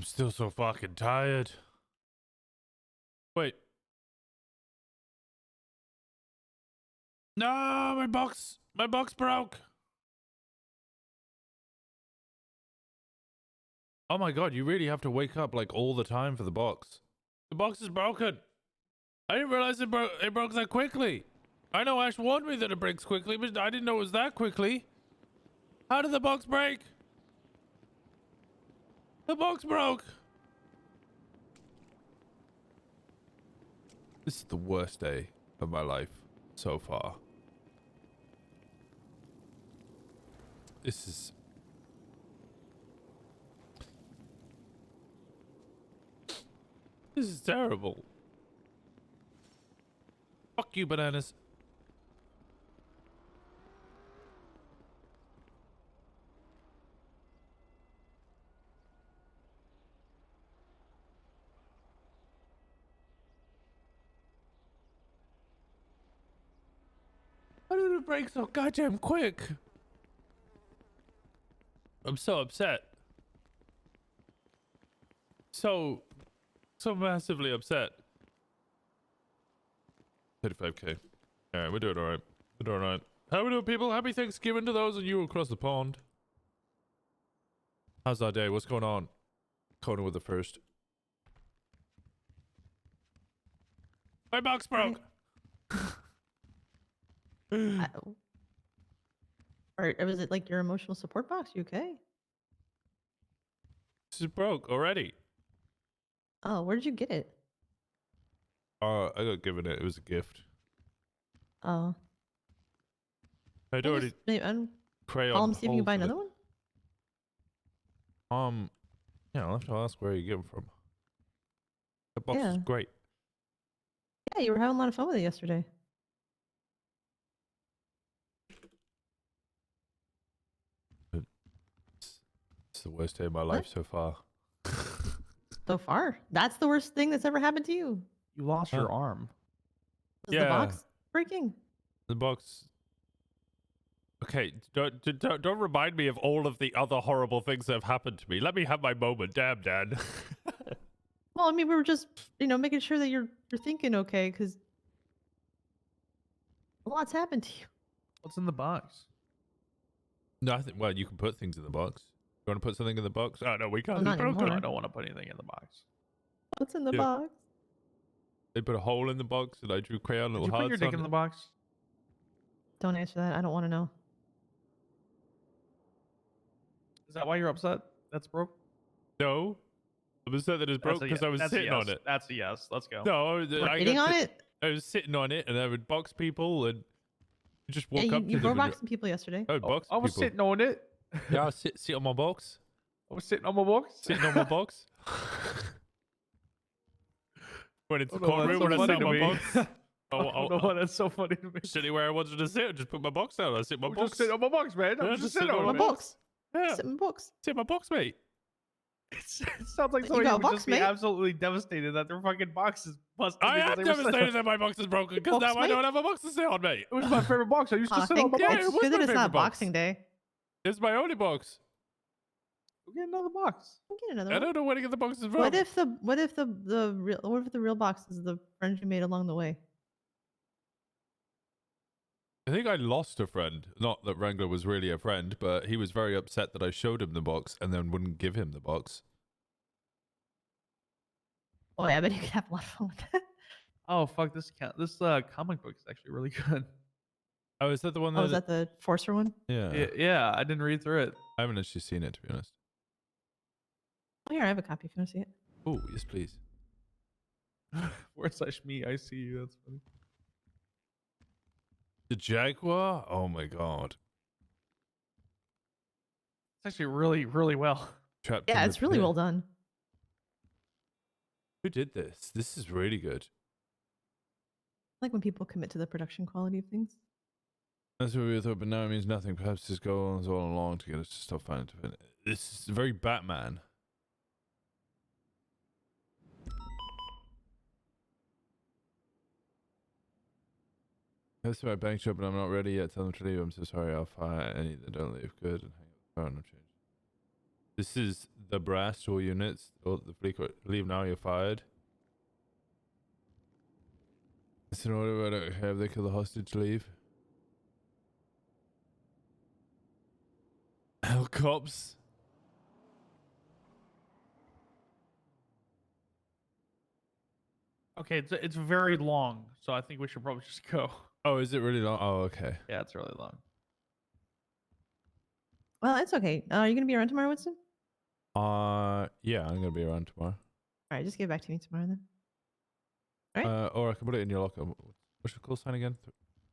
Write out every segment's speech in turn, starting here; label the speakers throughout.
Speaker 1: still so fucking tired. Wait. No, my box broke. Oh my god, you really have to wake up like all the time for the box. The box is broken. I didn't realize it broke that quickly. I know Ash warned me that it breaks quickly, but I didn't know it was that quickly. How did the box break? The box broke. This is the worst day of my life so far. This is terrible. Fuck you, bananas. How did it break so goddamn quick? I'm so upset. So massively upset. 35k. Alright, we're doing alright. We're doing alright. How we doing, people? Happy Thanksgiving to those of you across the pond. How's our day? What's going on? Conan with the first. My box broke!
Speaker 2: Or was it like your emotional support box? You okay?
Speaker 1: This is broke already.
Speaker 2: Oh, where did you get it?
Speaker 1: I got given it. It was a gift.
Speaker 2: Oh.
Speaker 1: I'd already crayon.
Speaker 2: Call him, see if you can buy another one?
Speaker 1: Yeah, I'll have to ask where you get them from. The box is great.
Speaker 2: Yeah, you were having a lot of fun with it yesterday.
Speaker 1: It's the worst day of my life so far.
Speaker 2: So far? That's the worst thing that's ever happened to you.
Speaker 3: You lost your arm.
Speaker 2: Was the box breaking?
Speaker 1: The box. Okay, don't remind me of all of the other horrible things that have happened to me. Let me have my moment. Damn, Dan.
Speaker 2: Well, I mean, we were just, making sure that you're thinking okay, because a lot's happened to you.
Speaker 3: What's in the box?
Speaker 1: Nothing. Well, you can put things in the box. You want to put something in the box? Oh, no, we can't.
Speaker 2: Well, not anymore.
Speaker 3: I don't want to put anything in the box.
Speaker 2: What's in the box?
Speaker 1: They put a hole in the box and I drew crayon little hearts on it.
Speaker 3: Did you put your dick in the box?
Speaker 2: Don't answer that. I don't want to know.
Speaker 3: Is that why you're upset? That's broke?
Speaker 1: No. I'm upset that it's broke because I was sitting on it.
Speaker 3: That's a yes. Let's go.
Speaker 1: No,
Speaker 2: Sitting on it?
Speaker 1: I was sitting on it and I would box people and just walk up to them.
Speaker 2: You were boxing people yesterday.
Speaker 1: I would box people.
Speaker 3: I was sitting on it.
Speaker 1: Yeah, I sit on my box.
Speaker 3: I was sitting on my box?
Speaker 1: Sitting on my box. When it's a corner when I sit on my box.
Speaker 3: I don't know why that's so funny to me.
Speaker 1: Sitting where I wanted to sit, just put my box down. I sit my box.
Speaker 3: Just sit on my box, man. I'm just sitting on
Speaker 2: my box.
Speaker 1: Yeah.
Speaker 2: Sit in my box.
Speaker 1: Sit in my box, mate.
Speaker 3: It sounds like somebody would just be absolutely devastated that their fucking box is busted.
Speaker 1: I am devastated that my box is broken because now I don't have a box to sit on, mate.
Speaker 3: It was my favorite box. I used to sit on my box.
Speaker 2: It's good that it's not Boxing Day.
Speaker 1: It's my only box.
Speaker 3: We'll get another box.
Speaker 2: We'll get another one.
Speaker 1: I don't know where to get the boxes from.
Speaker 2: What if the real box is the friends you made along the way?
Speaker 1: I think I lost a friend. Not that Wrangler was really a friend, but he was very upset that I showed him the box and then wouldn't give him the box.
Speaker 2: Oh, yeah, I bet you could have a lot of fun with that.
Speaker 3: Oh, fuck, this comic book is actually really good.
Speaker 1: Oh, is that the one that...
Speaker 2: Oh, is that the Forcer one?
Speaker 3: Yeah, I didn't read through it.
Speaker 1: I haven't actually seen it, to be honest.
Speaker 2: Oh, here, I have a copy if you want to see it.
Speaker 1: Oh, yes, please.
Speaker 3: /me, I see you. That's funny.
Speaker 1: The Jaguar? Oh my god.
Speaker 3: It's actually really, really well.
Speaker 1: Trapped
Speaker 2: yeah, it's really well done.
Speaker 1: Who did this? This is really good.
Speaker 2: I like when people commit to the production quality of things.
Speaker 1: That's what we thought, but now it means nothing. Perhaps this goes all along to get us to stop finding it. This is very Batman. That's my bank shop, and I'm not ready yet. Tell them to leave. I'm so sorry. I'll fire any that don't leave. Good. And hang up the phone. No change. This is the brass to all units. Oh, the fleet leave now. You're fired. It's in order. I don't have they kill the hostage. Leave. Hell, cops.
Speaker 3: Okay, it's very long, so I think we should probably just go.
Speaker 1: Oh, is it really long? Oh, okay.
Speaker 3: Yeah, it's really long.
Speaker 2: Well, it's okay. Are you gonna be around tomorrow, Winston?
Speaker 1: Yeah, I'm gonna be around tomorrow.
Speaker 2: All right, just get back to me tomorrow then. All right.
Speaker 1: Or I can put it in your locker. What's your call sign again?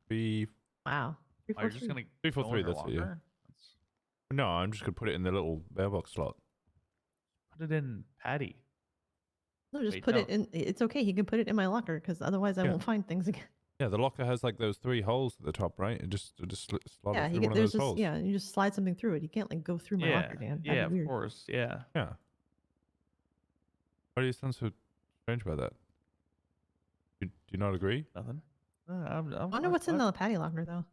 Speaker 1: 3.
Speaker 2: Wow.
Speaker 3: Oh, you're just gonna
Speaker 1: 343.
Speaker 3: go in
Speaker 1: That's
Speaker 3: your
Speaker 1: it. Yeah.
Speaker 3: locker?
Speaker 1: No, I'm just gonna put it in the little mailbox slot.
Speaker 3: Put it in Patty.
Speaker 2: No, just
Speaker 3: Wait,
Speaker 2: put
Speaker 3: no.
Speaker 2: it in. It's okay. He can put it in my locker because otherwise I
Speaker 1: Yeah.
Speaker 2: won't find things again.
Speaker 1: Yeah, the locker has like those 3 holes at the top, right? It just slot
Speaker 2: Yeah,
Speaker 1: it
Speaker 2: he
Speaker 1: through
Speaker 2: get,
Speaker 1: one of
Speaker 2: there's
Speaker 1: those
Speaker 2: just
Speaker 1: holes.
Speaker 2: yeah. You just slide something through it. You can't like go through my
Speaker 3: Yeah,
Speaker 2: locker, Dan. That'd
Speaker 3: yeah,
Speaker 2: be
Speaker 3: of
Speaker 2: weird.
Speaker 3: course, yeah.
Speaker 1: Yeah. Why do you sound so strange about that? Do you not agree?
Speaker 3: Nothing.
Speaker 2: I wonder what's in the patty locker though.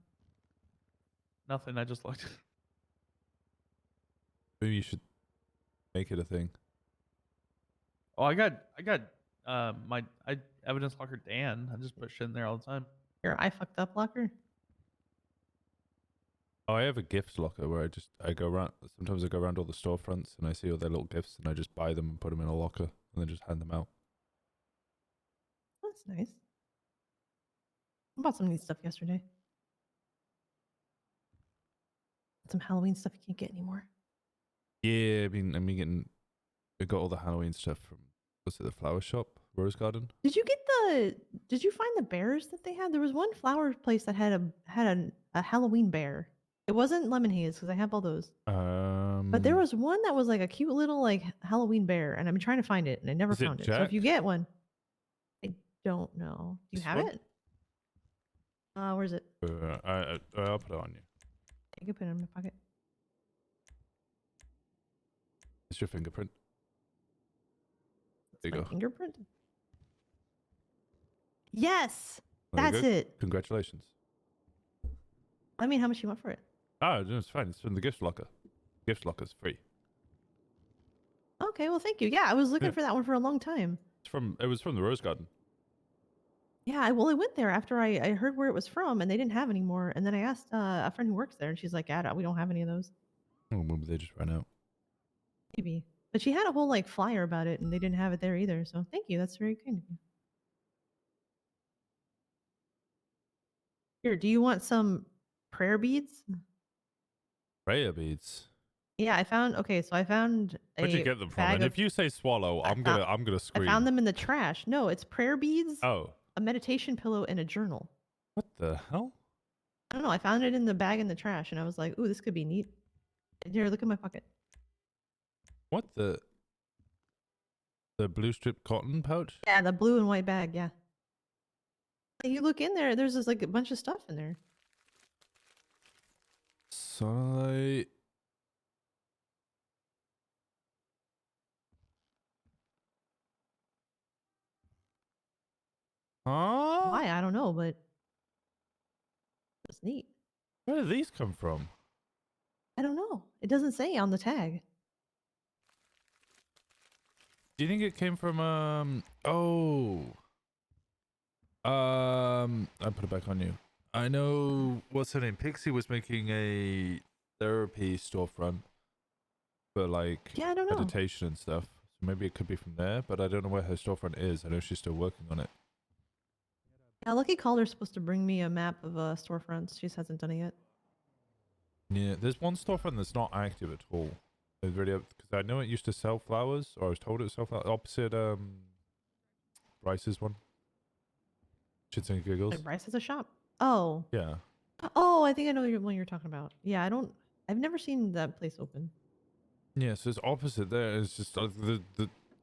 Speaker 3: Nothing. I just looked.
Speaker 1: Maybe you should make it a thing.
Speaker 3: Oh, I got my evidence locker Dan. I just put shit in there all the time.
Speaker 2: Your I fucked up locker.
Speaker 1: Oh, I have a gifts locker where I go around. Sometimes I go around all the storefronts and I see all their little gifts and I just buy them and put them in a locker and then just hand them out.
Speaker 2: That's nice. I bought some neat stuff yesterday. Some Halloween stuff you can't get anymore.
Speaker 1: Yeah, I got all the Halloween stuff from was it the flower shop, Rose Garden?
Speaker 2: Did you find the bears that they had? There was one flower place that had a Halloween bear. It wasn't lemon haze because I have all those. But there was one that was like a cute little like Halloween bear, and I've been trying to find it and I never found it. So if you get one, I don't know. Do you have it? Where's it?
Speaker 1: I'll put it on you.
Speaker 2: I can put it in my pocket.
Speaker 1: It's your fingerprint. There you
Speaker 2: My
Speaker 1: go.
Speaker 2: fingerprint? Yes!
Speaker 1: There you
Speaker 2: That's
Speaker 1: go.
Speaker 2: it.
Speaker 1: Congratulations.
Speaker 2: I mean, how much you want for it?
Speaker 1: Oh, no, it's fine. It's from the gift locker. Gift locker's free.
Speaker 2: Okay, well, thank you. Yeah, I was looking
Speaker 1: Yeah.
Speaker 2: for that one for a long time.
Speaker 1: It was from the Rose Garden.
Speaker 2: Yeah, I went there after I heard where it was from, and they didn't have any more. And then I asked a friend who works there, and she's like, "Yeah, we don't have any of those."
Speaker 1: Oh, maybe they just ran out.
Speaker 2: Maybe, but she had a whole like flyer about it, and they didn't have it there either. So thank you. That's very kind of you. Here, do you want some prayer beads?
Speaker 1: Prayer beads.
Speaker 2: Yeah, I found. Okay, so I found a
Speaker 1: Where'd you get them from?
Speaker 2: bag
Speaker 1: And
Speaker 2: of,
Speaker 1: if you say swallow, I'm gonna
Speaker 2: I
Speaker 1: scream.
Speaker 2: found them in the trash. No, it's prayer beads,
Speaker 1: Oh,
Speaker 2: a meditation pillow, and a journal.
Speaker 1: what the hell?
Speaker 2: I don't know. I found it in the bag in the trash, and I was like, "Ooh, this could be neat." Here, look at my pocket.
Speaker 1: What the blue strip cotton pouch?
Speaker 2: Yeah, the blue and white bag. Yeah. You look in there. There's just like a bunch of stuff in there.
Speaker 1: Sunlight. Huh?
Speaker 2: Why? I don't know, but it's neat.
Speaker 1: Where did these come from?
Speaker 2: I don't know. It doesn't say on the tag.
Speaker 1: Do you think it came from I put it back on you. I know what's her name? Pixie was making a therapy storefront for like
Speaker 2: Yeah, I don't know.
Speaker 1: meditation and stuff. So maybe it could be from there, but I don't know where her storefront is. I know she's still working on it.
Speaker 2: Yeah, Lucky Caller's supposed to bring me a map of storefronts. She just hasn't done it yet.
Speaker 1: Yeah, there's one storefront that's not active at all. It's really because I know it used to sell flowers, or I was told it would sell flowers opposite Bryce's one. Shits and giggles.
Speaker 2: Like Bryce has a shop. Oh.
Speaker 1: Yeah.
Speaker 2: Oh, I think I know one you're talking about. Yeah, I've never seen that place open.
Speaker 1: Yeah, so it's opposite there. It's just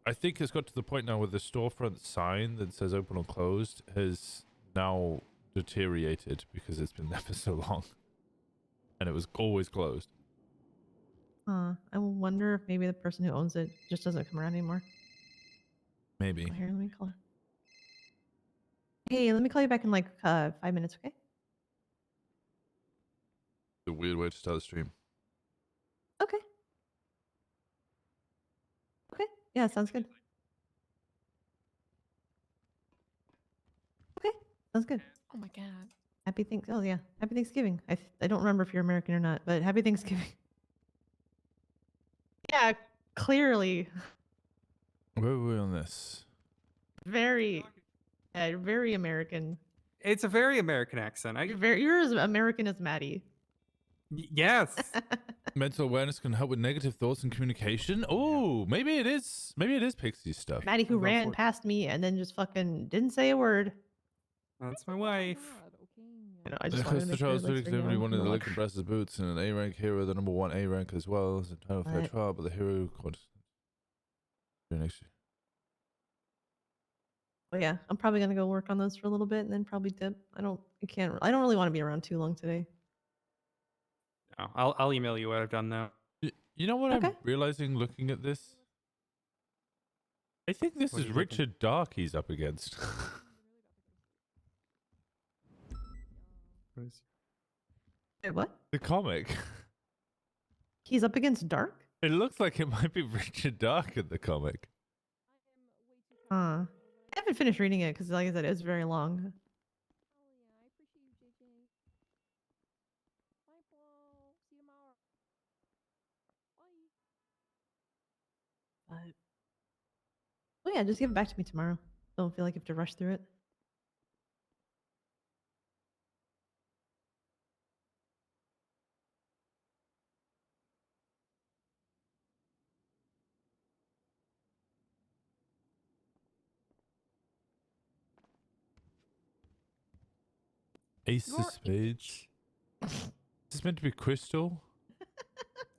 Speaker 1: I think it's got to the point now where the storefront sign that says open or closed has now deteriorated because it's been there for so long. And it was always closed.
Speaker 2: I wonder if maybe the person who owns it just doesn't come around anymore.
Speaker 1: Maybe.
Speaker 2: Oh, here, let me call her. Hey, let me call you back in like 5 minutes, okay?
Speaker 1: It's a weird way to start the stream.
Speaker 2: Okay. Yeah, sounds good. Okay, sounds good.
Speaker 4: Oh my god.
Speaker 2: Happy Oh yeah, happy Thanksgiving. I don't remember if you're American or not, but happy Thanksgiving. Yeah, clearly,
Speaker 1: Where were we on this?
Speaker 2: very, very American.
Speaker 5: It's a very American accent.
Speaker 2: You're as American as Maddie.
Speaker 5: Yes.
Speaker 1: Mental awareness can help with negative thoughts and communication. Oh, maybe it is. Maybe it is Pixie stuff.
Speaker 2: Maddie, who
Speaker 5: Go
Speaker 2: ran
Speaker 5: for it.
Speaker 2: past me and then just fucking didn't say a word.
Speaker 5: That's my wife.
Speaker 2: You know, I just wanted to make sure
Speaker 1: Charles
Speaker 2: like, so you know,
Speaker 1: one of the
Speaker 2: look.
Speaker 1: Lincoln Brass's boots and an A rank hero, the number 1 A rank as well as a title for a
Speaker 2: What?
Speaker 1: trial, but the hero next year.
Speaker 2: But yeah, I'm probably gonna go work on those for a little bit and then probably dip. I don't really want to be around too long today.
Speaker 5: No, I'll email you what I've done now.
Speaker 1: You know what I'm
Speaker 2: Okay.
Speaker 1: realizing looking at this? I think this
Speaker 5: What are
Speaker 1: is
Speaker 5: you looking?
Speaker 1: Richard Dark he's up against.
Speaker 2: Wait, what?
Speaker 1: The comic.
Speaker 2: He's up against Dark?
Speaker 1: It looks like it might be Richard Dark in the comic.
Speaker 2: I haven't finished reading it because, like I said, it's very long. But well, yeah, just give it back to me tomorrow. Don't feel like you have to rush through it.
Speaker 1: Ace
Speaker 4: You're
Speaker 1: of Spades. Is this meant to be Crystal?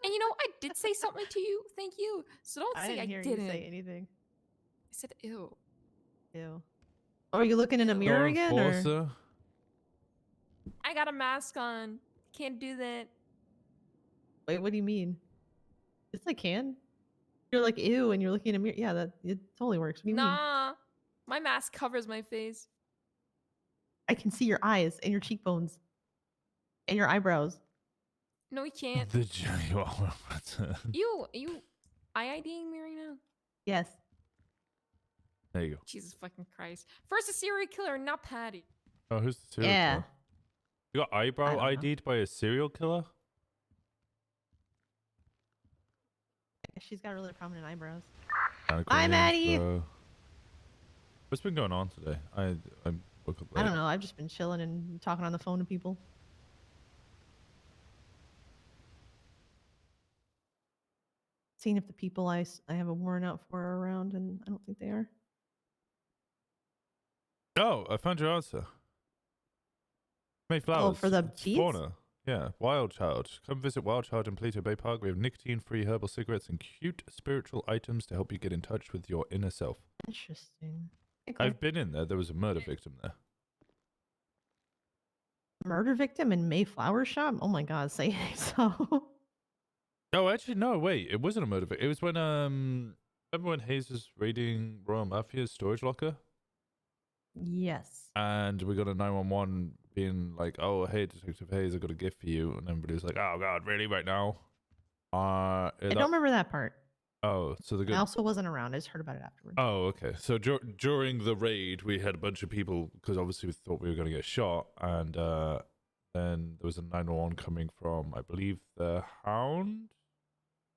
Speaker 4: And you know, I did say something to you. Thank you. So don't say I
Speaker 2: hear
Speaker 4: didn't.
Speaker 2: you say anything.
Speaker 4: I said ew.
Speaker 2: Ew. Are you looking in a mirror
Speaker 1: Lauren
Speaker 2: again? Or?
Speaker 1: Forcer?
Speaker 4: I got a mask on. Can't do that.
Speaker 2: Wait, what do you mean? It's like can. You're like ew, and you're looking in a mirror. Yeah, that it totally works. What do you mean?
Speaker 4: Nah. My mask covers my face.
Speaker 2: I can see your eyes and your cheekbones and your eyebrows.
Speaker 4: No, we can't.
Speaker 1: The Jaguar button.
Speaker 4: You IIDing me right now?
Speaker 2: Yes.
Speaker 1: There you go.
Speaker 4: Jesus fucking Christ. First a serial killer, not Patty.
Speaker 1: Oh, who's the serial
Speaker 2: Yeah.
Speaker 1: killer? You got eyebrow
Speaker 2: I don't know.
Speaker 1: ID'd by a serial killer?
Speaker 2: She's got really prominent eyebrows.
Speaker 1: Kinda
Speaker 2: Hi,
Speaker 1: cringe,
Speaker 2: Maddie.
Speaker 1: bro. What's been going on today? I woke up late.
Speaker 2: I don't know. I've just been chilling and talking on the phone to people. Seeing if the people I have a warrant out for are around, and I don't think they are.
Speaker 1: Oh, I found your answer. Mayflowers.
Speaker 2: for the
Speaker 1: It's
Speaker 2: beads?
Speaker 1: Fauna. Yeah, Wild Child. Come visit Wild Child in Plato Bay Park. We have nicotine-free herbal cigarettes and cute spiritual items to help you get in touch with your inner self.
Speaker 2: Interesting. Okay.
Speaker 1: I've been in there. There was a murder victim there.
Speaker 2: Murder victim in Mayflower shop? Oh my god, say so.
Speaker 1: Oh, actually, no, wait. It wasn't a murder victim. It was when, remember when Hayes was raiding Royal Mafia's storage locker?
Speaker 2: Yes.
Speaker 1: And we got a 911 being like, oh, hey, Detective Hayes, I got a gift for you. And everybody was like, oh, God, really, right now?
Speaker 2: I don't remember that part.
Speaker 1: Oh, so the
Speaker 2: I
Speaker 1: good.
Speaker 2: also wasn't around. I just heard about it afterwards.
Speaker 1: Oh, okay. So during the raid, we had a bunch of people because obviously we thought we were going to get shot, and then there was a 911 coming from, I believe, the Hound.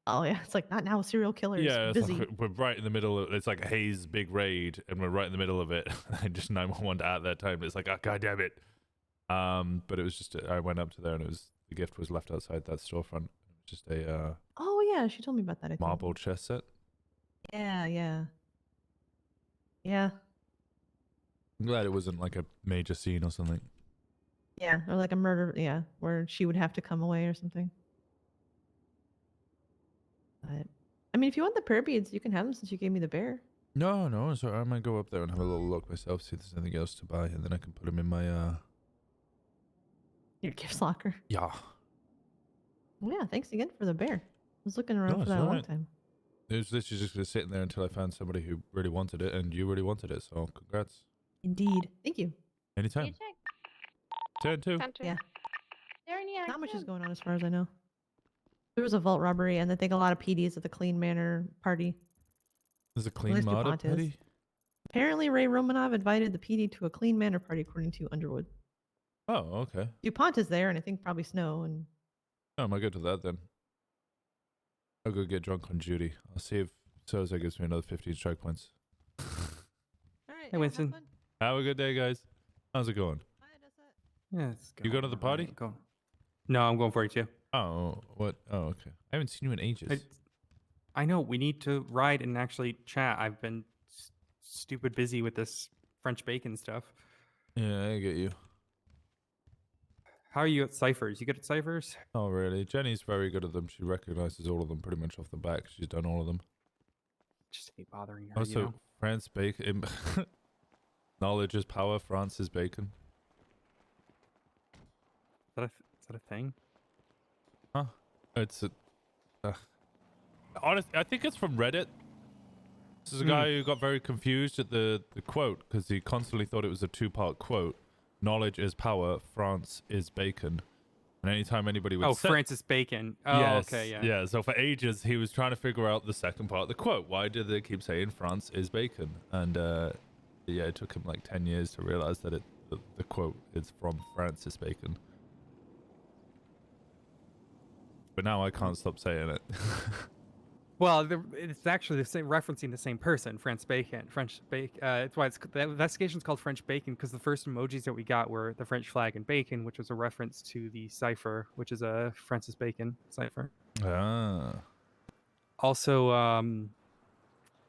Speaker 2: Oh yeah, it's like not now. Serial killer is
Speaker 1: Yeah, it's
Speaker 2: busy.
Speaker 1: like we're right in the middle of. It's like Hayes' big raid, and we're right in the middle of it. And just 911 at that time. It's like, oh, God damn it. But it was just I went up to there, and it was the gift was left outside that storefront. It was just a
Speaker 2: Oh yeah, she told me about that. I think.
Speaker 1: marble chess set.
Speaker 2: Yeah, yeah, yeah,
Speaker 1: I'm glad it wasn't like a major scene or something.
Speaker 2: yeah. Or like a murder. Yeah, where she would have to come away or something. But I mean, if you want the prayer beads, you can have them since you gave me the bear.
Speaker 1: No, so I might go up there and have a little look myself, see if there's anything else to buy, and then I can put them in my
Speaker 2: Your gift locker.
Speaker 1: yeah.
Speaker 2: Well, yeah, thanks again for the bear. I was looking around
Speaker 1: No,
Speaker 2: for
Speaker 1: it's
Speaker 2: that a long
Speaker 1: alright.
Speaker 2: time.
Speaker 1: It was literally just gonna sit in there until I found somebody who really wanted it, and you really wanted it. So congrats.
Speaker 2: Indeed. Thank you.
Speaker 1: Anytime. Turn two.
Speaker 2: Yeah. Not much is going on as far as I know. There was a vault robbery, and I think a lot of PDs at the Clean Manor party.
Speaker 1: There's a clean
Speaker 2: least
Speaker 1: murder
Speaker 2: DuPont is.
Speaker 1: party?
Speaker 2: Apparently, Ray Romanov invited the PD to a clean manor party, according to Underwood.
Speaker 1: Oh, okay.
Speaker 2: DuPont is there, and I think probably Snow. And
Speaker 1: Oh, am I good to that then? I'll go get drunk on Judy. I'll see if Soza gives me another 15 strike points.
Speaker 2: all right,
Speaker 5: Hey, Winston.
Speaker 1: Have a good day, guys. How's it going?
Speaker 5: Yeah, it's
Speaker 1: You going to the party?
Speaker 5: Go. No, I'm going for it too.
Speaker 1: Oh, what? Oh, okay. I haven't seen you in ages.
Speaker 5: I know we need to ride and actually chat. I've been stupid busy with this French bacon stuff.
Speaker 1: Yeah, I get you.
Speaker 5: How are you at ciphers? You good at ciphers?
Speaker 1: Oh, really? Jenny's very good at them. She recognizes all of them pretty much off the back. She's done all of them.
Speaker 5: Just hate bothering her.
Speaker 1: Also,
Speaker 5: you know?
Speaker 1: France Bacon. Knowledge is power. France is bacon.
Speaker 5: Is that a thing?
Speaker 1: Huh? It's a. Honest, I think it's from Reddit. This is a guy who got very confused at the quote because he constantly thought it was a two-part quote. Knowledge is power. France is bacon. And anytime anybody would say...
Speaker 5: Francis Bacon. Oh,
Speaker 1: yes,
Speaker 5: okay, yeah.
Speaker 1: Yeah, so for ages, he was trying to figure out the second part of the quote. Why did they keep saying France is bacon? And, yeah, it took him like 10 years to realize that the quote is from Francis Bacon. But now I can't stop saying it.
Speaker 5: Well, it's actually the same, referencing the same person, French Bacon. French Bacon. That's why the investigation is called French Bacon, because the first emojis that we got were the French flag and bacon, which was a reference to the cipher, which is a Francis Bacon cipher.
Speaker 1: Ah.
Speaker 5: Also,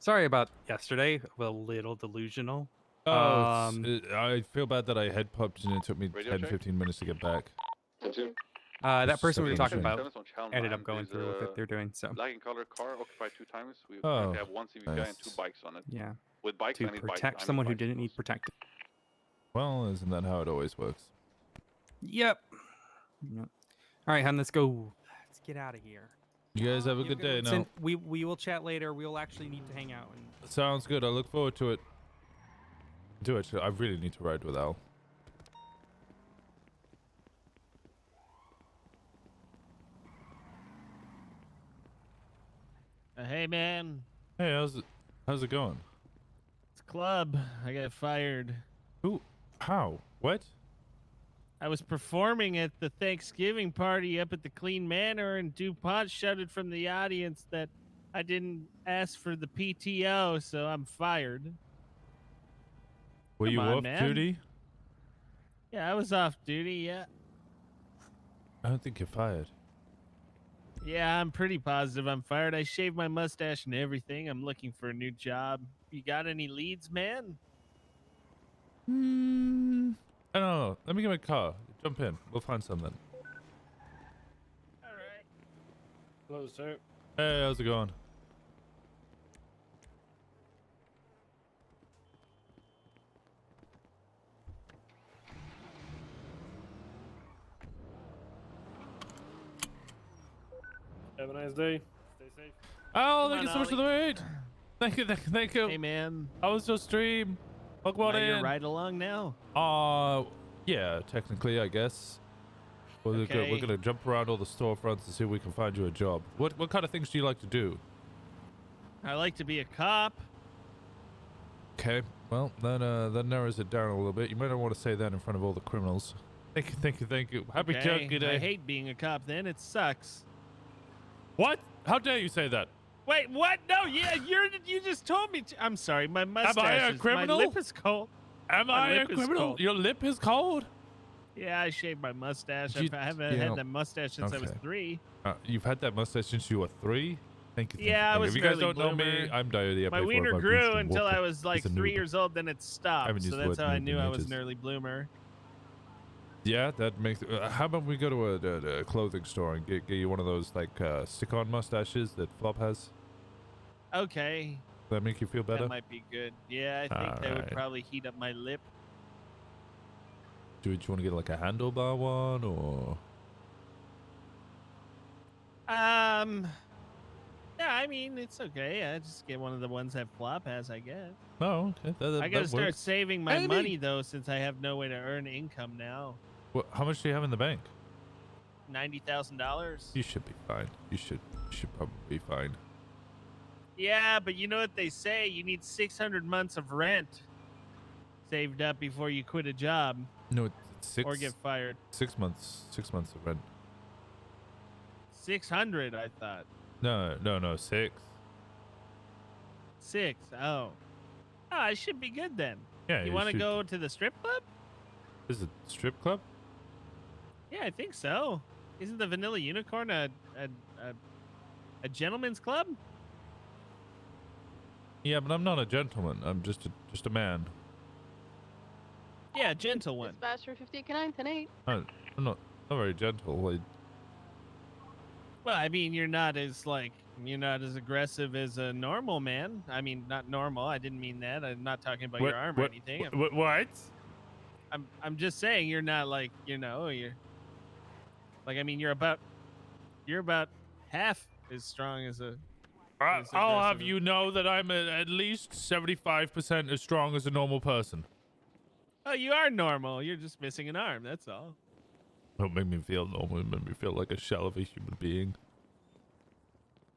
Speaker 5: sorry about yesterday. A little delusional.
Speaker 1: Oh, I feel bad that I head popped and it took me 10-15 minutes to get back.
Speaker 5: That person we were talking
Speaker 1: Shame.
Speaker 5: about ended up going through with what they're doing. So
Speaker 6: black and color car occupied 2 times. We
Speaker 1: Oh,
Speaker 6: have 1 CVK and 2 bikes on it.
Speaker 5: yeah,
Speaker 6: With bikes,
Speaker 5: to
Speaker 6: I need bikes.
Speaker 5: protect someone who didn't need protected.
Speaker 1: Well, isn't that how it always works?
Speaker 5: Yep. All right, hon, let's go. Let's get out of here.
Speaker 1: You guys have a good day now.
Speaker 5: We will chat later. We'll actually need to hang out. And
Speaker 1: Sounds good. I look forward to it. I really need to ride with Al.
Speaker 7: Hey man,
Speaker 1: Hey, how's it going?
Speaker 7: it's club. I got fired.
Speaker 1: Who? How? What?
Speaker 7: I was performing at the Thanksgiving party up at the Clean Manor, and DuPont shouted from the audience that I didn't ask for the PTO, so I'm fired.
Speaker 1: Were
Speaker 7: Come
Speaker 1: you
Speaker 7: on,
Speaker 1: off
Speaker 7: man.
Speaker 1: duty?
Speaker 7: Yeah, I was off duty, yeah.
Speaker 1: I don't think you're fired.
Speaker 7: Yeah, I'm pretty positive I'm fired. I shaved my mustache and everything. I'm looking for a new job. You got any leads, man?
Speaker 1: I don't know. Let me get my car. Jump in. We'll find something.
Speaker 7: All right. Hello, sir.
Speaker 1: Hey, how's it going?
Speaker 8: Have a nice day. Stay safe.
Speaker 1: Oh,
Speaker 7: Come
Speaker 1: thank you
Speaker 7: on,
Speaker 1: so much for the raid. Thank you, thank you.
Speaker 7: Hey, man.
Speaker 1: How was your stream? Welcome on
Speaker 7: You're
Speaker 1: in.
Speaker 7: right along now.
Speaker 1: Yeah, technically, I guess. We're
Speaker 7: Okay.
Speaker 1: gonna jump around all the storefronts to see if we can find you a job. What kind of things do you like to do?
Speaker 7: I like to be a cop.
Speaker 1: Okay, well, that narrows it down a little bit. You might not want to say that in front of all the criminals. Thank you. Happy
Speaker 7: Okay,
Speaker 1: Turkey Day.
Speaker 7: I hate being a cop then. It sucks.
Speaker 1: What? How dare you say that?
Speaker 7: Wait, what? No, yeah, you just told me to. I'm sorry, my mustache.
Speaker 1: criminal?
Speaker 7: My lip is cold.
Speaker 1: Am
Speaker 7: My
Speaker 1: I a
Speaker 7: lip is
Speaker 1: criminal?
Speaker 7: cold.
Speaker 1: Your lip is cold?
Speaker 7: Yeah, I shaved my mustache.
Speaker 1: You-
Speaker 7: I haven't
Speaker 1: you
Speaker 7: had
Speaker 1: know,
Speaker 7: that mustache since I was
Speaker 1: okay.
Speaker 7: 3.
Speaker 1: You've had that mustache since you were 3? Thank you.
Speaker 7: Yeah, I was
Speaker 1: If you guys
Speaker 7: an
Speaker 1: don't
Speaker 7: early
Speaker 1: know me,
Speaker 7: bloomer.
Speaker 1: I'm Dio the
Speaker 7: My
Speaker 1: Epic
Speaker 7: wiener
Speaker 1: Four
Speaker 7: grew
Speaker 1: Winston
Speaker 7: until
Speaker 1: Walker.
Speaker 7: I was like
Speaker 1: He's a
Speaker 7: 3
Speaker 1: noob.
Speaker 7: years old, then it stopped.
Speaker 1: haven't
Speaker 7: So
Speaker 1: used the
Speaker 7: that's
Speaker 1: word
Speaker 7: how I
Speaker 1: noob
Speaker 7: knew
Speaker 1: in
Speaker 7: I was
Speaker 1: ages.
Speaker 7: an early bloomer.
Speaker 1: Yeah, that makes. How about we go to a clothing store and get you one of those like stick-on mustaches that Flop has?
Speaker 7: Okay,
Speaker 1: Does that make you feel better?
Speaker 7: that might be good. Yeah, I think that would
Speaker 1: Alright.
Speaker 7: probably heat up my lip.
Speaker 1: Do you want to get like a handlebar one or?
Speaker 7: Yeah, I mean, it's okay. I just get one of the ones that Flop has, I guess.
Speaker 1: Oh, okay.
Speaker 7: I gotta
Speaker 1: that
Speaker 7: start
Speaker 1: works.
Speaker 7: saving my
Speaker 1: Maybe.
Speaker 7: money, though, since I have no way to earn income now.
Speaker 1: How much do you have in the bank?
Speaker 7: $90,000.
Speaker 1: You should be fine. You should probably be fine.
Speaker 7: Yeah, but you know what they say? You need 600 months of rent saved up before you quit a job
Speaker 1: No, it's
Speaker 7: or get fired.
Speaker 1: 6 months. 6 months of rent.
Speaker 7: 600, I thought.
Speaker 1: No, 6.
Speaker 7: 6. Oh. Oh, I should be good then.
Speaker 1: Yeah,
Speaker 7: You
Speaker 1: you
Speaker 7: want to
Speaker 1: should-
Speaker 7: go to the strip club?
Speaker 1: This is a strip club?
Speaker 7: Yeah, I think so. Isn't the Vanilla Unicorn a gentleman's club?
Speaker 1: Yeah, but I'm not a gentleman. I'm just a man.
Speaker 7: Yeah, a gentle one.
Speaker 9: Dispatcher 58 10-8.
Speaker 1: I'm not very gentle. Like,
Speaker 7: Well, I mean, you're not as aggressive as a normal man. I mean, not normal. I didn't mean that. I'm not talking about your arm or anything.
Speaker 1: What?
Speaker 7: I'm just saying you're not like, you're like, I mean, you're about half as strong as a.
Speaker 1: I'll have you know that I'm at least 75% as strong as a normal person.
Speaker 7: Oh, you are normal. You're just missing an arm. That's all.
Speaker 1: Don't make me feel normal. Make me feel like a shell of a human being.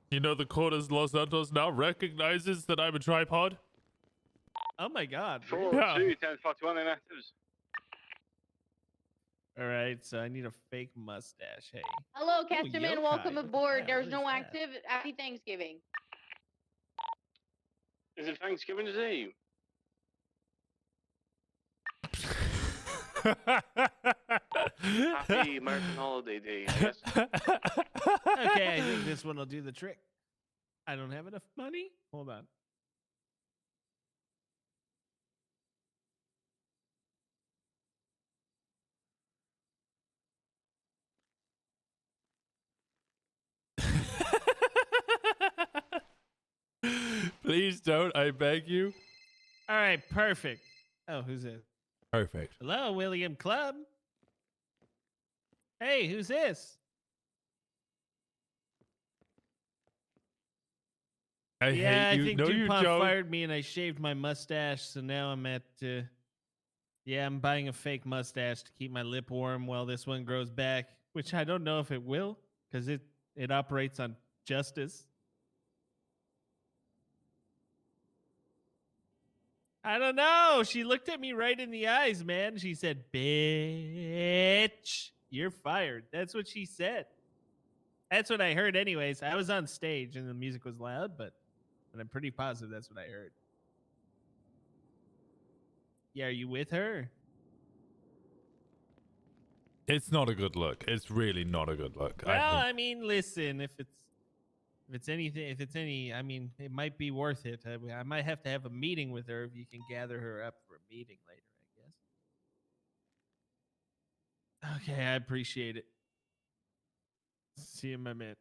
Speaker 1: You know, the court of Los Santos now recognizes that I'm a tripod.
Speaker 7: Oh my God.
Speaker 6: 4-2-10-41 inactives.
Speaker 7: All right, so I need a fake mustache. Hey.
Speaker 9: Hello,
Speaker 7: Ooh,
Speaker 9: Casterman.
Speaker 7: yokai.
Speaker 9: Welcome
Speaker 7: What the
Speaker 9: aboard.
Speaker 7: hell?
Speaker 9: There's
Speaker 7: What
Speaker 9: no
Speaker 7: is that?
Speaker 9: active. Happy Thanksgiving.
Speaker 6: Is it Thanksgiving Day? Happy American Holiday Day, I guess.
Speaker 7: Okay, I think this one will do the trick. I don't have enough money. Hold on.
Speaker 1: Please don't, I beg you.
Speaker 7: All right, perfect. Oh, who's this?
Speaker 1: Perfect.
Speaker 7: Hello, William Club. Hey, who's this?
Speaker 1: I
Speaker 7: Yeah,
Speaker 1: hate you.
Speaker 7: I think
Speaker 1: No, you
Speaker 7: DuPont
Speaker 1: don't.
Speaker 7: fired me and I shaved my mustache, so now I'm at, I'm buying a fake mustache to keep my lip warm while this one grows back, which I don't know if it will, because it operates on justice. I don't know. She looked at me right in the eyes, man. She said, "Bitch, you're fired." That's what she said. That's what I heard anyways. I was on stage and the music was loud, but I'm pretty positive that's what I heard. Yeah, are you with her?
Speaker 1: It's not a good look. It's really not a good look.
Speaker 7: Well, I mean, listen, if it's any, I mean, it might be worth it. I might have to have a meeting with her if you can gather her up for a meeting later, I guess. Okay, I appreciate it. See you, my man.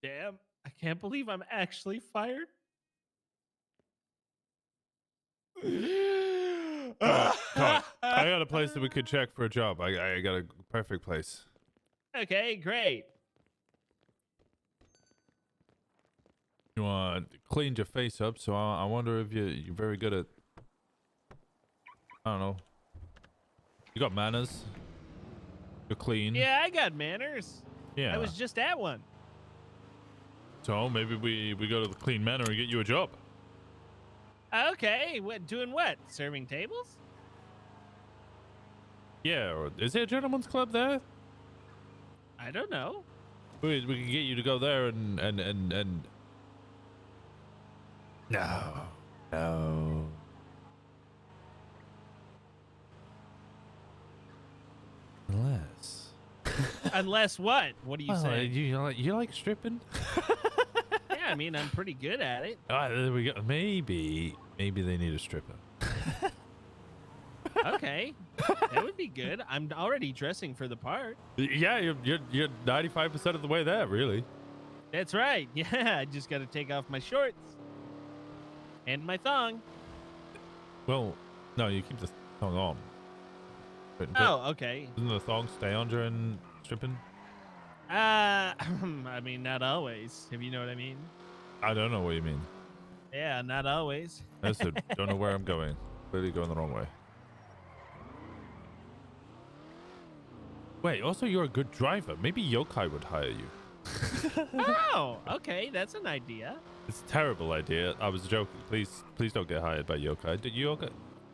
Speaker 7: Damn, I can't believe I'm actually fired.
Speaker 1: God, I got a place that we could check for a job. I got a perfect place.
Speaker 7: Okay, great.
Speaker 1: You cleaned your face up, so I wonder if you're very good at, I don't know. You got manners. You're clean.
Speaker 7: Yeah, I got manners.
Speaker 1: Yeah.
Speaker 7: I was just at one.
Speaker 1: So maybe we go to the Clean Manor and get you a job.
Speaker 7: Okay, doing what? Serving tables?
Speaker 1: Yeah, or is there a gentleman's club there?
Speaker 7: I don't know.
Speaker 1: We can get you to go there and No. Unless.
Speaker 7: Unless what? What do you say?
Speaker 1: You like stripping?
Speaker 7: Yeah, I mean, I'm pretty good at it.
Speaker 1: There we go. Maybe they need a stripper.
Speaker 7: Okay, that would be good. I'm already dressing for the part.
Speaker 1: Yeah, you're 95% of the way there, really.
Speaker 7: That's right. Yeah, I just got to take off my shorts and my thong.
Speaker 1: Well, no, you keep the thong on. But
Speaker 7: Oh, okay.
Speaker 1: doesn't the thong stay on during stripping?
Speaker 7: I mean, not always, if you know what I mean.
Speaker 1: I don't know what you mean.
Speaker 7: Yeah, not always.
Speaker 1: I said, don't know where I'm going. Clearly going the wrong way. Wait, also you're a good driver. Maybe Yokai would hire you.
Speaker 7: Oh, okay, that's an idea.
Speaker 1: It's a terrible idea. I was joking. Please don't get hired by yokai. Did yokai?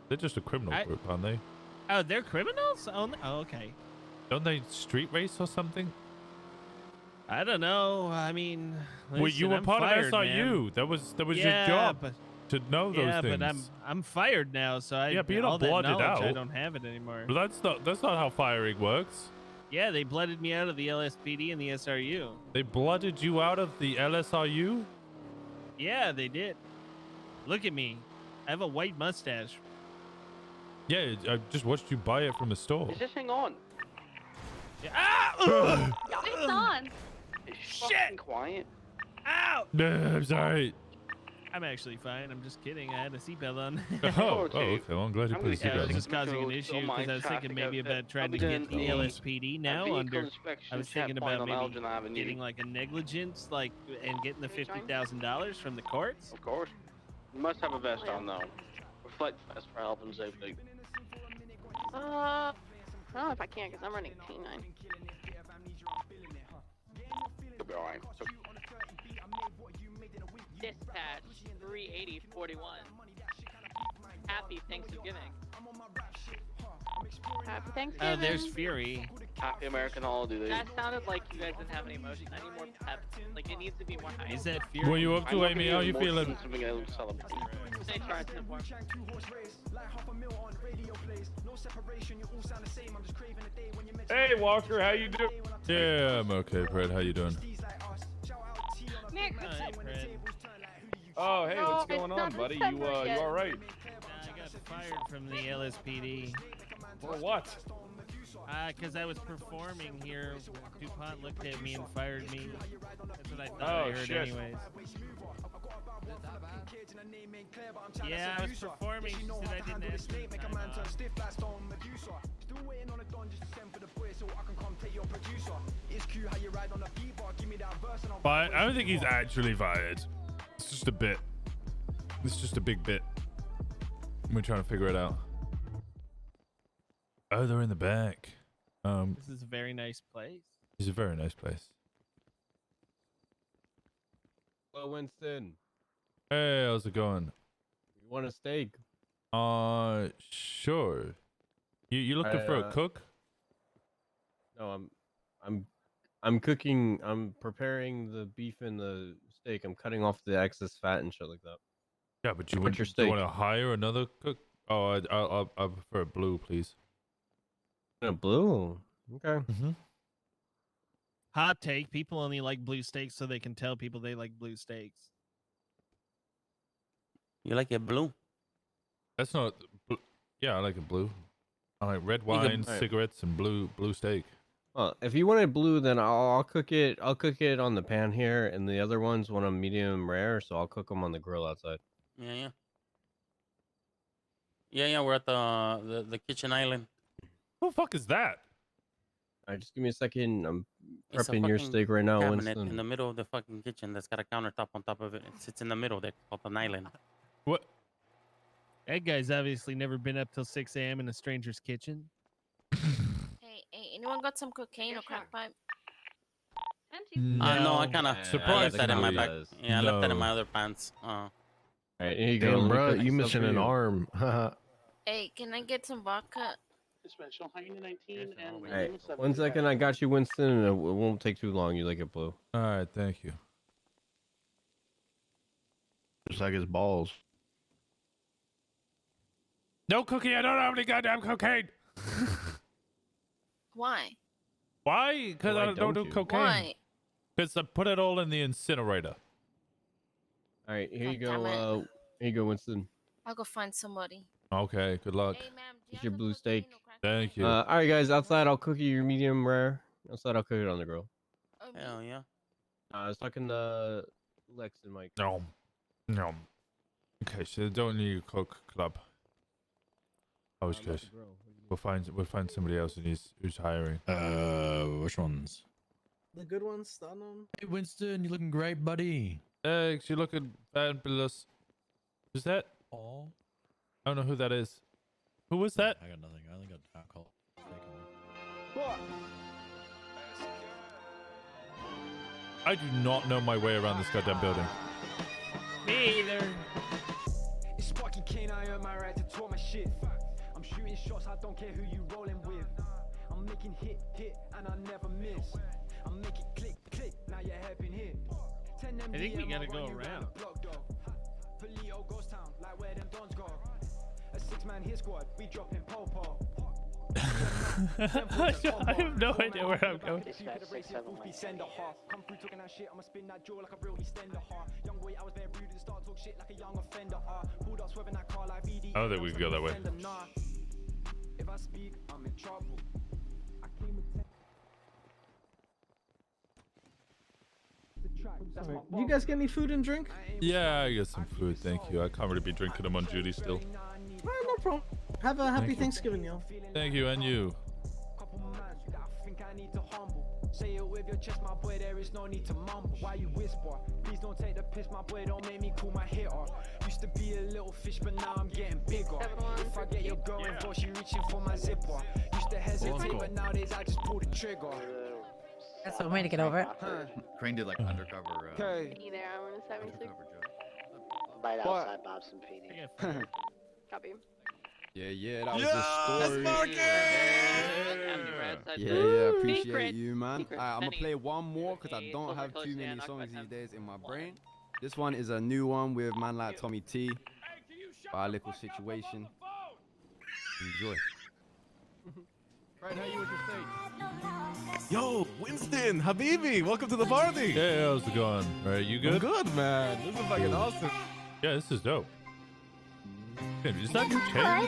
Speaker 1: They're just a criminal group, aren't they?
Speaker 7: Oh, they're criminals? Oh, okay.
Speaker 1: Don't they street race or something?
Speaker 7: I don't know. I mean,
Speaker 1: Well, you were
Speaker 7: I'm
Speaker 1: part
Speaker 7: fired,
Speaker 1: of SRU.
Speaker 7: man.
Speaker 1: That was your
Speaker 7: Yeah,
Speaker 1: job
Speaker 7: but
Speaker 1: to know those things.
Speaker 7: but I'm fired now, so
Speaker 1: Yeah, but you're
Speaker 7: all
Speaker 1: not
Speaker 7: that
Speaker 1: blooded
Speaker 7: knowledge, I
Speaker 1: out.
Speaker 7: don't have it anymore.
Speaker 1: Well, that's not how firing works.
Speaker 7: Yeah, they blooded me out of the LSPD and the SRU.
Speaker 1: They blooded you out of the LSRU?
Speaker 7: Yeah, they did. Look at me. I have a white mustache.
Speaker 1: Yeah, I just watched you buy it from a store.
Speaker 6: Is this thing on?
Speaker 7: Yeah. Ah!
Speaker 9: It's on.
Speaker 6: Shit! Quiet.
Speaker 7: Ow!
Speaker 1: No, I'm sorry.
Speaker 7: I'm actually fine. I'm just kidding. I had a seatbelt on.
Speaker 1: Oh, okay. Well, I'm glad you put a
Speaker 7: Yeah, it
Speaker 1: seatbelt
Speaker 7: was
Speaker 1: on.
Speaker 7: just causing an issue because I was thinking maybe about trying to get the LSPD now under. I was thinking about maybe getting like a negligence, like, and getting the $50,000 from the courts.
Speaker 6: Of course. You must have a vest on though. Reflect vest for health and safety.
Speaker 9: I don't know if I can because I'm running T9.
Speaker 6: You'll be alright.
Speaker 10: Dispatch 38041. Happy Thanksgiving.
Speaker 9: Happy Thanksgiving.
Speaker 7: Oh, there's Fury.
Speaker 6: Happy American holiday.
Speaker 10: That sounded like you guys didn't have any emotion. I need more pep. Like, it needs to be more high.
Speaker 7: Is that Fury?
Speaker 1: What are you up to, Amy? How you feeling?
Speaker 6: Something else to celebrate.
Speaker 10: Stay charged, Tim.
Speaker 8: Hey, Walker, how you doing?
Speaker 1: Yeah, I'm okay, Fred. How you doing?
Speaker 9: Nick.
Speaker 7: Hi, Fred.
Speaker 8: Oh, hey,
Speaker 9: No,
Speaker 8: what's
Speaker 9: it's
Speaker 8: going on,
Speaker 9: not
Speaker 8: buddy? You
Speaker 9: December yet.
Speaker 8: all right?
Speaker 7: I got fired from the LSPD.
Speaker 8: For what?
Speaker 7: Because I was performing here. DuPont looked at me and fired me. That's what I thought
Speaker 8: Oh,
Speaker 7: I heard
Speaker 8: shit.
Speaker 7: anyways. Yeah, I was performing. She said I didn't ask for the time off.
Speaker 1: But I don't think he's actually fired. It's just a bit. It's just a big bit. We're trying to figure it out. Oh, they're in the back.
Speaker 7: This is a very nice place.
Speaker 1: It's a very nice place.
Speaker 11: Hello, Winston.
Speaker 1: Hey, how's it going?
Speaker 11: You want a steak?
Speaker 1: Sure. You looking for a cook?
Speaker 11: No, I'm cooking. I'm preparing the beef and the steak. I'm cutting off the excess fat and shit like that.
Speaker 1: Yeah, but you
Speaker 11: What's your
Speaker 1: do you
Speaker 11: steak?
Speaker 1: want to hire another cook? Oh, I prefer blue, please.
Speaker 11: Blue. Okay.
Speaker 7: Hot take: people only like blue steaks so they can tell people they like blue steaks.
Speaker 12: You like it blue?
Speaker 1: That's not. Yeah, I like it blue. I like red wine,
Speaker 11: Alright.
Speaker 1: cigarettes, and blue steak.
Speaker 11: Well, if you want it blue, then I'll cook it. I'll cook it on the pan here, and the other ones want them medium rare, so I'll cook them on the grill outside.
Speaker 12: Yeah. We're at the kitchen island.
Speaker 1: What the fuck is that?
Speaker 11: All right, just give me a second. I'm
Speaker 12: It's a
Speaker 11: prepping your
Speaker 12: fucking
Speaker 11: steak right now,
Speaker 12: cabinet
Speaker 11: Winston.
Speaker 12: in the middle of the fucking kitchen that's got a countertop on top of it. It sits in the middle there, called an island.
Speaker 1: What?
Speaker 7: That guy's obviously never been up till 6 a.m. in a stranger's kitchen.
Speaker 13: Hey, anyone got some cocaine or crack pipe?
Speaker 12: No, I kind of left that in my back.
Speaker 11: does.
Speaker 12: Yeah, I left that in
Speaker 1: No.
Speaker 12: my other pants.
Speaker 11: All right, here you go.
Speaker 14: Damn,
Speaker 11: Let me
Speaker 14: bro,
Speaker 11: cook
Speaker 14: you
Speaker 11: some stuff
Speaker 14: missing
Speaker 11: for
Speaker 14: an
Speaker 11: you.
Speaker 14: arm.
Speaker 13: Hey, can I get some vodka?
Speaker 6: Special 119 and
Speaker 11: All right, 1 second. I got you, Winston, and it won't take too long. You like it blue.
Speaker 1: All right, thank you.
Speaker 14: Just like his balls.
Speaker 1: No cookie. I don't have any goddamn cocaine.
Speaker 13: Why?
Speaker 1: Why? Because
Speaker 11: Why
Speaker 1: I don't do
Speaker 11: don't you?
Speaker 1: cocaine.
Speaker 13: Why?
Speaker 1: Because I put it all in the incinerator.
Speaker 11: All right, here you
Speaker 13: God damn
Speaker 11: go.
Speaker 13: it.
Speaker 11: Here you go, Winston.
Speaker 13: I'll go find somebody.
Speaker 1: Okay, good luck.
Speaker 13: Hey, ma'am, do you
Speaker 11: Here's
Speaker 13: have
Speaker 11: your
Speaker 13: no
Speaker 11: blue
Speaker 13: cocaine
Speaker 11: steak.
Speaker 13: or crack
Speaker 1: Thank
Speaker 13: pipe?
Speaker 1: you.
Speaker 11: All right, guys. Outside, I'll cook you your medium rare. Outside, I'll cook it on the grill.
Speaker 13: Oh, me?
Speaker 12: Hell yeah.
Speaker 11: I was talking to Lex and Mike.
Speaker 1: No. No. Okay, so don't need a cook club. I was good. We'll find somebody else who's hiring.
Speaker 15: Which ones?
Speaker 16: The good ones, stun them.
Speaker 15: Hey, Winston, you looking great, buddy.
Speaker 1: Thanks, you're looking fabulous. Who's that?
Speaker 15: Oh,
Speaker 1: I don't know who that is. Who was that?
Speaker 15: I got nothing. I only got alcohol.
Speaker 1: I do not know my way around this goddamn building.
Speaker 7: Me either.
Speaker 17: It's Sparky Kane, I earn my right to talk my shit. I'm shooting shots, I don't care who you rolling with. I'm making hit, and I never miss. I'm making click, now your head been hit.
Speaker 7: I think we gotta go around.
Speaker 17: Polito ghost town, like where them dons go. A 6-man hit squad, we dropping po-po.
Speaker 1: I have no idea where I'm going.
Speaker 17: Come through talking that shit, I'ma spin that jaw like a real extender. Young boy, I was very rude and start talk shit like a young offender. Pulled up swerving that car like VD.
Speaker 1: I don't think we can go that way.
Speaker 17: If I speak, I'm in trouble. I came with
Speaker 16: You guys get any food and drink?
Speaker 1: Yeah, I got some food, thank you. I can't really be drinking them on duty still.
Speaker 16: Alright, no problem. Have a happy Thanksgiving, y'all.
Speaker 1: Thank you, and you.
Speaker 17: Say it with your chest, my boy, there is no need to mumble. Why you whisper? Please don't take the piss, my boy, don't make me cool my hitter. Used to be a little fish, but now I'm getting bigger. If I get your girl involved, she reaching for my zipper. Used to hesitate, but nowadays I just pull the trigger.
Speaker 18: That's one way to get over it.
Speaker 14: Crane did like undercover.
Speaker 9: Hey there, I'm in a 76. Right outside Bobson PD. Copy.
Speaker 19: Yeah, that was the story. Yeah, appreciate you, man. I'm gonna play one more because I don't have too many songs these days in my brain. This one is a new one with man like Tommy T. By a little situation. Enjoy.
Speaker 11: Right, how you with your state?
Speaker 20: Yo, Winston, Habibi, welcome to the party.
Speaker 1: Hey, how's it going? Right, you good?
Speaker 20: I'm good, man. This is fucking awesome.
Speaker 1: Yeah, this is dope. Hey, is that new chain?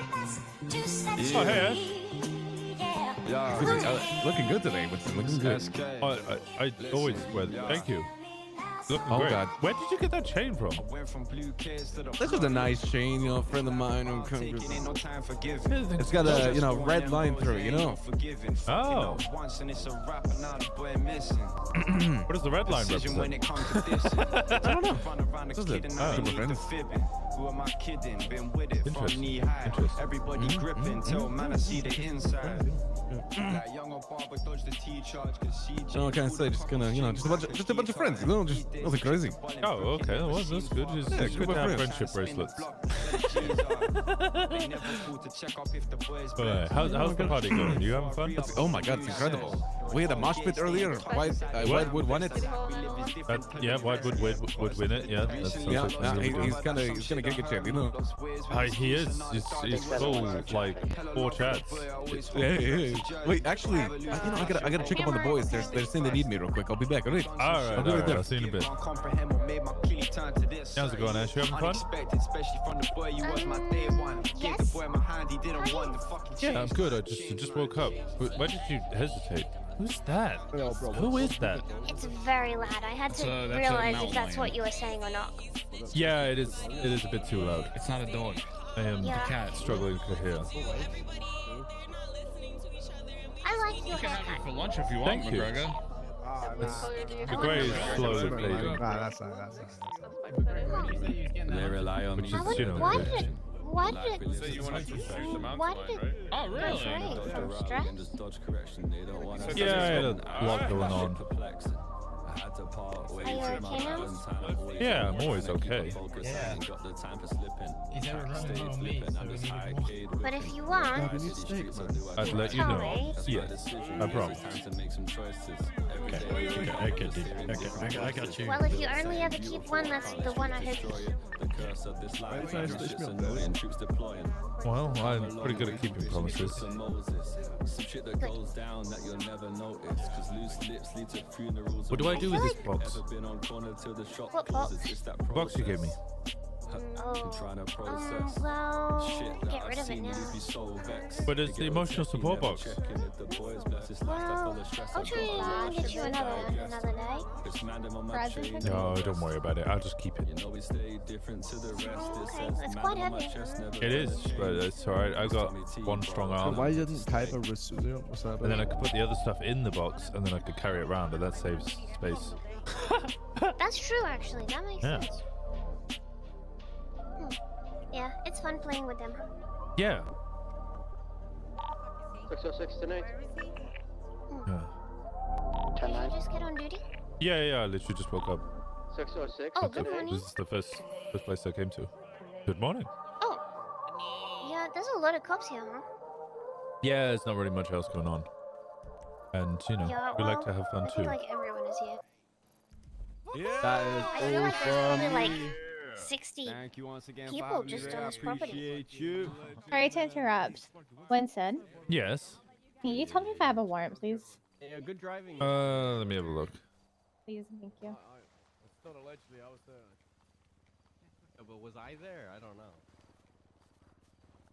Speaker 1: Oh, hey, Ash.
Speaker 20: Yeah. Looking good today, Winston. Looking good.
Speaker 1: I always wear. Thank you. Looking great.
Speaker 20: God.
Speaker 1: Where did you get that chain from?
Speaker 20: This is a nice chain, you know, a friend of mine who comes. It's got a, you know, red line through it, you know.
Speaker 1: Oh. What does the red line represent?
Speaker 20: I don't know. What is it? Super friends.
Speaker 17: Who am I kidding? Been with it from knee high. Everybody gripping till man I see the inside. That younger barber dodged the T-charge cause she
Speaker 20: No, I can't say, just gonna, you know, just a bunch of friends, you know, just nothing crazy.
Speaker 1: Oh, okay, that's good. It's good to have friendship bracelets. How's the party going? You having fun?
Speaker 20: Oh my god, it's incredible. We had a mosh pit earlier. Whitewood won it.
Speaker 1: Yeah, Whitewood would win it. Yeah,
Speaker 20: he's gonna get a chance, you know.
Speaker 1: He is. It's full like 4 chats.
Speaker 20: Yeah. Wait, actually, you know, I gotta check up on the boys. They're saying they need me real quick. I'll be back. All right.
Speaker 1: I'll be right there. I'll see you in a bit. How's it going, Ash? You having fun? Yeah, I'm good. I just woke up. Why did you hesitate? Who's that? Who is that?
Speaker 13: It's very loud. I had to realize if that's what you were saying or not.
Speaker 1: Yeah, it is. It is a bit too loud.
Speaker 15: It's not a dog.
Speaker 1: I am struggling to hear.
Speaker 13: I like your haircut.
Speaker 15: For lunch if you want,
Speaker 1: Thank you.
Speaker 15: McGregor.
Speaker 1: The grey is slowly fading.
Speaker 16: That's
Speaker 19: They rely on me.
Speaker 1: Which is, you know,
Speaker 13: Why
Speaker 1: good.
Speaker 13: did it?
Speaker 15: Why did it? Oh, really?
Speaker 13: From stress?
Speaker 1: Yeah, I had a lot going on.
Speaker 13: Are you okay now?
Speaker 1: Yeah, I'm always okay.
Speaker 15: Yeah. He's never running on me, so we need to move.
Speaker 13: But if you want,
Speaker 1: I'd let you know. Yes, I promise.
Speaker 15: I got you.
Speaker 13: well, if you only ever keep one, that's the one I hope you keep.
Speaker 1: Well, I'm pretty good at keeping promises. What do I do with this box?
Speaker 13: What box?
Speaker 1: The box you gave me.
Speaker 13: Well, get rid of it now.
Speaker 1: But it's the emotional support box.
Speaker 13: Well, I'll try and get you another day. Present.
Speaker 1: No, don't worry about it. I'll just keep it.
Speaker 13: Okay, it's quite heavy.
Speaker 1: It is, but it's alright. I got one strong arm.
Speaker 16: Why didn't Kuiper resume?
Speaker 1: And then I could put the other stuff in the box, and then I could carry it around, and that saves space.
Speaker 13: That's true, actually. That makes
Speaker 1: Yeah.
Speaker 13: sense. Yeah, it's fun playing with them.
Speaker 1: Yeah.
Speaker 6: 606 tonight.
Speaker 1: Yeah.
Speaker 13: Did you just get on duty?
Speaker 1: Yeah, I literally just woke up.
Speaker 9: 606.
Speaker 21: Oh, good morning.
Speaker 1: This is the first place I came to. Good morning.
Speaker 21: Oh. Yeah, there's a lot of cops here, huh?
Speaker 1: Yeah, there's not really much else going on. And, you know,
Speaker 21: Yeah,
Speaker 1: we like
Speaker 21: well,
Speaker 1: to have fun
Speaker 21: I
Speaker 1: too.
Speaker 21: feel like everyone is here.
Speaker 19: That is
Speaker 21: I feel like there's
Speaker 19: all
Speaker 21: only
Speaker 19: from
Speaker 21: like
Speaker 19: me.
Speaker 21: 60
Speaker 19: Thank you once again for
Speaker 21: people
Speaker 19: having me
Speaker 21: just
Speaker 19: there.
Speaker 21: on
Speaker 19: I
Speaker 21: this property.
Speaker 19: appreciate you.
Speaker 22: Sorry to interrupt. Winston,
Speaker 1: Yes.
Speaker 22: can you tell me if I have a warrant, please?
Speaker 19: Yeah, good driving.
Speaker 1: Let me have a look.
Speaker 22: Please, thank you.
Speaker 19: Allegedly, I was there. Yeah, but was I there? I don't know.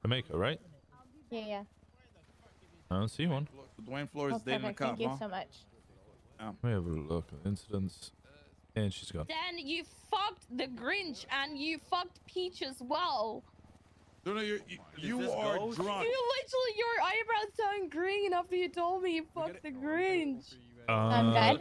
Speaker 1: Jamaica, right?
Speaker 22: Yeah.
Speaker 1: I don't see one.
Speaker 23: Dwayne Flores
Speaker 22: Oh,
Speaker 23: is dating a
Speaker 22: perfect.
Speaker 23: cop,
Speaker 22: Thank you
Speaker 23: huh?
Speaker 22: so much.
Speaker 1: Let me have a look at incidents. And she's gone.
Speaker 4: Then you fucked the Grinch and you fucked Peach as well.
Speaker 23: No, you are drunk.
Speaker 4: Your eyebrows turned green after you told me you fucked the Grinch.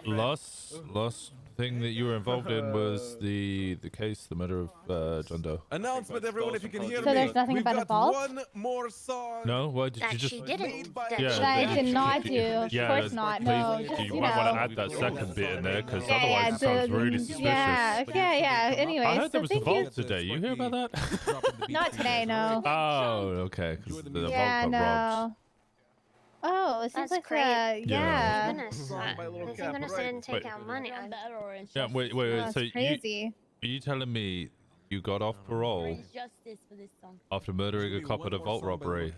Speaker 1: Last thing that you were involved in was the case, the murder of John Doe.
Speaker 20: Announcement, everyone, if you can hear
Speaker 22: So
Speaker 20: me.
Speaker 22: there's nothing
Speaker 20: We've
Speaker 22: about
Speaker 20: got
Speaker 22: a vault?
Speaker 20: one more song.
Speaker 1: No, why did
Speaker 21: That
Speaker 1: you just?
Speaker 21: she didn't.
Speaker 1: Yeah,
Speaker 22: That I did not do. Of
Speaker 1: yeah,
Speaker 22: course not. No,
Speaker 1: please,
Speaker 22: just,
Speaker 1: you
Speaker 22: you
Speaker 1: might want to
Speaker 22: know.
Speaker 1: add that second bit in there, because
Speaker 22: Yeah,
Speaker 1: otherwise it sounds
Speaker 22: dude,
Speaker 1: really suspicious.
Speaker 22: Yeah. Anyway,
Speaker 1: I heard
Speaker 22: so
Speaker 1: there was a
Speaker 22: thank you.
Speaker 1: vault today. You hear about that?
Speaker 22: Not today, no.
Speaker 1: Oh, okay. 'Cause the vault
Speaker 22: Yeah,
Speaker 1: got robbed.
Speaker 22: no. Oh, it seems
Speaker 21: That's
Speaker 22: like
Speaker 21: great.
Speaker 22: yeah.
Speaker 21: Thank goodness. Thank goodness they didn't take
Speaker 1: Wait.
Speaker 21: our money.
Speaker 1: Yeah, wait.
Speaker 22: That's
Speaker 1: So
Speaker 22: crazy.
Speaker 1: are you telling me you got off parole after murdering a cop at a vault robbery,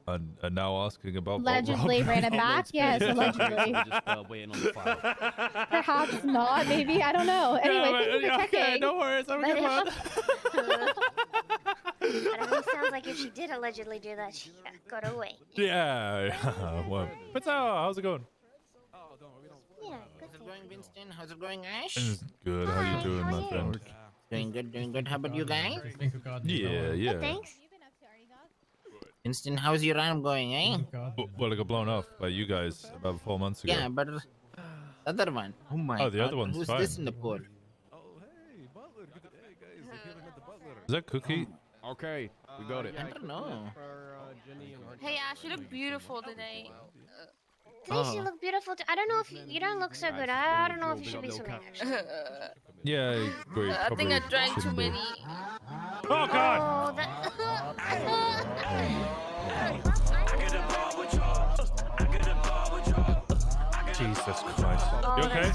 Speaker 1: and now asking about
Speaker 22: Allegedly
Speaker 1: vault
Speaker 22: ran it back? Yes, allegedly. Perhaps not. Maybe I don't know. Anyway, thank you for checking.
Speaker 1: no worries. Have a good one.
Speaker 21: But it sounds like if she did allegedly do that, she got away.
Speaker 1: Yeah. Well, what's up? How's it going?
Speaker 21: Yeah,
Speaker 18: How's it going, Winston? How's it going, Ash?
Speaker 1: It's good. How you doing, my friend?
Speaker 18: Doing good. How about you guys?
Speaker 1: Yeah.
Speaker 21: Thanks.
Speaker 18: Winston, how's your arm going, eh?
Speaker 1: Well, it got blown off by you guys about 4 months ago.
Speaker 18: Yeah, but the other one. Oh my
Speaker 1: Oh, the
Speaker 18: God.
Speaker 1: other one's
Speaker 18: Who's
Speaker 1: fine.
Speaker 18: this in the pool?
Speaker 1: Is that Cookie?
Speaker 19: Okay, we got it.
Speaker 18: I don't know.
Speaker 4: Hey Ash, you look beautiful today.
Speaker 21: Thanks, you look beautiful. I don't know if you don't look so good. I don't know if you should be swimming. Actually.
Speaker 1: Yeah, I agree.
Speaker 4: I think I
Speaker 1: Probably
Speaker 4: drank too
Speaker 1: shouldn't be.
Speaker 4: many.
Speaker 1: Oh God! Jesus Christ. You okay?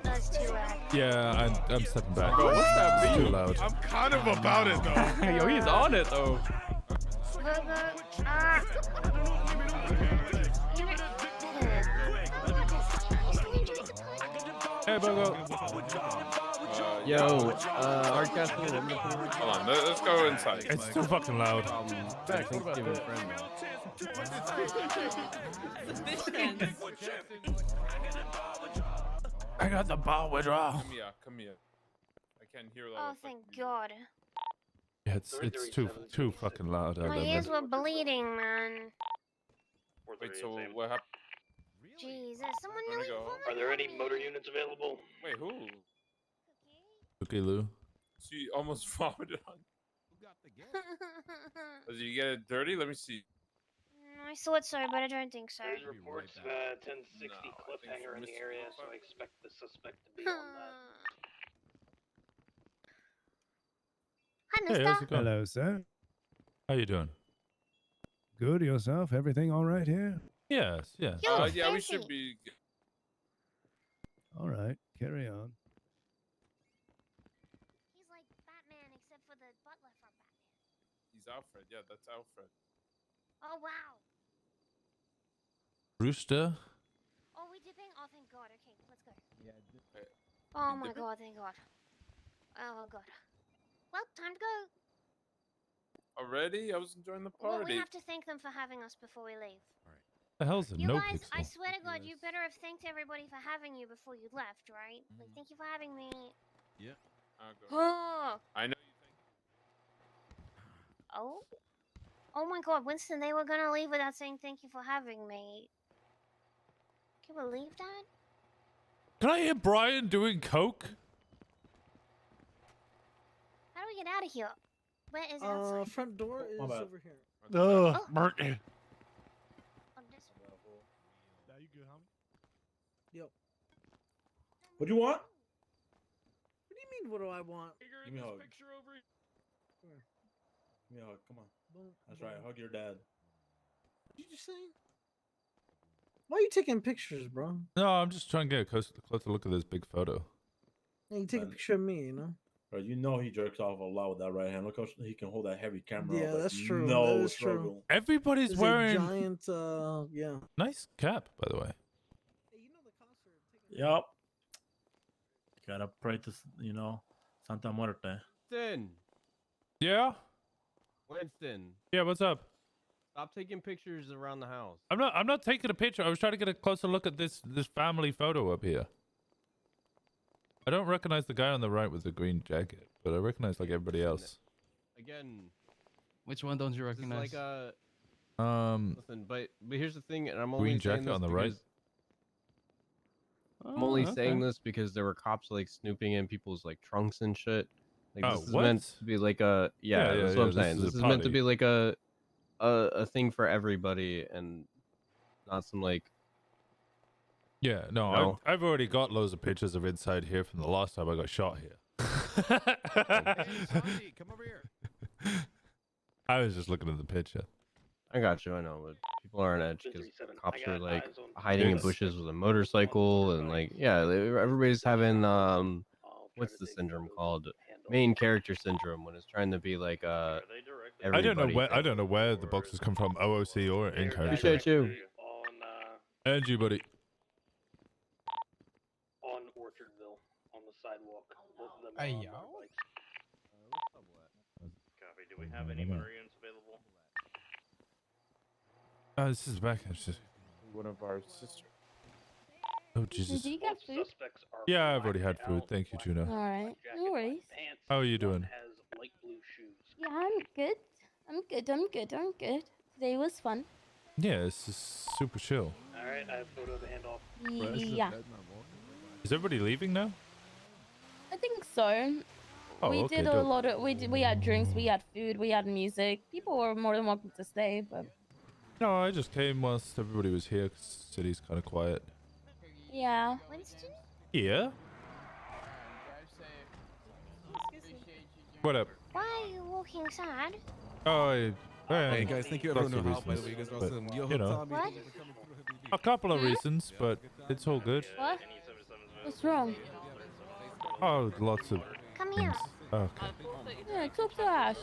Speaker 21: That's too loud.
Speaker 1: Yeah, I'm stepping back.
Speaker 8: Bro, what's that
Speaker 1: It's
Speaker 8: mean?
Speaker 1: too loud.
Speaker 8: I'm kind of about it though.
Speaker 3: Yo, he's on it though.
Speaker 1: Hey, Bogo.
Speaker 11: Yo, our castle.
Speaker 8: Hold on, let's go inside.
Speaker 1: It's too fucking loud.
Speaker 11: Thanksgiving friend.
Speaker 1: I got the ball withdrawal.
Speaker 8: Come here. I can't hear that.
Speaker 21: Oh, thank God.
Speaker 1: Yeah, it's too fucking loud.
Speaker 21: My ears were bleeding, man.
Speaker 8: Wait, so what happened?
Speaker 21: Jesus, someone
Speaker 8: Where'd
Speaker 21: nearly
Speaker 8: it go?
Speaker 21: vomited
Speaker 6: Are there
Speaker 21: on
Speaker 6: any
Speaker 21: me.
Speaker 6: motor units available?
Speaker 8: Wait, who?
Speaker 1: Cookie Lou.
Speaker 8: She almost vomited on. Did you get it dirty? Let me see.
Speaker 21: I thought so, but I don't think so.
Speaker 6: There's reports of a 1060 cliffhanger in the area, so I expect the suspect to be on that.
Speaker 21: Hi,
Speaker 1: Hey,
Speaker 21: mister.
Speaker 1: how's it going?
Speaker 24: Hello, sir.
Speaker 1: How you doing?
Speaker 24: Good, yourself? Everything all right here?
Speaker 1: Yes, yes.
Speaker 21: You look
Speaker 8: Yeah, we
Speaker 21: fancy.
Speaker 8: should be.
Speaker 24: All right, carry on.
Speaker 21: He's like Batman, except for the butler from Batman.
Speaker 8: He's Alfred. Yeah, that's Alfred.
Speaker 21: Oh, wow.
Speaker 1: Rooster.
Speaker 21: Oh, we dipping? Oh, thank God. Okay, let's go.
Speaker 8: Yeah.
Speaker 21: Oh, my God, thank God. Oh, God. Well, time to go.
Speaker 8: Already? I was enjoying the
Speaker 21: Well,
Speaker 8: party.
Speaker 21: we have to thank them for having us before we leave.
Speaker 1: The hell's a
Speaker 21: You
Speaker 1: no
Speaker 21: guys, I
Speaker 1: pixel?
Speaker 21: swear to God, you better have thanked everybody for having you before you left, right? Like, thank you for having me.
Speaker 8: Yeah.
Speaker 21: Oh.
Speaker 8: I know.
Speaker 21: Oh? Oh my God, Winston, they were gonna leave without saying thank you for having me. Can you believe that?
Speaker 1: Can I hear Brian doing coke?
Speaker 21: How do we get out of here? Where is it outside?
Speaker 16: Front door is
Speaker 1: bad.
Speaker 16: over here.
Speaker 1: Ugh.
Speaker 21: Oh, this
Speaker 16: Now you good, homie? Yep.
Speaker 23: What do you want?
Speaker 16: What do you mean? What do I want?
Speaker 23: Give me a hug. Give me a hug. Come on. That's right. Hug your dad.
Speaker 16: What did you just say? Why are you taking pictures, bro?
Speaker 1: No, I'm just trying to get a closer look at this big photo.
Speaker 16: Hey, you take a picture of me, you know?
Speaker 23: Bro, you know he jerks off a lot with that right hand. Look how he can hold that heavy camera.
Speaker 16: Yeah,
Speaker 23: up, like,
Speaker 16: that's true.
Speaker 23: No
Speaker 16: that is
Speaker 23: struggle.
Speaker 16: true.
Speaker 1: Everybody's
Speaker 16: There's
Speaker 1: wearing
Speaker 16: a giant, yeah.
Speaker 1: nice cap, by the way.
Speaker 23: Yep. Gotta pray to, Santa Muerte.
Speaker 11: Winston.
Speaker 1: Yeah?
Speaker 11: Winston.
Speaker 1: Yeah, what's up?
Speaker 11: Stop taking pictures around the house.
Speaker 1: I'm not taking a picture. I was trying to get a closer look at this family photo up here. I don't recognize the guy on the right with the green jacket, but I recognize like everybody else.
Speaker 11: Again,
Speaker 2: which one don't you
Speaker 11: this is
Speaker 2: recognize?
Speaker 11: like listen, but here's the thing, and I'm only
Speaker 1: green
Speaker 11: saying
Speaker 1: jacket
Speaker 11: this
Speaker 1: on the right.
Speaker 11: because- I'm only saying this because there were cops like snooping in people's like trunks and shit. Like
Speaker 1: Oh,
Speaker 11: this is
Speaker 1: what?
Speaker 11: meant to be like a that's what I'm saying. This is meant to be like a thing for everybody and not some like
Speaker 1: Yeah, no,
Speaker 11: No.
Speaker 1: I've already got loads of pictures of inside here from the last time I got shot here.
Speaker 23: Come over here.
Speaker 1: I was just looking at the picture.
Speaker 11: I got you, I know, but people are on edge because cops
Speaker 6: I
Speaker 11: are
Speaker 6: got
Speaker 11: like
Speaker 6: eyes on
Speaker 11: hiding in
Speaker 1: Yes.
Speaker 11: bushes with a motorcycle and like everybody's having what's the syndrome called? Main character syndrome when it's trying to be like
Speaker 1: I don't know
Speaker 11: everybody.
Speaker 1: where the boxes come from, OOC or in character.
Speaker 11: Appreciate you.
Speaker 1: And you, buddy.
Speaker 6: On Orchardville, on the sidewalk. Both of them
Speaker 2: Hey,
Speaker 6: are on
Speaker 2: yo.
Speaker 6: motorbikes.
Speaker 5: Copy. Do we have any Marines available?
Speaker 1: This is back. It's just...
Speaker 8: One of our sisters.
Speaker 1: Oh, Jesus.
Speaker 22: Did you get food?
Speaker 1: Yeah, I've already had food. Thank you, Juno.
Speaker 22: Alright. No worries.
Speaker 1: How are you doing?
Speaker 22: Yeah, I'm good. I'm good. Today was fun.
Speaker 1: Yeah, it's just super chill.
Speaker 6: Alright, I have photo of the handoff.
Speaker 22: Yeah.
Speaker 1: Is everybody leaving now?
Speaker 22: I think so.
Speaker 1: Oh,
Speaker 22: we
Speaker 1: okay,
Speaker 22: did a
Speaker 1: dope.
Speaker 22: lot of we had drinks, we had food, we had music. People were more than welcome to stay, but
Speaker 1: No, I just came whilst everybody was here because the city's kind of quiet.
Speaker 22: yeah. Winston?
Speaker 1: Yeah? What up?
Speaker 21: Why are you walking sad?
Speaker 1: Oh,
Speaker 23: Hey guys, thank you
Speaker 1: lots
Speaker 23: everyone who
Speaker 1: of
Speaker 23: helped. By the way, you
Speaker 1: reasons,
Speaker 23: guys are
Speaker 1: but,
Speaker 23: awesome. Yo,
Speaker 1: you know,
Speaker 23: Tommy,
Speaker 21: What?
Speaker 1: a couple of reasons, but it's all good.
Speaker 22: What? What's wrong?
Speaker 1: Oh, lots of
Speaker 21: Come
Speaker 1: things.
Speaker 21: here.
Speaker 1: Okay.
Speaker 22: Yeah, talk to Ash.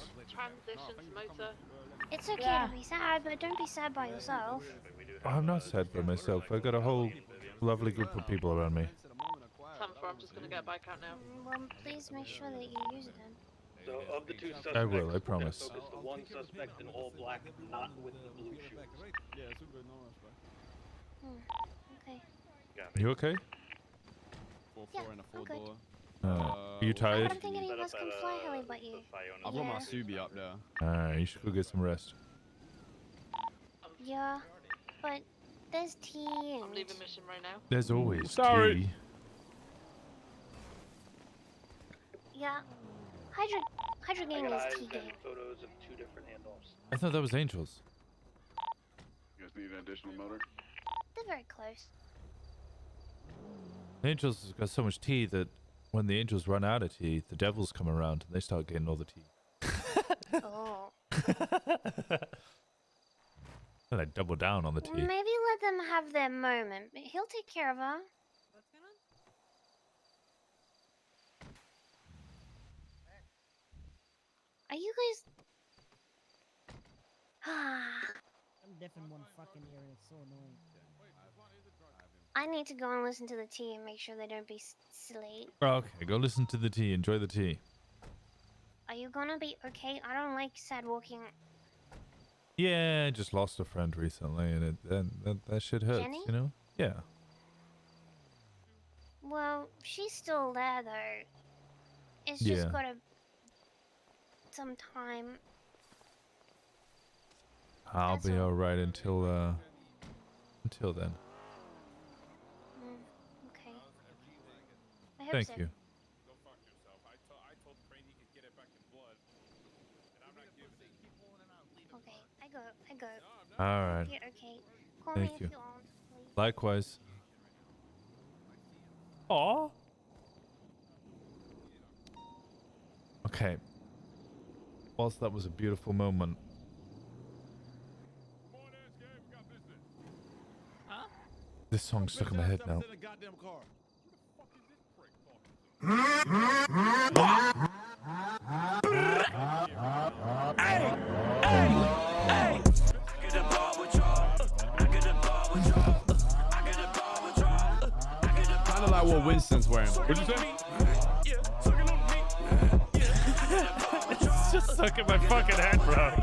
Speaker 21: It's okay
Speaker 22: Yeah.
Speaker 21: to be sad, but don't be sad by yourself.
Speaker 1: I'm not sad for myself. I got a whole lovely group of people around me.
Speaker 4: I'm just gonna get a bike out now.
Speaker 21: Well, please make sure that you use them.
Speaker 6: So, of the two suspects,
Speaker 1: I will, I promise.
Speaker 6: focus the one suspect in all black, not with the blue shoes.
Speaker 21: Okay.
Speaker 1: You okay?
Speaker 21: Yeah, I'm good.
Speaker 1: Are you
Speaker 21: I
Speaker 1: tired?
Speaker 21: don't think any of us can fly heli but you.
Speaker 19: I've got my
Speaker 21: Yeah.
Speaker 19: Subi up there.
Speaker 1: Alright, you should go get some rest.
Speaker 21: Yeah, but there's tea and...
Speaker 4: I'm leaving mission right now.
Speaker 1: There's always
Speaker 8: Sorry.
Speaker 1: tea.
Speaker 21: Yeah. Hydra gang is tea gang.
Speaker 6: Photos of two different handoffs.
Speaker 1: I thought that was Angels.
Speaker 23: You guys need an additional motor?
Speaker 21: They're very close.
Speaker 1: Angels has got so much tea that when the angels run out of tea, the devils come around and they start getting all the tea.
Speaker 21: Oh.
Speaker 1: Then I double down on the tea.
Speaker 21: Maybe let them have their moment. He'll take care of her. Are you guys...
Speaker 7: I'm deaf in one fucking ear and it's so annoying.
Speaker 21: I need to go and listen to the tea and make sure they don't be silly.
Speaker 1: Okay, go listen to the tea. Enjoy the tea.
Speaker 21: Are you gonna be okay? I don't like sad walking.
Speaker 1: Yeah, I just lost a friend recently, and that shit hurts,
Speaker 21: Jenny?
Speaker 1: you know? Yeah.
Speaker 21: Well, she's still there though. It's just
Speaker 1: Yeah.
Speaker 21: gotta... some time.
Speaker 1: I'll be alright until then.
Speaker 21: Okay. I hope
Speaker 1: Thank
Speaker 21: so.
Speaker 1: you.
Speaker 21: Okay, I go.
Speaker 1: Alright.
Speaker 21: You're okay. Call me
Speaker 1: Thank
Speaker 21: if
Speaker 1: you.
Speaker 21: you want, please.
Speaker 1: Likewise. Aw. Okay. Whilst that was a beautiful moment. This song's stuck in my head now.
Speaker 20: Kind of like what Winston's wearing. What'd you say?
Speaker 1: It's just stuck in my fucking head, bro.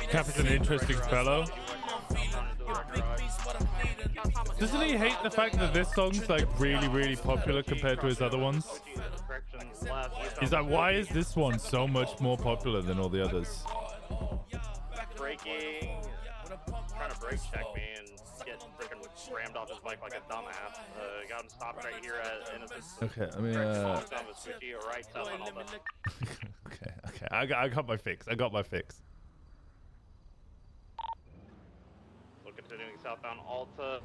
Speaker 1: Cap is an interesting fellow. Doesn't he hate the fact that this song's like really popular compared to his other ones? He's like, why is this one so much more popular than all the others?
Speaker 5: Braking, trying to brake check me and get freaking rammed off his bike like a dumbass. Got him stopped right here at Innocence.
Speaker 1: Okay, I mean, okay, I got my fix. I got my fix.
Speaker 5: So continuing southbound Alta.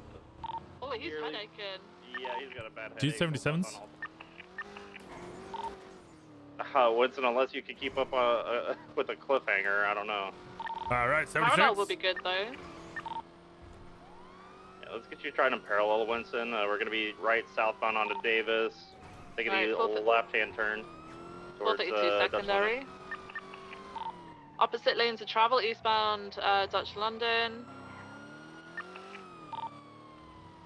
Speaker 2: Oh, he's headaching.
Speaker 5: Yeah, he's got a bad headache.
Speaker 1: G77s?
Speaker 5: Winston, unless you can keep up with a cliffhanger, I don't know.
Speaker 1: Alright, 76.
Speaker 2: Parallel would be good though.
Speaker 5: Yeah, let's get you trying to parallel, Winston. We're going to be right southbound onto Davis. Taking a left-hand turn.
Speaker 2: 432 secondary. Opposite lanes of travel, eastbound Dutch London.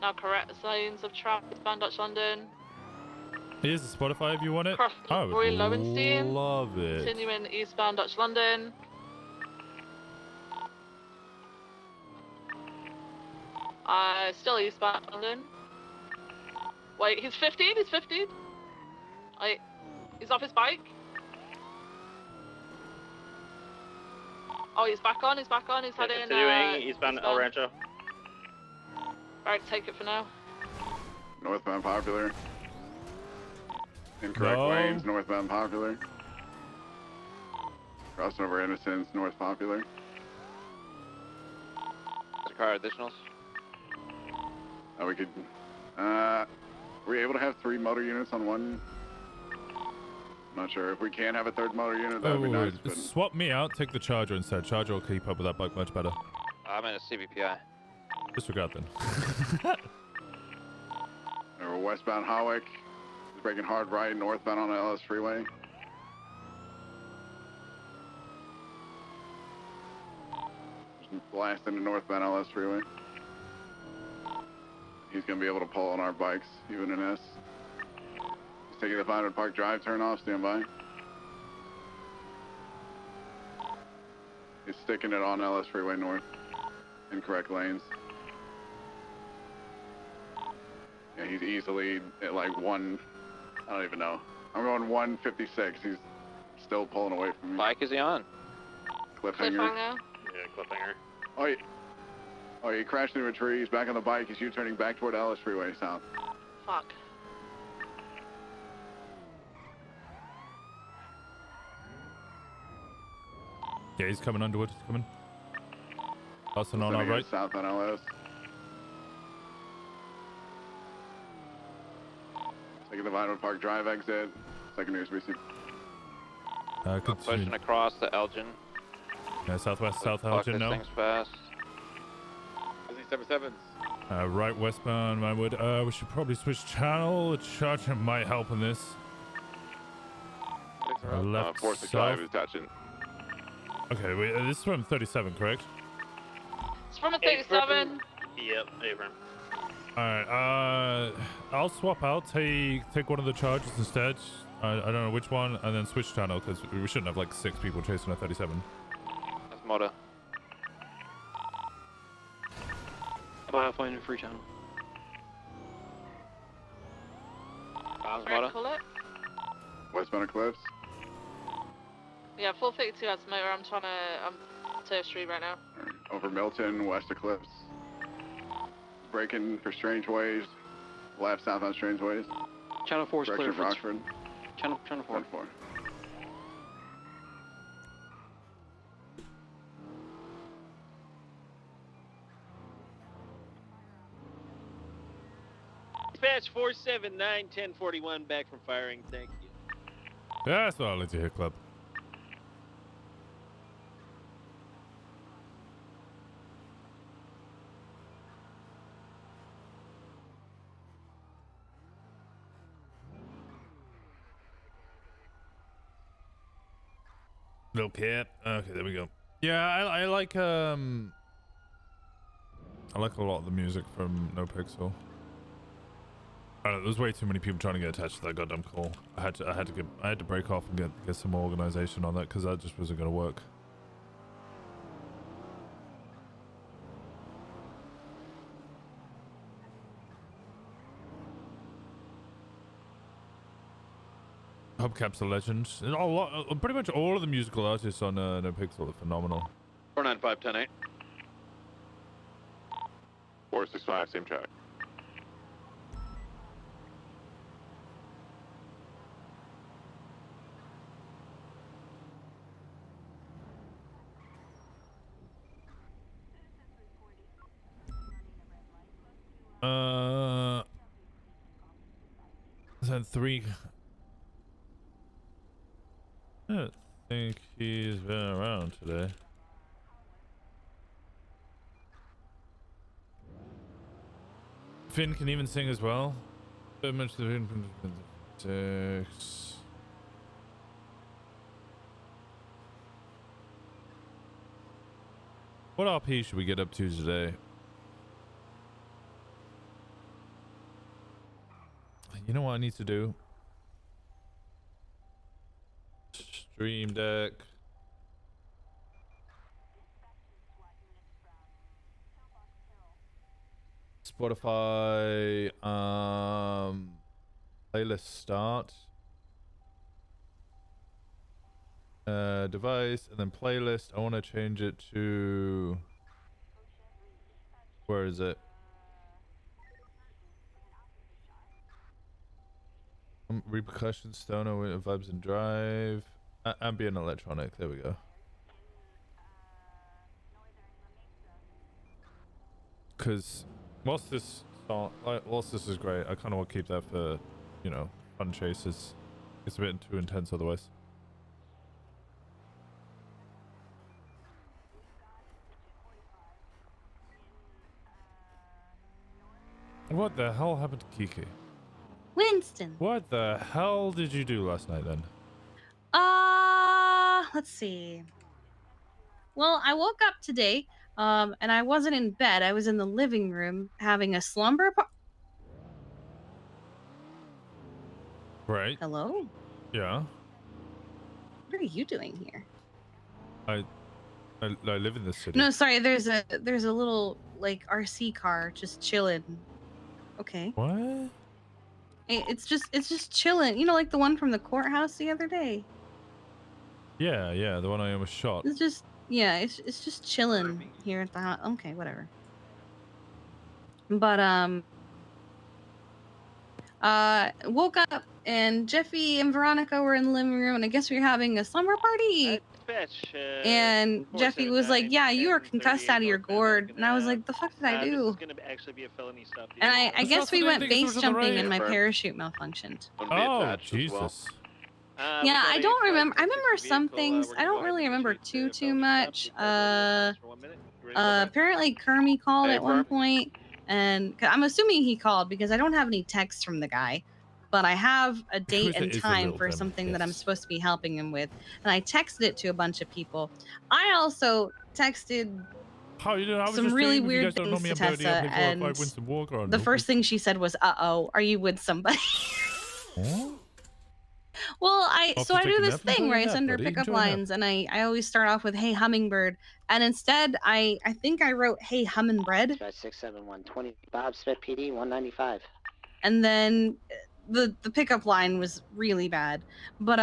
Speaker 2: Now correct lanes of travel, eastbound Dutch London.
Speaker 1: Here's the Spotify if you want it.
Speaker 2: Cross
Speaker 1: I would
Speaker 2: Roy Lowenstein.
Speaker 1: love it.
Speaker 2: Continuing eastbound Dutch London. Still eastbound London. Wait, he's 15? He's 15? Wait, he's off his bike? Oh, he's back on, he's heading...
Speaker 5: Continuing eastbound El Rancho.
Speaker 2: Alright, take it for now.
Speaker 10: Northbound Popular. Incorrect lanes, northbound Popular. Crossing over Innocence, North Popular.
Speaker 12: Car additionals?
Speaker 10: We could, were we able to have 3 motor units on one? I'm not sure. If we can have a 3rd motor unit, that would be nice. But...
Speaker 1: Swap me out, take the Charger instead. Charger will keep up with that bike much better.
Speaker 12: I'm in a CBPI.
Speaker 1: Disregard then.
Speaker 10: We're westbound Hawick. He's breaking hard right, northbound on the LS Freeway. Just blast into northbound LS Freeway. He's going to be able to pull on our bikes, even in S. He's taking the Vinewood Park Drive turn off, stand by. He's sticking it on LS Freeway North. Incorrect lanes. Yeah, he's easily at like I don't even know. I'm going 156. He's still pulling away from me.
Speaker 12: Bike is he on?
Speaker 10: Cliffhanger.
Speaker 5: Yeah, cliffhanger.
Speaker 10: Oh, he crashed into a tree. He's back on the bike. He's U-turning back toward Ellis Freeway south.
Speaker 2: Fuck.
Speaker 1: Yeah, he's coming underwood. He's coming. Passing on our right.
Speaker 10: South on LS. Taking the Vinewood Park Drive exit. Secondary species.
Speaker 12: Pushing across to Elgin.
Speaker 1: Yeah, southwest, South Elgin now.
Speaker 12: Things fast.
Speaker 10: 77s.
Speaker 1: Right westbound Vinewood. We should probably switch channel. The Charger might help in this. Left
Speaker 10: 465
Speaker 1: south.
Speaker 10: is touching.
Speaker 1: Okay, this is from 37, correct?
Speaker 2: It's from a 37.
Speaker 5: Yep, Abram.
Speaker 1: Alright, I'll swap out, take one of the Chargers instead. I don't know which one, and then switch channel, because we shouldn't have like 6 people chasing a 37.
Speaker 12: That's motor.
Speaker 6: About halfway into Freetown.
Speaker 12: Bombs
Speaker 2: Right,
Speaker 12: motor.
Speaker 2: call it.
Speaker 10: Westbound Eclipse.
Speaker 2: Yeah, 452 has motor. I'm to Street right now.
Speaker 10: Over Milton, West Eclipse. Braking for Strange Ways. Left south on Strange Ways.
Speaker 6: Channel 4 is clear.
Speaker 10: Direction of Rockford.
Speaker 6: Channel 4.
Speaker 10: 10-4.
Speaker 7: Dispatch 479 1041 back from firing. Thank you.
Speaker 1: Yeah, that's what I like to hear, Club. No cat. Okay, there we go. Yeah, I like a lot of the music from No Pixel. I don't know, there's way too many people trying to get attached to that goddamn call. I had to break off and get some more organization on that because that just wasn't gonna work. Hubcap's a legend. And pretty much all of the musical artists on No Pixel are phenomenal.
Speaker 12: 495 10-8.
Speaker 10: 465, same track.
Speaker 1: Is that 3? I don't think he's been around today. Finn can even sing as well. So much the 6. What RP should we get up to today? You know what I need to do? Stream Deck. Spotify. Playlist start. Device and then playlist. I want to change it to. Where is it? Repercussion, stoner, vibes and drive, ambient electronic. There we go. Because whilst this is great, I kind of want to keep that for, you know, fun chases. It's a bit too intense otherwise. What the hell happened to Kiki?
Speaker 13: Winston.
Speaker 1: What the hell did you do last night then?
Speaker 13: Let's see. Well, I woke up today, and I wasn't in bed. I was in the living room having a slumber
Speaker 1: Right.
Speaker 13: Hello?
Speaker 1: Yeah.
Speaker 13: What are you doing here?
Speaker 1: I live in this city.
Speaker 13: No, sorry, there's a little like RC car just chilling. Okay.
Speaker 1: What?
Speaker 13: It's just chilling. You know, like the one from the courthouse the other day.
Speaker 1: Yeah, the one I almost shot.
Speaker 13: It's just it's just chilling here at the house. Okay, whatever. But woke up and Jeffy and Veronica were in the living room and I guess we were having a slumber party.
Speaker 7: Dispatch,
Speaker 13: And Jeffy was like, "Yeah, you were concussed out of your gourd." And I was like, "The fuck did I
Speaker 7: This
Speaker 13: do?"
Speaker 7: is gonna actually be a felony stop.
Speaker 13: And I guess we went base jumping and my
Speaker 7: parachute.
Speaker 13: parachute malfunctioned.
Speaker 1: Oh, Jesus.
Speaker 13: Yeah, I don't remember. I remember some things. I don't really remember too much. Apparently Kermie called at one point, and I'm assuming he called because I don't have any texts from the guy, but I have a date and time for something that I'm supposed to be helping him with, and I texted it to a bunch of people. I also texted some really weird things to Tessa, and the first thing she said was, "Uh-oh, are you with somebody?" Well, I
Speaker 1: Off
Speaker 13: so
Speaker 1: to
Speaker 13: I
Speaker 1: take
Speaker 13: do
Speaker 1: a
Speaker 13: this
Speaker 1: nap? Enjoy
Speaker 13: thing
Speaker 1: your
Speaker 13: where I
Speaker 1: nap,
Speaker 13: send her
Speaker 1: buddy.
Speaker 13: pickup
Speaker 1: Enjoy a nap.
Speaker 13: lines, and I always start off with "Hey hummingbird," and instead I think I wrote "Hey hummingbread,"
Speaker 9: 671 20 Bob Smith PD 195.
Speaker 13: and then the pickup line was really bad, but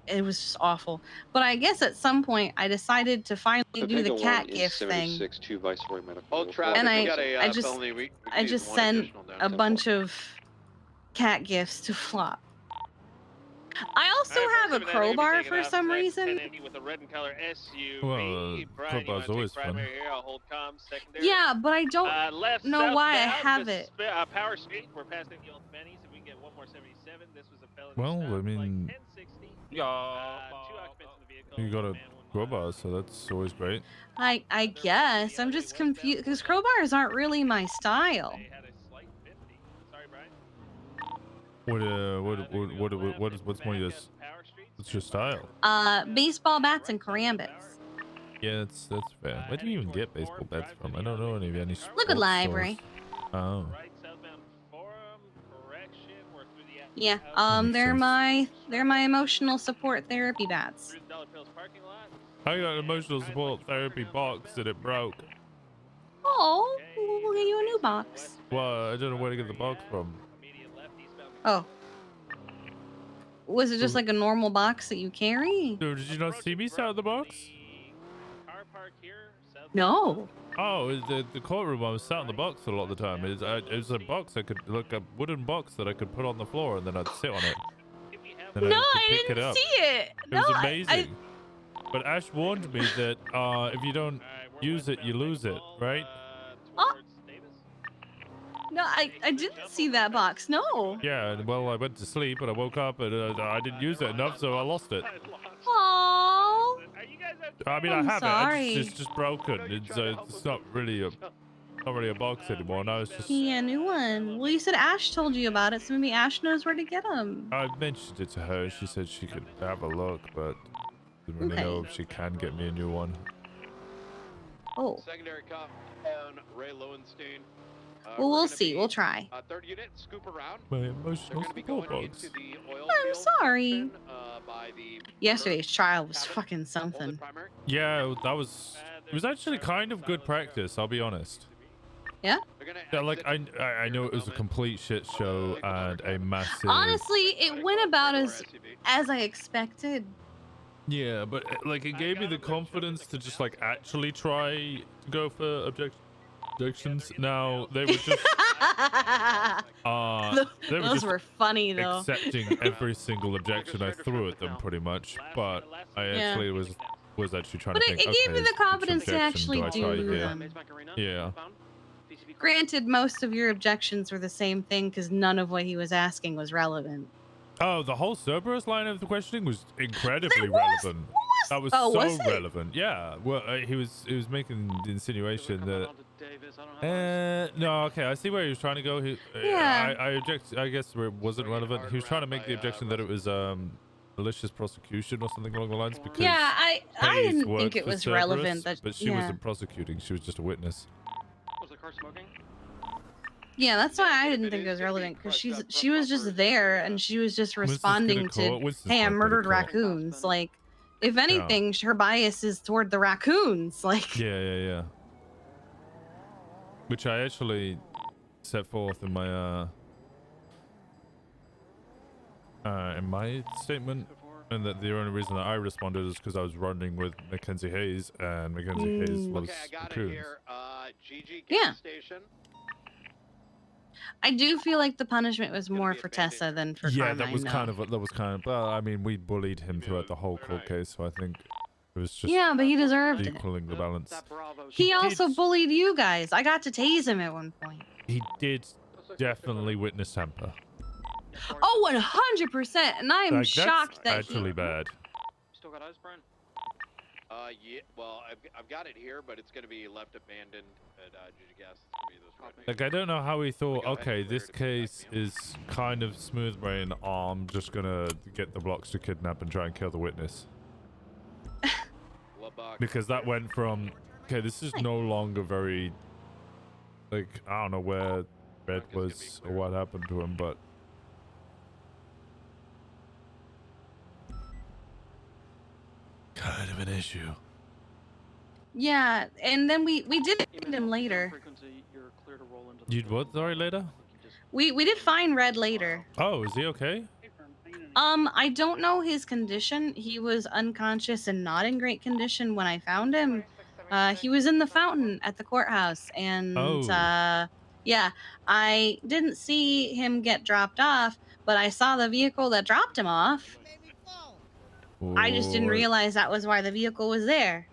Speaker 13: it was just awful. But I guess at some point I decided to finally do the cat gif thing,
Speaker 12: 2 Viceroy Medical.
Speaker 19: Oh, traffic.
Speaker 13: and
Speaker 19: We got a
Speaker 13: I just
Speaker 19: felony. We
Speaker 13: I
Speaker 19: can use
Speaker 13: just
Speaker 19: one
Speaker 13: sent
Speaker 19: additional down.
Speaker 13: a bunch of cat gifs to Flop. I also have a crowbar for some reason.
Speaker 5: With a red and color SUV.
Speaker 1: Well,
Speaker 5: Brian, you
Speaker 1: crowbar's
Speaker 5: wanna
Speaker 1: always
Speaker 5: take
Speaker 1: fun.
Speaker 5: primary here? I'll hold comms secondary.
Speaker 13: Yeah, but I don't
Speaker 5: Left
Speaker 13: know why I
Speaker 5: southbound,
Speaker 13: have
Speaker 5: just
Speaker 13: it.
Speaker 5: Power Street. We're passing the old Benny's. If we can get one more 77, this was a felony.
Speaker 1: Well,
Speaker 5: stop,
Speaker 1: I mean,
Speaker 5: like 1060.
Speaker 8: Yeah.
Speaker 5: 2 occupants in the vehicle.
Speaker 1: you got a crowbar, so that's always great.
Speaker 13: I guess I'm just confused because crowbars aren't really my style.
Speaker 5: They had a slight 50. Sorry, Brian.
Speaker 1: What's more your what's your style?
Speaker 13: Baseball bats and karambits.
Speaker 1: Yeah, that's fair. Where do you even get baseball bats from? I don't know any sports
Speaker 13: Look at library.
Speaker 1: stores. Oh.
Speaker 13: Yeah,
Speaker 1: makes
Speaker 13: they're
Speaker 1: sense.
Speaker 13: my emotional support therapy bats.
Speaker 1: I got an emotional support therapy box and it broke.
Speaker 13: Oh, we'll get you a new box.
Speaker 1: Well, I don't know where to get the box from.
Speaker 13: Oh. Was it just like a normal box that you carry?
Speaker 1: Dude, did you not see me sat in the box?
Speaker 13: No.
Speaker 1: Oh, the courtroom I was sat in the box a lot of the time. It was a box I could, like a wooden box that I could put on the floor and then I'd sit on it. Then
Speaker 13: No,
Speaker 1: could
Speaker 13: I
Speaker 1: pick
Speaker 13: didn't
Speaker 1: it up.
Speaker 13: see it.
Speaker 1: It
Speaker 13: No,
Speaker 1: was
Speaker 13: I-
Speaker 1: amazing. But Ash warned me that if you don't use it, you lose it, right?
Speaker 13: Oh. No, I didn't see that box. No.
Speaker 1: Yeah, well, I went to sleep and I woke up and I didn't use it enough, so I lost it.
Speaker 13: Oh.
Speaker 1: I mean,
Speaker 13: I'm
Speaker 1: I have
Speaker 13: sorry.
Speaker 1: it. It's just broken. It's not really a box anymore. Now it's just.
Speaker 13: Yeah, new one. Well, you said Ash told you about it, so maybe Ash knows where to get them.
Speaker 1: I mentioned it to her. She said she could have a look, but didn't really know if she can get me a new one.
Speaker 13: Oh.
Speaker 12: Secondary cop on Ray Lowenstein.
Speaker 13: Well, we'll see. We'll try.
Speaker 12: Third unit, scoop around.
Speaker 1: My emotional support box.
Speaker 13: I'm sorry. Yesterday's trial was fucking something.
Speaker 1: Yeah, that was. It was actually kind of good practice. I'll be honest.
Speaker 13: Yeah.
Speaker 1: Yeah, like I know it was a complete shit show and a massive.
Speaker 13: Honestly, it went about as I expected.
Speaker 1: Yeah, but like it gave me the confidence to just like actually try to go for objections. Now they were just
Speaker 13: Those were funny though.
Speaker 1: accepting every single objection I threw at them pretty much, but I actually was actually trying
Speaker 13: But
Speaker 1: to
Speaker 13: it
Speaker 1: think.
Speaker 13: gave me
Speaker 1: okay,
Speaker 13: the confidence
Speaker 1: which
Speaker 13: to
Speaker 1: objection
Speaker 13: actually
Speaker 1: I try
Speaker 13: do
Speaker 1: here?
Speaker 13: them.
Speaker 1: Yeah.
Speaker 13: Granted, most of your objections were the same thing because none of what he was asking was relevant.
Speaker 1: Oh, the whole Cerberus line of the questioning was incredibly relevant. That was
Speaker 13: Oh,
Speaker 1: so
Speaker 13: was it?
Speaker 1: relevant. Yeah. Well, he was making the insinuation that. No, okay, I see where he was trying to go.
Speaker 13: Yeah.
Speaker 1: I object. I guess it wasn't relevant. He was trying to make the objection that it was malicious prosecution or something along the lines because.
Speaker 13: Yeah, I
Speaker 1: Hayes
Speaker 13: didn't
Speaker 1: worked
Speaker 13: think it
Speaker 1: for
Speaker 13: was
Speaker 1: Cerberus,
Speaker 13: relevant that.
Speaker 1: But she
Speaker 13: yeah.
Speaker 1: wasn't prosecuting. She was just a witness.
Speaker 5: Was the car smoking?
Speaker 13: Yeah, that's why I didn't think it was relevant because she was just there and she was just responding to, hey, I murdered raccoons. Like, if anything, her bias is toward the raccoons. Like,
Speaker 1: Yeah. Which I actually set forth in my statement, and that the only reason that I responded is because I was running with Mackenzie Hayes, and Mackenzie Hayes loves raccoons.
Speaker 13: yeah. I do feel like the punishment was more for Tessa than for
Speaker 1: Yeah,
Speaker 13: Carmine.
Speaker 1: that was
Speaker 13: though.
Speaker 1: kind of. Well, I mean, we bullied him throughout the whole court case, so I think it was just.
Speaker 13: Yeah, but he deserved it.
Speaker 1: equaling the balance.
Speaker 13: He also bullied you guys. I got to tase him at one point.
Speaker 1: He did definitely witness temper.
Speaker 13: Oh, 100%. And I am
Speaker 1: Like,
Speaker 13: shocked
Speaker 1: that's
Speaker 13: that
Speaker 1: actually bad.
Speaker 5: Still got eyes, Brian?
Speaker 12: Yeah, well, I've got it here, but it's going to be left abandoned at Gas. It's going to be those right
Speaker 1: Like, I don't know how he thought, okay, this case is kind of smooth brain. I'm just gonna get the blocks to kidnap and try and kill the witness. Because that went from, okay, this is no longer very, like, I don't know where Red was or what happened to him, but kind of an issue.
Speaker 13: Yeah, and then we did find him later.
Speaker 1: You'd what? Sorry, later.
Speaker 13: We did find Red later.
Speaker 1: Oh, is he okay?
Speaker 13: I don't know his condition. He was unconscious and not in great condition when I found him. He was in the fountain at the courthouse, and yeah, I didn't see him get dropped off, but I saw the vehicle that dropped him off. I just didn't realize that was why the vehicle was there.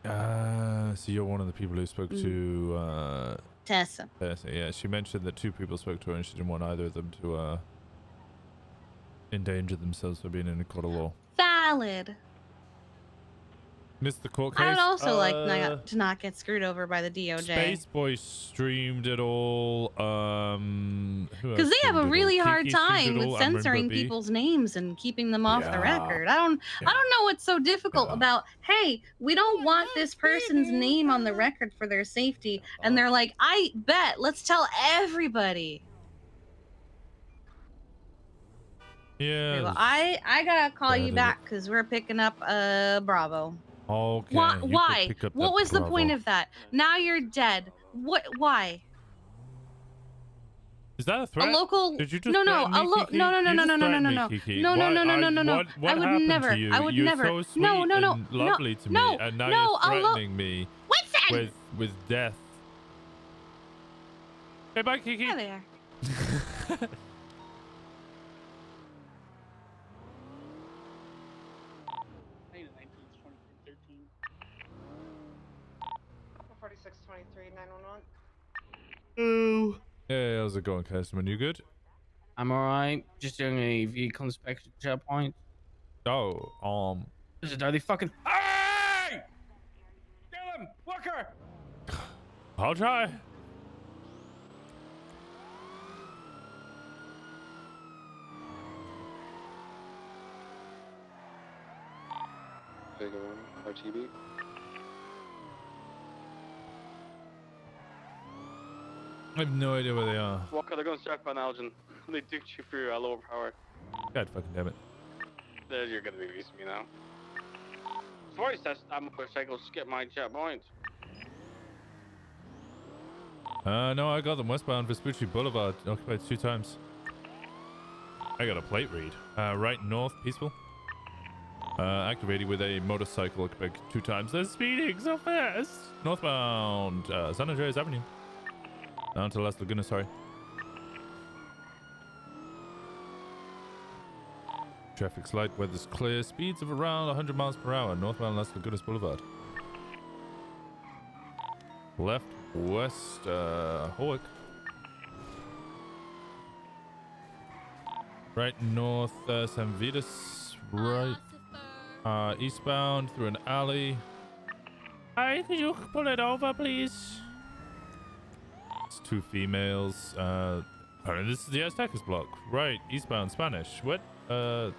Speaker 1: So you're one of the people who spoke to
Speaker 13: Tessa.
Speaker 1: Tessa, yeah. She mentioned that 2 people spoke to her and she didn't want either of them to endanger themselves for being in a court of law.
Speaker 13: Valid.
Speaker 1: Missed the court case?
Speaker 13: I would also like to not get screwed over by the DOJ.
Speaker 1: Space Boy streamed it all.
Speaker 13: Because they have a really hard time with censoring people's names and keeping them off the record. I don't know what's so difficult about, hey, we don't want this person's name on the record for their safety. And they're like, I bet, let's tell everybody.
Speaker 1: Yeah.
Speaker 13: Okay, well, I gotta call you back because we're picking up Bravo.
Speaker 1: Okay.
Speaker 13: Why? What was the point of that? Now you're dead. What? Why?
Speaker 1: Is that a threat?
Speaker 13: A local?
Speaker 1: Did you just
Speaker 13: no.
Speaker 1: threaten me, Kiki?
Speaker 13: No.
Speaker 1: You just threatened me, Kiki.
Speaker 13: No.
Speaker 1: What
Speaker 13: I would
Speaker 1: happened
Speaker 13: never.
Speaker 1: to you?
Speaker 13: I would
Speaker 1: You're
Speaker 13: never.
Speaker 1: so sweet
Speaker 13: No.
Speaker 1: and lovely to me, and now you're threatening me
Speaker 13: Winston!
Speaker 1: with death. Hey, bye, Kiki.
Speaker 13: There they are.
Speaker 1: Hey, how's it going, Castman? You good?
Speaker 14: I'm alright. Just doing a vehicle inspection checkpoint.
Speaker 1: Oh,
Speaker 14: This is dirty fucking. Hey! Get him! Walker!
Speaker 1: I'll try.
Speaker 15: Vega 1, RTB.
Speaker 1: I have no idea where they are.
Speaker 5: Walker, they're going southbound Elgin. They duked you for your lower power.
Speaker 1: God fucking damn it.
Speaker 5: There, you're gonna be using me now. Sorry, test. I'm a motorcycle. Skip my checkpoint.
Speaker 1: No, I got them westbound Vespucci Boulevard, occupied 2 times. I got a plate read. Right north, peaceful. Activated with a motorcycle occupied 2 times. They're speeding so fast. Northbound, San Andreas Avenue. Down to Las Lagunas, sorry. Traffic's light, weather's clear. Speeds of around 100 miles per hour. Northbound Las Lagunas Boulevard. Left, west, Howick. Right north, San Vitas. Right. Eastbound through an alley. Hi, could you pull it over, please? It's 2 females. Apparently this is the Aztecas block. Right, eastbound Spanish. What? Hey,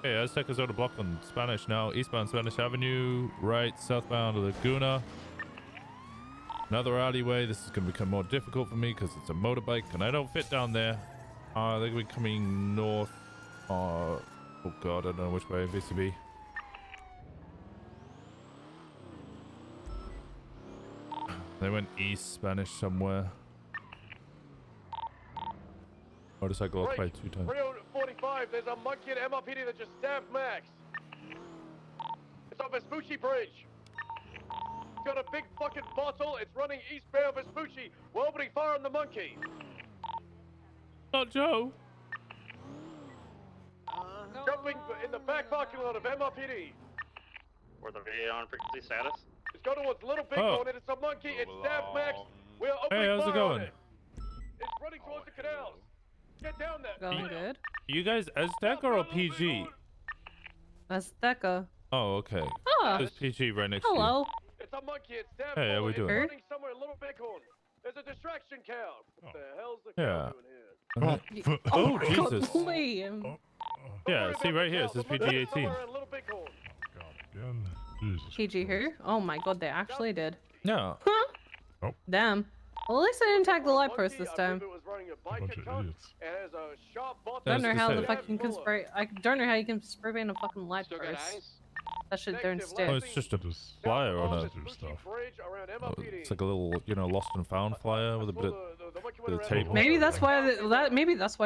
Speaker 1: Aztecas on the block on Spanish now. Eastbound Spanish Avenue. Right, southbound Laguna. Another alleyway. This is going to become more difficult for me because it's a motorbike and I don't fit down there. They're going to be coming north. Oh god, I don't know which way. VCB. They went east Spanish somewhere. Motorcycle occupied 2 times.
Speaker 12: 345, there's a monkey at MRPD that just stabbed Max. It's on Vespucci Bridge. It's got a big fucking bottle. It's running eastbound Vespucci. We're opening fire on the monkey.
Speaker 1: Not Joe.
Speaker 12: Jumping in the back parking lot of MRPD.
Speaker 5: Where the video on frequency status?
Speaker 12: It's got towards Little Big on it. It's a monkey. It stabbed Max. We're opening
Speaker 1: Hey, how's
Speaker 12: fire
Speaker 1: it going?
Speaker 12: on it. It's running towards the canals. Get down there.
Speaker 17: Going good.
Speaker 1: You guys Azteca or PG?
Speaker 17: Azteca.
Speaker 1: Oh, okay.
Speaker 17: Ah.
Speaker 1: There's PG right next to you.
Speaker 17: Hello.
Speaker 12: It's a monkey. It's stabbed.
Speaker 1: Hey, how we doing?
Speaker 12: It's running somewhere in Little Bighorn. There's a distraction cow. What the hell's the
Speaker 1: Yeah.
Speaker 12: cow doing here?
Speaker 1: Oh,
Speaker 17: God,
Speaker 1: Jesus.
Speaker 17: Liam.
Speaker 1: Yeah, see right here. It says PG-18.
Speaker 17: PG here? Oh my god, they actually did.
Speaker 1: No.
Speaker 17: Damn. Well, at least I didn't tag the light post this time.
Speaker 1: That's
Speaker 17: Don't know how
Speaker 1: the
Speaker 17: the
Speaker 1: same.
Speaker 17: fucking can spray. I don't know how you can spray paint a fucking light post. That shit don't stick.
Speaker 1: Oh, it's just a flyer on it. Oh, it's like a little, you know, lost and found flyer with a bit of tape.
Speaker 17: Maybe that's why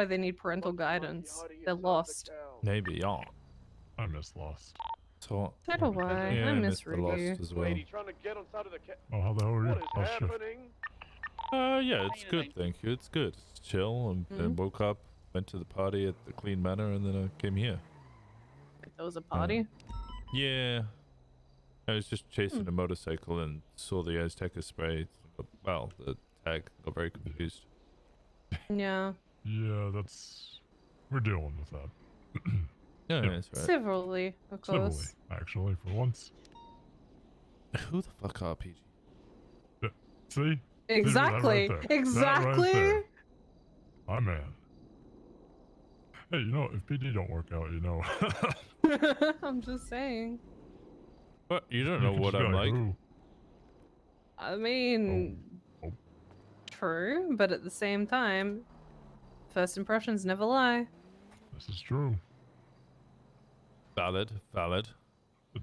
Speaker 17: they need parental guidance. They're lost.
Speaker 1: Maybe, yeah.
Speaker 3: I miss Lost.
Speaker 1: So,
Speaker 17: So do I.
Speaker 1: yeah,
Speaker 17: I miss
Speaker 1: missed the Lost
Speaker 17: Ricky.
Speaker 1: as well.
Speaker 3: Oh, how the hell are you? How's shift?
Speaker 1: Yeah, it's good, thank you. It's good. It's chill. And woke up, went to the party at the Clean Manor, and then I came here.
Speaker 17: There was a party?
Speaker 1: Yeah. I was just chasing a motorcycle and saw the Azteca spray. Well, the tag. Got very confused.
Speaker 17: Yeah.
Speaker 3: Yeah, we're dealing with that.
Speaker 1: Yeah, that's right.
Speaker 17: Civilly, of course.
Speaker 3: Civilly, actually, for once.
Speaker 1: Who the fuck RPG?
Speaker 3: Yeah, see?
Speaker 17: Exactly.
Speaker 3: That right there.
Speaker 17: Exactly.
Speaker 3: That right there. My man. Hey, you know, if PD don't work out, you know.
Speaker 17: I'm just saying.
Speaker 1: What? You don't know what I'm like.
Speaker 17: I mean, true, but at the same time, first impressions never lie.
Speaker 3: This is true.
Speaker 1: Valid.
Speaker 3: The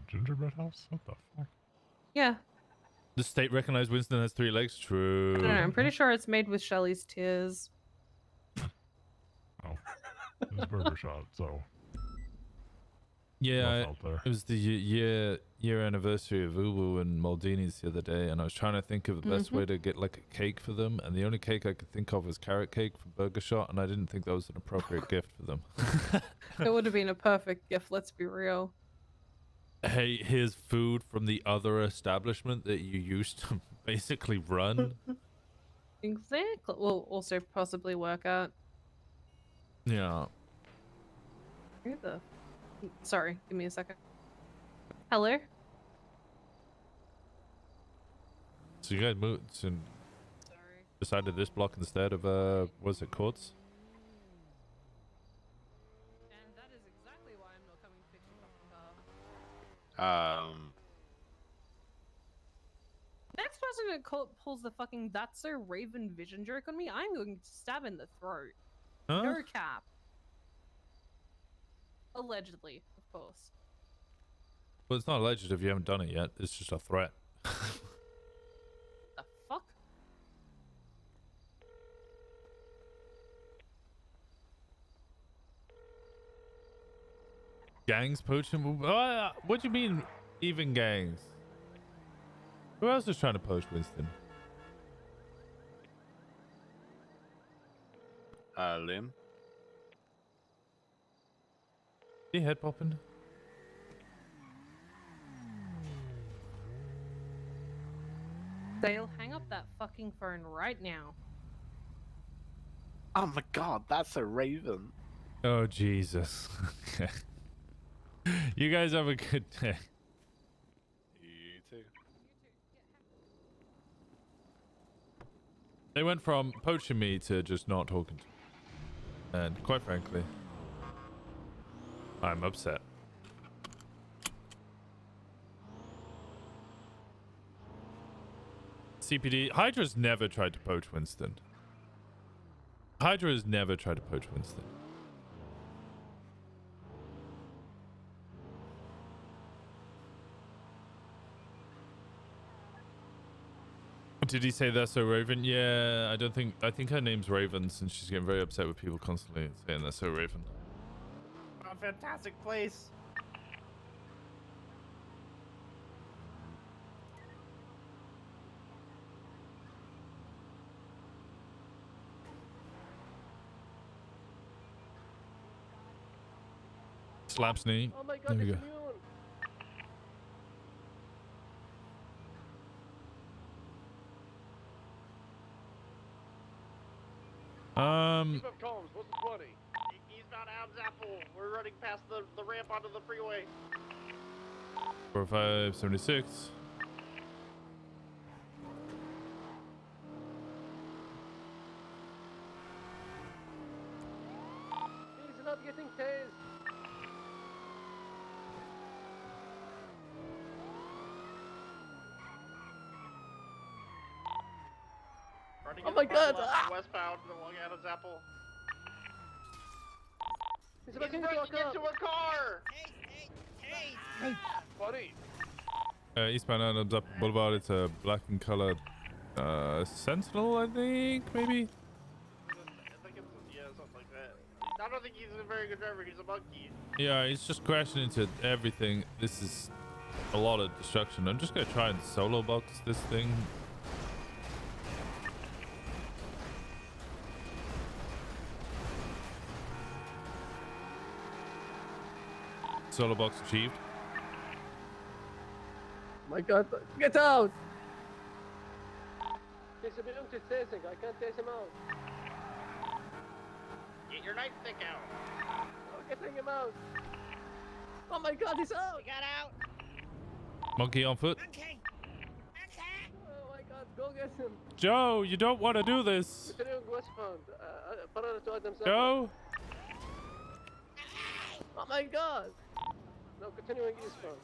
Speaker 3: gingerbread house? What the fuck?
Speaker 17: Yeah.
Speaker 1: The state recognized Winston has 3 legs. True.
Speaker 17: I don't know, I'm pretty sure it's made with Shelley's tears.
Speaker 3: Oh. It's burger shot, so.
Speaker 1: Yeah, it was the year anniversary of Uwu and Maldini's the other day, and I was trying to think of the best way to get like a cake for them, and the only cake I could think of was carrot cake from Burger Shot, and I didn't think that was an appropriate gift for them.
Speaker 17: It would have been a perfect gift, let's be real.
Speaker 1: Hey, here's food from the other establishment that you used to basically run.
Speaker 17: Exactly. Will also possibly work out.
Speaker 1: Yeah.
Speaker 17: Where the... Sorry, give me a second. Hello?
Speaker 1: So you guys moved and decided this block instead of was it Courts?
Speaker 17: And that is exactly why I'm not coming to fix your fucking car. Next person that pulls the fucking "that's so Raven" vision joke on me, I'm going to stab in the throat.
Speaker 1: Huh?
Speaker 17: No cap. Allegedly, of course.
Speaker 1: Well, it's not alleged if you haven't done it yet. It's just a threat.
Speaker 17: The fuck?
Speaker 1: Gangs poaching? What do you mean, even gangs? Who else is trying to poach Winston?
Speaker 16: Liam.
Speaker 1: He head popping?
Speaker 17: Dale, hang up that fucking phone right now.
Speaker 16: Oh my god, that's a Raven.
Speaker 1: Oh, Jesus. Okay. You guys have a good day.
Speaker 16: You too.
Speaker 1: They went from poaching me to just not talking to me. And quite frankly, I'm upset. CPD. Hydra's never tried to poach Winston. Hydra has never tried to poach Winston. Did he say that's so Raven? Yeah, I think her name's Raven, since she's getting very upset with people constantly saying that's so Raven.
Speaker 16: A fantastic place.
Speaker 1: Slaps knee.
Speaker 12: Oh my
Speaker 1: There
Speaker 12: god,
Speaker 1: we
Speaker 12: this
Speaker 1: go.
Speaker 12: immune. Keep up comms, what's the 20?
Speaker 5: Eastbound Adams Apple. We're running past the ramp onto the freeway.
Speaker 1: 4576.
Speaker 12: He's not getting tased.
Speaker 5: Running
Speaker 12: Oh
Speaker 5: in
Speaker 12: my
Speaker 5: the parking
Speaker 12: god,
Speaker 5: lot westbound along Adams Apple.
Speaker 12: He's
Speaker 5: He's
Speaker 12: about to
Speaker 5: breaking
Speaker 12: walk up.
Speaker 5: into a car.
Speaker 12: Buddy.
Speaker 1: Eastbound Adams up Boulevard. It's a black and colored Sentinel, I think, maybe.
Speaker 5: I think it's, yeah, something like that. I don't think he's a very good driver. He's a monkey.
Speaker 1: Yeah, he's just crashing into everything. This is a lot of destruction. I'm just gonna try and solo box this thing. Solo box achieved.
Speaker 12: My God, get out! He's a bit chasing. I can't chase him out.
Speaker 5: Get your nightstick out.
Speaker 12: I'm getting him out. Oh my God, he's out!
Speaker 5: He got out.
Speaker 1: Monkey on foot.
Speaker 12: Oh my God, go get him.
Speaker 1: Joe, you don't want to do this.
Speaker 12: Continuing westbound. Parallel to Adams.
Speaker 1: Joe.
Speaker 12: Oh my God. No, continuing eastbound.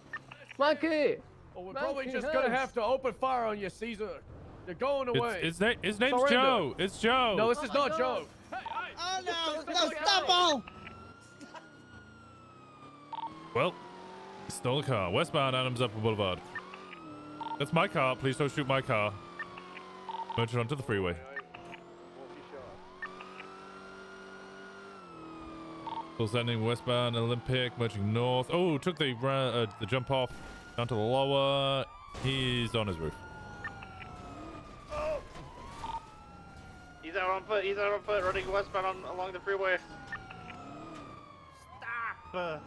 Speaker 12: Monkey.
Speaker 11: Oh, we're probably just gonna have to open fire on you, Caesar. You're going away.
Speaker 1: His name's
Speaker 11: Surrender.
Speaker 1: Joe. It's Joe.
Speaker 11: No, this is not Joe.
Speaker 7: Oh no! No, stop!
Speaker 1: Well, he stole a car. Westbound Adams Upper Boulevard. That's my car. Please don't shoot my car. Merge it onto the freeway. Still standing westbound Olympic, merging north. Oh, took the jump off down to the lower. He's on his roof.
Speaker 5: He's out on foot. He's out on foot, running westbound along the freeway. Stop!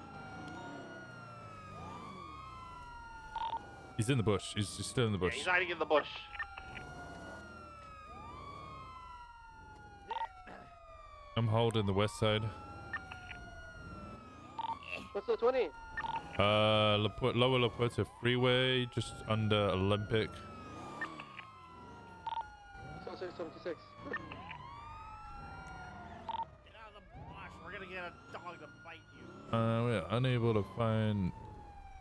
Speaker 1: He's in the bush. He's still in the bush.
Speaker 5: Yeah, he's hiding in the bush.
Speaker 1: I'm holding the west side.
Speaker 12: What's the 20?
Speaker 1: Lower La Puerta Freeway, just under Olympic.
Speaker 12: 76.
Speaker 5: Get out of the bush. We're gonna get a dog to bite you.
Speaker 1: We're unable to find.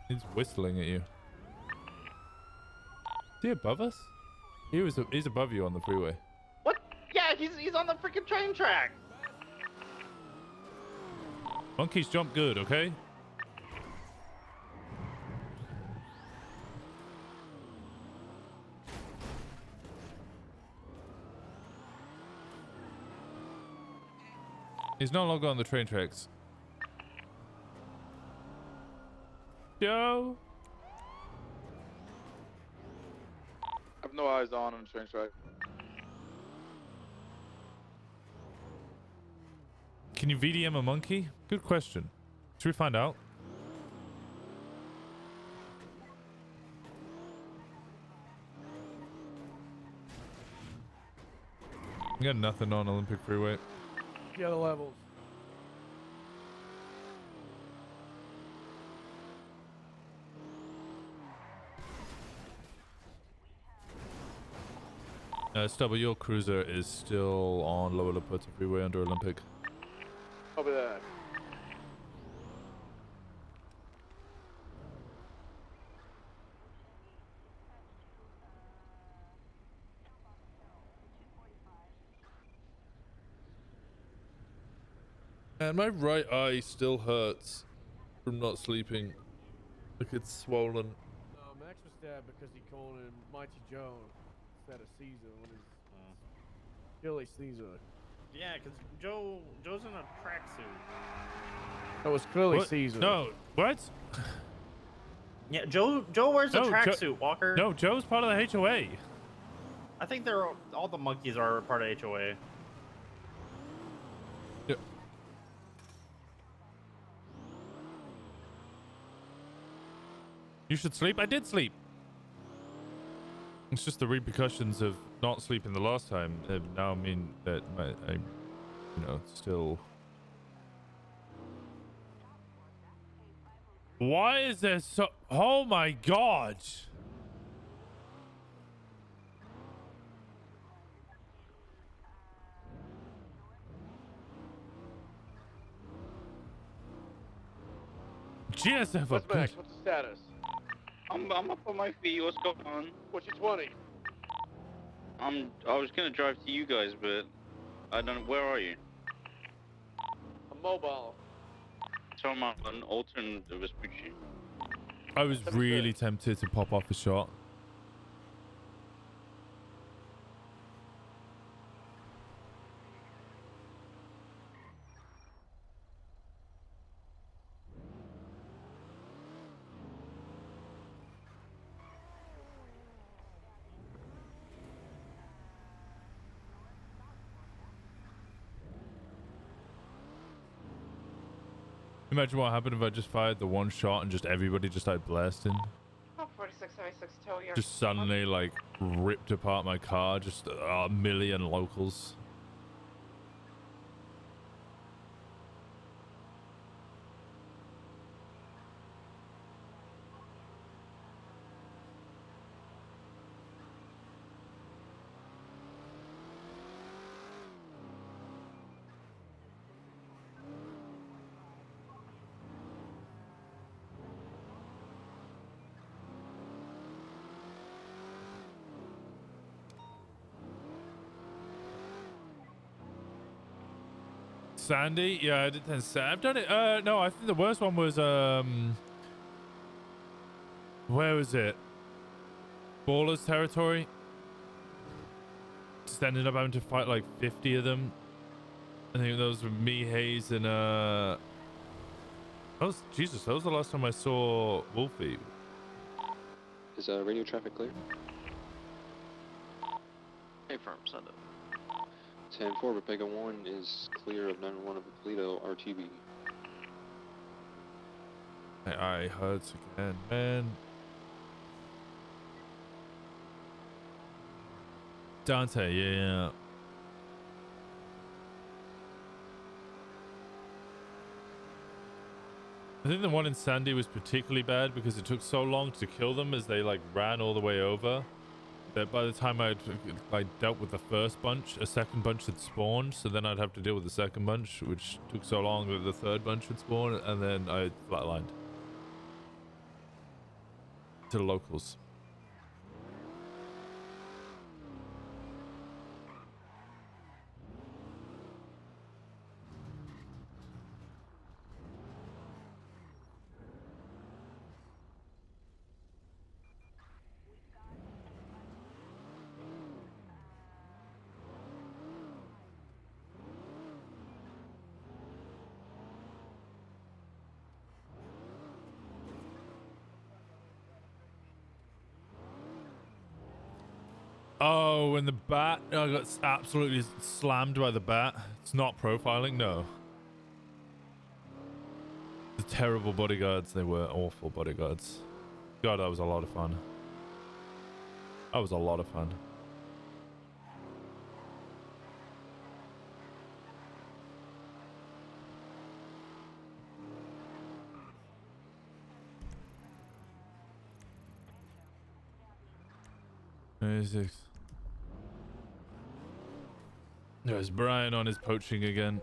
Speaker 1: He's whistling at you. Is he above us? He's above you on the freeway.
Speaker 5: What? Yeah, he's on the freaking train track.
Speaker 1: Monkeys jump good, okay? He's no longer on the train tracks. Joe?
Speaker 15: I have no eyes on the train track.
Speaker 1: Can you VDM a monkey? Good question. Should we find out? I got nothing on Olympic Freeway.
Speaker 11: The other levels.
Speaker 1: Stubble, your cruiser is still on Lower La Puerta Freeway under Olympic.
Speaker 12: Over there.
Speaker 1: And my right eye still hurts from not sleeping. Like it's swollen.
Speaker 11: No, Max was stabbed because he called him Mighty Joe instead of Caesar when he's Billy Caesar.
Speaker 5: Yeah, because Joe's in a tracksuit.
Speaker 11: That was clearly
Speaker 1: What?
Speaker 11: Caesar.
Speaker 1: No, what?
Speaker 5: Yeah, Joe wears a
Speaker 1: No,
Speaker 5: tracksuit, Walker.
Speaker 1: No, Joe's part of the HOA.
Speaker 5: I think all the monkeys are part of HOA.
Speaker 1: Yeah. You should sleep. I did sleep. It's just the repercussions of not sleeping the last time now mean that I still. Why is there so? Oh my God! GSF
Speaker 12: What's
Speaker 1: up.
Speaker 12: Max? What's the status?
Speaker 18: I'm up on my feet. What's going on?
Speaker 12: What's your 20?
Speaker 18: I was gonna drive to you guys, but I don't. Where are you?
Speaker 12: I'm mobile.
Speaker 18: So I'm on Alton Vespucci.
Speaker 1: I was really tempted to pop off a shot. Imagine what happened if I just fired the one shot and just everybody just started blasting.
Speaker 2: Oh, 4676 tow your.
Speaker 1: Just suddenly like ripped apart my car, just a million locals. Sandy? Yeah, I did 10. I've done it. No, I think the worst one was, where was it? Ballers territory. Just ended up having to fight like 50 of them. I think those were me, Hayes, and, that was the last time I saw Wolfie.
Speaker 4: Is radio traffic clear?
Speaker 5: Hey, firm, send it.
Speaker 4: 10-4, Rebecca 1 is clear of 9-1 of Toledo, RTB.
Speaker 1: I hurts again, man. Dante, yeah. I think the one in Sandy was particularly bad because it took so long to kill them as they like ran all the way over. That by the time I dealt with the first bunch, a second bunch had spawned, so then I'd have to deal with the second bunch, which took so long that the third bunch would spawn, and then I flatlined to the locals. Oh, when the bat, I got absolutely slammed by the bat. It's not profiling, no. The terrible bodyguards, they were awful bodyguards. God, that was a lot of fun. That was a lot of fun. There's Brian on his poaching again.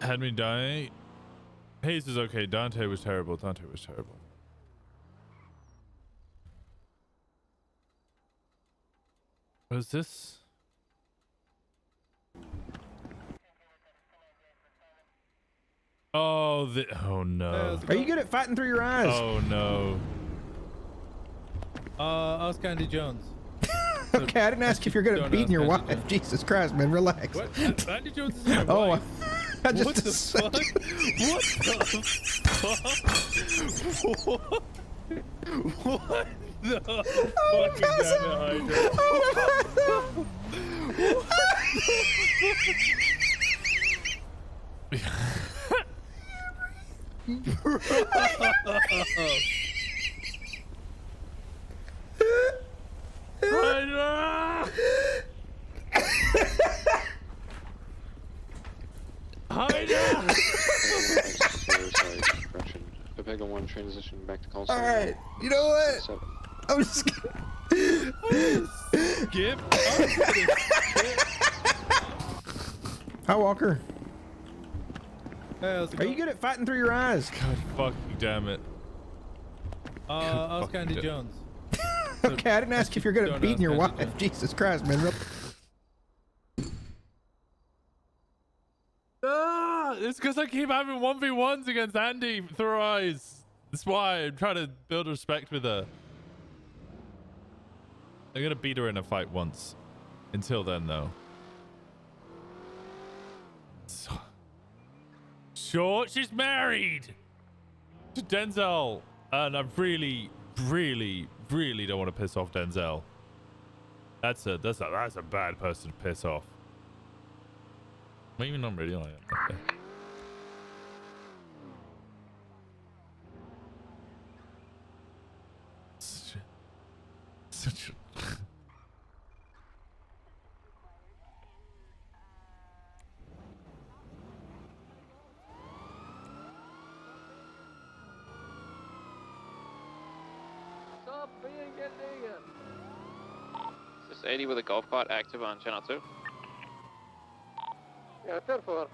Speaker 1: Had me die. Hayes is okay. Dante was terrible. Dante was terrible. What is this? Oh, oh no.
Speaker 22: Are you good at fighting through your eyes?
Speaker 1: Oh no.
Speaker 23: Ask Andy Jones.
Speaker 22: Okay, I didn't ask if you're good at beating your wife. Jones. Jesus Christ, man, relax.
Speaker 1: What? Andy Jones is my
Speaker 22: oh,
Speaker 1: wife.
Speaker 22: I just
Speaker 1: What the fuck? What the fuck? What the fucking
Speaker 4: Pepega 1 transition back to call
Speaker 22: Alright, you know what? I'm just gonna...
Speaker 1: Skip.
Speaker 22: Hi, Walker.
Speaker 1: Hey, how's it
Speaker 22: Are
Speaker 1: going?
Speaker 22: you good at fighting through your eyes?
Speaker 1: God fucking damn it. Ask
Speaker 22: fucking
Speaker 1: Andy
Speaker 22: do-
Speaker 1: Jones.
Speaker 22: Okay, I didn't ask if you're good
Speaker 1: Don't
Speaker 22: at beating
Speaker 1: ask
Speaker 22: your
Speaker 1: Andy
Speaker 22: wife.
Speaker 1: Jones.
Speaker 22: Jesus Christ, man.
Speaker 1: It's because I keep having 1v1s against Andy through eyes. That's why I'm trying to build respect with her. I'm gonna beat her in a fight once. Until then, though. So... Sure, she's married to Denzel, and I really don't want to piss off Denzel. That's a bad person to piss off. Maybe not really like it. Okay. Such a
Speaker 12: Stop being illegal.
Speaker 4: Is this 80 with a golf cart active on channel 2?
Speaker 12: Yeah, 10-4.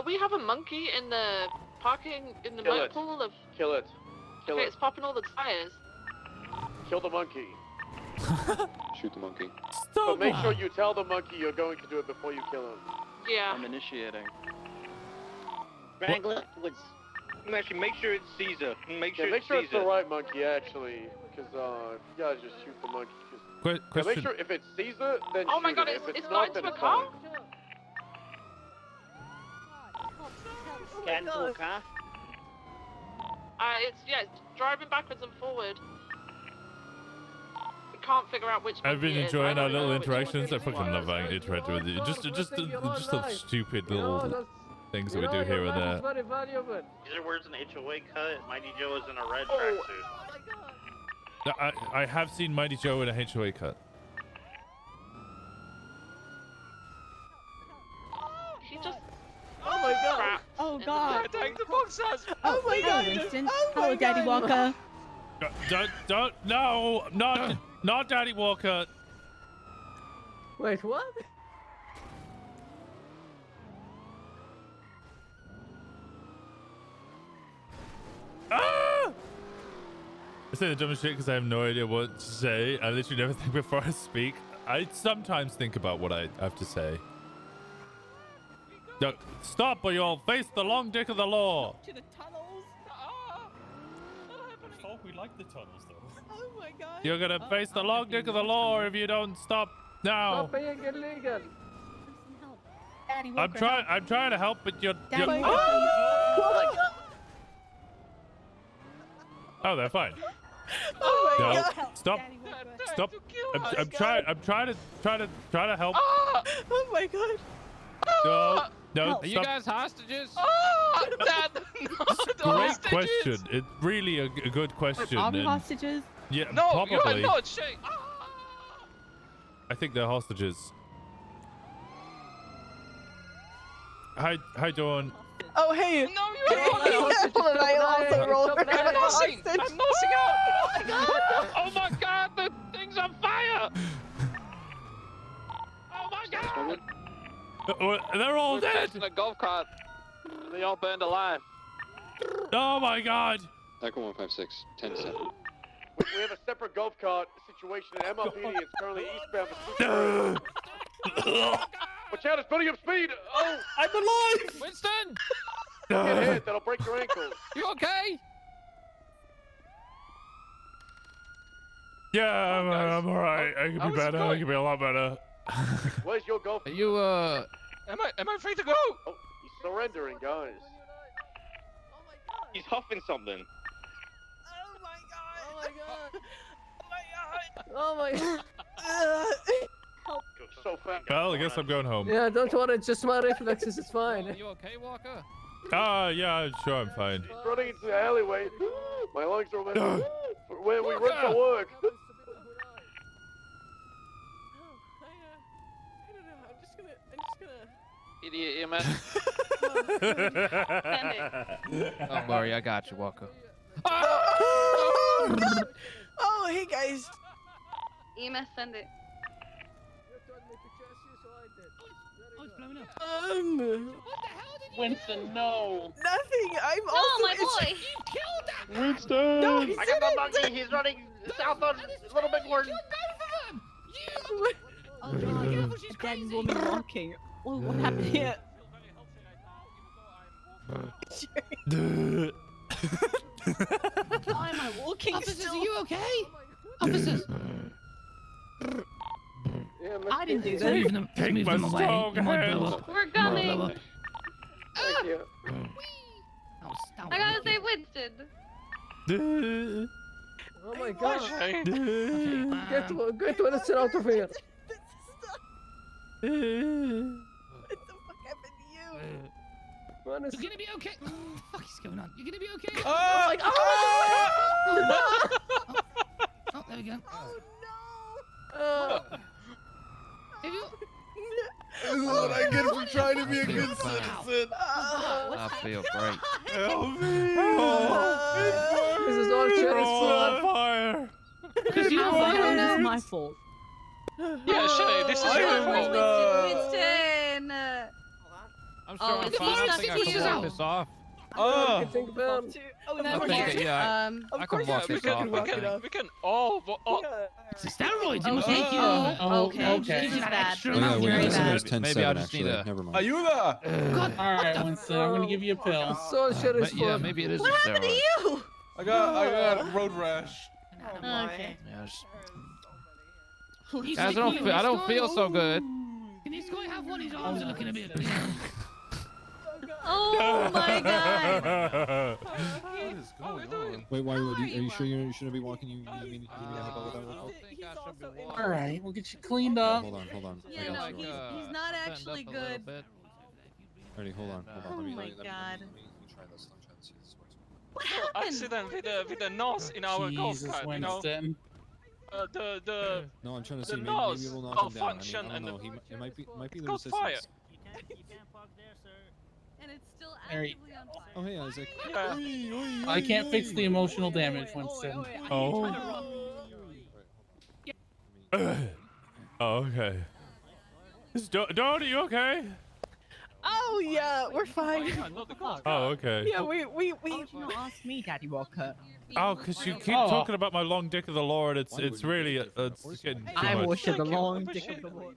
Speaker 2: We have a monkey in the parking in the
Speaker 12: Kill
Speaker 2: motor
Speaker 12: it.
Speaker 2: pool of.
Speaker 12: Kill it. Kill
Speaker 2: Okay,
Speaker 12: it.
Speaker 2: it's popping all the tires.
Speaker 12: Kill the monkey.
Speaker 4: Shoot the monkey.
Speaker 12: But make sure you tell the monkey you're going to do it before you kill him.
Speaker 2: Yeah.
Speaker 18: I'm initiating.
Speaker 9: Wrangler was.
Speaker 18: Actually, make sure it's Caesar. Make sure,
Speaker 12: Yeah, make
Speaker 18: it's
Speaker 12: sure
Speaker 18: Caesar.
Speaker 12: it's the right monkey, actually. Because, you gotta just shoot the monkey. Yeah,
Speaker 1: question.
Speaker 12: make sure if it's Caesar, then
Speaker 2: Oh my
Speaker 12: shoot
Speaker 2: god,
Speaker 12: it. If
Speaker 2: it's
Speaker 12: not,
Speaker 2: got
Speaker 12: then
Speaker 2: into a
Speaker 12: it's
Speaker 2: car?
Speaker 12: fine.
Speaker 9: Scan full car.
Speaker 2: It's driving backwards and forward. We can't figure out which.
Speaker 1: I've been
Speaker 2: monkey it is.
Speaker 1: enjoying
Speaker 2: I
Speaker 1: our
Speaker 2: don't
Speaker 1: little
Speaker 2: know which one
Speaker 1: interactions. I
Speaker 2: it is.
Speaker 1: fucking love interacting with you. Just the stupid little things that we do here and there.
Speaker 12: Very valuable.
Speaker 5: These are words in HOA cut. Mighty Joe is in a red
Speaker 12: Oh.
Speaker 5: tracksuit.
Speaker 1: I have seen Mighty Joe in a HOA cut.
Speaker 2: She just.
Speaker 12: Oh my god.
Speaker 2: Crap.
Speaker 17: Oh god.
Speaker 12: Take the boxers.
Speaker 17: Oh my god.
Speaker 13: Winston.
Speaker 12: Oh my
Speaker 13: Hello, Daddy
Speaker 12: God.
Speaker 13: Walker.
Speaker 1: Don't, no, not Daddy Walker.
Speaker 12: Wait, what?
Speaker 1: Ah! I say the dumbest shit because I have no idea what to say. I literally never think before I speak. I sometimes think about what I have to say. No, stop or you'll face the long dick of the law.
Speaker 17: To the tunnels.
Speaker 1: We like the tunnels though.
Speaker 17: Oh my god.
Speaker 1: You're gonna face the long dick of the law if you don't stop now.
Speaker 12: Stop being illegal.
Speaker 13: Daddy
Speaker 1: I'm trying to help, but you're.
Speaker 13: Daddy
Speaker 1: you're
Speaker 13: Walker.
Speaker 12: Oh my god.
Speaker 1: Oh, they're fine.
Speaker 12: Oh my
Speaker 1: No,
Speaker 12: god.
Speaker 1: stop. Stop. I'm trying to help.
Speaker 12: Oh my god.
Speaker 1: No,
Speaker 12: Are you
Speaker 1: stop.
Speaker 12: guys hostages?
Speaker 2: Oh, Dad.
Speaker 1: Great question. It's really a good question.
Speaker 17: Are we
Speaker 1: and-
Speaker 17: hostages?
Speaker 1: Yeah,
Speaker 12: No,
Speaker 1: probably.
Speaker 12: you are not. Shit.
Speaker 1: I think they're hostages. Hi, Dawn.
Speaker 12: Oh hey. No, you're not. I also rolled for I'm nossing. I'm nossing out. Oh my god. Oh my god. The thing's on fire. Oh my god.
Speaker 1: They're all dead.
Speaker 12: In a golf cart. They all burned alive.
Speaker 1: Oh my god.
Speaker 4: Echo 156, 10-7.
Speaker 12: We have a separate golf cart situation in MLPD. It's currently eastbound for Watch out, it's building up speed! Oh!
Speaker 1: I'm alive!
Speaker 12: Winston! Get hit, that'll break your ankle. You okay?
Speaker 1: Yeah, I'm alright. I can be better. I can be a lot better.
Speaker 12: Where's your golf?
Speaker 16: Are you,
Speaker 12: Am I free to go? Oh, he's surrendering, guys.
Speaker 18: He's huffing something.
Speaker 12: Oh my god! Help. So fast.
Speaker 1: Well, I guess I'm going home.
Speaker 12: Yeah, don't worry, it's just my reflexes, it's fine.
Speaker 16: Are you okay, Walker?
Speaker 1: Yeah, sure, I'm fine.
Speaker 12: He's running into the alleyway. My lungs are messing. Where we run to work.
Speaker 16: Idiot EMS. Don't worry, I got you, Walker.
Speaker 12: Oh
Speaker 20: hey guys.
Speaker 13: EMS, send it.
Speaker 20: Oh, it's blowing up.
Speaker 6: Winston, no.
Speaker 20: Nothing. I'm
Speaker 13: No,
Speaker 20: also.
Speaker 13: my boy.
Speaker 20: You killed that.
Speaker 6: Winston.
Speaker 20: No, he
Speaker 5: I got the
Speaker 20: didn't.
Speaker 5: monkey. He's running south on a little bit more.
Speaker 20: Oh god, a dead woman walking. Oh, what happened here? Why am I walking?
Speaker 9: Officers,
Speaker 20: still?
Speaker 9: are you okay? Officers.
Speaker 20: I didn't do
Speaker 9: Just
Speaker 20: that.
Speaker 9: move them, just move them away. You might blow up.
Speaker 13: We're
Speaker 9: You might blow
Speaker 13: coming.
Speaker 9: up.
Speaker 6: Thank you.
Speaker 13: I gotta save Winston.
Speaker 11: Oh my god.
Speaker 9: Okay,
Speaker 11: Get Winston out of here.
Speaker 20: What the fuck happened to you?
Speaker 9: You're gonna be okay. What the fuck is going on? You're gonna be okay.
Speaker 20: Oh my god!
Speaker 9: Oh, there we go.
Speaker 20: Have you?
Speaker 19: This is what I get for trying to be a good citizen.
Speaker 20: I
Speaker 19: feel great.
Speaker 11: Help me! This is all Cherry's fault.
Speaker 1: Fire!
Speaker 20: Because you know what? This is my fault.
Speaker 5: Yeah, Shay, this is your fault.
Speaker 13: Winston.
Speaker 1: I'm
Speaker 13: Oh,
Speaker 1: sure I'm
Speaker 13: it's
Speaker 1: fine. I
Speaker 13: not
Speaker 1: think I
Speaker 13: you.
Speaker 1: can walk this off.
Speaker 11: Oh!
Speaker 20: Oh, never
Speaker 1: think
Speaker 20: mind.
Speaker 1: it, yeah,
Speaker 20: Of
Speaker 1: I can
Speaker 20: course
Speaker 1: walk
Speaker 20: you
Speaker 1: this
Speaker 20: can
Speaker 1: off.
Speaker 20: walk it off.
Speaker 5: We can all.
Speaker 9: It's steroids. It must
Speaker 13: Okay.
Speaker 9: make you.
Speaker 13: Okay.
Speaker 9: This is
Speaker 13: This is
Speaker 9: an
Speaker 13: bad.
Speaker 9: extra.
Speaker 13: This is very bad.
Speaker 1: Maybe I just need a.
Speaker 6: Never mind.
Speaker 14: Are you there?
Speaker 9: God.
Speaker 6: Alright, Winston, I'm gonna give you a pill.
Speaker 11: So Cherry's
Speaker 1: Yeah,
Speaker 11: fault.
Speaker 1: maybe it is.
Speaker 13: What happened to you?
Speaker 14: I got road rash.
Speaker 13: Okay.
Speaker 1: Yeah, just...
Speaker 9: He's
Speaker 1: Guys,
Speaker 9: like,
Speaker 1: I don't feel so good.
Speaker 9: Can this guy have one? His arms are looking a bit.
Speaker 13: Oh my god.
Speaker 14: What is going on?
Speaker 4: Wait, why? Are you sure you shouldn't be walking? You need me to help out with that real quick?
Speaker 6: Alright, we'll get you cleaned up.
Speaker 4: Hold on.
Speaker 13: Yeah, no, he's not actually good.
Speaker 4: Alrighty, hold on.
Speaker 13: Oh my god.
Speaker 4: Let me try this. I'm trying to see if this works.
Speaker 13: What happened?
Speaker 5: Accident with the nose in our golf
Speaker 6: Jesus,
Speaker 5: cart,
Speaker 6: Winston.
Speaker 4: No, I'm trying to see.
Speaker 5: the
Speaker 4: Maybe
Speaker 5: nose
Speaker 4: we'll knock him down.
Speaker 5: malfunction
Speaker 4: I don't
Speaker 5: and
Speaker 4: know.
Speaker 5: the-
Speaker 4: It might be the
Speaker 5: caught fire.
Speaker 4: resistance.
Speaker 13: And it's still
Speaker 6: Harry.
Speaker 13: actively on fire.
Speaker 4: Oh, hey, Isaac.
Speaker 6: I can't fix the emotional damage, Winston.
Speaker 1: Oh. Oh, okay. Dawn, are you okay?
Speaker 20: Oh yeah, we're fine.
Speaker 1: Oh, okay.
Speaker 20: Yeah, we. You not ask me, Daddy Walker.
Speaker 1: Oh, because you keep talking about my long dick of the Lord. It's really it's getting too
Speaker 20: I
Speaker 1: much.
Speaker 20: wish the long dick of the Lord.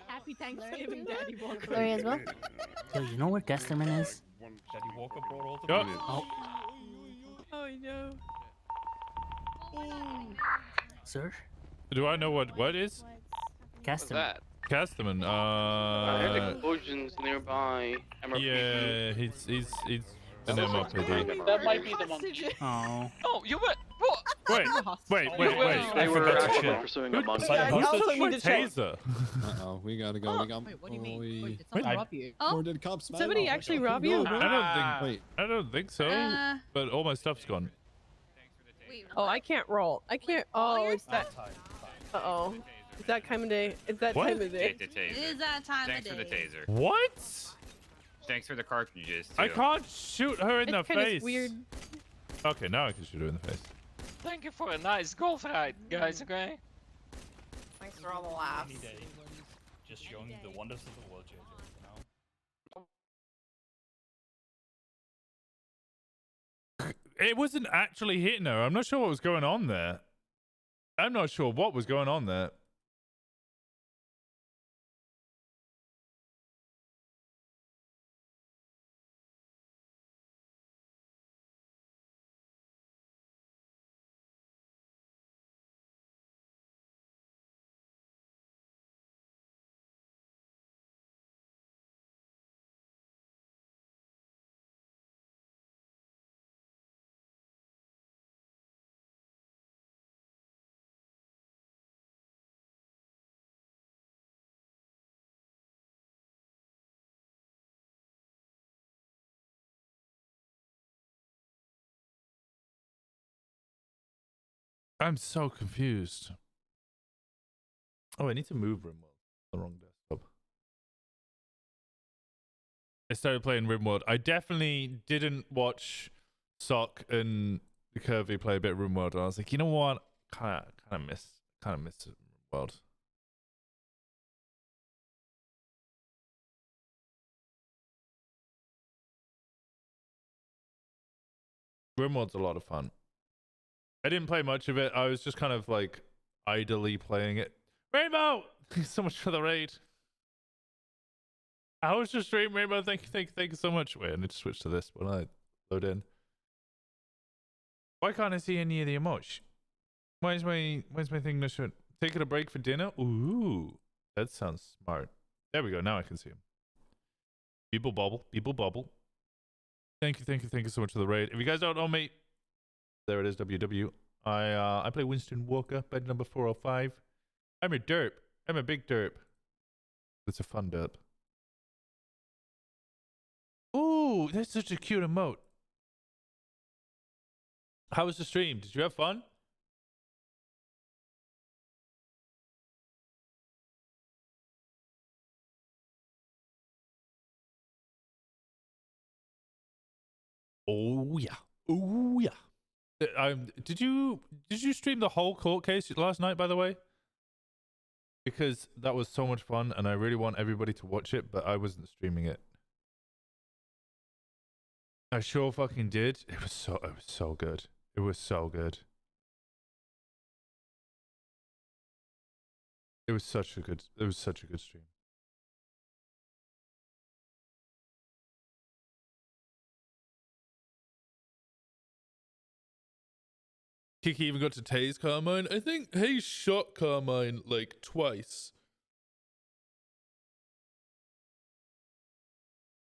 Speaker 20: Happy Thanksgiving, Daddy Walker.
Speaker 9: Larry as well. So you know where Gesterman is?
Speaker 14: Daddy Walker brought all the
Speaker 1: Yep.
Speaker 9: Oh,
Speaker 20: Oh no.
Speaker 9: sir.
Speaker 1: Do I know what is?
Speaker 9: Gesterman.
Speaker 1: Casterman.
Speaker 5: I heard explosions nearby.
Speaker 1: Yeah, he's an MLPD.
Speaker 6: That might be the monkey.
Speaker 9: Oh.
Speaker 5: Oh, you were. What?
Speaker 1: Wait.
Speaker 5: They
Speaker 1: I
Speaker 5: were
Speaker 1: forgot to
Speaker 5: actually
Speaker 1: check.
Speaker 5: pursuing a
Speaker 1: Who's
Speaker 5: monkey.
Speaker 1: the
Speaker 20: need to check.
Speaker 1: taser?
Speaker 4: Uh-oh, we gotta go. We got.
Speaker 20: Wait, what do you mean?
Speaker 4: Wait,
Speaker 20: Wait, did someone rob you?
Speaker 4: Or did cops smash
Speaker 20: Somebody
Speaker 4: him?
Speaker 20: actually rob you?
Speaker 4: Wait.
Speaker 1: I don't think so. But all my stuff's gone.
Speaker 20: Oh, I can't roll. I can't. Oh, it's that. Uh-oh. It's that time of day. It's that
Speaker 1: What?
Speaker 20: time of day.
Speaker 21: The taser.
Speaker 13: It is that time
Speaker 21: Thanks
Speaker 13: of
Speaker 21: for the
Speaker 13: day.
Speaker 21: taser.
Speaker 1: What?
Speaker 21: Thanks for the cartridges too.
Speaker 1: I can't shoot her in the
Speaker 20: It's kind
Speaker 1: face.
Speaker 20: of weird.
Speaker 1: Okay, now I can shoot her in the face.
Speaker 5: Thank you for a nice golf ride, guys. Okay.
Speaker 20: Thanks for all the laughs.
Speaker 14: Just showing the wonders of the world, JJ. You know?
Speaker 1: It wasn't actually hitting her. I'm not sure what was going on there. I'm not sure what was going on there. I'm so confused. Oh, I need to move RimWorld. The wrong desktop. I started playing RimWorld. I definitely didn't watch Sock and Curvy play a bit of RimWorld, and I was like, you know what? Kind of miss RimWorld. RimWorld's a lot of fun. I didn't play much of it. I was just kind of like idly playing it. Rainbow! Thanks so much for the raid. How was your stream, Rainbow? Thank you so much. Wait, I need to switch to this when I load in. Why can't I see any of the emoji? Where's my thing that should taking a break for dinner? Ooh, that sounds smart. There we go. Now I can see him. People bubble. Thank you so much for the raid. If you guys don't know me, there it is. WW. I play Winston Walker, bed number 405. I'm a derp. I'm a big derp. It's a fun derp. Ooh, that's such a cute emote. How was the stream? Did you have fun? Oh yeah. Oh yeah. Did you stream the whole court case last night, by the way? Because that was so much fun, and I really want everybody to watch it, but I wasn't streaming it. I sure fucking did. It was so good. It was so good. It was such a good stream. Kiki even got to tase Carmine. I think Hayes shot Carmine like twice.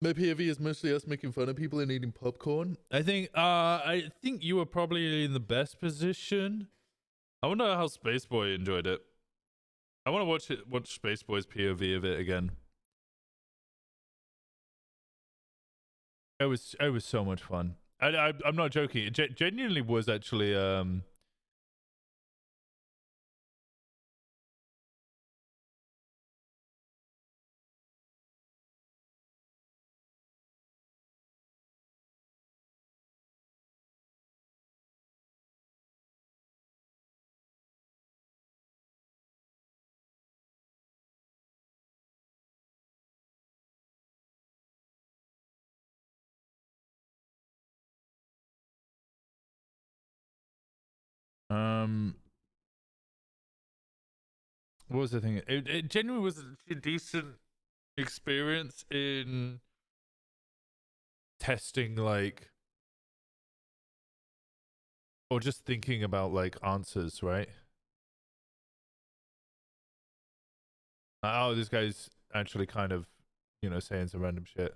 Speaker 1: My POV is mostly us making fun of people and eating popcorn. I think you were probably in the best position. I wonder how Spaceboy enjoyed it. I want to watch Spaceboy's POV of it again. It was so much fun. I'm not joking. It genuinely was actually what was the thing? It genuinely was a decent experience in testing, like, or just thinking about like answers, right? Oh, this guy's actually kind of, you know, saying some random shit.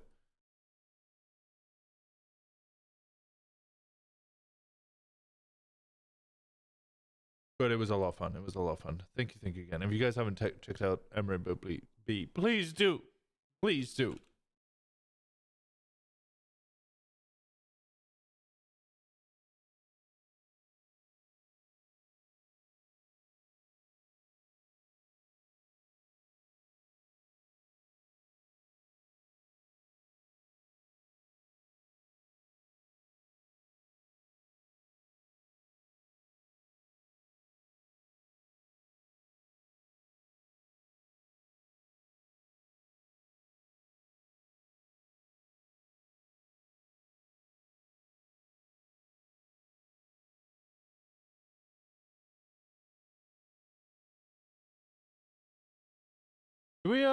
Speaker 1: But it was a lot of fun. It was a lot of fun. Thank you again. If you guys haven't checked out Emerald B, please do. Please do. Do we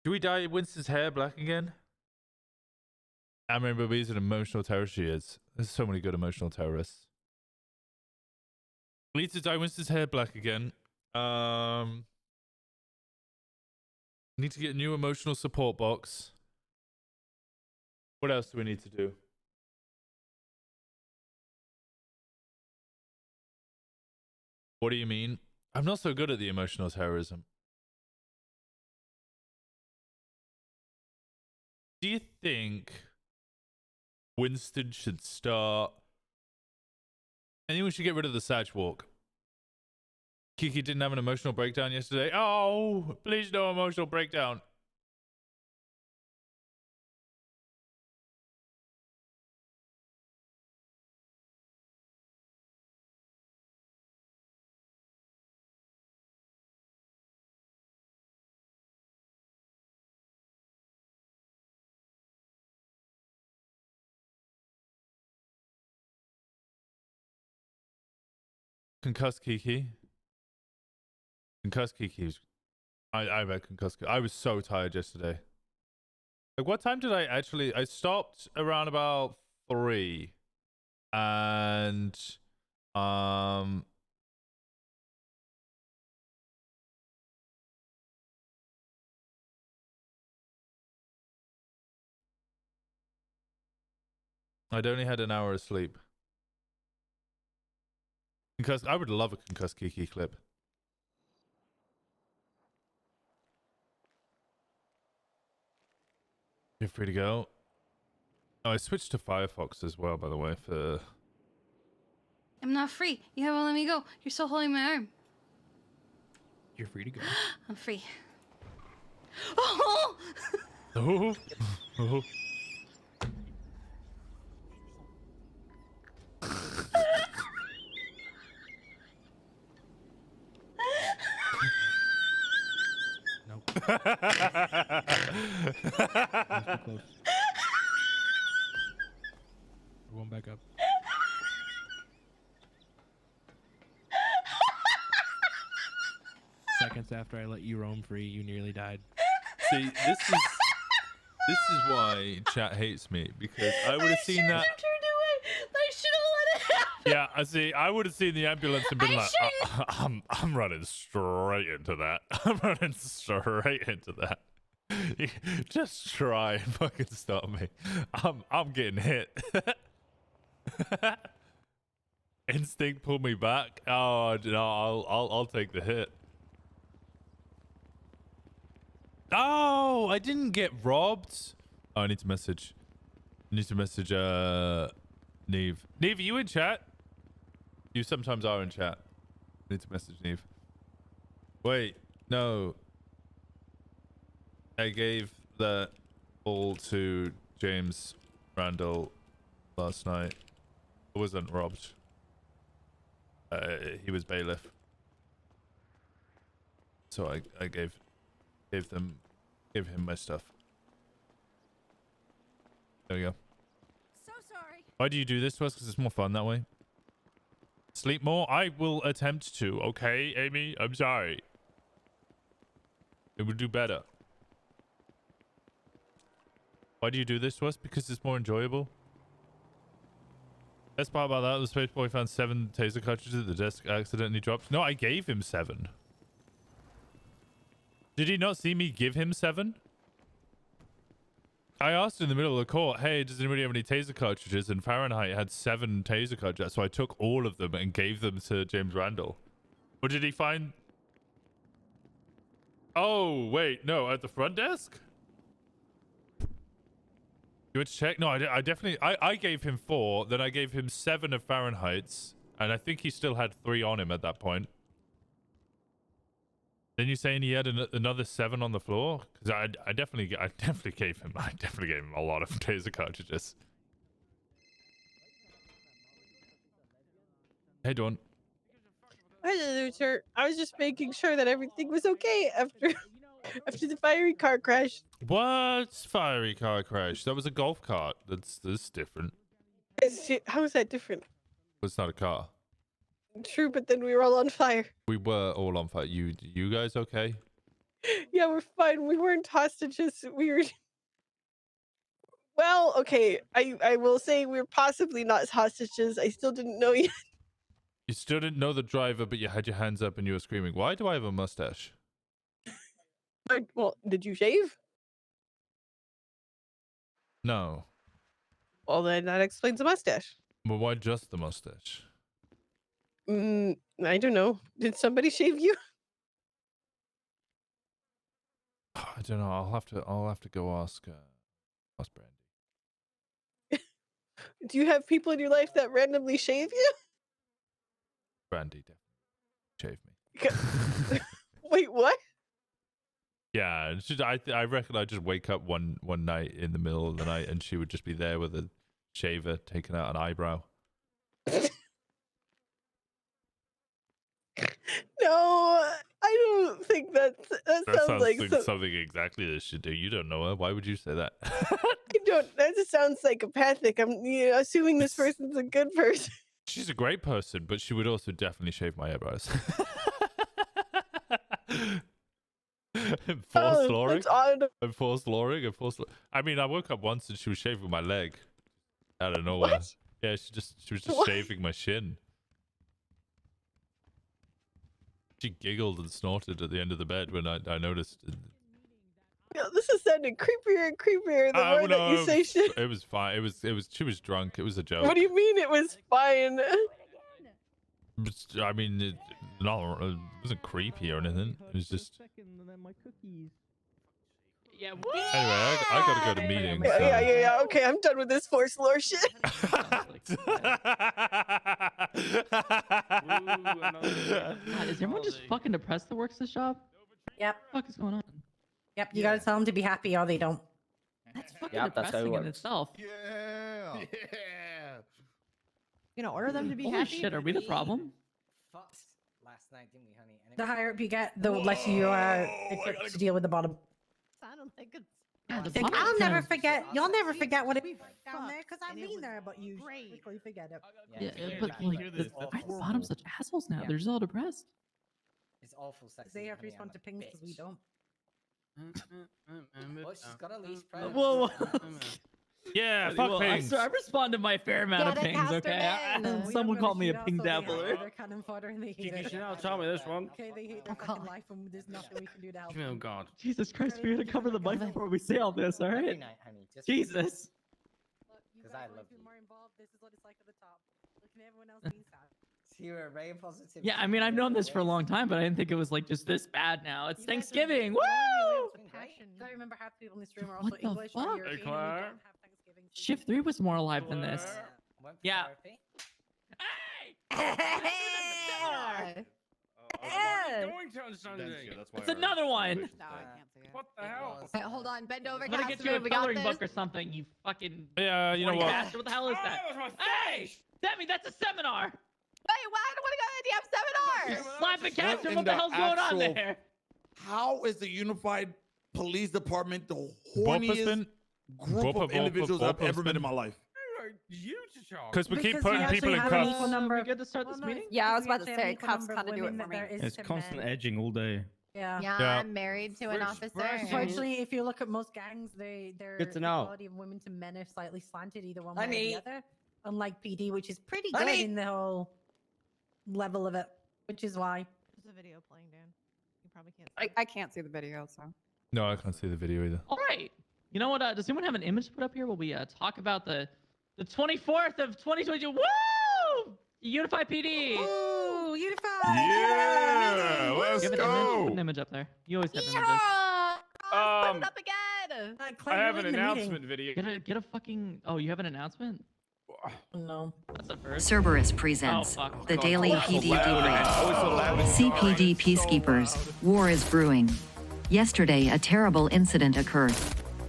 Speaker 1: Do we dye Winston's hair black again? I remember he's an emotional terrorist. She is. There's so many good emotional terrorists. We need to dye Winston's hair black again. Need to get a new emotional support box. What else do we need to do? What do you mean? I'm not so good at the emotional terrorism. Do you think Winston should start? I think we should get rid of the Satch walk. Kiki didn't have an emotional breakdown yesterday. Oh, please no emotional breakdown. Concussed Kiki. Concussed Kiki. I read concussed Kiki. I was so tired yesterday. Like, what time did I actually... I stopped around about 3. And... I I'd only had an hour of sleep. Concussed... I would love a concussed Kiki clip. You're free to go. Oh, I switched to Firefox as well, by the way, for...
Speaker 13: I'm not free. You haven't let me go. You're still holding my arm.
Speaker 22: You're free to go.
Speaker 13: I'm free. Oh!
Speaker 1: Oh! Oh!
Speaker 22: Nope. That's too close. We're going back up. Seconds after I let you roam free, you nearly died.
Speaker 1: See, this is why chat hates me, because I would have seen that.
Speaker 13: I should have let it happen.
Speaker 1: Yeah, I see. I would have seen the ambulance and been like, I'm running straight into that. I'm running straight into that. Just try and fucking stop me. I'm getting hit. Instinct pulled me back. Oh no, I'll take the hit. Oh, I didn't get robbed. Oh, I need to message. Neve. Neve, are you in chat? You sometimes are in chat. I need to message Neve. Wait, no. I gave that all to James Randall last night. I wasn't robbed. He was bailiff. So I gave him my stuff. There we go.
Speaker 8: So sorry.
Speaker 1: Why do you do this to us? Because it's more fun that way. Sleep more? I will attempt to, okay, Amy? I'm sorry. It would do better. Why do you do this to us? Because it's more enjoyable. Best part about that, the Space Boy found 7 taser cartridges at the desk, accidentally dropped. No, I gave him 7. Did he not see me give him 7? I asked in the middle of the court, hey, does anybody have any taser cartridges? And Fahrenheit had 7 taser cartridges, so I took all of them and gave them to James Randall. Or did he find... Oh, wait, no, at the front desk? You went to check? No, I definitely... I gave him 4, then I gave him 7 of Fahrenheit's, and I think he still had 3 on him at that point. Then you saying he had another 7 on the floor? Because I definitely gave him a lot of taser cartridges. Hey, Dawn.
Speaker 20: Hi there, sir. I was just making sure that everything was okay after the fiery car crash.
Speaker 1: What fiery car crash? That was a golf cart. That's different.
Speaker 20: How is that different?
Speaker 1: It's not a car.
Speaker 20: True, but then we were all on fire.
Speaker 1: We were all on fire. You guys okay?
Speaker 20: Yeah, we're fine. We weren't hostages. We were... Well, okay. I will say we're possibly not hostages. I still didn't know yet.
Speaker 1: You still didn't know the driver, but you had your hands up and you were screaming. Why do I have a mustache?
Speaker 20: Well, did you shave?
Speaker 1: No.
Speaker 20: Well, then that explains the mustache.
Speaker 1: Well, why just the mustache?
Speaker 20: I don't know. Did somebody shave you?
Speaker 1: I don't know. I'll have to go ask Brandy.
Speaker 20: Do you have people in your life that randomly shave you?
Speaker 1: Brandy definitely shave me.
Speaker 20: Wait, what?
Speaker 1: Yeah, and I reckon I'd just wake up one night in the middle of the night and she would just be there with a shaver taking out an eyebrow.
Speaker 20: No, I don't think that sounds like
Speaker 1: something exactly this should do. You don't know her. Why would you say that?
Speaker 20: I don't. That just sounds psychopathic. I'm assuming this person's a good person.
Speaker 1: She's a great person, but she would also definitely shave my eyebrows. Enforced loring.
Speaker 20: That's odd.
Speaker 1: Enforced loring. I mean, I woke up once and she was shaving my leg out of nowhere.
Speaker 20: What?
Speaker 1: Yeah, she was just
Speaker 20: What?
Speaker 1: shaving my shin. She giggled and snorted at the end of the bed when I noticed.
Speaker 20: No, this is sounding creepier and creepier the more that you say shit.
Speaker 1: It was fine. It was. She was drunk. It was a joke.
Speaker 20: What do you mean it was fine?
Speaker 1: I mean, it wasn't creepy or anything. It was just.
Speaker 9: Yeah.
Speaker 1: Anyway, I gotta go to meetings.
Speaker 20: Yeah. Okay, I'm done with this forced lore shit.
Speaker 9: God, is everyone just fucking depressed that works this job?
Speaker 3: Yep.
Speaker 9: What the fuck is going on?
Speaker 3: Yep, you gotta tell them to be happy or they don't.
Speaker 9: That's fucking depressing in itself.
Speaker 11: Yeah.
Speaker 3: You know, order them to be
Speaker 9: Holy
Speaker 3: happy.
Speaker 9: shit, are we the problem?
Speaker 10: Last night, didn't we, honey?
Speaker 3: The higher up you get, the less you are equipped to deal with the bottom.
Speaker 17: I don't think it's.
Speaker 3: Like, I'll never forget. You'll never forget what it was down there because I've been there, but you quickly forget it.
Speaker 9: Yeah, but like, the bottom's such assholes now. They're just all depressed.
Speaker 10: It's awful sexy.
Speaker 3: They have to
Speaker 10: honey,
Speaker 3: respond
Speaker 10: I'm
Speaker 3: to
Speaker 10: a
Speaker 3: pings because we
Speaker 10: bitch.
Speaker 3: don't.
Speaker 10: Well, she's got a leash. Private.
Speaker 9: Whoa.
Speaker 1: Yeah,
Speaker 9: Well,
Speaker 1: fuck pings.
Speaker 9: I respond to my fair amount of pings, okay? Someone called me a ping dabbler.
Speaker 3: They're cannon fodder and they hate
Speaker 11: Kiki
Speaker 3: it.
Speaker 11: Chanel, tell me this one.
Speaker 3: Okay, they hate their fucking life and there's nothing we can do to help.
Speaker 11: Oh God.
Speaker 9: Jesus Christ, we gotta cover the mic before we say all this,
Speaker 10: Every
Speaker 9: alright?
Speaker 10: night, honey. Just
Speaker 9: Jesus.
Speaker 10: Because I love you.
Speaker 3: More involved. This is what it's like at the top. Look at everyone else being sad.
Speaker 10: So you're a ray of positivity.
Speaker 9: Yeah, I mean, I've known this for a long time, but I didn't think it was like just this bad now. It's Thanksgiving. Woo!
Speaker 3: I remember half the people in this room are
Speaker 9: What
Speaker 3: also
Speaker 9: the
Speaker 3: English or
Speaker 9: fuck?
Speaker 3: European. and we
Speaker 11: Claire.
Speaker 3: don't have Thanksgiving.
Speaker 9: Shift 3 was more alive than this.
Speaker 10: Went for
Speaker 9: Yeah.
Speaker 10: therapy.
Speaker 11: Going to Sunday.
Speaker 9: It's another one.
Speaker 17: No, I can't see it.
Speaker 11: What the hell?
Speaker 17: Wait, hold on. Bend over,
Speaker 9: I'm gonna get you a
Speaker 17: we got
Speaker 9: coloring
Speaker 17: this.
Speaker 9: book or something, you fucking...
Speaker 1: Yeah, you know
Speaker 9: horny
Speaker 1: what?
Speaker 9: bastard. What the hell is that?
Speaker 11: Oh, that was my
Speaker 9: Hey! Demi, that's a seminar!
Speaker 17: Wait, why? I don't want to go to the DM seminar.
Speaker 9: Slap and catch him.
Speaker 14: in
Speaker 9: What the
Speaker 14: the
Speaker 9: hell's going on
Speaker 14: actual-
Speaker 9: there?
Speaker 14: How is the Unified Police Department the
Speaker 1: Bopperspin?
Speaker 14: horniest group of individuals I've ever met in my life?
Speaker 11: You to talk.
Speaker 1: Because we keep
Speaker 3: Because
Speaker 1: putting
Speaker 3: we
Speaker 1: people in
Speaker 3: actually have an
Speaker 1: cuffs.
Speaker 3: equal number.
Speaker 9: We good to start this meeting?
Speaker 17: Yeah, I was
Speaker 3: because
Speaker 17: about
Speaker 3: we
Speaker 17: to
Speaker 3: have an
Speaker 17: say,
Speaker 3: equal
Speaker 17: cuffs
Speaker 3: number of
Speaker 17: kinda do
Speaker 3: women
Speaker 17: it for
Speaker 3: that there
Speaker 17: me.
Speaker 3: is
Speaker 23: It's
Speaker 3: to
Speaker 23: constant
Speaker 3: men.
Speaker 23: edging all day.
Speaker 17: Yeah,
Speaker 1: Yeah.
Speaker 17: I'm married to an
Speaker 11: Which
Speaker 17: officer.
Speaker 11: expression?
Speaker 3: Unfortunately, if you look at most gangs, their
Speaker 10: Good to know.
Speaker 3: equality of women to men are slightly slanted either one way or
Speaker 10: Honey.
Speaker 3: the other. Unlike PD, which is pretty good
Speaker 10: Honey.
Speaker 3: in the whole level of it, which is why.
Speaker 17: There's a video playing, Dan. You probably can't. I can't see the video, so.
Speaker 1: No, I can't see the video either.
Speaker 9: All right. You know what? Does anyone have an image to put up here while we talk about the 24th of 2022? Woo! Unified PD.
Speaker 3: Ooh, unified!
Speaker 1: Yeah, let's
Speaker 9: Give it
Speaker 1: go.
Speaker 9: Put an image up there. You always have images.
Speaker 17: Put it up again.
Speaker 11: I have an announcement video.
Speaker 9: Get a fucking. Oh, you have an announcement?
Speaker 3: No.
Speaker 9: That's a first.
Speaker 24: Cerberus presents
Speaker 9: Oh, fuck.
Speaker 24: the Daily PD Debrief.
Speaker 11: loud.
Speaker 24: CPD Peacekeepers, war is brewing. Yesterday, a terrible incident occurred.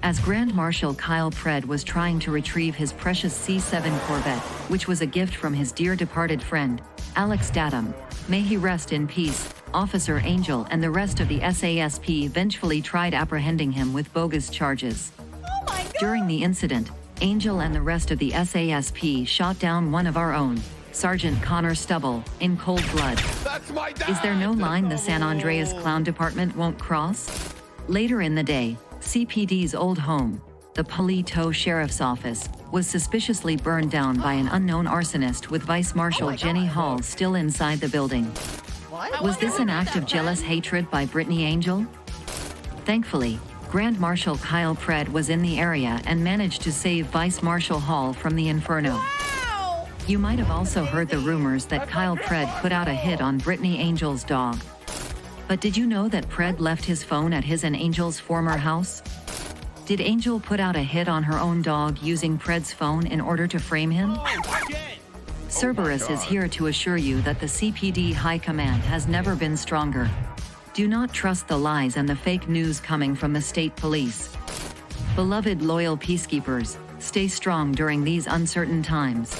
Speaker 24: As Grand Marshal Kyle Pred was trying to retrieve his precious C-7 Corvette, which was a gift from his dear departed friend, Alex Dadham, may he rest in peace, Officer Angel and the rest of the SASP vengefully tried apprehending him with bogus charges.
Speaker 17: Oh my God.
Speaker 24: During the incident, Angel and the rest of the SASP shot down one of our own, Sergeant Connor Stubble, in cold blood.
Speaker 14: That's my dad!
Speaker 24: Is there no line the San Andreas Clown Department won't cross? Later in the day, CPD's old home, the Paleto Sheriff's Office, was suspiciously burned down by an unknown arsonist with Vice Marshal Jenny Hall still inside the building. Was this an act of jealous hatred by Brittany Angel? Thankfully, Grand Marshal Kyle Pred was in the area and managed to save Vice Marshal Hall from the inferno. You might have also heard the rumors that Kyle Pred put out a hit on Brittany Angel's dog. But did you know that Pred left his phone at his and Angel's former house? Did Angel put out a hit on her own dog using Pred's phone in order to frame him? Cerberus is here to assure you that the CPD High Command has never been stronger. Do not trust the lies and the fake news coming from the state police. Beloved loyal peacekeepers, stay strong during these uncertain times.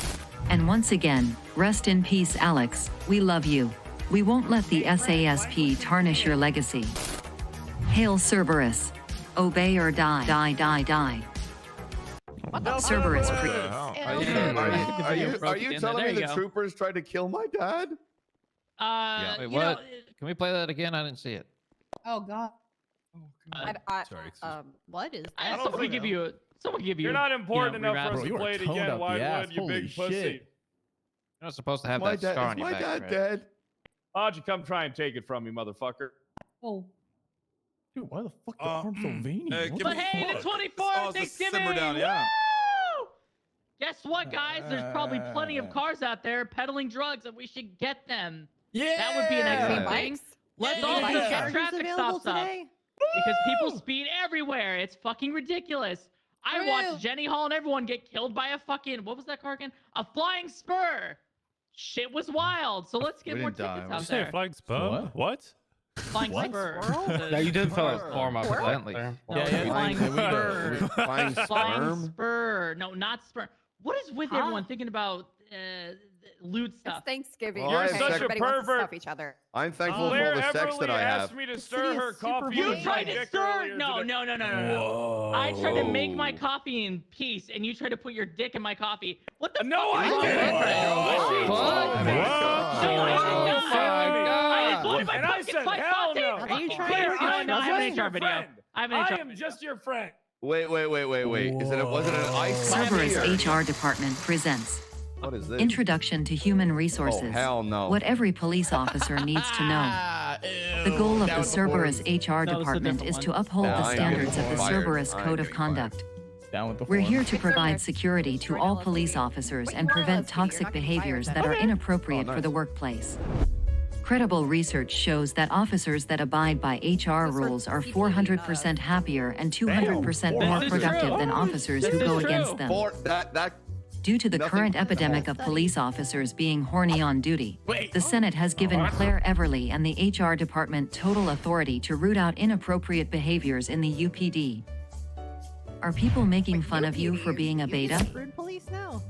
Speaker 24: And once again, rest in peace, Alex. We love you. We won't let the SASP tarnish your legacy. Hail Cerberus. Obey or die. Die, die, die. Cerberus priest.
Speaker 14: Are you telling me the troopers tried to kill my dad?
Speaker 16: Yeah, wait, what? Can we play that again? I didn't see it.
Speaker 3: Oh God.
Speaker 1: Sorry,
Speaker 17: what is
Speaker 9: that? Someone give you.
Speaker 12: You're not important enough for us
Speaker 11: Bro,
Speaker 12: to play it again. Why would you
Speaker 11: Holy
Speaker 12: big pussy?
Speaker 11: shit.
Speaker 21: You're not supposed to have
Speaker 14: My
Speaker 21: that scar on
Speaker 14: dad,
Speaker 21: your
Speaker 14: is my
Speaker 21: back.
Speaker 14: dad
Speaker 21: right?
Speaker 14: dead?
Speaker 12: Why'd you come try and take it from me, motherfucker?
Speaker 3: Oh.
Speaker 11: Dude, why the fuck the arm so veiny? What
Speaker 9: But
Speaker 11: the
Speaker 9: hey, the
Speaker 11: fuck?
Speaker 9: 24th Thanksgiving!
Speaker 2: simmer down, yeah.
Speaker 9: Woo! Guess what, guys? There's probably plenty of cars out there peddling drugs, and we should get them.
Speaker 11: Yeah,
Speaker 9: that would be an excellent thing. Let's
Speaker 11: Yeah.
Speaker 9: also
Speaker 11: Yeah.
Speaker 9: get traffic stops up because people speed everywhere. It's fucking ridiculous. I watched Jenny Hall and everyone get killed by a fucking what was that car again? A flying spur. Shit was wild. So let's get more tickets out
Speaker 1: Did you say
Speaker 9: there.
Speaker 1: a flying sperm? What?
Speaker 9: Flying spur.
Speaker 2: Yeah, you did fill out form up
Speaker 9: Squirrel?
Speaker 2: accidentally.
Speaker 9: Flying spur.
Speaker 14: Flying
Speaker 9: Flying
Speaker 14: sperm?
Speaker 9: spur. No, not spur. What is with everyone thinking about lewd stuff?
Speaker 7: It's Thanksgiving.
Speaker 14: Well,
Speaker 12: You're
Speaker 14: I'm
Speaker 12: such a
Speaker 7: Everybody wants to
Speaker 12: pervert.
Speaker 7: stuff each other.
Speaker 14: I'm thankful for
Speaker 12: Claire
Speaker 14: all the sex
Speaker 12: Everly
Speaker 14: that I
Speaker 12: asked
Speaker 14: have.
Speaker 12: me to stir her coffee.
Speaker 9: You
Speaker 12: with
Speaker 9: tried
Speaker 12: my
Speaker 9: to
Speaker 12: dick
Speaker 9: stir.
Speaker 12: earlier
Speaker 9: No.
Speaker 12: today.
Speaker 9: I tried to make my coffee in peace, and you tried to put your dick in my coffee. What the
Speaker 12: No,
Speaker 9: fuck
Speaker 12: I
Speaker 9: is wrong with
Speaker 12: didn't.
Speaker 9: you?
Speaker 12: And I said, hell no.
Speaker 9: Are you trying
Speaker 12: Claire,
Speaker 9: to?
Speaker 12: I'm
Speaker 9: No, I have an
Speaker 12: just
Speaker 9: HR
Speaker 12: your
Speaker 9: video.
Speaker 12: friend.
Speaker 9: I have an
Speaker 12: I
Speaker 9: HR
Speaker 12: am just your friend.
Speaker 14: Wait. Was it an ice
Speaker 24: Cerberus
Speaker 14: coffee or-
Speaker 24: HR Department presents
Speaker 14: What is this?
Speaker 24: Introduction to Human
Speaker 14: Oh,
Speaker 24: Resources.
Speaker 14: hell no.
Speaker 24: What every police officer needs to know. The goal of the Cerberus HR Department is to uphold
Speaker 14: Yeah,
Speaker 24: the
Speaker 14: I am
Speaker 24: standards of the
Speaker 14: fired.
Speaker 24: Cerberus
Speaker 14: I'm
Speaker 24: Code of
Speaker 14: getting
Speaker 24: Conduct.
Speaker 11: Down with the
Speaker 24: We're
Speaker 11: form.
Speaker 24: here to provide security to all police officers and prevent toxic behaviors that are inappropriate for the workplace. Credible research shows that officers that abide by HR rules are 400% happier and 200% more productive than officers who go against them. Due to the current epidemic of police officers being horny on duty, the Senate has given Claire Everly and the HR department total authority to root out inappropriate behaviors in the UPD. Are people making fun of you for being a beta?
Speaker 3: Police now.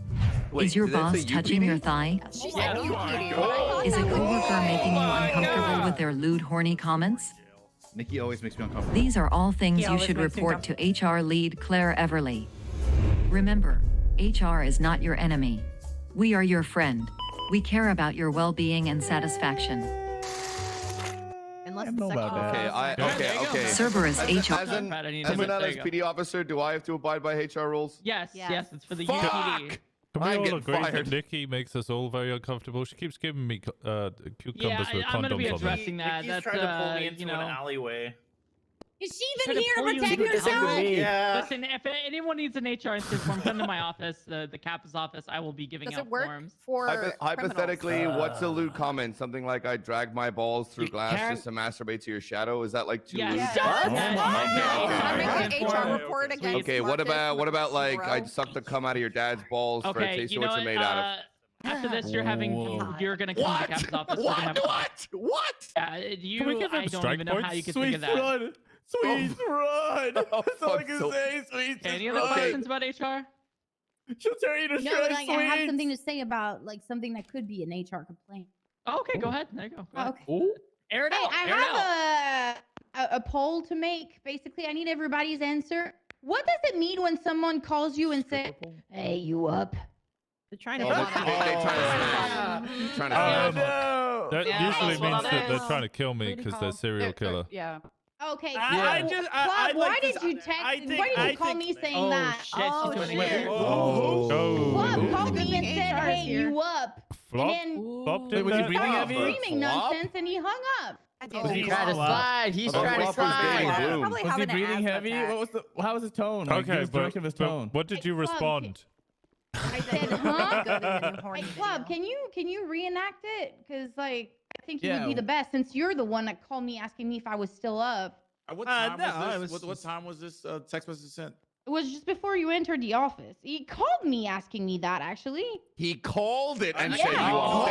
Speaker 24: Is your boss touching your thigh?
Speaker 7: She said
Speaker 24: Is a coworker making you uncomfortable with their lewd, horny comments?
Speaker 2: Nikki always makes me uncomfortable.
Speaker 24: These are all things
Speaker 3: Yeah,
Speaker 24: you
Speaker 3: always
Speaker 24: should
Speaker 3: makes me
Speaker 24: report to HR lead Claire Everly. Remember, HR is not your enemy. We are your friend. We care about your well-being and satisfaction.
Speaker 3: Unless
Speaker 11: I don't know about that.
Speaker 14: Okay.
Speaker 24: Cerberus HR.
Speaker 14: As an LSPD officer, do I have to abide by HR rules?
Speaker 9: Yes, it's for the
Speaker 14: Fuck!
Speaker 9: UPD.
Speaker 1: Can we
Speaker 14: I'm
Speaker 1: all
Speaker 14: getting
Speaker 1: agree that
Speaker 14: fired.
Speaker 1: Nikki makes us all very uncomfortable? She keeps giving me cucumbers
Speaker 9: Yeah,
Speaker 1: with
Speaker 9: I'm gonna be
Speaker 1: condoms on them.
Speaker 9: addressing that. That's you know.
Speaker 2: alleyway.
Speaker 3: Is she
Speaker 9: Try
Speaker 3: even
Speaker 9: to
Speaker 3: here
Speaker 9: pull
Speaker 3: to
Speaker 9: you
Speaker 3: protect
Speaker 9: into the
Speaker 3: herself?
Speaker 2: Yeah.
Speaker 9: Listen, if anyone needs an HR instance form, come to my office, the CAPA's office. I will be giving
Speaker 7: Does
Speaker 9: out
Speaker 7: it work
Speaker 9: forms.
Speaker 7: for
Speaker 14: Hypothetically, what's a lewd comment? Something like I drag my balls through glass
Speaker 11: can't-
Speaker 14: just to masturbate to your shadow? Is that like too
Speaker 9: Yes.
Speaker 14: lewd?
Speaker 9: Yes.
Speaker 11: Oh
Speaker 7: Can I make an HR report against
Speaker 14: Okay, what
Speaker 7: Marcus
Speaker 14: about like
Speaker 7: Zero?
Speaker 14: I'd suck the cum out of your dad's balls for a
Speaker 9: Okay,
Speaker 14: taste
Speaker 9: you
Speaker 14: of
Speaker 9: know
Speaker 14: what
Speaker 9: what?
Speaker 14: you're made out of?
Speaker 9: After this, you're gonna come to CAPA's office. We're gonna have
Speaker 14: What?
Speaker 9: you.
Speaker 1: Can we give him
Speaker 9: I don't
Speaker 1: strike
Speaker 9: even know how
Speaker 1: points?
Speaker 9: you can think of that.
Speaker 11: Sweet run. That's all I
Speaker 14: fuck,
Speaker 11: can
Speaker 14: so-
Speaker 11: say. Sweet.
Speaker 9: Any other
Speaker 14: Okay.
Speaker 9: questions about HR?
Speaker 11: She'll tear you to
Speaker 15: No,
Speaker 11: shreds.
Speaker 15: like, I have something to say about like something that could be an HR complaint.
Speaker 9: Oh, okay, go ahead. There you go.
Speaker 15: Okay.
Speaker 9: Air it
Speaker 15: Hey,
Speaker 9: out.
Speaker 15: I
Speaker 9: Air it out.
Speaker 15: have a poll to make. Basically, I need everybody's answer. What does it mean when someone calls you and says, "Hey, you up?"
Speaker 3: They're trying to.
Speaker 14: Trying to
Speaker 1: That
Speaker 9: Yeah,
Speaker 1: usually
Speaker 9: that's what
Speaker 1: means
Speaker 9: it
Speaker 1: that they're
Speaker 9: is.
Speaker 1: trying to kill me because they're serial killer.
Speaker 7: Yeah.
Speaker 15: Okay.
Speaker 11: I
Speaker 15: Bob,
Speaker 11: just-
Speaker 15: Bob,
Speaker 11: I'd
Speaker 15: why
Speaker 11: like
Speaker 15: did
Speaker 11: to-
Speaker 15: you text?
Speaker 11: I think-
Speaker 15: Why did you
Speaker 11: I
Speaker 15: call
Speaker 11: think-
Speaker 15: me saying
Speaker 9: Oh
Speaker 15: that?
Speaker 9: shit! She's doing it
Speaker 15: shit.
Speaker 9: again.
Speaker 1: Oh.
Speaker 15: Bob called me and
Speaker 3: Thing
Speaker 15: said,
Speaker 3: HR is
Speaker 15: "Hey,
Speaker 3: here.
Speaker 15: you up?"
Speaker 1: Flop?
Speaker 15: And then
Speaker 1: Flop did
Speaker 11: was he
Speaker 1: that?
Speaker 11: breathing
Speaker 15: started
Speaker 11: heavy?
Speaker 15: screaming
Speaker 14: Flop?
Speaker 15: nonsense, and he hung up.
Speaker 7: Was
Speaker 11: he
Speaker 7: trying to
Speaker 11: slide?
Speaker 7: He's
Speaker 14: trying to slide.
Speaker 7: Probably
Speaker 11: Was he
Speaker 7: having an
Speaker 11: breathing
Speaker 7: asthma
Speaker 11: heavy?
Speaker 7: attack.
Speaker 11: What was the? How was his tone? Like, give
Speaker 1: Okay,
Speaker 11: us the rest of his tone.
Speaker 1: but what did you
Speaker 15: Hey, Bob,
Speaker 1: respond?
Speaker 15: I said, "Huh?" Hey, Club, can you reenact it? Because like I think you would be
Speaker 11: Yeah.
Speaker 15: the best since you're the one that called me asking me if I was still up.
Speaker 2: What
Speaker 11: Uh,
Speaker 2: time
Speaker 11: no,
Speaker 2: was
Speaker 11: it
Speaker 2: this?
Speaker 11: was-
Speaker 2: What time was this text message sent?
Speaker 15: It was just before you entered the office. He called me asking me that, actually.
Speaker 6: He called it and
Speaker 15: Yeah.
Speaker 6: said you are.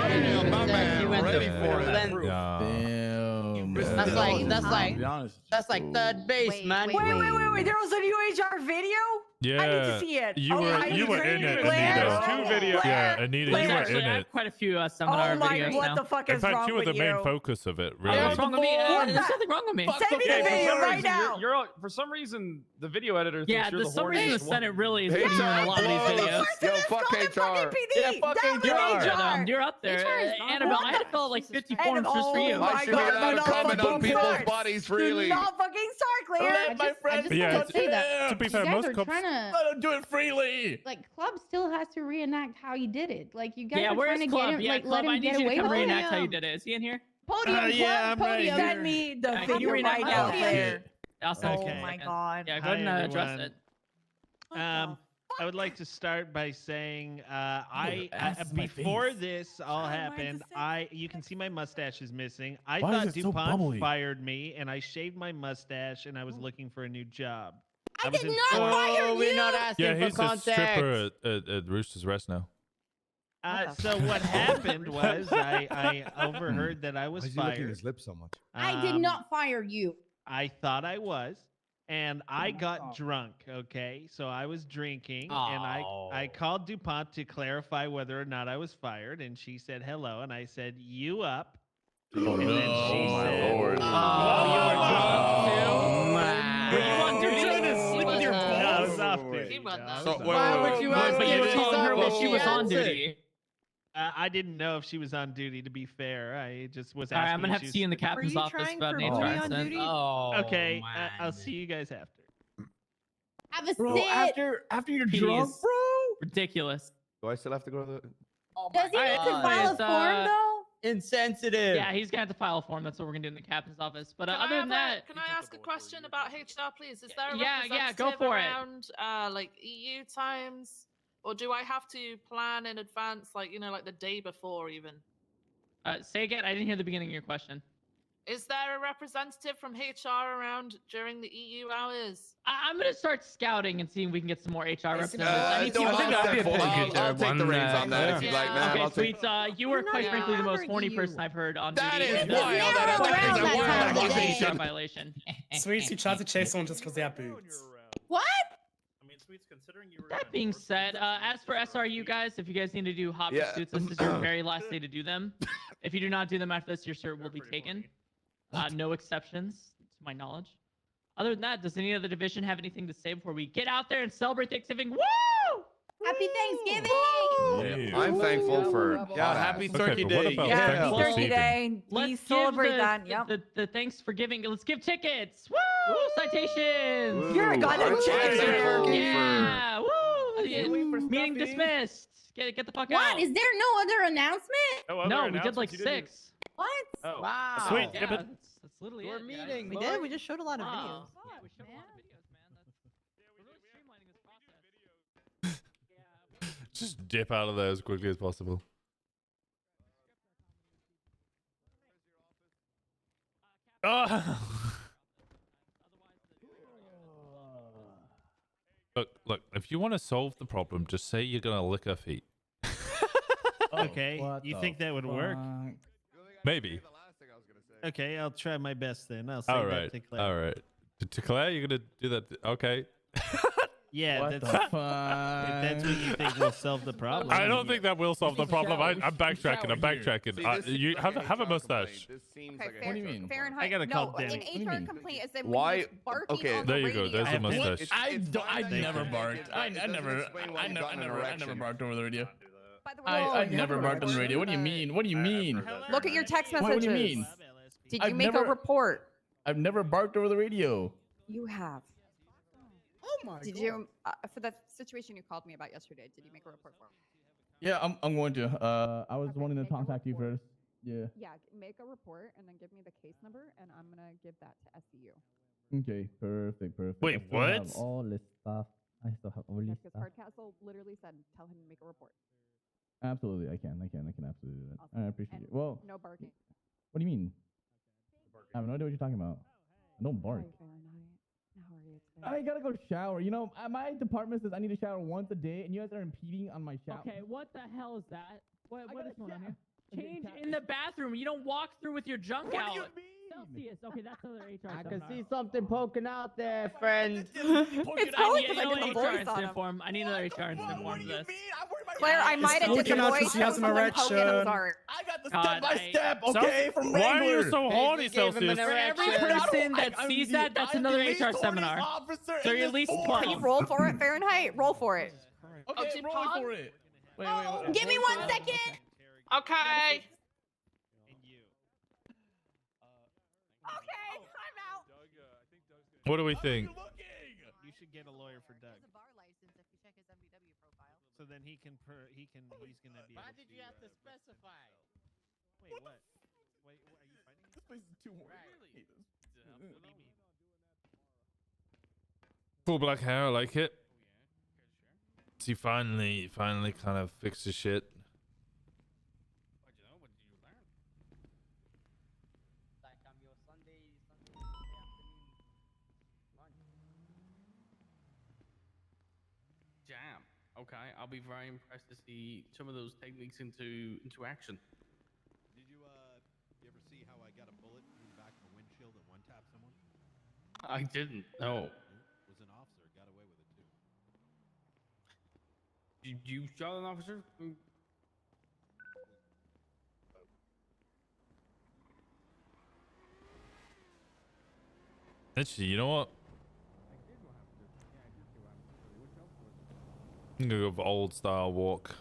Speaker 10: Damn, my man.
Speaker 6: Ready for it.
Speaker 10: That's like third base, man.
Speaker 3: Wait. There was a new HR video?
Speaker 1: Yeah.
Speaker 3: I need to see it.
Speaker 1: You were in it, Anita. Yeah, Anita, you were in
Speaker 9: I
Speaker 1: it.
Speaker 9: have quite a few seminar videos
Speaker 3: what
Speaker 9: now.
Speaker 3: the fuck
Speaker 1: In
Speaker 3: is
Speaker 1: fact,
Speaker 3: wrong
Speaker 1: you were
Speaker 3: with
Speaker 1: the main
Speaker 3: you?
Speaker 1: focus of it, really.
Speaker 9: What's wrong with me? There's nothing wrong with me.
Speaker 3: Send me the video right now.
Speaker 14: For some reason, the video editor thinks
Speaker 9: Yeah,
Speaker 14: you're
Speaker 9: for
Speaker 14: the
Speaker 9: some reason the
Speaker 14: horniest
Speaker 9: Senate
Speaker 14: one.
Speaker 9: really is putting you in a lot of these videos.
Speaker 6: Yo, fuck HR.
Speaker 14: Yeah, fuck HR.
Speaker 9: You're up there. Annabelle, I had to fill out like 50 forms just for you.
Speaker 3: Oh my
Speaker 6: You're not
Speaker 3: God,
Speaker 6: allowed to comment on people's bodies freely.
Speaker 3: Do not fucking start, Clear.
Speaker 15: I just
Speaker 1: Yeah,
Speaker 15: want to say that.
Speaker 1: to be fair,
Speaker 15: you guys
Speaker 1: most
Speaker 15: are
Speaker 1: cops.
Speaker 15: trying to,
Speaker 14: Let him do it freely.
Speaker 15: like, Club still has to reenact how he did it. Like, you guys
Speaker 9: Yeah,
Speaker 15: are
Speaker 9: where's
Speaker 15: trying to
Speaker 9: Club?
Speaker 15: get him,
Speaker 9: Yeah,
Speaker 15: like,
Speaker 9: Club,
Speaker 15: let
Speaker 9: I
Speaker 15: him
Speaker 9: need
Speaker 15: get
Speaker 9: you
Speaker 15: away
Speaker 9: to come
Speaker 15: with
Speaker 9: reenact
Speaker 15: it.
Speaker 9: how you did it. Is he in here?
Speaker 15: Podium,
Speaker 14: yeah,
Speaker 15: Club,
Speaker 14: I'm right
Speaker 15: podium.
Speaker 14: here.
Speaker 3: Send me the
Speaker 9: Can you
Speaker 3: video
Speaker 9: reenact
Speaker 3: right
Speaker 9: my
Speaker 3: now,
Speaker 9: podium?
Speaker 3: Claire.
Speaker 9: I'll send it to
Speaker 3: Oh
Speaker 9: you.
Speaker 3: my God.
Speaker 9: Yeah, go ahead and address it.
Speaker 18: I would like to start by saying before this all happened, you can see my mustache is missing. I
Speaker 1: Why is
Speaker 18: thought
Speaker 1: it so
Speaker 18: DuPont
Speaker 1: bubbly?
Speaker 18: fired me, and I shaved my mustache, and I was looking for a new job.
Speaker 3: I
Speaker 18: was
Speaker 3: did
Speaker 18: in-
Speaker 3: not fire you.
Speaker 10: We're not asking
Speaker 1: Yeah,
Speaker 10: for
Speaker 1: he's a
Speaker 10: context.
Speaker 1: stripper at Rooster's Rest now.
Speaker 18: So what happened was I overheard that I was fired.
Speaker 6: his lips so much?
Speaker 15: I did not fire you.
Speaker 18: I thought I was, and I got drunk. Okay, so I was drinking, and I called DuPont to clarify whether or not I was fired, and she said hello, and I said you up, and then she said,
Speaker 6: Lord.
Speaker 18: you were drunk too. Were you on duty?
Speaker 14: You're trying to sleep with your
Speaker 18: No, I was
Speaker 14: balls.
Speaker 18: off duty.
Speaker 5: He won
Speaker 18: No, I
Speaker 5: that.
Speaker 18: was
Speaker 6: So,
Speaker 18: off.
Speaker 10: Why would you ask
Speaker 9: But
Speaker 10: her
Speaker 9: you
Speaker 10: if
Speaker 9: were
Speaker 10: she's
Speaker 9: telling
Speaker 10: on
Speaker 9: her
Speaker 10: duty?
Speaker 9: while she was on
Speaker 10: Answer.
Speaker 9: duty.
Speaker 18: I didn't know if she was on duty. To be fair, I just was
Speaker 9: All right,
Speaker 18: asking.
Speaker 9: I'm gonna
Speaker 18: if
Speaker 9: have to
Speaker 18: she
Speaker 9: see you in the
Speaker 18: was-
Speaker 9: captain's
Speaker 17: you
Speaker 9: office
Speaker 17: trying
Speaker 9: about
Speaker 17: for
Speaker 9: an
Speaker 17: me
Speaker 9: HR
Speaker 17: on
Speaker 9: accident.
Speaker 17: duty?
Speaker 18: Okay, I'll see you guys after.
Speaker 15: Have a
Speaker 14: Bro,
Speaker 15: sit.
Speaker 14: after you're
Speaker 9: Jeez.
Speaker 14: drunk, bro.
Speaker 9: Ridiculous.
Speaker 6: Do I still have to go to the?
Speaker 15: Does he need to
Speaker 9: God.
Speaker 15: file a
Speaker 9: It's,
Speaker 15: form, though?
Speaker 10: Insensitive.
Speaker 9: Yeah, he's gonna have to file a form. That's what we're gonna do in the captain's office. But
Speaker 5: Can I
Speaker 9: other
Speaker 5: have
Speaker 9: than that,
Speaker 5: can I ask a question about HR, please? Is there a
Speaker 9: Yeah,
Speaker 5: representative
Speaker 9: go for it.
Speaker 5: around like EU times, or do I have to plan in advance, like like the day before even?
Speaker 9: say again. I didn't hear the beginning of your question.
Speaker 5: Is there a representative from HR around during the EU hours?
Speaker 9: I'm gonna start scouting and seeing if we can get some more HR representatives.
Speaker 6: I think that'd be a pretty good
Speaker 14: I'll
Speaker 6: take the reins on that if you'd like, man.
Speaker 9: Okay,
Speaker 6: I'll take.
Speaker 9: Sweets, you were quite
Speaker 5: not
Speaker 9: frankly the most
Speaker 5: remembering
Speaker 9: horny
Speaker 5: you.
Speaker 9: person I've heard on
Speaker 6: That
Speaker 9: duty.
Speaker 6: is
Speaker 9: and
Speaker 6: wild. That is
Speaker 15: around
Speaker 6: a
Speaker 15: that
Speaker 6: wild
Speaker 15: time of day.
Speaker 6: accusation.
Speaker 9: Violation.
Speaker 11: Sweets, you tried to chase someone just because they have boots.
Speaker 15: What?
Speaker 9: That being said, as for SRU guys, if you guys need to do hot pursuits, this is your very last day to do them. If you do not do them after this, your cert will be taken. No exceptions, to my knowledge. Other than that, does any other division have anything to say before we get out there and celebrate Thanksgiving? Woo!
Speaker 15: Happy Thanksgiving!
Speaker 6: I'm thankful for.
Speaker 14: Happy Turkey
Speaker 1: but what
Speaker 14: Day.
Speaker 1: about
Speaker 3: Yeah,
Speaker 1: thankful
Speaker 3: Turkey
Speaker 1: season?
Speaker 3: Day.
Speaker 9: Let's
Speaker 3: We
Speaker 9: give
Speaker 3: celebrate
Speaker 9: the,
Speaker 3: that. Yep.
Speaker 9: the thanks for giving. Let's give tickets. Woo! Citations.
Speaker 3: You're a goddamn
Speaker 6: I'm
Speaker 3: chicken
Speaker 6: thankful
Speaker 3: there.
Speaker 6: for-
Speaker 9: Yeah. Woo!
Speaker 14: can't wait for
Speaker 9: Meeting
Speaker 14: stuffing.
Speaker 9: dismissed. Get the fuck
Speaker 15: What?
Speaker 9: out.
Speaker 15: Is there no other announcement?
Speaker 9: No, we did like 6.
Speaker 15: What?
Speaker 14: Oh.
Speaker 10: Wow.
Speaker 1: Sweet.
Speaker 9: Yeah,
Speaker 1: Yeah, but
Speaker 9: that's literally
Speaker 10: We're
Speaker 9: it. guys.
Speaker 10: meeting.
Speaker 3: We
Speaker 10: boy.
Speaker 3: did. We just showed a lot of
Speaker 9: Wow.
Speaker 3: videos.
Speaker 9: Yeah, we showed a lot of videos, man. We're really streamlining this process.
Speaker 1: Just dip out of there as quickly as possible. Oh. Look. If you want to solve the problem, just say you're gonna lick her feet.
Speaker 18: Okay, you think that would work?
Speaker 1: Maybe.
Speaker 18: Okay, I'll try my best then. I'll say
Speaker 1: All
Speaker 18: that
Speaker 1: right.
Speaker 18: to Claire.
Speaker 1: All right. To Claire, you're gonna do that. Okay.
Speaker 18: Yeah,
Speaker 14: What
Speaker 18: that's,
Speaker 14: the
Speaker 18: if that's what you think will solve the problem.
Speaker 1: I don't think that will solve the problem. I'm backtracking. I'm
Speaker 14: shower here.
Speaker 1: backtracking. You have a mustache.
Speaker 6: This seems
Speaker 7: Okay,
Speaker 6: like
Speaker 14: What do you mean?
Speaker 7: Fahrenheit.
Speaker 18: I gotta
Speaker 7: no,
Speaker 18: call Danny.
Speaker 7: an HR complaint is that
Speaker 6: Why-
Speaker 7: when he's barking
Speaker 6: okay,
Speaker 7: on the
Speaker 1: there you go. There's
Speaker 7: radio.
Speaker 1: a mustache.
Speaker 14: I've never barked. I never barked over the radio. I never barked on the radio. What do you mean? What do you mean?
Speaker 7: Look at your text
Speaker 14: What
Speaker 7: messages.
Speaker 14: do you mean?
Speaker 7: Did
Speaker 14: I've
Speaker 7: you make
Speaker 14: never-
Speaker 7: a report?
Speaker 14: I've never barked over the radio.
Speaker 7: You have.
Speaker 10: Oh my
Speaker 7: Did
Speaker 10: God.
Speaker 7: you for that situation you called me about yesterday? Did you make a report for me?
Speaker 14: Yeah, I'm going to. I was wanting to contact you first. Yeah.
Speaker 7: Yeah, make a report and then give me the case number, and I'm gonna give that to SCU.
Speaker 14: Okay, perfect.
Speaker 1: Wait,
Speaker 14: I still have
Speaker 1: what?
Speaker 14: all this stuff. I still have all this
Speaker 7: Because
Speaker 14: stuff.
Speaker 7: Hardcastle literally said, "Tell him to make a report."
Speaker 14: Absolutely, I can absolutely do that.
Speaker 7: Awesome.
Speaker 14: I appreciate
Speaker 7: And
Speaker 14: it. Well,
Speaker 7: no barking.
Speaker 14: what do you mean? I have no idea what you're talking about. I don't bark.
Speaker 7: Sorry, Fahrenheit.
Speaker 4: I gotta go shower. You know, my department says I need to shower once a day, and you guys are impeding on my shower.
Speaker 9: Okay, what the hell is that? What is going on here?
Speaker 4: Okay,
Speaker 9: Change in the bathroom. You don't walk through with your junk out.
Speaker 4: What do you mean?
Speaker 9: Celsius. Okay, that's another HR.
Speaker 10: I can see something poking out there, friend.
Speaker 9: It's
Speaker 17: probably
Speaker 9: I need
Speaker 17: 'cause I
Speaker 9: another
Speaker 17: did the
Speaker 9: HR
Speaker 17: voice on
Speaker 9: incident
Speaker 17: him.
Speaker 9: form. I need another HR incident form for this.
Speaker 17: Claire, I might have did the voice.
Speaker 2: She has an erection.
Speaker 17: I'm sorry.
Speaker 2: I got the
Speaker 9: God,
Speaker 2: step by step, okay? From
Speaker 1: Why are you
Speaker 2: Wrangler.
Speaker 1: so horny, Celsius?
Speaker 9: For every person that sees that, that's another HR seminar. So you're at least 12.
Speaker 17: Can you roll for it, Fahrenheit? Roll for it.
Speaker 14: Okay, roll for it. Wait.
Speaker 15: Give me 1 second.
Speaker 17: Okay.
Speaker 1: What do we think?
Speaker 18: You should get a lawyer for Doug. So then he's gonna be able
Speaker 10: Why did you have to specify?
Speaker 18: Wait, what? Wait, are you fighting?
Speaker 2: This place is too horny.
Speaker 1: Full black hair, I like it. He finally kind of fixed his shit.
Speaker 10: Like I'm your Sunday afternoon lunch.
Speaker 14: Jam. Okay, I'll be very impressed to see some of those techniques into action.
Speaker 19: Did you you ever see how I got a bullet in the back of a windshield and one tapped someone?
Speaker 14: I didn't. No.
Speaker 19: Was an officer, got away with it too.
Speaker 14: You shot an officer?
Speaker 1: Actually, you know what? I'm gonna go for old style walk.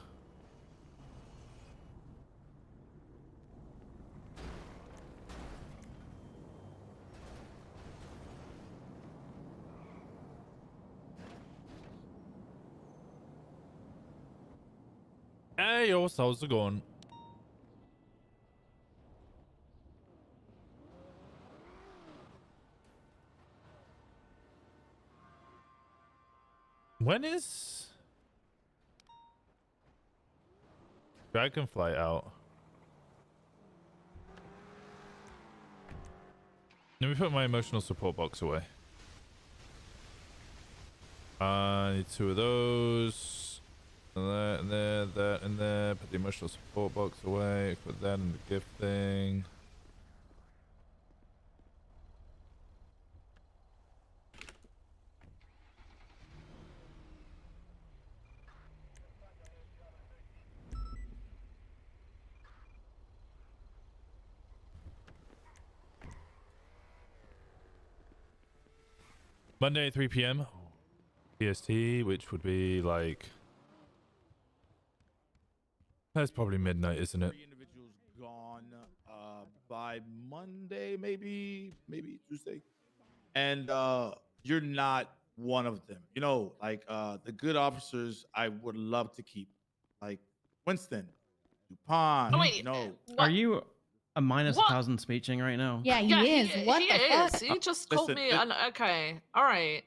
Speaker 1: Hey, yo, how's it going? When is Dragonfly out? Let me put my emotional support box away. I need 2 of those. That and there, that and there. Put the emotional support box away. Put that in the gift thing. Monday, 3 p.m. PST, which would be like... That's probably midnight, isn't it?
Speaker 2: 3 individuals gone by Monday, maybe Tuesday. And you're not one of them. You know, like the good officers I would love to keep. Like Winston, DuPont.
Speaker 17: Oh, wait,
Speaker 2: you know.
Speaker 22: Are you a minus
Speaker 17: What?
Speaker 22: 1,000 speeching right now?
Speaker 15: Yeah, he is. What
Speaker 17: he
Speaker 15: the
Speaker 17: is.
Speaker 15: fuck?
Speaker 17: He just called
Speaker 2: Listen,
Speaker 17: me an okay. All right.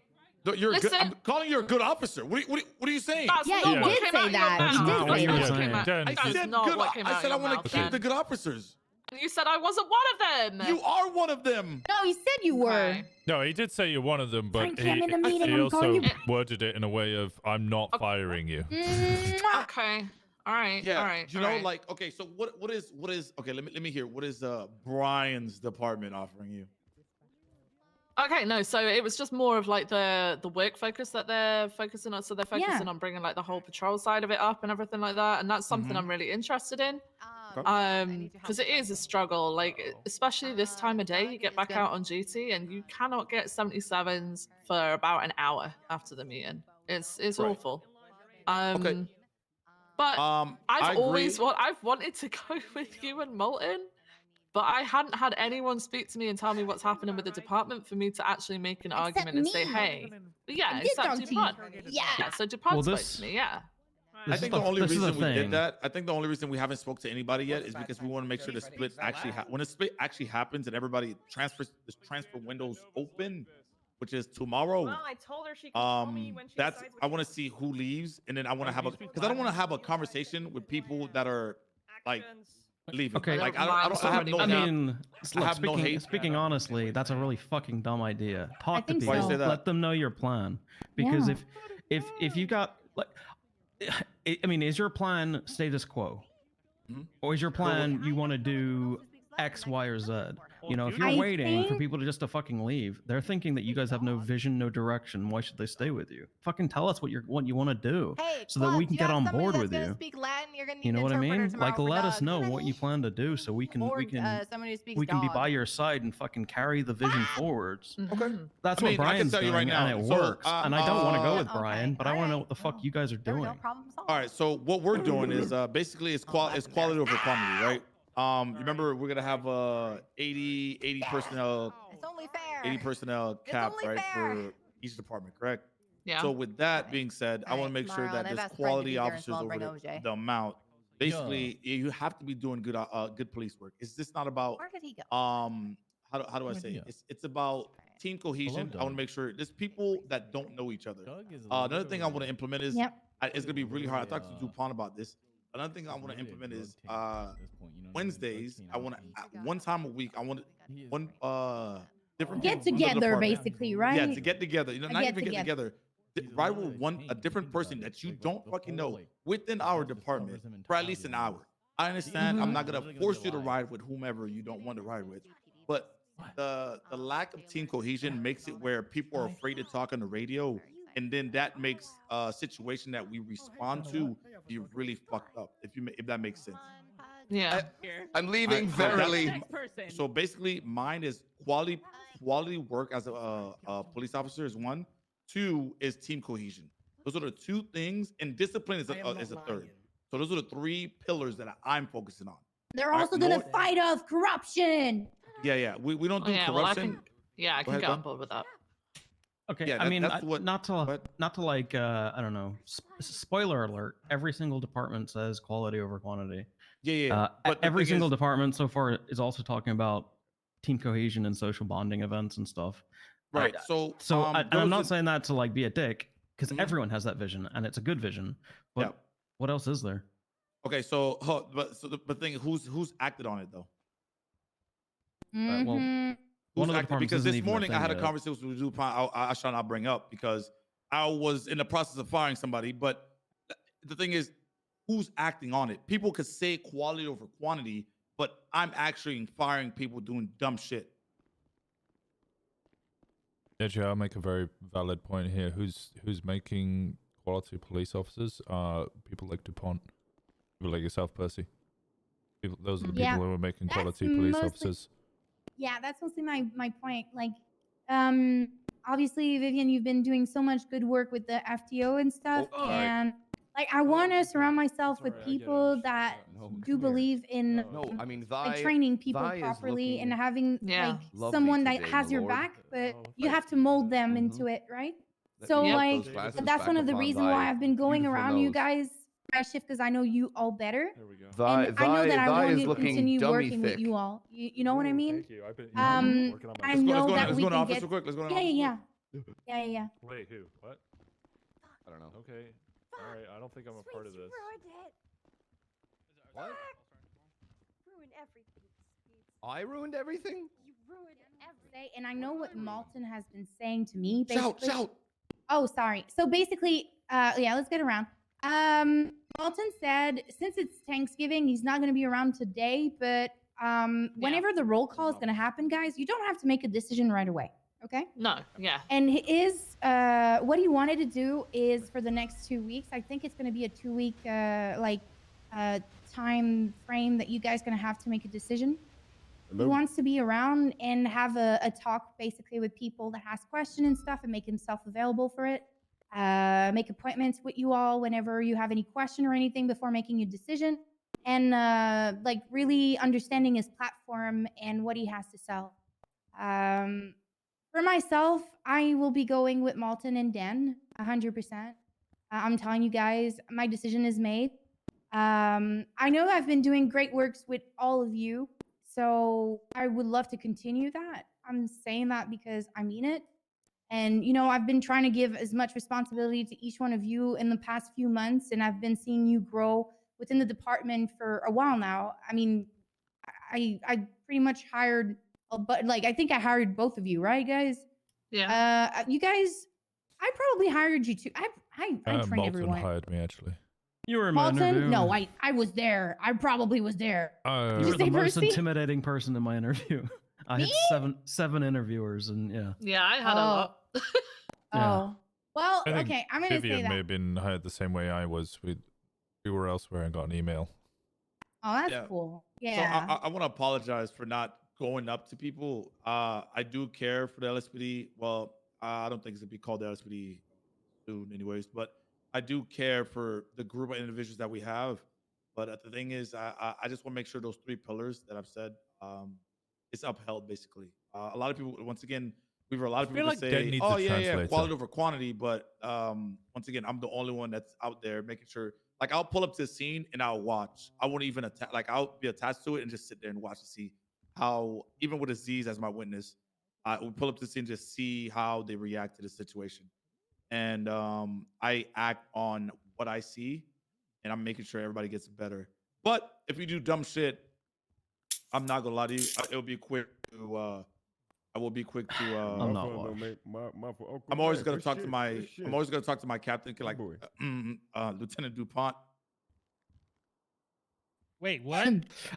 Speaker 2: No, you're a good,
Speaker 17: Listen.
Speaker 2: I'm calling you a good officer. What are you saying?
Speaker 17: That's
Speaker 15: Yeah,
Speaker 17: not
Speaker 15: he
Speaker 17: what
Speaker 15: did
Speaker 17: came
Speaker 15: say
Speaker 17: out your
Speaker 15: that.
Speaker 17: mouth.
Speaker 15: He did
Speaker 17: That's
Speaker 15: say
Speaker 17: not
Speaker 15: that.
Speaker 17: what came out-
Speaker 1: Dan,
Speaker 2: I
Speaker 17: That's
Speaker 2: said
Speaker 17: not
Speaker 2: good.
Speaker 17: what came out
Speaker 2: I said
Speaker 17: your
Speaker 2: I want
Speaker 17: mouth,
Speaker 2: to keep
Speaker 17: Dan.
Speaker 2: the good officers.
Speaker 17: You said I wasn't one of them.
Speaker 2: You are one of them.
Speaker 15: No, he said you were.
Speaker 17: Okay.
Speaker 1: No, he did say you're one of them, but
Speaker 15: Frankie, I'm in a meeting,
Speaker 1: he
Speaker 15: I'm
Speaker 1: also
Speaker 15: calling you.
Speaker 1: worded it in a way of, I'm not firing you.
Speaker 15: Mwah.
Speaker 17: Okay. All right.
Speaker 2: Yeah.
Speaker 17: All right.
Speaker 2: You know, like, okay, so what is okay, let me hear. What is Brian's department offering you?
Speaker 17: Okay, no, so it was just more of like the work focus that they're focusing on. So they're focusing on bringing like the whole patrol side of it up and everything like that. And that's something I'm really interested in. Because it is a struggle, like especially this time of day, you get back out on duty and you cannot get 77s for about an hour after the meeting. It's awful.
Speaker 2: Okay.
Speaker 17: But I've
Speaker 2: agree.
Speaker 17: I've wanted to go with you and Molten, but I hadn't had anyone speak to me and tell me what's happening with the department for me to actually make an argument and say,
Speaker 15: me.
Speaker 17: hey, but yeah,
Speaker 15: I did
Speaker 17: except
Speaker 15: talk to you.
Speaker 17: DuPont.
Speaker 15: Yeah.
Speaker 17: So DuPont
Speaker 22: Well,
Speaker 17: spoke
Speaker 22: this-
Speaker 17: to me, yeah.
Speaker 2: I think the only
Speaker 22: this is
Speaker 2: reason
Speaker 22: the
Speaker 2: we
Speaker 22: thing.
Speaker 2: did that, I think the only reason we haven't spoke to anybody yet is because we want to make sure the split actually when the split actually happens and everybody transfers, this transfer windows open, which is tomorrow.
Speaker 20: Well, I told her she could call me when she
Speaker 2: That's
Speaker 20: decides
Speaker 2: I want to see who leaves, and then I want to have a because I don't want to have a conversation with people that are like leave it.
Speaker 22: Okay,
Speaker 2: Like I have no.
Speaker 22: I mean,
Speaker 2: I
Speaker 22: look,
Speaker 2: have no hate.
Speaker 22: speaking honestly, that's a really fucking dumb idea. Talk to
Speaker 15: think
Speaker 22: people,
Speaker 2: Why you say that?
Speaker 22: let them know your plan. Because
Speaker 15: Yeah.
Speaker 22: if you got like, I mean, is your plan status quo, or is your plan you want to do X, Y, or Z? You know, if you're
Speaker 15: I
Speaker 22: waiting for
Speaker 15: think-
Speaker 22: people to just to fucking leave, they're thinking that you guys have no vision, no direction. Why should they stay with you? Fucking tell us what you want to do,
Speaker 8: Hey,
Speaker 22: so that we
Speaker 8: Club,
Speaker 22: can
Speaker 8: do you
Speaker 22: get
Speaker 8: have
Speaker 22: on
Speaker 8: somebody
Speaker 22: board
Speaker 8: that's
Speaker 22: with
Speaker 8: gonna
Speaker 22: you.
Speaker 8: Speak Latin? You're gonna need
Speaker 22: You know
Speaker 8: an
Speaker 22: what I
Speaker 8: interpreter
Speaker 22: mean?
Speaker 8: tomorrow
Speaker 22: Like,
Speaker 8: for
Speaker 22: let us
Speaker 8: Doug.
Speaker 22: know what you plan to do, so we can
Speaker 8: Or, somebody who speaks
Speaker 22: we can be
Speaker 8: dog.
Speaker 22: by your side and fucking carry the vision forwards.
Speaker 2: Okay.
Speaker 22: That's
Speaker 2: I mean,
Speaker 22: what
Speaker 2: I can
Speaker 22: Brian's
Speaker 2: tell you
Speaker 22: doing,
Speaker 2: right now,
Speaker 22: and it
Speaker 2: so,
Speaker 22: works. And I don't want to go with
Speaker 8: okay,
Speaker 22: Brian, but I want to know what the fuck you guys are doing.
Speaker 2: All right, so what we're doing is basically it's quality over quantity, right? Remember we're gonna have 80 personnel.
Speaker 8: It's only fair.
Speaker 2: 80 personnel cap,
Speaker 8: only
Speaker 2: right,
Speaker 8: fair.
Speaker 2: for each department, correct?
Speaker 17: Yeah.
Speaker 2: So with that being said, I want to make sure
Speaker 8: tomorrow,
Speaker 2: that
Speaker 8: they've
Speaker 2: there's
Speaker 8: asked Fred to
Speaker 2: quality
Speaker 8: be here as
Speaker 2: officers
Speaker 8: well,
Speaker 2: over
Speaker 8: bring
Speaker 2: the,
Speaker 8: OJ.
Speaker 2: the amount. Basically, you have to be doing good police work. It's just not about
Speaker 8: Where did he go?
Speaker 2: how do I say it? It's about team cohesion. I want to make sure there's people that don't know each other. Another thing I want to implement is it's gonna be really hard. I talked to DuPont about this. Another thing I want to implement is Wednesdays. I want to one time a week. I want one different
Speaker 15: Get
Speaker 2: people from the
Speaker 15: together,
Speaker 2: department.
Speaker 15: basically, right?
Speaker 2: Yeah, to get together. You know,
Speaker 15: A
Speaker 2: not
Speaker 15: get
Speaker 2: even get
Speaker 15: together.
Speaker 2: together. Ride with a different person that you don't fucking know within our department for at least an hour. I understand. I'm not gonna force you to ride with whomever you don't want to ride with, but the lack of team cohesion makes it where people are afraid to talk on the radio, and then that makes a situation that we respond to be really fucked up. If that makes sense.
Speaker 17: Yeah.
Speaker 6: I'm leaving
Speaker 2: So that's-
Speaker 6: verily.
Speaker 2: So basically, mine is quality work as a police officer is one. Two is team cohesion. Those are the two things, and discipline is a third. So those are the three pillars that I'm focusing on.
Speaker 15: They're
Speaker 2: All right,
Speaker 15: also gonna
Speaker 2: Lord-
Speaker 15: fight off corruption.
Speaker 2: Yeah. We don't do
Speaker 17: Yeah, well, I
Speaker 2: corruption.
Speaker 17: can. Yeah, I
Speaker 2: Go
Speaker 17: can
Speaker 2: ahead,
Speaker 17: get
Speaker 2: go
Speaker 17: on board with that.
Speaker 22: Okay,
Speaker 2: Yeah,
Speaker 22: I mean,
Speaker 2: that's what-
Speaker 22: not to like, I don't know. Spoiler alert: every single department says quality over quantity.
Speaker 2: Yeah. But the
Speaker 22: every
Speaker 2: thing
Speaker 22: single
Speaker 2: is-
Speaker 22: department so far is also talking about team cohesion and social bonding events and stuff.
Speaker 2: Right. So
Speaker 22: and I'm not saying that to like be a dick, because everyone has that vision and it's a good vision. But
Speaker 2: Yeah.
Speaker 22: what else is there?
Speaker 2: Okay, but thing, who's acted on it though?
Speaker 22: Well,
Speaker 15: Mhm.
Speaker 22: one
Speaker 2: Who's
Speaker 22: of the
Speaker 2: acted?
Speaker 22: departments
Speaker 2: Because
Speaker 22: isn't
Speaker 2: this
Speaker 22: even a
Speaker 2: morning I
Speaker 22: thing
Speaker 2: had a
Speaker 22: yet.
Speaker 2: conversation with DuPont. I shall not bring up because I was in the process of firing somebody. But the thing is, who's acting on it? People could say quality over quantity, but I'm actually firing people doing dumb shit.
Speaker 1: Yeah, I'll make a very valid point here. Who's making quality police officers? People like DuPont, people like yourself, Percy. Those are the
Speaker 15: Yeah,
Speaker 1: people who are making
Speaker 15: that's
Speaker 1: quality police
Speaker 15: mostly-
Speaker 1: officers.
Speaker 15: Yeah, that's mostly my point. Like, obviously, Vivian, you've been doing so much good work with the FTO and stuff, and like I want to surround myself with people that do believe in
Speaker 6: No, I mean,
Speaker 15: like
Speaker 6: thy-
Speaker 15: training people
Speaker 6: thy is
Speaker 15: properly and
Speaker 6: looking
Speaker 15: having
Speaker 17: Yeah.
Speaker 15: like
Speaker 6: lovely
Speaker 15: someone that
Speaker 6: today,
Speaker 15: has
Speaker 6: my
Speaker 15: your
Speaker 6: lord.
Speaker 15: back, but you have to mold them into it, right?
Speaker 6: Let
Speaker 15: So
Speaker 6: me put
Speaker 15: like
Speaker 6: those glasses
Speaker 15: that's
Speaker 6: back
Speaker 15: one of the
Speaker 6: upon
Speaker 15: reasons
Speaker 6: thy
Speaker 15: why I've been going
Speaker 6: beautiful
Speaker 15: around you
Speaker 6: nose.
Speaker 15: guys my shift, because I know you all better.
Speaker 6: Thy,
Speaker 15: And I know that I
Speaker 6: thy
Speaker 15: want
Speaker 6: is
Speaker 15: to
Speaker 6: looking
Speaker 15: continue
Speaker 6: dummy
Speaker 15: working
Speaker 6: thick.
Speaker 15: with you all. You know what I mean?
Speaker 1: Thank you. I've been
Speaker 15: I
Speaker 2: Let's
Speaker 15: know
Speaker 2: go
Speaker 15: that
Speaker 2: let's
Speaker 15: we
Speaker 2: go in the
Speaker 15: can
Speaker 2: office
Speaker 15: get.
Speaker 2: real quick. Let's go in the
Speaker 15: Yeah.
Speaker 2: office.
Speaker 1: Wait, who? What?
Speaker 6: I don't know.
Speaker 1: Okay. All right. I don't think I'm a part of this.
Speaker 6: What?
Speaker 8: Ruined everything.
Speaker 6: I ruined everything?
Speaker 8: You ruined everything.
Speaker 15: And I know what Malton has been saying to me.
Speaker 2: Shout,
Speaker 15: Basically.
Speaker 2: shout.
Speaker 15: Oh, sorry. So basically, yeah, let's get around. Malton said since it's Thanksgiving, he's not going to be around today, but whenever the roll call is going to happen, guys, you don't have to make a decision right away. Okay?
Speaker 17: No, yeah.
Speaker 15: And what he wanted to do is for the next 2 weeks, I think it's going to be a 2-week time frame that you guys going to have to make a decision. He wants to be around and have a talk basically with people that ask questions and stuff and make himself available for it. Make appointments with you all whenever you have any question or anything before making a decision. And like really understanding his platform and what he has to sell. For myself, I will be going with Malton and Dan 100%. I'm telling you guys, my decision is made. I know I've been doing great works with all of you, so I would love to continue that. I'm saying that because I mean it. And, you know, I've been trying to give as much responsibility to each one of you in the past few months, and I've been seeing you grow within the department for a while now. I mean, I pretty much hired, but like I think I hired both of you, right, guys?
Speaker 17: Yeah.
Speaker 15: You guys, I probably hired you too. I trained
Speaker 1: Malton
Speaker 15: everyone.
Speaker 1: hired me actually.
Speaker 22: You were in my interview.
Speaker 15: Malton? No, I was there. I probably was there.
Speaker 22: You were the most intimidating person in my interview. I
Speaker 15: Me?
Speaker 22: had seven interviewers, and yeah.
Speaker 17: Yeah, I had a lot.
Speaker 15: Oh,
Speaker 22: Yeah.
Speaker 15: well,
Speaker 1: I think
Speaker 15: okay. I'm gonna
Speaker 1: Vivian
Speaker 15: say that.
Speaker 1: may have been hired the same way I was. We were elsewhere and got an email.
Speaker 15: Oh, that's
Speaker 2: Yeah.
Speaker 15: cool.
Speaker 2: So
Speaker 15: Yeah.
Speaker 2: I want to apologize for not going up to people. I do care for the LSPD. Well, I don't think it's gonna be called the LSPD soon, anyways. But I do care for the group of individuals that we have. But the thing is, I just want to make sure those 3 pillars that I've said, it's upheld basically. A lot of people, once again, we've heard a lot of people
Speaker 1: like
Speaker 2: that
Speaker 1: Dead
Speaker 2: say,
Speaker 1: needs
Speaker 2: "Oh
Speaker 1: a
Speaker 2: yeah,
Speaker 1: translator."
Speaker 2: quality over quantity." But once again, I'm the only one that's out there making sure. Like I'll pull up to the scene and I'll watch. I won't even attack. Like I'll be attached to it and just sit there and watch to see how, even with Aziz as my witness, I will pull up to the scene and just see how they react to the situation. And I act on what I see, and I'm making sure everybody gets better. But if you do dumb shit, I'm not gonna lie to you. It'll be quick to. I will be quick to.
Speaker 22: I'm not
Speaker 2: I'm always gonna talk to my. I'm always gonna talk to my captain, like Lieutenant DuPont.
Speaker 18: Wait, what?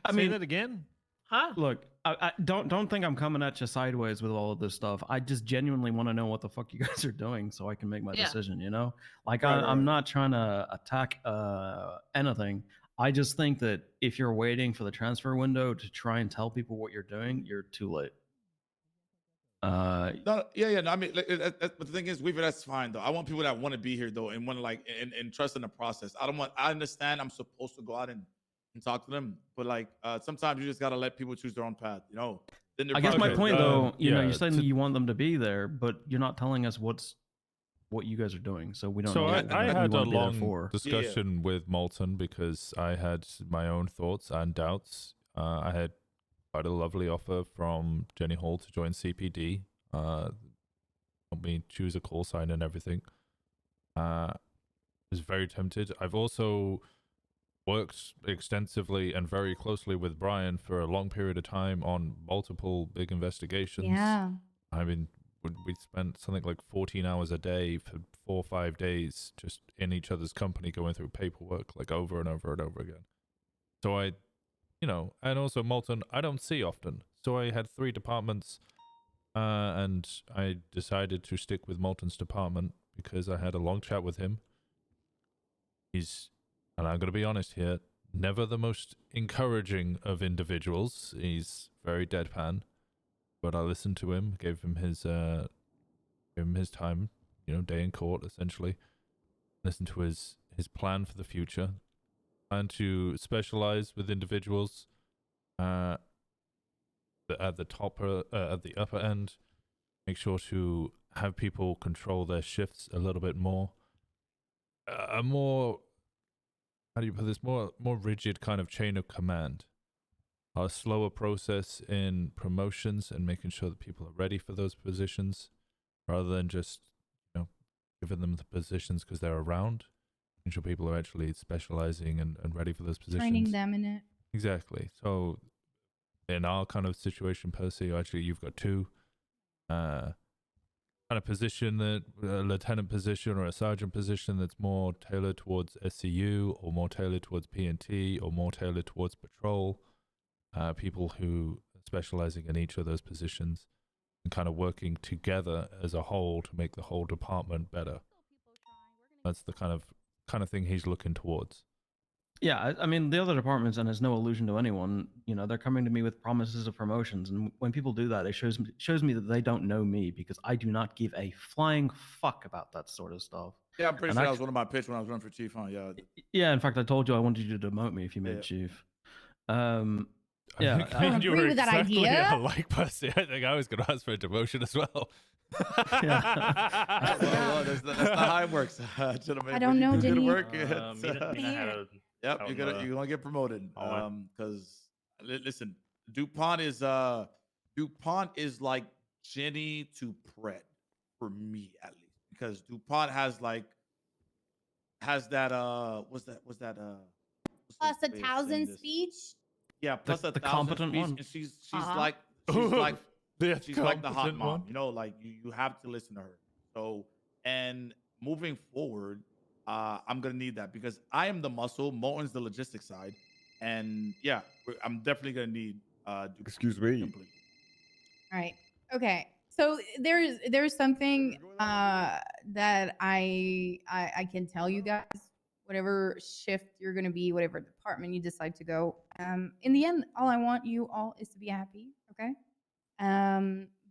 Speaker 22: I
Speaker 18: Say
Speaker 22: mean,
Speaker 18: that again?
Speaker 17: Huh?
Speaker 22: Look, I don't think I'm coming at you sideways with all of this stuff. I just genuinely want to know what the fuck you guys are doing so I can make my decision. You know, like I'm not trying to attack anything. I just think that if you're waiting for the transfer window to try and tell people what you're doing, you're too late.
Speaker 2: No, yeah. No, I mean, but the thing is, Weaver, that's fine though. I want people that want to be here though, and want to like and trust in the process. I understand I'm supposed to go out and talk to them, but like sometimes you just gotta let people choose their own path. You know. Then
Speaker 22: I guess my point though, you know, you're saying
Speaker 1: to-
Speaker 22: you want them to be there, but you're not telling us what you guys are doing, so we don't
Speaker 1: So
Speaker 22: know.
Speaker 1: I
Speaker 22: what
Speaker 1: had
Speaker 22: you
Speaker 1: a
Speaker 22: wanna be there
Speaker 1: long
Speaker 22: for.
Speaker 1: discussion with Malton because I had my own thoughts and doubts. I had quite a lovely offer from Jenny Hall to join CPD. Help me choose a call sign and everything. Was very tempted. I've also worked extensively and very closely with Brian for a long period of time on multiple big investigations.
Speaker 15: Yeah.
Speaker 1: I mean, we spent something like 14 hours a day for 4 or 5 days just in each other's company going through paperwork like over and over and over again. So I, you know, and also Malton, I don't see often. So I had 3 departments and I decided to stick with Malton's department because I had a long chat with him. He's, and I'm going to be honest here, never the most encouraging of individuals. He's very deadpan. But I listened to him, gave him his time, you know, day in court essentially. Listened to his plan for the future, plan to specialize with individuals, at the upper end. Make sure to have people control their shifts a little bit more. A more, how do you put this? More rigid kind of chain of command. A slower process in promotions and making sure that people are ready for those positions rather than just, you know, giving them the positions because they're around. Making sure people are actually specializing and ready for those positions.
Speaker 15: Training them in it.
Speaker 1: Exactly. So in our kind of situation per se, actually you've got 2 kind of position, that a lieutenant position or a sergeant position that's more tailored towards SCU or more tailored towards PNT or more tailored towards patrol. People who are specializing in each of those positions and kind of working together as a whole to make the whole department better. That's the kind of thing he's looking towards.
Speaker 22: Yeah, I mean, the other departments, and it's no illusion to anyone, you know, they're coming to me with promises of promotions. And when people do that, it shows me that they don't know me because I do not give a flying fuck about that sort of stuff.
Speaker 2: Yeah, I'm pretty sure that was one of my pitch when I was running for chief, huh? Yeah.
Speaker 22: Yeah, in fact, I told you I wanted you to demote me if you made chief. Yeah,
Speaker 1: I think you were
Speaker 15: with that
Speaker 1: exactly
Speaker 15: idea.
Speaker 1: a like person. I think I was going to ask for a demotion as well.
Speaker 2: Well, that's not how it works, gentlemen.
Speaker 15: I don't know,
Speaker 2: When you do
Speaker 15: Jenny.
Speaker 2: good work,
Speaker 5: Yep,
Speaker 2: you're gonna get promoted. Because listen, DuPont is like Jenny to Pret for me at least, because DuPont has that
Speaker 15: Plus 1,000 speech.
Speaker 2: Yeah, plus
Speaker 22: the
Speaker 2: 1,000
Speaker 22: competent
Speaker 2: speech,
Speaker 22: one.
Speaker 2: and she's
Speaker 9: Uh-huh.
Speaker 2: like
Speaker 1: The
Speaker 2: she's like the hot
Speaker 1: competent
Speaker 2: mom.
Speaker 1: one.
Speaker 2: You know, like you have to listen to her. So, and moving forward, I'm gonna need that because I am the muscle. Moten's the logistics side, and yeah, I'm definitely gonna need.
Speaker 13: Excuse me.
Speaker 2: Complete.
Speaker 15: All right. Okay. So there's something that I can tell you guys. Whatever shift you're gonna be, whatever department you decide to go. In the end, all I want you all is to be happy. Okay.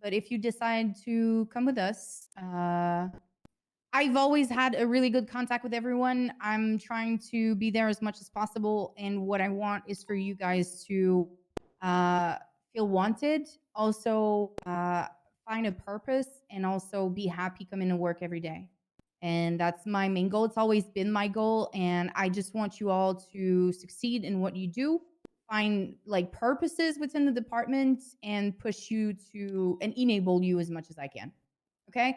Speaker 15: But if you decide to come with us, I've always had a really good contact with everyone. I'm trying to be there as much as possible, and what I want is for you guys to feel wanted, also find a purpose, and also be happy coming to work every day. And that's my main goal. It's always been my goal, and I just want you all to succeed in what you do, find like purposes within the department, and push you to and enable you as much as I can. Okay?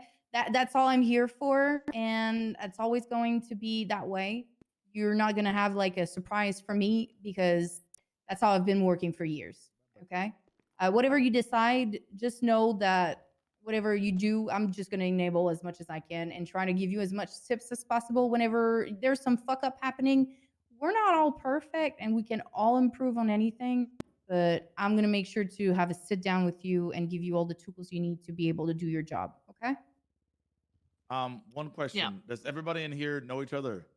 Speaker 15: That's all I'm here for, and it's always going to be that way. You're not going to have like a surprise for me because that's how I've been working for years. Okay? Whatever you decide, just know that whatever you do, I'm just going to enable as much as I can and try to give you as much tips as possible whenever there's some fuck up happening. We're not all perfect and we can all improve on anything, but I'm going to make sure to have a sit down with you and give you all the tools you need to be able to do your job. Okay?
Speaker 2: One question. Does everybody in here know each other?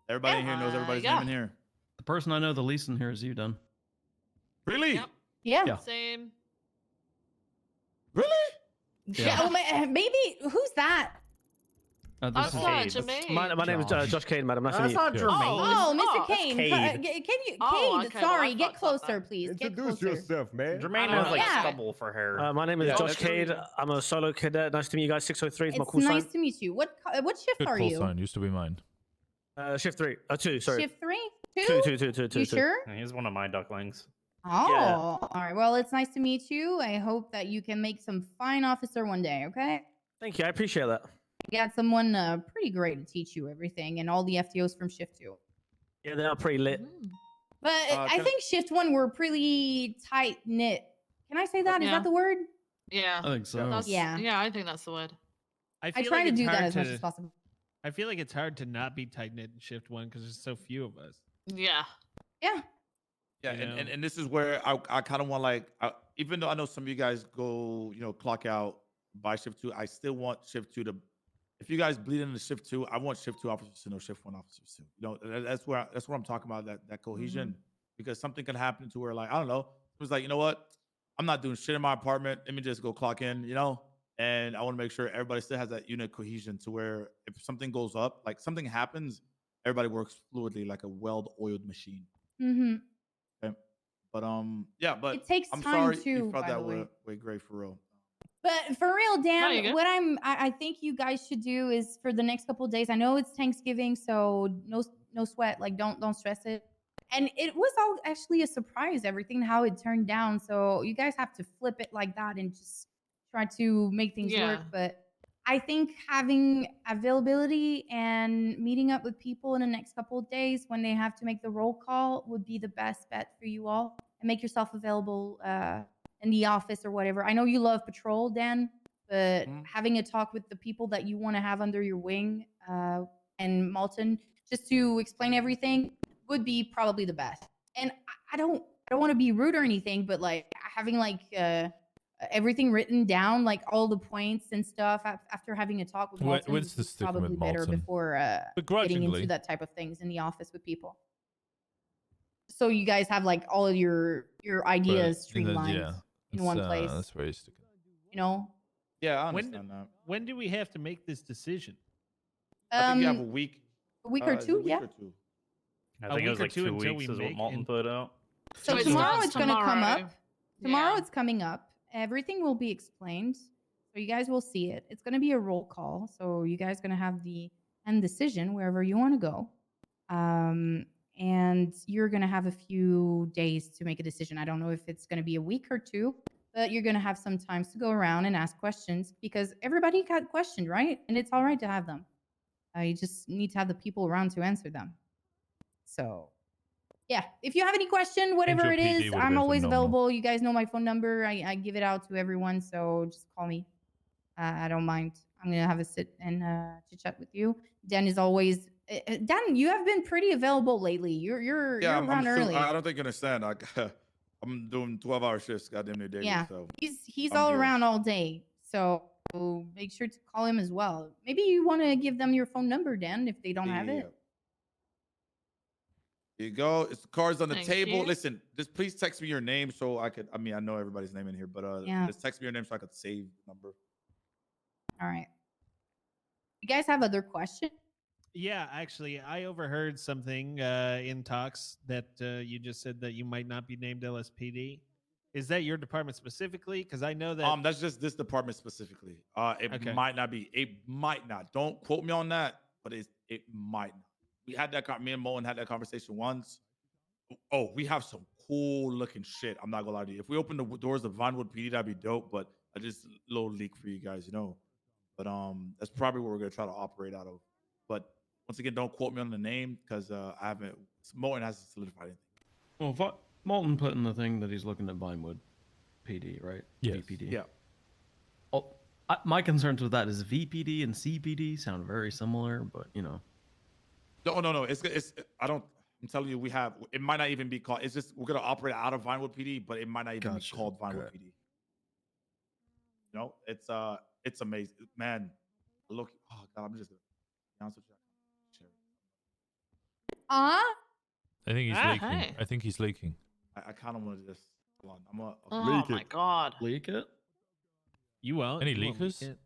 Speaker 2: Everybody in here knows everybody's
Speaker 9: yeah.
Speaker 2: name in here.
Speaker 22: The person I know the least in here is you, Dunn.
Speaker 2: Really?
Speaker 9: Yep.
Speaker 15: Yeah.
Speaker 17: Same.
Speaker 2: Really?
Speaker 15: Yeah. Oh, maybe who's that?
Speaker 22: This is
Speaker 17: Jermaine.
Speaker 11: My name is Josh Kane, madam. Nice to meet
Speaker 9: That's
Speaker 11: you.
Speaker 9: not Jermaine.
Speaker 15: Oh, Mr. Kane.
Speaker 11: Cade.
Speaker 15: Cade,
Speaker 17: okay,
Speaker 15: sorry,
Speaker 17: well, I
Speaker 15: get
Speaker 17: thought
Speaker 15: closer, please. Get
Speaker 13: Introduce
Speaker 15: closer.
Speaker 13: yourself, man.
Speaker 11: Jermaine
Speaker 9: has,
Speaker 11: has
Speaker 9: like,
Speaker 15: Yeah.
Speaker 11: stubble for hair. My name is Josh Cade. I'm a solo cadet. Nice to meet you guys. 603 is my
Speaker 15: It's
Speaker 11: call
Speaker 15: nice
Speaker 11: sign.
Speaker 15: to meet you. What shift
Speaker 1: Good
Speaker 15: are
Speaker 1: call
Speaker 15: you?
Speaker 1: sign used to be mine.
Speaker 11: Shift 3. 2, sorry.
Speaker 15: Shift 3? 2?
Speaker 11: Two.
Speaker 15: You sure?
Speaker 14: He's one of my ducklings.
Speaker 15: Oh, all right. Well, it's nice to meet you. I hope that you can make some fine officer one day, okay?
Speaker 11: Thank you. I appreciate that.
Speaker 15: I got someone pretty great to teach you everything and all the FTOs from shift 2.
Speaker 11: Yeah, they are pretty lit.
Speaker 15: But I think shift 1 were pretty tight knit. Can I say that? Is
Speaker 17: Yeah.
Speaker 15: that the word?
Speaker 17: Yeah.
Speaker 22: I think so.
Speaker 15: Yeah.
Speaker 17: Yeah, I think that's the word.
Speaker 18: I
Speaker 15: I try to do that as much as possible.
Speaker 18: I feel like it's hard to not be tight knit in shift 1 because there's so few of us.
Speaker 17: Yeah.
Speaker 15: Yeah.
Speaker 2: Yeah,
Speaker 18: You know?
Speaker 2: and this is where I kind of want even though I know some of you guys go, clock out by shift 2, I still want shift 2 to. If you guys bleed into shift 2, I want shift 2 officers to know shift 1 officers too. That's where I'm talking about that cohesion, because something can happen to where, like, I don't know, it was like, you know what, I'm not doing shit in my apartment. Let me just go clock in, and I want to make sure everybody still has that unit cohesion to where if something goes up, like something happens, everybody works fluidly like a well-oiled machine.
Speaker 15: Mm-hmm.
Speaker 2: Okay. But yeah, but
Speaker 15: It takes
Speaker 2: I'm
Speaker 15: time
Speaker 2: sorry
Speaker 15: too,
Speaker 2: you felt
Speaker 15: by
Speaker 2: that
Speaker 15: the way.
Speaker 2: way great for real.
Speaker 15: But for real,
Speaker 17: you
Speaker 15: Dan,
Speaker 17: go.
Speaker 15: what I think you guys should do is for the next couple of days. I know it's Thanksgiving, so no sweat. Like don't stress it. And it was all actually a surprise, everything how it turned down. So you guys have to flip it like that and just try to make things work.
Speaker 17: Yeah.
Speaker 15: But I think having availability and meeting up with people in the next couple of days when they have to make the roll call would be the best bet for you all. And make yourself available in the office or whatever. I know you love patrol, Dan, but having a talk with the people that you want to have under your wing and Malton, just to explain everything, would be probably the best. And I don't want to be rude or anything, but like having like everything written down, like all the points and stuff after having a talk with Malton would be probably better before getting into that type of things in the office with people. So you guys have like all of your ideas streamlined in one place.
Speaker 1: That's very sticky.
Speaker 2: Yeah, I understand that.
Speaker 18: When do we have to make this decision?
Speaker 2: I think you have a week.
Speaker 15: A week or
Speaker 2: is it
Speaker 15: two,
Speaker 2: a week
Speaker 15: yeah.
Speaker 2: or two?
Speaker 14: I think it was like 2 weeks is what Malton put out.
Speaker 15: So
Speaker 17: Wait,
Speaker 15: tomorrow it's going to come
Speaker 17: tomorrow.
Speaker 15: up. Tomorrow it's coming up. Everything will be explained. So you guys will see it. It's going to be a roll call. So you guys going to have the end decision wherever you want to go. And you're going to have a few days to make a decision. I don't know if it's going to be a week or two, but you're going to have some times to go around and ask questions because everybody got questioned, right? And it's all right to have them. You just need to have the people around to answer them. So, yeah, if you have any question, whatever it
Speaker 1: PD
Speaker 15: is,
Speaker 1: would've
Speaker 15: I'm
Speaker 1: been
Speaker 15: always
Speaker 1: phenomenal.
Speaker 15: available. You guys know my phone number. I give it out to everyone, so just call me. I don't mind. I'm gonna have a sit and chit chat with you. Dan is always Dan. You have been pretty available lately. You're
Speaker 2: I'm
Speaker 15: around early.
Speaker 2: I don't think you understand. I'm doing 12-hour shifts, goddamn near daily.
Speaker 15: Yeah,
Speaker 2: So
Speaker 15: he's
Speaker 2: I'm
Speaker 15: all
Speaker 2: here.
Speaker 15: around all day. So make sure to call him as well. Maybe you want to give them your phone number, Dan, if they don't have it.
Speaker 2: Here you go. It's the cards on the
Speaker 15: Thank
Speaker 2: table.
Speaker 15: you.
Speaker 2: Listen, just please text me your name so I could. I mean, I know everybody's name in here, but
Speaker 15: Yeah.
Speaker 2: just text me your name so I could save the number.
Speaker 15: All right. You guys have other questions?
Speaker 18: Yeah, actually, I overheard something in talks that you just said that you might not be named LSPD. Is that your department specifically? Because I know that.
Speaker 2: That's just this department specifically. It might not be. It might not. Don't quote me on that, but it might not. We had that. Me and Moen had that conversation once. Oh, we have some cool looking shit. I'm not gonna lie to you. If we open the doors of Vinewood PD, that'd be dope. But I just a little leak for you guys, you know. But that's probably what we're gonna try to operate out of. But once again, don't quote me on the name because I haven't. Moen hasn't solidified anything.
Speaker 22: Well, Molten put in the thing that he's looking at Vinewood PD, right?
Speaker 1: Yes.
Speaker 22: VPD.
Speaker 2: Yeah.
Speaker 22: Oh, my concerns with that is VPD and CPD sound very similar, but you know.
Speaker 2: No. It's. I don't. I'm telling you, we have. It might not even be called. It's just we're gonna operate out of Vinewood PD, but it might not even be called Vinewood PD. No, it's amazing, man. Look, oh god, I'm just gonna be honest with you.
Speaker 15: Ah.
Speaker 1: I think he's leaking.
Speaker 17: Hey.
Speaker 1: I think he's leaking.
Speaker 2: I kind of want to just hold on.
Speaker 17: Oh my god.
Speaker 22: Leak it?
Speaker 18: You won't.
Speaker 1: Any
Speaker 18: You won't
Speaker 1: leakers?
Speaker 18: leak it.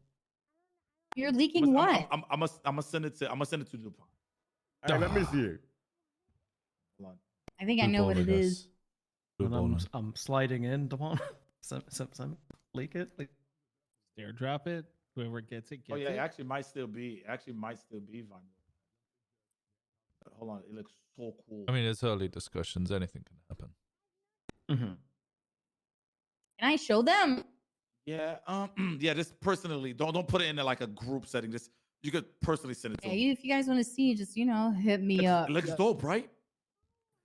Speaker 15: You're leaking what?
Speaker 2: I'm gonna send it to. I'm gonna send it to DuPont.
Speaker 19: All right, let me see it.
Speaker 2: Hold on.
Speaker 15: I think I know what it is.
Speaker 22: And I'm sliding in, Devon. Leak it.
Speaker 18: Airdrop it. Whoever gets it,
Speaker 2: Oh
Speaker 18: gets
Speaker 2: yeah,
Speaker 18: it.
Speaker 2: it actually might still be. Vinewood. Hold on, it looks so cool.
Speaker 1: I mean, it's early discussions. Anything can happen.
Speaker 22: Mm-hmm.
Speaker 15: Can I show them?
Speaker 2: Yeah. Yeah. Just personally, don't put it in like a group setting. Just you could personally send it to
Speaker 15: Yeah,
Speaker 2: me.
Speaker 15: if you guys want to see, just hit me up.
Speaker 2: It looks dope, right?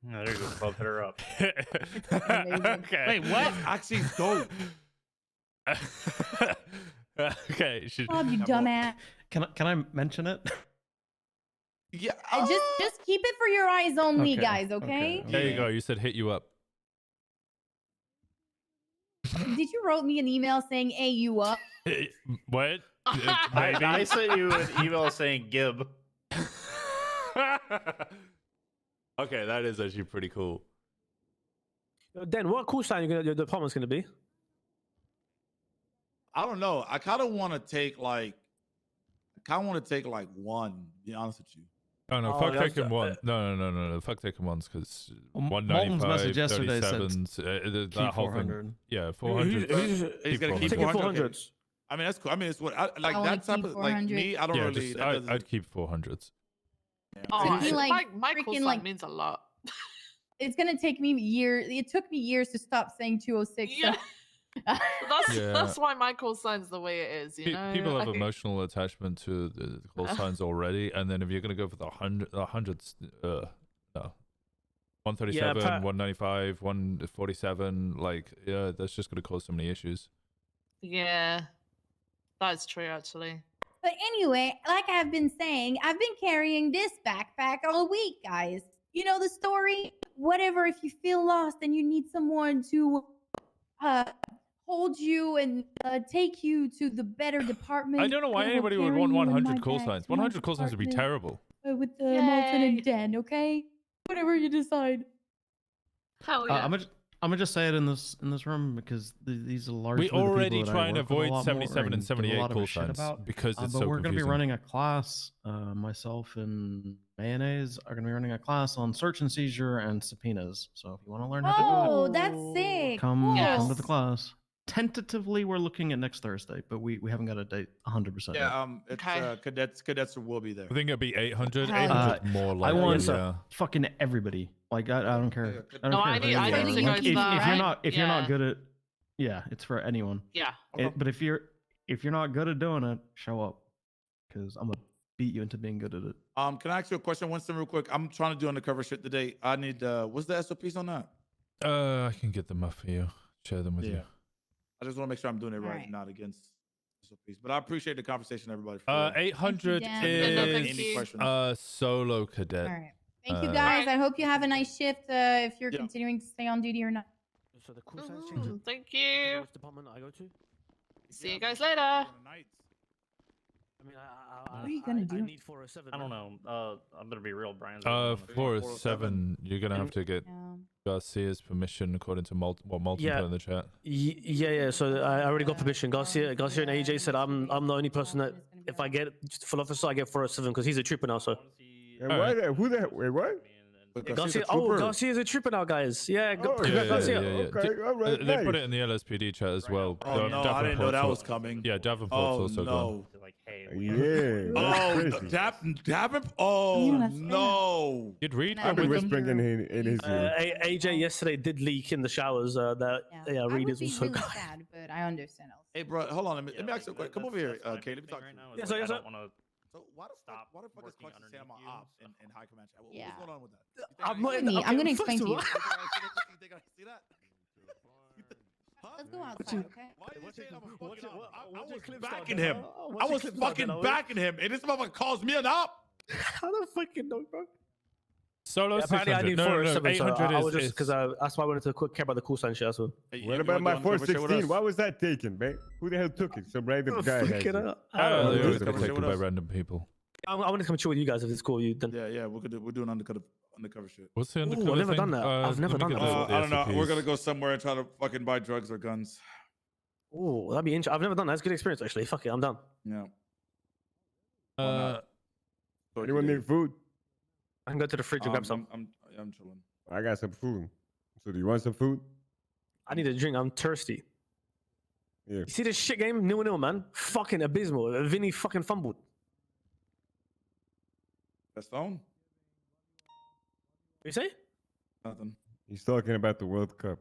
Speaker 5: No, there you go. Bob, hit her up.
Speaker 1: Okay.
Speaker 18: Wait, what?
Speaker 2: Actually, dope.
Speaker 1: Okay.
Speaker 15: Bob, you dumbass.
Speaker 22: Can I mention it?
Speaker 2: Yeah.
Speaker 15: Just keep it for your eyes only,
Speaker 22: Okay,
Speaker 15: guys. Okay.
Speaker 1: There you go. You said hit you up.
Speaker 15: Did you wrote me an email saying "Hey, you up"?
Speaker 1: What?
Speaker 5: I sent you an email saying Gib.
Speaker 1: Okay, that is actually pretty cool.
Speaker 11: Dan, what call sign your department's gonna be?
Speaker 2: I don't know. I kind of want to take like one. To be honest with you.
Speaker 1: Oh no, fuck taking one. No. Fuck taking ones because
Speaker 22: Molten's
Speaker 1: 195,
Speaker 22: message yesterday said
Speaker 1: 37s,
Speaker 22: keep
Speaker 1: that whole
Speaker 22: 400.
Speaker 1: thing. Yeah, 400.
Speaker 2: He's gonna keep 400. I mean, that's cool. I mean, it's what like
Speaker 15: I wanna
Speaker 2: that type
Speaker 15: keep
Speaker 2: of like
Speaker 15: 400.
Speaker 2: me. I don't
Speaker 1: Yeah,
Speaker 2: really.
Speaker 1: just,
Speaker 2: that doesn't-
Speaker 1: I'd keep 400s.
Speaker 17: Oh,
Speaker 15: It'd be like
Speaker 17: my call
Speaker 15: freaking,
Speaker 17: sign
Speaker 15: like-
Speaker 17: means a lot.
Speaker 15: It's gonna take me years. It took me years to stop saying 206.
Speaker 17: Yeah. That's
Speaker 1: Yeah.
Speaker 17: that's why my call sign's the way it is. You know,
Speaker 1: People have
Speaker 17: Like,
Speaker 1: emotional attachment to the call signs already, and then if you're gonna go for the hundreds, no. 137, 195, 147, like yeah, that's just gonna cause so many issues.
Speaker 17: Yeah, that's true actually.
Speaker 15: But anyway, like I've been saying, I've been carrying this backpack all week, guys. You know the story? Whatever, if you feel lost and you need someone to hold you and take you to the better department.
Speaker 1: I don't know why
Speaker 15: I will
Speaker 1: anybody would
Speaker 15: carry
Speaker 1: want
Speaker 15: you in my
Speaker 1: 100 call
Speaker 15: bag
Speaker 1: signs.
Speaker 15: to my
Speaker 1: 100 call signs would be
Speaker 15: department,
Speaker 1: terrible.
Speaker 15: With the Molten and Den, okay? Whatever you decide.
Speaker 17: Hell
Speaker 22: I'm gonna just say it in this room because these are largely
Speaker 1: We
Speaker 22: the people
Speaker 1: already
Speaker 22: that I
Speaker 1: try and
Speaker 22: work with a
Speaker 1: avoid
Speaker 22: lot
Speaker 1: 77
Speaker 22: more
Speaker 1: and
Speaker 22: give a
Speaker 1: 78
Speaker 22: lot of
Speaker 1: call
Speaker 22: shit
Speaker 1: signs
Speaker 22: about.
Speaker 1: because it's
Speaker 22: but
Speaker 1: so
Speaker 22: we're gonna be
Speaker 1: confusing.
Speaker 22: running a class. Myself and Mayonnaise are gonna be running a class on search and seizure and subpoenas. So if you want to learn how to do
Speaker 15: Oh,
Speaker 22: it,
Speaker 15: that's sick.
Speaker 22: come
Speaker 15: Cool.
Speaker 22: to the class. Tentatively, we're looking at next Thursday, but we haven't got a date 100%.
Speaker 2: Yeah. It's cadets will be there.
Speaker 1: I think it'd be 800.
Speaker 15: Hell
Speaker 1: 800 more
Speaker 22: I
Speaker 1: likely.
Speaker 22: want
Speaker 1: yeah.
Speaker 22: fucking everybody. Like I don't care. I don't
Speaker 17: No,
Speaker 22: care
Speaker 17: I
Speaker 22: if
Speaker 17: need- I
Speaker 22: anyone-
Speaker 17: need to
Speaker 22: like,
Speaker 17: go to
Speaker 22: if
Speaker 17: that,
Speaker 22: you're
Speaker 17: right?
Speaker 22: not you're not
Speaker 17: Yeah.
Speaker 22: good at, yeah, it's for anyone.
Speaker 17: Yeah.
Speaker 22: But if you're not good at doing it, show up, because I'm a beat you into being good at it.
Speaker 2: Can I ask you a question, Winston, real quick? I'm trying to do undercover shit today. I need what's the SOPs on that?
Speaker 1: I can get them up for you. Share them with you.
Speaker 2: I just want to make sure I'm doing it right, not against SOPs. But I appreciate the conversation, everybody.
Speaker 1: 800
Speaker 15: Thank you,
Speaker 1: is
Speaker 2: any questions?
Speaker 1: solo cadet.
Speaker 15: All right. Thank you guys. I hope you have a nice shift. If you're
Speaker 2: Yeah.
Speaker 15: continuing to stay on duty or not.
Speaker 11: So the call signs changing.
Speaker 17: Thank you.
Speaker 11: Which department I go to?
Speaker 17: See you guys later.
Speaker 11: I mean,
Speaker 15: What are you gonna do?
Speaker 11: I need 407.
Speaker 5: I don't know. I'm gonna be real, Brian.
Speaker 1: 407. You're gonna have to get Garcia's permission according to what Malton put in the chat.
Speaker 11: Yeah. So I already got permission. Garcia and AJ said I'm the only person that if I get full officer, I get 407 because he's a trooper now. So.
Speaker 13: Who the wait, what?
Speaker 11: Garcia, Garcia's a trooper now, guys. Yeah, Garcia.
Speaker 13: Okay, all right,
Speaker 1: They put it in the LSPD chat as well.
Speaker 2: Oh, no, I didn't know that was coming.
Speaker 1: Yeah, Davenport's also gone.
Speaker 13: Yeah.
Speaker 2: Davenport. Oh no.
Speaker 1: You'd read.
Speaker 13: I've been whispering in his ear.
Speaker 11: AJ yesterday did leak in the showers that Reed is also
Speaker 15: really sad, but I understand.
Speaker 2: Hey, bro, hold on. Let me ask you a question. Come over here, Kate. Let me talk to you.
Speaker 11: Yes, sir.
Speaker 2: So why the fuck is Clutch saying I'm an op in high command chat?
Speaker 15: Yeah.
Speaker 2: What's going on with that?
Speaker 15: I'm gonna explain to you.
Speaker 2: You think I see that?
Speaker 15: Let's go outside, okay?
Speaker 2: Why are you saying I'm a fucking op? I was backing him. I was fucking backing him, and this motherfucker calls me an op.
Speaker 11: How the fucking know, bro?
Speaker 1: Solo
Speaker 11: apparently I
Speaker 1: 600.
Speaker 11: need
Speaker 1: No,
Speaker 11: 407.
Speaker 1: 800
Speaker 11: I was
Speaker 1: is
Speaker 11: just because that's why I wanted to care about the call sign shit. Also.
Speaker 13: What about my 416? Why was that taken, man? Who the hell took it? Some random guy.
Speaker 11: Freak it out.
Speaker 1: They always get taken by random people.
Speaker 11: I want to come chill with you guys if it's cool with you. Then.
Speaker 2: Yeah, we're doing undercover shit.
Speaker 1: What's the undercover
Speaker 11: I've never
Speaker 1: thing?
Speaker 11: done that. I've never done that.
Speaker 2: I don't know. We're gonna go somewhere and try to fucking buy drugs or guns.
Speaker 11: Oh, that'd be interesting. I've never done that. It's a good experience actually. Fuck it, I'm done.
Speaker 2: Yeah.
Speaker 13: Anyone need food?
Speaker 11: I can go to the fridge and grab some.
Speaker 2: I'm chilling.
Speaker 13: I got some food. So do you want some food?
Speaker 11: I need a drink. I'm thirsty.
Speaker 13: Yeah.
Speaker 11: You see this shit game? 0-0, man. Fucking abysmal. Vinny fucking fumbled.
Speaker 2: That's phone.
Speaker 11: What you say?
Speaker 2: Nothing.
Speaker 13: He's talking about the World Cup.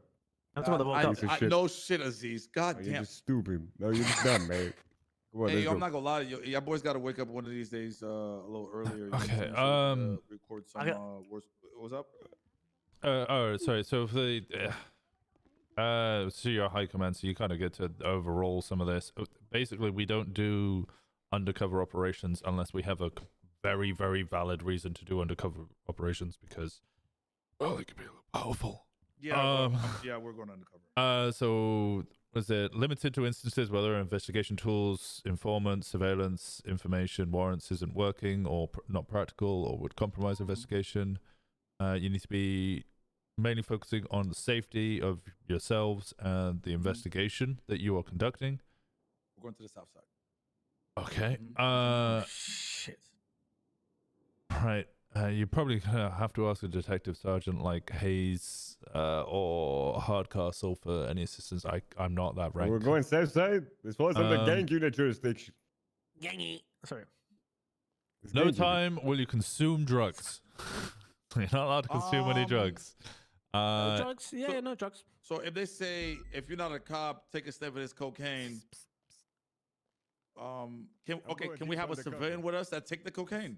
Speaker 11: I'm talking about the World
Speaker 2: Cup. No shit, Aziz. God
Speaker 13: Oh,
Speaker 2: damn.
Speaker 13: you're just stupid. No, you're just dumb, man. Come on,
Speaker 2: Hey,
Speaker 13: let's
Speaker 2: I'm
Speaker 13: go.
Speaker 2: not gonna lie to you. Y'all boys gotta wake up one of these days a little earlier. You know
Speaker 1: Okay,
Speaker 2: what I'm saying? So, record some.
Speaker 1: I got-
Speaker 2: What's up?
Speaker 1: Sorry. So for the so you're high command, so you kind of get to overall some of this. Basically, we don't do undercover operations unless we have a very, very valid reason to do undercover operations because, well, they can be a little powerful.
Speaker 2: Yeah, we're going undercover.
Speaker 1: So was it limited to instances where there are investigation tools, informants, surveillance, information, warrants isn't working or not practical or would compromise investigation? You need to be mainly focusing on the safety of yourselves and the investigation that you are conducting.
Speaker 2: We're going to the south side.
Speaker 1: Okay.
Speaker 11: Shit.
Speaker 1: Right. You probably have to ask a detective sergeant like Hayes or Hardcastle for any assistance. I'm not that ranked.
Speaker 13: We're going south side. This falls under gang unit jurisdiction.
Speaker 11: Gangy. Sorry.
Speaker 13: It's
Speaker 1: No
Speaker 13: gang unit.
Speaker 1: time will you consume drugs. You're not allowed to consume any drugs.
Speaker 11: No drugs? Yeah, no drugs.
Speaker 2: So if they say if you're not a cop, take a sniff of this cocaine. Can we have a civilian with us that take the cocaine?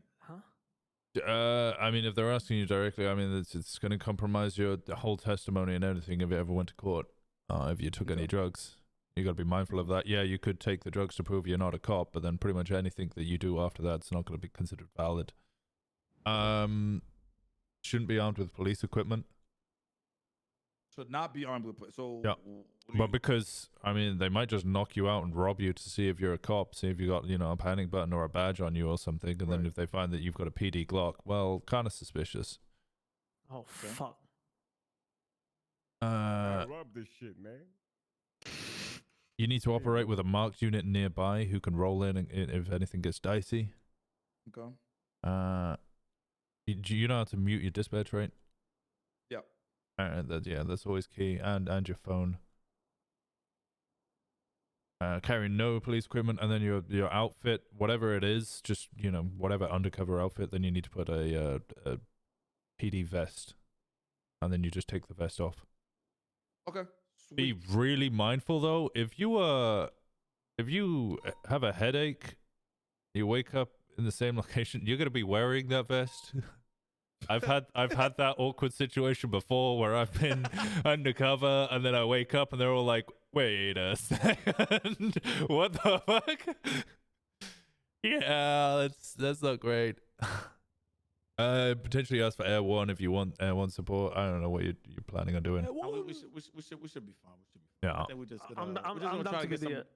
Speaker 1: I mean, if they're asking you directly, I mean, it's going to compromise your whole testimony and everything if you ever went to court. If you took any drugs, you got to be mindful of that. Yeah, you could take the drugs to prove you're not a cop, but then pretty much anything that you do after that's not going to be considered valid. Shouldn't be armed with police equipment.
Speaker 2: Should not be armed with. So
Speaker 1: Yeah, but because I mean, they might just knock you out and rob you to see if you're a cop, see if you got a panic button or a badge on you or something, and then if they find that you've got a PD Glock, well, kind of suspicious.
Speaker 11: Oh fuck.
Speaker 13: Rob this shit, man.
Speaker 1: You need to operate with a marked unit nearby who can roll in if anything gets dicey.
Speaker 2: Okay.
Speaker 1: Do you know how to mute your dispatch, right?
Speaker 2: Yep.
Speaker 1: That's always key, and your phone. Carrying no police equipment, and then your outfit, whatever it is, just whatever undercover outfit. Then you need to put a PD vest, and then you just take the vest off.
Speaker 2: Okay.
Speaker 1: Be really mindful though. If you have a headache, you wake up in the same location, you're gonna be wearing that vest. I've had that awkward situation before where I've been undercover and then I wake up and they're all like, "Wait a second, what the fuck?" Yeah, that's not great. Potentially ask for Air One if you want Air One support. I don't know what you're planning on doing.
Speaker 2: We should be fine. We should be fine.
Speaker 1: Yeah.
Speaker 2: I think we just gonna try to get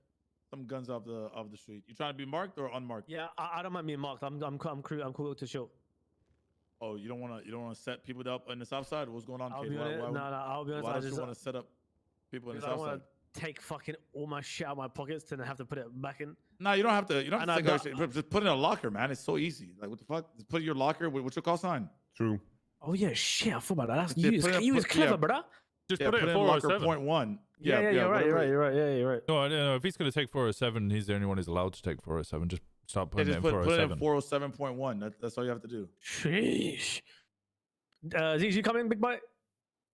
Speaker 2: some guns off the street. You trying to be marked or unmarked?
Speaker 11: Yeah, I don't mind being marked. I'm cool to shoot.
Speaker 2: Oh, you don't want to set people up on the south side? What's going on,
Speaker 11: I'll
Speaker 2: kid?
Speaker 11: be honest. I'll be honest.
Speaker 2: Why
Speaker 11: I
Speaker 2: don't
Speaker 11: just
Speaker 2: you want to set up people in the
Speaker 11: I don't
Speaker 2: south side?
Speaker 11: want to take fucking all my shit out of my pockets and then have to put it back in.
Speaker 2: No, you don't have to. You don't have to take our shit. Just put it in a locker, man. It's so easy. Like, what the fuck? Just put it in your locker. What's your call sign?
Speaker 13: True.
Speaker 11: Oh yeah, shit. I forgot about that. You was clever, brother.
Speaker 1: Just put it in 407.
Speaker 2: Locker .1.
Speaker 11: Yeah, you're right. Yeah, you're right.
Speaker 1: No, I don't know. If he's gonna take 407, he's the only one who's allowed to take 407. Just start putting it in 407.
Speaker 2: Put it in 407.1. That's all you have to do.
Speaker 11: Sheesh. Is he coming, big boy?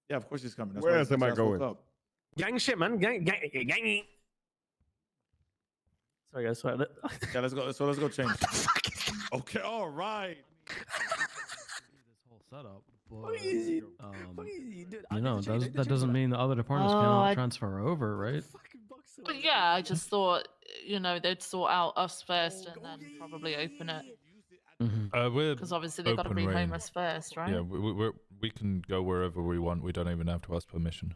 Speaker 2: Yeah, of course he's coming. That's
Speaker 13: Where
Speaker 2: why
Speaker 13: else am I going?
Speaker 11: Gang shit, man. Gang. Sorry, guys. Sorry.
Speaker 2: Yeah, let's go. So let's go change. Okay, all right.
Speaker 22: This whole setup.
Speaker 11: Fuck is he? Dude,
Speaker 22: You know, that doesn't mean the other departments cannot transfer over, right?
Speaker 17: But yeah, I just thought, they'd sort out us first and then probably open it. Because obviously they've got to bring home us first, right?
Speaker 1: Yeah, we can go wherever we want. We don't even have to ask permission.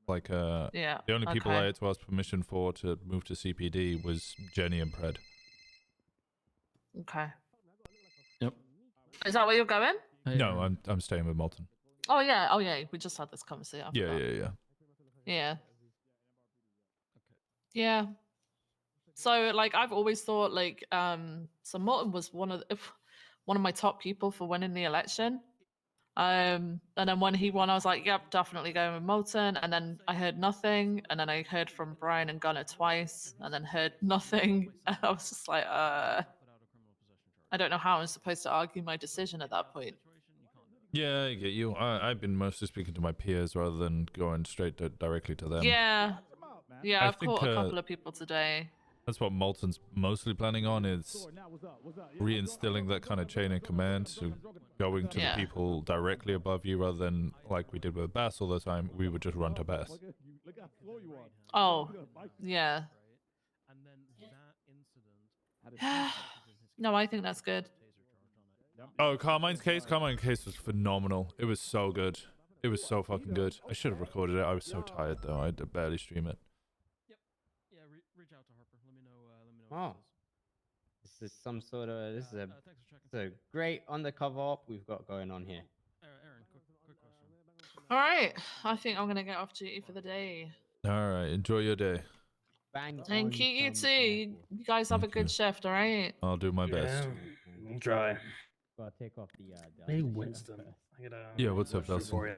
Speaker 1: Like,
Speaker 17: yeah,
Speaker 1: the only people I had to ask permission for to move to CPD was Jenny and Pred.
Speaker 17: Okay.
Speaker 22: Yep.
Speaker 17: Is that where you're going?
Speaker 1: No, I'm staying with Malton.
Speaker 17: Oh yeah. We just had this conversation.
Speaker 1: Yeah.
Speaker 17: Yeah. So like, I've always thought like, so Morton was one of my top people for winning the election. And then when he won, I was like, yep, definitely going with Molten. And then I heard nothing. And then I heard from Brian and Gunner twice, and then heard nothing. And I was just like, I don't know how I'm supposed to argue my decision at that point.
Speaker 1: Yeah, I get you. I've been mostly speaking to my peers rather than going straight directly to them.
Speaker 17: Yeah. Yeah, I've
Speaker 1: think,
Speaker 17: caught a couple of people today.
Speaker 1: That's what Molten's mostly planning on, is reinstilling that kind of chain of command, so going to the people directly above you rather than like we did with Bass all the time. We would just run to Bass.
Speaker 17: Oh, yeah. No, I think that's good.
Speaker 1: Oh, Carmine's case was phenomenal. It was so good. It was so fucking good. I should have recorded it. I was so tired though. I had to barely stream it.
Speaker 22: Reach out to Harper. Let me know.
Speaker 10: Oh, this is some sort of this is a great undercover op we've got going on here.
Speaker 22: Aaron, quick question.
Speaker 17: All right, I think I'm gonna get off duty for the day.
Speaker 1: All right, enjoy your day.
Speaker 17: Thank you, you too. You guys have a good shift, all right?
Speaker 1: I'll do my best.
Speaker 22: We'll try.
Speaker 10: Gotta take off the.
Speaker 22: Hey, Winston. I got
Speaker 1: Yeah, what's up, Nelson?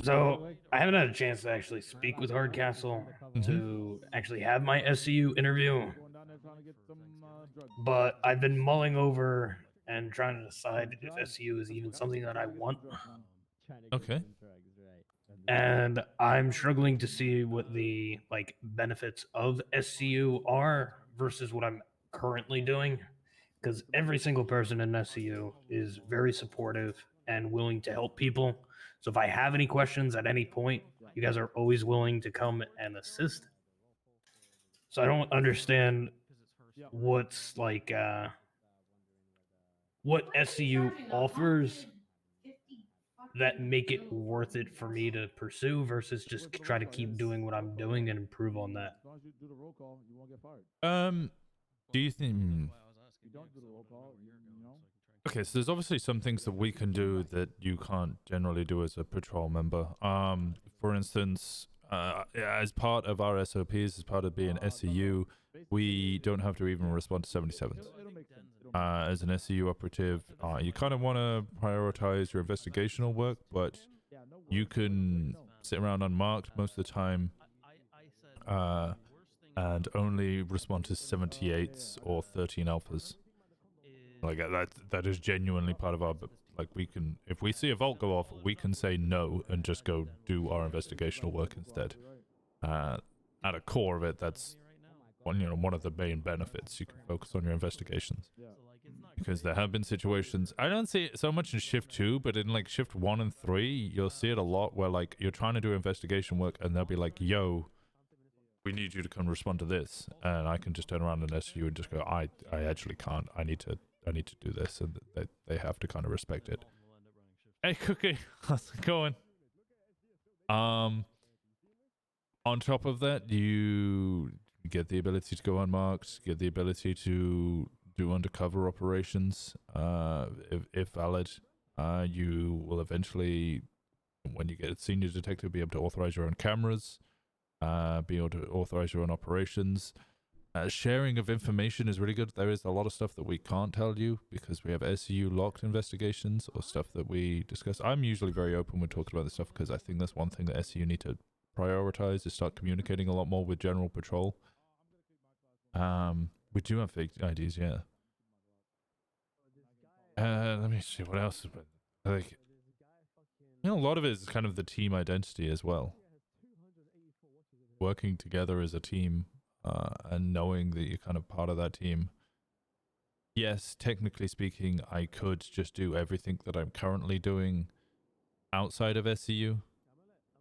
Speaker 22: So I haven't had a chance to actually speak with Hardcastle to actually have my SCU interview, but I've been mulling over and trying to decide if SCU is even something that I want.
Speaker 1: Okay.
Speaker 22: And I'm struggling to see what the benefits of SCU are versus what I'm currently doing, because every single person in SCU is very supportive and willing to help people. So if I have any questions at any point, you guys are always willing to come and assist. So I don't understand what's what SCU offers that make it worth it for me to pursue versus just try to keep doing what I'm doing and improve on that.
Speaker 1: Do you think? Okay, so there's obviously some things that we can do that you can't generally do as a patrol member. For instance, as part of our SOPs, as part of being SCU, we don't have to even respond to 77s. As an SCU operative, you kind of want to prioritize your investigational work, but you can sit around unmarked most of the time and only respond to 78s or 13 alphas. Like that is genuinely part of our, we can, if we see a vault go off, we can say no and just go do our investigational work instead. At a core of it, that's one of the main benefits. You can focus on your investigations. Because there have been situations, I don't see it so much in shift 2, but in like shift 1 and 3, you'll see it a lot where like you're trying to do investigation work and they'll be like, yo, we need you to come respond to this. And I can just turn around and SU and just go, I actually can't. I need to do this. And they have to kind of respect it. Hey, Cookie, how's it going? On top of that, you get the ability to go unmarked, get the ability to do undercover operations, if valid. You will eventually, when you get a senior detective, be able to authorize your own cameras, be able to authorize your own operations. Sharing of information is really good. There is a lot of stuff that we can't tell you because we have SCU locked investigations or stuff that we discuss. I'm usually very open when talking about this stuff because I think that's one thing that SCU need to prioritize is start communicating a lot more with General Patrol. We do have fake IDs, yeah. Let me see what else. Like, you know, a lot of it is kind of the team identity as well. Working together as a team, and knowing that you're kind of part of that team. Yes, technically speaking, I could just do everything that I'm currently doing outside of SCU.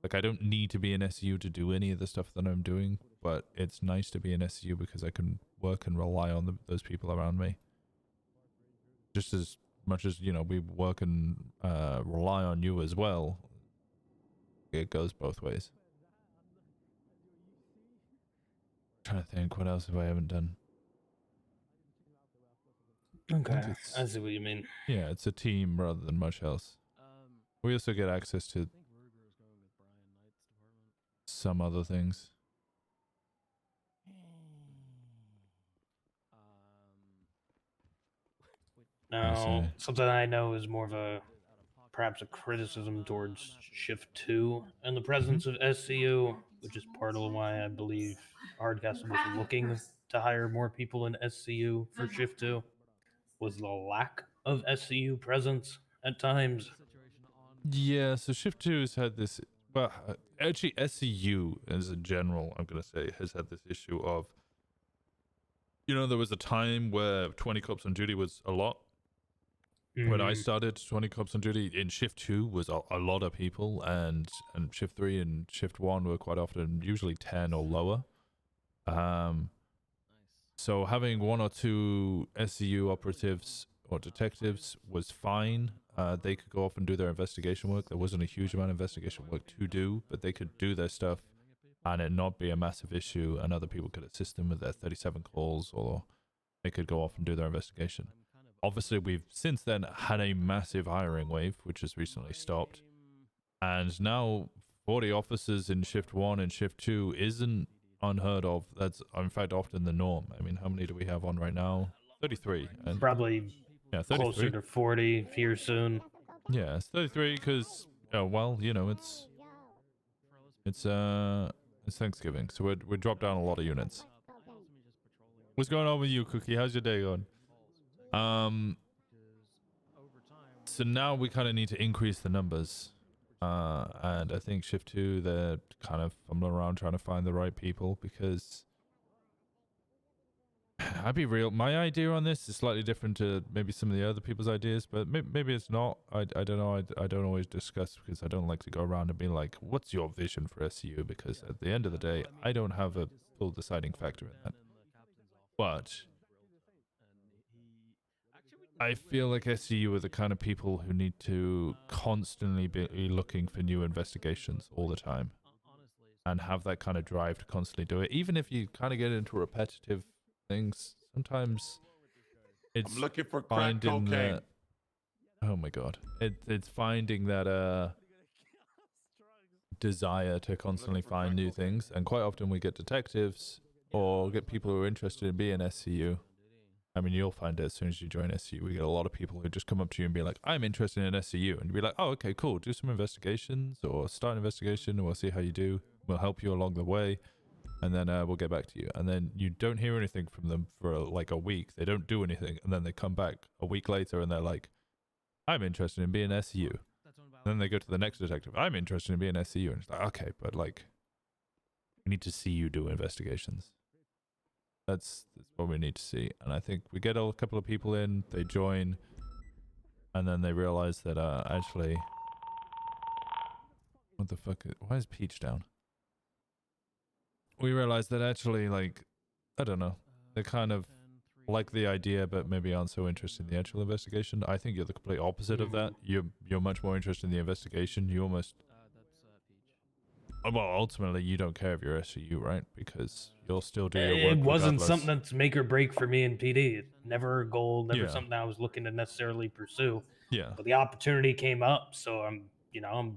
Speaker 1: Like, I don't need to be in SCU to do any of the stuff that I'm doing, but it's nice to be in SCU because I can work and rely on those people around me. Just as much as, you know, we work and rely on you as well. It goes both ways. Trying to think, what else have I haven't done?
Speaker 11: Okay, I see what you mean.
Speaker 1: Yeah, it's a team rather than much else. We also get access to some other things.
Speaker 11: Now, something I know is more of perhaps a criticism towards Shift 2 and the presence of SCU, which is part of why I believe Hardcastle was looking to hire more people in SCU for Shift 2, was the lack of SCU presence at times.
Speaker 1: Yeah, so Shift 2 has had this, but actually SCU as a general, I'm going to say, has had this issue of, you know, there was a time where 20 cops on duty was a lot. When I started, 20 cops on duty in Shift 2 was a lot of people, and Shift 3 and Shift 1 were quite often usually 10 or lower. So having 1 or 2 SCU operatives or detectives was fine. They could go off and do their investigation work. There wasn't a huge amount of investigation work to do, but they could do their stuff and it not be a massive issue, and other people could assist them with their 37 calls, or they could go off and do their investigation. Obviously, we've since then had a massive hiring wave, which has recently stopped. And now 40 officers in Shift 1 and Shift 2 isn't unheard of. That's, in fact, often the norm. I mean, how many do we have on right now? 33. And
Speaker 11: Probably
Speaker 1: yeah, 33.
Speaker 11: Closer to 40 here soon.
Speaker 1: Yeah, it's 33 because, well, you know, it's Thanksgiving, so we dropped down a lot of units. What's going on with you, Cookie? How's your day going? So now we kind of need to increase the numbers, and I think Shift 2, they're kind of fumbling around trying to find the right people, because I'd be real, my idea on this is slightly different to maybe some of the other people's ideas, but maybe it's not. I don't know. I don't always discuss, because I don't like to go around and be like, what's your vision for SCU, because at the end of the day, I don't have a full deciding factor in that. But I feel like SCU are the kind of people who need to constantly be looking for new investigations all the time, and have that kind of drive to constantly do it. Even if you kind of get into repetitive things, sometimes it's
Speaker 2: I'm looking for crack cocaine.
Speaker 1: Oh my god, it's finding that desire to constantly find new things, and quite often we get detectives or get people who are interested in being SCU. I mean, you'll find it as soon as you join SCU. We get a lot of people who just come up to you and be like, I'm interested in SCU. And you'll be like, oh, okay, cool. Do some investigations, or start an investigation, and we'll see how you do. We'll help you along the way. And then we'll get back to you. And then you don't hear anything from them for like a week. They don't do anything. And then they come back a week later and they're like, I'm interested in being SCU. And then they go to the next detective. I'm interested in being SCU. And it's like, okay, but like, we need to see you do investigations. That's what we need to see. And I think we get a couple of people in, they join, and then they realize that actually, what the fuck? Why is Peach down? We realize that actually, like, I don't know, they kind of like the idea, but maybe aren't so interested in the actual investigation. I think you're the complete opposite of that. You're much more interested in the investigation. You almost, well, ultimately, you don't care if you're SCU, right? Because you'll still do your work.
Speaker 11: It wasn't
Speaker 1: regardless.
Speaker 11: something that's make or break for me in PD. It never a goal, never
Speaker 1: Yeah.
Speaker 11: something I was looking to necessarily pursue.
Speaker 1: Yeah.
Speaker 11: But the opportunity came up, so I'm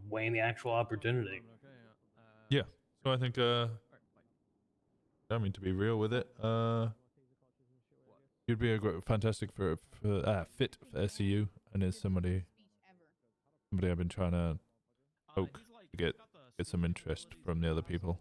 Speaker 11: weighing the actual opportunity.
Speaker 1: Yeah. So I think, I mean, to be real with it, you'd be a fantastic fit for SCU, and is somebody I've been trying to poke to get some interest from the other people.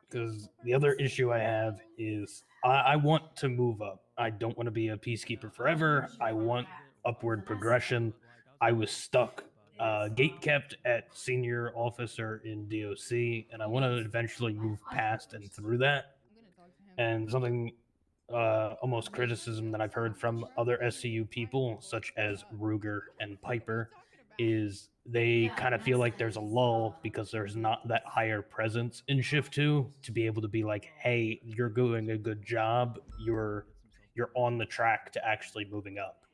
Speaker 11: Because the other issue I have is I want to move up. I don't want to be a peacekeeper forever. I want upward progression. I was stuck, gate kept at senior officer in DOC, and I want to eventually move past and through that. And something, almost criticism that I've heard from other SCU people, such as Ruger and Piper, is they kind of feel like there's a lull because there's not that higher presence in Shift 2 to be able to be like, hey, you're doing a good job. You're on the track to actually moving up.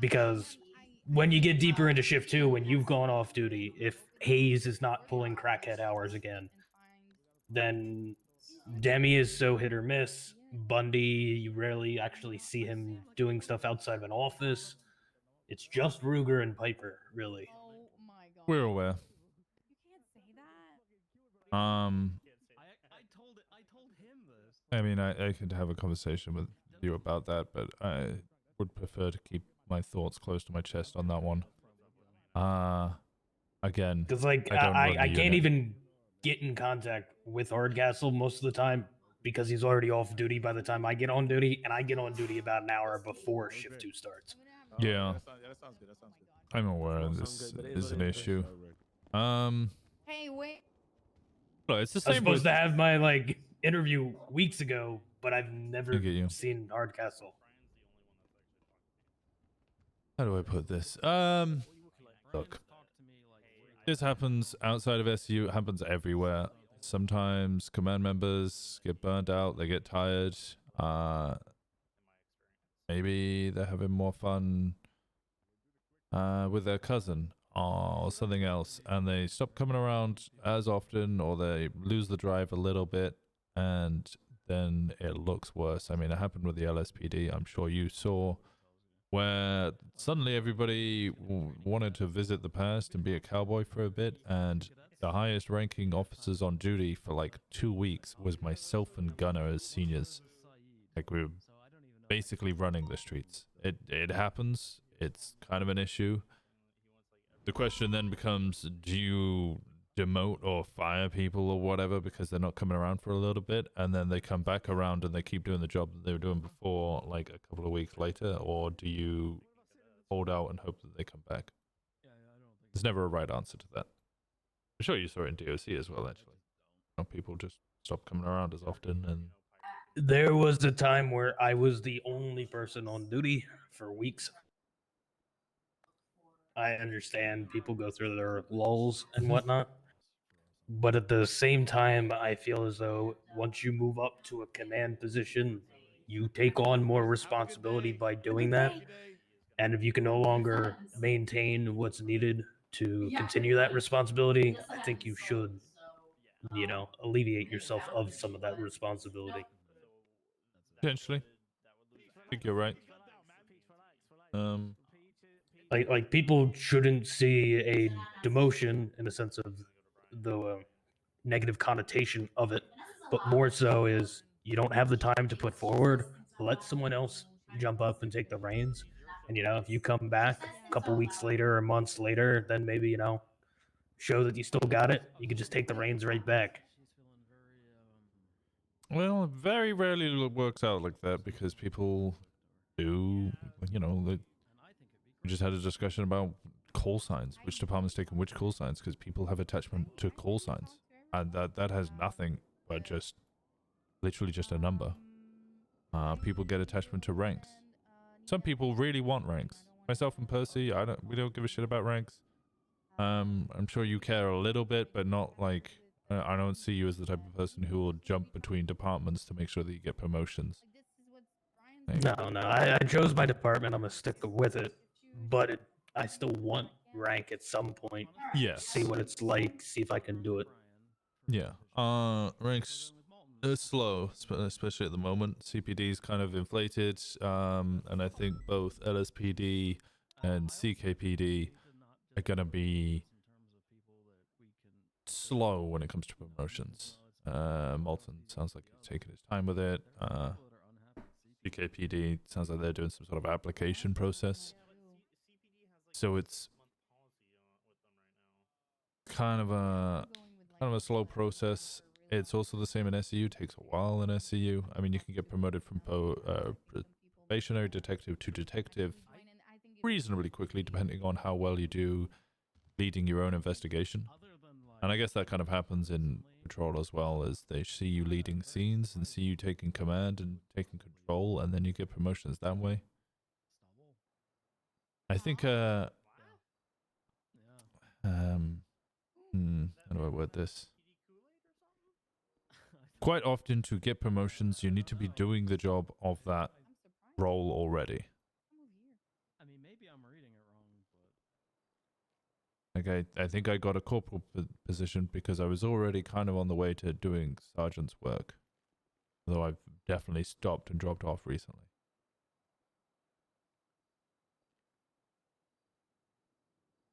Speaker 11: Because when you get deeper into Shift 2, when you've gone off duty, if Hayes is not pulling crackhead hours again, then Demi is so hit or miss. Bundy, you rarely actually see him doing stuff outside of an office. It's just Ruger and Piper, really.
Speaker 1: We're aware. I mean, I could have a conversation with you about that, but I would prefer to keep my thoughts close to my chest on that one. Again,
Speaker 11: because like I can't even get in contact with Hardcastle most of the time because he's already off duty by the time I get on duty, and I get on duty about an hour before Shift 2 starts.
Speaker 1: Yeah.
Speaker 2: That sounds good.
Speaker 1: I'm aware this is an issue.
Speaker 15: Hey, wait.
Speaker 1: Well, it's the
Speaker 11: I was
Speaker 1: same.
Speaker 11: supposed to have my like interview weeks ago, but I've never
Speaker 1: get you.
Speaker 11: seen Hardcastle.
Speaker 1: How do I put this? Look, this happens outside of SU. It happens everywhere. Sometimes command members get burned out. They get tired. Maybe they're having more fun with their cousin or something else, and they stop coming around as often, or they lose the drive a little bit, and then it looks worse. I mean, it happened with the LSPD. I'm sure you saw, where suddenly everybody wanted to visit the past and be a cowboy for a bit, and the highest ranking officers on duty for like 2 weeks was myself and Gunner as seniors. Like, we were basically running the streets. It happens. It's kind of an issue. The question then becomes, do you demote or fire people or whatever because they're not coming around for a little bit, and then they come back around and they keep doing the job that they were doing before, like a couple of weeks later? Or do you hold out and hope that they come back? There's never a right answer to that. I'm sure you saw it in DOC as well, actually. People just stop coming around as often. And
Speaker 11: There was a time where I was the only person on duty for weeks. I understand people go through their lulls and whatnot, but at the same time, I feel as though once you move up to a command position, you take on more responsibility by doing that. And if you can no longer maintain what's needed to continue that responsibility, I think you should, alleviate yourself of some of that responsibility.
Speaker 1: potentially, I think you're right.
Speaker 11: Like people shouldn't see a demotion in the sense of the negative connotation of it, but more so is you don't have the time to put forward. Let someone else jump up and take the reins. And if you come back a couple weeks later or months later, then maybe show that you still got it. You can just take the reins right back.
Speaker 1: Well, it very rarely works out like that because people do, we just had a discussion about call signs, which department's taking which call signs, because people have attachment to call signs, and that has nothing but just literally just a number. People get attachment to ranks. Some people really want ranks. Myself and Percy, we don't give a shit about ranks. I'm sure you care a little bit, but not like, I don't see you as the type of person who will jump between departments to make sure that you get promotions.
Speaker 11: No, I chose my department. I'm gonna stick with it, but I still want rank at some point.
Speaker 1: Yes.
Speaker 11: See what it's like. See if I can do it.
Speaker 1: Yeah. Ranks are slow, especially at the moment. CPD is kind of inflated, and I think both LSPD and CKPD are gonna be slow when it comes to promotions. Malton sounds like he's taking his time with it. CKPD sounds like they're doing some sort of application process. So it's kind of a slow process. It's also the same in SCU. Takes a while in SCU. I mean, you can get promoted from probationary detective to detective reasonably quickly, depending on how well you do leading your own investigation. And I guess that kind of happens in patrol as well, as they see you leading scenes and see you taking command and taking control, and then you get promotions that way. I think how do I word this? Quite often, to get promotions, you need to be doing the job of that role already.
Speaker 22: I mean, maybe I'm reading it wrong,
Speaker 1: but... Like, I think I got a corporal position because I was already kind of on the way to doing sergeant's work. Although I've definitely stopped and dropped off recently.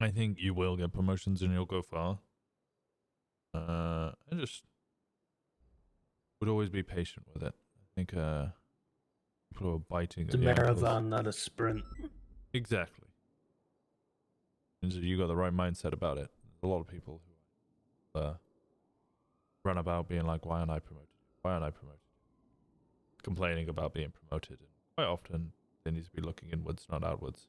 Speaker 1: I think you will get promotions and you'll go far. And just would always be patient with it. I think people are biting.
Speaker 11: It's a marathon, not a sprint.
Speaker 1: Exactly. And so you got the right mindset about it. There's a lot of people who run about being like, "Why aren't I promoted? Why aren't I promoted?" Complaining about being promoted, and quite often they need to be looking inwards, not outwards.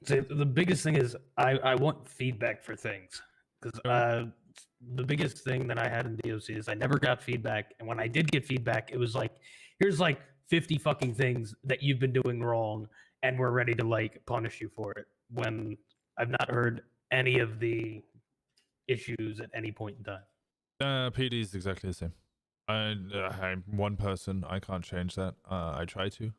Speaker 11: So the biggest thing is I want feedback for things, because the biggest thing that I had in DOC is I never got feedback, and when I did get feedback, it was like, here's like 50 fucking things that you've been doing wrong, and we're ready to like punish you for it. When I've not heard any of the issues at any point in time.
Speaker 1: PD is exactly the same. I'm one person. I can't change that. I try to.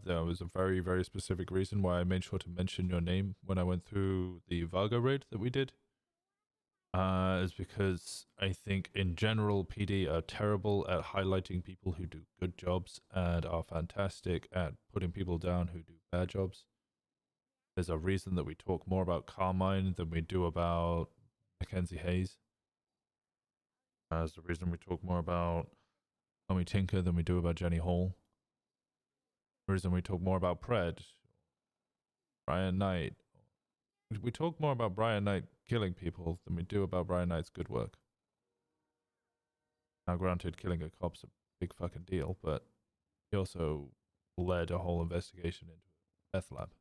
Speaker 1: There was a very, very specific reason why I made sure to mention your name when I went through the Vargo raid that we did. Is because I think in general PD are terrible at highlighting people who do good jobs and are fantastic at putting people down who do bad jobs. There's a reason that we talk more about Carmine than we do about Mackenzie Hayes. There's the reason we talk more about Tommy Tinker than we do about Jenny Hall. The reason we talk more about Pred, Brian Knight. We talk more about Brian Knight killing people than we do about Brian Knight's good work. Now granted, killing a cop's a big fucking deal, but he also led a whole investigation into a meth lab.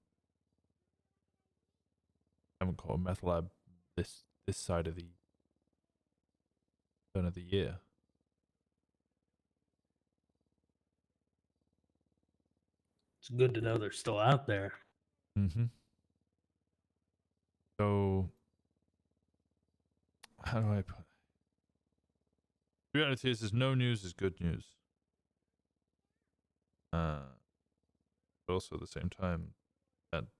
Speaker 1: I haven't called a meth lab this side of the turn of the year.
Speaker 11: It's good to know they're still out there.
Speaker 1: Mm-hmm. So, how do I put it? The reality is no news is good news. But also at the same time, that's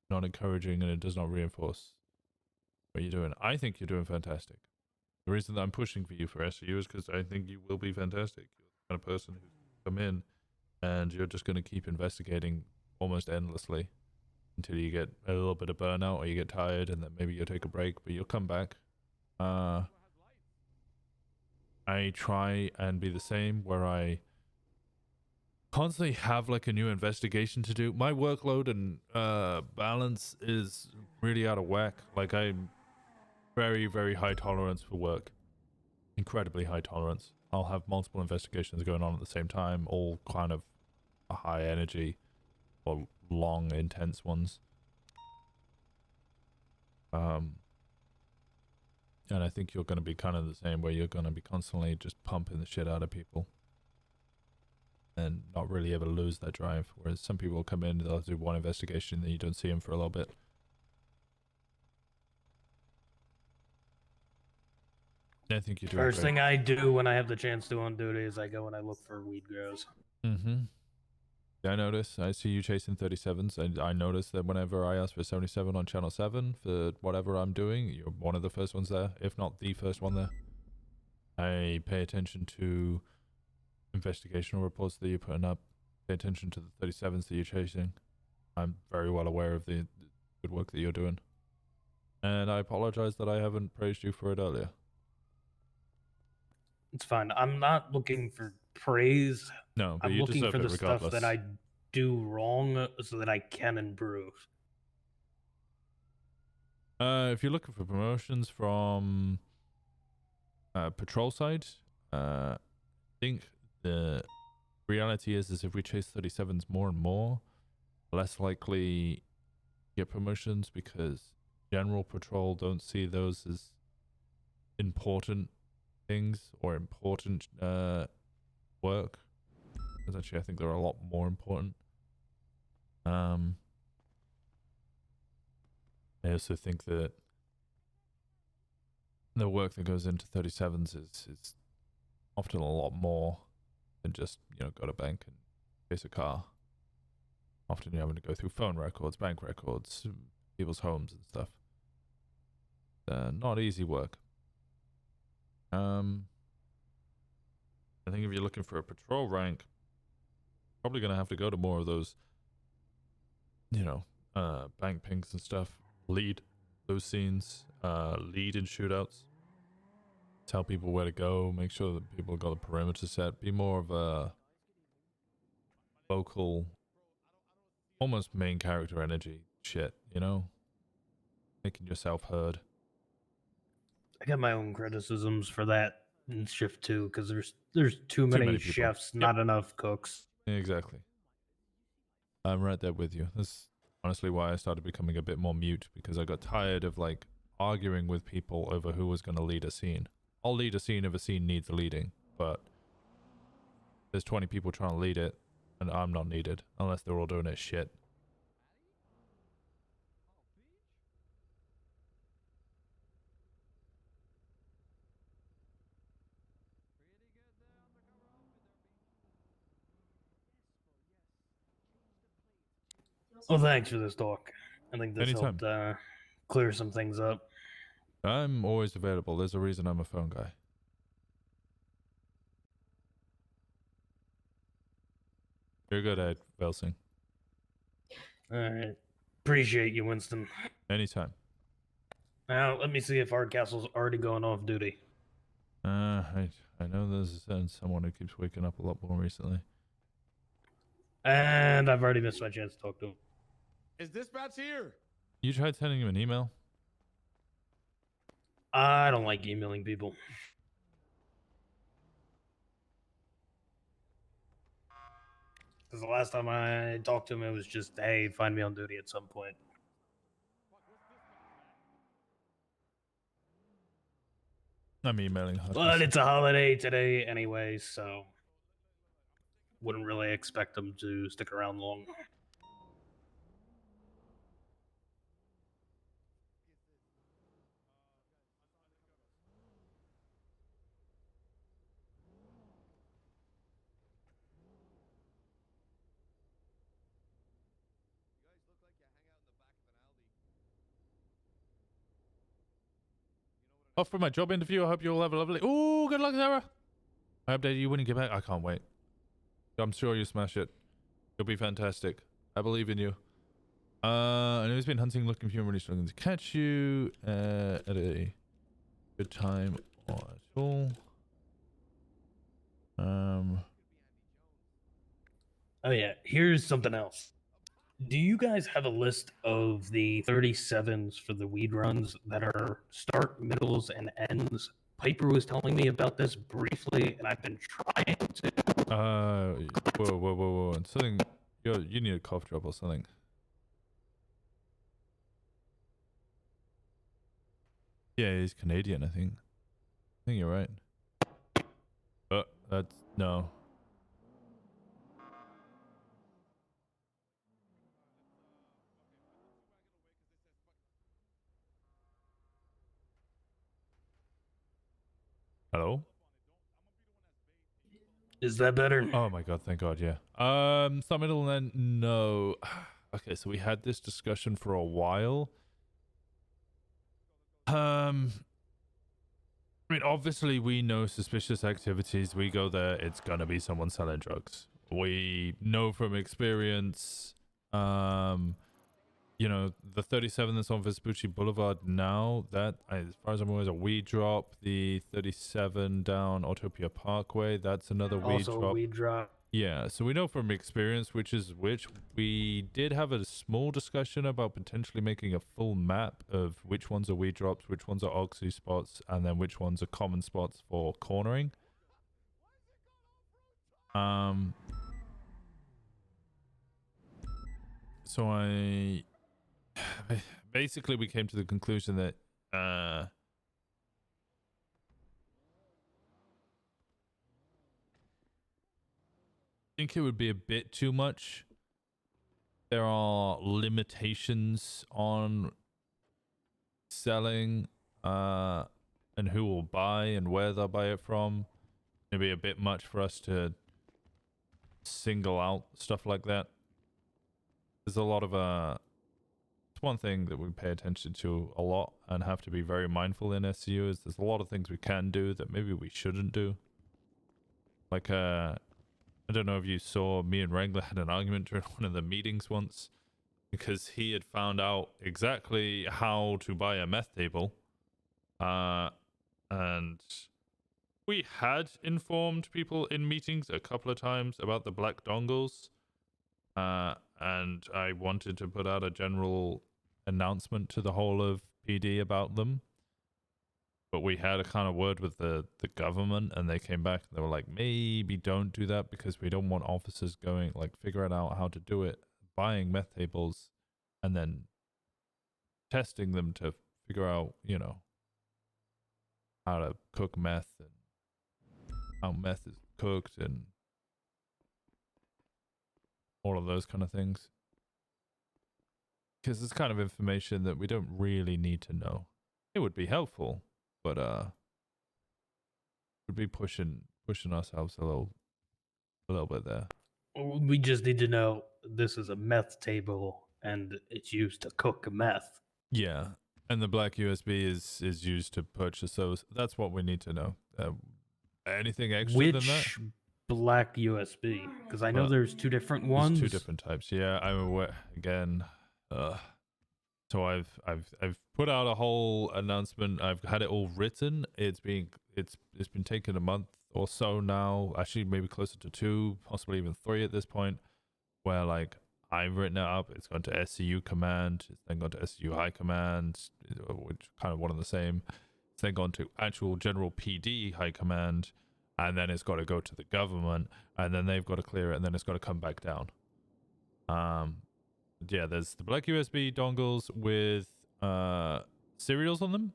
Speaker 1: not encouraging, and it does not reinforce what you're doing. I think you're doing fantastic. The reason that I'm pushing for you for SCU is because I think you will be fantastic. You're the kind of person who come in and you're just going to keep investigating almost endlessly until you get a little bit of burnout or you get tired, and then maybe you'll take a break, but you'll come back. I try and be the same, where I constantly have like a new investigation to do. My workload and balance is really out of whack. Like, I'm very, very high tolerance for work. Incredibly high tolerance. I'll have multiple investigations going on at the same time, all kind of a high energy. or long, intense ones. And I think you're going to be kind of the same, where you're going to be constantly just pumping the shit out of people and not really ever lose that drive. Whereas some people come in, they'll do one investigation, and then you don't see them for a little bit. I think you're doing
Speaker 11: First
Speaker 1: great.
Speaker 11: thing I do when I have the chance to on duty is I go and I look for weed grows.
Speaker 1: Mm-hmm. Yeah, I notice. I see you chasing 37s. I notice that whenever I ask for 77 on Channel 7 for whatever I'm doing, you're one of the first ones there, if not the first one there. I pay attention to investigational reports that you're putting up. Pay attention to the 37s that you're chasing. I'm very well aware of the good work that you're doing. And I apologize that I haven't praised you for it earlier.
Speaker 11: It's fine. I'm not looking for praise.
Speaker 1: No, but
Speaker 11: I'm
Speaker 1: you
Speaker 11: looking
Speaker 1: deserve
Speaker 11: for
Speaker 1: it
Speaker 11: the stuff
Speaker 1: regardless.
Speaker 11: that I do wrong so that I can improve.
Speaker 1: If you're looking for promotions from patrol side, I think the reality is if we chase 37s more and more, less likely get promotions, because general patrol don't see those as important things or important work. Because actually I think they're a lot more important. I also think that the work that goes into 37s is often a lot more than just, you know, go to bank and chase a car. Often you're having to go through phone records, bank records, people's homes and stuff. Not easy work. I think if you're looking for a patrol rank, probably going to have to go to more of those, you know, bank pings and stuff. Lead those scenes, lead in shootouts. Tell people where to go, make sure that people got the perimeter set. Be more of a vocal, almost main character energy shit, you know? Making yourself heard.
Speaker 11: I got my own criticisms for that in shift 2 because there's too many
Speaker 1: many people.
Speaker 11: chefs, not enough cooks.
Speaker 1: Exactly. I'm right there with you. That's honestly why I started becoming a bit more mute, because I got tired of like arguing with people over who was going to lead a scene. I'll lead a scene if a scene needs leading, but there's 20 people trying to lead it, and I'm not needed unless they're all doing it shit.
Speaker 11: Well, thanks for this talk. I think this
Speaker 1: Anytime.
Speaker 11: helped clear some things up.
Speaker 1: I'm always available. There's a reason I'm a phone guy. You're good at Velsing.
Speaker 11: Alright. Appreciate you, Winston.
Speaker 1: Anytime.
Speaker 11: Now, let me see if Hardcastle's already going off duty.
Speaker 1: I know there's someone who keeps waking up a lot more recently.
Speaker 11: And I've already missed my chance to talk to him.
Speaker 2: Is dispatch here?
Speaker 1: You tried sending him an email?
Speaker 11: I don't like emailing people. Because the last time I talked to him, it was just, hey, find me on duty at some point.
Speaker 1: I'm emailing her.
Speaker 11: But it's a holiday today anyway, so wouldn't really expect them to stick around long.
Speaker 1: Off for my job interview. I hope you all have a lovely... Ooh, good luck, Sarah. I updated you when you get back. I can't wait. I'm sure you smash it. You'll be fantastic. I believe in you. I know he's been hunting, looking for you, and really struggling to catch you at a good time or at all.
Speaker 11: Oh yeah, here's something else. Do you guys have a list of the 37s for the weed runs that are start, middles, and ends? Piper was telling me about this briefly, and I've been trying to.
Speaker 1: Whoa. Something. You need a cough drop or something. Yeah, he's Canadian, I think. I think you're right. That's no. Hello?
Speaker 11: Is that better?
Speaker 1: Oh my god, thank god, yeah. Start middle and then no. Okay, so we had this discussion for a while. I mean, obviously we know suspicious activities. We go there, it's gonna be someone selling drugs. We know from experience, you know, the 37 that's on Vespucci Boulevard now, that, as far as I'm aware, is a weed drop. The 37 down Autopia Parkway, that's another weed
Speaker 11: Also
Speaker 1: drop.
Speaker 11: a weed drop.
Speaker 1: Yeah, so we know from experience which is which. We did have a small discussion about potentially making a full map of which ones are weed drops, which ones are oxy spots, and then which ones are common spots for cornering. So basically we came to the conclusion that I think it would be a bit too much. There are limitations on selling and who will buy and where they'll buy it from. It'd be a bit much for us to single out stuff like that. There's a lot of it's one thing that we pay attention to a lot and have to be very mindful in SCU is there's a lot of things we can do that maybe we shouldn't do. Like I don't know if you saw, me and Wrangler had an argument during one of the meetings once because he had found out exactly how to buy a meth table. And we had informed people in meetings a couple of times about the black dongles. And I wanted to put out a general announcement to the whole of PD about them. But we had a kind of word with the government, and they came back and they were like, maybe don't do that because we don't want officers going, like, figuring out how to do it, buying meth tables, and then testing them to figure out, you know, how to cook meth and how meth is cooked and all of those kind of things. Because it's kind of information that we don't really need to know. It would be helpful, but would be pushing ourselves a little bit there.
Speaker 11: We just need to know this is a meth table and it's used to cook meth.
Speaker 1: Yeah, and the black USB is used to purchase those. That's what we need to know. Anything extra than that?
Speaker 11: Which black USB? Because I know there's two different ones.
Speaker 1: There's two different types. Yeah, I'm aware. Again, so I've put out a whole announcement. I've had it all written. It's been taken a month or so now. Actually, maybe closer to 2, possibly even 3 at this point. Where like I've written it up. It's gone to SCU command. It's then gone to SCU high command, which kind of one and the same. It's then gone to actual general PD high command, and then it's got to go to the government, and then they've got to clear it, and then it's got to come back down. Yeah, there's the black USB dongles with serials on them.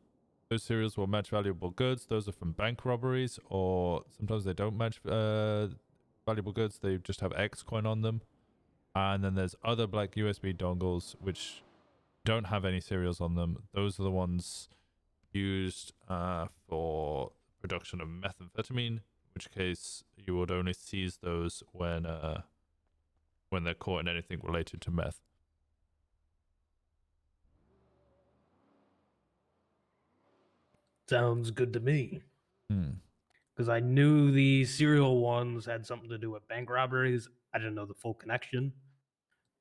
Speaker 1: Those serials will match valuable goods. Those are from bank robberies, or sometimes they don't match valuable goods. They just have X coin on them. And then there's other black USB dongles which don't have any serials on them. Those are the ones used for production of methamphetamine, in which case you would only seize those when they're caught in anything related to meth.
Speaker 11: Sounds good to me. Because I knew the serial ones had something to do with bank robberies. I didn't know the full connection.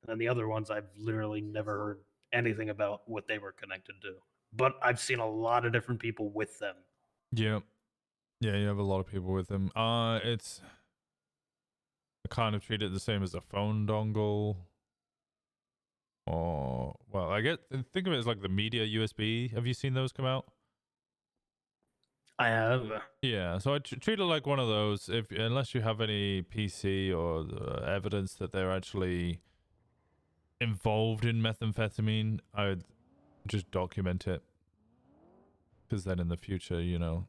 Speaker 11: And then the other ones, I've literally never heard anything about what they were connected to. But I've seen a lot of different people with them.
Speaker 1: Yeah. Yeah, you have a lot of people with them. It's I kind of treat it the same as a phone dongle. Or, well, think of it as like the media USB. Have you seen those come out?
Speaker 11: I have.
Speaker 1: Yeah, so I treat it like one of those. If unless you have any PC or evidence that they're actually involved in methamphetamine, I would just document it. Because then in the future, you know,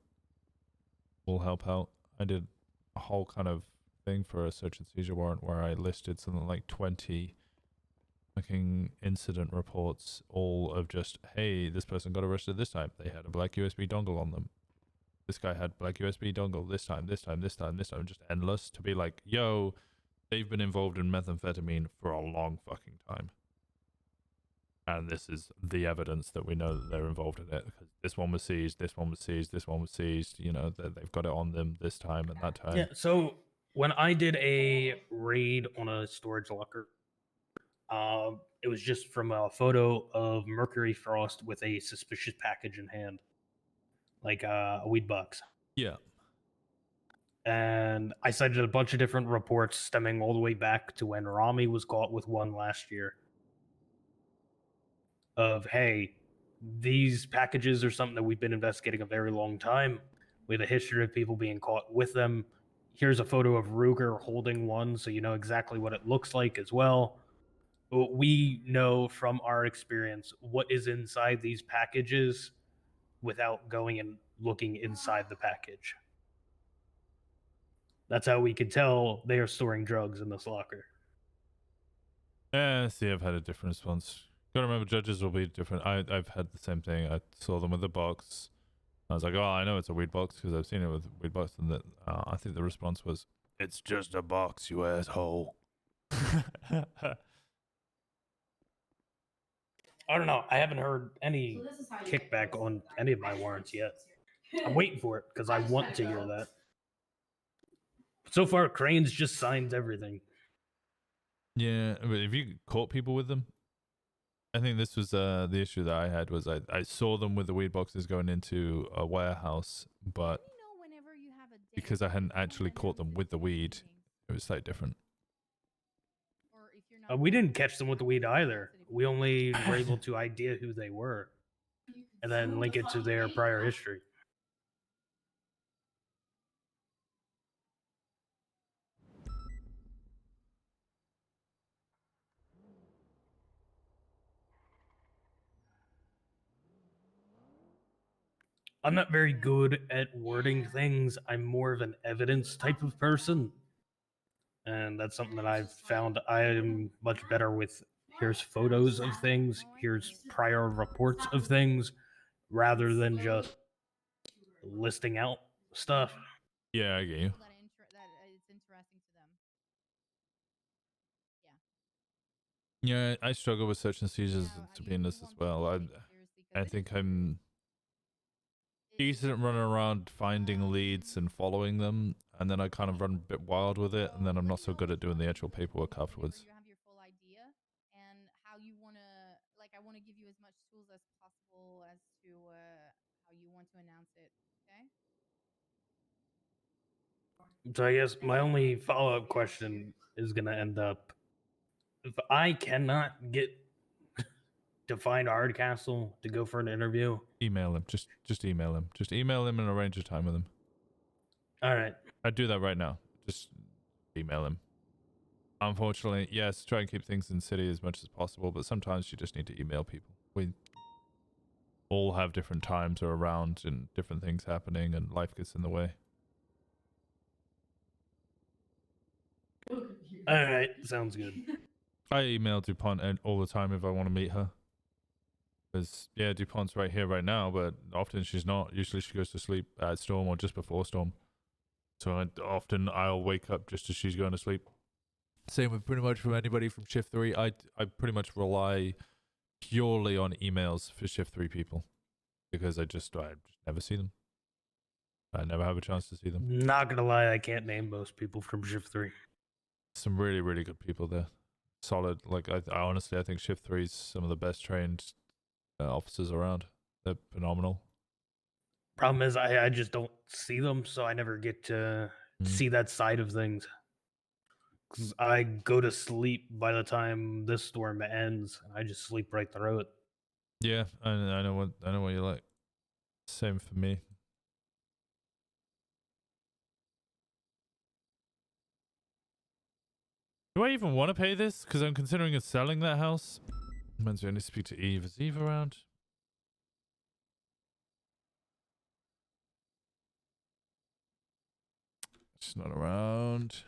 Speaker 1: will help out. I did a whole kind of thing for a search and seizure warrant where I listed something like 20 fucking incident reports, all of just, hey, this person got arrested this time. They had a black USB dongle on them. This guy had black USB dongle this time, just endless, to be like, yo, they've been involved in methamphetamine for a long fucking time. And this is the evidence that we know that they're involved in it. Because this one was seized, this one was seized, this one was seized. You know, they've got it on them this time and that time.
Speaker 11: Yeah, so when I did a raid on a storage locker, it was just from a photo of Mercury Frost with a suspicious package in hand. Like a weed box.
Speaker 1: Yeah.
Speaker 11: And I cited a bunch of different reports stemming all the way back to when Rami was caught with one last year. Of, hey, these packages are something that we've been investigating a very long time. We have a history of people being caught with them. Here's a photo of Ruger holding one, so you know exactly what it looks like as well. But we know from our experience what is inside these packages without going and looking inside the package. That's how we could tell they are storing drugs in this locker.
Speaker 1: See, I've had a different response. Gotta remember, judges will be different. I've had the same thing. I saw them with the box. I was like, oh, I know it's a weed box because I've seen it with weed box. And that I think the response was, it's just a box, you asshole.
Speaker 11: I don't know. I haven't heard any kickback on any of my warrants yet. I'm waiting for it because I want to hear that. So far, Crane's just signed everything.
Speaker 1: Yeah, but if you caught people with them, I think this was the issue that I had was I saw them with the weed boxes going into a warehouse, but because I hadn't actually caught them with the weed, it was slightly different.
Speaker 11: We didn't catch them with the weed either. We only were able to idea who they were and then link it to their prior history. I'm not very good at wording things. I'm more of an evidence type of person. And that's something that I've found I am much better with. Here's photos of things, here's prior reports of things, rather than just listing out stuff.
Speaker 1: Yeah, I get you. Yeah, I struggle with search and seizures to be honest as well. I think I'm decent running around finding leads and following them, and then I kind of run a bit wild with it, and then I'm not so good at doing the actual paperwork afterwards.
Speaker 15: You have your full idea and how you want to, like, I want to give you as much tools as possible as to how you want to announce it. Okay.
Speaker 11: So I guess my only follow-up question is going to end up, if I cannot get to find Hardcastle to go for an interview,
Speaker 1: email him. Just email him. Just email him and arrange a time with him.
Speaker 11: All right.
Speaker 1: I'd do that right now. Just email him. Unfortunately, yes, try and keep things in city as much as possible, but sometimes you just need to email people. We all have different times or around and different things happening, and life gets in the way.
Speaker 11: All right, sounds good.
Speaker 1: I email DuPont all the time if I want to meet her. Because, yeah, DuPont's right here right now, but often she's not. Usually she goes to sleep at Storm or just before Storm. So often I'll wake up just as she's going to sleep. Same with pretty much from anybody from Shift 3. I pretty much rely purely on emails for Shift 3 people. Because I just never see them. I never have a chance to see them.
Speaker 11: Not going to lie, I can't name most people from Shift 3.
Speaker 1: Some really, really good people there. Solid. Like, I honestly, I think Shift 3 is some of the best trained officers around. They're phenomenal.
Speaker 11: Problem is, I just don't see them, so I never get to see that side of things. 'Cause I go to sleep by the time this storm ends, and I just sleep right through it.
Speaker 1: Yeah, I know what you like. Same for me. Do I even want to pay this? Because I'm considering selling that house. Means I need to speak to Eve. Is Eve around? She's not around.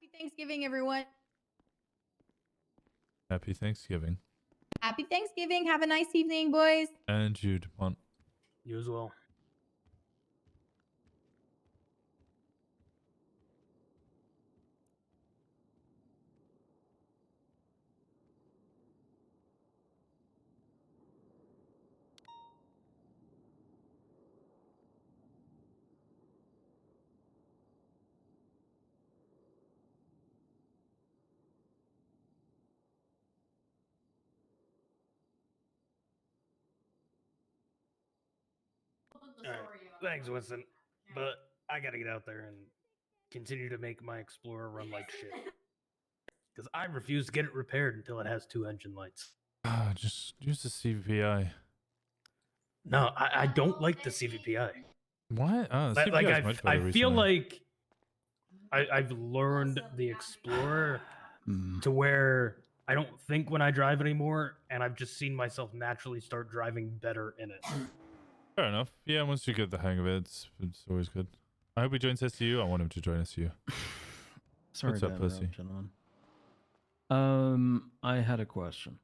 Speaker 15: Happy Thanksgiving, everyone.
Speaker 1: Happy Thanksgiving.
Speaker 15: Happy Thanksgiving. Have a nice evening, boys.
Speaker 1: And you, DuPont.
Speaker 11: You as well. All right. Thanks, Winston. But I gotta get out there and continue to make my Explorer run like shit. Because I refuse to get it repaired until it has 2 engine lights.
Speaker 1: Just use the CVPI.
Speaker 11: No, I don't like the CVPI.
Speaker 1: What? Oh, the
Speaker 11: Like,
Speaker 1: CVPI is much better
Speaker 11: I feel
Speaker 1: recently.
Speaker 11: like I've learned the Explorer to where I don't think when I drive anymore, and I've just seen myself naturally start driving better in it.
Speaker 1: Fair enough. Yeah, once you get the hang of it, it's always good. I hope he joins SCU. I want him to join SCU.
Speaker 22: Sorry
Speaker 1: What's
Speaker 22: to
Speaker 1: up, pussy?
Speaker 22: interruption on. I had a question.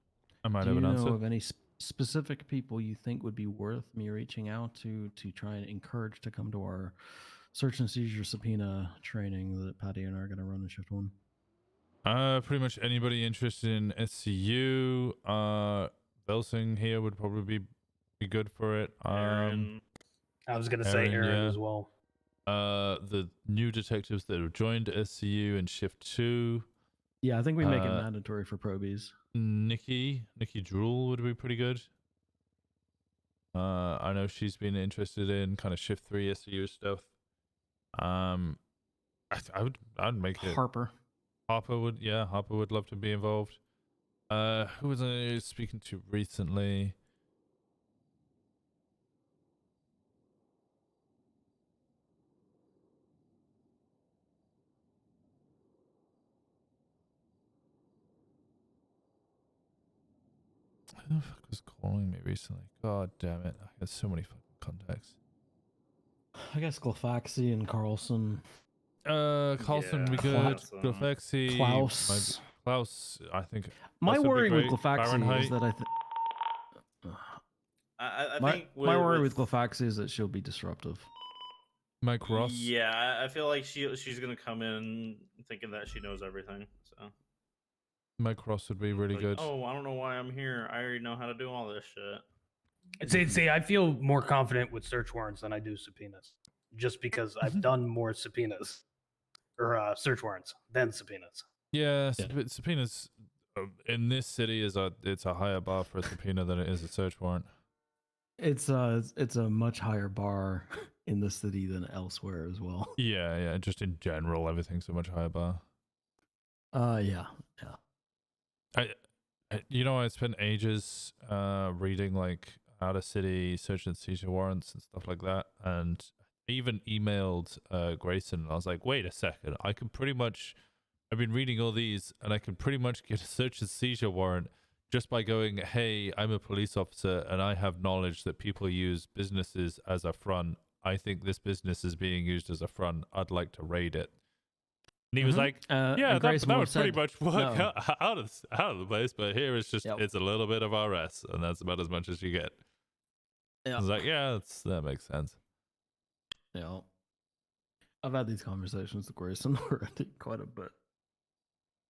Speaker 1: I might
Speaker 22: Do
Speaker 1: have
Speaker 22: you
Speaker 1: an
Speaker 22: know
Speaker 1: answer.
Speaker 22: of any specific people you think would be worth me reaching out to try and encourage to come to our search and seizure subpoena training that Patty and I are going to run in shift 1?
Speaker 1: Pretty much anybody interested in SCU. Belsing here would probably be good for it.
Speaker 11: Aaron. I was gonna say Aaron
Speaker 1: yeah.
Speaker 11: as well.
Speaker 1: The new detectives that have joined SCU in shift 2.
Speaker 22: Yeah, I think we make it mandatory for probies.
Speaker 1: Nikki Drool would be pretty good. I know she's been interested in kind of shift 3 SCU stuff. I'd make it. Harper would love to be involved. Who was I speaking to recently? Who the fuck was calling me recently? God damn it. I got so many fucking contacts.
Speaker 22: I guess Glyfaxi and Carlson.
Speaker 1: Carlson would be good. Glyfaxi.
Speaker 22: Klaus.
Speaker 1: Klaus, I think.
Speaker 22: My
Speaker 1: Klaus would be
Speaker 22: worry with
Speaker 1: great.
Speaker 22: Glyfaxi
Speaker 1: Fahrenheit.
Speaker 22: is that
Speaker 12: I
Speaker 22: my
Speaker 12: think
Speaker 22: worry with Glyfaxi is that she'll be disruptive.
Speaker 1: Mike Ross.
Speaker 12: Yeah, I feel like she's gonna come in thinking that she knows everything. So
Speaker 1: Mike Ross would be really
Speaker 12: like,
Speaker 1: good.
Speaker 12: oh, I don't know why I'm here. I already know how to do all this shit.
Speaker 11: See, I feel more confident with search warrants than I do subpoenas, just because I've done more subpoenas or search warrants than subpoenas.
Speaker 1: Yeah, subpoenas in this city it's a higher bar for a subpoena than it is a search warrant.
Speaker 22: It's a much higher bar in the city than elsewhere as well.
Speaker 1: Yeah, just in general, everything's a much higher bar.
Speaker 22: Yeah.
Speaker 1: I spent ages reading like out of city search and seizure warrants and stuff like that, and even emailed Grayson, and I was like, wait a second, I've been reading all these, and I can pretty much get a search and seizure warrant just by going, hey, I'm a police officer and I have knowledge that people use businesses as a front. I think this business is being used as a front. I'd like to raid it. And he was like, yeah, that would pretty much work out of the place, but here it's just, it's a little bit of RS, and that's about as much as you get. I was like, yeah, that makes sense.
Speaker 22: Yeah. I've had these conversations with Grayson already quite a bit.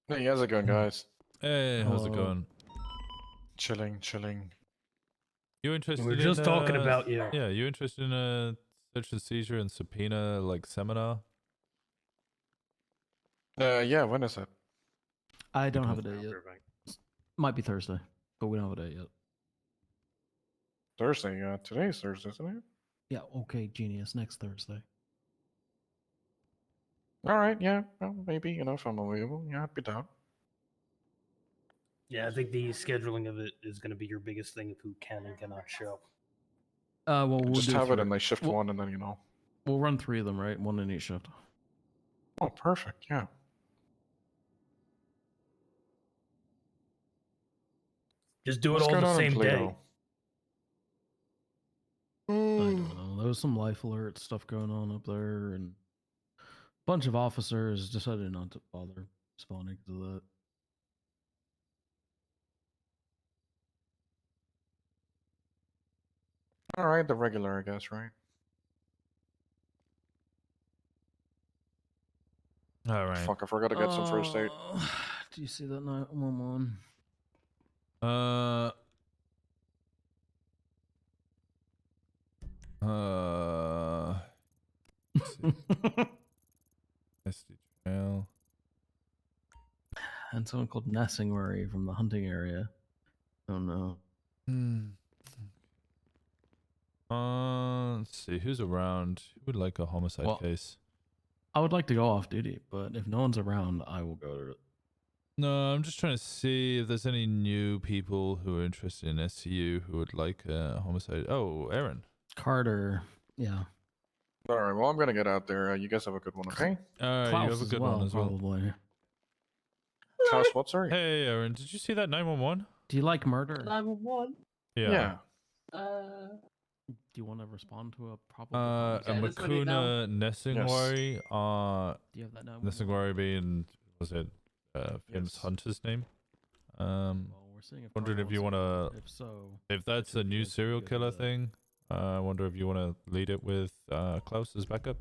Speaker 16: Hey, how's it going, guys?
Speaker 1: Hey, how's it going?
Speaker 16: Chilling.
Speaker 1: You interested
Speaker 11: We're just talking about you.
Speaker 1: Yeah, you interested in a search and seizure and subpoena like seminar?
Speaker 16: Yeah, when is it?
Speaker 22: I don't have a date yet. Might be Thursday, but we don't have a date yet.
Speaker 16: Thursday, today's Thursday, isn't it?
Speaker 22: Yeah, okay, genius. Next Thursday.
Speaker 16: All right, yeah, well, maybe, you know, if I'm available, yeah, I'd be down.
Speaker 11: Yeah, I think the scheduling of it is going to be your biggest thing of who can and cannot show.
Speaker 22: Well, we'll
Speaker 16: Just
Speaker 22: do
Speaker 16: have it
Speaker 22: three.
Speaker 16: in my shift one, and then, you know.
Speaker 22: We'll run 3 of them, right? 1 in each shift.
Speaker 16: Oh, perfect, yeah.
Speaker 11: Just do it
Speaker 16: What's
Speaker 11: all
Speaker 16: going
Speaker 11: the
Speaker 16: on in
Speaker 11: same day.
Speaker 16: Toledo?
Speaker 22: I don't know. There was some life alert stuff going on up there, and a bunch of officers decided not to bother responding to that.
Speaker 16: All right, the regular, I guess, right?
Speaker 1: All right.
Speaker 16: Fuck, I forgot to get some first aid.
Speaker 22: Do you see that 911?
Speaker 1: SD trail.
Speaker 22: And someone called Nessingwary from the hunting area. Oh no.
Speaker 1: Let's see who's around. Who would like a homicide case?
Speaker 22: I would like to go off duty, but if no one's around, I will go to it.
Speaker 1: No, I'm just trying to see if there's any new people who are interested in SCU who would like a homicide. Oh, Aaron.
Speaker 22: Carter. Yeah.
Speaker 16: All right, well, I'm gonna get out there. You guys have a good one, okay?
Speaker 1: You have a good one as well.
Speaker 22: Probably.
Speaker 16: Klaus, what, sorry?
Speaker 1: Hey, Aaron, did you see that 911?
Speaker 22: Do you like murder?
Speaker 20: 911.
Speaker 1: Yeah.
Speaker 22: Do you want to respond to a probable?
Speaker 1: A Makuna Nessingwari.
Speaker 22: Do you have that now?
Speaker 1: Nessingwari being, was it famous hunter's name?
Speaker 22: We're seeing if
Speaker 1: Wondering if
Speaker 22: Carter
Speaker 1: you want
Speaker 22: wants
Speaker 1: to,
Speaker 22: if so,
Speaker 1: if that's a new serial killer thing. I wonder if you want to lead it with Klaus as backup.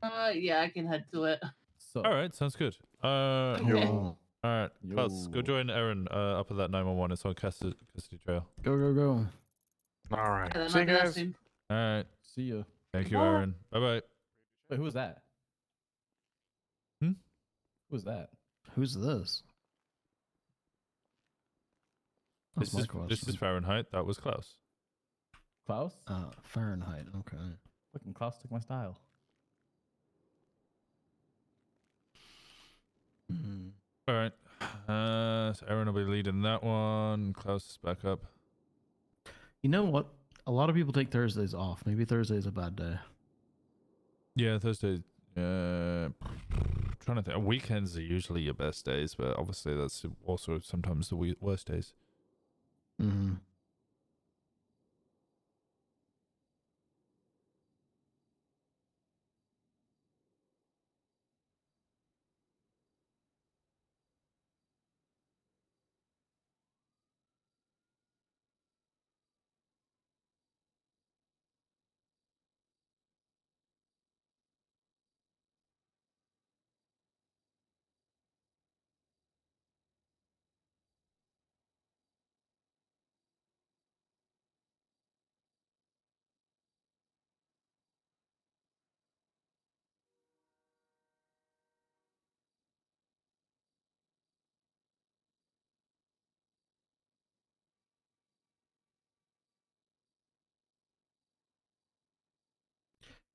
Speaker 20: Yeah, I can head to it.
Speaker 1: All right, sounds good. All right, Klaus, go join Aaron up at that 911. It's on custody trail.
Speaker 22: Go, go, go.
Speaker 16: All right.
Speaker 20: Yeah,
Speaker 16: See you guys.
Speaker 1: All right.
Speaker 4: See ya.
Speaker 1: Thank you, Aaron. Bye bye.
Speaker 4: Wait, who was that?
Speaker 1: Hmm?
Speaker 4: Who was that?
Speaker 22: Who's this? That's
Speaker 1: This
Speaker 22: my
Speaker 1: is
Speaker 22: question.
Speaker 1: Fahrenheit. That was Klaus.
Speaker 4: Klaus?
Speaker 22: Fahrenheit. Okay.
Speaker 4: Fucking Klaus took my style.
Speaker 1: All right. So Aaron will be leading that one. Klaus is back up.
Speaker 22: You know what? A lot of people take Thursdays off. Maybe Thursday's a bad day.
Speaker 1: Yeah, Thursday. Trying to think. Weekends are usually your best days, but obviously that's also sometimes the worst days.
Speaker 22: Mm-hmm.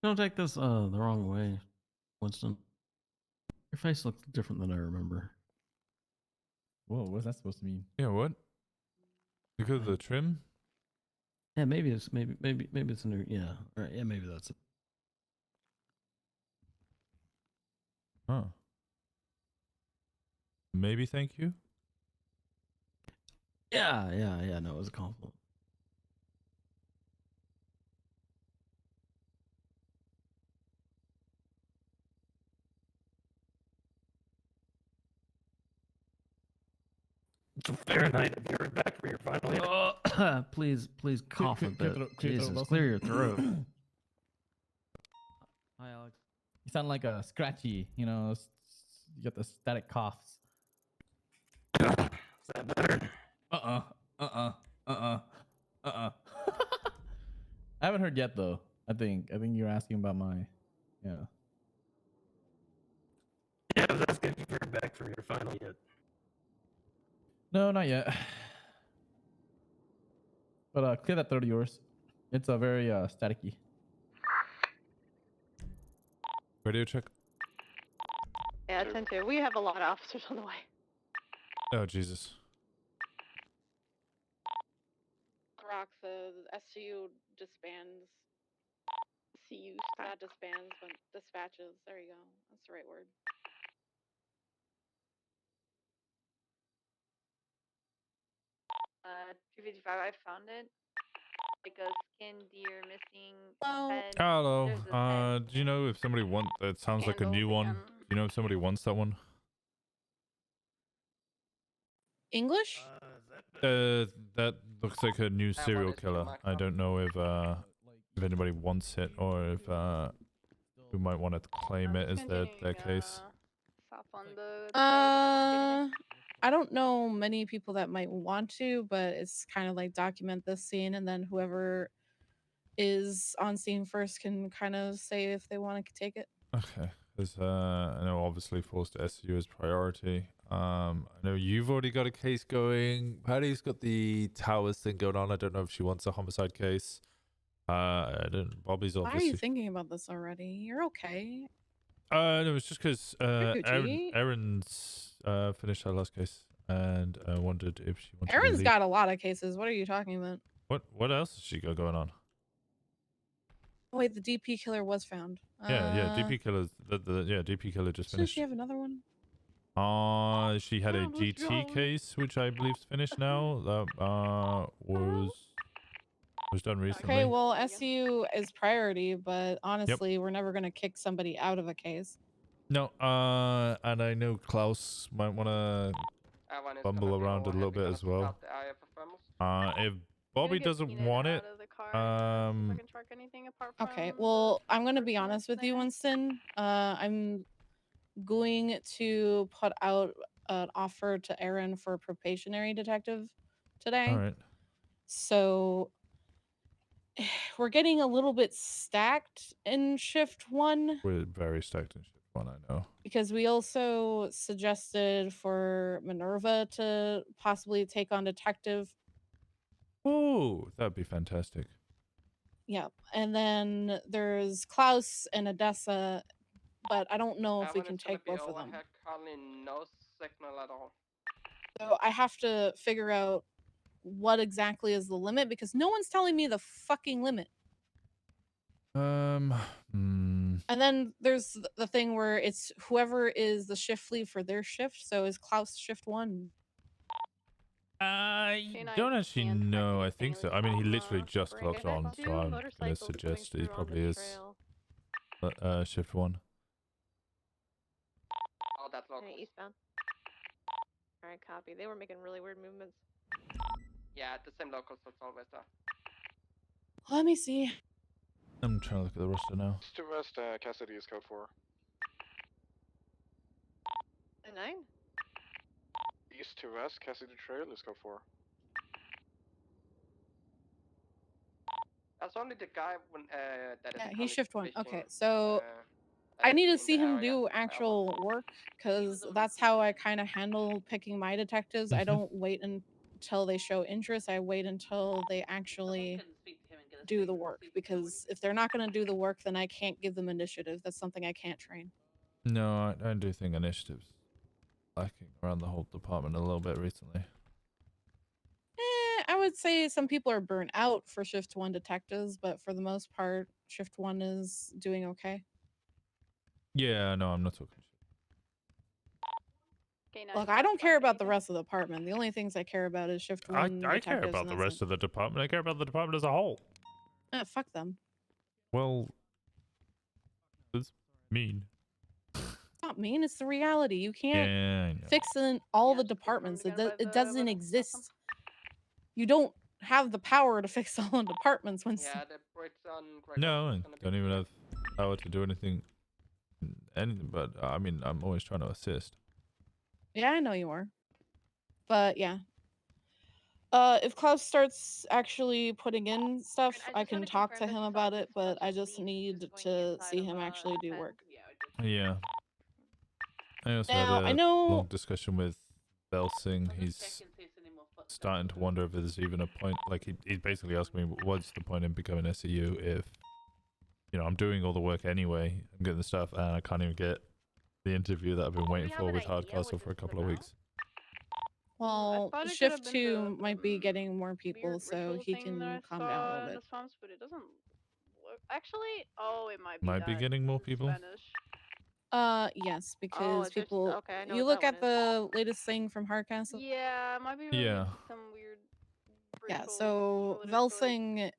Speaker 22: Don't take this the wrong way, Winston. Your face looks different than I remember.
Speaker 4: Whoa, what's that supposed to mean?
Speaker 1: Yeah, what? Because of the trim?
Speaker 22: Yeah, maybe it's maybe it's a new. Yeah, right. Yeah, maybe that's it.
Speaker 1: Huh. Maybe thank you.
Speaker 22: Yeah. No, it was a compliment.
Speaker 11: Fahrenheit, have you heard back from your final hit?
Speaker 22: Please cough a bit.
Speaker 4: clear
Speaker 22: Jesus,
Speaker 4: throat,
Speaker 22: clear your throat.
Speaker 4: Hi, Alex. You sound like a scratchy, you know, you got the static coughs.
Speaker 11: Is that better?
Speaker 4: I haven't heard yet though. I think you're asking about my, yeah.
Speaker 11: Yeah, I was asking if you've heard back from your final yet.
Speaker 4: No, not yet. But clear that throat of yours. It's a very staticky.
Speaker 1: Radio check.
Speaker 20: Yeah, 10-2. We have a lot of officers on the way.
Speaker 1: Oh, Jesus.
Speaker 20: Rock, the SCU disbands. CU not disbands, but dispatches. There you go. That's the right word.
Speaker 8: Uh, 255. I found it. Like a skin deer missing head.
Speaker 1: Hello.
Speaker 8: There's a head.
Speaker 1: Do you know if somebody wants? It sounds like a new one. Do you know if somebody wants that one?
Speaker 20: English?
Speaker 1: That looks like a new serial killer. I don't know if anybody wants it or if who might want to claim it as their case.
Speaker 20: I don't know many people that might want to, but it's kind of like document this scene, and then whoever is on scene first can kind of say if they want to take it.
Speaker 1: Okay, because I know obviously forced SU is priority. I know you've already got a case going. Patty's got the towers thing going on. I don't know if she wants a homicide case. I don't. Bobby's
Speaker 20: Why are
Speaker 1: obviously.
Speaker 20: you thinking about this already? You're okay.
Speaker 1: No, it's just because
Speaker 20: Gucci.
Speaker 1: Erin's finished her last case and wondered if she wanted.
Speaker 20: Erin's
Speaker 1: to leave.
Speaker 20: got a lot of cases. What are you talking about?
Speaker 1: What else has she got going on?
Speaker 20: Oh, wait, the DP killer was found.
Speaker 1: Yeah, DP killer's DP killer just
Speaker 20: Doesn't
Speaker 1: finished.
Speaker 20: she have another one?
Speaker 1: She had a GT case, which I believe is finished now. That was done recently.
Speaker 20: Okay, well, SU is priority, but honestly, we're never gonna kick somebody out of a case.
Speaker 1: No, and I know Klaus might want to bumble around a little bit as well. If Bobby doesn't want it,
Speaker 20: Okay, well, I'm gonna be honest with you, Winston. I'm going to put out an offer to Erin for a probationary detective today.
Speaker 1: all right.
Speaker 20: So we're getting a little bit stacked in shift 1
Speaker 1: We're very stacked in shift 1, I know.
Speaker 20: because we also suggested for Minerva to possibly take on detective.
Speaker 1: Oh, that'd be fantastic.
Speaker 20: Yeah, and then there's Klaus and Odessa, but I don't know if we can take both of them.
Speaker 6: No signal at all.
Speaker 20: So I have to figure out what exactly is the limit because no one's telling me the fucking limit. And then there's the thing where it's whoever is the shift lead for their shift. So is Klaus shift 1?
Speaker 1: I don't actually know. I think so. I mean, he literally just clocked on, so I'm gonna suggest he probably is shift 1.
Speaker 6: Oh, that's local.
Speaker 20: Eastbound. All right, copy. They were making really weird movements.
Speaker 6: Yeah, the same locals, that's always there.
Speaker 20: Let me see.
Speaker 1: I'm trying to look at the roster now.
Speaker 16: East to west, Cassidy is code 4.
Speaker 20: A 9?
Speaker 16: East to west, Cassidy Trail is code 4.
Speaker 6: That's only the guy when that is.
Speaker 20: Yeah, he's shift 1. Okay, so I need to see him do actual work because that's how I kind of handle picking my detectives. I don't wait until they show interest. I wait until they actually do the work because if they're not going to do the work, then I can't give them initiative. That's something I can't train.
Speaker 1: No, I do think initiative's lacking around the whole department a little bit recently.
Speaker 20: I would say some people are burnt out for shift 1 detectives, but for the most part, shift 1 is doing okay.
Speaker 1: Yeah, no, I'm not talking shit.
Speaker 20: Look, I don't care about the rest of the department. The only things I care about is shift 1
Speaker 1: I care
Speaker 20: detectives,
Speaker 1: about
Speaker 20: and
Speaker 1: the
Speaker 20: that's
Speaker 1: rest of the department. I care about the department as a whole.
Speaker 20: it. Fuck them.
Speaker 1: Well, that's mean.
Speaker 20: It's not mean. It's the reality. You can't
Speaker 1: Yeah, I know.
Speaker 20: fix in all the departments. It doesn't exist. You don't have the power to fix all the departments when.
Speaker 6: Yeah, the bridge on.
Speaker 1: No, I don't even have power to do anything. But I mean, I'm always trying to assist.
Speaker 20: Yeah, I know you are. But yeah. If Klaus starts actually putting in stuff, I can talk to him about it, but I just need to see him actually do work.
Speaker 1: Yeah. I also
Speaker 20: Now,
Speaker 1: had
Speaker 20: I
Speaker 1: a
Speaker 20: know-
Speaker 1: long discussion with Belsing. He's starting to wonder if there's even a point. Like, he's basically asking me, what's the point in becoming SEU if you know, I'm doing all the work anyway. I'm getting the stuff, and I can't even get the interview that I've been waiting for with Hardcastle for a couple of weeks.
Speaker 20: Well,
Speaker 8: thought it could
Speaker 20: shift
Speaker 8: have been
Speaker 20: 2
Speaker 8: the,
Speaker 20: might be getting more people,
Speaker 8: weird
Speaker 20: so
Speaker 8: ritual
Speaker 20: he
Speaker 8: thing that I
Speaker 20: can calm
Speaker 8: saw
Speaker 20: down a little
Speaker 8: in
Speaker 20: bit.
Speaker 8: the swamps, but it doesn't look. Actually, oh, it might be
Speaker 1: Might be
Speaker 8: that
Speaker 1: getting more people.
Speaker 8: Spanish.
Speaker 20: Yes,
Speaker 8: Oh,
Speaker 20: because
Speaker 8: there's
Speaker 20: people.
Speaker 8: okay. I know
Speaker 20: You
Speaker 8: what
Speaker 20: look
Speaker 8: that
Speaker 20: at
Speaker 8: one is.
Speaker 20: the latest thing from Hardcastle.
Speaker 8: Yeah, it might be
Speaker 1: Yeah.
Speaker 8: related to some weird.
Speaker 20: Yeah,
Speaker 8: ritual
Speaker 20: so
Speaker 8: related to, like,
Speaker 20: Velsing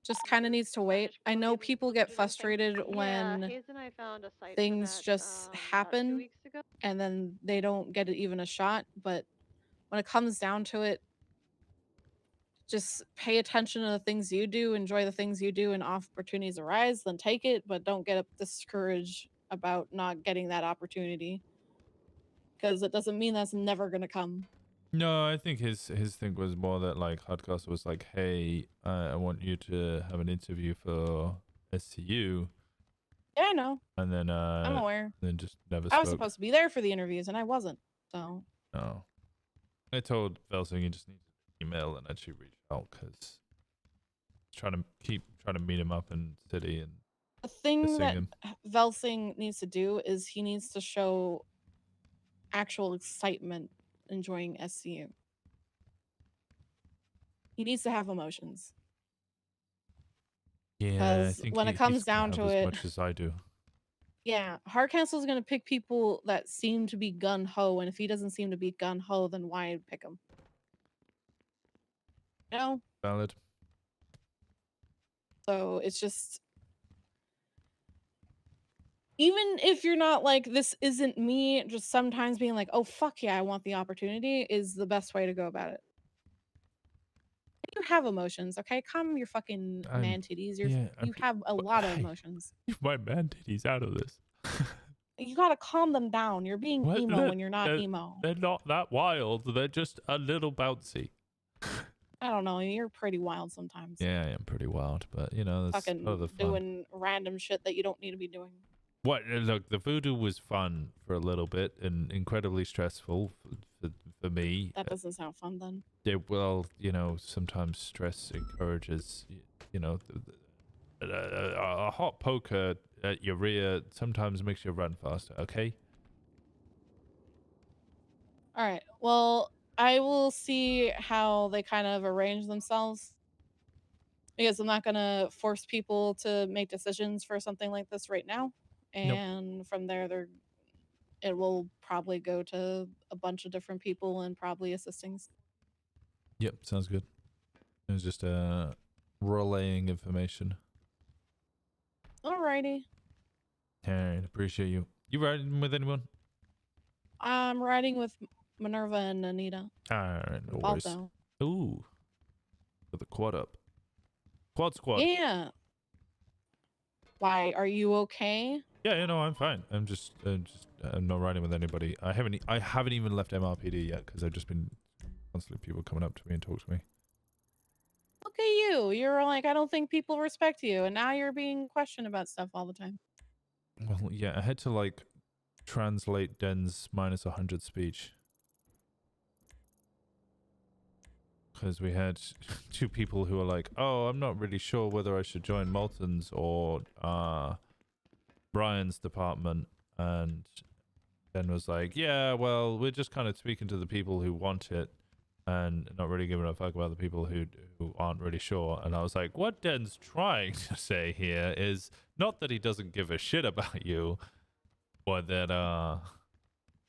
Speaker 20: just kind of needs to wait. I know people get frustrated
Speaker 8: Yeah,
Speaker 20: when
Speaker 8: Hayes and I found a site for
Speaker 20: things
Speaker 8: that,
Speaker 20: just
Speaker 8: about 2
Speaker 20: happen
Speaker 8: weeks ago.
Speaker 20: and then they don't get it even a shot. But when it comes down to it, just pay attention to the things you do, enjoy the things you do, and opportunities arise, then take it, but don't get discouraged about not getting that opportunity. Because it doesn't mean that's never going to come.
Speaker 1: No, I think his thing was more that like Hardcastle was like, hey, I want you to have an interview for SCU.
Speaker 20: Yeah, I know.
Speaker 1: And then
Speaker 20: I'm aware.
Speaker 1: Then just never
Speaker 20: I was
Speaker 1: spoke.
Speaker 20: supposed to be there for the interviews, and I wasn't. So.
Speaker 1: No. I told Velsing he just needs to email and actually reach out because trying to meet him up in the city and
Speaker 20: The thing that
Speaker 1: him.
Speaker 20: Velsing needs to do is he needs to show actual excitement enjoying SCU. He needs to have emotions.
Speaker 1: Yeah, I think
Speaker 20: when it comes down to
Speaker 1: as
Speaker 20: it,
Speaker 1: much as I do.
Speaker 20: yeah, Hardcastle is going to pick people that seem to be gun ho, and if he doesn't seem to be gun ho, then why pick him? You know?
Speaker 1: Valid.
Speaker 20: So it's just, even if you're not like, this isn't me, just sometimes being like, oh, fuck yeah, I want the opportunity is the best way to go about it. You have emotions, okay? Calm your fucking man titties. You have a lot of emotions.
Speaker 1: Leave my man titties out of this.
Speaker 20: You gotta calm them down. You're being emo when you're not emo.
Speaker 1: They're not that wild. They're just a little bouncy.
Speaker 20: I don't know. You're pretty wild sometimes.
Speaker 1: Yeah, I am pretty wild, but you know, that's
Speaker 20: Fucking
Speaker 1: part of the fun.
Speaker 20: doing random shit that you don't need to be doing.
Speaker 1: What? Look, the voodoo was fun for a little bit and incredibly stressful for me.
Speaker 20: That doesn't sound fun then.
Speaker 1: Yeah, well, you know, sometimes stress encourages, you know, a hot poker at your rear sometimes makes you run faster, okay?
Speaker 20: All right. Well, I will see how they kind of arrange themselves. Because I'm not going to force people to make decisions for something like this right now. And from there, it will probably go to a bunch of different people and probably assistings.
Speaker 1: Yep, sounds good. It was just relaying information.
Speaker 20: Alrighty.
Speaker 1: Alright, appreciate you. You riding with anyone?
Speaker 20: I'm riding with Minerva and Anita.
Speaker 1: Alright, no worries.
Speaker 20: Balto.
Speaker 1: Ooh. With the quad up. Quad squad.
Speaker 20: Yeah. Why? Are you okay?
Speaker 1: Yeah, no, I'm fine. I'm not riding with anybody. I haven't even left MRPD yet because I've just been constantly people coming up to me and talk to me.
Speaker 20: Look at you. You're like, I don't think people respect you. And now you're being questioned about stuff all the time.
Speaker 1: Well, yeah, I had to like translate Den's -100 speech. Because we had two people who were like, oh, I'm not really sure whether I should join Malton's or Brian's department. And Den was like, yeah, well, we're just kind of speaking to the people who want it and not really giving a fuck about the people who aren't really sure. And I was like, what Den's trying to say here is not that he doesn't give a shit about you, but that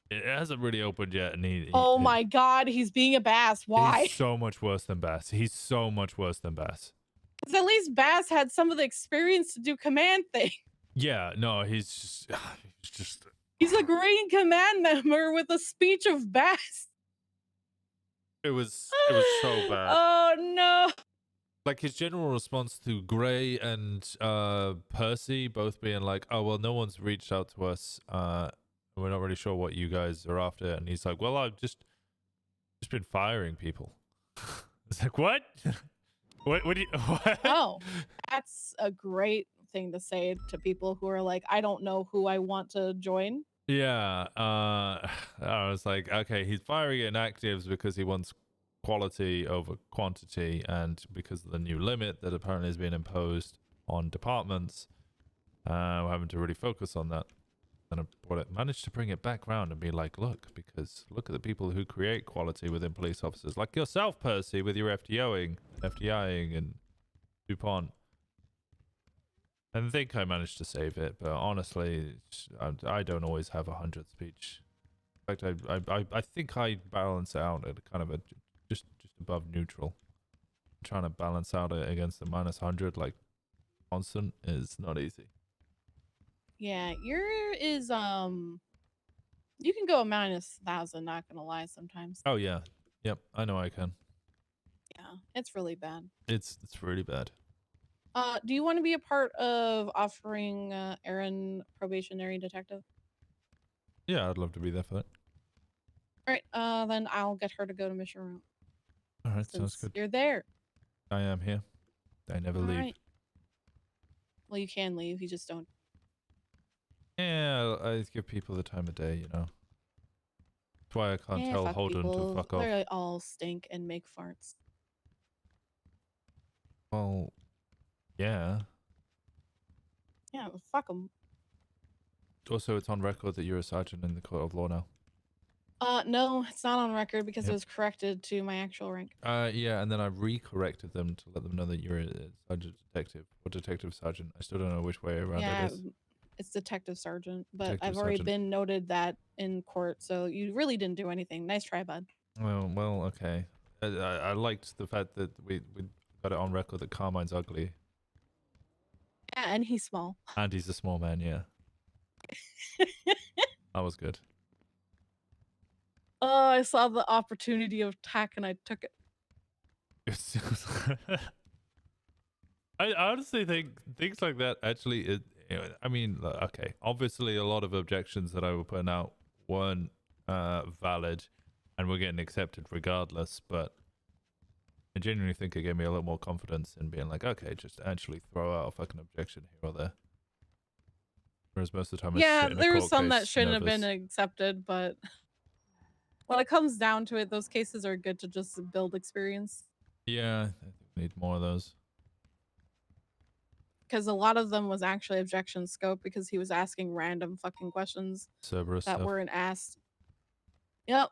Speaker 1: it hasn't really opened yet. And
Speaker 20: oh my god, he's being a Bass. Why?
Speaker 1: He's so much worse than Bass. He's so much worse than Bass.
Speaker 20: Because at least Bass had some of the experience to do command thing.
Speaker 1: Yeah, no, he's just
Speaker 20: He's a Green Command member with a speech of Bass.
Speaker 1: It was so bad.
Speaker 20: Oh no.
Speaker 1: Like his general response to Gray and Percy both being like, oh well, no one's reached out to us. We're not really sure what you guys are after. And he's like, well, I've just been firing people. It's like, what? What do you what?
Speaker 20: Oh, that's a great thing to say to people who are like, I don't know who I want to join.
Speaker 1: Yeah, I was like, okay, he's firing inactives because he wants quality over quantity, and because of the new limit that apparently has been imposed on departments, We're having to really focus on that. And I managed to bring it back round and be like, look, because look at the people who create quality within police officers, like yourself, Percy, with your FDIing and DuPont. I think I managed to save it, but honestly, I don't always have 100 speech. In fact, I think I balance it out at kind of a just above neutral. Trying to balance out it against the -100 like constant is not easy.
Speaker 20: Yeah, your is you can go a -1,000, not gonna lie sometimes.
Speaker 1: Oh yeah. Yep, I know I can.
Speaker 20: Yeah, it's really bad.
Speaker 1: It's really bad.
Speaker 20: Do you want to be a part of offering Aaron probationary detective?
Speaker 1: Yeah, I'd love to be there for that.
Speaker 20: All right, then I'll get her to go to mission room.
Speaker 1: All right, sounds good.
Speaker 20: You're there.
Speaker 1: I am here. I never leave.
Speaker 20: Right. Well, you can leave. You just don't.
Speaker 1: Yeah, I give people the time of day, you know. That's why I can't tell Holden to fuck off.
Speaker 20: They all stink and make farts.
Speaker 1: Well, yeah.
Speaker 20: Yeah, well, fuck them.
Speaker 1: Also, it's on record that you're a sergeant in the court of law now.
Speaker 20: No, it's not on record because it was corrected to my actual rank.
Speaker 1: Yeah, and then I re-corrected them to let them know that you're a sergeant detective or detective sergeant. I still don't know which way around it is.
Speaker 20: It's detective sergeant, but
Speaker 1: Detective
Speaker 20: I've already
Speaker 1: sergeant.
Speaker 20: been noted that in court, so you really didn't do anything. Nice try, bud.
Speaker 1: Well, okay. I liked the fact that we got it on record that Carmine's ugly.
Speaker 20: Yeah, and he's small.
Speaker 1: And he's a small man, yeah. That was good.
Speaker 20: Oh, I saw the opportunity of attack and I took it.
Speaker 1: I honestly think things like that actually, I mean, okay, obviously a lot of objections that I were putting out weren't valid and were getting accepted regardless, but I genuinely think it gave me a lot more confidence in being like, okay, just actually throw out a fucking objection here or there. Whereas most of the time,
Speaker 20: Yeah, there were some that shouldn't have been accepted, but when it comes down to it, those cases are good to just build experience.
Speaker 1: Yeah, I think we need more of those.
Speaker 20: Because a lot of them was actually objection scope because he was asking random fucking questions
Speaker 1: Cerberus
Speaker 20: that
Speaker 1: stuff.
Speaker 20: weren't asked. Yep.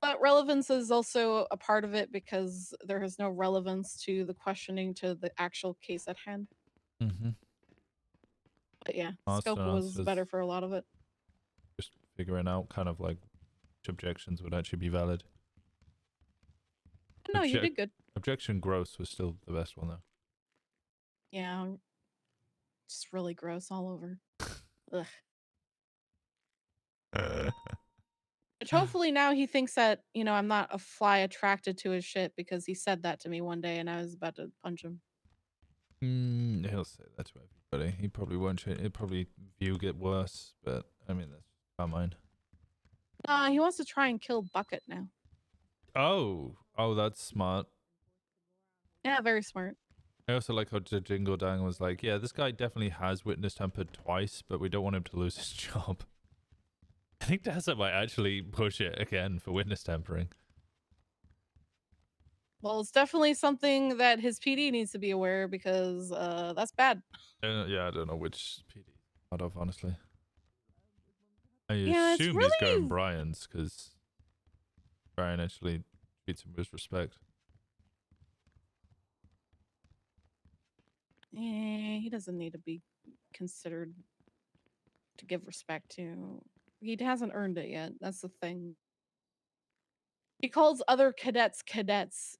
Speaker 20: But relevance is also a part of it because there is no relevance to the questioning to the actual case at hand.
Speaker 1: Mm-hmm.
Speaker 20: But yeah,
Speaker 1: Asked
Speaker 20: scope
Speaker 1: and
Speaker 20: was
Speaker 1: answers.
Speaker 20: better for a lot of it.
Speaker 1: Just figuring out kind of like which objections would actually be valid.
Speaker 20: No, you did good.
Speaker 1: Objection gross was still the best one though.
Speaker 20: Yeah. Just really gross all over. Ugh. Which hopefully now he thinks that, you know, I'm not a fly attracted to his shit because he said that to me one day and I was about to punch him.
Speaker 1: He'll say that to everybody. He probably won't change. He'll probably view it worse, but I mean, that's not mine.
Speaker 20: He wants to try and kill Bucket now.
Speaker 1: Oh, that's smart.
Speaker 20: Yeah, very smart.
Speaker 1: I also like how Jingle Dang was like, yeah, this guy definitely has witness tempered twice, but we don't want him to lose his job. I think Dazza might actually push it again for witness tampering.
Speaker 20: Well, it's definitely something that his PD needs to be aware because that's bad.
Speaker 1: Yeah, I don't know which PD out of, honestly. I
Speaker 20: Yeah,
Speaker 1: assume
Speaker 20: it's
Speaker 1: he's going
Speaker 20: really-
Speaker 1: Brian's because Brian actually treats him with respect.
Speaker 20: He doesn't need to be considered to give respect to. He hasn't earned it yet. That's the thing. He calls other cadets cadets.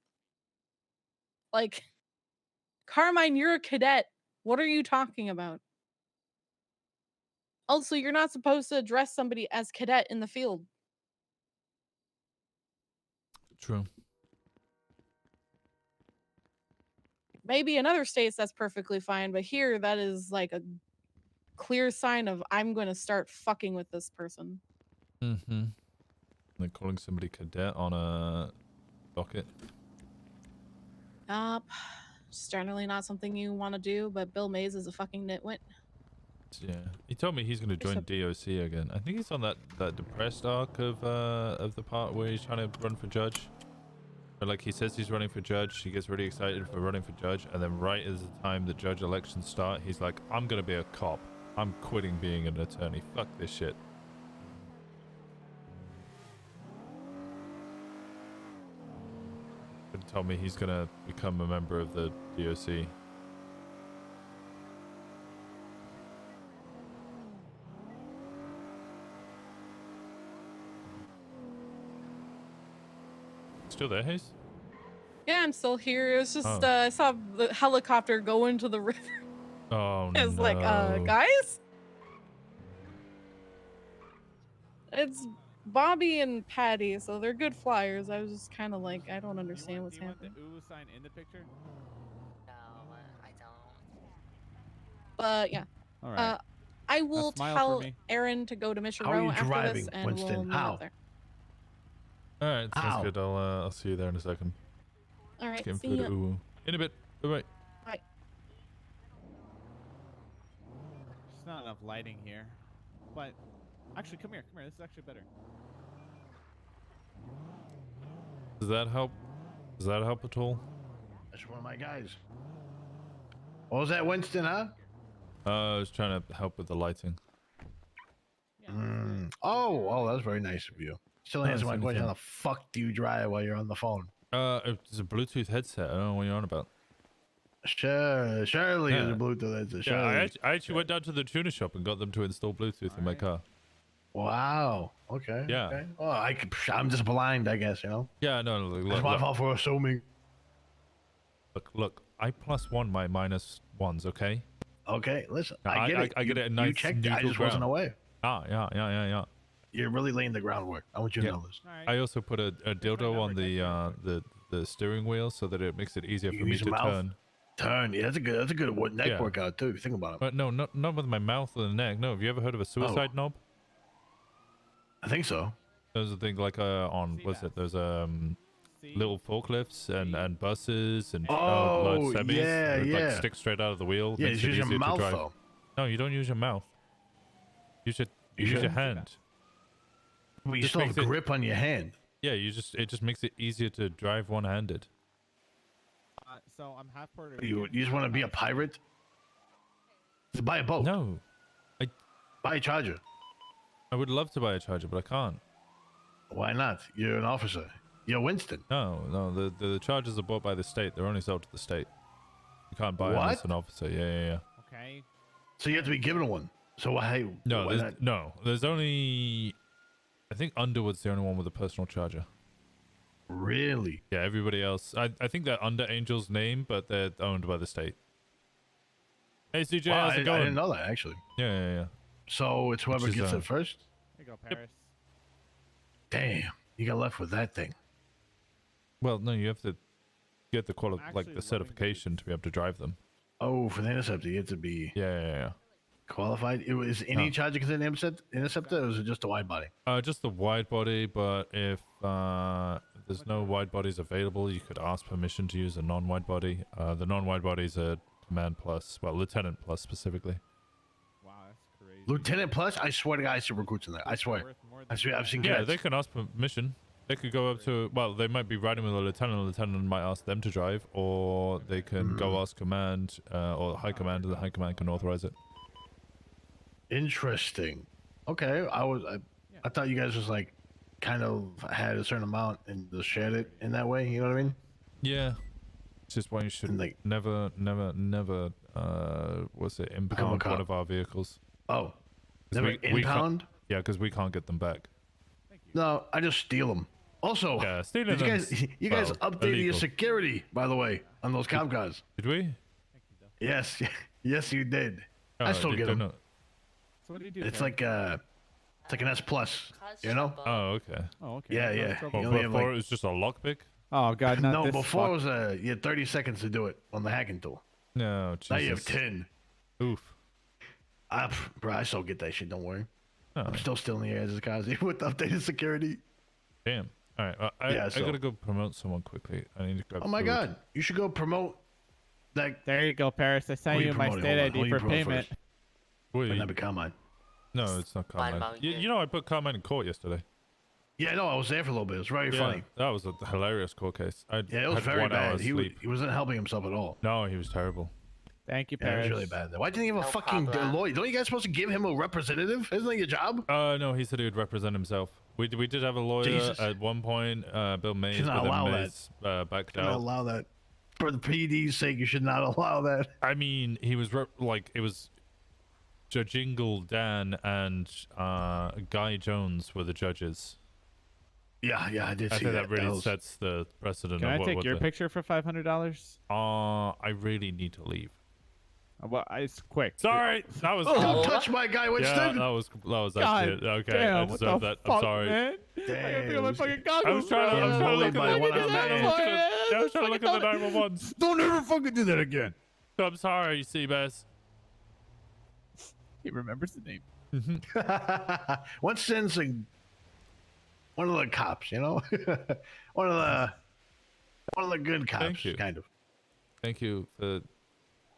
Speaker 20: Like, Carmine, you're a cadet. What are you talking about? Also, you're not supposed to address somebody as cadet in the field.
Speaker 1: True.
Speaker 20: Maybe in other states that's perfectly fine, but here that is like a clear sign of I'm going to start fucking with this person.
Speaker 1: Mm-hmm. Like calling somebody cadet on a docket.
Speaker 20: It's generally not something you want to do, but Bill Mays is a fucking nitwit.
Speaker 1: Yeah, he told me he's going to join DOC again. I think he's on that depressed arc of the part where he's trying to run for judge. But like he says he's running for judge, he gets really excited for running for judge, and then right as the time the judge elections start, he's like, I'm gonna be a cop. I'm quitting being an attorney. Fuck this shit. And told me he's gonna become a member of the DOC. Still there, Hayes?
Speaker 20: Yeah, I'm still here. It was just
Speaker 1: Oh.
Speaker 20: I saw the helicopter go into the river.
Speaker 1: Oh
Speaker 20: I was like, guys? It's Bobby and Patty, so they're good flyers. I was just kind of like, I don't understand what's happening.
Speaker 3: Do you want the sign in the picture?
Speaker 21: No, I don't.
Speaker 20: But yeah.
Speaker 3: All right.
Speaker 20: I will
Speaker 3: smile for
Speaker 20: tell
Speaker 3: me.
Speaker 20: Aaron to go to Mission
Speaker 3: How are
Speaker 20: Row
Speaker 3: you
Speaker 20: after
Speaker 3: driving,
Speaker 20: this, and
Speaker 3: Winston?
Speaker 20: we'll meet
Speaker 3: How?
Speaker 20: up there.
Speaker 1: All right, sounds
Speaker 3: Ow.
Speaker 1: good. I'll see you there in a second.
Speaker 20: All right,
Speaker 1: Getting
Speaker 20: see
Speaker 1: food
Speaker 20: ya.
Speaker 1: at Uwu. In a bit. Bye-bye.
Speaker 20: Bye.
Speaker 3: There's not enough lighting here. But actually, come here. This is actually better.
Speaker 1: Does that help? Does that help at all?
Speaker 23: That's one of my guys. What was that, Winston, huh?
Speaker 1: I was trying to help with the lighting.
Speaker 23: Oh, that's very nice of you. Still answer my
Speaker 1: it's
Speaker 23: question.
Speaker 1: anything.
Speaker 23: How the fuck do you drive while you're on the phone?
Speaker 1: It's a Bluetooth headset. I don't know what you're on about.
Speaker 23: Sure, surely
Speaker 1: Yeah.
Speaker 23: it's a Bluetooth headset.
Speaker 1: Yeah,
Speaker 23: Surely.
Speaker 1: I actually went down to the tuner shop and got them to install Bluetooth in my car.
Speaker 23: Wow. Okay.
Speaker 1: Yeah.
Speaker 23: Okay. Well, I'm just blind, I guess. You know.
Speaker 1: Yeah, no, look,
Speaker 23: That's my fault for assuming.
Speaker 1: Look, I +1 my -1s, okay?
Speaker 23: Okay. Listen,
Speaker 1: No,
Speaker 23: I get it.
Speaker 1: I get it a nice
Speaker 23: You checked it. I
Speaker 1: neutral
Speaker 23: just wasn't
Speaker 1: ground.
Speaker 23: aware.
Speaker 1: Yeah.
Speaker 23: You're really laying the groundwork. I want you to
Speaker 1: Yeah.
Speaker 23: know this.
Speaker 1: I also put a dildo on the steering wheel so that it makes it easier
Speaker 23: You
Speaker 1: for
Speaker 23: can
Speaker 1: me
Speaker 23: use
Speaker 1: to
Speaker 23: your mouth.
Speaker 1: turn.
Speaker 23: Turn. Yeah, that's a good neck
Speaker 1: Yeah.
Speaker 23: workout too. If you think about it.
Speaker 1: But no, not with my mouth or the neck. No, have you ever heard of a suicide knob?
Speaker 23: I think so.
Speaker 1: Those are things like on what's it? Those little forklifts and buses and large semis
Speaker 23: yeah,
Speaker 1: that, like
Speaker 23: yeah.
Speaker 1: stick straight out of the wheel.
Speaker 23: Yeah,
Speaker 1: makes
Speaker 23: you
Speaker 1: it
Speaker 23: use your
Speaker 1: easier to
Speaker 23: mouth
Speaker 1: drive.
Speaker 23: though.
Speaker 1: No, you don't use your mouth. You use
Speaker 23: should?
Speaker 1: your hand.
Speaker 23: Well, you
Speaker 1: Just
Speaker 23: still have
Speaker 1: makes it-
Speaker 23: grip on your hand.
Speaker 1: Yeah, it just makes it easier to drive one-handed.
Speaker 3: So I'm half Puerto Rican.
Speaker 23: You just want to be a pirate? To buy a boat.
Speaker 1: No.
Speaker 23: Buy a charger.
Speaker 1: I would love to buy a charger, but I can't.
Speaker 23: Why not? You're an officer. You're Winston.
Speaker 1: No, the chargers are bought by the state. They're only sold to the state. You can't buy them
Speaker 23: What?
Speaker 1: as an officer. Yeah.
Speaker 3: Okay.
Speaker 23: So you have to be given one. So why?
Speaker 1: No,
Speaker 23: why
Speaker 1: there's
Speaker 23: not?
Speaker 1: there's only. I think Underwood's the only one with a personal charger.
Speaker 23: Really?
Speaker 1: Yeah, everybody else. I think they're under Angel's name, but they're owned by the state. Hey, CJ,
Speaker 23: Wow,
Speaker 1: how's it going?
Speaker 23: I didn't know that actually.
Speaker 1: Yeah.
Speaker 23: So it's whoever
Speaker 1: Which is,
Speaker 23: gets it first.
Speaker 3: Here you go, Paris.
Speaker 23: Damn, you got left with that thing.
Speaker 1: Well, no, you have to get the
Speaker 3: actually
Speaker 1: like the certification to be able to drive them.
Speaker 23: Oh, for the interceptor, you have to be
Speaker 1: Yeah.
Speaker 23: qualified. Is any
Speaker 1: No.
Speaker 23: charger considered interceptor, or is it just a wide body?
Speaker 1: Just the wide body, but if there's no wide bodies available, you could ask permission to use a non-wide body. The non-wide bodies are Command Plus, well, Lieutenant Plus specifically.
Speaker 3: Wow, that's crazy.
Speaker 23: Lieutenant plus, I swear to God, I see recruits in there. I swear. I've seen
Speaker 1: Yeah,
Speaker 23: cadets.
Speaker 1: they can ask permission. They could go up to, well, they might be riding with a lieutenant might ask them to drive, or they can go ask command or high command, and the high command can authorize it.
Speaker 23: Interesting. Okay, I thought you guys was like kind of had a certain amount and just shared it in that way. You know what I mean?
Speaker 1: Yeah. It's just why you should never what's it, impound
Speaker 23: cop.
Speaker 1: one of our vehicles.
Speaker 23: Oh,
Speaker 1: 'Cause
Speaker 23: never
Speaker 1: we can't-
Speaker 23: impound?
Speaker 1: Yeah, because we can't get them back.
Speaker 23: No, I just steal them. Also,
Speaker 1: Yeah, stealing
Speaker 23: did you guys,
Speaker 1: them's,
Speaker 23: you guys
Speaker 1: well,
Speaker 23: updated your
Speaker 1: illegal.
Speaker 23: security, by the way, on those cop cars.
Speaker 1: Did we?
Speaker 23: Yes, yes, you did.
Speaker 1: Oh,
Speaker 23: I still
Speaker 1: did
Speaker 23: get
Speaker 1: they
Speaker 23: them.
Speaker 1: not?
Speaker 3: So what do you do?
Speaker 23: It's
Speaker 3: Paris?
Speaker 23: like an S plus, you know?
Speaker 1: Oh, okay.
Speaker 3: Oh, okay.
Speaker 23: Yeah,
Speaker 3: No,
Speaker 23: yeah.
Speaker 3: it's
Speaker 23: You
Speaker 3: okay.
Speaker 23: only have,
Speaker 1: Before
Speaker 23: like-
Speaker 1: it was just a lockpick?
Speaker 3: Oh God, not
Speaker 23: no,
Speaker 3: this
Speaker 23: before it
Speaker 3: fuck.
Speaker 23: was you had 30 seconds to do it on the hacking tool.
Speaker 1: No, Jesus.
Speaker 23: Now you have 10.
Speaker 1: Oof.
Speaker 23: Bro, I still get that shit. Don't worry.
Speaker 1: Oh.
Speaker 23: I'm still stealing your ass cars with updated security.
Speaker 1: Damn. All right. I gotta go promote someone quickly. I need to grab
Speaker 23: Oh my
Speaker 1: food.
Speaker 23: God, you should go promote that.
Speaker 3: There you go, Paris. I sent
Speaker 23: Who
Speaker 3: you my
Speaker 23: promoting?
Speaker 3: state
Speaker 23: Hold on. Who
Speaker 3: ID
Speaker 23: you
Speaker 3: for
Speaker 23: promote
Speaker 3: payment.
Speaker 23: first?
Speaker 1: Wait,
Speaker 23: Might not be Carmine.
Speaker 1: no, it's not Carmine.
Speaker 21: Mount
Speaker 1: You know, I put Carmine in court yesterday.
Speaker 23: Yeah, no, I was there for a little bit. It was very funny.
Speaker 1: That was a hilarious court case.
Speaker 23: Yeah, it was
Speaker 1: had
Speaker 23: very
Speaker 1: 1 hour
Speaker 23: bad. He
Speaker 1: sleep.
Speaker 23: wasn't helping himself at all.
Speaker 1: No, he was terrible.
Speaker 3: Thank you,
Speaker 23: Yeah, it
Speaker 3: Paris.
Speaker 23: was really bad. Why didn't he have a fucking lawyer? Don't you guys supposed to give him a representative? Isn't that your job?
Speaker 1: No, he said he would represent himself. We did have a lawyer
Speaker 23: Jesus.
Speaker 1: at one point, Bill Mays,
Speaker 23: Should not
Speaker 1: but then
Speaker 23: allow
Speaker 1: Mays backed
Speaker 23: Should not
Speaker 1: out.
Speaker 23: allow that. For the PD's sake, you should not allow that.
Speaker 1: I mean, he was it was Judge Ingle, Dan, and Guy Jones were the judges.
Speaker 23: Yeah, I did
Speaker 1: I
Speaker 23: see
Speaker 1: think
Speaker 23: that.
Speaker 1: that really
Speaker 23: was-
Speaker 1: sets the precedent.
Speaker 3: Can
Speaker 1: of
Speaker 3: I
Speaker 1: what,
Speaker 3: take
Speaker 1: what
Speaker 3: your
Speaker 1: the-
Speaker 3: picture for $500?
Speaker 1: I really need to leave.
Speaker 3: Well, it's quick.
Speaker 1: Sorry, that was.
Speaker 23: Oh, don't touch my guy, Winston.
Speaker 1: Yeah, that was
Speaker 3: God
Speaker 1: actually it. Okay,
Speaker 3: damn,
Speaker 1: I
Speaker 3: what
Speaker 1: deserve
Speaker 3: the
Speaker 1: that.
Speaker 3: fuck,
Speaker 1: I'm sorry.
Speaker 3: man? I gotta pick up my fucking goggles.
Speaker 1: I was trying to look at the. I was trying to look at the 911.
Speaker 3: Don't ever fucking do that again.
Speaker 1: I'm sorry, Seabass.
Speaker 3: He remembers the name.
Speaker 23: Winston's one of the cops, you know, one of the good cops,
Speaker 1: Thank you.
Speaker 23: kind of.
Speaker 1: Thank you for.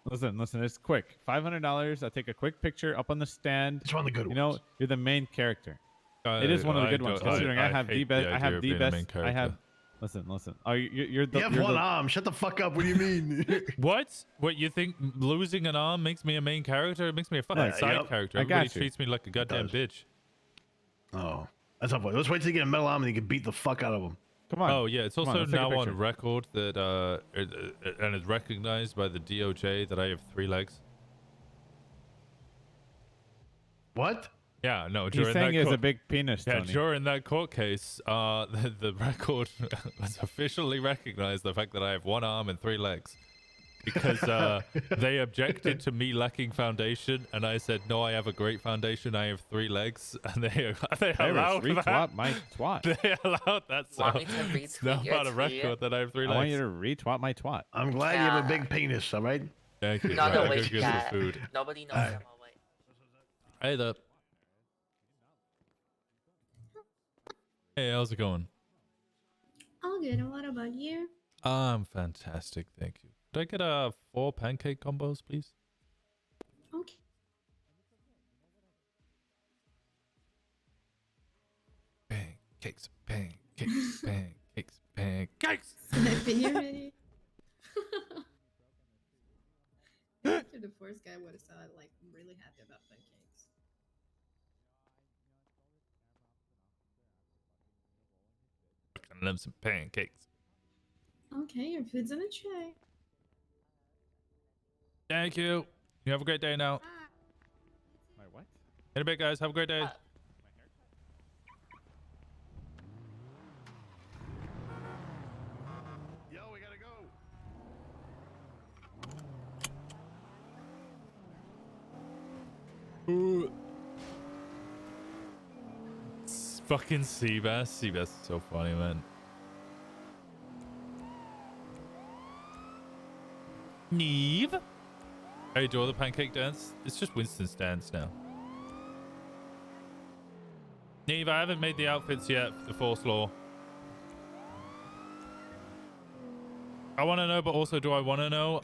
Speaker 3: Listen, it's quick. $500. I'll take a quick picture up on the stand.
Speaker 23: It's one of the good
Speaker 3: ones. You know, you're the main character. It is one of the good ones, considering I have the best. I have the best. I have. Listen. Oh, you're the.
Speaker 23: You have one arm. Shut the fuck up. What do you mean?
Speaker 1: What? What, you think losing an arm makes me a main character? It makes me a fucking side character.
Speaker 3: I got
Speaker 1: Everybody
Speaker 3: you.
Speaker 1: treats me like a goddamn bitch.
Speaker 23: Oh, that's not funny. Let's wait till you get a metal arm and you can beat the fuck out of him.
Speaker 3: Come on.
Speaker 1: Oh yeah, it's
Speaker 3: Come on,
Speaker 1: also
Speaker 3: let's take a
Speaker 1: now on
Speaker 3: picture.
Speaker 1: record that and is recognized by the DOJ that I have 3 legs.
Speaker 23: What?
Speaker 1: Yeah, no.
Speaker 3: He's
Speaker 1: During
Speaker 3: saying
Speaker 1: that
Speaker 3: he has a
Speaker 1: court-
Speaker 3: big penis,
Speaker 1: Yeah,
Speaker 3: Tony.
Speaker 1: during that court case, the record was officially recognized the fact that I have 1 arm and 3 legs. Because they objected to me lacking foundation, and I said, no, I have a great foundation. I have 3 legs, and they allowed that.
Speaker 3: Retweet my twat.
Speaker 1: They allowed that. So
Speaker 21: Want me to
Speaker 1: it's now
Speaker 21: retweet your
Speaker 1: on a
Speaker 21: tweet?
Speaker 1: record that I have 3
Speaker 3: I
Speaker 1: legs.
Speaker 3: want you to retweet my twat.
Speaker 23: I'm glad you have a big penis. All right.
Speaker 1: Thank you.
Speaker 21: No,
Speaker 1: Right,
Speaker 21: no,
Speaker 1: go
Speaker 21: wait,
Speaker 1: get
Speaker 21: yeah.
Speaker 1: some food.
Speaker 21: Nobody knows
Speaker 23: Alright.
Speaker 21: him. Oh, wait.
Speaker 1: Hey there. Hey, how's it going?
Speaker 7: All good. And what about you?
Speaker 1: I'm fantastic, thank you. Could I get 4 pancake combos, please?
Speaker 7: Okay.
Speaker 1: Pancakes, pancakes, pancakes, pancakes.
Speaker 7: Sniping you ready? After the first guy would have said, like, I'm really happy about pancakes.
Speaker 1: I love some pancakes.
Speaker 7: Okay, your food's in a tray.
Speaker 1: Thank you. You have a great day now.
Speaker 3: My what?
Speaker 1: In a bit, guys. Have a great day.
Speaker 23: Yo, we gotta go.
Speaker 1: Ooh. Fucking Seabass. Seabass is so funny, man. Neve? Hey, do all the pancake dance? It's just Winston's dance now. Neve, I haven't made the outfits yet for the Force Law. I want to know, but also do I want to know?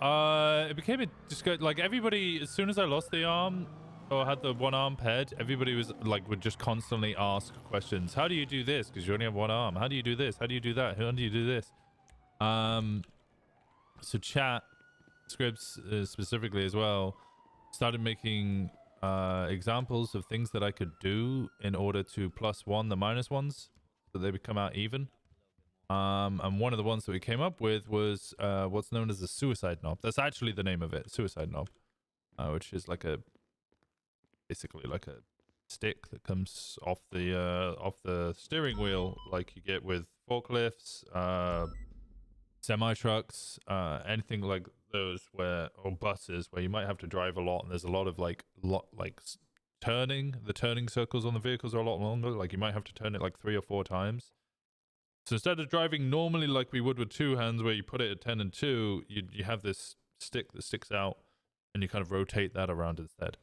Speaker 1: It became a disco, like everybody, as soon as I lost the arm or had the 1 arm paired, everybody was like, would just constantly ask questions. How do you do this? Because you only have 1 arm. How do you do this? How do you do that? How do you do this? So chat, Scribs specifically as well, started making examples of things that I could do in order to +1 the -1s so they would come out even. And one of the ones that we came up with was what's known as a suicide knob. That's actually the name of it, suicide knob, which is like basically like a stick that comes off the steering wheel, like you get with forklifts, semi trucks, anything like those or buses where you might have to drive a lot, and there's a lot of turning. The turning circles on the vehicles are a lot longer. Like you might have to turn it like 3 or 4 times. So instead of driving normally like we would with 2 hands, where you put it at 10 and 2, you have this stick that sticks out, and you kind of rotate that around instead.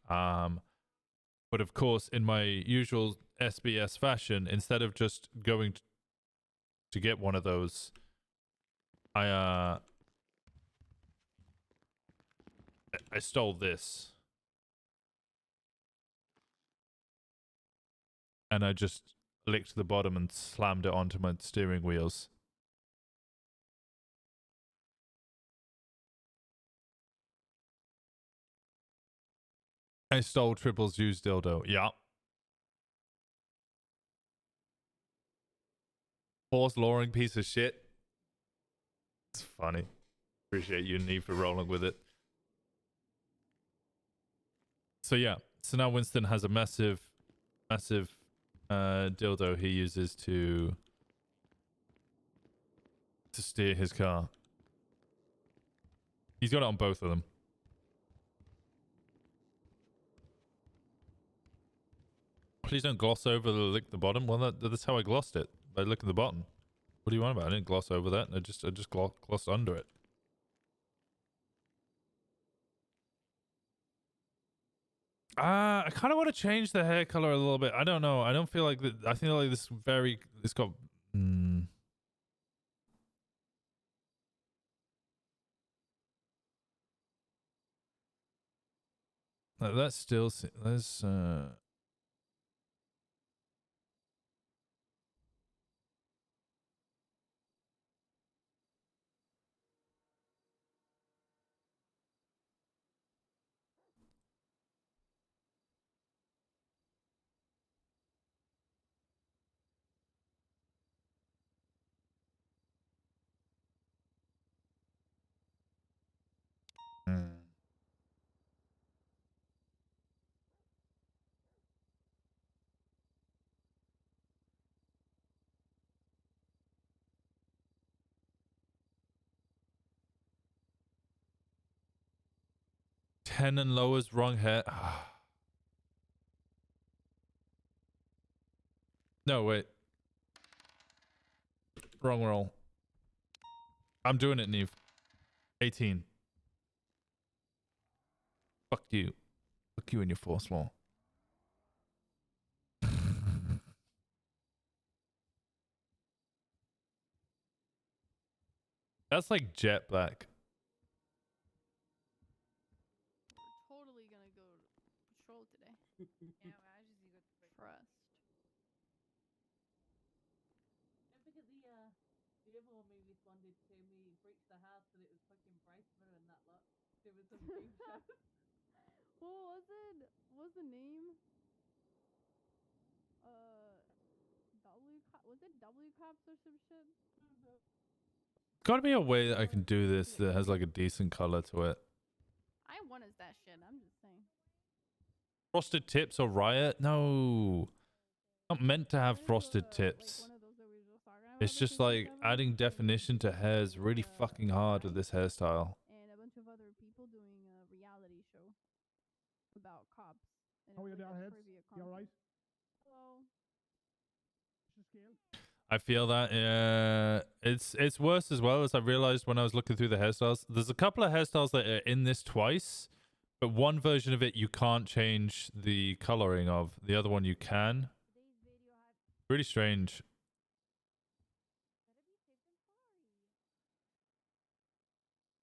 Speaker 1: But of course, in my usual SBS fashion, instead of just going to get one of those, I stole this. And I just licked the bottom and slammed it onto my steering wheels. I stole Triple's used dildo. Yeah. Force lowering piece of shit. It's funny. Appreciate you, Neve, for rolling with it. So yeah. So now Winston has a massive dildo he uses to steer his car. He's got it on both of them. Please don't gloss over the lick the bottom. Well, that's how I glossed it, by licking the bottom. What do you want about it? I didn't gloss over that. I just glossed under it. I kind of want to change the hair color a little bit. I don't know. I don't feel like that. I feel like this it's got. That's still. There's. Ten and lowers wrong hair. No, wait. Wrong roll. I'm doing it, Neve. 18. Fuck you. Fuck you and your force law. That's like jet black.
Speaker 9: Totally gonna go patrol today. Yeah, I just need to trust.
Speaker 3: Because the other one maybe responded to me, breaks the house, and it was fucking Bryceman and that lot. There was some game show.
Speaker 9: What was it? What's the name? Was it W Cops or some shit?
Speaker 1: Gotta be a way that I can do this that has like a decent color to it.
Speaker 9: I wanted that shit. I'm just saying.
Speaker 1: Frosted tips or riot? No. Not meant to have frosted tips. It's just like adding definition to hair is really fucking hard with this hairstyle.
Speaker 9: And a bunch of other people doing a reality show about cops.
Speaker 4: How are you down, heads? You alright?
Speaker 9: Hello.
Speaker 1: I feel that, yeah. It's worse as well, as I realized when I was looking through the hairstyles. There's a couple of hairstyles that are in this twice, but one version of it you can't change the coloring of. The other one you can. Really strange.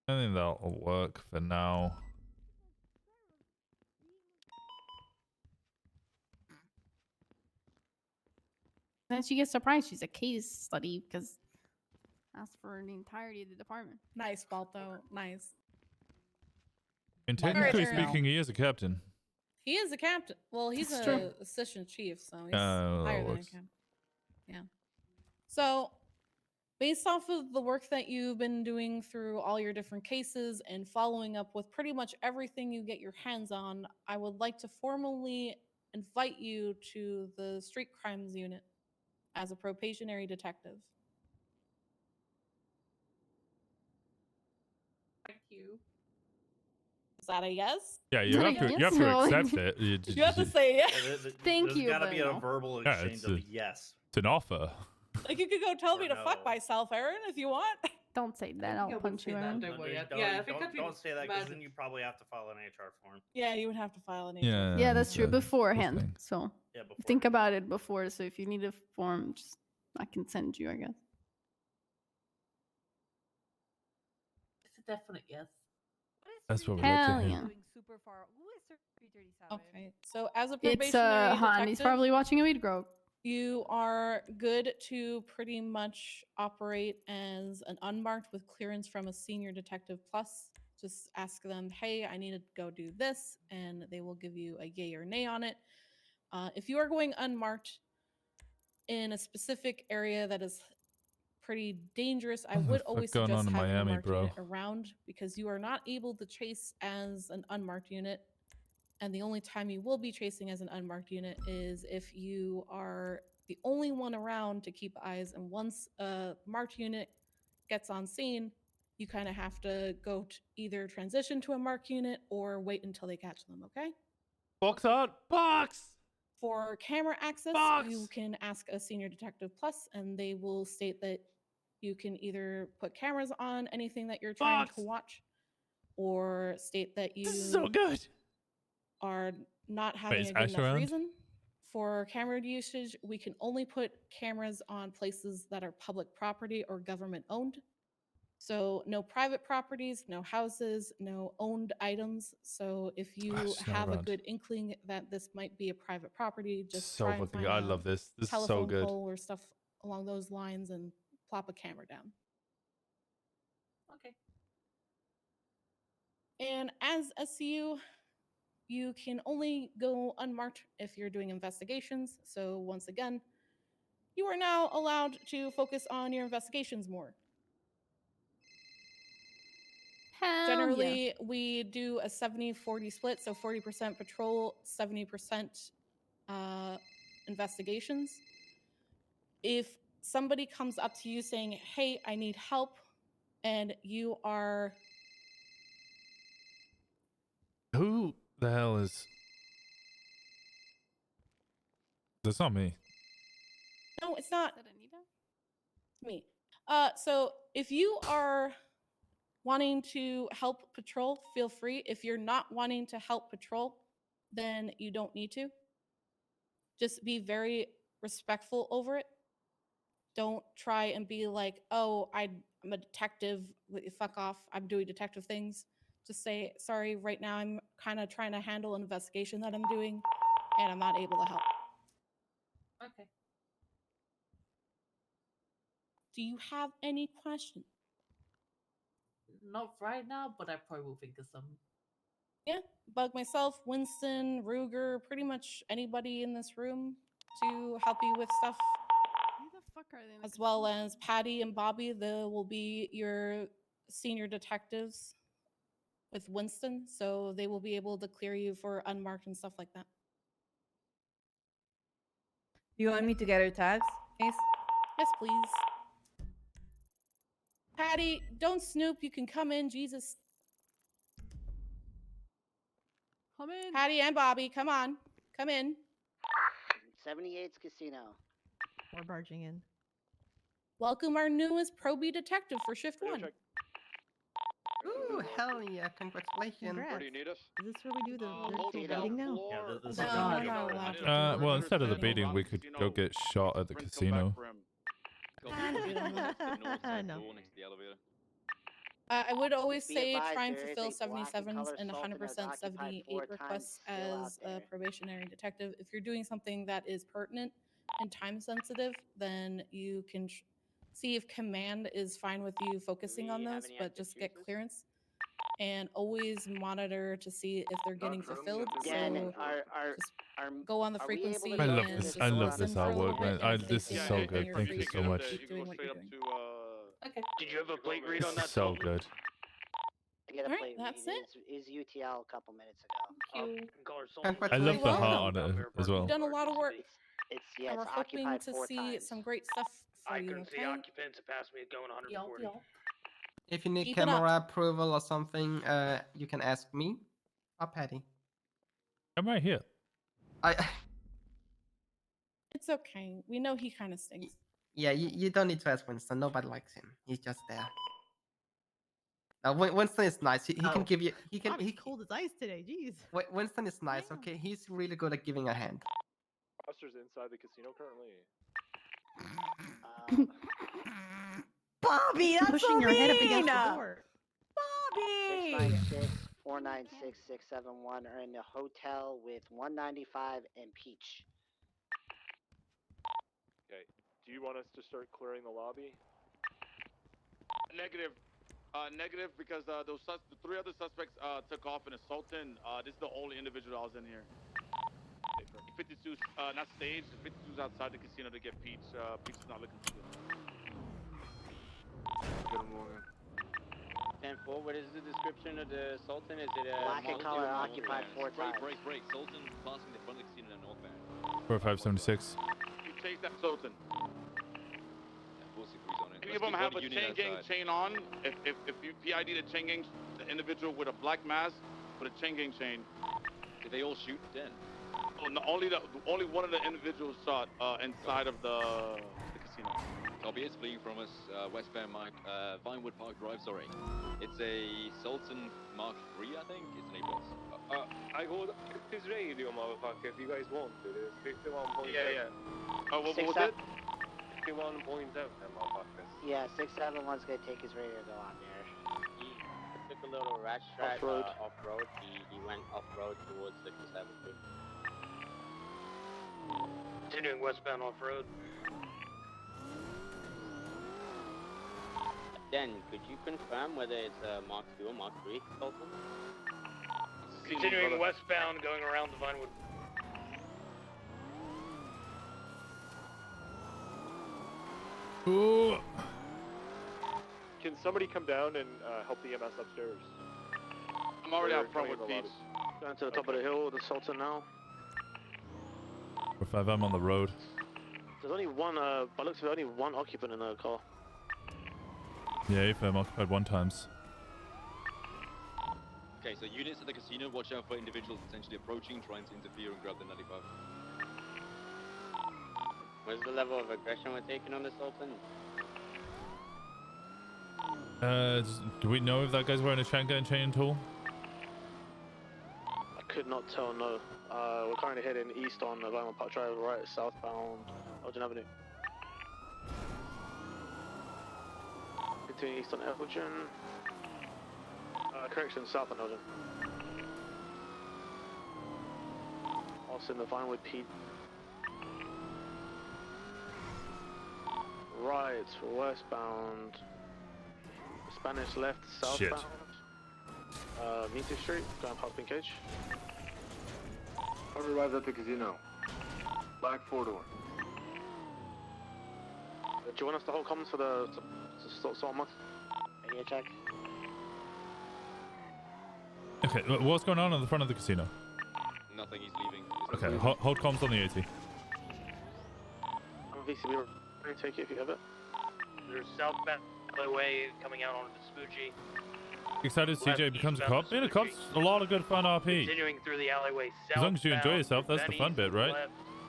Speaker 1: I think that'll work for now.
Speaker 9: Then she gets surprised. She's a case study because that's for the entirety of the department.
Speaker 20: Nice, Balto. Nice.
Speaker 1: And technically speaking, he is a captain.
Speaker 20: He is a captain. Well, he's
Speaker 9: That's
Speaker 20: an
Speaker 9: true.
Speaker 20: assistant chief, so he's higher than a captain. Yeah. So, based off of the work that you've been doing through all your different cases and following up with pretty much everything you get your hands on, I would like to formally invite you to the Street Crimes Unit as a probationary detective.
Speaker 9: Thank you.
Speaker 20: Is that a yes?
Speaker 1: Yeah, you have to accept it.
Speaker 20: You have to say yes.
Speaker 9: Thank you.
Speaker 12: There's got to be a
Speaker 9: but-
Speaker 12: verbal
Speaker 1: Yeah,
Speaker 12: exchange
Speaker 1: it's
Speaker 12: of
Speaker 1: a-
Speaker 12: yes.
Speaker 1: It's an offer.
Speaker 20: Like, you could go tell me to fuck myself, Aaron, if you want.
Speaker 9: Don't say that. I'll punch you, Aaron.
Speaker 12: Don't say that, because then you probably have to file an HR form.
Speaker 20: Yeah, you would have to file an
Speaker 1: Yeah.
Speaker 9: Yeah, that's true.
Speaker 1: the
Speaker 9: Beforehand.
Speaker 1: thing.
Speaker 9: So
Speaker 12: Yeah,
Speaker 9: think about it before. So if you need a form, just I can send you, I guess.
Speaker 3: It's a definite yes.
Speaker 1: That's what we like to
Speaker 9: Hell
Speaker 1: hear.
Speaker 9: yeah.
Speaker 8: Super far. Who is 337?
Speaker 20: Okay, so as a
Speaker 9: It's
Speaker 20: probationary
Speaker 9: Han. He's
Speaker 20: detective-
Speaker 9: probably watching a weed grow.
Speaker 20: You are good to pretty much operate as an unmarked with clearance from a senior detective plus. Just ask them, hey, I need to go do this, and they will give you a yay or nay on it. If you are going unmarked in a specific area that is pretty dangerous, I
Speaker 1: What the
Speaker 20: would
Speaker 1: fuck
Speaker 20: always
Speaker 1: going
Speaker 20: suggest
Speaker 1: on in
Speaker 20: having
Speaker 1: Miami,
Speaker 20: a marked
Speaker 1: bro?
Speaker 20: unit around because you are not able to chase as an unmarked unit. And the only time you will be chasing as an unmarked unit is if you are the only one around to keep eyes. And once a marked unit gets on scene, you kind of have to go to either transition to a marked unit or wait until they catch them, okay?
Speaker 1: Box out! Box!
Speaker 20: For camera access,
Speaker 1: Box!
Speaker 20: you can ask a senior detective plus, and they will state that you can either put cameras on anything that you're trying
Speaker 1: Box!
Speaker 20: to watch, or state that you
Speaker 1: This is so good!
Speaker 20: are not having
Speaker 1: is
Speaker 20: a good
Speaker 1: Ash
Speaker 20: enough
Speaker 1: around?
Speaker 20: reason. For camera usage, we can only put cameras on places that are public property or government owned. So no private properties, no houses, no owned items. So if you
Speaker 1: Ash's not
Speaker 20: have a
Speaker 1: around.
Speaker 20: good inkling that this might be a private property, just
Speaker 1: So
Speaker 20: try and
Speaker 1: fucking
Speaker 20: find
Speaker 1: good. I
Speaker 20: a
Speaker 1: love this. This is so
Speaker 20: telephone
Speaker 1: good.
Speaker 20: pole or stuff along those lines and plop a camera down.
Speaker 17: Okay.
Speaker 20: And as SCU, you can only go unmarked if you're doing investigations. So once again, you are now allowed to focus on your investigations more. Generally, we do a 70-40 split, so 40% patrol, 70% investigations. If somebody comes up to you saying, hey, I need help, and you are...
Speaker 1: Who the hell is... That's not me.
Speaker 20: No, it's not. Is that Anita? Me. So if you are wanting to help patrol, feel free. If you're not wanting to help patrol, then you don't need to. Just be very respectful over it. Don't try and be like, oh, I'm a detective. Fuck off. I'm doing detective things. Just say, sorry, right now I'm kind of trying to handle an investigation that I'm doing, and I'm not able to help.
Speaker 17: Okay.
Speaker 20: Do you have any questions?
Speaker 17: Not right now, but I probably will think of some.
Speaker 20: Yeah, bug myself, Winston, Ruger, pretty much anybody in this room to help you with stuff.
Speaker 9: Who the fuck are they?
Speaker 20: As well as Patty and Bobby, they will be your senior detectives with Winston, so they will be able to clear you for unmarked and stuff like that.
Speaker 3: You want me to get her tags, Ace?
Speaker 20: Yes, please. Patty, don't snoop. You can come in, Jesus.
Speaker 9: Come in.
Speaker 20: Patty and Bobby, come on. Come in.
Speaker 14: 78's Casino.
Speaker 3: We're barging in.
Speaker 20: Welcome our newest probie detective for shift 1.
Speaker 18: Ooh, hell yeah, congratulations.
Speaker 3: Congrats.
Speaker 18: Where do you
Speaker 3: need us? Is this where we do the
Speaker 14: Casino.
Speaker 3: beating now?
Speaker 12: Yeah, this is
Speaker 20: No,
Speaker 12: gonna
Speaker 20: we're
Speaker 12: be
Speaker 20: not
Speaker 12: the
Speaker 20: allowed to
Speaker 12: one.
Speaker 20: do
Speaker 1: Well, instead of the beating, we could go get shot at the casino.
Speaker 3: No.
Speaker 20: I would always
Speaker 14: Be
Speaker 20: say
Speaker 14: advised,
Speaker 20: try and
Speaker 14: there is
Speaker 20: fulfill
Speaker 14: a black
Speaker 20: 77s
Speaker 14: color
Speaker 20: and
Speaker 14: Sultan that's
Speaker 20: 100%
Speaker 14: occupied
Speaker 20: 78
Speaker 14: 4 times,
Speaker 20: requests
Speaker 14: still out
Speaker 20: as a
Speaker 14: there.
Speaker 20: probationary detective. If you're doing something that is pertinent and time sensitive, then you can see if command is fine with you focusing on those, but just get clearance. And always monitor to see if they're getting fulfilled.
Speaker 14: Again,
Speaker 20: So go on the
Speaker 14: are we able to
Speaker 20: frequency
Speaker 14: go
Speaker 1: I love
Speaker 20: and
Speaker 1: this.
Speaker 20: just
Speaker 1: I love
Speaker 20: listen
Speaker 1: this
Speaker 20: for a little
Speaker 1: artwork, man.
Speaker 20: bit, and if they
Speaker 1: This
Speaker 20: say
Speaker 1: is
Speaker 20: no,
Speaker 1: so
Speaker 20: then
Speaker 1: good.
Speaker 20: you're
Speaker 1: Thank
Speaker 20: free
Speaker 1: you
Speaker 20: to
Speaker 1: so much.
Speaker 20: keep doing what you're doing.
Speaker 17: Okay.
Speaker 12: Did you have a plate read on that?
Speaker 1: So good.
Speaker 14: to get a
Speaker 20: Alright,
Speaker 14: plate
Speaker 20: that's
Speaker 14: read.
Speaker 20: it.
Speaker 14: Is UTL a couple minutes ago.
Speaker 20: Thank you.
Speaker 1: I love the
Speaker 20: welcome.
Speaker 1: heart on it as well.
Speaker 20: You've done a lot of work.
Speaker 14: It's yeah,
Speaker 20: And
Speaker 14: it's
Speaker 20: we're hoping
Speaker 14: occupied
Speaker 20: to
Speaker 14: 4
Speaker 20: see
Speaker 14: times.
Speaker 20: some great stuff for
Speaker 12: I
Speaker 20: you,
Speaker 12: couldn't see
Speaker 20: okay?
Speaker 12: occupants. It passed me going 140.
Speaker 18: If you need
Speaker 20: Keep it up.
Speaker 18: camera approval or something, you can ask me or Patty.
Speaker 1: I'm right here.
Speaker 20: It's okay. We know he kind of stinks.
Speaker 18: Yeah, you don't need to ask Winston. Nobody likes him. He's just there. Winston is nice. He can give you. He can.
Speaker 3: Bobby's cold as ice today. Jeez.
Speaker 18: Winston is nice. Okay, he's really good at giving a hand.
Speaker 19: Officers inside the casino currently.
Speaker 3: Bobby, that's
Speaker 14: pushing
Speaker 3: so
Speaker 14: your head up
Speaker 3: mean!
Speaker 14: against the
Speaker 3: door.
Speaker 14: Bobby! 696-496-671 are in the hotel with 195 and Peach.
Speaker 19: you want us to start clearing the lobby?
Speaker 2: Negative. Negative because the 3 other suspects took off in assaulting. This is the only individual I was in here. 52's not staged. 52's outside the casino to get Peach. Peach is not looking too good.
Speaker 5: Good morning. 10-4, what is the description of the Sultan? Is it a
Speaker 14: Black and color occupied 4 times.
Speaker 5: Break. Sultan passing the front of the casino in northbound.
Speaker 1: 4576.
Speaker 2: You chase that Sultan. Any of them have a chain gang chain on? If you PID the chain gang, the individual with a black mask with a chain gang chain.
Speaker 5: Did they all shoot then?
Speaker 2: Oh, no, only one of the individuals shot inside of the casino.
Speaker 5: Copy, it's fleeing from us, westbound Vinewood Park Drive, sorry. It's a Sultan Mark III, I think. It's an A-plus.
Speaker 19: I hold his radio, motherfucker, if you guys want to. It's 51.7.
Speaker 2: Yeah. Oh, what was it?
Speaker 19: 51.7, motherfuckers.
Speaker 14: Yeah, 671's gonna take his radio to go on there.
Speaker 5: He took a little rat strap off-road. He went off-road towards 672.
Speaker 18: Continuing westbound off-road.
Speaker 5: Dan, could you confirm whether it's a Mark II or Mark III Sultan?
Speaker 18: Continuing westbound, going around the Vinewood.
Speaker 1: Ooh.
Speaker 19: Can somebody come down and help the EMS upstairs?
Speaker 2: I'm already out front with Peach.
Speaker 18: Down to the top of the hill, the Sultan now.
Speaker 1: 45, I'm on the road.
Speaker 18: There's only one, by looks of it, only one occupant in the car.
Speaker 1: Yeah, AFM occupied 1 times.
Speaker 5: Okay, so units at the casino, watch out for individuals potentially approaching, trying to interfere and grab the 95. What's the level of aggression we're taking on the Sultan?
Speaker 1: Do we know if that guy's wearing a chain chain tool?
Speaker 18: I could not tell, no. We're currently heading east on the Vinewood Park Drive, right southbound Elgin Avenue. Continuing east on Elgin. Correction, south on Elgin. Also in the Vinewood Pete. Right, westbound. Spanish left, southbound. Meeting Street, going past Pink Cage.
Speaker 19: I've arrived at the casino. Black 4-door.
Speaker 18: Do you want us to hold comms for the sort month?
Speaker 14: Radio check.
Speaker 1: Okay, what's going on the front of the casino?
Speaker 5: Nothing, he's leaving.
Speaker 1: Okay, hold comms on the 80.
Speaker 18: I'm VCB, ready to take it if you have it. There's southbound way coming out onto Spoogie.
Speaker 1: Excited CJ becomes a cop? Being a cop's a lot of good fun RP.
Speaker 18: Continuing through the alleyway
Speaker 1: As long as you enjoy yourself, that's the fun bit, right?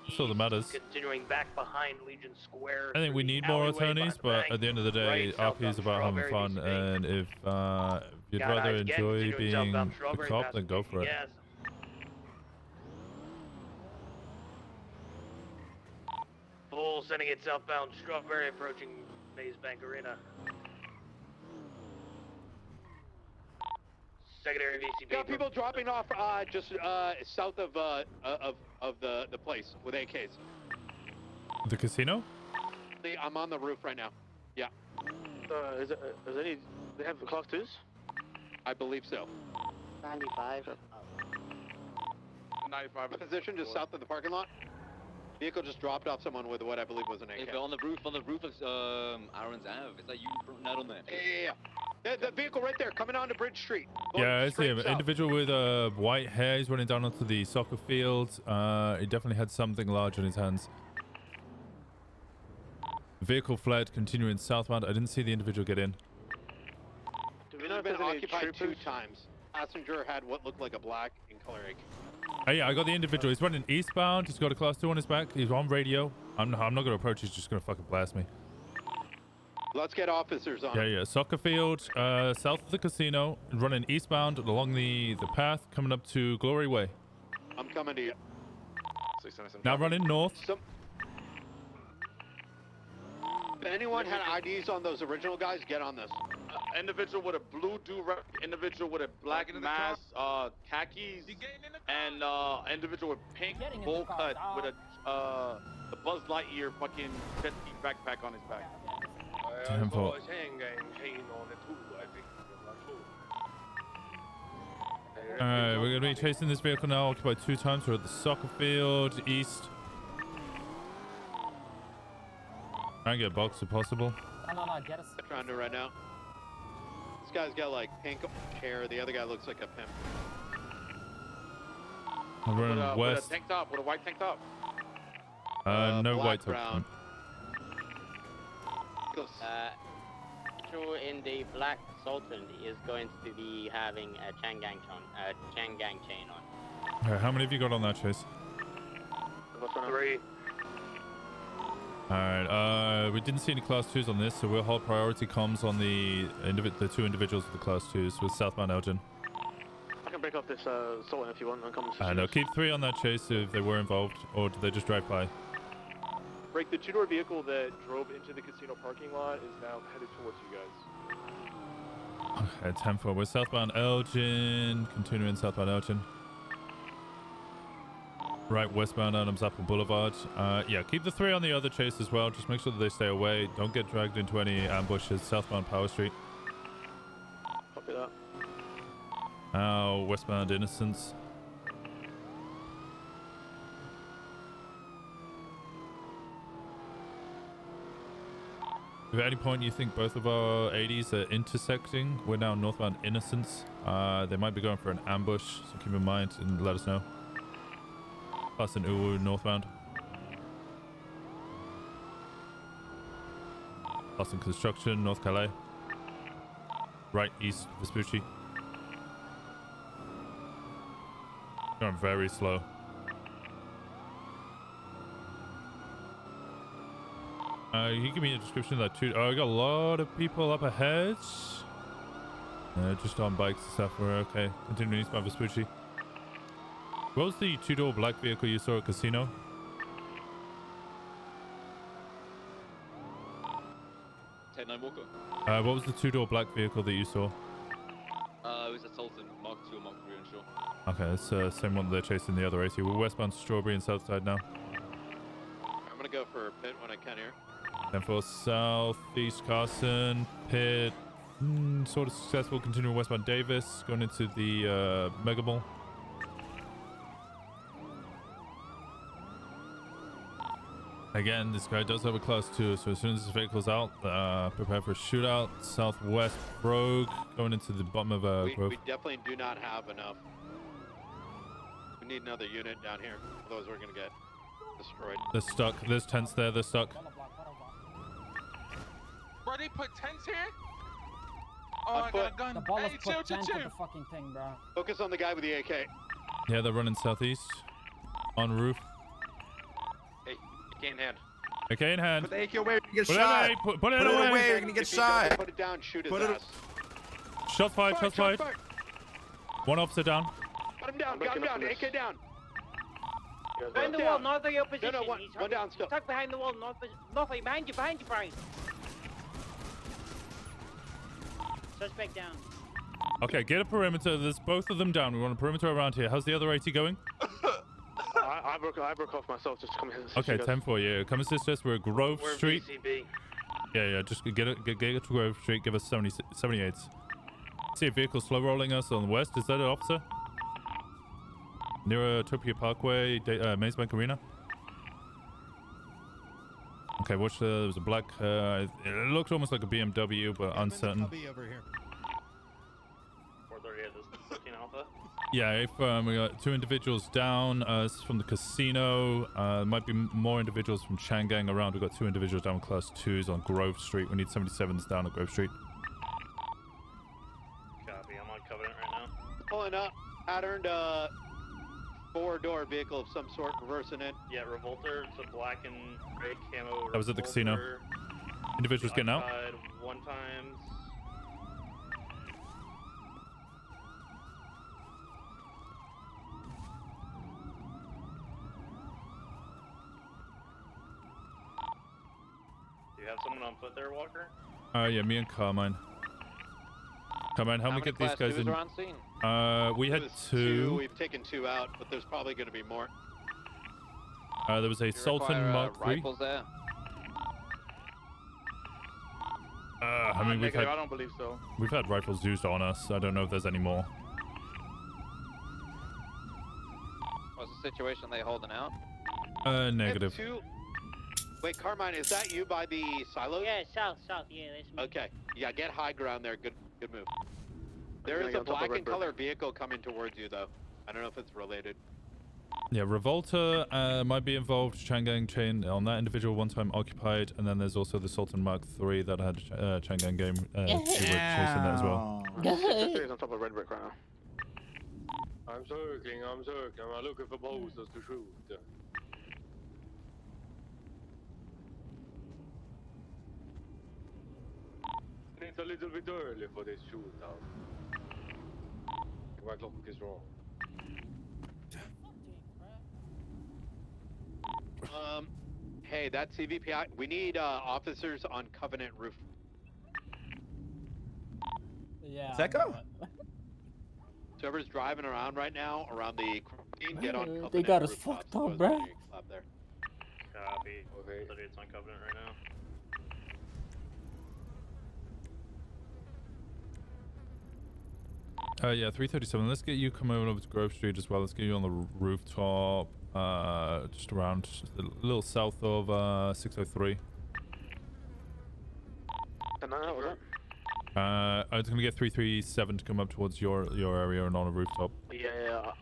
Speaker 1: That's all that matters.
Speaker 18: Continuing back behind Legion Square.
Speaker 1: I think we need more attorneys, but at the end of the day, RP is about having fun, and if you'd rather enjoy being a cop, then go for it.
Speaker 18: Bull sending it southbound, Strawberry approaching Maze Bank Arena. Secondary VCB.
Speaker 10: Got people dropping off just south of the place with AKs.
Speaker 1: The casino?
Speaker 10: I'm on the roof right now. Yeah.
Speaker 18: Is any? They have the Class 2s?
Speaker 10: I believe so.
Speaker 14: 95.
Speaker 2: 95.
Speaker 10: Position just south of the parking lot. Vehicle just dropped off someone with what I believe was an AK.
Speaker 5: Hey, on the roof of Aaron's Ave. Is that you not on there?
Speaker 10: Yeah. The vehicle right there, coming onto Bridge Street.
Speaker 1: Yeah, I see him. Individual with white hair. He's running down onto the soccer field. He definitely had something large in his hands. Vehicle fled, continuing southbound. I didn't see the individual get in.
Speaker 10: Do we know if been occupied 2 times? Passenger had what looked like a black in color AK.
Speaker 1: Oh yeah, I got the individual. He's running eastbound. He's got a class 2 on his back. He's on radio. I'm not going to approach. He's just going to fucking blast me.
Speaker 10: Let's get officers on.
Speaker 1: Yeah. Soccer field, south of the casino, running eastbound along the path, coming up to Glory Way.
Speaker 10: I'm coming to you.
Speaker 1: Now running north.
Speaker 10: If anyone had IDs on those original guys, get on this.
Speaker 2: Individual with a blue do-rag, individual with a black mask, khakis, and individual with pink bowl cut with a the Buzz Lightyear fucking jet ski backpack on his back.
Speaker 1: Damn fault. Alright, we're gonna be chasing this vehicle now, occupied 2 times. We're at the soccer field, east. Try and get a box if possible.
Speaker 13: No, get us.
Speaker 10: Trying to right now. This guy's got like pink hair. The other guy looks like a pimp.
Speaker 1: I'm running west.
Speaker 2: With a tank top, with a white tank top.
Speaker 1: No
Speaker 10: black
Speaker 1: white
Speaker 10: brown.
Speaker 14: In the Black Sultan is going to be having a Changang chain on.
Speaker 1: Alright, how many have you got on that chase?
Speaker 18: 3.
Speaker 1: Alright, we didn't see any class 2s on this, so we'll hold priority comms on the 2 individuals with the class 2s with southbound Elgin.
Speaker 18: I can break up this Sultan if you want and come.
Speaker 1: No, keep 3 on that chase if they were involved, or did they just drive by?
Speaker 18: Break, the 2-door vehicle that drove into the casino parking lot is now headed towards you guys.
Speaker 1: Okay, 10-4. We're southbound Elgin, continuing southbound Elgin. Right, westbound Adams Apple Boulevard. Yeah, keep the 3 on the other chase as well. Just make sure that they stay away. Don't get dragged into any ambushes. Southbound Power Street.
Speaker 18: Copy that.
Speaker 1: Now, westbound Innocence. If at any point you think both of our 80s are intersecting, we're now northbound Innocence. They might be going for an ambush, so keep in mind and let us know. Plus an Uwu northbound. Plus in construction, North Calais. Right east, Vespucci. Going very slow. Can you give me a description of that too? Oh, I got a lot of people up ahead. Just on bikes and stuff. We're okay. Continuing eastbound Vespucci. What was the 2-door black vehicle you saw at Casino?
Speaker 5: Ted 9 Walker.
Speaker 1: What was the 2-door black vehicle that you saw?
Speaker 5: It was a Sultan, Mark 2 or Mark 3, unsure.
Speaker 1: Okay, it's the same one they're chasing the other 80. We're westbound Strawberry and Southside now.
Speaker 10: I'm gonna go for a pit when I can here.
Speaker 1: 10-4 southeast Carson, pit, sort of successful, continuing westbound Davis, going into the Mega Mall. Again, this guy does have a class 2, so as soon as this vehicle's out, prepare for a shootout. Southwest Rogue, going into the bottom of Grove.
Speaker 10: We definitely do not have enough. We need another unit down here, otherwise we're gonna get destroyed.
Speaker 1: They're stuck. There's tents there. They're stuck.
Speaker 15: Bro, they put tents here? Oh, I got a gun.
Speaker 13: The ball
Speaker 15: Hey,
Speaker 13: put
Speaker 15: chill.
Speaker 13: tents on the fucking thing, bro.
Speaker 10: Focus on the guy with the AK.
Speaker 1: Yeah, they're running southeast. On roof.
Speaker 5: Hey, AK in hand.
Speaker 1: AK in hand.
Speaker 16: Put the AK away, you get
Speaker 1: Put
Speaker 16: shot.
Speaker 1: it away. Put it
Speaker 16: Put it
Speaker 1: away.
Speaker 16: away, you're gonna get
Speaker 10: If he doesn't
Speaker 16: shot.
Speaker 10: Put it down, shoot his
Speaker 16: Put it-
Speaker 10: ass.
Speaker 1: Shots fired. Shots fired. One officer down.
Speaker 10: Got him down, got him down, AK down.
Speaker 14: Behind the wall, north of your position.
Speaker 10: No, one down still.
Speaker 14: Tuck behind the wall, north of you, behind you, Brian. Suspect down.
Speaker 1: Okay, get a perimeter. There's both of them down. We want a perimeter around here. How's the other 80 going?
Speaker 18: I broke off myself just to come here. and
Speaker 1: Okay,
Speaker 18: assist you guys.
Speaker 1: 10-4. Yeah, come assist us. We're at Grove
Speaker 18: We're
Speaker 1: Street.
Speaker 18: VCB.
Speaker 1: Yeah. Just get to Grove Street. Give us 78s. See a vehicle slow rolling us on the west. Is that an officer? Near Topia Parkway, Maze Bank Arena. Okay, watch. There was a black. It looked almost like a BMW, but uncertain.
Speaker 15: Over here.
Speaker 12: 438, this is 15 Alpha.
Speaker 1: Yeah, we got 2 individuals down. This is from the casino. Might be more individuals from Changang around. We've got 2 individuals down class 2s on Grove Street. We need 77s down at Grove Street.
Speaker 12: Copy, I'm on Covenant right now.
Speaker 10: Pulling up, patterned 4-door vehicle of some sort, reversing it.
Speaker 12: Yeah, Revolter, it's a black and red camo.
Speaker 1: That was at the casino.
Speaker 12: Revolter.
Speaker 1: Individuals getting out.
Speaker 12: Occupied 1 times. Do you have someone on foot there, Walker?
Speaker 1: Yeah, me and Carmine. Carmine, help me get these guys in. We had
Speaker 10: It was
Speaker 1: 2.
Speaker 10: We've taken 2 out, but there's probably going to be more.
Speaker 1: There was a Sultan Mark III.
Speaker 5: rifles there.
Speaker 1: I mean, we've
Speaker 2: negative,
Speaker 1: had
Speaker 2: I don't believe so.
Speaker 1: we've had rifles used on us. I don't know if there's any more.
Speaker 5: What's the situation? They holding out?
Speaker 1: Negative.
Speaker 10: Wait, Carmine, is that you by the silos?
Speaker 21: Yeah, south, yeah, that's me.
Speaker 10: Okay. Yeah, get high ground there. Good move. There
Speaker 16: gonna
Speaker 10: is
Speaker 16: get
Speaker 10: a
Speaker 16: on top of
Speaker 10: black
Speaker 16: Red
Speaker 10: and
Speaker 16: Brick.
Speaker 10: color vehicle coming towards you, though. I don't know if it's related.
Speaker 1: Yeah, Revolta might be involved. Changang chain on that individual one time occupied, and then there's also the Sultan Mark III that had Changang game chasing that as well.
Speaker 16: He's on top of Red Brick right now.
Speaker 19: I'm circling, I'm looking for posters to shoot. It's a little bit early for this shootout. My clock is wrong.
Speaker 10: Hey, that CVPI. We need officers on Covenant roof.
Speaker 13: Yeah.
Speaker 2: Echo?
Speaker 10: Whoever's driving around right now around the quarantine, get on Covenant.
Speaker 13: They got us
Speaker 10: rooftops.
Speaker 13: fucked up,
Speaker 10: Those
Speaker 13: bruh.
Speaker 10: are up there.
Speaker 12: Copy.
Speaker 19: Okay.
Speaker 12: So it's on Covenant right now.
Speaker 1: Yeah, 337. Let's get you coming over to Grove Street as well. Let's get you on the rooftop, just around a little south of 603.
Speaker 16: And that was it.
Speaker 1: I was gonna get 337 to come up towards your area and on a rooftop.
Speaker 16: Yeah.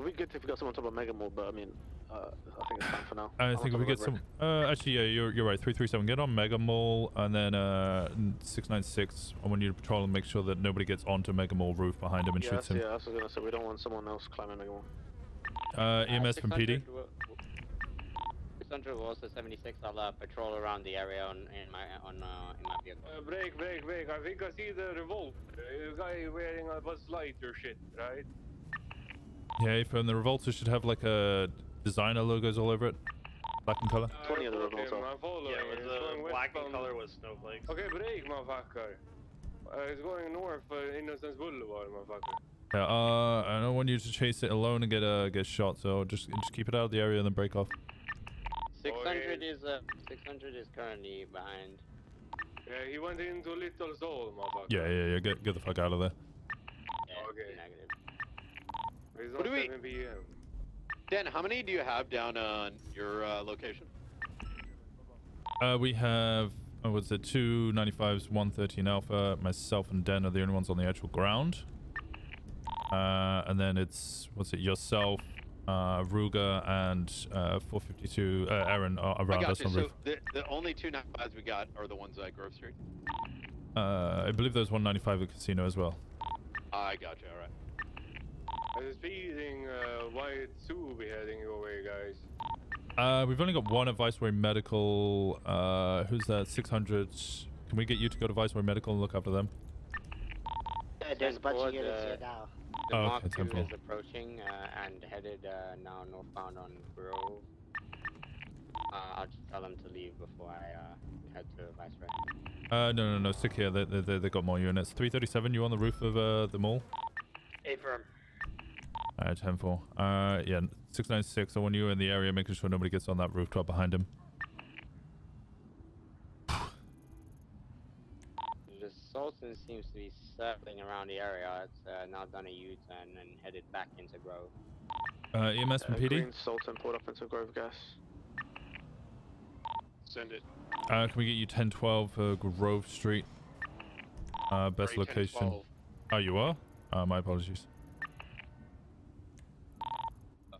Speaker 16: We good if we got someone on top of Mega Mall, but I mean, I think it's fine for now.
Speaker 1: I think if we get some, actually, yeah, you're right. 337. Get on Mega Mall, and then 696. I want you to patrol and make sure that nobody gets onto Mega Mall roof behind him and shoots him.
Speaker 16: Yeah, that's what I was gonna say. We don't want someone else climbing Mega Mall.
Speaker 1: EMS from PD.
Speaker 14: 600 was also 76. I'll patrol around the area in my vehicle.
Speaker 19: Break. I think I see the revolt. A guy wearing a Buzz Lighter shit, right?
Speaker 1: Yeah, from the Revolta should have like a designer logos all over it, black in color.
Speaker 16: 20 of the Revolta.
Speaker 12: Yeah, it was black in color with snowflakes.
Speaker 19: Okay, break, motherfucker. It's going north, Innocence Boulevard, motherfucker.
Speaker 1: Yeah, I don't want you to chase it alone and get shot. So just keep it out of the area and then break off.
Speaker 14: 600 is currently behind.
Speaker 19: Yeah, he went into Little Soul, motherfucker.
Speaker 1: Yeah. Get the fuck out of there.
Speaker 14: Yeah,
Speaker 19: okay.
Speaker 14: Negative.
Speaker 19: It's
Speaker 10: What do we?
Speaker 19: 7 p.m.
Speaker 10: Dan, how many do you have down on your location?
Speaker 1: We have, what's it, 2 95s, 113 Alpha. Myself and Den are the only ones on the actual ground. And then it's, what's it, yourself, Ruger, and 452, Aaron around us on
Speaker 10: So
Speaker 1: roof.
Speaker 10: the only 2 95s we got are the ones at Grove Street.
Speaker 1: I believe there's 195 at Casino as well.
Speaker 10: I got you, alright.
Speaker 19: There's a speeding white Subi heading your way, guys.
Speaker 1: We've only got one at Viceroy Medical. Who's that? 600. Can we get you to go to Viceroy Medical and look after them?
Speaker 21: There's a bunch of units here now.
Speaker 14: The
Speaker 1: Oh,
Speaker 14: Mark
Speaker 1: okay,
Speaker 14: II
Speaker 1: 10-4.
Speaker 14: is approaching and headed now northbound on Grove. I'll just tell them to leave before I head to Viceroy.
Speaker 1: No. Stick here. They got more units. 337. You on the roof of the mall?
Speaker 21: Affirm.
Speaker 1: 10-4. Yeah. 696. I want you in the area, making sure nobody gets on that rooftop behind him.
Speaker 14: The Sultan seems to be circling around the area. It's now done a U-turn and headed back into Grove.
Speaker 1: EMS from PD.
Speaker 16: Green Sultan pulled up into Grove Gas.
Speaker 10: Send it.
Speaker 1: Can we get you 1012 for Grove Street? Best
Speaker 10: Great,
Speaker 1: location.
Speaker 10: 10-12.
Speaker 1: Oh, you are? My apologies.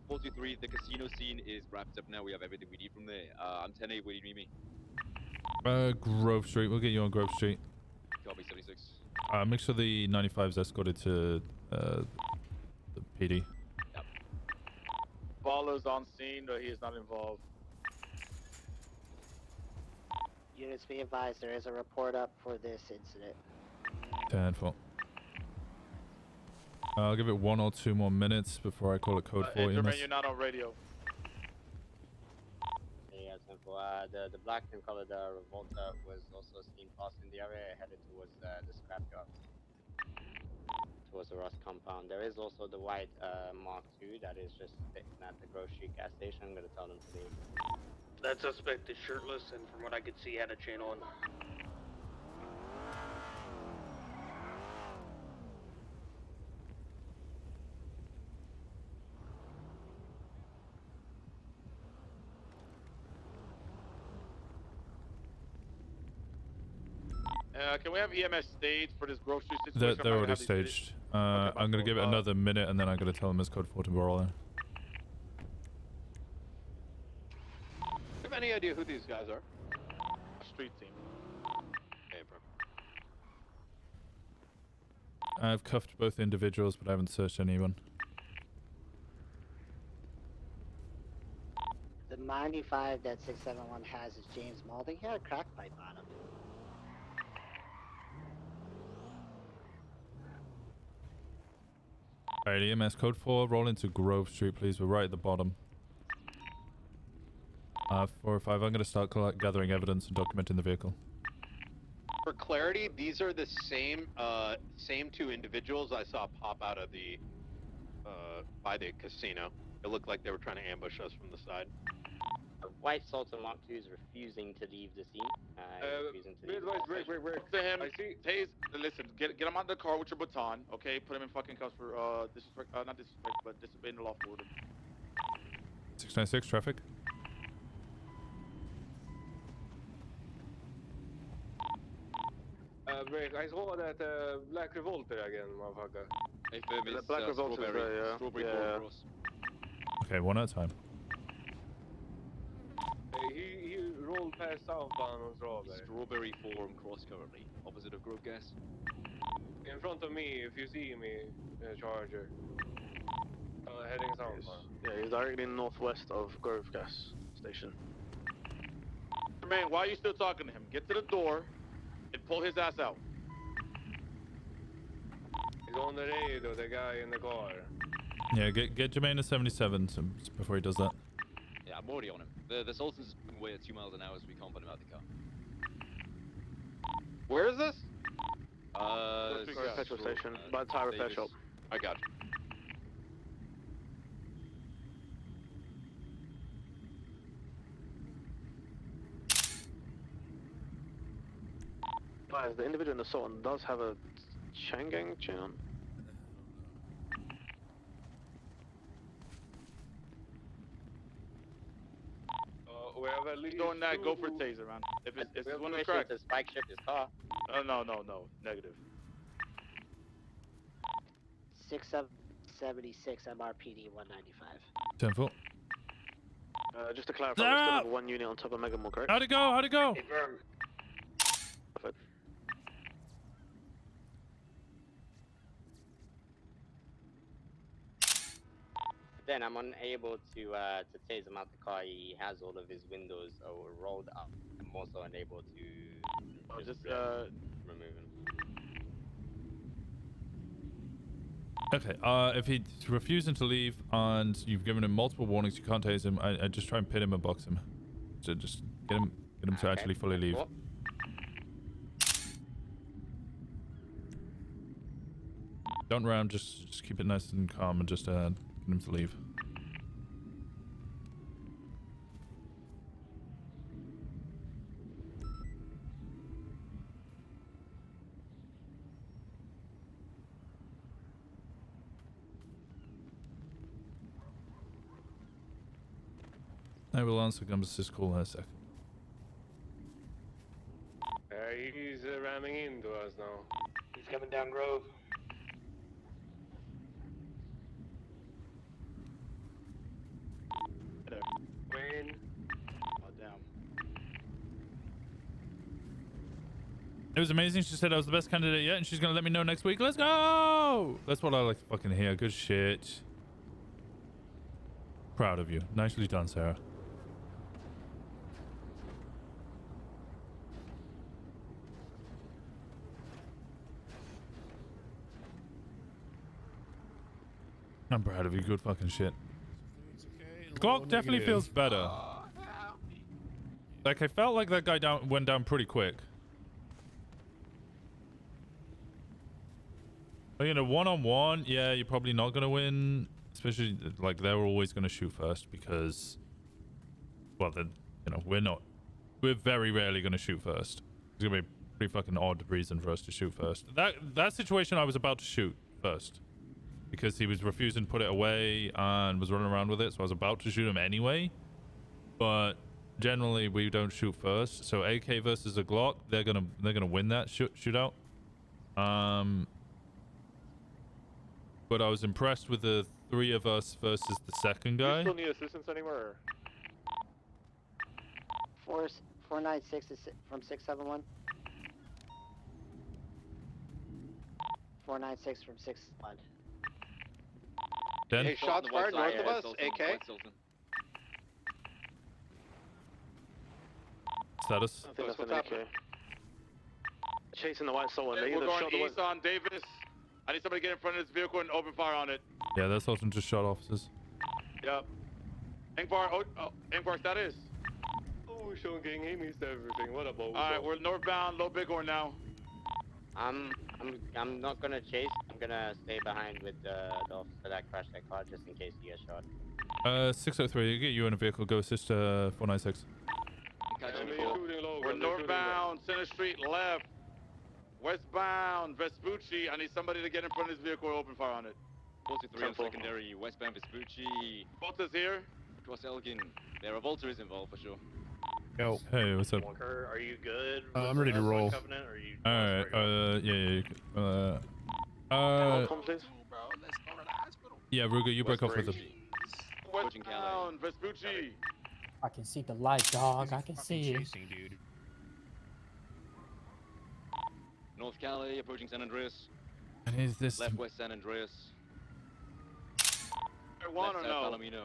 Speaker 5: 43, the casino scene is wrapped up now. We have everything we need from there. I'm 10-8. Where do you need me?
Speaker 1: Grove Street. We'll get you on Grove Street.
Speaker 5: Copy 76.
Speaker 1: Make sure the 95's escorted to the PD.
Speaker 2: Baller's on scene, but he is not involved.
Speaker 21: Units be advised, there is a report up for this incident.
Speaker 1: 10-4. I'll give it 1 or 2 more minutes before I call it code 4
Speaker 2: Enderman,
Speaker 1: EMS.
Speaker 2: you're not on radio.
Speaker 14: Yeah, simple. The black and colored Revolta was also seen passing the area, headed towards the scrapyard. towards the Ross compound. There is also the white Mark II that is just sitting at the grocery gas station. I'm gonna tell them to leave.
Speaker 6: That suspect is shirtless, and from what I could see, had a chain on.
Speaker 2: Can we have EMS staged for this grocery situation?
Speaker 1: They're already staged. I'm gonna give it another minute, and then I'm gonna tell them it's code 4 to roll in.
Speaker 10: Do you have any idea who these guys are?
Speaker 2: Street team.
Speaker 10: Okay, bro.
Speaker 1: I've cuffed both individuals, but I haven't searched anyone.
Speaker 21: The 95 that 671 has is James Malding. He had a crack pipe on him.
Speaker 1: Alright, EMS code 4, roll into Grove Street, please. We're right at the bottom. 4 or 5, I'm gonna start gathering evidence and documenting the vehicle.
Speaker 10: For clarity, these are the same two individuals I saw pop out of the by the casino. It looked like they were trying to ambush us from the side.
Speaker 14: A white Sultan Mark II is refusing to leave the scene. Refusing to leave the gas station.
Speaker 2: Talk to him. Tase, listen, get him out of the car with your baton, okay? Put him in fucking cuffs for disrespect, not disrespect, but disobeying the lawful order.
Speaker 1: 696 traffic.
Speaker 19: Rick, I saw that Black Revolter again, motherfucker.
Speaker 10: The
Speaker 16: Black Revolter is there, yeah.
Speaker 10: Strawberry
Speaker 16: Yeah.
Speaker 10: Cross.
Speaker 1: Okay, one at a time.
Speaker 19: He rolled past southbound on Strawberry.
Speaker 10: Strawberry Forum cross currently, opposite of Grove Gas.
Speaker 19: In front of me, if you see me, Charger. Heading southbound.
Speaker 16: Yeah, he's directly northwest of Grove Gas Station.
Speaker 2: Man, why are you still talking to him? Get to the door and pull his ass out.
Speaker 19: He's on the radio, the guy in the car.
Speaker 1: Yeah, get Jermaine to 77 before he does that.
Speaker 5: Yeah, I'm already on him. The Sultan's moving away at 2 miles an hour, so we can't put him out of the car.
Speaker 10: Where is this?
Speaker 16: Petrol station, by the tire repair shop.
Speaker 10: I got you.
Speaker 16: Guys, the individual in the Sultan does have a Changang chain on.
Speaker 19: We have at least
Speaker 2: Doing that, go for taser, man. If it's one of the cracks.
Speaker 14: To spike shift his car.
Speaker 2: No, negative.
Speaker 21: 6776 MRPD 195.
Speaker 1: 10-4.
Speaker 16: Just to clarify, we still have one unit on top of Megamall, correct?
Speaker 1: How'd it go? How'd it go?
Speaker 16: Perfect.
Speaker 14: Then I'm unable to tase him out the car. He has all of his windows rolled up. I'm also unable to remove him.
Speaker 1: Okay, if he's refusing to leave and you've given him multiple warnings, you can't tase him, I just try and pin him and box him. So just get him to actually fully leave.
Speaker 14: Cool.
Speaker 1: Don't ram, just keep it nice and calm and just get him to leave. I will answer Gum's call in a sec.
Speaker 19: He's ramming into us now.
Speaker 6: He's coming down Grove.
Speaker 19: Wayne.
Speaker 2: Oh, damn.
Speaker 1: It was amazing. She said I was the best candidate yet, and she's gonna let me know next week. Let's go! That's what I like to fucking hear. Good shit. Proud of you. Nicely done, Sarah. I'm proud of you. Good fucking shit. The clock definitely feels better. Like, I felt like that guy went down pretty quick. But, you know, one-on-one, yeah, you're probably not going to win. Especially, like, they're always going to shoot first because, well, then, you know, we're very rarely going to shoot first. It's going to be a pretty fucking odd reason for us to shoot first. That situation, I was about to shoot first because he was refusing to put it away and was running around with it, so I was about to shoot him anyway. But generally, we don't shoot first. So AK versus a Glock, they're gonna win that shootout. But I was impressed with the 3 of us versus the second
Speaker 18: Do you
Speaker 1: guy.
Speaker 18: still need assistance anywhere?
Speaker 21: 496 is from 671. 496 from 61.
Speaker 1: Den?
Speaker 10: Hey, shots fired north of us. AK.
Speaker 1: Status.
Speaker 16: I think that's an AK. Chasing the white soul.
Speaker 2: We're going east on Davis. I need somebody to get in front of this vehicle and open fire on it.
Speaker 1: Yeah, that's also just shot officers.
Speaker 2: Yep. Engbar, Engbar status.
Speaker 19: Oh, Sean King, he missed everything. What about?
Speaker 2: Alright, we're northbound, low Bighorn now.
Speaker 14: I'm not gonna chase. I'm gonna stay behind with the officer that crashed that car just in case he gets shot.
Speaker 1: 603, get you in a vehicle, go assist 496.
Speaker 2: We're northbound, Center Street left. Westbound, Vespucci. I need somebody to get in front of this vehicle and open fire on it.
Speaker 5: 43 on secondary, westbound Vespucci.
Speaker 2: Volta's here.
Speaker 5: Across Elgin. There, a Volta is involved for sure.
Speaker 23: Yo.
Speaker 1: Hey, what's up?
Speaker 12: Walker, are you good?
Speaker 23: I'm ready to roll.
Speaker 12: Covenant, or are you
Speaker 1: Alright, yeah, Ruger, you break off with them.
Speaker 2: Westbound, Vespucci.
Speaker 13: I can see the light, dog. I can see you.
Speaker 23: Dude.
Speaker 5: North Cali, approaching San Andreas.
Speaker 1: And is this
Speaker 5: Left west San Andreas.
Speaker 2: One
Speaker 5: left
Speaker 2: or
Speaker 5: south
Speaker 2: no?
Speaker 5: Palomino.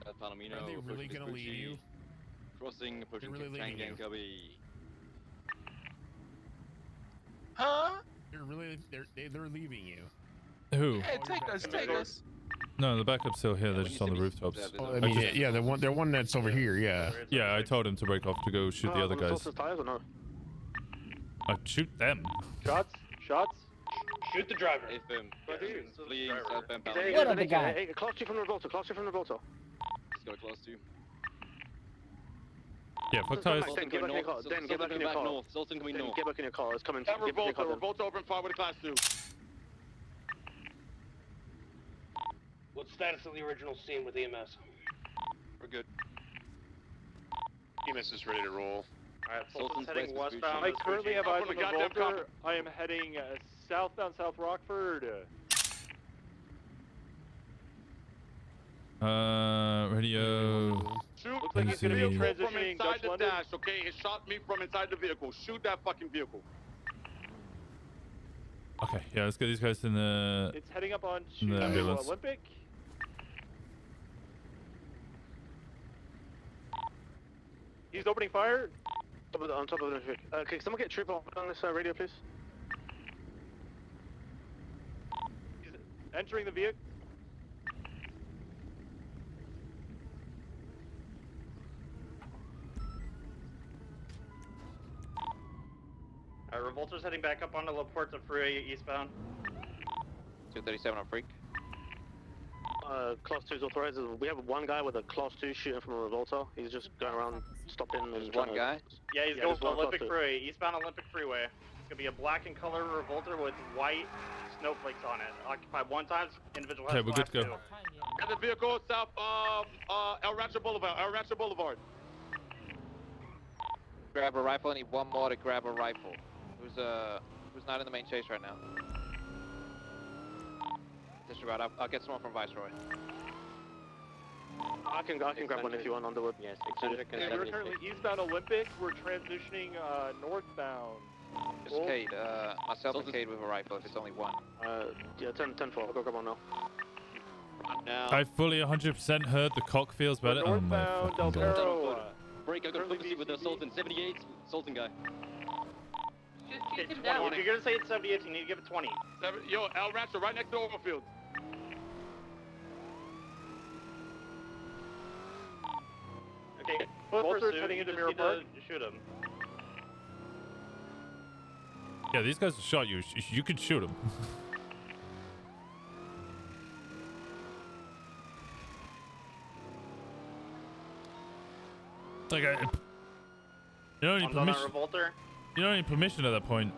Speaker 5: South Palomino.
Speaker 23: Are they really gonna leave you?
Speaker 5: Crossing, approaching
Speaker 23: They're really leaving you.
Speaker 5: Cubby.
Speaker 15: Huh?
Speaker 23: They're leaving you.
Speaker 1: Who?
Speaker 15: Hey, take us.
Speaker 1: No, the backup's still here. They're just on the rooftops.
Speaker 23: Oh, I mean, yeah, the one that's over here. Yeah.
Speaker 1: Yeah, I told him to break off to go shoot the other guys. Shoot them.
Speaker 18: Shots?
Speaker 12: Shoot the driver.
Speaker 5: Fleeing southbound
Speaker 13: What
Speaker 5: Palomino.
Speaker 13: other guy?
Speaker 16: Hey, class 2 from Revolta. Class 2 from Revolta.
Speaker 5: He's got a class 2.
Speaker 1: Yeah, fuck tires.
Speaker 16: Dan, get back in your car. Dan, get back in your car.
Speaker 5: North. Sultan coming north.
Speaker 16: Get back in your car. It's coming.
Speaker 2: That
Speaker 16: Get back in your car.
Speaker 2: Revolta open fire with a class 2.
Speaker 6: What's the status of the original scene with EMS?
Speaker 5: We're good.
Speaker 18: EMS is ready to roll.
Speaker 12: Alright,
Speaker 5: Sultan's
Speaker 12: Sultan's heading
Speaker 5: west
Speaker 12: westbound.
Speaker 18: I currently have eyes on
Speaker 2: the
Speaker 18: the
Speaker 2: goddamn
Speaker 18: Volta. I am heading southbound South Rockford.
Speaker 1: Radio.
Speaker 2: Shoot.
Speaker 18: Looks like he's gonna be
Speaker 2: Vehicle from
Speaker 18: transitioning
Speaker 2: inside
Speaker 18: Dutch
Speaker 2: the
Speaker 18: London.
Speaker 2: dash, okay? It shot me from inside the vehicle. Shoot that fucking vehicle.
Speaker 1: Okay, yeah, let's get these guys in the.
Speaker 18: It's heading up on
Speaker 1: In the ambulance.
Speaker 18: Olympic. He's opening fire.
Speaker 16: On top of the Olympic. Okay, someone get a trooper on this radio, please.
Speaker 18: He's entering the vehicle.
Speaker 12: Revolter's heading back up onto La Puerta Freeway eastbound.
Speaker 5: 237 on Freak.
Speaker 16: Class 2's authorized. We have one guy with a Class 2 shooting from a Revolta. He's just going around stopping.
Speaker 5: There's one guy?
Speaker 12: Yeah, he's going from Olympic Freeway, eastbound Olympic Freeway. It's gonna be a black and color Revolter with white snowflakes on it. Occupied one time, individual has
Speaker 1: Okay, we're good to
Speaker 12: class
Speaker 1: go.
Speaker 2: And the vehicle south of El Rancho Boulevard.
Speaker 5: Grab a rifle. I need one more to grab a rifle. Who's not in the main chase right now? Disregard. I'll get someone from Viceroy.
Speaker 16: I can grab one if you want, Underwood.
Speaker 14: Yes,
Speaker 18: We're currently eastbound Olympic. We're transitioning northbound.
Speaker 5: Just Cade. Myself and Cade with a rifle if it's only one.
Speaker 16: Yeah, 10-4. I'll go grab one now.
Speaker 5: Now.
Speaker 1: I fully 100% heard the cock feels better. Oh my
Speaker 18: Northbound
Speaker 1: fucking
Speaker 18: Del
Speaker 1: god.
Speaker 18: Perro.
Speaker 5: Break. I got a pursuit with the Sultan. 78. Sultan guy.
Speaker 12: Okay, 20. If you're gonna say it's 78, you need to give it 20.
Speaker 2: Yo, El Rancho, right next to Overfield.
Speaker 12: Okay,
Speaker 18: Volter's
Speaker 12: pursuit,
Speaker 18: heading
Speaker 12: you
Speaker 18: into
Speaker 12: just
Speaker 18: Mirror
Speaker 12: need to
Speaker 18: Park.
Speaker 12: shoot him.
Speaker 1: Yeah, these guys shot you. You could shoot them. It's like you don't need permission. You don't need permission at that point.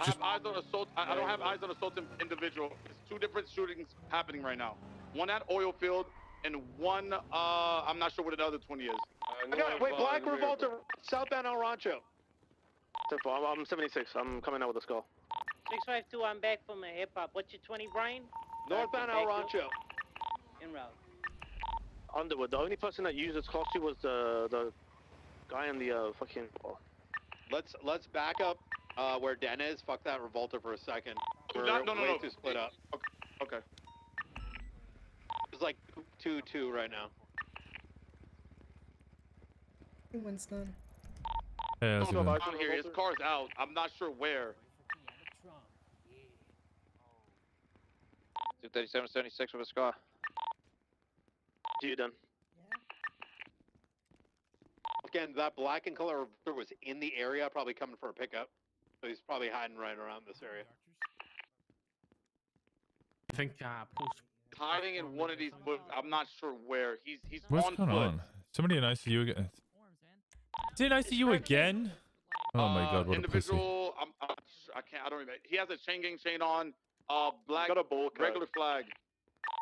Speaker 2: I have eyes on assault. I don't have eyes on assault individual. It's two different shootings happening right now. One at oil field and one, I'm not sure what another 20 is.
Speaker 16: Wait, Black Revolter, southbound El Rancho. I'm 76. I'm coming out with a skull.
Speaker 21: 652, I'm back from a hip hop. What's your 20, Brian?
Speaker 16: Northbound El Rancho.
Speaker 21: En route.
Speaker 16: Underwood. The only person that used its class 2 was the guy in the fucking.
Speaker 10: Let's back up where Den is. Fuck that Revolter for a second. We're way too split up.
Speaker 2: Okay.
Speaker 10: It's like 2-2 right now.
Speaker 7: Winston.
Speaker 1: Yeah, that's
Speaker 2: I'm here. His car's out. I'm not sure where.
Speaker 5: 237-76 with a scar.
Speaker 16: You done?
Speaker 10: Again, that black and color Revolter was in the area, probably coming for a pickup. So he's probably hiding right around this area.
Speaker 13: I think
Speaker 2: Hiding in one of these books. I'm not sure where. He's
Speaker 1: What's
Speaker 2: on
Speaker 1: going
Speaker 2: foot.
Speaker 1: on? Somebody in ICU again. Is it ICU again? Oh my god, what a pussy.
Speaker 2: Individual. I can't. I don't remember. He has a chain gang chain on. Black.
Speaker 18: Got a bowl cut.
Speaker 2: Regular flag.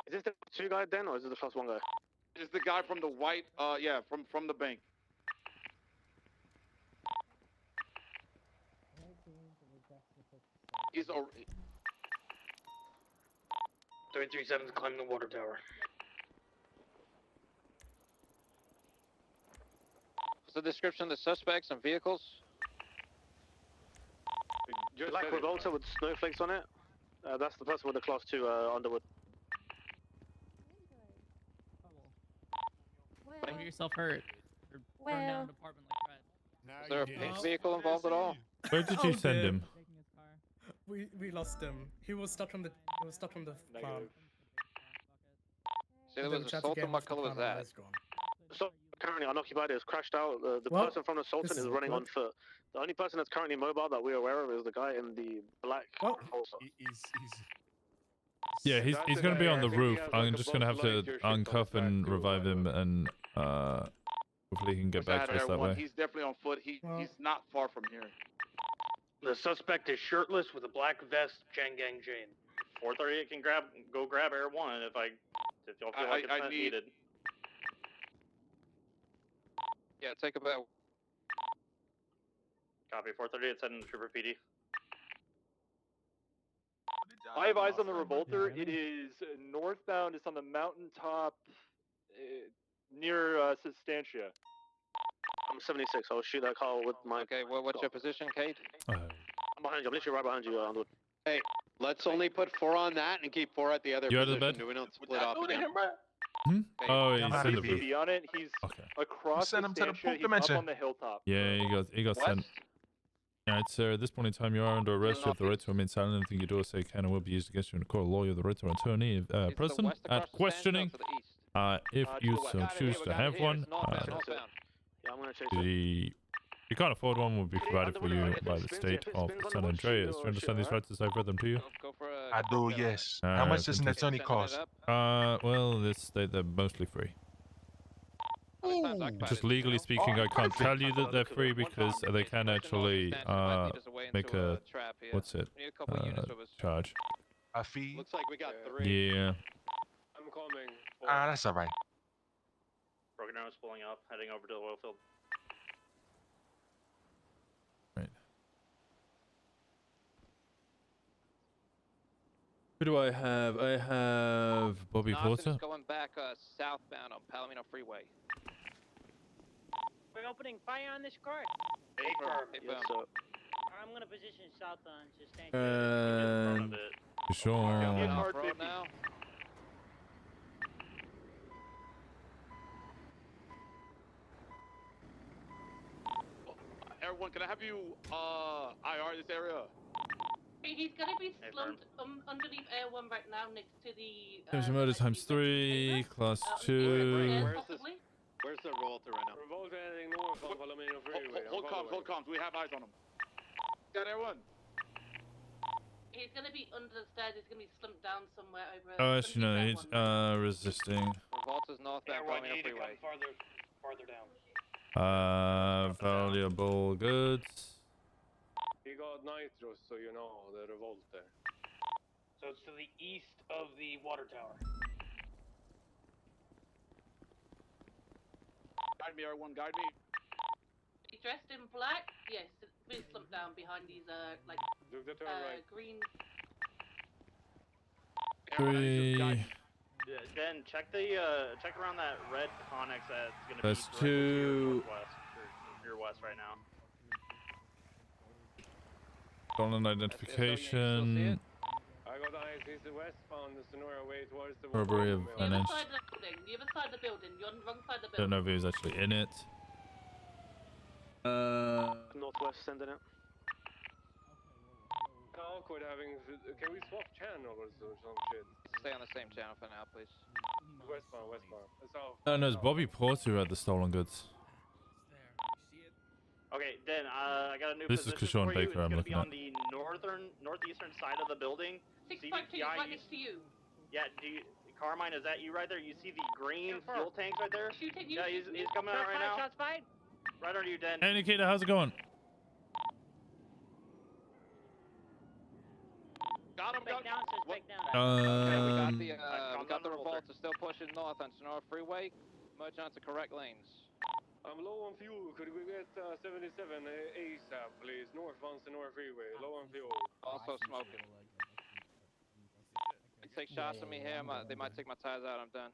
Speaker 16: Is this the 2 guy then, or is it the first 1 guy?
Speaker 2: It's the guy from the white. Yeah, from the bank. He's a.
Speaker 6: 337's climbing the water tower.
Speaker 5: What's the description of the suspects and vehicles?
Speaker 16: Black Revolter with snowflakes on it. That's the person with the class 2 Underwood.
Speaker 4: Don't get yourself hurt. Or burn down an apartment like that.
Speaker 5: Is there a pink vehicle involved at all?
Speaker 1: Where did you send him?
Speaker 7: We lost him. He was stuck on the farm.
Speaker 5: See, there was a Sultan. What color was that?
Speaker 16: So currently unoccupied. It's crashed out. The
Speaker 7: Well,
Speaker 16: person from the Sultan
Speaker 7: this
Speaker 16: is
Speaker 7: is
Speaker 16: running
Speaker 7: good.
Speaker 16: on foot. The only person that's currently mobile that we're aware of is the guy in the black.
Speaker 7: Well,
Speaker 1: Yeah, he's gonna be on the roof. I'm just gonna have to uncuff and revive him, and hopefully he can get back to us that way.
Speaker 2: He's definitely on foot. He's not far from here.
Speaker 6: The suspect is shirtless with a black vest, chain gang chain.
Speaker 12: 438 can go grab Air 1 if y'all feel like it's needed.
Speaker 5: Yeah, take a bet.
Speaker 12: Copy. 438 heading to Trooper PD.
Speaker 18: I have eyes on the Revolter. It is northbound. It's on the mountaintop near Substantia.
Speaker 16: I'm 76. I'll shoot that car with my.
Speaker 5: Okay, what's your position, Kate?
Speaker 16: I'm behind you. I'm literally right behind you, Underwood.
Speaker 10: Hey, let's only put 4 on that and keep 4 at the other
Speaker 1: You out of
Speaker 10: position.
Speaker 1: the bed?
Speaker 10: We don't split off again.
Speaker 1: Oh, he's in the
Speaker 18: He's
Speaker 1: roof.
Speaker 18: beyond it. He's across
Speaker 15: Send him to the
Speaker 18: Substantia.
Speaker 15: poop
Speaker 18: He's
Speaker 15: dimension.
Speaker 18: up on the hilltop.
Speaker 1: Yeah, he got sent. Alright, sir, at this point in time, you are under arrest. You have the right to remain silent. Anything you do or say can and will be used against you in a court of law. You have the right to an attorney present at questioning. If you so choose to have one, if you can't afford one, will be provided for you by the state of San Andreas. Do you understand these rights as I've read them to you?
Speaker 15: I do, yes. How much does an attorney cost?
Speaker 1: Well, they're mostly free. Just legally speaking, I can't tell you that they're free because they can actually make a charge.
Speaker 15: A fee?
Speaker 10: Looks like we got 3.
Speaker 1: Yeah.
Speaker 19: I'm coming.
Speaker 15: That's alright.
Speaker 12: Broken Arrow is pulling up, heading over to the oil field.
Speaker 1: Right. Who do I have? I have Bobby Porter.
Speaker 5: Is going back southbound on Palomino Freeway.
Speaker 21: We're opening fire on this car.
Speaker 5: Yes, sir.
Speaker 21: I'm gonna position south on Substantia.
Speaker 1: Sure.
Speaker 5: Off-road now.
Speaker 2: Everyone, can I have you IR this area?
Speaker 3: He's gonna be slumped underneath Air 1 right now next to the...
Speaker 1: There's a murder times 3, class 2.
Speaker 10: Where's the Revolter right now?
Speaker 19: Revolter heading north on Palomino Freeway.
Speaker 2: Hold comms. We have eyes on him. Got everyone.
Speaker 3: He's gonna be under the stairs. He's gonna be slumped down somewhere over.
Speaker 1: Oh, actually, no, he's resisting.
Speaker 5: Revolta's northbound
Speaker 12: Everyone,
Speaker 5: Colonial
Speaker 12: you need to
Speaker 5: Freeway.
Speaker 12: come farther down.
Speaker 1: Valuable goods.
Speaker 19: He got nitrous, so you know the revolt there.
Speaker 6: So it's to the east of the water tower.
Speaker 2: Guide me, everyone. Guide me.
Speaker 3: He's dressed in black. Yes, he's slumped down behind these like green.
Speaker 1: 3.
Speaker 12: Yeah, Ben, check around that red Connex that's gonna
Speaker 1: That's
Speaker 12: be directly to your
Speaker 1: 2.
Speaker 12: northwest or your west right now.
Speaker 1: Stolen identification.
Speaker 19: I got eyes east and westbound, the Sonora way towards the
Speaker 1: Robbery of
Speaker 3: The other
Speaker 1: vanish.
Speaker 3: side of the building. The other side of the building. You're on the wrong side of the
Speaker 1: Don't
Speaker 3: building.
Speaker 1: know if he was actually in it.
Speaker 16: Northwest, sending it.
Speaker 19: Awkward having. Can we swap channels or some shit?
Speaker 5: Stay on the same channel for now, please.
Speaker 19: Westbound. South.
Speaker 1: No, it's Bobby Porter who had the stolen goods.
Speaker 12: Okay, then I got a new
Speaker 1: This is
Speaker 12: position
Speaker 1: Kashawn
Speaker 12: for you.
Speaker 1: Baker
Speaker 12: It's
Speaker 1: I'm
Speaker 12: gonna
Speaker 1: looking
Speaker 12: be
Speaker 1: at.
Speaker 12: on the northeastern side of the building.
Speaker 3: 652 right next to you.
Speaker 12: Yeah, Carmine, is that you right there? You see the green fuel tanks right there?
Speaker 3: Shooting you.
Speaker 12: Yeah, he's coming out right now.
Speaker 6: Shots fired.
Speaker 12: Right under you, Den.
Speaker 1: Hey, Nikita, how's it going?
Speaker 12: Got him,
Speaker 6: Back down, says back down.
Speaker 5: We got the Revolta still pushing north on Sonora Freeway. Merge onto correct lanes.
Speaker 19: I'm low on fuel. Could we get 77 ASAP, please? Northbound Sonora Freeway. Low on fuel.
Speaker 5: Also smoking. Take shots at me here. They might take my tires out. I'm done.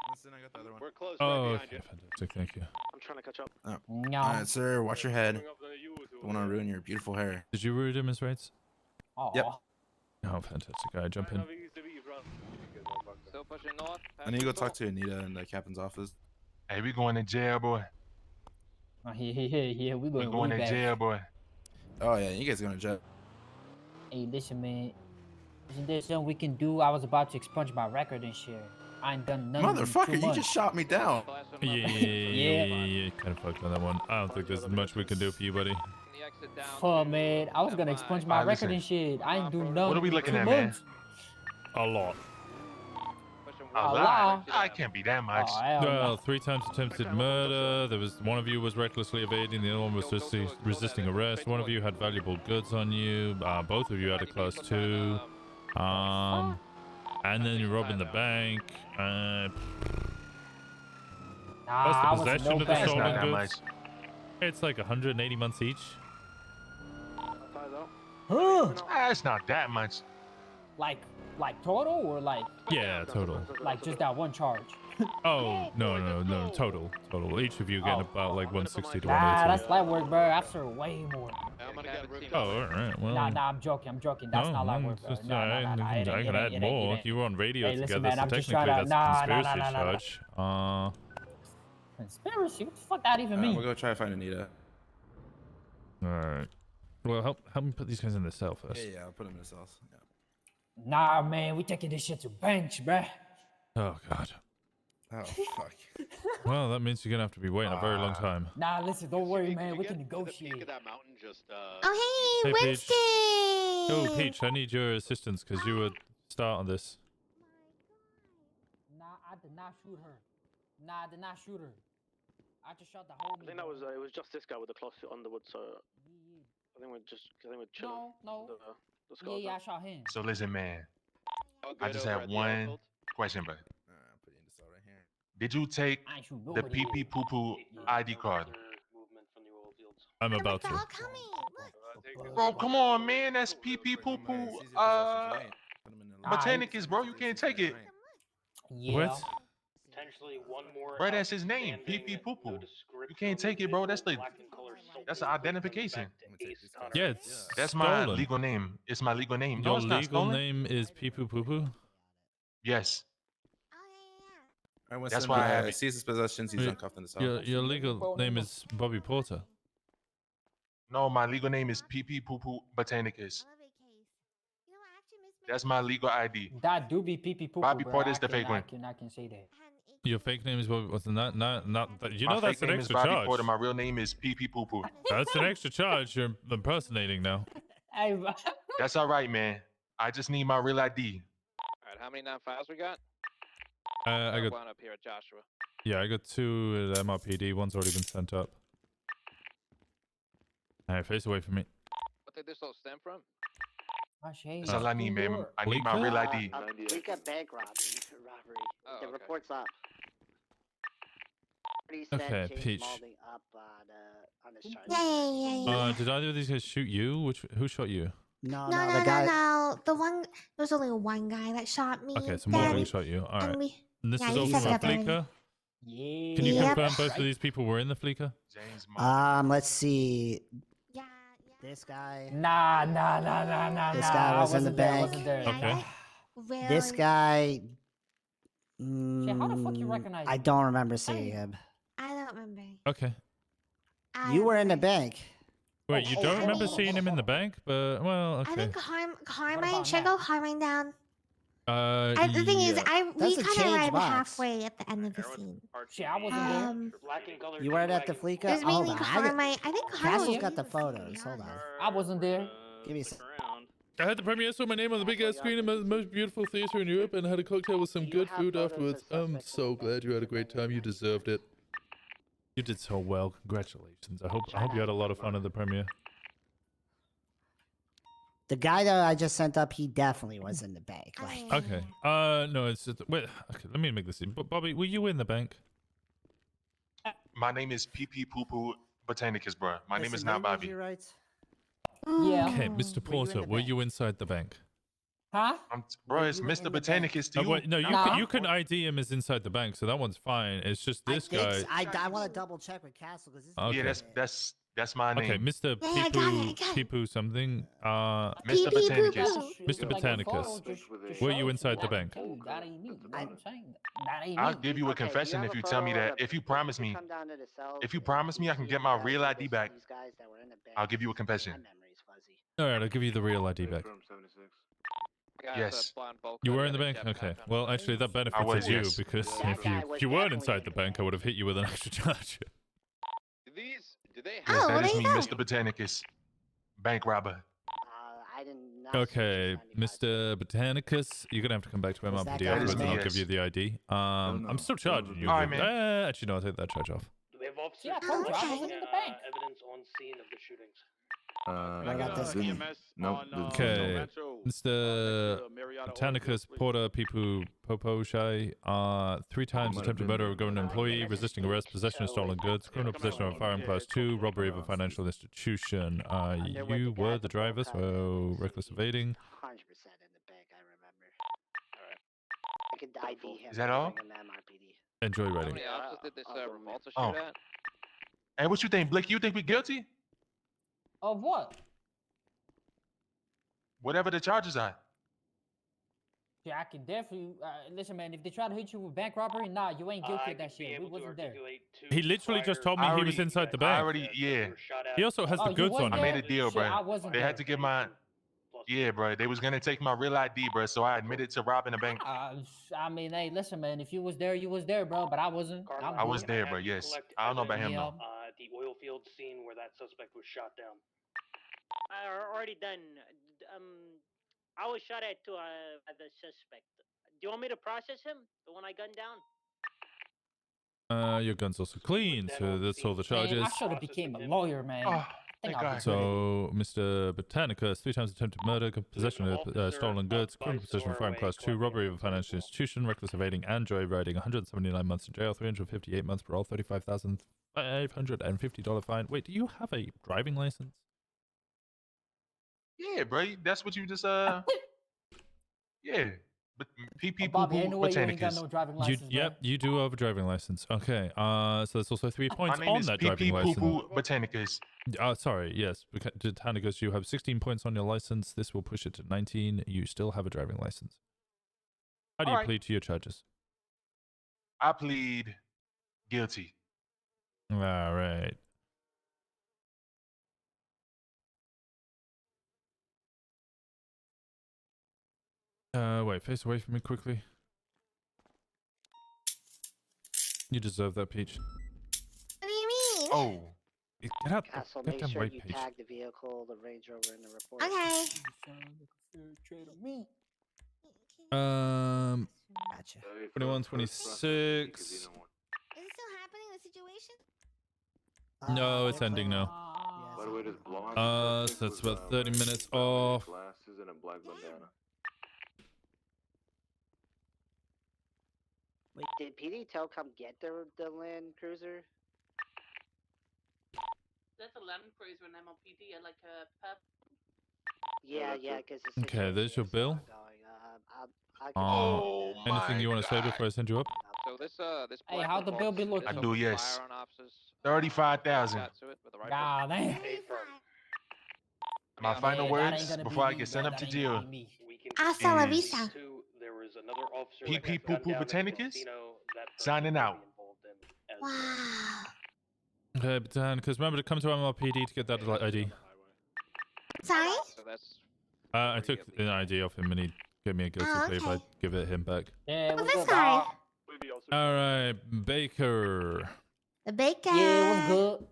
Speaker 8: Winston, I got the other one.
Speaker 10: We're close.
Speaker 1: Oh,
Speaker 10: right behind
Speaker 1: okay,
Speaker 10: you.
Speaker 1: fantastic. Thank you.
Speaker 16: I'm trying to catch up.
Speaker 8: Oh.
Speaker 13: No.
Speaker 8: All right, sir. Watch your head. Don't want to ruin your beautiful hair.
Speaker 1: Did you root him, Miss Rates?
Speaker 8: Yep.
Speaker 1: Oh, fantastic. All right, jump in.
Speaker 5: Still pushing north.
Speaker 8: I need to go talk to Anita in the captain's office.
Speaker 11: Hey, we going to jail, boy.
Speaker 13: Oh, yeah, we
Speaker 11: We going to
Speaker 13: back.
Speaker 11: jail, boy.
Speaker 8: Oh yeah, you guys are going to jail.
Speaker 13: Hey, listen, man. Isn't there something we can do? I was about to expunge my record and shit. I ain't done nothing. in 2
Speaker 8: Motherfucker, you
Speaker 13: months.
Speaker 8: just shot me down.
Speaker 1: Yeah, kind of fucked on that one. I don't think there's much we can do for you, buddy.
Speaker 13: Fuck, man. I was gonna expunge my
Speaker 11: Alright,
Speaker 13: record
Speaker 11: listen.
Speaker 13: and shit. I ain't do nothing.
Speaker 11: What are we
Speaker 13: in
Speaker 11: looking
Speaker 13: 2
Speaker 11: at, man?
Speaker 13: months.
Speaker 1: A lot.
Speaker 11: I can't be that much.
Speaker 1: Well, 3 times attempted murder. There was one of you was recklessly evading. The other one was resisting arrest. One of you had valuable goods on you. Both of you had a class 2. And then you're robbing the bank. That's
Speaker 13: I
Speaker 1: the
Speaker 13: wasn't
Speaker 1: possession
Speaker 13: no
Speaker 1: of the
Speaker 13: bank.
Speaker 1: stolen
Speaker 11: That's not that
Speaker 1: goods. It's like 180 months each.
Speaker 11: That's not that much.
Speaker 13: Like total or like?
Speaker 1: Yeah, total.
Speaker 13: Like just that one charge.
Speaker 1: Oh, no, total. Each of you getting about like 160 to
Speaker 13: Nah,
Speaker 1: 180.
Speaker 13: that's light work, bro. I serve way more.
Speaker 1: Oh, all right. Well,
Speaker 13: Nah, I'm joking. That's not light work, bro.
Speaker 1: Just,
Speaker 13: No,
Speaker 1: I can add more. You were on radio
Speaker 13: Hey, listen,
Speaker 1: together,
Speaker 13: man,
Speaker 1: so
Speaker 13: I'm just
Speaker 1: technically
Speaker 13: trying to-
Speaker 1: that's a
Speaker 13: nah,
Speaker 1: conspiracy
Speaker 13: nah.
Speaker 1: charge.
Speaker 13: Conspiracy? What the fuck that even mean?
Speaker 8: We'll go try to find Anita.
Speaker 1: All right. Well, help me put these guys in the cell first.
Speaker 8: Yeah, I'll put them in the cells. Yeah.
Speaker 13: Nah, man, we taking this shit to bench, bruh.
Speaker 1: Oh God.
Speaker 8: Oh fuck.
Speaker 1: Well, that means you're gonna have to be waiting a very long time.
Speaker 13: Nah, listen, don't worry, man. We can negotiate.
Speaker 10: That mountain just.
Speaker 22: Oh, hey,
Speaker 1: Hey, Peach.
Speaker 22: Winston!
Speaker 1: Oh, Peach, I need your assistance because you would start on this.
Speaker 13: Nah, I did not shoot her. I just shot the whole.
Speaker 16: I think that was it was just this guy with the cloth Underwood. So I think we're chilling.
Speaker 13: No.
Speaker 16: The squad.
Speaker 13: Yeah, I shot him.
Speaker 11: So listen, man.
Speaker 10: Oh,
Speaker 11: I just have one question, but did you take
Speaker 13: I ain't shoot
Speaker 11: the
Speaker 13: nobody
Speaker 11: pee poo poo ID card?
Speaker 1: I'm about to.
Speaker 11: Bro, come on, man. That's pee poo poo. Botanicus, bro. You can't take it.
Speaker 1: What?
Speaker 6: Potentially one more.
Speaker 11: Bro, that's his name. Pee poo poo. You can't take it, bro. That's an identification.
Speaker 1: Yeah, it's
Speaker 11: That's my
Speaker 1: stolen.
Speaker 11: legal name. It's my legal name. No,
Speaker 1: Your
Speaker 11: it's not
Speaker 1: legal
Speaker 11: stolen.
Speaker 1: name is Pee Poo Poo Poo?
Speaker 11: Yes.
Speaker 8: All right, Winston,
Speaker 11: That's why I have it.
Speaker 8: seize his possessions. He's uncuffed in the cell.
Speaker 1: Your legal name is Bobby Porter.
Speaker 11: No, my legal name is Pee Poo Poo Botanicus. That's my legal ID.
Speaker 13: That do be pee poo poo.
Speaker 11: Bobby
Speaker 13: bro.
Speaker 11: Porter's the fake one.
Speaker 13: I can say that.
Speaker 1: Your fake name is Bobby. What's not? You
Speaker 11: My
Speaker 1: know that's
Speaker 11: fake
Speaker 1: an
Speaker 11: name is
Speaker 1: extra
Speaker 11: Bobby
Speaker 1: charge.
Speaker 11: Porter. My real name is Pee Poo Poo.
Speaker 1: That's an extra charge. You're impersonating now.
Speaker 13: Hey, bro.
Speaker 11: That's all right, man. I just need my real ID.
Speaker 5: All right, how many 9-5s we got?
Speaker 1: I got
Speaker 5: one up here at Joshua.
Speaker 1: Yeah, I got 2 at MRPD. One's already been sent up. Hey, face away from me.
Speaker 5: What did this all stem from?
Speaker 11: That's all I need, man. I need my real ID.
Speaker 21: We got bank robbery.
Speaker 5: Oh,
Speaker 21: The
Speaker 5: okay.
Speaker 21: report's up.
Speaker 1: Okay, Peach.
Speaker 21: Up on his charges.
Speaker 9: Yeah.
Speaker 1: Did either of these guys shoot you? Who shot you?
Speaker 9: No,
Speaker 21: No,
Speaker 9: no. The one, there's only one guy that shot me.
Speaker 1: Okay, so more of them
Speaker 9: then-
Speaker 1: shot you. All
Speaker 9: and
Speaker 1: right.
Speaker 9: we-
Speaker 1: And this
Speaker 9: yeah,
Speaker 1: is
Speaker 9: you
Speaker 1: all
Speaker 9: set
Speaker 1: from
Speaker 9: it
Speaker 1: a
Speaker 9: up already.
Speaker 1: Fleeker?
Speaker 13: Yeah.
Speaker 1: Can you
Speaker 9: Yep.
Speaker 1: confirm both of these people were in the Fleeker?
Speaker 17: Let's see. This guy.
Speaker 13: Nah.
Speaker 17: This guy was in the
Speaker 13: there, I
Speaker 17: bank.
Speaker 13: wasn't there.
Speaker 1: Okay.
Speaker 17: This guy.
Speaker 13: Shit, how the fuck you recognize
Speaker 17: I
Speaker 13: him?
Speaker 17: don't remember seeing him.
Speaker 9: I don't remember.
Speaker 1: Okay.
Speaker 17: You were in the bank.
Speaker 1: Wait, you don't remember seeing him in the bank? But, well,
Speaker 9: I
Speaker 1: okay.
Speaker 9: think Carmine, should I go Carmine down? The thing is,
Speaker 1: yeah.
Speaker 9: we
Speaker 17: That's a
Speaker 9: kind of
Speaker 17: change
Speaker 9: arrived
Speaker 17: box.
Speaker 9: halfway at the end of the scene.
Speaker 13: Shit, I wasn't there.
Speaker 17: You weren't at the Fleeca?
Speaker 9: It was
Speaker 17: Hold
Speaker 9: mainly
Speaker 17: on.
Speaker 9: Carmine. I think
Speaker 17: Castle's
Speaker 9: Carmine.
Speaker 17: got the photos. Hold on.
Speaker 13: I wasn't there.
Speaker 17: Give me a sec.
Speaker 1: I had the premiere, saw my name on the big ass screen in the most beautiful theater in Europe, and had a cocktail with some good food afterwards. I'm so glad you had a great time. You deserved it. You did so well. Congratulations. I hope you had a lot of fun at the premiere.
Speaker 17: The guy that I just sent up, he definitely was in the bank. Like,
Speaker 1: Okay. No, it's just, wait. Okay, let me make this. Bobby, were you in the bank?
Speaker 11: My name is PP Poo Poo Botanicus, bro. My name is
Speaker 17: listen,
Speaker 11: not
Speaker 17: maybe if
Speaker 11: Bobby.
Speaker 17: you're right.
Speaker 13: Yeah.
Speaker 1: Okay, Mr. Porter, were you inside the bank?
Speaker 13: Huh?
Speaker 11: Bro, it's Mr. Botanicus to you.
Speaker 1: Wait, no, you can ID him as inside the bank, so that one's fine. It's just this guy.
Speaker 17: I want to double check with Castle because this.
Speaker 1: Okay.
Speaker 11: Yeah, that's my name.
Speaker 1: Okay, Mr.
Speaker 9: Yeah, I got it.
Speaker 1: Peepoo something.
Speaker 11: Mr. Botanicus.
Speaker 1: Mr. Botanicus, were you inside the bank?
Speaker 13: That ain't me. You know what I'm saying? That ain't
Speaker 11: I'll
Speaker 13: me.
Speaker 11: give you a confession if you tell me that. If you promise me, I can get my real ID back. I'll give you a confession.
Speaker 1: All right, I'll give you the real ID back.
Speaker 11: Yes.
Speaker 1: You were in the bank? Okay. Well, actually, that benefits
Speaker 11: was,
Speaker 1: you
Speaker 11: yes.
Speaker 1: because if you weren't inside the bank, I would have hit you with an extra charge.
Speaker 5: Do they
Speaker 11: Yes,
Speaker 9: Oh,
Speaker 11: that
Speaker 9: well,
Speaker 11: is
Speaker 9: there
Speaker 11: me,
Speaker 9: you go.
Speaker 11: Mr. Botanicus, bank robber.
Speaker 21: I didn't.
Speaker 1: Okay, Mr. Botanicus, you're gonna have to come back to MRPD
Speaker 11: that guy?
Speaker 1: afterwards,
Speaker 11: That
Speaker 1: and
Speaker 11: is
Speaker 1: I'll
Speaker 11: me,
Speaker 1: give you
Speaker 11: yes.
Speaker 1: the ID. I'm still charging you.
Speaker 11: All right,
Speaker 1: with-
Speaker 11: man.
Speaker 1: Actually, no, I'll take that charge off.
Speaker 6: Do we have officers?
Speaker 13: Yeah, I told you, I wasn't in the bank.
Speaker 6: Evidence on scene of the shootings.
Speaker 17: What about this guy?
Speaker 8: No.
Speaker 1: Okay, Mr. Botanicus, Porter, Pipu, Popo, Shai, 3 times attempted murder of a government employee, resisting arrest, possession of stolen goods, criminal possession of a firearm class 2, robbery of a financial institution. You were the driver, so reckless evading.
Speaker 21: 100% in the bank. I remember. I could ID him.
Speaker 11: Is that all?
Speaker 21: bring him to MRPD.
Speaker 1: Enjoy
Speaker 5: How
Speaker 1: writing.
Speaker 5: many officers did this Revolta shoot
Speaker 11: Oh.
Speaker 5: at?
Speaker 11: Hey, what you think, Blick? You think we guilty?
Speaker 13: Of what?
Speaker 11: Whatever the charges are.
Speaker 13: Yeah, I can definitely. Listen, man, if they try to hit you with bank robbery, nah, you ain't guilty of that shit. We wasn't there.
Speaker 1: He literally just told me he was inside the bank. He also has the
Speaker 13: Oh, you
Speaker 1: goods
Speaker 13: was
Speaker 1: on
Speaker 13: there?
Speaker 11: I
Speaker 1: him.
Speaker 11: made a deal,
Speaker 13: Shit, I
Speaker 11: bro.
Speaker 13: wasn't
Speaker 11: They
Speaker 13: there.
Speaker 11: had to get my. Yeah, bro. They was gonna take my real ID, bro. So I admitted to robbing a bank.
Speaker 13: I mean, hey, listen, man, if you was there, you was there, bro. But I wasn't.
Speaker 11: I was there, bro. Yes. I don't know about him though.
Speaker 6: The oil field scene where that suspect was shot down.
Speaker 21: Already done. I was shot at too by the suspect. Do you want me to process him? The one I gunned down?
Speaker 1: Your gun's also clean, so that's all the charges.
Speaker 13: Man, I should have became a lawyer, man.
Speaker 11: Oh,
Speaker 13: I think
Speaker 11: thank
Speaker 13: I'll be
Speaker 11: God.
Speaker 1: So, Mr. Botanicus, 3 times attempted murder, possession of stolen goods, criminal possession of firearm class 2, robbery of a financial institution, reckless evading, and joyriding, 179 months in jail, 358 months parole, $35,550 fine. Wait, do you have a driving license?
Speaker 11: Yeah, bro. That's what you just Yeah. But PP
Speaker 13: Bobby, ain't no way you ain't got
Speaker 11: Botanicus.
Speaker 13: no driving
Speaker 1: You,
Speaker 13: license.
Speaker 1: yep, you do have a driving license. Okay, so that's also 3
Speaker 11: My
Speaker 1: points
Speaker 11: name
Speaker 1: on
Speaker 11: is
Speaker 1: that
Speaker 11: PP
Speaker 1: driving
Speaker 11: Poo
Speaker 1: license.
Speaker 11: Poo Botanicus.
Speaker 1: Sorry, yes, Botanicus, you have 16 points on your license. This will push it to 19. You still have a driving license. How do you
Speaker 11: Alright.
Speaker 1: plead to your charges?
Speaker 11: I plead guilty.
Speaker 1: All right. Wait, face away from me quickly. You deserve that, Peach.
Speaker 9: What do you mean?
Speaker 11: Oh.
Speaker 1: Get out the
Speaker 17: Castle, make
Speaker 1: goddamn
Speaker 17: sure
Speaker 1: white
Speaker 17: you
Speaker 1: page.
Speaker 17: tag the vehicle, the Range Rover, in the report.
Speaker 9: Okay.
Speaker 17: Gotcha.
Speaker 1: 21, 26.
Speaker 9: Is it still happening, the situation?
Speaker 1: No, it's ending now.
Speaker 17: By the way, this
Speaker 1: So that's about 30 minutes off.
Speaker 18: Glasses and a black bandana.
Speaker 17: Wait, did PD come get the Land Cruiser?
Speaker 3: That's a Land Cruiser and MLPD and like a pep.
Speaker 17: Yeah, because
Speaker 1: Okay, there's your bill.
Speaker 10: Oh
Speaker 1: Anything you want to say before I send you up?
Speaker 5: So this
Speaker 13: Hey,
Speaker 5: black
Speaker 13: how'd the bill be
Speaker 5: box,
Speaker 13: looking?
Speaker 11: I do, yes.
Speaker 5: fire on officers.
Speaker 11: 35,000.
Speaker 5: Got to it with a rifle.
Speaker 13: God damn.
Speaker 11: My final
Speaker 13: that
Speaker 11: words
Speaker 13: ain't gonna
Speaker 11: before I
Speaker 13: be me,
Speaker 11: get sent
Speaker 13: bro.
Speaker 11: up to
Speaker 13: That ain't gonna
Speaker 11: jail.
Speaker 13: be me.
Speaker 9: Hasta la
Speaker 11: Is-
Speaker 9: vista.
Speaker 6: There was another officer
Speaker 11: PP
Speaker 6: that got
Speaker 11: Poo
Speaker 6: gunned
Speaker 11: Poo
Speaker 6: down at the
Speaker 11: Botanicus?
Speaker 6: casino. That person
Speaker 11: Signing
Speaker 6: will
Speaker 11: out.
Speaker 6: be involved in as well.
Speaker 9: Wow.
Speaker 1: Okay, but then, because remember to come to MLPD to get that ID.
Speaker 9: Sorry?
Speaker 5: So that's
Speaker 1: I took an ID off him and he gave me a guilty plea if I give it him back.
Speaker 13: Yeah,
Speaker 9: What's
Speaker 13: what's
Speaker 9: this
Speaker 13: good,
Speaker 9: guy?
Speaker 13: dog?
Speaker 1: All right, Baker.
Speaker 9: The baker.
Speaker 13: Yeah, what's good?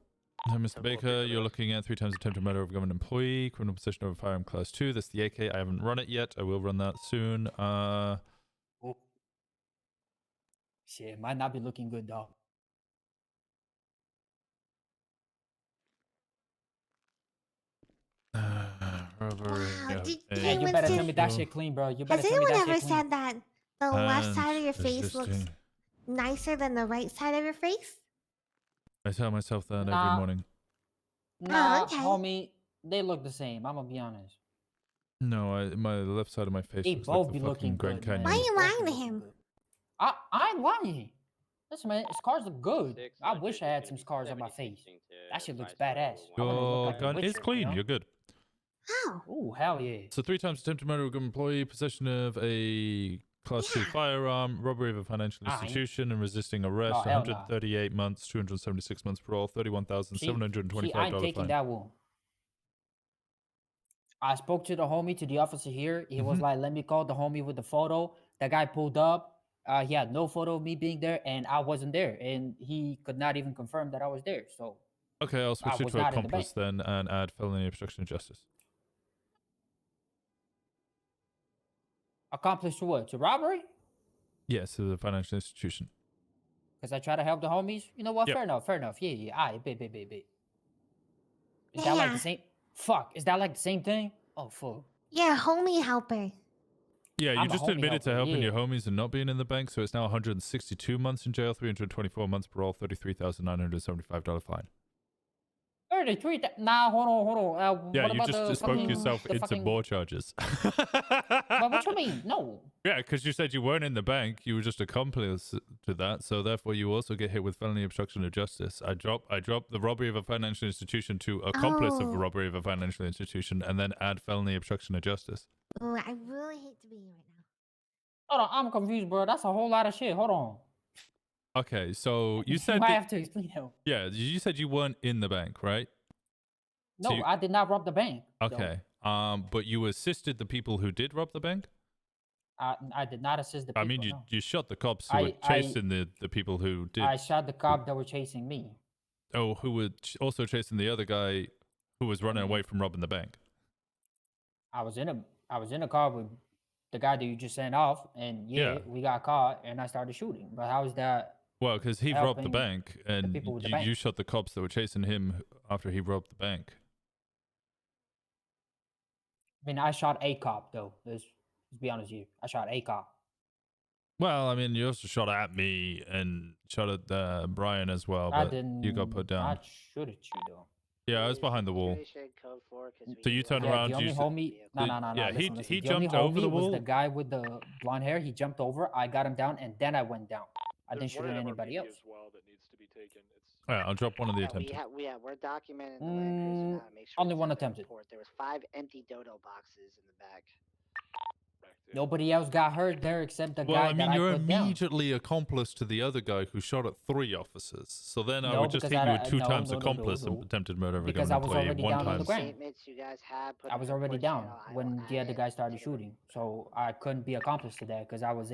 Speaker 1: Mr. Baker, you're looking at 3 times attempted murder of a government employee, criminal possession of a firearm class 2. That's the AK. I haven't run it yet. I will run that soon.
Speaker 13: Shit, might not be looking good, dog.
Speaker 1: Robbery.
Speaker 9: Wow.
Speaker 1: of
Speaker 9: Hey,
Speaker 13: Hey, you better tell me that
Speaker 1: vehicle.
Speaker 13: shit clean, bro. You better
Speaker 9: Has
Speaker 13: tell me
Speaker 9: anyone
Speaker 13: that
Speaker 9: ever
Speaker 13: shit clean.
Speaker 9: said that the left side of your
Speaker 1: And
Speaker 9: face looks
Speaker 1: resisting.
Speaker 9: nicer than the right side of your face?
Speaker 1: I tell myself that
Speaker 13: Nah.
Speaker 1: every morning.
Speaker 13: Nah,
Speaker 9: okay.
Speaker 13: homie, they look the same. I'm gonna be honest.
Speaker 1: No, my left side of my face
Speaker 13: They
Speaker 1: looks
Speaker 13: both
Speaker 1: like
Speaker 13: be
Speaker 1: the fucking
Speaker 13: looking
Speaker 1: Grand
Speaker 13: good,
Speaker 1: Canyon.
Speaker 13: man.
Speaker 9: Why are you
Speaker 13: Both be
Speaker 9: lying to
Speaker 13: looking
Speaker 9: him?
Speaker 13: good. I ain't lying. Listen, man, scars look good. I wish I had some scars on my face. That shit looks badass. I wanna look
Speaker 1: Your
Speaker 13: like a
Speaker 1: gun is
Speaker 13: Witcher,
Speaker 1: clean.
Speaker 13: you know?
Speaker 1: You're good.
Speaker 9: How?
Speaker 13: Ooh, hell yeah.
Speaker 1: So 3 times attempted murder of a government employee, possession of a class 2 firearm, robbery of a financial
Speaker 13: Ah,
Speaker 1: institution, and resisting arrest.
Speaker 13: Oh, hell nah.
Speaker 1: 138 months, 276 months parole,
Speaker 13: See, I
Speaker 1: $31,725
Speaker 13: ain't taking
Speaker 1: fine.
Speaker 13: that one. I spoke to the homie, to the officer here. He was like, let me call the homie with the photo. The guy pulled up. He had no photo of me being there, and I wasn't there. And he could not even confirm that I was there. So,
Speaker 1: Okay, I'll switch
Speaker 13: I
Speaker 1: it
Speaker 13: was
Speaker 1: to
Speaker 13: not in the
Speaker 1: accomplice then and add felony obstruction of justice.
Speaker 13: accomplice to what? To robbery?
Speaker 1: Yes, to the financial institution.
Speaker 13: Because I try to help the homies. You know what?
Speaker 1: Yep.
Speaker 13: Fair enough. Fair enough. Yeah. All right, bet. Is that like the same? Fuck. Is that like the same thing? Oh, fuck.
Speaker 9: Yeah, homie helper.
Speaker 1: Yeah, you
Speaker 13: I'm a
Speaker 1: just
Speaker 13: homie
Speaker 1: admitted to
Speaker 13: helper,
Speaker 1: helping your
Speaker 13: yeah.
Speaker 1: homies and not being in the bank, so it's now 162 months in jail, 324 months parole, $33,975 fine.
Speaker 13: 33. Nah, hold on.
Speaker 1: Yeah,
Speaker 13: what
Speaker 1: you
Speaker 13: about
Speaker 1: just
Speaker 13: the
Speaker 1: spoke
Speaker 13: fucking-
Speaker 1: yourself
Speaker 13: the
Speaker 1: into
Speaker 13: fucking-
Speaker 1: more charges.
Speaker 13: But what you mean? No.
Speaker 1: Yeah, because you said you weren't in the bank, you were just accomplice to that, so therefore you also get hit with felony obstruction of justice. I drop the robbery of a financial institution to accomplice of a
Speaker 9: Oh.
Speaker 1: robbery of a financial institution, and then add felony obstruction of justice.
Speaker 9: Ooh, I really hate to be here right now.
Speaker 13: Hold on. I'm confused, bro. That's a whole lot of shit. Hold on.
Speaker 1: Okay, so you said
Speaker 13: might
Speaker 1: that-
Speaker 13: have to explain that.
Speaker 1: yeah, you said you weren't in the bank, right?
Speaker 13: No,
Speaker 1: So you-
Speaker 13: I did not rob the bank. though.
Speaker 1: Okay. But you assisted the people who did rob the bank?
Speaker 13: I did not assist the people.
Speaker 1: I mean,
Speaker 13: no.
Speaker 1: you shot the cops who were chasing the people who did.
Speaker 13: I shot the cop that were chasing me.
Speaker 1: Oh, who were also chasing the other guy who was running away from robbing the bank.
Speaker 13: I was in a car with the guy that you just sent off, and
Speaker 1: Yeah.
Speaker 13: we got caught, and I started shooting. But how is that?
Speaker 1: Well, because he robbed the
Speaker 13: helping
Speaker 1: bank, and
Speaker 13: people with the
Speaker 1: you
Speaker 13: bank?
Speaker 1: shot the cops that were chasing him after he robbed the bank.
Speaker 13: I mean, I shot a cop though. Let's be honest with you. I shot a cop.
Speaker 1: Well, I mean, you also shot at me and shot at Brian as well,
Speaker 13: I
Speaker 1: but
Speaker 13: didn't.
Speaker 1: you got put down.
Speaker 13: Not shoot at you though.
Speaker 1: Yeah, I was behind the wall. So you turned
Speaker 13: Yeah,
Speaker 1: around.
Speaker 13: the only
Speaker 1: you s-
Speaker 13: homie. No.
Speaker 1: Yeah,
Speaker 13: Listen, listen.
Speaker 1: he
Speaker 13: The only
Speaker 1: jumped over
Speaker 13: homie
Speaker 1: the
Speaker 13: was
Speaker 1: wall.
Speaker 13: the guy with the blonde hair. He jumped over. I got him down, and then I went down. I didn't shoot at anybody else.
Speaker 1: All right, I'll drop one of the
Speaker 17: We
Speaker 1: attempted.
Speaker 17: we're documenting the Land Cruiser now to make sure
Speaker 13: Only
Speaker 17: it's
Speaker 13: one
Speaker 17: on the
Speaker 13: attempted.
Speaker 17: report. There was 5 empty dodo boxes in the back.
Speaker 13: Nobody else got hurt there except the
Speaker 1: Well,
Speaker 13: guy
Speaker 1: I mean,
Speaker 13: that
Speaker 1: you're
Speaker 13: I put down.
Speaker 1: immediately accomplice to the other guy who shot at 3 officers. So then I
Speaker 13: No,
Speaker 1: would just
Speaker 13: because
Speaker 1: hit you
Speaker 13: I-
Speaker 1: with 2
Speaker 13: no,
Speaker 1: times
Speaker 13: no, no,
Speaker 1: accomplice
Speaker 13: no,
Speaker 1: and
Speaker 13: no.
Speaker 1: attempted murder of a
Speaker 13: Because
Speaker 1: government
Speaker 13: I was
Speaker 1: employee
Speaker 13: already
Speaker 1: 1
Speaker 13: down on
Speaker 1: time.
Speaker 13: the ground.
Speaker 17: Statements you guys have put
Speaker 13: I
Speaker 17: in
Speaker 13: was
Speaker 17: the
Speaker 13: already
Speaker 17: report
Speaker 13: down
Speaker 17: channel, I
Speaker 13: when
Speaker 17: will
Speaker 13: the
Speaker 17: add
Speaker 13: other
Speaker 17: it
Speaker 13: guy started
Speaker 17: to the
Speaker 13: shooting, so I couldn't be accomplice to that because I was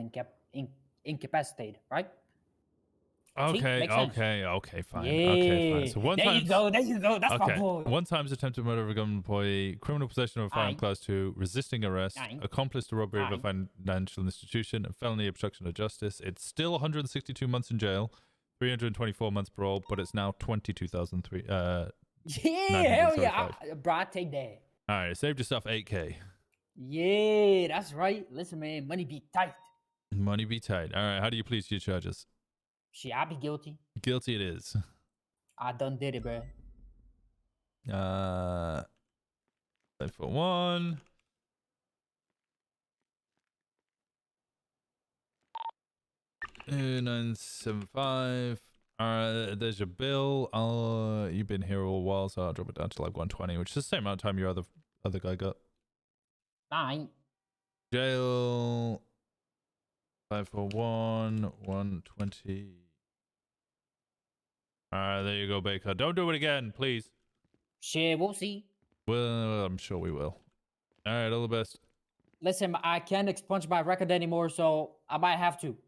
Speaker 13: incapacitated, right?
Speaker 1: Okay,
Speaker 13: makes sense.
Speaker 1: okay, fine.
Speaker 13: Yeah.
Speaker 1: Okay, fine. So one
Speaker 13: There
Speaker 1: times,
Speaker 13: you go. There you go. That's my
Speaker 1: okay.
Speaker 13: boy.
Speaker 1: 1 time's attempted murder of a government employee, criminal possession of a firearm
Speaker 13: Aye.
Speaker 1: class 2, resisting arrest,
Speaker 13: Aye.
Speaker 1: accomplice to robbery of a
Speaker 13: Aye.
Speaker 1: financial institution, and felony obstruction of justice. It's still 162 months in jail, 324 months parole, but it's now 22,003.
Speaker 13: Yeah, hell yeah.
Speaker 1: 935.
Speaker 13: Bro, I take that.
Speaker 1: All right, saved yourself 8K.
Speaker 13: Yeah, that's right. Listen, man, money be tight.
Speaker 1: Money be tight. All right, how do you plead to your charges?
Speaker 13: Shit, I be guilty.
Speaker 1: Guilty it is.
Speaker 13: I done did it, bro.
Speaker 1: 541. $975. There's your bill. You've been here all a while, so I'll drop it down to like 120, which is the same amount of time your other guy got.
Speaker 13: Fine.
Speaker 1: Jail. 541. 120. There you go, Baker. Don't do it again, please.
Speaker 13: Shit, we'll see.
Speaker 1: Well, I'm sure we will. All right, all the best.
Speaker 13: Listen, I can't expunge my record anymore, so I might have to.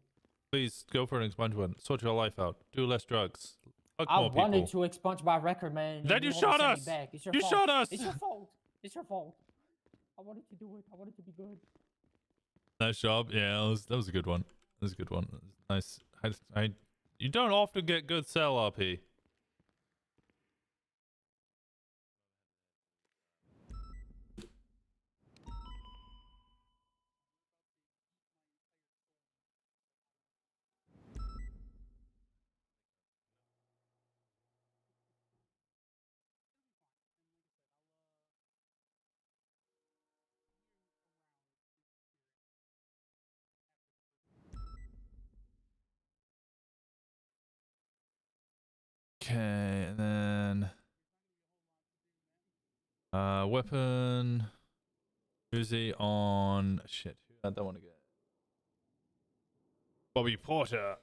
Speaker 1: Please go for an expungement. Sort your life out. Do less drugs. Fuck
Speaker 13: I
Speaker 1: more people.
Speaker 13: wanted to expunge my record, man.
Speaker 1: Then you
Speaker 13: always
Speaker 1: shot
Speaker 13: sent me
Speaker 1: us!
Speaker 13: back. It's your
Speaker 1: You
Speaker 13: fault.
Speaker 1: shot us!
Speaker 13: It's your fault. It's your fault. I wanted to do it. I wanted to be good.
Speaker 1: Nice job. Yeah, that was a good one. That was a good one. Nice. You don't often get good cell RP. Okay, and then weapon Uzi on shit. Who had that one again? Bobby Porter.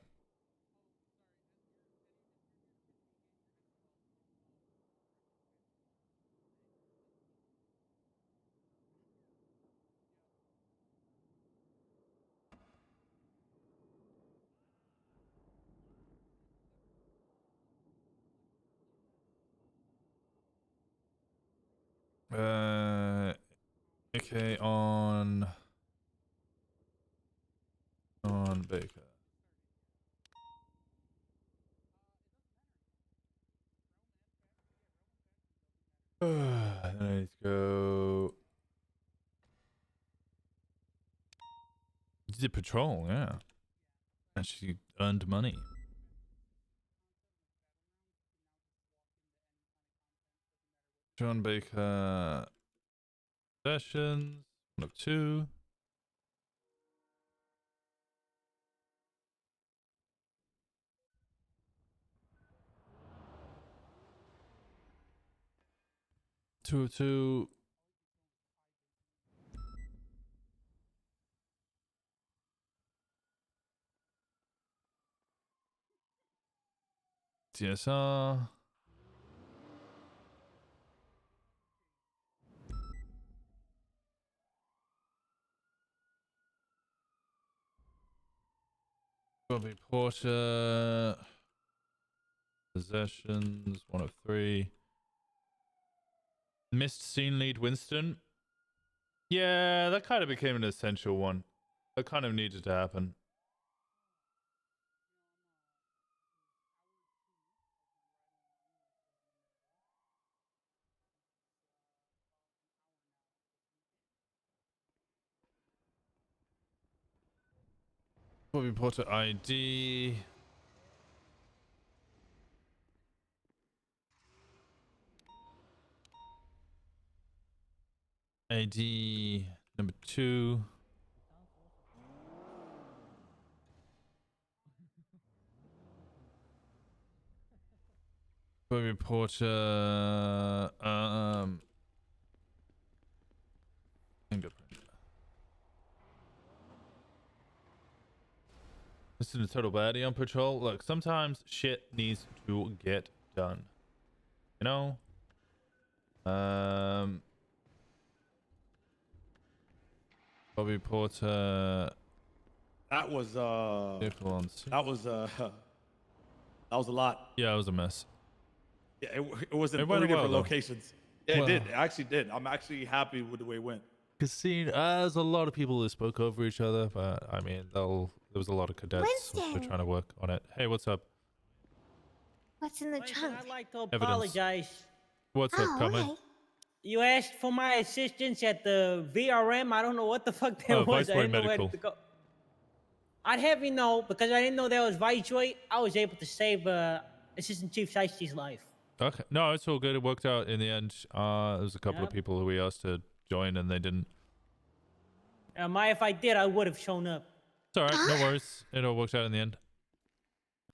Speaker 1: Okay, on Baker. Then I need to go. You did patrol, yeah. And she earned money. John Baker. Sessions. 1 of 2. Two of 2. TSR. Bobby Porter. Possessions. 1 of 3. Missed scene lead Winston. Yeah, that kind of became an essential one. That kind of needed to happen. Bobby Porter ID. ID number 2. Bobby Porter. Fingerprint. This is a total baddie on patrol. Look, sometimes shit needs to get done. You know? Bobby Porter.
Speaker 2: That was That was a lot.
Speaker 1: Yeah, it was a mess.
Speaker 2: Yeah, it was in
Speaker 1: It
Speaker 2: 3
Speaker 1: went
Speaker 2: different
Speaker 1: well, though.
Speaker 2: locations. Yeah,
Speaker 1: Well.
Speaker 2: it did. It actually did. I'm actually happy with the way it went.
Speaker 1: Casino. There's a lot of people who spoke over each other, but I mean, there was a lot of cadets who were
Speaker 9: Winston.
Speaker 1: trying to work on it. Hey, what's up?
Speaker 9: What's in the trunk?
Speaker 21: I'd like to
Speaker 1: Evidence.
Speaker 21: apologize.
Speaker 1: What's up, Carmen?
Speaker 9: okay.
Speaker 21: You asked for my assistance at the VRM. I don't know what the fuck that
Speaker 1: Oh,
Speaker 21: was. I
Speaker 1: Viceroy
Speaker 21: didn't know where
Speaker 1: Medical.
Speaker 21: to go. I'd have you know, because I didn't know that was Viceroy, I was able to save Assistant Chief Shiesty's life.
Speaker 1: Okay. No, it's all good. It worked out in the end. There was a couple of people who we asked to join and they didn't.
Speaker 21: If I did, I would have shown up.
Speaker 1: It's all right. No worries. It all worked out in the end.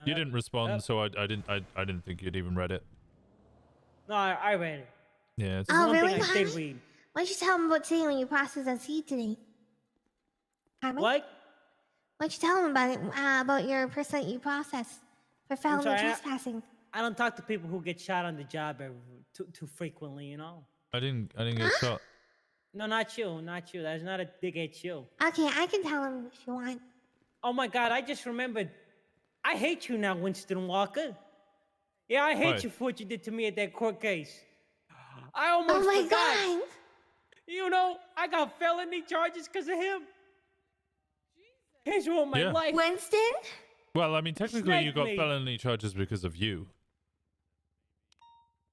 Speaker 1: You didn't respond, so I didn't think you'd even read it.
Speaker 21: No, I read it.
Speaker 1: Yeah. It's
Speaker 21: There's one
Speaker 9: really,
Speaker 21: thing I did
Speaker 9: Carmen?
Speaker 21: read.
Speaker 9: Why don't you tell him about today when you process that seed today? Carmen?
Speaker 21: What?
Speaker 9: Why don't you tell him about it, about your person that you processed for felony
Speaker 21: sorry,
Speaker 9: trespassing?
Speaker 21: I don't talk to people who get shot on the job too frequently, you know?
Speaker 1: I didn't get shot.
Speaker 21: No, not you. That's not a dig at you.
Speaker 9: Okay, I can tell him if you want.
Speaker 21: Oh my God, I just remembered. I hate you now, Winston Walker. Yeah, I hate
Speaker 1: Why?
Speaker 21: you for what you did to me at that court case. I almost
Speaker 9: Oh my
Speaker 21: forgot.
Speaker 9: God!
Speaker 21: You know, I got felony charges because of him. He's ruined my
Speaker 1: Yeah.
Speaker 21: life.
Speaker 9: Winston?
Speaker 1: Well, I mean, technically, you
Speaker 21: Snake
Speaker 1: got
Speaker 21: me.
Speaker 1: felony charges because of you.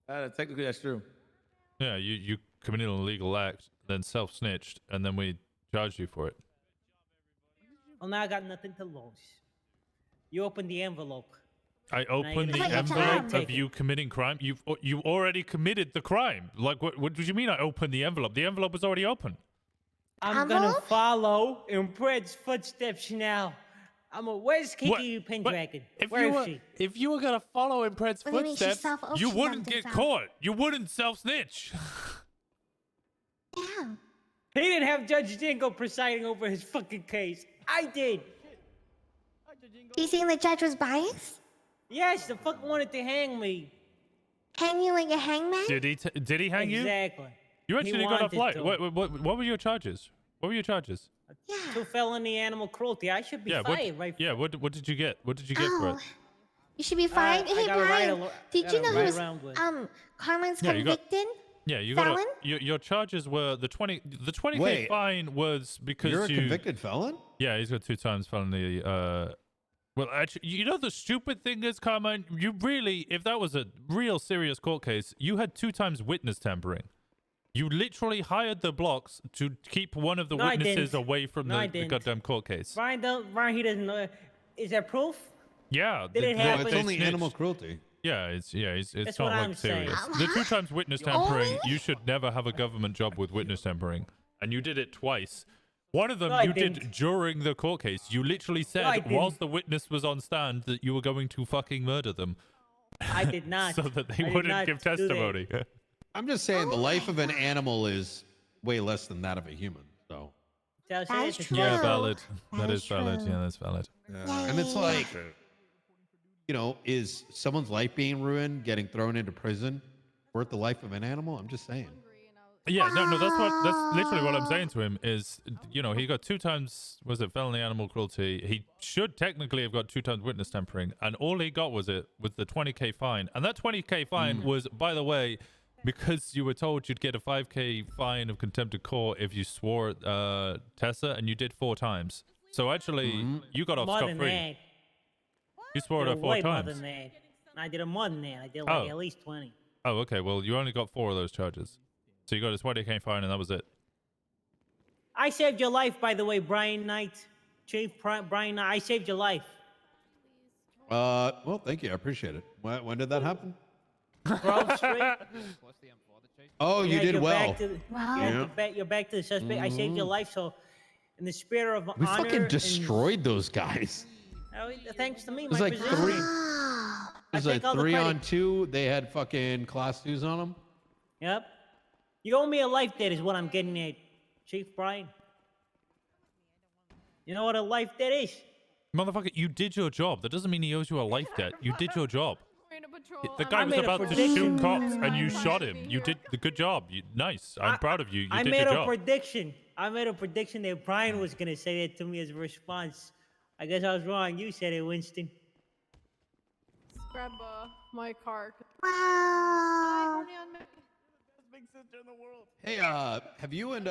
Speaker 2: Technically, that's true.
Speaker 1: Yeah, you committed an illegal act, then self-snitched, and then we charged you for it.
Speaker 21: Well, now I got nothing to lose. You opened the envelope.
Speaker 1: I opened the
Speaker 21: gonna take it.
Speaker 1: envelope
Speaker 21: Take
Speaker 1: of
Speaker 21: it.
Speaker 1: you committing crime. You already committed the crime. Like, what did you mean I opened the envelope? The envelope was already open.
Speaker 21: I'm gonna follow in Fred's footsteps now. Where's Kiki Pendragon? Where is she?
Speaker 1: If you were gonna follow in Pred's
Speaker 9: What do you mean she
Speaker 1: footsteps,
Speaker 9: self-opened
Speaker 1: you wouldn't get
Speaker 9: herself?
Speaker 1: caught. You wouldn't self-snitch.
Speaker 9: Damn.
Speaker 21: He didn't have Judge Dingo presiding over his fucking case. I did.
Speaker 9: You saying the judge was biased?
Speaker 21: Yes, the fuck wanted to hang me.
Speaker 9: Hang you like a hangman?
Speaker 1: Did he hang you?
Speaker 21: Exactly.
Speaker 1: You actually got a
Speaker 21: wanted
Speaker 1: flight.
Speaker 21: to.
Speaker 1: What were your charges? What were your charges?
Speaker 21: Two felony animal cruelty. I should be fired, right?
Speaker 1: Yeah, what did you get? What did you get for it?
Speaker 9: You should be fined.
Speaker 21: I
Speaker 9: Hey,
Speaker 21: got a
Speaker 9: Brian,
Speaker 21: ride
Speaker 9: did you know he
Speaker 21: ride
Speaker 9: was
Speaker 21: around with.
Speaker 9: Carmen's
Speaker 1: Yeah, you got-
Speaker 9: convicted?
Speaker 1: Yeah, you got
Speaker 9: Felon?
Speaker 1: your charges were the 20K
Speaker 8: Wait.
Speaker 1: fine was because
Speaker 8: You're a
Speaker 1: you
Speaker 8: convicted felon?
Speaker 1: Yeah, he's got 2 times felony. Well, actually, you know the stupid thing is, Carmine, you really, if that was a real serious court case, you had 2 times witness tampering. You literally hired the blocks to keep one of the
Speaker 21: No, I
Speaker 1: witnesses
Speaker 21: didn't.
Speaker 1: away from
Speaker 21: No, I
Speaker 1: the
Speaker 21: didn't.
Speaker 1: goddamn court case.
Speaker 21: Brian, he doesn't know. Is there proof?
Speaker 1: Yeah,
Speaker 21: Did it happen?
Speaker 8: It's
Speaker 1: they
Speaker 8: only
Speaker 1: snitched.
Speaker 8: animal cruelty.
Speaker 1: Yeah, it's
Speaker 21: That's
Speaker 1: not
Speaker 21: what
Speaker 1: like
Speaker 21: I'm saying.
Speaker 1: serious. The 2 times witness tampering, you should never have a government job with witness tampering, and you did it twice. One of them
Speaker 21: No, I
Speaker 1: you did
Speaker 21: didn't.
Speaker 1: during the court case. You literally said
Speaker 21: I didn't.
Speaker 1: whilst the witness was on stand that you were going to fucking murder them.
Speaker 21: I did not.
Speaker 1: so that
Speaker 21: I
Speaker 1: they
Speaker 21: did
Speaker 1: wouldn't
Speaker 21: not
Speaker 1: give
Speaker 21: do that.
Speaker 1: testimony.
Speaker 8: I'm just saying the life of an animal is way less than that of a human. So
Speaker 21: That's
Speaker 9: true.
Speaker 1: Yeah, valid.
Speaker 9: That
Speaker 1: That
Speaker 9: is
Speaker 1: is valid.
Speaker 9: true.
Speaker 1: Yeah, that's valid.
Speaker 8: and it's like, you know, is someone's life being ruined, getting thrown into prison, worth the life of an animal? I'm just saying.
Speaker 1: Yeah, no, that's literally what I'm saying to him is, you know, he got 2 times, was it felony animal cruelty? He should technically have got 2 times witness tampering, and all he got was the 20K fine. And that 20K fine was, by the way, because you were told you'd get a 5K fine of contempt of court if you swore at Tessa, and you did 4 times. So actually, you got off
Speaker 21: More than
Speaker 1: scot-free.
Speaker 21: that.
Speaker 1: You swore at
Speaker 21: Did
Speaker 1: her 4
Speaker 21: way more
Speaker 1: times.
Speaker 21: than that. I did more than that. I did
Speaker 1: Oh.
Speaker 21: at least 20.
Speaker 1: Oh, okay. Well, you only got 4 of those charges. So you got a 20K fine, and that was it.
Speaker 21: I saved your life, by the way, Brian Knight. Chief Brian Knight, I saved your life.
Speaker 8: Well, thank you. I appreciate it. When did that happen?
Speaker 21: Grove Street.
Speaker 8: Oh, you did
Speaker 21: you're
Speaker 8: well.
Speaker 21: Back to the,
Speaker 9: Wow.
Speaker 21: you're back to the suspect. I saved your life, so in the spirit of
Speaker 8: We
Speaker 21: honor.
Speaker 8: fucking destroyed those guys.
Speaker 21: Thanks to me,
Speaker 8: It was
Speaker 21: my
Speaker 8: like
Speaker 21: position.
Speaker 8: 3. It
Speaker 9: Ah.
Speaker 8: was
Speaker 21: I
Speaker 8: like
Speaker 21: take all the
Speaker 8: 3 on
Speaker 21: credit.
Speaker 8: 2. They had fucking class 2s on them.
Speaker 21: Yep. You owe me a life debt, is what I'm getting at, Chief Brian. You know what a life debt is?
Speaker 1: Motherfucker, you did your job. That doesn't mean he owes you a life debt. You did your job. The guy
Speaker 21: I
Speaker 1: was
Speaker 21: made a
Speaker 1: about to
Speaker 21: prediction.
Speaker 1: shoot cops, and you shot him. You did the good job. Nice. I'm proud of you. You
Speaker 21: I
Speaker 1: did
Speaker 21: made
Speaker 1: your
Speaker 21: a
Speaker 1: job.
Speaker 21: prediction. I made a prediction that Brian was gonna say that to me as a response. I guess I was wrong. You said it, Winston.
Speaker 3: grab my car.
Speaker 9: Wow.
Speaker 4: Big sister in the world.
Speaker 8: Hey, have you and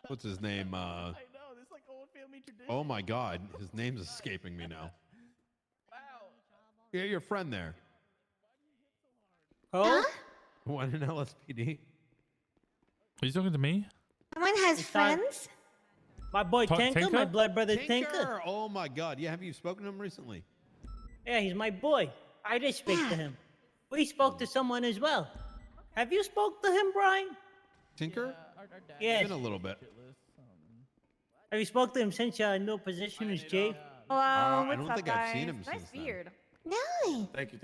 Speaker 8: what's his name?
Speaker 4: I know, this like old family tradition.
Speaker 8: Oh my God, his name's escaping me now.
Speaker 4: Wow.
Speaker 8: Yeah, your friend there.
Speaker 9: Huh?
Speaker 8: One in LSPD.
Speaker 1: Are you talking to me?
Speaker 9: Someone has friends?
Speaker 20: My boy Tinker, my blood brother Tinker.
Speaker 8: Oh my God, yeah. Have you spoken to him recently?
Speaker 20: Yeah, he's my boy. I did speak to him. We spoke to someone as well. Have you spoke to him, Brian?
Speaker 8: Tinker?
Speaker 20: Yes.
Speaker 8: Been a little bit.
Speaker 20: Have you spoke to him since your new position as chief?
Speaker 22: Hello,
Speaker 8: I
Speaker 22: what's
Speaker 8: don't
Speaker 22: up,
Speaker 8: think
Speaker 22: guys?
Speaker 8: I've seen him
Speaker 22: nice
Speaker 8: since then.
Speaker 22: beard.
Speaker 9: No.
Speaker 2: Thank you.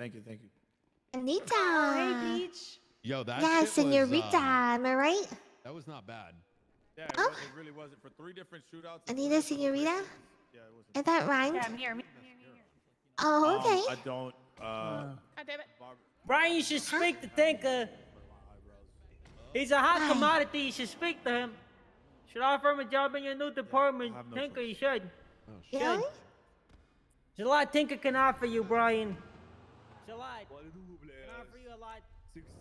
Speaker 9: Anita.
Speaker 22: Oh, hey, Peach.
Speaker 8: Yo, that
Speaker 9: Yeah,
Speaker 8: shit
Speaker 9: senorita,
Speaker 8: was,
Speaker 9: am I right?
Speaker 8: that was not bad.
Speaker 2: Yeah,
Speaker 9: Oh.
Speaker 2: it really wasn't for 3 different shootouts.
Speaker 9: Anita, senorita?
Speaker 2: Yeah, it wasn't.
Speaker 9: Is that rhymed?
Speaker 22: Yeah, I'm here.
Speaker 9: Oh, okay.
Speaker 2: I don't.
Speaker 3: God damn it.
Speaker 20: Brian, you should speak to Tinker. He's a hot commodity. You should speak to him. Should offer him a job in your new department. Tinker, you should.
Speaker 9: Really?
Speaker 20: There's a lot Tinker can offer you, Brian. There's a lot. Can offer you a lot.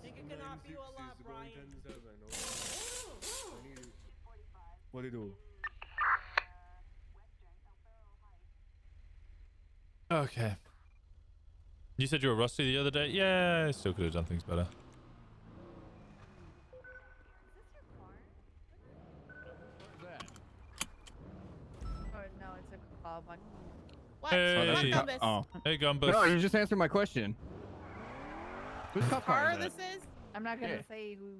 Speaker 20: Tinker can offer you a lot, Brian.
Speaker 23: What do you do?
Speaker 1: Okay. You said you were rusty the other day? Yeah, I still could have done things better.
Speaker 22: Oh no, it's a call.
Speaker 3: What?
Speaker 1: Hey.
Speaker 3: What Gumbus?
Speaker 23: Oh.
Speaker 1: Hey, Gumbus.
Speaker 23: No, you just answered my question. Whose cop car
Speaker 3: Car
Speaker 23: is
Speaker 3: this
Speaker 23: that?
Speaker 3: is?
Speaker 22: I'm not gonna
Speaker 23: Yeah.
Speaker 22: say who.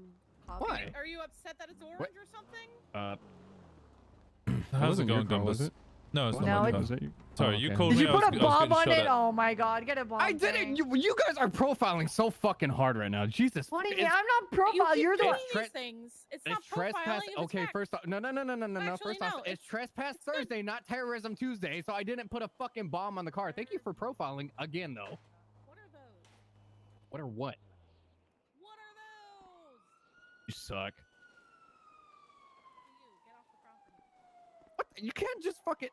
Speaker 22: called
Speaker 23: Why?
Speaker 22: me.
Speaker 3: Are you upset that it's orange or something?
Speaker 1: How's it
Speaker 23: wasn't your
Speaker 1: going,
Speaker 23: car, was
Speaker 1: Gumbus?
Speaker 23: it?
Speaker 1: No, it's
Speaker 22: No,
Speaker 1: not my
Speaker 22: it's-
Speaker 1: car.
Speaker 23: Was it?
Speaker 1: Sorry,
Speaker 23: Oh,
Speaker 1: you
Speaker 23: okay.
Speaker 1: called
Speaker 22: Did
Speaker 1: me.
Speaker 22: you
Speaker 1: I
Speaker 22: put
Speaker 1: was-
Speaker 22: a
Speaker 1: I was
Speaker 22: bomb
Speaker 1: getting
Speaker 22: on
Speaker 1: shot
Speaker 22: it?
Speaker 1: at.
Speaker 22: Oh my god, get a bomb.
Speaker 23: I didn't. You guys are profiling so fucking hard right now. Jesus.
Speaker 22: What do you mean?
Speaker 23: It's-
Speaker 22: I'm not profile.
Speaker 3: You
Speaker 22: You're
Speaker 3: keep
Speaker 22: the
Speaker 3: doing
Speaker 22: one.
Speaker 3: these things. It's not
Speaker 23: It's trespass.
Speaker 3: profiling. It's
Speaker 23: Okay,
Speaker 3: fact.
Speaker 23: first off, no.
Speaker 3: Actually,
Speaker 23: First off,
Speaker 3: no,
Speaker 23: it's
Speaker 3: it's-
Speaker 23: trespass Thursday, not terrorism Tuesday. So I didn't put a fucking bomb on the car. Thank you for profiling again, though.
Speaker 3: What are those?
Speaker 23: What or what?
Speaker 3: What are those?
Speaker 23: You suck.
Speaker 3: You get off the property.
Speaker 23: What? You can't just fucking.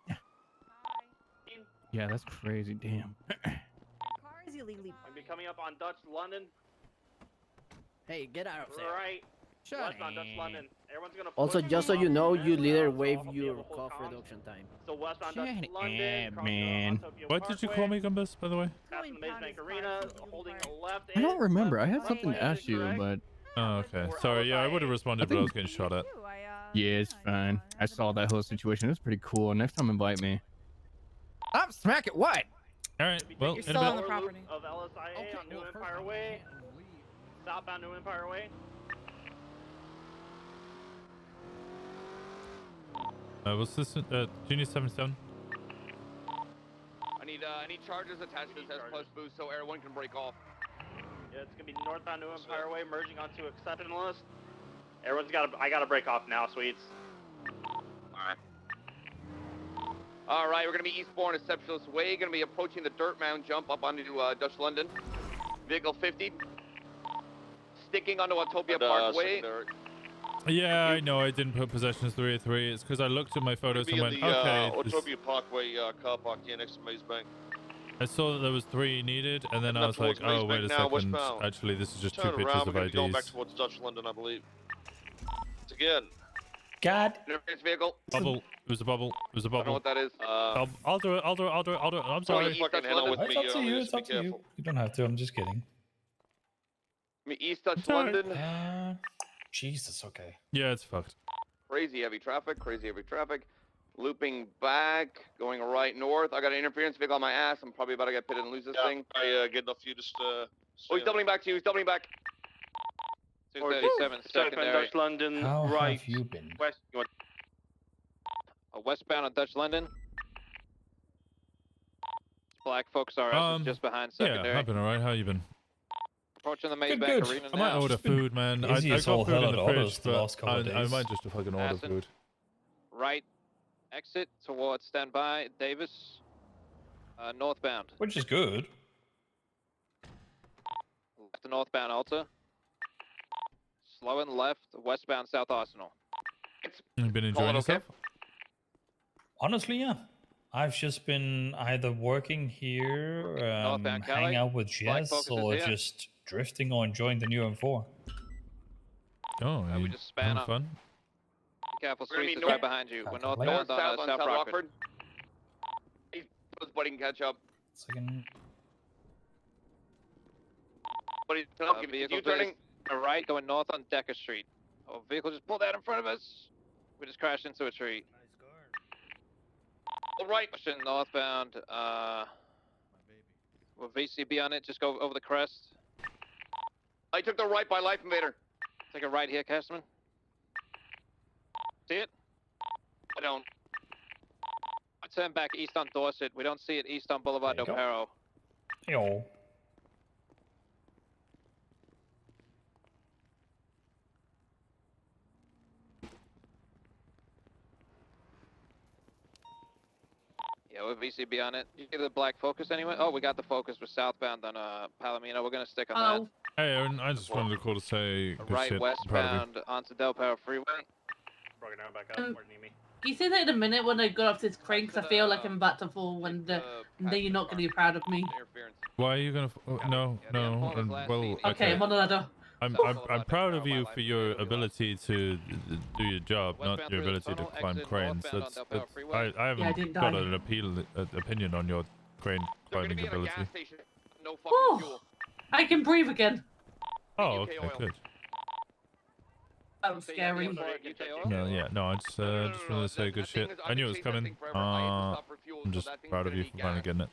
Speaker 23: Yeah, that's crazy. Damn.
Speaker 22: Car is illegally.
Speaker 12: I'll be coming up on Dutch London.
Speaker 24: Hey, get out of there.
Speaker 12: Right. West on Dutch London. Everyone's gonna.
Speaker 24: Also,
Speaker 12: push
Speaker 24: just so
Speaker 12: me
Speaker 24: you
Speaker 12: up
Speaker 24: know,
Speaker 12: and
Speaker 24: you
Speaker 12: then,
Speaker 24: later
Speaker 12: so
Speaker 24: waive
Speaker 12: I'll be
Speaker 23: your
Speaker 12: able to hold
Speaker 24: cost
Speaker 12: comms.
Speaker 24: reduction time.
Speaker 12: So west on
Speaker 23: Shut
Speaker 12: Dutch
Speaker 23: up,
Speaker 12: London. cross the
Speaker 23: man.
Speaker 12: Autopia
Speaker 1: What did you call
Speaker 12: Parkway,
Speaker 1: me, Gumbus, by the way?
Speaker 12: past the Maze Bank Arena, holding a left.
Speaker 23: I don't
Speaker 12: in,
Speaker 23: remember. I
Speaker 12: left
Speaker 23: had
Speaker 12: right
Speaker 23: something to
Speaker 12: lane,
Speaker 23: ask you,
Speaker 12: correct?
Speaker 23: but
Speaker 1: Oh, okay. Sorry, yeah, I would have responded, but I was getting shot at.
Speaker 23: yeah, it's fine. I saw that whole situation. It's pretty cool. Next time, invite me. Stop smacking. What?
Speaker 1: All right. Well,
Speaker 3: You're
Speaker 1: in
Speaker 3: still
Speaker 1: a
Speaker 3: on
Speaker 1: bit.
Speaker 3: the property.
Speaker 12: Of LSIA on New Empire Way. Southbound New Empire Way.
Speaker 1: What's this? Junior 77.
Speaker 10: I need charges attached to the test plus boost so everyone can break off.
Speaker 12: Yeah, it's gonna be northbound New Empire Way, merging onto acceptance list. Everyone's I gotta break off now, sweets.
Speaker 10: Alright, we're gonna be eastbound Exceptionalist Way, gonna be approaching the dirt mound jump up onto Dutch London. Vehicle 50. Sticking onto Autopia Parkway.
Speaker 1: Yeah, I know I didn't put possession as 383. It's because I looked at my photos and went, okay. this-
Speaker 25: Autopia Parkway car park here next to Maze Bank.
Speaker 1: I saw that there was 3 needed, and then I was like,
Speaker 25: towards
Speaker 1: oh, wait a
Speaker 25: Maze Bank now,
Speaker 1: second.
Speaker 25: westbound.
Speaker 1: Actually, this is just
Speaker 25: Turn
Speaker 1: 2 pictures
Speaker 25: around,
Speaker 1: of
Speaker 25: we're gonna be going back
Speaker 1: IDs.
Speaker 25: towards Dutch London, I believe. It's again.
Speaker 20: God.
Speaker 10: Interference vehicle.
Speaker 1: Bubble. It was a bubble. It was a
Speaker 10: I don't know
Speaker 1: bubble.
Speaker 10: what that is.
Speaker 1: I'll do it. I'll do it. I'll do it. I'll do it. I'm sorry.
Speaker 10: Fucking hell with
Speaker 26: It's
Speaker 10: me,
Speaker 26: up to you.
Speaker 10: just
Speaker 26: It's up
Speaker 10: be
Speaker 26: to you.
Speaker 10: careful.
Speaker 26: You don't have to. I'm just kidding.
Speaker 10: I mean, East Dutch London.
Speaker 26: Jesus. Okay.
Speaker 1: Yeah, it's fucked.
Speaker 10: Crazy heavy traffic. Crazy heavy traffic. Looping back, going right north. I got an interference vehicle on my ass. I'm probably about to get pitted and lose this thing.
Speaker 25: Good enough for you just
Speaker 10: Oh, he's doubling back to you. He's doubling back.
Speaker 5: 237 secondary.
Speaker 6: Dutch London,
Speaker 26: How
Speaker 6: right.
Speaker 26: have you been?
Speaker 6: West. You want
Speaker 5: Westbound on Dutch London. Black Fox RS is just behind secondary.
Speaker 1: Yeah, I've been alright. How you been?
Speaker 5: Approaching the Maze
Speaker 26: Good,
Speaker 5: Bank
Speaker 26: good.
Speaker 5: Arena
Speaker 1: I might
Speaker 5: now.
Speaker 1: order food, man. I
Speaker 26: busy
Speaker 1: got
Speaker 26: as all
Speaker 1: food
Speaker 26: hell
Speaker 1: in
Speaker 26: at
Speaker 1: the
Speaker 26: Autos
Speaker 1: fridge,
Speaker 26: the last
Speaker 1: but
Speaker 26: couple of
Speaker 1: I
Speaker 26: days.
Speaker 1: might just fucking order
Speaker 5: Passing.
Speaker 1: food.
Speaker 5: Right exit towards standby Davis. Northbound.
Speaker 26: Which is good.
Speaker 5: Left to northbound Alta. Slow and left westbound South Arsenal.
Speaker 1: You been enjoying yourself?
Speaker 26: Honestly, yeah. I've just been either working here,
Speaker 5: Northbound Cali.
Speaker 26: hanging out with
Speaker 5: Black
Speaker 26: Jess,
Speaker 5: Focus is
Speaker 26: or
Speaker 5: here.
Speaker 26: just drifting or enjoying the new M4.
Speaker 1: Oh,
Speaker 5: we
Speaker 1: you
Speaker 5: just span
Speaker 1: having
Speaker 5: up.
Speaker 1: fun?
Speaker 5: Be careful,
Speaker 25: We're gonna
Speaker 5: streets
Speaker 25: be
Speaker 5: is
Speaker 25: north-
Speaker 5: right behind you. We're
Speaker 26: South
Speaker 5: northbound on
Speaker 25: on
Speaker 5: South
Speaker 25: South
Speaker 5: Rockford.
Speaker 25: Rockford. Buddy can catch up.
Speaker 26: Second.
Speaker 25: Buddy,
Speaker 5: Vehicle
Speaker 25: you turning?
Speaker 5: to right, going north on Decker Street. Oh, vehicle just pulled out in front of us. We just crashed into a tree.
Speaker 25: All right.
Speaker 5: Pushing northbound. With VCB on it, just go over the crest.
Speaker 25: I took the right by Life Invader.
Speaker 5: Take a right here, Castleman. See it?
Speaker 25: I don't.
Speaker 5: I turn back east on Dorset. We don't see it east on Boulevard Del
Speaker 26: There you go.
Speaker 5: Perro.
Speaker 26: Yo.
Speaker 5: Yeah, with VCB on it. You get the black Focus anyway? Oh, we got the Focus. We're southbound on Palomino. We're gonna stick on that.
Speaker 1: Hey, Aaron, I just wanted to call to say good
Speaker 5: Right
Speaker 1: shit. Proud of you.
Speaker 5: westbound onto Del Perro Freeway.
Speaker 12: Broken down back up. Where do you need me?
Speaker 3: You say that in a minute when I got off this crane because I feel like I'm about to fall and then you're not going to be proud of me.
Speaker 1: Why are you gonna? No. Well,
Speaker 3: Okay, I'm on the ladder.
Speaker 1: I'm proud of you for your ability to do your job, not your ability to climb cranes. I haven't got an opinion on your crane climbing ability.
Speaker 3: Oh, I can breathe again.
Speaker 1: Oh, okay, good.
Speaker 3: That was scary.
Speaker 1: No, yeah, no, I just wanted to say good shit. I knew it was coming. I'm just proud of you for finally getting it.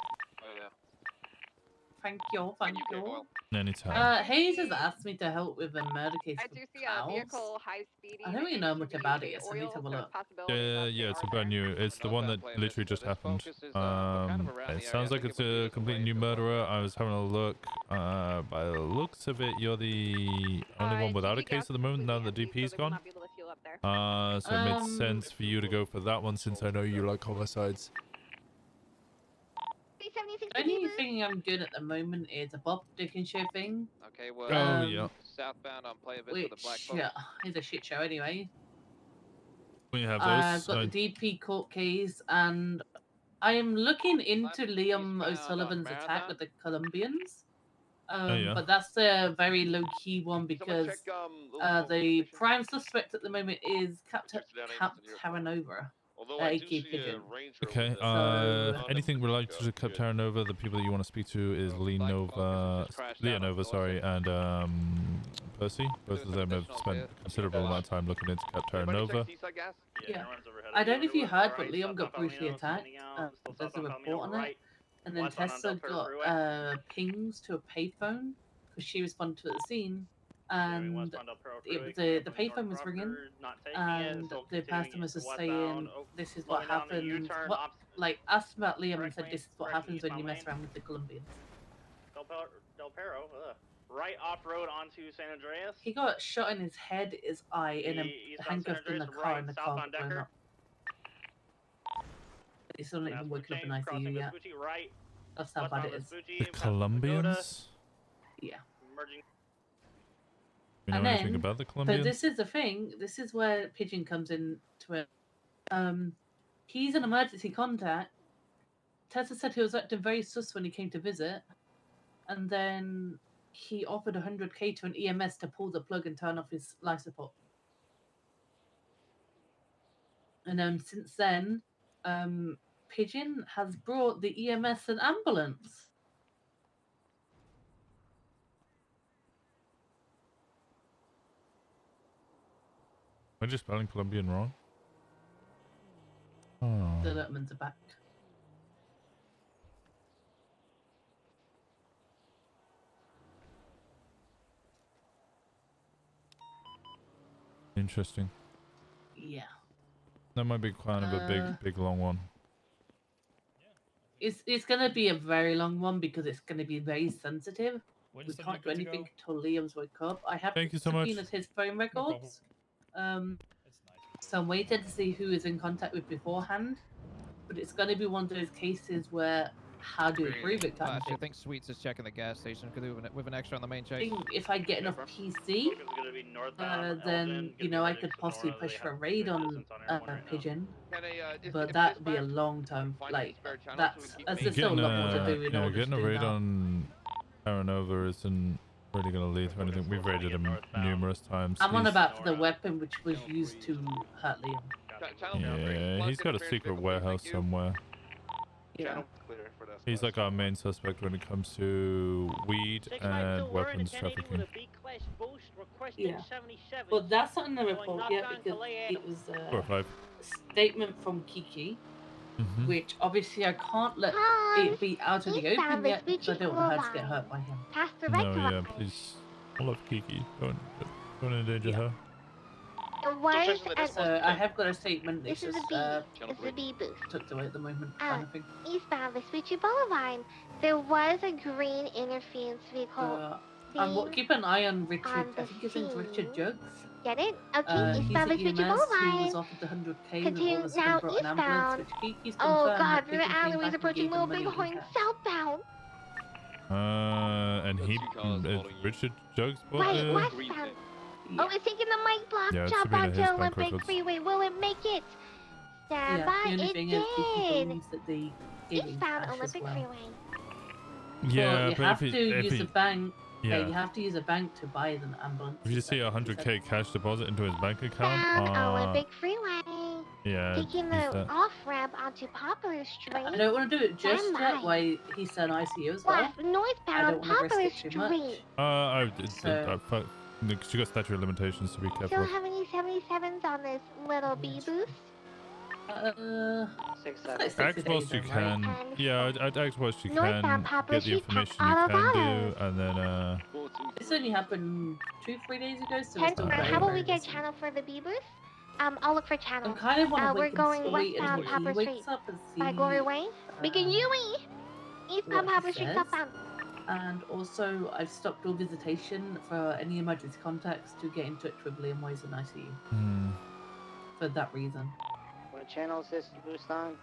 Speaker 3: Thank you, thank you.
Speaker 1: Anytime.
Speaker 3: Hayes has asked me to help with a murder case.
Speaker 22: I do see a vehicle high speeding.
Speaker 3: I don't really know much about it yet, so I need to have a look.
Speaker 1: Yeah, it's a brand new. It's the one that literally just happened. It sounds like it's a completely new murderer. I was having a look. By the looks of it, you're the only one without a case at the moment now that DP's gone. So it makes sense for you to go for that one since I know you like homicides.
Speaker 3: The only thing I'm doing at the moment is a Bob Dickens show thing.
Speaker 5: Okay, well,
Speaker 1: yeah.
Speaker 5: southbound on Playa Vista,
Speaker 3: Which,
Speaker 5: the black Focus.
Speaker 3: yeah, is a shit show anyway.
Speaker 1: We have
Speaker 3: I've
Speaker 1: those.
Speaker 3: got the DP court case, and I am looking into Liam O'Sullivan's attack with the Colombians.
Speaker 1: yeah.
Speaker 3: But that's a very low-key one because the prime suspect at the moment is Captain Terranova, aka Pigeon.
Speaker 1: Okay. Anything related to Cap Terranova, the people that you want to speak to is Leonova, sorry, and Percy. Both of them have spent a considerable amount of time looking into Cap Terranova.
Speaker 3: Yeah. I don't know if you heard, but Liam got brutally attacked. There's a report on it. And then Tessa got pings to a payphone because she responded to it at the scene. And the payphone was ringing, and the person was just saying, "This is what happens." What, like, asked about Liam and said, "This is what happens when you mess around with the Colombians."
Speaker 12: Del Perro, right off road onto San Andreas.
Speaker 3: He got shot in his head, his eye, and handcuffed in the car, and the car got blown up. He's still not even woken up in ICU yet. That's how bad it is.
Speaker 1: The Colombians?
Speaker 3: Yeah.
Speaker 1: You know anything about the Colombians?
Speaker 3: But this is the thing. This is where Pigeon comes into it. He's an emergency contact. Tessa said he was acting very sus when he came to visit, and then he offered 100k to an EMS to pull the plug and turn off his life support. And then since then, Pigeon has brought the EMS and ambulance.
Speaker 1: Am I just spelling Colombian wrong? Oh.
Speaker 3: The Letmans are back.
Speaker 1: Interesting.
Speaker 3: Yeah.
Speaker 1: That might be kind of a big long one.
Speaker 3: It's gonna be a very long one because it's gonna be very sensitive.
Speaker 26: Winston,
Speaker 3: we can't do anything until Liam's woke up. I have
Speaker 1: Thank you so much.
Speaker 3: subpoenaed his phone records. So I'm waiting to see who is in contact with beforehand. But it's gonna be one of those cases where how do you prove it kind of
Speaker 24: I
Speaker 3: thing.
Speaker 24: think Sweets is checking the gas station because with an extra on the main
Speaker 3: I
Speaker 24: chase.
Speaker 3: think if I get enough PC, then you know I could possibly push for a raid on Pigeon, but that'd be a long time. Like that's there's still a lot more to do in order to
Speaker 1: getting a
Speaker 3: do
Speaker 1: raid
Speaker 3: that.
Speaker 1: on Terranova isn't really going to lead to anything. We've raided him numerous times.
Speaker 3: I'm on
Speaker 1: He's-
Speaker 3: about for the weapon which was used to hurt Liam.
Speaker 1: Yeah, he's got a secret warehouse somewhere.
Speaker 3: Yeah.
Speaker 1: He's like our main suspect when it comes to weed and weapons trafficking.
Speaker 3: Yeah. But that's not in the report yet because it was
Speaker 1: 4 or 5.
Speaker 3: a statement from Kiki,
Speaker 1: Mhm.
Speaker 3: which obviously I can't let it be out of the open yet because I don't want her to get hurt by him.
Speaker 1: No, yeah, please. I love Kiki. Don't endanger her.
Speaker 3: So I have got a statement. It's
Speaker 9: This is
Speaker 3: just
Speaker 9: a B. It's a B booth.
Speaker 3: tucked away at the moment, kind of thing.
Speaker 9: Eastbound Vespucci Boulevard. There was a green interference vehicle.
Speaker 3: Keep an eye on Richard.
Speaker 9: on
Speaker 3: I think his name's
Speaker 9: the
Speaker 3: Richard Jugs.
Speaker 9: Get it? Okay,
Speaker 3: He's
Speaker 9: eastbound
Speaker 3: at
Speaker 9: Vespucci
Speaker 3: EMS. He was
Speaker 9: Boulevard.
Speaker 3: offered the 100K.
Speaker 9: Continue
Speaker 3: was
Speaker 9: now
Speaker 3: brought an ambulance,
Speaker 9: eastbound.
Speaker 3: which Kiki's
Speaker 9: Oh
Speaker 3: confirmed
Speaker 9: God,
Speaker 3: that
Speaker 9: we're
Speaker 3: Pigeon came
Speaker 9: alleyways
Speaker 3: back and
Speaker 9: approaching
Speaker 3: gave
Speaker 9: Little
Speaker 3: them money
Speaker 9: Bighorn
Speaker 3: in cash.
Speaker 9: southbound.
Speaker 1: And he, Richard Jugs bought
Speaker 9: Right,
Speaker 1: the...
Speaker 9: westbound. Oh, it's taking the mic block.
Speaker 1: Yeah, it's
Speaker 9: Jump
Speaker 1: Sabrina
Speaker 9: onto
Speaker 1: Hayes Bank
Speaker 9: Olympic
Speaker 1: Records.
Speaker 9: Freeway. Will it make it? Stand
Speaker 3: Yeah,
Speaker 9: by.
Speaker 3: the only
Speaker 9: It
Speaker 3: thing is Kiki
Speaker 9: did.
Speaker 3: believes that they gave him
Speaker 9: Eastbound
Speaker 3: cash as
Speaker 9: Olympic
Speaker 3: well.
Speaker 9: Freeway.
Speaker 1: Yeah,
Speaker 3: Well, you
Speaker 1: but
Speaker 3: have
Speaker 1: if
Speaker 3: to
Speaker 1: he,
Speaker 3: use a bank.
Speaker 1: Yeah.
Speaker 3: You have to use a bank to buy an ambulance.
Speaker 1: If you see a 100K cash deposit into his bank account,
Speaker 9: Bound Olympic Freeway.
Speaker 1: yeah,
Speaker 9: Taking
Speaker 1: use
Speaker 9: the
Speaker 1: that.
Speaker 9: off ramp onto Popular Street.
Speaker 3: I don't want to do it just
Speaker 9: Stand
Speaker 3: yet.
Speaker 9: by.
Speaker 3: Why he's still in ICU as well.
Speaker 9: Left
Speaker 3: I
Speaker 9: northbound
Speaker 3: don't want to
Speaker 9: Popular
Speaker 3: risk it too much.
Speaker 9: Street.
Speaker 1: She got statute of limitations to be careful.
Speaker 9: Still have any 77s on this little B booth?
Speaker 1: Ask whilst you can. Yeah, I'd ask whilst you
Speaker 9: Northbound
Speaker 1: can.
Speaker 9: Poplar
Speaker 1: Get the
Speaker 9: Street
Speaker 1: information
Speaker 9: past
Speaker 1: you
Speaker 9: Auto
Speaker 1: can do, and then
Speaker 3: This only happened 2-3 days ago, so it's still
Speaker 9: How about we get channel for the B booth? I'll look for channel.
Speaker 3: I kind of want to
Speaker 9: We're
Speaker 3: wait
Speaker 9: going
Speaker 3: and wait
Speaker 9: westbound
Speaker 3: until he
Speaker 9: Poplar
Speaker 3: wakes
Speaker 9: Street.
Speaker 3: up and see.
Speaker 9: By Glory Way. Beacon Yui! Eastbound
Speaker 3: what he
Speaker 9: Poplar Street
Speaker 3: says.
Speaker 9: southbound.
Speaker 3: And also, I've stopped all visitation for any emergency contacts to get in touch with Liam Wise in ICU. For that reason.
Speaker 7: What channel is this boost on?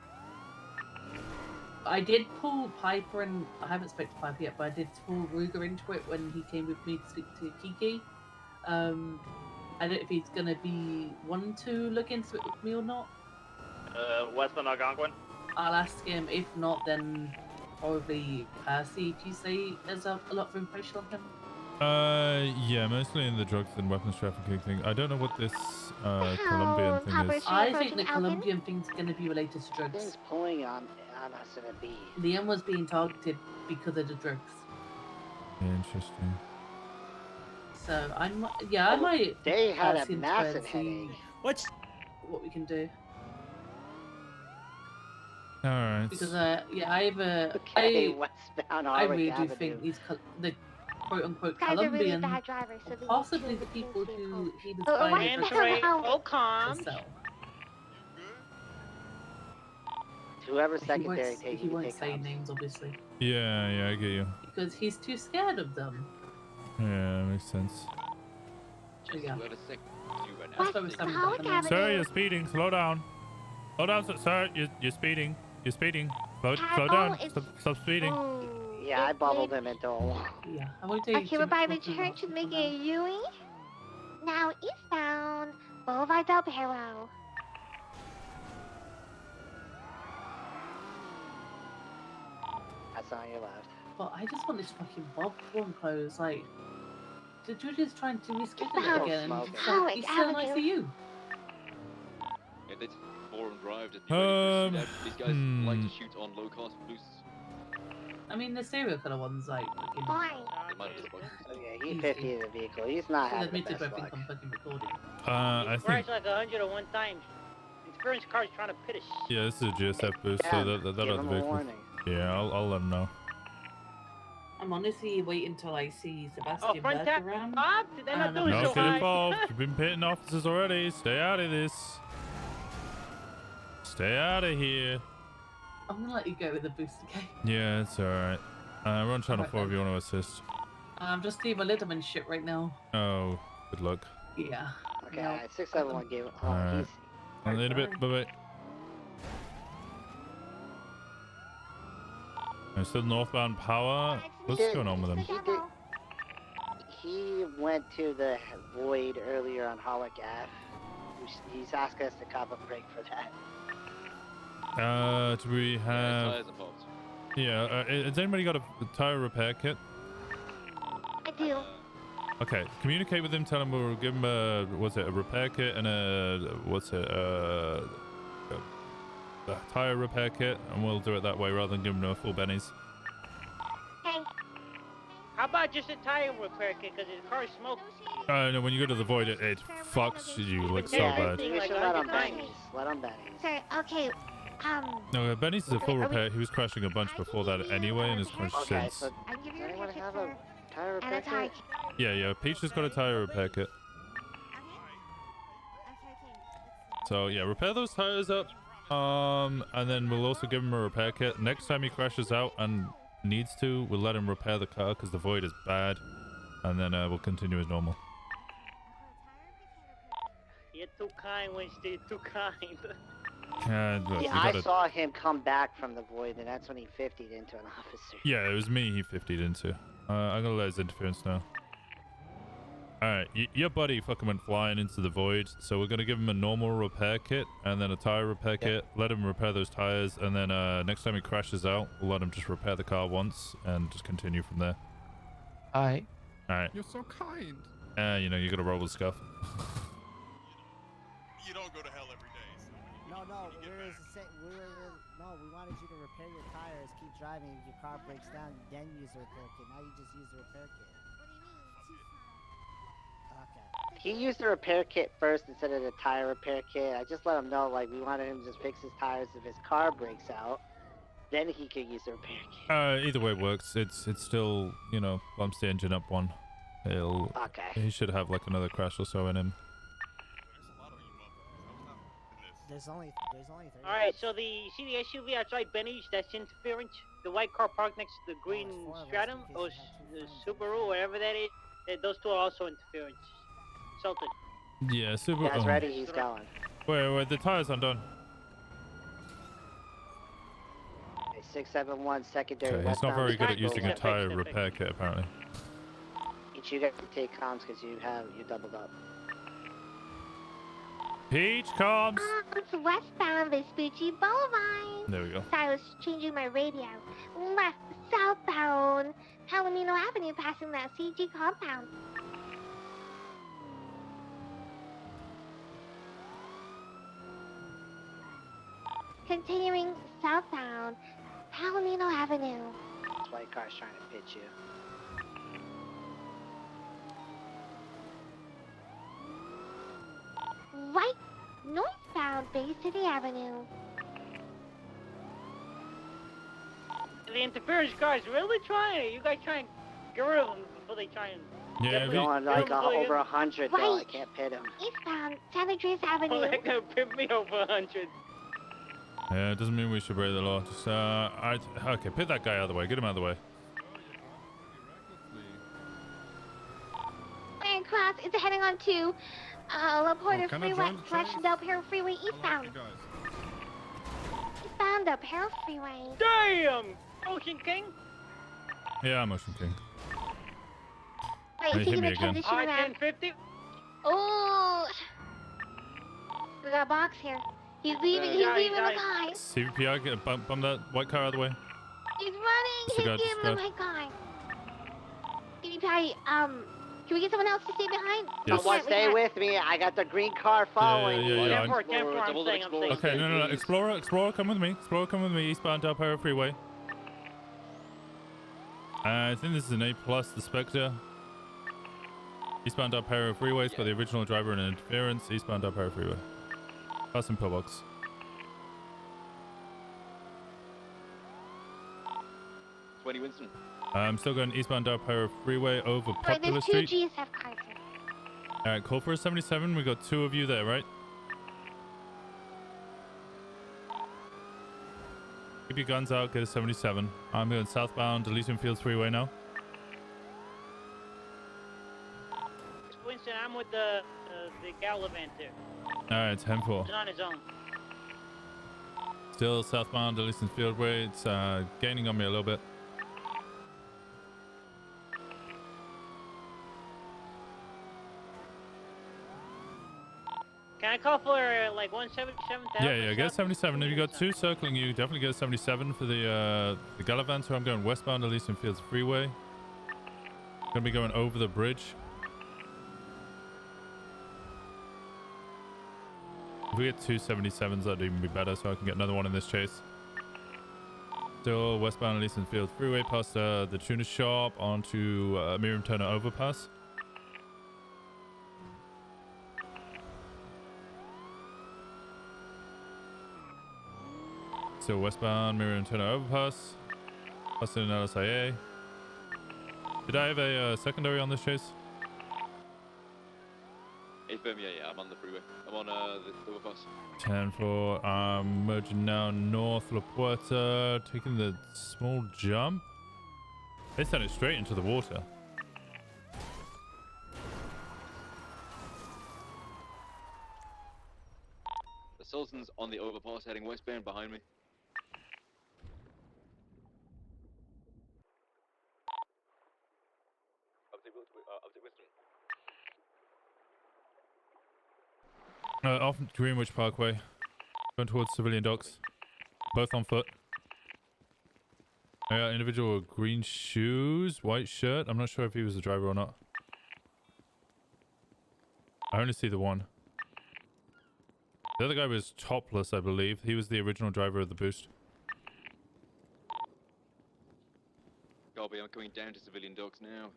Speaker 3: I did pull Piper, and I haven't spoken to Piper yet, but I did pull Ruger into it when he came with me to speak to Kiki. I don't know if he's going to be one to look into it with me or not.
Speaker 12: Westbound Algonquin?
Speaker 3: I'll ask him. If not, then probably Percy, if you say there's a lot of information on him.
Speaker 1: yeah, mostly in the drugs and weapons trafficking thing. I don't know what this Colombian thing is.
Speaker 3: I think the Colombian thing's going to be related to drugs.
Speaker 7: Things pulling on us in a B.
Speaker 3: Liam was being targeted because of the drugs.
Speaker 1: Interesting.
Speaker 3: So I might.
Speaker 7: They had
Speaker 3: ask
Speaker 7: a
Speaker 3: him to
Speaker 7: massive
Speaker 3: see
Speaker 7: headache.
Speaker 3: what we can do.
Speaker 1: All right.
Speaker 3: Because I
Speaker 7: westbound
Speaker 3: I really
Speaker 7: Harwick
Speaker 3: do think
Speaker 7: Avenue.
Speaker 3: these the quote unquote
Speaker 9: Guys are really
Speaker 3: Colombian,
Speaker 9: bad drivers, so they
Speaker 3: possibly
Speaker 9: need
Speaker 3: the
Speaker 9: to
Speaker 3: people who he was
Speaker 9: Oh,
Speaker 3: buying
Speaker 9: what's
Speaker 3: the
Speaker 9: that?
Speaker 3: drugs
Speaker 9: Oh,
Speaker 3: to sell.
Speaker 7: Whoever
Speaker 3: He
Speaker 7: secondary
Speaker 3: won't,
Speaker 7: taking
Speaker 3: he
Speaker 7: you
Speaker 3: won't
Speaker 7: take
Speaker 3: say
Speaker 7: off.
Speaker 3: names, obviously,
Speaker 1: Yeah, I get you.
Speaker 3: because he's too scared of them.
Speaker 1: Yeah, makes sense.
Speaker 3: So, yeah.
Speaker 9: West Harwick Avenue.
Speaker 1: Sir, you're speeding. Slow down. Slow down, sir. You're speeding. You're speeding. Slow down. Stop speeding.
Speaker 7: Yeah, I bubbled him into a wall.
Speaker 3: Yeah, I won't take
Speaker 9: Okay, we're by the church and making a Yui. Now eastbound Boulevard Del Perro.
Speaker 7: That's on your left.
Speaker 3: But I just want this fucking Bob one closed. Like, the judge is trying to reschedule
Speaker 7: Wow.
Speaker 3: it again, and
Speaker 7: Smoking.
Speaker 3: it's like, he's still in
Speaker 9: Avenue.
Speaker 3: ICU.
Speaker 5: Yeah, they four-room drive. Just be ready for a shootout. These guys like to shoot on low-cost boosts.
Speaker 3: I mean, the serial killer one's like fucking.
Speaker 7: Oh, yeah, he's 50 in the vehicle. He's not
Speaker 3: He's
Speaker 7: having the
Speaker 3: admitted,
Speaker 7: best
Speaker 3: but I think
Speaker 7: luck.
Speaker 3: I'm fucking recording.
Speaker 1: I think.
Speaker 21: Crashed like 101 times. Insurance car's trying to pit us.
Speaker 1: Yeah, this is a GSF boost, so that'll
Speaker 7: Give
Speaker 1: the
Speaker 7: him a
Speaker 1: vehicle.
Speaker 7: warning.
Speaker 1: Yeah, I'll let him know.
Speaker 3: I'm honestly waiting until I see
Speaker 21: Oh,
Speaker 3: Sebastian
Speaker 21: front
Speaker 3: Berth
Speaker 21: tap,
Speaker 3: around.
Speaker 21: Bob? Did they not
Speaker 3: and
Speaker 21: do
Speaker 3: I'm
Speaker 21: it
Speaker 1: Don't
Speaker 21: so
Speaker 1: get
Speaker 21: high?
Speaker 1: involved. You've been pitting officers already. Stay out of this. Stay out of here.
Speaker 3: I'm gonna let you go with the boost, okay?
Speaker 1: Yeah, it's alright. We're on channel
Speaker 3: Alright
Speaker 1: 4 if
Speaker 3: then.
Speaker 1: you want to assist.
Speaker 3: I'm just Steve Litterman shit right now.
Speaker 1: Oh, good luck.
Speaker 3: Yeah.
Speaker 7: Okay, 671 gave. Oh,
Speaker 1: Alright.
Speaker 7: he's.
Speaker 1: In a bit. Bye bye. Still northbound power. What's going on with him?
Speaker 7: He went to the void earlier on Hollick Ave. He's asking us to cop a break for that.
Speaker 1: Do we have?
Speaker 5: Tires are popped.
Speaker 1: Yeah. Has anybody got a tire repair kit?
Speaker 9: I do.
Speaker 1: Okay. Communicate with him. Tell him we'll give him a a repair kit and a tire repair kit, and we'll do it that way rather than give him a full bennies.
Speaker 9: Okay.
Speaker 21: How about just a tire repair kit? Because his car's smoking.
Speaker 1: No, when you go to the void, it fucks you like so bad.
Speaker 7: We should let him bennies. Let him bennies.
Speaker 9: Sorry. Okay.
Speaker 1: No, Benny's is a full repair. He was crashing a bunch before that anyway, and has crashed since.
Speaker 7: So
Speaker 9: I give
Speaker 7: does
Speaker 9: you
Speaker 7: anyone
Speaker 9: a
Speaker 7: have a tire
Speaker 9: and
Speaker 7: repair
Speaker 9: a tire.
Speaker 7: kit?
Speaker 1: Yeah. Peach has got a tire repair kit. So yeah, repair those tires up. And then we'll also give him a repair kit. Next time he crashes out and needs to, we'll let him repair the car because the void is bad. And then we'll continue as normal.
Speaker 21: You're too kind, Winston. You're too kind.
Speaker 1: Look,
Speaker 7: Yeah, I saw him come back from the void, and that's when he 50'd into an officer.
Speaker 1: Yeah, it was me he 50'd into. I'm gonna let his interference now. Alright, your buddy fucking went flying into the void, so we're gonna give him a normal repair kit and then a tire repair kit. Let him repair those tires, and then next time he crashes out, we'll let him just repair the car once and just continue from there.
Speaker 8: Alright.
Speaker 1: Alright.
Speaker 11: You're so kind.
Speaker 1: You know, you gotta roll with scuff.
Speaker 11: You don't go to hell every day. So
Speaker 17: No, we wanted you to repair your tires, keep driving. If your car breaks down, then use the repair kit. Now you just use the repair kit. Okay.
Speaker 7: He used the repair kit first instead of the tire repair kit. I just let him know, like, we wanted him to just fix his tires if his car breaks out. Then he could use the repair kit.
Speaker 1: Either way works. It's still, you know, bumps the engine up one. He should have like another crash or so in him.
Speaker 17: There's only 30.
Speaker 21: All right, so see the SUV outside Benny's, that's interference. The white car parked next to the green Stratum or Subaru, whatever that is. Those two are also interference. Insulted.
Speaker 1: Yeah, super.
Speaker 7: Guys ready? He's going.
Speaker 1: Wait, the tires undone.
Speaker 7: Okay, 671 secondary.
Speaker 1: Okay, he's not very good at using a tire repair kit apparently.
Speaker 7: Each you guys take comms because you doubled up.
Speaker 1: Peach comms.
Speaker 9: It's westbound Vespucci Boulevard.
Speaker 1: There we go.
Speaker 9: Sorry, I was changing my radio. Left, southbound Palomino Avenue, passing that CG compound. Continuing southbound Palomino Avenue.
Speaker 7: This white car's trying to pitch you.
Speaker 9: Right northbound Bay City Avenue.
Speaker 21: The interference guys really trying. You guys try and get rid of them before they try and.
Speaker 1: Yeah,
Speaker 7: going like over 100 though. I
Speaker 9: Right.
Speaker 7: can't pit him.
Speaker 9: Eastbound San Andreas
Speaker 21: Oh,
Speaker 9: Avenue.
Speaker 21: they're gonna pimp me over 100.
Speaker 1: Yeah, it doesn't mean we should break the law. Just okay, pit that guy out of the way. Get him out of the way.
Speaker 9: And Cross is heading on to La Porta
Speaker 11: can I
Speaker 9: Freeway
Speaker 11: join the
Speaker 9: / Del Perro Freeway eastbound. Eastbound Del Perro Freeway.
Speaker 21: Damn! Ocean King?
Speaker 1: Yeah, I'm Ocean King.
Speaker 9: Wait,
Speaker 1: Hey,
Speaker 9: is he
Speaker 1: hit me
Speaker 9: gonna
Speaker 1: again.
Speaker 9: transition around?
Speaker 21: 1050?
Speaker 9: Oh, we got a box here. He's leaving. He's leaving the guy.
Speaker 1: CVPR, bump that white car out of the way.
Speaker 9: He's running. He's
Speaker 1: Disregard,
Speaker 9: giving the white guy. CVPR, can we get someone else to stay behind?
Speaker 1: Yes.
Speaker 7: Someone stay with me. I got the green car following me.
Speaker 1: yeah.
Speaker 21: I'm saying.
Speaker 1: Okay, no. Explorer, come with me. Explorer, come with me. Eastbound Del Perro Freeway. I think this is an A+, the Spectre. Eastbound Del Perro Freeway. It's got the original driver and interference. Eastbound Del Perro Freeway. Pass in pillbox.
Speaker 5: Winston.
Speaker 1: I'm still going eastbound Del Perro Freeway over
Speaker 9: Wait,
Speaker 1: Popular
Speaker 9: there's two
Speaker 1: Street.
Speaker 9: GSF cars here.
Speaker 1: Alright, call for a 77. We got 2 of you there, right? Keep your guns out, get a 77. I'm going southbound Elysian Fields Freeway now.
Speaker 21: Winston, I'm with the Gallivant there.
Speaker 1: Alright, 10-4.
Speaker 21: He's on his own.
Speaker 1: Still southbound, Elysian Fieldway. It's gaining on me a little bit.
Speaker 21: Can I call for like 177?
Speaker 1: Yeah, get 77. If you got two circling you, definitely get 77 for the Gallivant. So I'm going westbound Elysian Fields Freeway. Gonna be going over the bridge. If we get two 77s, that'd even be better, so I can get another one in this chase. Still westbound Elysian Fields Freeway past the tuna shop onto Miriam Turner Overpass. Still westbound Miriam Turner Overpass. Passing LSIA. Did I have a secondary on this chase?
Speaker 5: Yeah, I'm on the freeway. I'm on the overpass.
Speaker 1: 10-4. I'm merging now north La Puerta, taking the small jump. They sent it straight into the water.
Speaker 5: The Sultan's on the overpass heading westbound behind me. Up to Winston.
Speaker 1: Off Greenwich Parkway, going towards civilian docks. Both on foot. Individual with green shoes, white shirt. I'm not sure if he was the driver or not. I only see the one. The other guy was topless, I believe. He was the original driver of the boost.
Speaker 5: Copy, I'm coming down to civilian docks now.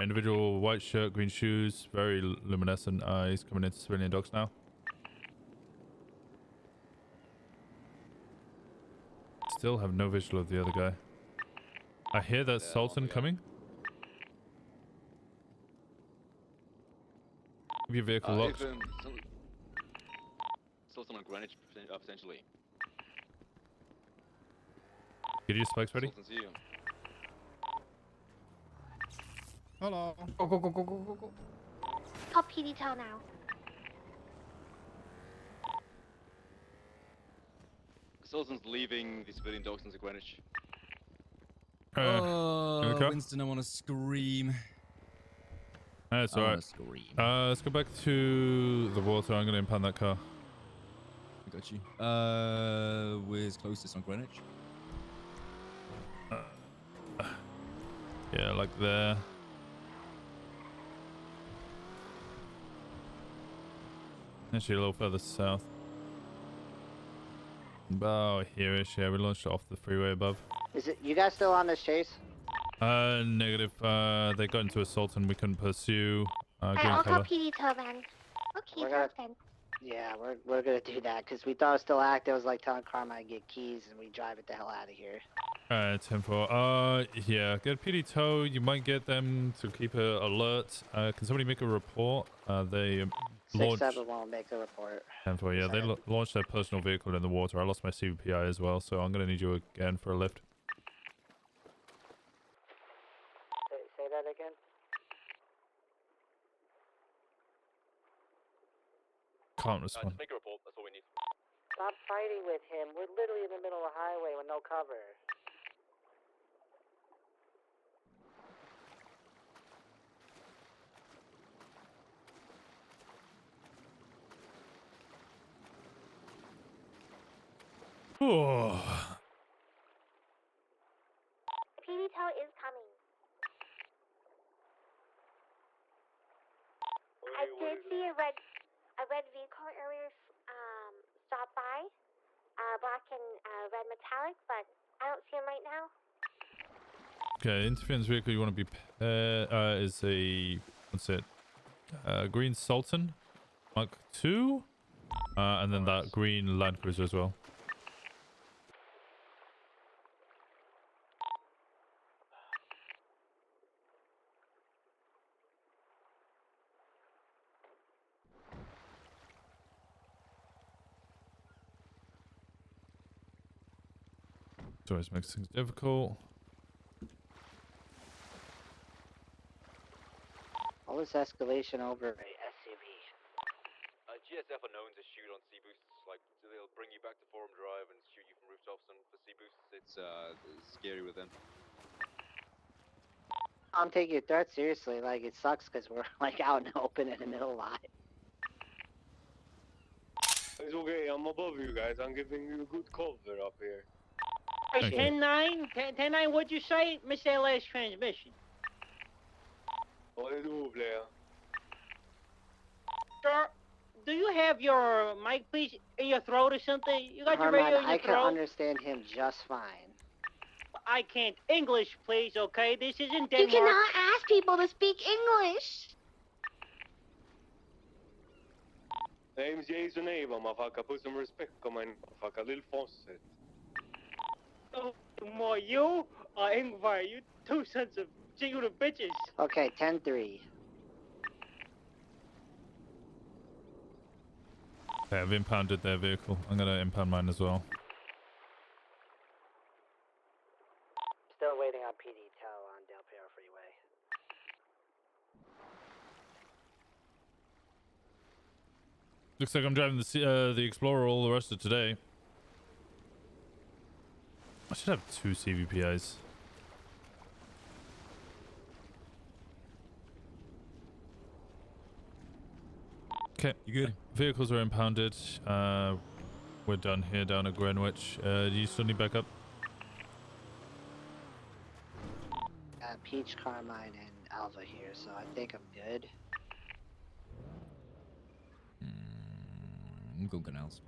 Speaker 1: Individual white shirt, green shoes, very luminescent. He's coming into civilian docks now. Still have no visual of the other guy. I hear that Sultan coming. Give your vehicle locked.
Speaker 5: Sultan on Greenwich, potentially.
Speaker 1: Get your spikes ready.
Speaker 5: Sultan's here.
Speaker 24: Hello.
Speaker 9: Go. Call PD Tow now.
Speaker 5: Sultan's leaving the civilian docks into Greenwich.
Speaker 13: Winston, I want to scream.
Speaker 1: That's alright. Let's go back to the water. I'm going to impound that car.
Speaker 13: I got you. Where's closest on Greenwich?
Speaker 1: Yeah, like there. Actually, a little further south. About here-ish. Yeah, we launched it off the freeway above.
Speaker 7: Is it you guys still on this chase?
Speaker 1: Negative. They got into a Sultan. We couldn't pursue. Green
Speaker 9: I'll call
Speaker 1: color.
Speaker 9: PD Tow then. Okay, sounds good.
Speaker 7: Yeah, we're gonna do that because we thought it was still active. It was like telling Carmine to get keys and we drive it the hell out of here.
Speaker 1: Alright, 10-4. Yeah, get PD tow. You might get them to keep an alert. Can somebody make a report? They launched.
Speaker 7: 6-7 won't make a report.
Speaker 1: 10-4. Yeah, they launched their personal vehicle in the water. I lost my CVPI as well, so I'm gonna need you again for a lift.
Speaker 7: Say that again.
Speaker 1: Can't respond.
Speaker 5: Just make a report. That's all we need.
Speaker 7: Stop fighting with him. We're literally in the middle of the highway with no cover.
Speaker 9: PD Tow is coming. I did see a red vehicle earlier stop by, black and red metallic, but I don't see him right now.
Speaker 1: Okay, interference vehicle you want to be is a what's it? Green Sultan Mark II, and then that green Land Cruiser as well. It always makes things difficult.
Speaker 7: All this escalation over a SUV.
Speaker 5: TSF are known to shoot on C-boosts. Like, they'll bring you back to Forum Drive and shoot you from rooftops and for C-boosts. It's scary with them.
Speaker 7: I'm taking your threat seriously. Like, it sucks because we're like out in the open in the middle of lot.
Speaker 4: It's okay, I'm above you guys. I'm giving you good cover up here.
Speaker 21: Hey, 10-9? 10-9, what'd you say? Missed that last transmission.
Speaker 4: What do you do, player?
Speaker 21: Sir, do you have your mic, please, in your throat or something? You got your
Speaker 7: Herman,
Speaker 21: radio in your
Speaker 7: I can
Speaker 21: throat?
Speaker 7: understand him just fine.
Speaker 21: I can't. English, please, okay? This isn't Denmark.
Speaker 9: You cannot ask people to speak English.
Speaker 4: Name's Jason Ava, motherfucker. Put some respect on my motherfucker. Lil Fawcett.
Speaker 21: Oh, more you or Ingvar, you two sons of jingle bitches.
Speaker 7: Okay, 10-3.
Speaker 1: Okay, I've impounded their vehicle. I'm gonna impound mine as well.
Speaker 7: Still waiting on PD tow on Del Perro Freeway.
Speaker 1: Looks like I'm driving the Explorer all the rest of today. I should have 2 CVPIs. Okay,
Speaker 13: you good?
Speaker 1: Vehicles are impounded. We're done here down at Greenwich. Do you still need backup?
Speaker 7: Peach, Carmine, and Alva here, so I think I'm good.
Speaker 13: I'm going canals.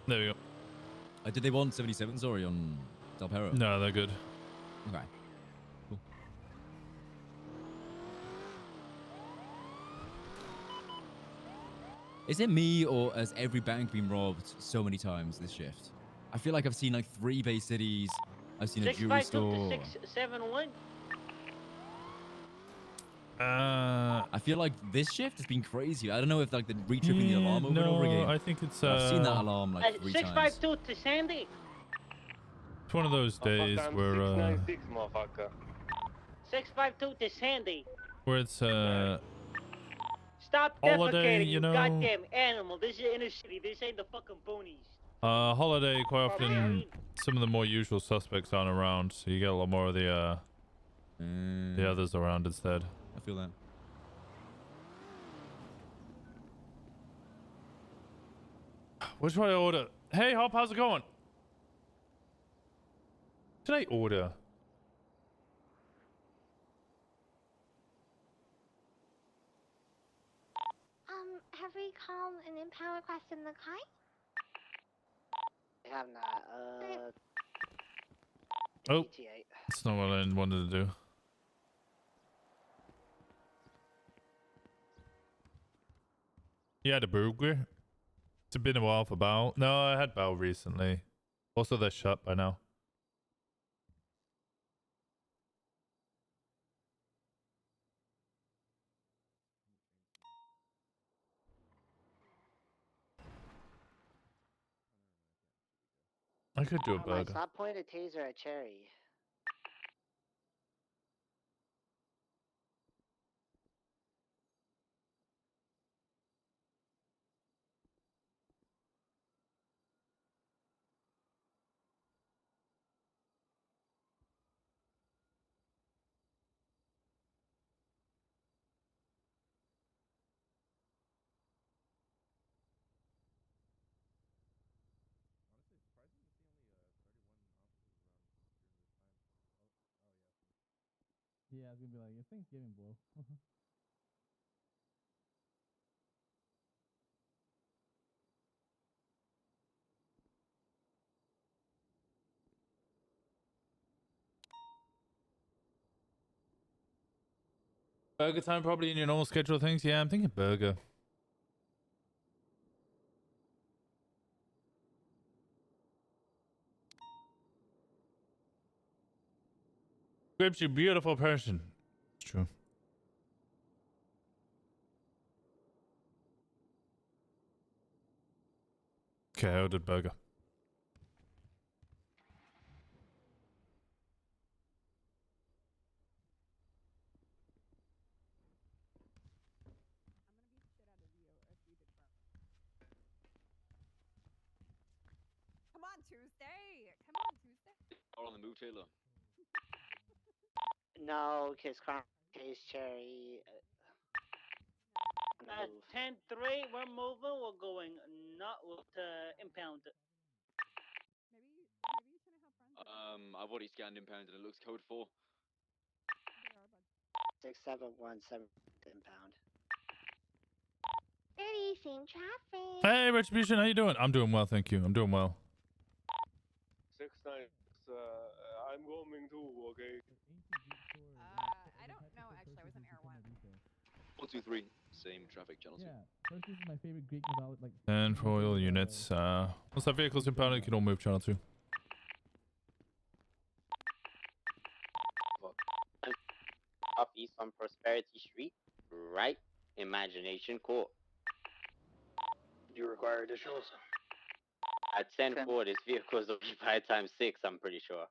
Speaker 1: There we go.
Speaker 13: Did they want 77s or on Del Perro?
Speaker 1: No, they're good.
Speaker 13: Okay. Cool. Is it me or has every bank been robbed so many times this shift? I feel like I've seen like 3 Bay Cities. I've seen a jewelry store.
Speaker 21: 651.
Speaker 13: I feel like this shift has been crazy. I don't know if like the re-tripping the alarm over and over again.
Speaker 1: I think it's
Speaker 13: I've seen that alarm like 3 times.
Speaker 21: 652 to Sandy.
Speaker 1: It's one of those days where
Speaker 4: 696, motherfucker.
Speaker 21: 652 to Sandy.
Speaker 1: where it's
Speaker 21: Stop
Speaker 1: holiday,
Speaker 21: defecating,
Speaker 1: you know.
Speaker 21: goddamn animal. This is inner city. This ain't the fucking boonies.
Speaker 1: Holiday. Quite often, some of the more usual suspects aren't around, so you get a lot more of the others around instead.
Speaker 13: I feel that.
Speaker 1: What should I order? Hey, Hop, how's it going? What should I order?
Speaker 9: Have we called an impound request in the car?
Speaker 7: I have not.
Speaker 1: Oh,
Speaker 7: GTA.
Speaker 1: that's not what I wanted to do. You had a burger? It's been a while for Bao. No, I had Bao recently. Also, they're shut by now. I could do a burger.
Speaker 7: Stop pointing a taser at Cherry.
Speaker 23: Yeah, I was gonna be like, it's Thanksgiving, bro.
Speaker 1: Burger time probably in your normal schedule of things. Yeah, I'm thinking burger. Grip's you beautiful person. It's true. Okay, I ordered burger.
Speaker 22: Come on, Tuesday. Come on, Tuesday.
Speaker 5: All on the move, Taylor.
Speaker 7: No, because Case Cherry.
Speaker 21: 10-3, we're moving. We're going not with impound.
Speaker 5: I've already scanned impound and it looks code 4.
Speaker 7: 6717 impound.
Speaker 9: 30, same traffic.
Speaker 1: Hey, Retribution, how you doing? I'm doing well, thank you. I'm doing well.
Speaker 4: 69. I'm coming too. Okay.
Speaker 22: I don't know. Actually, I was in Air 1.
Speaker 5: 123, same traffic channel 2.
Speaker 13: First, this is my favorite Greek mythology. Like,
Speaker 1: And for all units, once that vehicle's impounded, you can all move channel 2.
Speaker 2: Up east on Prosperity Street, right? Imagination Court.
Speaker 6: Do you require additionals?
Speaker 2: At 10-4, this vehicle is occupied times 6, I'm pretty sure.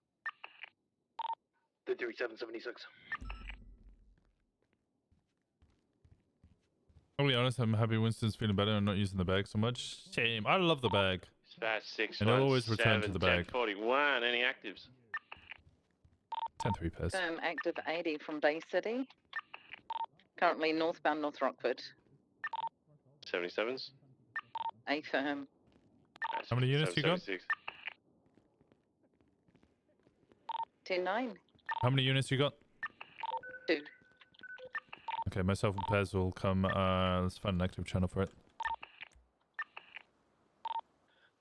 Speaker 6: 3776.
Speaker 1: I'll be honest, I'm happy Winston's feeling better and not using the bag so much. Shame. I love the bag.
Speaker 4: Fast 6.
Speaker 1: And I'll always return to the bag.
Speaker 4: 1041. Any actives?
Speaker 1: 10-3 pass.
Speaker 14: Active 80 from Bay City. Currently northbound North Rockford.
Speaker 4: 77s.
Speaker 14: A firm.
Speaker 1: How many units you got?
Speaker 14: 10-9.
Speaker 1: How many units you got?
Speaker 14: 2.
Speaker 1: Okay, myself and Pez will come. Let's find an active channel for it.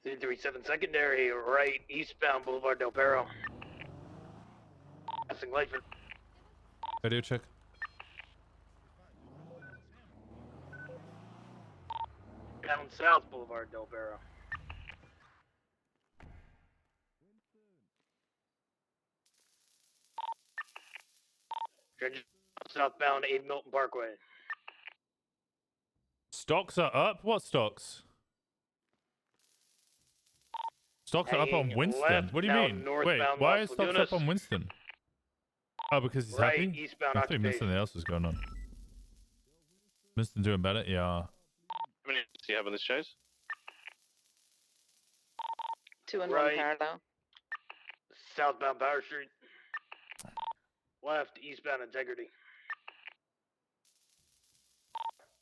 Speaker 6: 337 secondary, right, eastbound Boulevard Del Perro. Passing Lightfoot.
Speaker 1: Radio check.
Speaker 6: Down south Boulevard Del Perro. Southbound 8 Milton Parkway.
Speaker 1: Stocks are up? What stocks? Stocks are up on
Speaker 6: Hanging
Speaker 1: Winston.
Speaker 6: left,
Speaker 1: What do you
Speaker 6: now
Speaker 1: mean?
Speaker 6: northbound
Speaker 1: Wait, why
Speaker 6: Las
Speaker 1: is stocks
Speaker 6: Lagunas.
Speaker 1: up on Winston? Oh, because he's
Speaker 6: Right,
Speaker 1: happy?
Speaker 6: eastbound
Speaker 1: I thought you meant
Speaker 6: occupation.
Speaker 1: something else was going on. Winston doing better? Yeah.
Speaker 4: How many do you have on this chase?
Speaker 14: 2 and
Speaker 6: Right.
Speaker 14: 1 parallel.
Speaker 6: Southbound Power Street. Left, eastbound Integrity.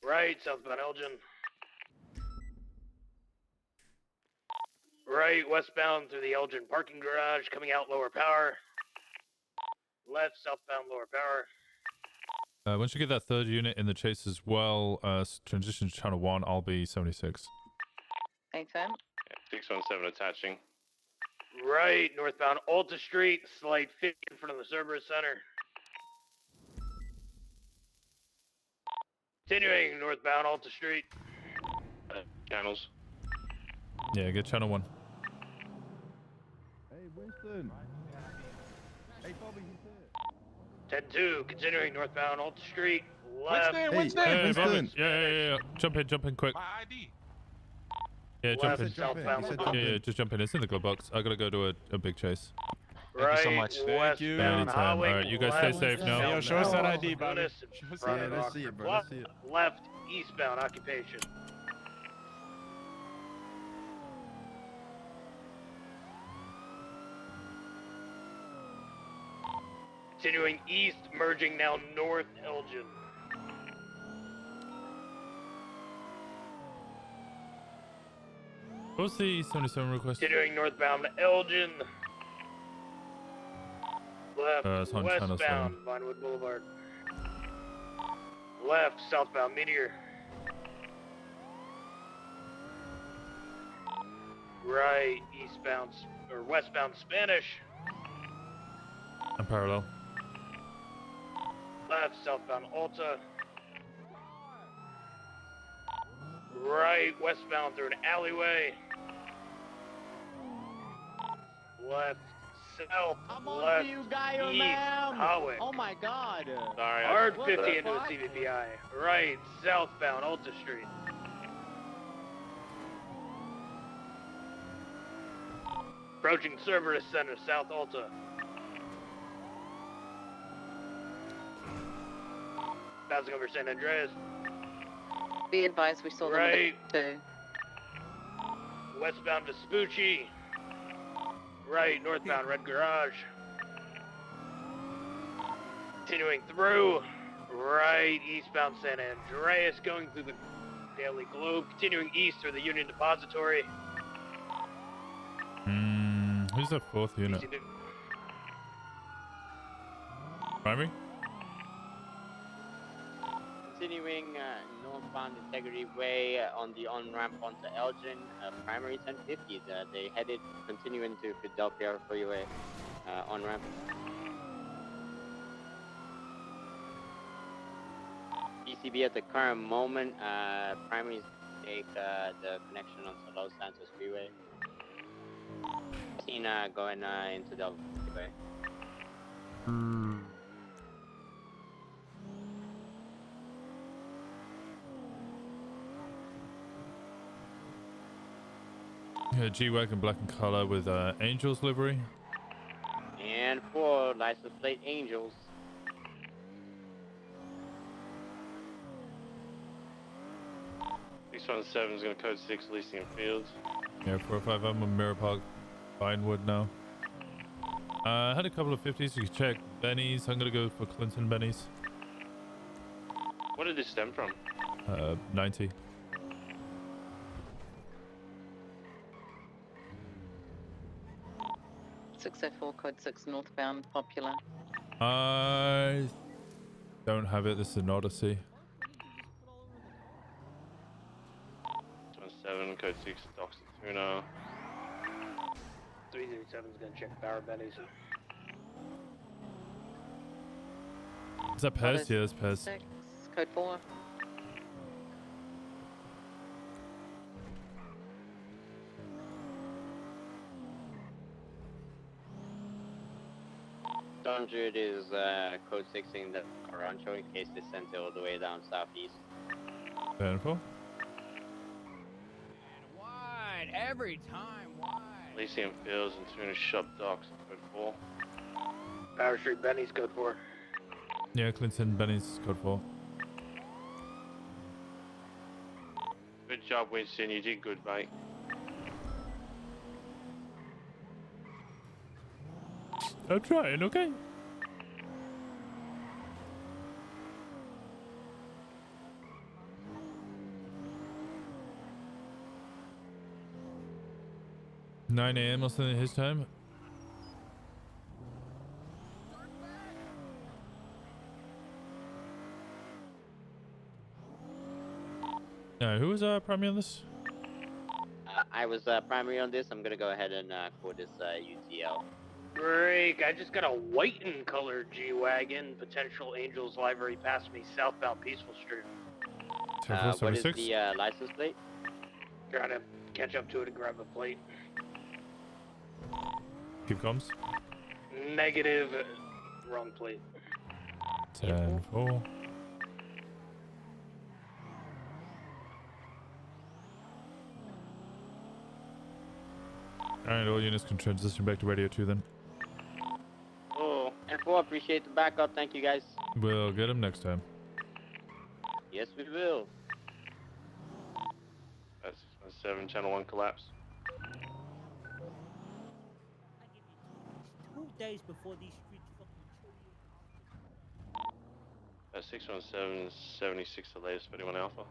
Speaker 6: Right, southbound Elgin. Right, westbound through the Elgin parking garage, coming out Lower Power. Left, southbound Lower Power.
Speaker 1: Once you get that third unit in the chase as well, transition to channel 1, I'll be 76.
Speaker 14: A firm.
Speaker 4: 617 attaching.
Speaker 6: Right, northbound Alta Street, slight 50 in front of the Cerberus Center. Continuing northbound Alta Street.
Speaker 4: Channels.
Speaker 1: Yeah, get channel 1.
Speaker 23: Hey, Winston. Hey, Bobby, he's there.
Speaker 6: 10-2, continuing northbound Alta Street. Left.
Speaker 23: Winston!
Speaker 1: Hey, Bobby.
Speaker 23: Winston!
Speaker 1: Yeah. Jump in quick.
Speaker 11: My ID.
Speaker 1: Yeah, jump
Speaker 6: Left,
Speaker 1: in.
Speaker 6: southbound.
Speaker 1: Yeah, just jump in. It's in the glove box. I gotta go to a big chase.
Speaker 6: Right,
Speaker 23: you so much. Thank you.
Speaker 6: westbound
Speaker 1: Anytime.
Speaker 6: highway.
Speaker 1: Alright, you guys stay
Speaker 6: left,
Speaker 1: safe now.
Speaker 23: Yo, show us that ID,
Speaker 6: Lagunas
Speaker 23: buddy.
Speaker 6: in
Speaker 23: Show us
Speaker 6: front
Speaker 23: that.
Speaker 6: of
Speaker 23: Let's see it, bro. Let's see it.
Speaker 6: Left, eastbound occupation. Continuing east, merging now north Elgin.
Speaker 1: What was the 77 request?
Speaker 6: Continuing northbound Elgin. Left,
Speaker 1: It's on channel 7.
Speaker 6: westbound Vinewood Boulevard. Left, southbound Meteor. Right, eastbound or westbound Spanish.
Speaker 1: I'm parallel.
Speaker 6: Left, southbound Alta. Right, westbound through an alleyway. Left, south, left, east, highway.
Speaker 25: Oh my god.
Speaker 6: Sorry, hard 50 into a CVPI. Right, southbound Alta Street. Approaching Cerberus Center, South Alta. Passing over San Andreas.
Speaker 14: Be advised, we saw them
Speaker 6: Right.
Speaker 14: too.
Speaker 6: Westbound Vespucci. Right, northbound Red Garage. Continuing through. Right, eastbound San Andreas, going through the Daily Globe. Continuing east through the Union Depository.
Speaker 1: Who's the 4th unit? Primary?
Speaker 2: Continuing northbound Integrity Way on the on-ramp onto Elgin, primary 1050. They headed continuing to Philadelphia Freeway on-ramp. PCB at the current moment, primaries take the connection onto Los Santos Freeway. Seen going into the freeway.
Speaker 1: Yeah, G-Wagon black in color with Angels livery.
Speaker 2: And 4 license plate Angels.
Speaker 4: Six 617 is going to code 6 Elysium Fields.
Speaker 1: Yeah, 405. I'm on Mirror Park, Vinewood now. I had a couple of 50s. You can check Benny's. I'm gonna go for Clinton Benny's.
Speaker 4: What did this stem from?
Speaker 1: 90.
Speaker 14: .604 code 6 northbound popular.
Speaker 1: I don't have it. This is an Odyssey.
Speaker 4: 7 code 6 docks at Tuna.
Speaker 6: 337 is going to check Power Benny's.
Speaker 1: Is that Pez? Yeah, that's Pez.
Speaker 14: 6 code 4.
Speaker 2: .100 is code 16 the Rancho in case they sent it all the way down southeast.
Speaker 1: Painful.
Speaker 23: Wide every time. Wide.
Speaker 4: Elysium Fields and Tuna Shop docks code 4.
Speaker 6: Power Street Benny's code 4.
Speaker 1: Yeah, Clinton Benny's code 4.
Speaker 4: Good job, Winston. You did good, mate.
Speaker 1: I'm trying, okay? $9 a.m. or something his time. Who was primary on this?
Speaker 2: I was primary on this. I'm gonna go ahead and quote this UTL.
Speaker 6: Break. I just got a white and colored G-Wagon. Potential Angels livery past me southbound Peaceful Street.
Speaker 2: What is the license plate?
Speaker 6: Trying to catch up to it and grab a plate.
Speaker 1: Keep comms.
Speaker 6: Negative. Wrong plate.
Speaker 1: 10-4. Alright, all units can transition back to Radio 2 then.
Speaker 2: Oh, and 4, appreciate the backup. Thank you guys.
Speaker 1: We'll get him next time.
Speaker 2: Yes, we will.
Speaker 4: That's 7 channel 1 collapse.
Speaker 22: 2 days before these streets fucking show you.
Speaker 4: 617 76 the latest for anyone Alpha.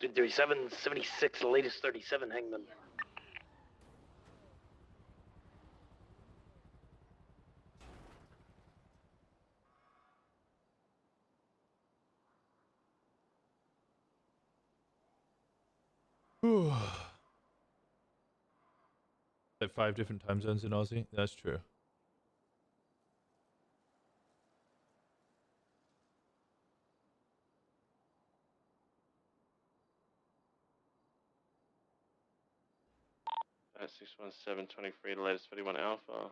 Speaker 6: 37, 76, the latest 37, Hangman.
Speaker 1: Like 5 different time zones in Aussie. That's true.
Speaker 4: At 61723, the latest 31 Alpha.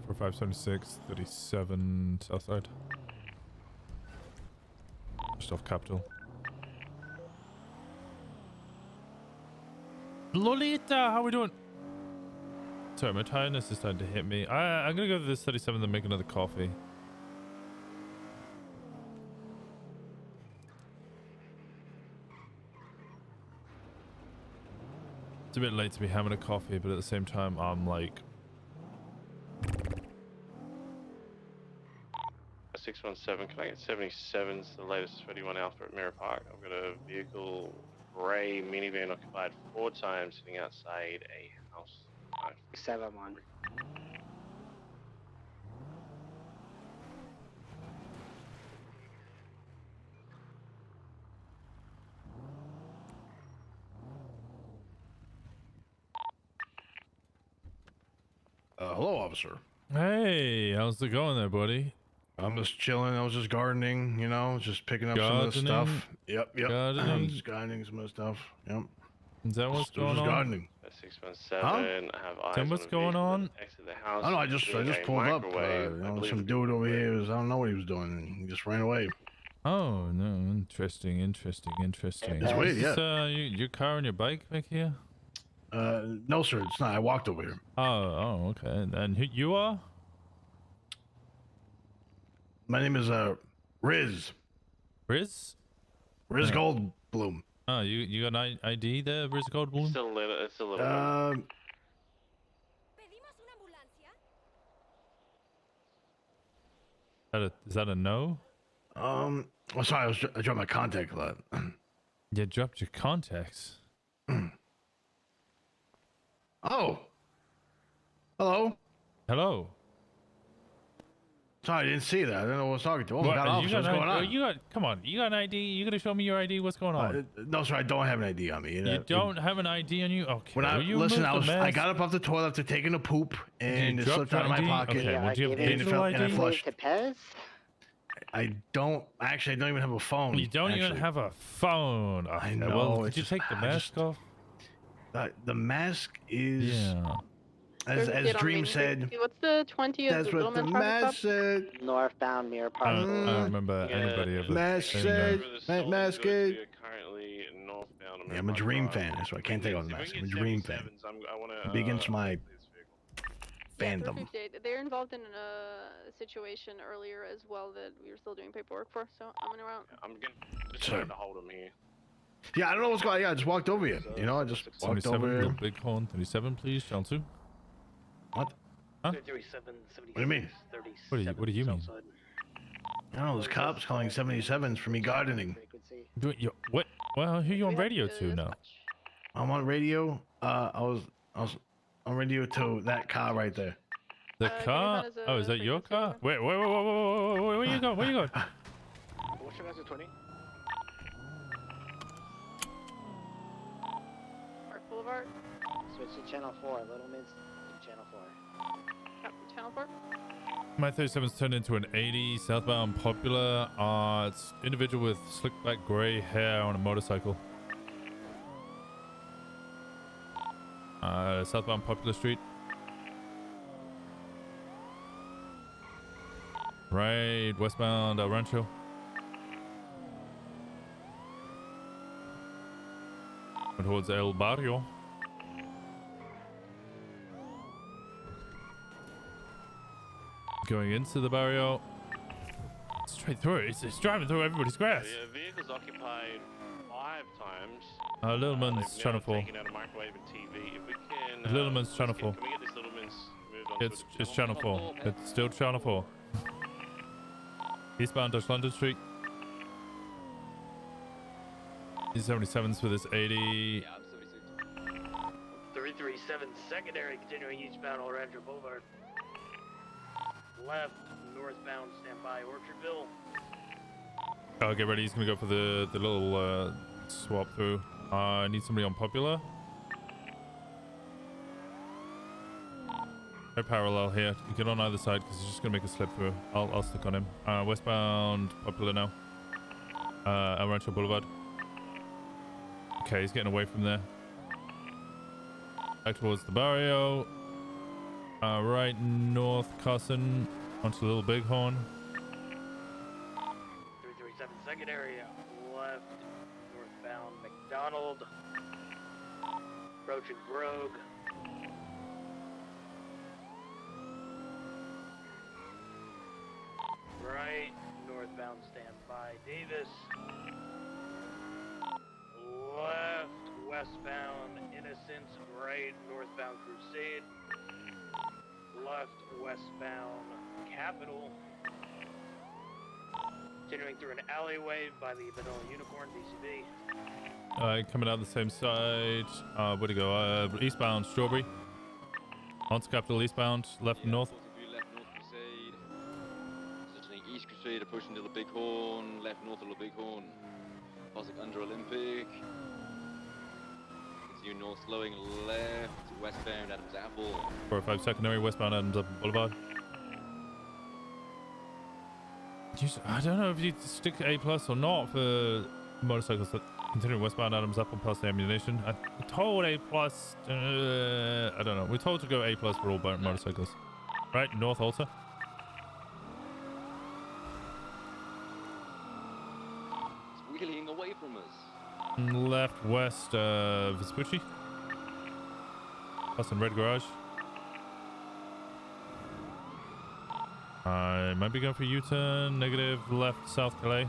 Speaker 1: For 576, 37 Southside. Just off Capital. Lolita, how we doing? Sorry, my tiredness is starting to hit me. I'm gonna go to this 37 and make another coffee. It's a bit late to be having a coffee, but at the same time, I'm like...
Speaker 4: 617, can I get 77's the latest 31 Alpha at Mirror Park? I've got a vehicle, grey minivan occupied 4 times sitting outside a house.
Speaker 7: 7-1.
Speaker 10: Hello, officer.
Speaker 1: Hey, how's it going there, buddy?
Speaker 10: I'm just chilling. I was just gardening, you know, just picking up some of the stuff. Yep.
Speaker 1: Gardening?
Speaker 10: Just gardening some of the stuff. Yep.
Speaker 1: Is that what's going on?
Speaker 10: Gardening.
Speaker 4: 617,
Speaker 10: Huh?
Speaker 4: I have eyes
Speaker 1: Tell me what's going on?
Speaker 4: exit the house.
Speaker 10: I don't know. I just pulled up. You know, some dude over here I don't know what he was doing. And he just ran away.
Speaker 1: Oh no! Interesting.
Speaker 10: It's weird,
Speaker 1: Is this, your car and your bike back here?
Speaker 10: No, sir. It's not. I walked over here.
Speaker 1: Oh, okay. And who you are?
Speaker 10: My name is Riz.
Speaker 1: Riz?
Speaker 10: Riz Goldblum.
Speaker 1: Oh, you got an ID there, Riz Goldblum?
Speaker 4: It's a little.
Speaker 1: Is that a no?
Speaker 10: Oh, sorry. I dropped my contact a lot.
Speaker 1: You dropped your contacts.
Speaker 10: Oh. Hello.
Speaker 1: Hello.
Speaker 10: Sorry, I didn't see that. I don't know who I was talking to. Oh my God, officer, what's going on?
Speaker 1: Come on. You got an ID? You gotta show me your ID? What's going on?
Speaker 10: No, sir, I don't have an ID on me.
Speaker 1: You don't have an ID on you? Okay.
Speaker 10: Listen, I got up off the toilet after taking a poop and it slipped out of my pocket.
Speaker 1: Okay, would you have digital ID?
Speaker 10: And I flushed. I don't even have a phone.
Speaker 1: You don't even have a phone. Okay,
Speaker 10: I know.
Speaker 1: Well, did you take the mask off?
Speaker 10: The mask is...
Speaker 1: Yeah.
Speaker 10: As Dream said,
Speaker 14: what's the 20 of
Speaker 10: that's
Speaker 14: the
Speaker 10: what the mask said.
Speaker 7: Northbound Mirror Park.
Speaker 1: I don't remember anybody ever
Speaker 10: Mask
Speaker 1: saying
Speaker 10: said, mask is.
Speaker 4: Currently northbound.
Speaker 10: Yeah, I'm a Dream fan. That's why I can't take off the mask. I'm a Dream fan. Big into my fandom.
Speaker 14: 458. They're involved in a situation earlier as well that we were still doing paperwork for, so I'm gonna route.
Speaker 4: I'm gonna try to hold him here.
Speaker 10: Yeah, I don't know what's going on. Yeah, I just walked over here. You know, I just walked over here.
Speaker 1: Big horn, 37, please, channel 2.
Speaker 10: What?
Speaker 1: Huh?
Speaker 6: 37,
Speaker 10: What do you mean?
Speaker 1: What do you mean?
Speaker 10: I don't know, there's cops calling 77s for me gardening.
Speaker 1: What? Well, who are you on radio to now?
Speaker 10: I'm on radio. I was on radio to that car right there.
Speaker 1: The car? Oh, is that your car? Wait, where you going? Where you going?
Speaker 6: What's your guys' 20?
Speaker 14: Park Boulevard.
Speaker 7: Switch to channel 4. Little Miss channel 4.
Speaker 14: Channel 4.
Speaker 1: My 37's turned into an 80 southbound Popular. It's individual with slick black gray hair on a motorcycle. Southbound Popular Street. Right, westbound El Rancho. Towards El Barrio. Going into the barrio. Straight through it. It's driving through everybody's grass.
Speaker 4: Yeah, vehicles occupied 5 times.
Speaker 1: Little man's
Speaker 4: they've
Speaker 1: trying
Speaker 4: now
Speaker 1: to fall.
Speaker 4: taken out a microwave and TV. If we can,
Speaker 1: Little man's trying to fall.
Speaker 4: can we get this little man's moved on to
Speaker 1: It's channel 4. It's still channel 4. Eastbound Dutch London Street. E77's for this 80.
Speaker 5: Yeah, I'm 76.
Speaker 6: 337 secondary, continuing eastbound Old Rancho Boulevard. Left, northbound, stand by Orchardville.
Speaker 1: Oh, get ready. He's gonna go for the little swap through. I need somebody on Popular. No parallel here. You get on either side because he's just gonna make a slip through. I'll stick on him. Westbound Popular now. El Rancho Boulevard. Okay, he's getting away from there. Back towards the barrio. Right north Carson onto Little Bighorn.
Speaker 6: 337 secondary, left, northbound McDonald. Approaching Brogue. Right, northbound standby Davis. Left, westbound Innocence. Right, northbound Crusade. Left, westbound Capitol. Continuing through an alleyway by the Vanilla Unicorn, DCB.
Speaker 1: Coming out the same side. Where'd he go? Eastbound Strawberry. Onto Capitol eastbound. Left and north.
Speaker 5: Left north Crusade. Positioning east Crusade, pushing to the Bighorn. Left north of the Bighorn. Passing under Olympic. Continue north, slowing left. Westbound Adams Apple.
Speaker 1: 405 secondary. Westbound Adams Apple Boulevard. I don't know if you stick A+ or not for motorcycles that continue westbound Adams Apple past the ammunition. I told A+. I don't know. We're told to go A+ for all motorcycles. Right, north Alta.
Speaker 5: It's wheeling away from us.
Speaker 1: Left west Vespucci. Plus in Red Garage. I might be going for U-turn. Negative. Left South Calais.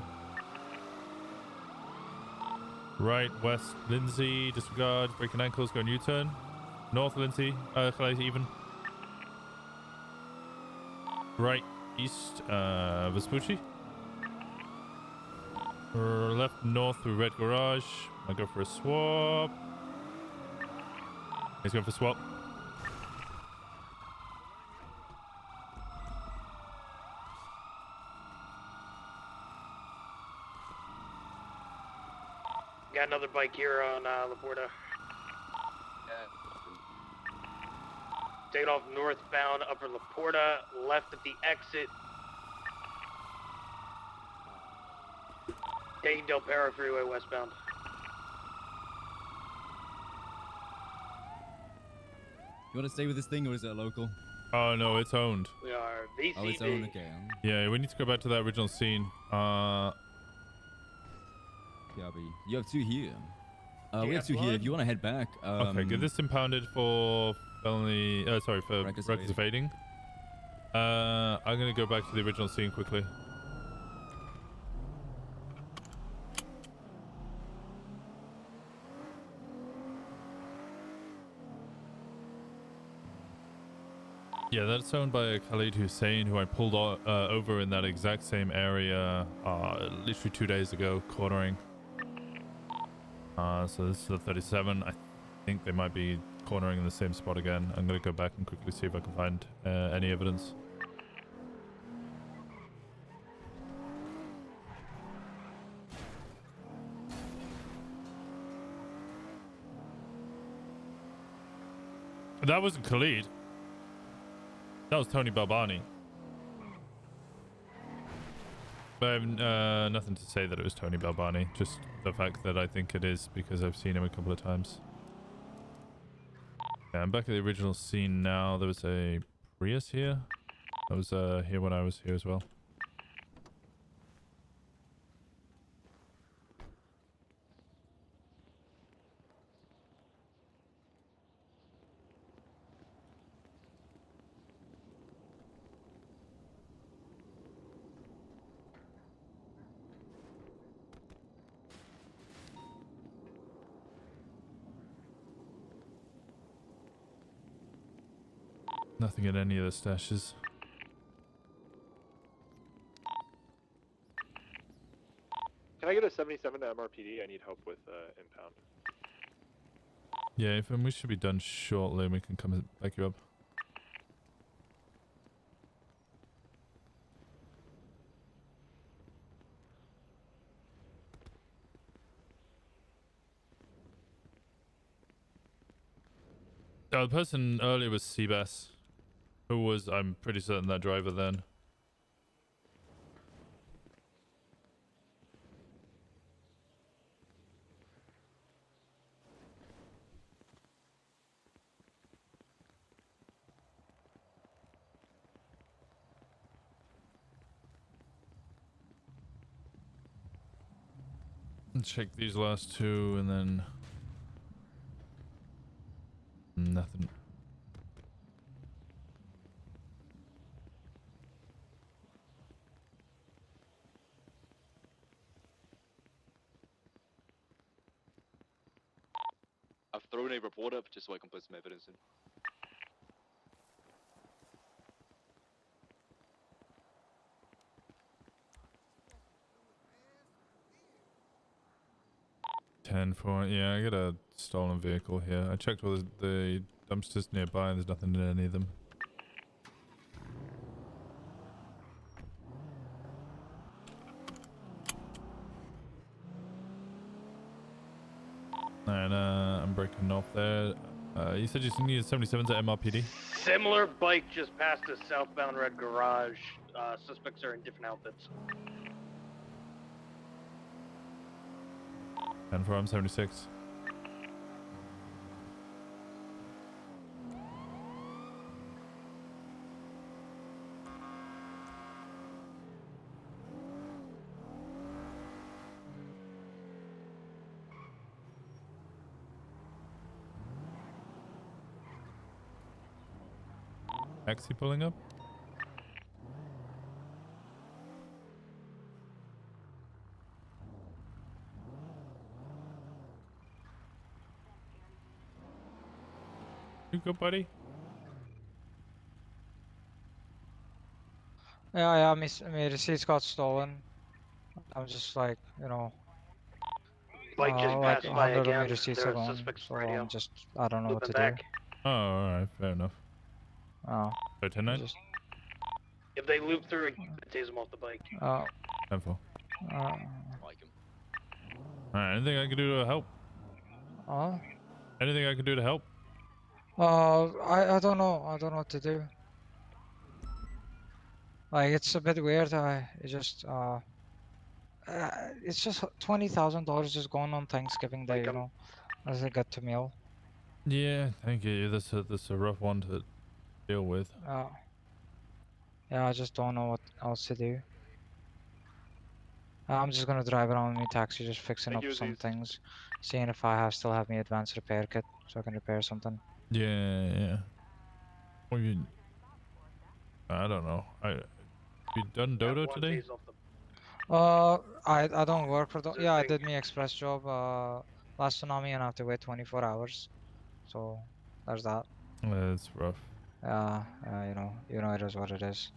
Speaker 1: Right west Lindsay. Disregard. Breaking ankles. Going U-turn. North Lindsay. Calais even. Right east Vespucci. Left north through Red Garage. I go for a swap. He's going for swap.
Speaker 6: Got another bike here on La Porta. Taking off northbound Upper La Porta, left at the exit. Taking Del Perro Freeway westbound.
Speaker 13: You want to stay with this thing or is it a local?
Speaker 1: Oh no, it's owned.
Speaker 6: We are VCB.
Speaker 13: Oh, it's owned, okay.
Speaker 1: Yeah, we need to go back to that original scene.
Speaker 13: You have 2 here. We have 2 here. If you want to head back.
Speaker 1: Okay, get this impounded for felony. Sorry, for reckless evading. I'm gonna go back to the original scene quickly. Yeah, that's owned by Khalid Hussein, who I pulled over in that exact same area literally 2 days ago, cornering. So this is the 37. I think they might be cornering in the same spot again. I'm going to go back and quickly see if I can find any evidence. That wasn't Khalid. That was Tony Balbani. But I have nothing to say that it was Tony Balbani. Just the fact that I think it is because I've seen him a couple of times. Yeah, I'm back at the original scene now. There was a Prius here. I was here when I was here as well. Nothing in any of the stashes.
Speaker 15: Can I get a 77 to MRPD? I need help with impound.
Speaker 1: Yeah, we should be done shortly and we can come and back you up. The person earlier was Seabass, who was, I'm pretty certain, that driver then. Check these last two and then nothing.
Speaker 5: I've thrown a report up just so I can put some evidence in.
Speaker 1: Yeah, I got a stolen vehicle here. I checked all the dumpsters nearby and there's nothing in any of them. And I'm breaking off there. You said you needed 77s at MRPD?
Speaker 6: Similar bike just passed a southbound red garage. Suspects are in different outfits.
Speaker 1: 10-4, I'm 76. Taxi pulling up? You go, buddy.
Speaker 16: Yeah, my receipts got stolen. I'm just like, you know,
Speaker 6: Bike just
Speaker 16: like
Speaker 6: passed by
Speaker 16: 100 of my
Speaker 6: again.
Speaker 16: receipts
Speaker 6: There
Speaker 16: are
Speaker 6: are
Speaker 16: gone,
Speaker 6: suspects
Speaker 16: so
Speaker 6: radio.
Speaker 16: I don't know what to
Speaker 6: Moving back.
Speaker 16: do.
Speaker 1: Oh, alright, fair enough.
Speaker 16: Oh.
Speaker 1: So 10-9?
Speaker 16: Just,
Speaker 6: If they loop through, tase them off the bike.
Speaker 1: 10-4.
Speaker 5: Like him.
Speaker 1: Alright, anything I can do to help? Anything I can do to help?
Speaker 16: I don't know. I don't know what to do. Like, it's a bit weird. It's just $20,000 just gone on Thanksgiving Day, you know, as I get to meal.
Speaker 1: Yeah, thank you. That's a rough one to deal with.
Speaker 16: Yeah, I just don't know what else to do. I'm just gonna drive around in my taxi, just fixing up some things, seeing if I still have my advanced repair kit, so I can repair something.
Speaker 1: Yeah. Well, I don't know. You done Dodo today?
Speaker 16: I don't work for the. Yeah, I did my express job last tsunami, and I have to wait 24 hours. So there's that.
Speaker 1: That's rough.
Speaker 16: Yeah, you know it is what it is.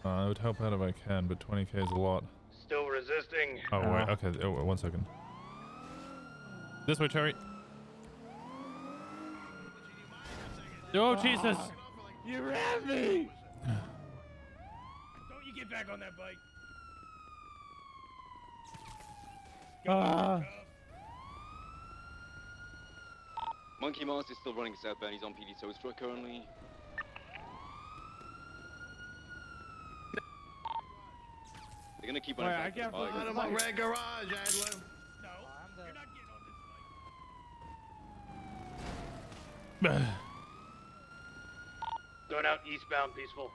Speaker 1: I would help out if I can, but 20k is a lot.
Speaker 6: Still resisting.
Speaker 1: Oh wait, okay. Oh, 1 second. This way, Cherry. Oh Jesus!
Speaker 10: You ran me! Don't you get back on that bike?
Speaker 5: Monkey Mars is still running southbound. He's on PD Tow Truck currently. They're gonna keep running.
Speaker 10: I can't put out of my red garage, Adler. No, you're not getting on this
Speaker 6: Going out eastbound, peaceful.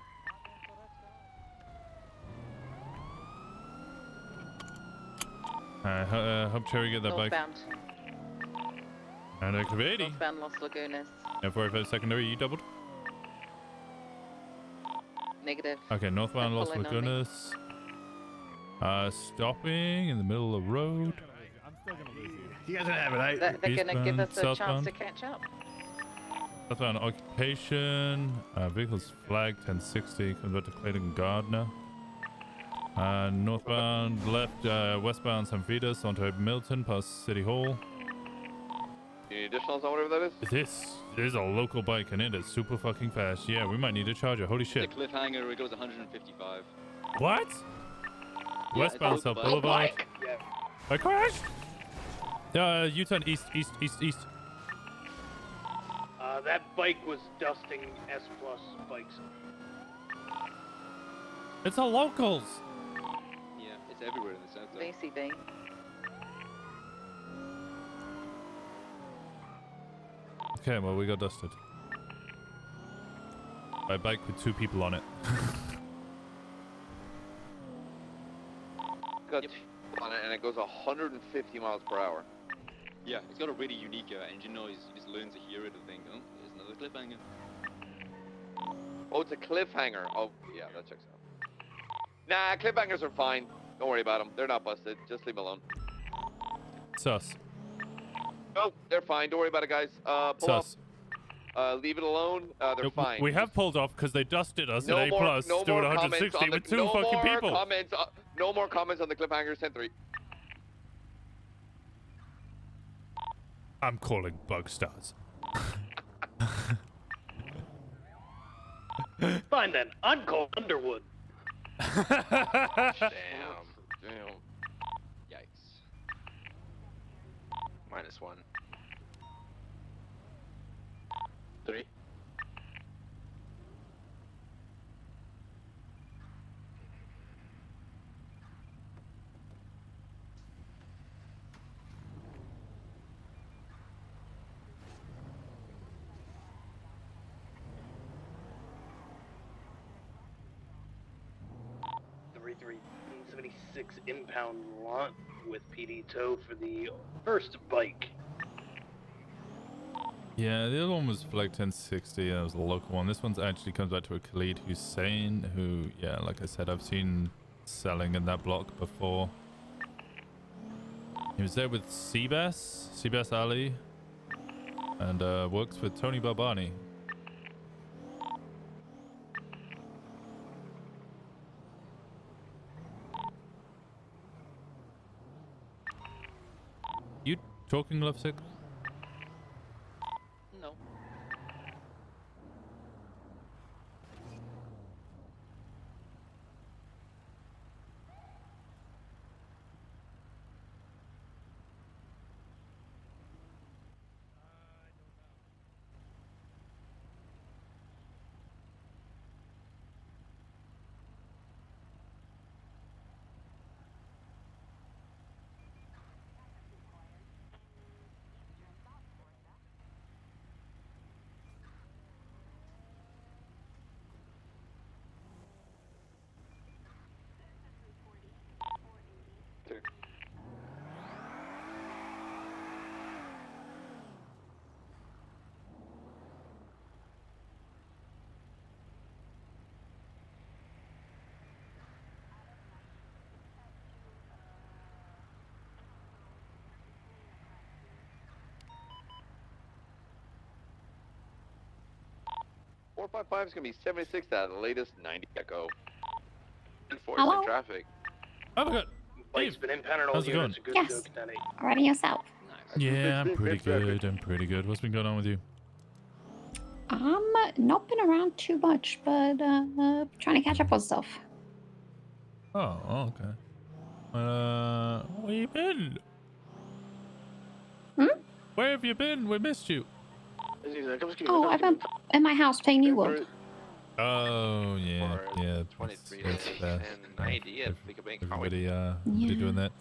Speaker 1: Help Cherry get that
Speaker 18: Northbound.
Speaker 1: bike. And active 80.
Speaker 18: Northbound Los Lagunas.
Speaker 1: Yeah, 45 secondary, you doubled?
Speaker 18: Negative.
Speaker 1: Okay, northbound
Speaker 18: They're
Speaker 1: Los
Speaker 18: pulling on me.
Speaker 1: Lagunas. Stopping in the middle of the road.
Speaker 10: You guys gonna have it, right?
Speaker 18: They're gonna give us a
Speaker 1: Eastbound,
Speaker 18: chance to
Speaker 1: southbound.
Speaker 18: catch up.
Speaker 1: That's on occupation. Vehicles flagged 1060. Convert to Clayton Gardner. Northbound left, westbound San Vitas onto Milton past City Hall.
Speaker 25: Any additionals on whatever that is?
Speaker 1: This is a local bike and it is super fucking fast. Yeah, we might need a charger. Holy shit.
Speaker 5: The cliffhanger, it goes 155.
Speaker 1: What?
Speaker 5: Yeah,
Speaker 1: Westbound South Boulevard.
Speaker 6: Yeah.
Speaker 1: I crashed. U-turn east.
Speaker 6: That bike was dusting S Plus bikes.
Speaker 1: It's a locals.
Speaker 5: Yeah, it's everywhere in the south. Though.
Speaker 18: VCB.
Speaker 1: Okay, well, we got dusted. By a bike with 2 people on it.
Speaker 25: Got 2 on it, and it goes 150 miles per hour.
Speaker 5: Yeah, it's got a really unique engine noise. You just learn to hear it and think, oh, there's another cliffhanger.
Speaker 25: Oh, it's a cliffhanger. Oh, yeah, that checks out. Nah, cliffhangers are fine. Don't worry about them. They're not busted. Just leave them alone.
Speaker 1: Sus.
Speaker 25: No, they're fine. Don't worry about it, guys. Pull
Speaker 1: Sus.
Speaker 25: off. Leave it alone. They're fine.
Speaker 1: We have pulled off because they dusted us
Speaker 25: No
Speaker 1: at A+,
Speaker 25: more, no
Speaker 1: doing
Speaker 25: more
Speaker 1: 160 with 2 fucking people.
Speaker 25: No more comments on the cliffhangers. 10-3.
Speaker 1: I'm calling bug stars.
Speaker 6: Fine then. I'm called Underwood.
Speaker 25: Damn.
Speaker 5: Yikes.
Speaker 3: -1. 3.
Speaker 6: Three 76 impound lot with PD tow for the first bike.
Speaker 1: Yeah, the other one was flag 1060. That was a local one. This one's actually comes back to a Khalid Hussein, who, yeah, like I said, I've seen selling in that block before. He was there with Seabass Ali, and works with Tony Barbani. You talking, Lovesick?
Speaker 5: No.
Speaker 25: .455 is gonna be 76 out of the latest 90 Echo.
Speaker 8: Hello?
Speaker 25: Traffic.
Speaker 1: Oh my god.
Speaker 6: Bike's been impounded all
Speaker 1: How's it
Speaker 6: year.
Speaker 1: going?
Speaker 6: It's a good
Speaker 8: Yes.
Speaker 6: joke, Danny.
Speaker 8: Already yourself.
Speaker 1: Yeah, I'm pretty good. I'm pretty good. What's been going on with you?
Speaker 8: Not been around too much, but trying to catch up on stuff.
Speaker 1: Oh, okay. Where you been?
Speaker 8: Hmm?
Speaker 1: Where have you been? We missed you.
Speaker 8: Oh, I've been in my house playing New World.
Speaker 1: Oh, yeah, yeah.
Speaker 3: 23
Speaker 1: that's fair.
Speaker 3: and 90 at Big Bang.
Speaker 1: Everybody
Speaker 8: Yeah.
Speaker 1: doing that.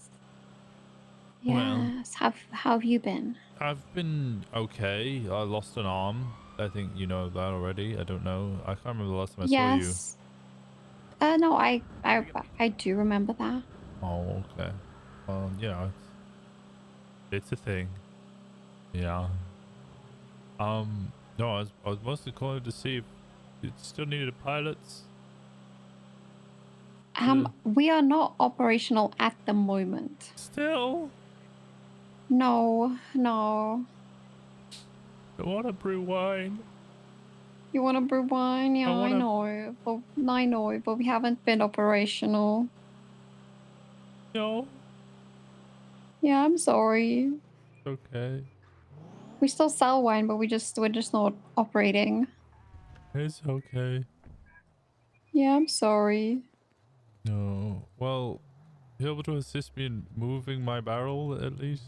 Speaker 1: Well,
Speaker 8: Yes. How have you been?
Speaker 1: I've been okay. I lost an arm. I think you know that already. I don't know. I can't remember the last time I saw you.
Speaker 8: Yes. No, I do remember that.
Speaker 1: Oh, okay. Well, yeah, it's a thing. Yeah. No, I was mostly calling to see if you still needed pilots.
Speaker 8: We are not operational at the moment.
Speaker 1: Still?
Speaker 8: No.
Speaker 1: I want to brew wine.
Speaker 8: You want to brew wine? Yeah, I know. But I know, but we haven't been operational.
Speaker 1: No.
Speaker 8: Yeah, I'm sorry.
Speaker 1: Okay.
Speaker 8: We still sell wine, but we're just not operating.
Speaker 1: It's okay.
Speaker 8: Yeah, I'm sorry.
Speaker 1: No. Well, you able to assist me in moving my barrel at least?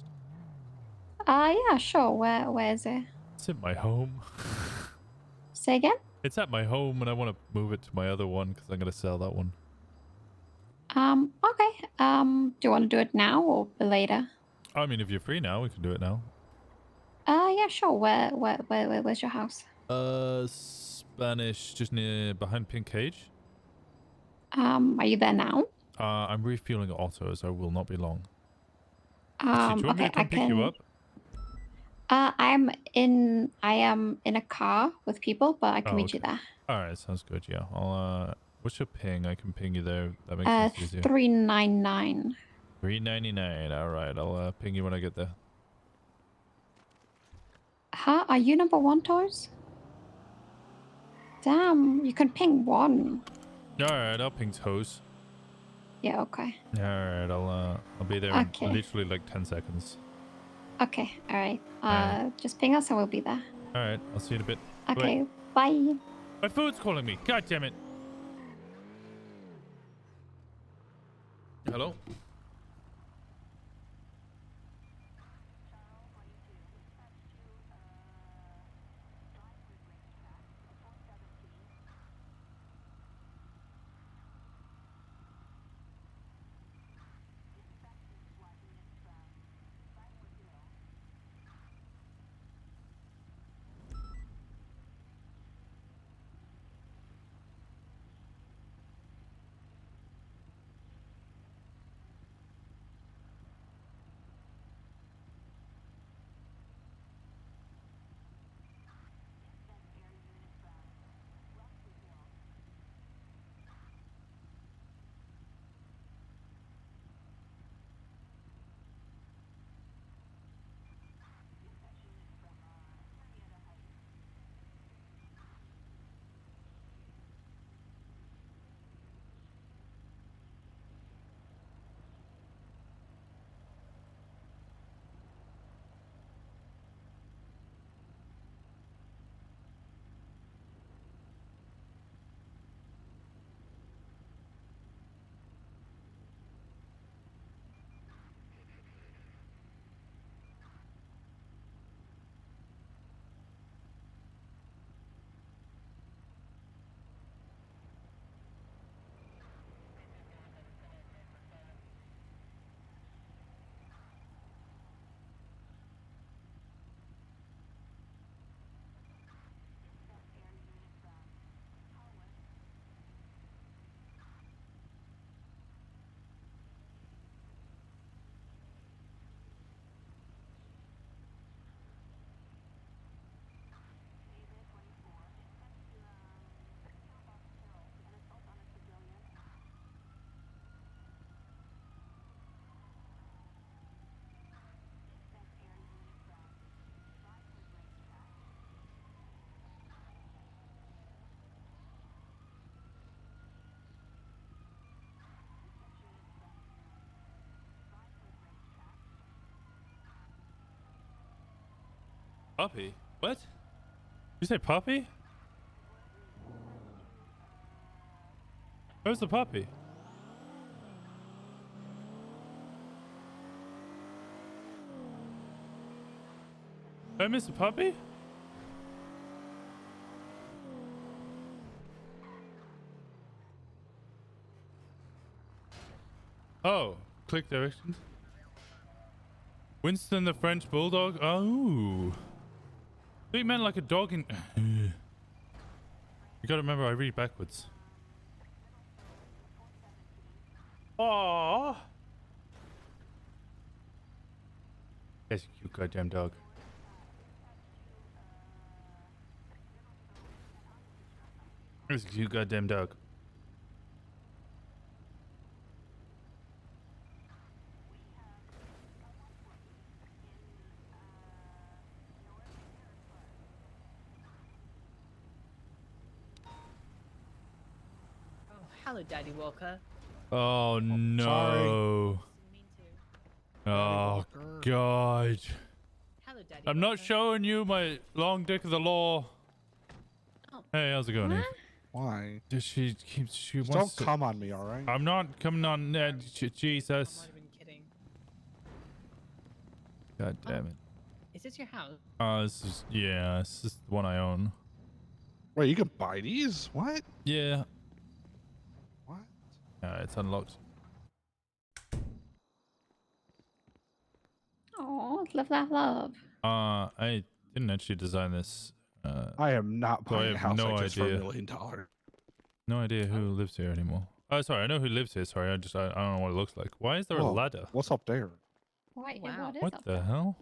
Speaker 8: Yeah, sure. Where is it?
Speaker 1: It's in my home.
Speaker 8: Say again?
Speaker 1: It's at my home and I want to move it to my other one because I'm going to sell that one.
Speaker 8: Okay. Do you want to do it now or later?
Speaker 1: I mean, if you're free now, we can do it now.
Speaker 8: Yeah, sure. Where's your house?
Speaker 1: Spanish, just behind Pink Cage.
Speaker 8: Are you there now?
Speaker 1: I'm refueling autos. I will not be long. Actually, do you want me
Speaker 8: Okay,
Speaker 1: to come pick you up?
Speaker 8: I am in a car with people, but I can meet you there.
Speaker 1: All right, sounds good. Yeah, I'll. What's your ping? I can ping you there. That makes things easier.
Speaker 8: 399.
Speaker 1: 399. All right, I'll ping you when I get there.
Speaker 8: Huh? Are you number 1, Toys? Damn, you can ping 1.
Speaker 1: All right, I'll ping Toes.
Speaker 8: Yeah, okay.
Speaker 1: All right, I'll be there in literally like 10 seconds.
Speaker 8: Okay, all right. Just ping us and we'll be there.
Speaker 1: All right, I'll see you in a bit.
Speaker 8: Okay, bye.
Speaker 1: My food's calling me. God damn it. Hello? Puppy? What? You say puppy? Where's the puppy? Did I miss a puppy? Oh, click directions. Winston the French Bulldog? Oh. I meant like a dog in... You gotta remember I read backwards. Aww. That's a cute goddamn dog. That's a cute goddamn dog.
Speaker 12: Hello, Daddy Walker.
Speaker 1: Oh no. Oh God.
Speaker 12: Hello, Daddy
Speaker 1: I'm not showing you my long dick of the law.
Speaker 12: Oh.
Speaker 1: Hey, how's it going, Eve?
Speaker 10: Why?
Speaker 1: She keeps. She
Speaker 10: Just
Speaker 1: wants
Speaker 10: don't come on me, all right?
Speaker 1: I'm not coming on. Jesus.
Speaker 12: I might have been kidding.
Speaker 1: God damn it.
Speaker 12: Is this your house?
Speaker 1: This is this is the one I own.
Speaker 10: Wait, you can buy these? What?
Speaker 1: Yeah.
Speaker 10: What?
Speaker 1: It's unlocked.
Speaker 8: Oh, love.
Speaker 1: I didn't actually design this.
Speaker 10: I am not
Speaker 1: so I
Speaker 10: buying a
Speaker 1: have
Speaker 10: house
Speaker 1: no
Speaker 10: like this for
Speaker 1: idea.
Speaker 10: $1 million.
Speaker 1: No idea who lives here anymore. Oh, sorry, I know who lives here. Sorry, I don't know what it looks like. Why is there a
Speaker 10: Whoa,
Speaker 1: ladder?
Speaker 10: What's up there?
Speaker 8: Why?
Speaker 12: Wow.
Speaker 8: What is
Speaker 1: What
Speaker 8: up
Speaker 1: the
Speaker 8: there?
Speaker 1: hell?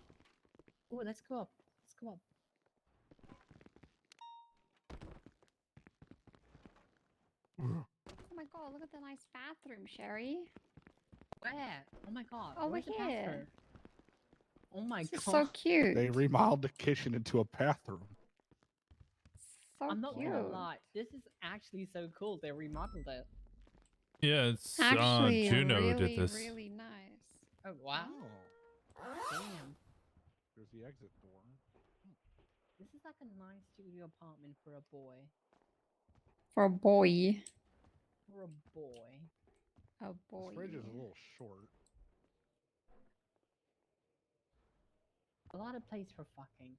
Speaker 12: Oh, let's go up. Let's go up.
Speaker 8: Oh my god, look at the nice bathroom, Sherry.
Speaker 12: Where? Oh my god.
Speaker 8: Over
Speaker 12: Where's the
Speaker 8: here.
Speaker 12: bathroom? Oh my
Speaker 8: This
Speaker 12: god.
Speaker 8: is so cute.
Speaker 10: They remodeled the kitchen into a bathroom.
Speaker 8: So
Speaker 12: I'm not
Speaker 8: cute.
Speaker 12: gonna lie. This is actually so cool. They remodeled it.
Speaker 1: Yeah, it's
Speaker 8: Actually,
Speaker 1: Juno who
Speaker 8: really,
Speaker 1: did this.
Speaker 8: really nice.
Speaker 12: Oh wow. Damn.
Speaker 10: There's the exit door.
Speaker 12: This is like a nice studio apartment for a boy.
Speaker 8: For a boy.
Speaker 12: For a boy.
Speaker 8: A boy.
Speaker 10: This fridge is a little short.
Speaker 12: A lot of place for fucking.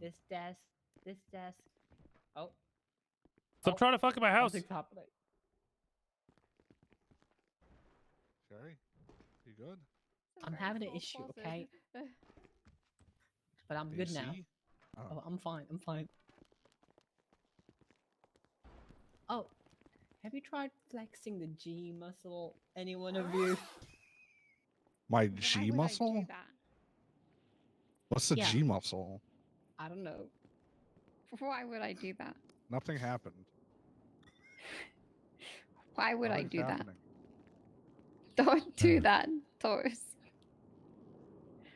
Speaker 12: This desk. This desk. Oh.
Speaker 1: Stop trying to fuck in my house.
Speaker 12: Something's happening.
Speaker 10: Sherry, you good?
Speaker 12: I'm having an issue, okay? But I'm good now.
Speaker 10: AC?
Speaker 12: Oh, I'm fine. I'm fine. Oh, have you tried flexing the G muscle? Any one of you?
Speaker 10: My G muscle? What's the
Speaker 12: Yeah.
Speaker 10: G muscle?
Speaker 12: I don't know.
Speaker 8: Why would I do that?
Speaker 10: Nothing happened.
Speaker 8: Why would I
Speaker 10: Nothing's
Speaker 8: do
Speaker 10: happening.
Speaker 8: that? Don't do that, Taurus.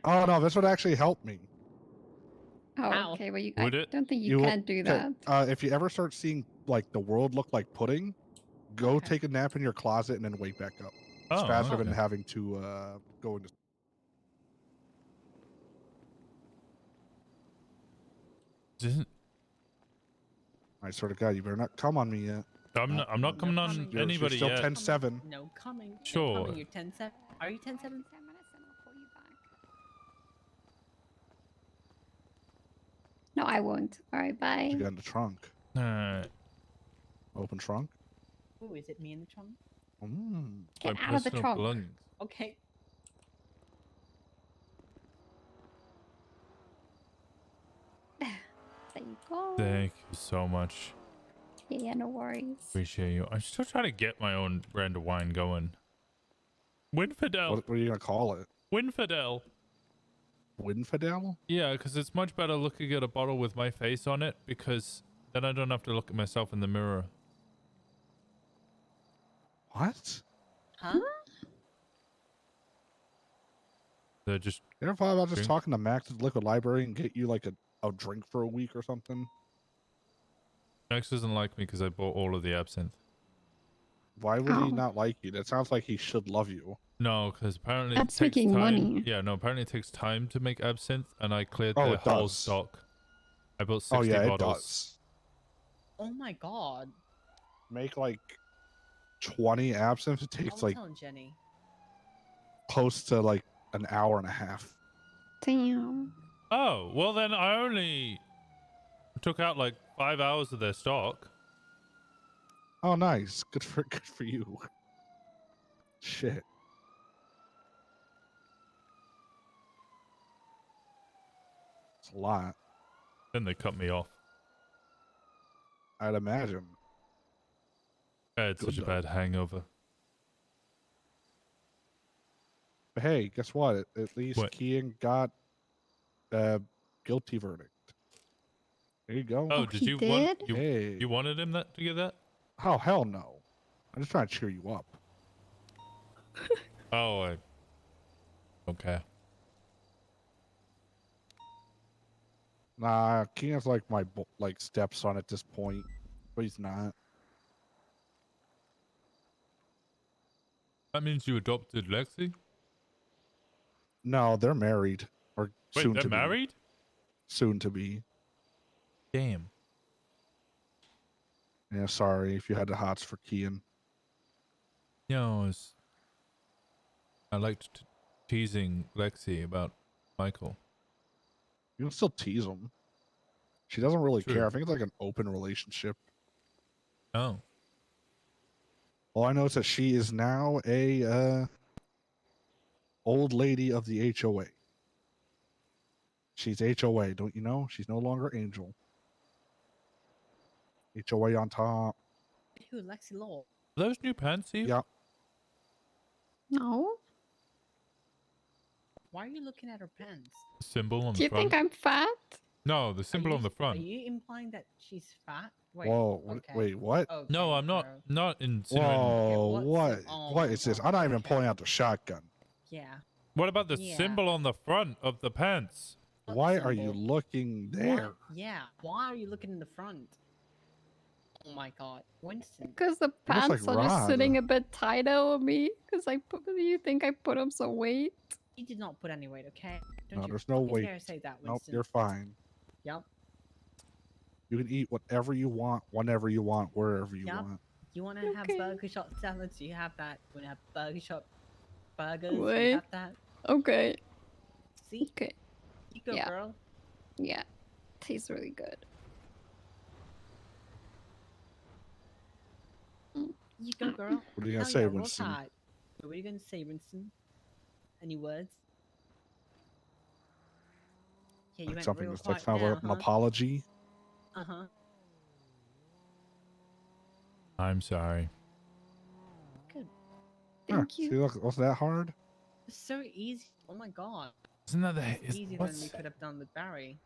Speaker 10: Oh no, this would actually help me.
Speaker 8: Oh, okay. Well, you.
Speaker 1: Would
Speaker 8: I
Speaker 1: it?
Speaker 8: don't think you
Speaker 10: will-
Speaker 8: can do
Speaker 10: okay,
Speaker 8: that.
Speaker 10: if you ever start seeing like the world look like pudding, go take a nap in your closet and then wake back up. It's
Speaker 1: Oh,
Speaker 10: faster than
Speaker 1: okay.
Speaker 10: having to go into.
Speaker 1: Didn't-
Speaker 10: I swear to God, you better not come on me yet.
Speaker 1: I'm not coming on
Speaker 10: You're
Speaker 1: anybody
Speaker 10: still
Speaker 1: yet.
Speaker 10: 10-7.
Speaker 12: No coming.
Speaker 1: Sure.
Speaker 12: No coming. You're 10-7. Are you 10-7?
Speaker 8: 10 minutes and I'll call you back. No, I won't. All right, bye.
Speaker 10: You got in the trunk. Open trunk.
Speaker 12: Oh, is it me in the trunk?
Speaker 8: Get
Speaker 1: My
Speaker 8: out of the
Speaker 1: personal
Speaker 8: trunk.
Speaker 1: belongings.
Speaker 12: Okay.
Speaker 8: There you go.
Speaker 1: Thank you so much.
Speaker 8: Yeah, no worries.
Speaker 1: Appreciate you. I'm still trying to get my own brand of wine going. Winfidel.
Speaker 10: What are you gonna call it?
Speaker 1: Winfidel.
Speaker 10: Winfidel?
Speaker 1: Yeah, because it's much better looking at a bottle with my face on it, because then I don't have to look at myself in the mirror.
Speaker 10: What?
Speaker 12: Huh?
Speaker 1: They're just.
Speaker 10: You ever thought about just
Speaker 1: drink-
Speaker 10: talking to Max at the Liquid Library and get you like a drink for a week or something?
Speaker 1: Max doesn't like me because I bought all of the absinthe.
Speaker 10: Why would he not like you? That sounds like he should love you.
Speaker 1: No, because apparently
Speaker 8: That's
Speaker 1: it takes
Speaker 8: making
Speaker 1: time.
Speaker 8: money.
Speaker 1: Yeah, no, apparently it takes time to make absinthe, and I cleared
Speaker 10: Oh,
Speaker 1: the
Speaker 10: it
Speaker 1: whole
Speaker 10: does.
Speaker 1: stock. I bought 60
Speaker 10: Oh yeah,
Speaker 1: bottles.
Speaker 10: it does.
Speaker 12: Oh my god.
Speaker 10: Make like 20 absinthe. It
Speaker 12: I
Speaker 10: takes
Speaker 12: was
Speaker 10: like
Speaker 12: telling Jenny.
Speaker 10: close to like an hour and a half.
Speaker 8: Damn.
Speaker 1: Oh, well then I only took out like 5 hours of their stock.
Speaker 10: Oh, nice. Good for you. Shit. It's a lot.
Speaker 1: Then they cut me off.
Speaker 10: I'd imagine.
Speaker 1: I had such a
Speaker 10: Good
Speaker 1: bad hangover.
Speaker 10: But hey, guess what? At least
Speaker 1: What?
Speaker 10: Kian got a guilty verdict. There you go.
Speaker 1: Oh, did you want you,
Speaker 10: Hey.
Speaker 1: you wanted him to get that?
Speaker 10: Oh, hell no. I'm just trying to cheer you up.
Speaker 1: Oh, I don't care.
Speaker 10: Nah, Kian's like my stepson at this point, but he's not.
Speaker 1: That means you adopted Lexi?
Speaker 17: No, they're married. Or
Speaker 1: Wait,
Speaker 17: soon
Speaker 1: they're
Speaker 17: to be.
Speaker 1: married?
Speaker 17: Soon to be.
Speaker 1: Damn.
Speaker 17: Yeah, sorry if you had the hots for Kian.
Speaker 1: No, I liked teasing Lexi about Michael.
Speaker 17: You can still tease them. She doesn't really
Speaker 1: True.
Speaker 17: care. I think it's like an open relationship.
Speaker 1: Oh.
Speaker 17: All I know is that she is now a old lady of the HOA. She's HOA, don't you know? She's no longer Angel. HOA on top.
Speaker 12: Who, Lexi Law?
Speaker 1: Are those new pants, Eve?
Speaker 17: Yeah.
Speaker 8: No.
Speaker 12: Why are you looking at her pants?
Speaker 1: Symbol on
Speaker 8: Do
Speaker 1: the
Speaker 8: you
Speaker 1: front.
Speaker 8: think I'm fat?
Speaker 1: No, the symbol on the
Speaker 12: Are
Speaker 1: front.
Speaker 12: you implying that she's fat? Wait,
Speaker 17: Whoa,
Speaker 12: okay.
Speaker 17: wait, what?
Speaker 12: Okay,
Speaker 1: No, I'm not.
Speaker 12: bro.
Speaker 1: Not insinuating.
Speaker 17: Whoa, what?
Speaker 12: Oh
Speaker 17: What
Speaker 12: my
Speaker 17: is this?
Speaker 12: God.
Speaker 17: I'm not even pulling out the shotgun.
Speaker 12: Yeah.
Speaker 1: What about the
Speaker 12: Yeah.
Speaker 1: symbol on the front of the pants?
Speaker 17: Why are you looking there?
Speaker 12: Yeah. Why are you looking in the front? Oh my God, Winston.
Speaker 8: Because the
Speaker 17: looks like
Speaker 8: pants are just
Speaker 17: Rod.
Speaker 8: sitting a bit tighter on me. Because you think I put on some weight?
Speaker 12: You did not put any weight, okay? Don't
Speaker 17: No,
Speaker 12: you
Speaker 17: there's no
Speaker 12: fucking
Speaker 17: weight.
Speaker 12: dare say that,
Speaker 17: Nope,
Speaker 12: Winston.
Speaker 17: you're fine.
Speaker 12: Yep.
Speaker 17: You can eat whatever you want, whenever you want, wherever you
Speaker 12: Yep.
Speaker 17: want.
Speaker 12: You want to have burger shop salads? You have that. You want to have burger shop burgers?
Speaker 8: Wait.
Speaker 12: You have that.
Speaker 8: Okay.
Speaker 12: See?
Speaker 8: Okay.
Speaker 12: You go,
Speaker 8: Yeah.
Speaker 12: girl.
Speaker 8: Yeah. Tastes really good.
Speaker 12: You go, girl.
Speaker 17: What are you gonna
Speaker 12: Hell
Speaker 17: say,
Speaker 12: yeah, roll
Speaker 17: Winston?
Speaker 12: tide. What are you gonna say, Winston? Any words? Yeah, you
Speaker 17: Like
Speaker 12: went
Speaker 17: something
Speaker 12: real
Speaker 17: that's like
Speaker 12: quiet
Speaker 17: kind of
Speaker 12: now,
Speaker 17: an apology.
Speaker 12: Uh-huh.
Speaker 1: I'm sorry.
Speaker 12: Good.
Speaker 8: Thank you.
Speaker 17: See, look, wasn't that hard?
Speaker 12: It's so easy. Oh my God.
Speaker 1: Isn't that the?
Speaker 12: It's
Speaker 1: Is,
Speaker 12: easier than
Speaker 1: what's,
Speaker 12: we could have done with Barry.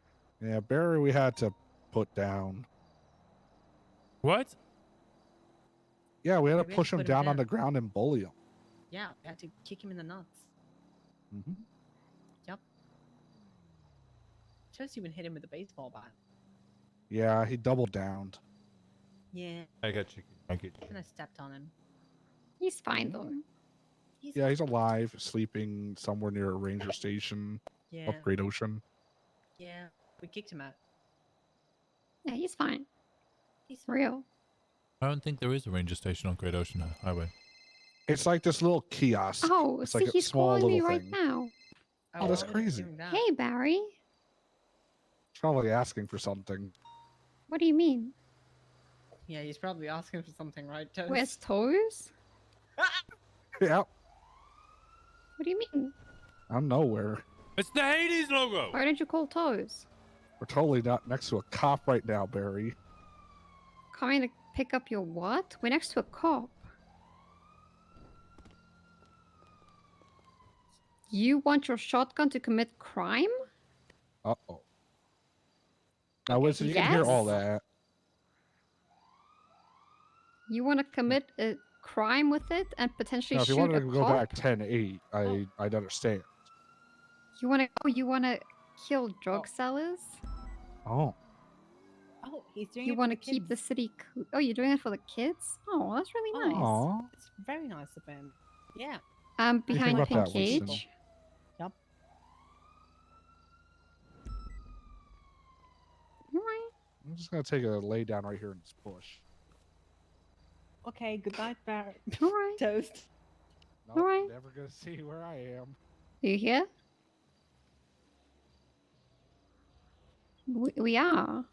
Speaker 17: Yeah, Barry, we had to put down.
Speaker 1: what?
Speaker 17: Yeah, we had to
Speaker 12: Yeah, we had
Speaker 17: push
Speaker 12: to
Speaker 17: him
Speaker 12: put him
Speaker 17: down on
Speaker 12: down.
Speaker 17: the ground and bully him.
Speaker 12: Yeah, we had to kick him in the nuts.
Speaker 17: Mm-hmm.
Speaker 12: Yep. Just even hit him with a baseball bat.
Speaker 17: Yeah, he doubled down.
Speaker 12: Yeah.
Speaker 1: I got you. I get you.
Speaker 12: And I stepped on him.
Speaker 8: He's fine though.
Speaker 17: Yeah, he's alive, sleeping somewhere near a ranger station
Speaker 12: Yeah.
Speaker 17: up Great Ocean.
Speaker 12: Yeah. We kicked him out.
Speaker 8: Yeah, he's fine.
Speaker 12: He's
Speaker 8: real.
Speaker 1: I don't think there is a ranger station on Great Ocean Highway.
Speaker 17: It's like this little kiosk.
Speaker 8: Oh,
Speaker 17: it's
Speaker 8: see,
Speaker 17: like a
Speaker 8: he's
Speaker 17: small
Speaker 8: calling me
Speaker 17: little
Speaker 8: right
Speaker 17: thing.
Speaker 8: now.
Speaker 17: Oh, that's crazy.
Speaker 8: Hey, Barry.
Speaker 17: He's probably asking for something.
Speaker 8: What do you mean?
Speaker 12: Yeah, he's probably asking for something, right, Toast?
Speaker 8: Where's Toes?
Speaker 17: Yeah,
Speaker 8: What do you mean?
Speaker 17: I'm nowhere.
Speaker 1: It's the Hades logo.
Speaker 8: Why did you call Toes?
Speaker 17: We're totally not next to a cop right now, Barry.
Speaker 8: Coming to pick up your what? We're next to a cop. You want your shotgun to commit crime?
Speaker 17: Uh-oh. Now, Winston, you can hear all that.
Speaker 8: You want to commit a crime with it and potentially
Speaker 17: Now, if you
Speaker 8: shoot
Speaker 17: wanted
Speaker 8: a
Speaker 17: to go
Speaker 8: cop?
Speaker 17: back 10-8, I'd understand.
Speaker 8: You want to? Oh, you want to kill drug sellers?
Speaker 17: Oh.
Speaker 12: Oh, he's doing
Speaker 8: You
Speaker 12: it
Speaker 8: want to
Speaker 12: for
Speaker 8: keep the
Speaker 12: kids.
Speaker 8: city? Oh, you're doing it for the kids? Oh, that's really nice.
Speaker 17: Aw.
Speaker 12: It's very nice of him. Yeah.
Speaker 17: What do you think
Speaker 8: Behind
Speaker 17: about
Speaker 8: Pink
Speaker 17: that, Winston?
Speaker 8: Cage.
Speaker 12: Yep.
Speaker 8: Alright.
Speaker 17: I'm just going to take a lay down right here in this bush.
Speaker 12: Okay, good night, Barry.
Speaker 8: Alright.
Speaker 12: Toast.
Speaker 17: Nope,
Speaker 8: Alright.
Speaker 17: never going to see where I am.
Speaker 8: You here? We are.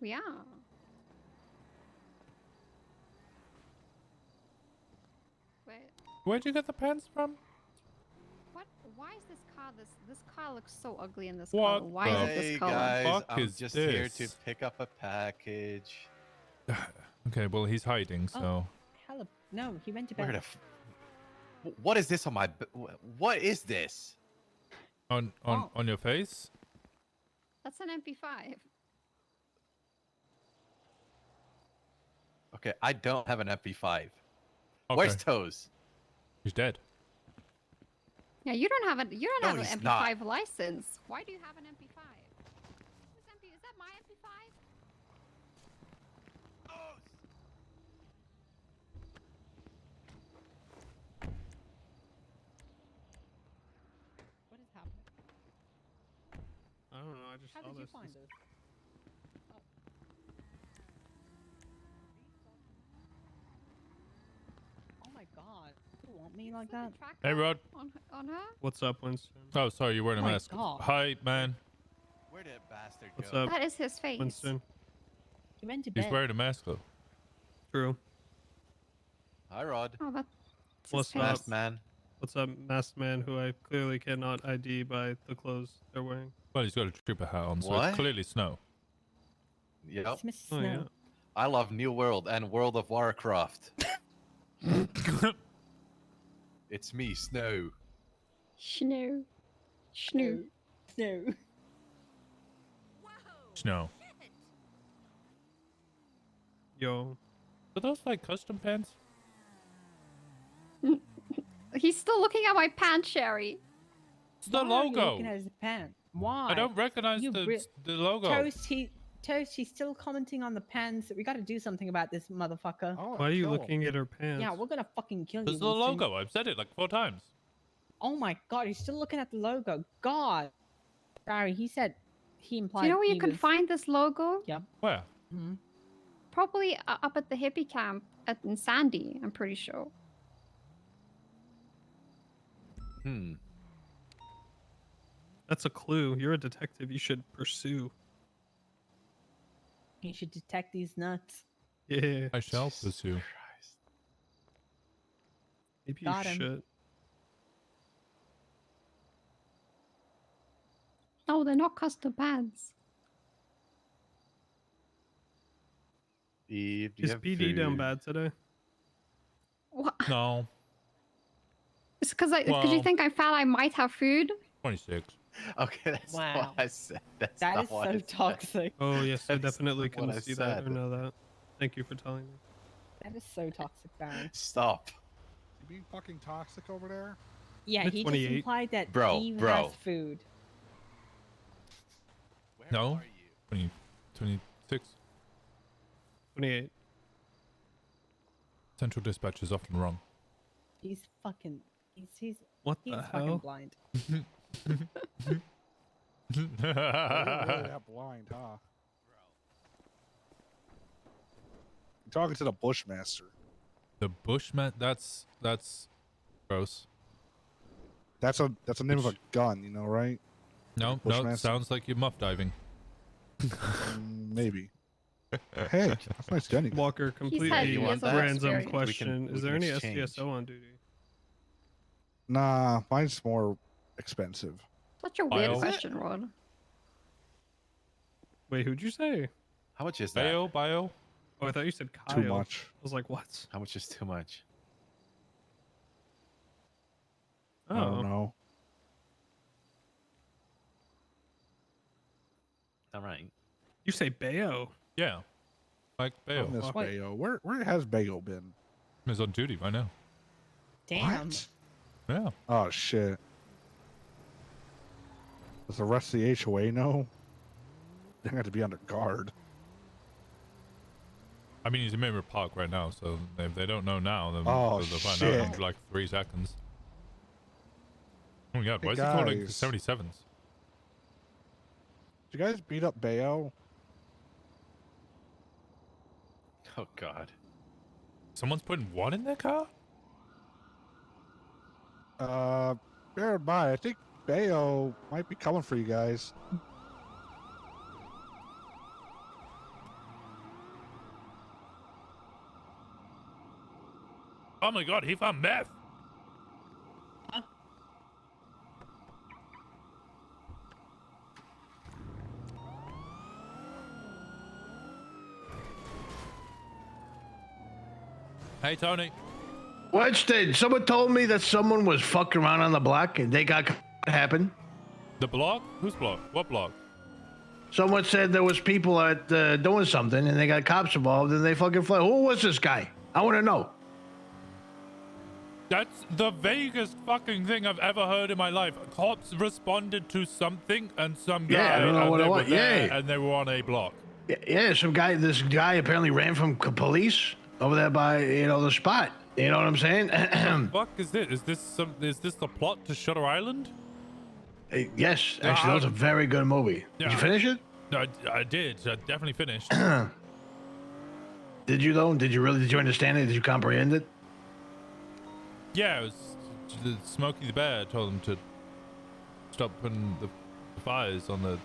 Speaker 8: We are. Wait.
Speaker 1: Where'd you get the pants from?
Speaker 8: What? Why is this car this car looks so ugly in this
Speaker 1: What
Speaker 8: color? Why is it
Speaker 19: Hey
Speaker 8: this color?
Speaker 19: guys,
Speaker 1: fuck
Speaker 19: I'm
Speaker 1: is
Speaker 19: just here to
Speaker 1: this?
Speaker 19: pick up a package.
Speaker 1: Okay, well he's hiding, so.
Speaker 12: Hello. No, he went to
Speaker 19: Where
Speaker 12: bed.
Speaker 19: the what is this on my? What is this?
Speaker 1: On your face?
Speaker 8: That's an MP5.
Speaker 19: Okay, I don't have an MP5.
Speaker 1: Okay.
Speaker 19: Where's Toes?
Speaker 1: He's dead.
Speaker 8: Yeah, you don't have an
Speaker 19: No,
Speaker 8: have
Speaker 19: he's
Speaker 8: an
Speaker 19: not.
Speaker 8: MP5 license. Why do you have an MP5? Is that my MP5?
Speaker 23: just
Speaker 12: How
Speaker 23: saw
Speaker 12: did you
Speaker 23: this.
Speaker 12: find us? Oh my god. You want me like that?
Speaker 1: Hey, Rod.
Speaker 8: On her?
Speaker 23: What's up, Winston?
Speaker 1: Oh, sorry, you're wearing a
Speaker 12: Oh my
Speaker 1: mask.
Speaker 12: God.
Speaker 1: Hi, man.
Speaker 19: Where did bastard
Speaker 23: What's
Speaker 19: go?
Speaker 23: up?
Speaker 8: That is his face.
Speaker 23: Winston.
Speaker 12: He went to
Speaker 1: He's
Speaker 12: bed.
Speaker 1: wearing a mask, though.
Speaker 23: True.
Speaker 19: Hi, Rod.
Speaker 8: Oh, that's his
Speaker 23: What's
Speaker 8: face.
Speaker 23: up?
Speaker 19: Masked man.
Speaker 23: What's up, masked man who I clearly cannot ID by the clothes they're wearing?
Speaker 1: Well, he's got a trooper hat on, so
Speaker 19: What?
Speaker 1: it's clearly snow.
Speaker 19: Yep.
Speaker 12: It's Mr.
Speaker 23: Oh,
Speaker 12: Snow.
Speaker 23: yeah.
Speaker 19: I love New World and World of Warcraft. It's me, Snow.
Speaker 8: Snow. Snow.
Speaker 12: Snow.
Speaker 1: Snow.
Speaker 23: Yo.
Speaker 1: Are those like custom pants?
Speaker 8: He's still looking at my pants, Sherry.
Speaker 1: It's the
Speaker 12: Why are you
Speaker 1: logo.
Speaker 12: looking at his pants? Why?
Speaker 1: I don't recognize
Speaker 12: You
Speaker 1: the logo.
Speaker 12: Toast, he's still commenting on the pants. We got to do something about this motherfucker.
Speaker 23: Why are you looking at her pants?
Speaker 12: Yeah, we're gonna fucking kill you.
Speaker 1: There's the
Speaker 12: Winston.
Speaker 1: logo. I've said it like 4 times.
Speaker 12: Oh my god, he's still looking at the logo. God. Sorry, he said he implied.
Speaker 8: Do you know where you
Speaker 12: he
Speaker 8: can
Speaker 12: was-
Speaker 8: find this logo?
Speaker 12: Yep.
Speaker 1: Where?
Speaker 12: Mhm.
Speaker 8: Probably up at the hippie camp in Sandy, I'm pretty sure.
Speaker 19: Hmm.
Speaker 23: That's a clue. You're a detective. You should pursue.
Speaker 12: You should detect these nuts.
Speaker 23: Yeah.
Speaker 1: I shall pursue.
Speaker 23: Maybe
Speaker 12: Got
Speaker 23: you
Speaker 12: him.
Speaker 23: should.
Speaker 8: No, they're not custom pants.
Speaker 19: Eve, do you
Speaker 23: Is
Speaker 19: have
Speaker 23: PD down
Speaker 19: food?
Speaker 23: bad today?
Speaker 8: What?
Speaker 1: No.
Speaker 8: It's because you
Speaker 1: Well-
Speaker 8: think I felt I might have food?
Speaker 1: 26.
Speaker 19: Okay, that's
Speaker 12: Wow.
Speaker 19: not what I said. That's
Speaker 12: That
Speaker 19: not
Speaker 12: is
Speaker 19: what
Speaker 12: so
Speaker 19: I said.
Speaker 12: toxic.
Speaker 23: Oh, yes, I
Speaker 19: That's
Speaker 23: definitely
Speaker 19: not
Speaker 23: can
Speaker 19: what I
Speaker 23: see that or
Speaker 19: said.
Speaker 23: know that. Thank you for telling me.
Speaker 12: That is so toxic, Barry.
Speaker 19: Stop.
Speaker 17: You being fucking toxic over there?
Speaker 12: Yeah,
Speaker 23: It's
Speaker 12: he just
Speaker 23: 28.
Speaker 12: implied that
Speaker 19: Bro,
Speaker 12: Eve
Speaker 19: bro.
Speaker 12: has food.
Speaker 19: Where
Speaker 1: No.
Speaker 19: are you?
Speaker 1: 26.
Speaker 23: 28.
Speaker 1: Central dispatch is often wrong.
Speaker 12: He's fucking. He's
Speaker 23: What
Speaker 12: he's
Speaker 23: the
Speaker 12: fucking
Speaker 23: hell?
Speaker 12: blind.
Speaker 17: Oh, you're really that blind, huh? You're talking to the Bushmaster.
Speaker 1: The Bushman. That's gross.
Speaker 17: That's a name of a gun, you know, right?
Speaker 1: No, no.
Speaker 17: Bushmaster.
Speaker 1: Sounds like you're muff diving.
Speaker 17: Maybe. Hey, that's nice gunning.
Speaker 23: Walker,
Speaker 8: had
Speaker 23: completely
Speaker 8: years of
Speaker 23: random
Speaker 8: experience.
Speaker 23: question.
Speaker 19: We
Speaker 23: Is there
Speaker 19: can
Speaker 23: any
Speaker 19: exchange.
Speaker 23: SCSO on duty?
Speaker 17: Nah, mine's more expensive.
Speaker 8: Such a
Speaker 1: Bio?
Speaker 8: weird question, Rod.
Speaker 23: Wait, who'd you say?
Speaker 19: How much is that?
Speaker 1: Bio.
Speaker 23: Oh, I thought you said Kyle.
Speaker 17: Too much.
Speaker 23: I was like, what?
Speaker 19: How much is too much?
Speaker 23: Oh,
Speaker 17: I don't know.
Speaker 19: All right.
Speaker 23: You say Bayo?
Speaker 1: Yeah. Like
Speaker 17: I
Speaker 1: Bayo.
Speaker 17: miss
Speaker 12: Wait.
Speaker 17: Bayo. Where has Bayo been?
Speaker 1: He's on duty right now.
Speaker 12: Damn.
Speaker 17: What?
Speaker 1: Yeah.
Speaker 17: Oh shit. Does the rest of the HOA know? They have to be under guard.
Speaker 1: I mean, he's in Mirror Park right now, so if they don't know now, then
Speaker 17: Oh,
Speaker 1: they'll find
Speaker 17: shit.
Speaker 1: out in like 3 seconds. Oh my god, why
Speaker 17: Hey,
Speaker 1: is he calling
Speaker 17: guys.
Speaker 1: 77s?
Speaker 17: Did you guys beat up Bayo?
Speaker 19: Oh God.
Speaker 1: Someone's putting one in their car?
Speaker 17: Bear in mind, I think Bayo might be coming for you guys.
Speaker 1: Oh my god, he found meth! Hey, Tony.
Speaker 9: Winston, someone told me that someone was fucking around on the block and they got what happened.
Speaker 1: The block? Whose block? What block?
Speaker 9: Someone said there was people at doing something and they got cops involved and they fucking fled. Who was this guy? I want to know.
Speaker 1: That's the vaguest fucking thing I've ever heard in my life. Cops responded to something and some guy
Speaker 9: Yeah, I don't know
Speaker 1: and
Speaker 9: what
Speaker 1: they
Speaker 9: it
Speaker 1: were
Speaker 9: was.
Speaker 1: there
Speaker 9: Yeah.
Speaker 1: and they were on a block.
Speaker 9: Yeah, some guy. This guy apparently ran from police over there by the spot. You know what I'm saying?
Speaker 1: Fuck is this? Is this the plot to Shutter Island?
Speaker 9: Yes, actually, that was a very good movie. Did you finish it?
Speaker 1: No, I did. I definitely finished.
Speaker 9: Did you though? Did you really? Did you understand it? Did you comprehend it?
Speaker 1: Yeah, it was Smokey the Bear told him to stop putting the fires on the.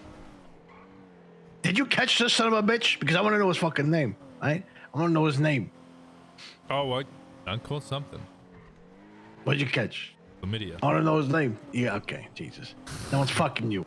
Speaker 9: Did you catch this son of a bitch? Because I want to know his fucking name. Right? I want to know his name.
Speaker 1: Oh, I caught something.
Speaker 9: What'd you catch?
Speaker 1: Chlamydia.
Speaker 9: I want to know his name. Yeah, okay. Jesus. No one's fucking you.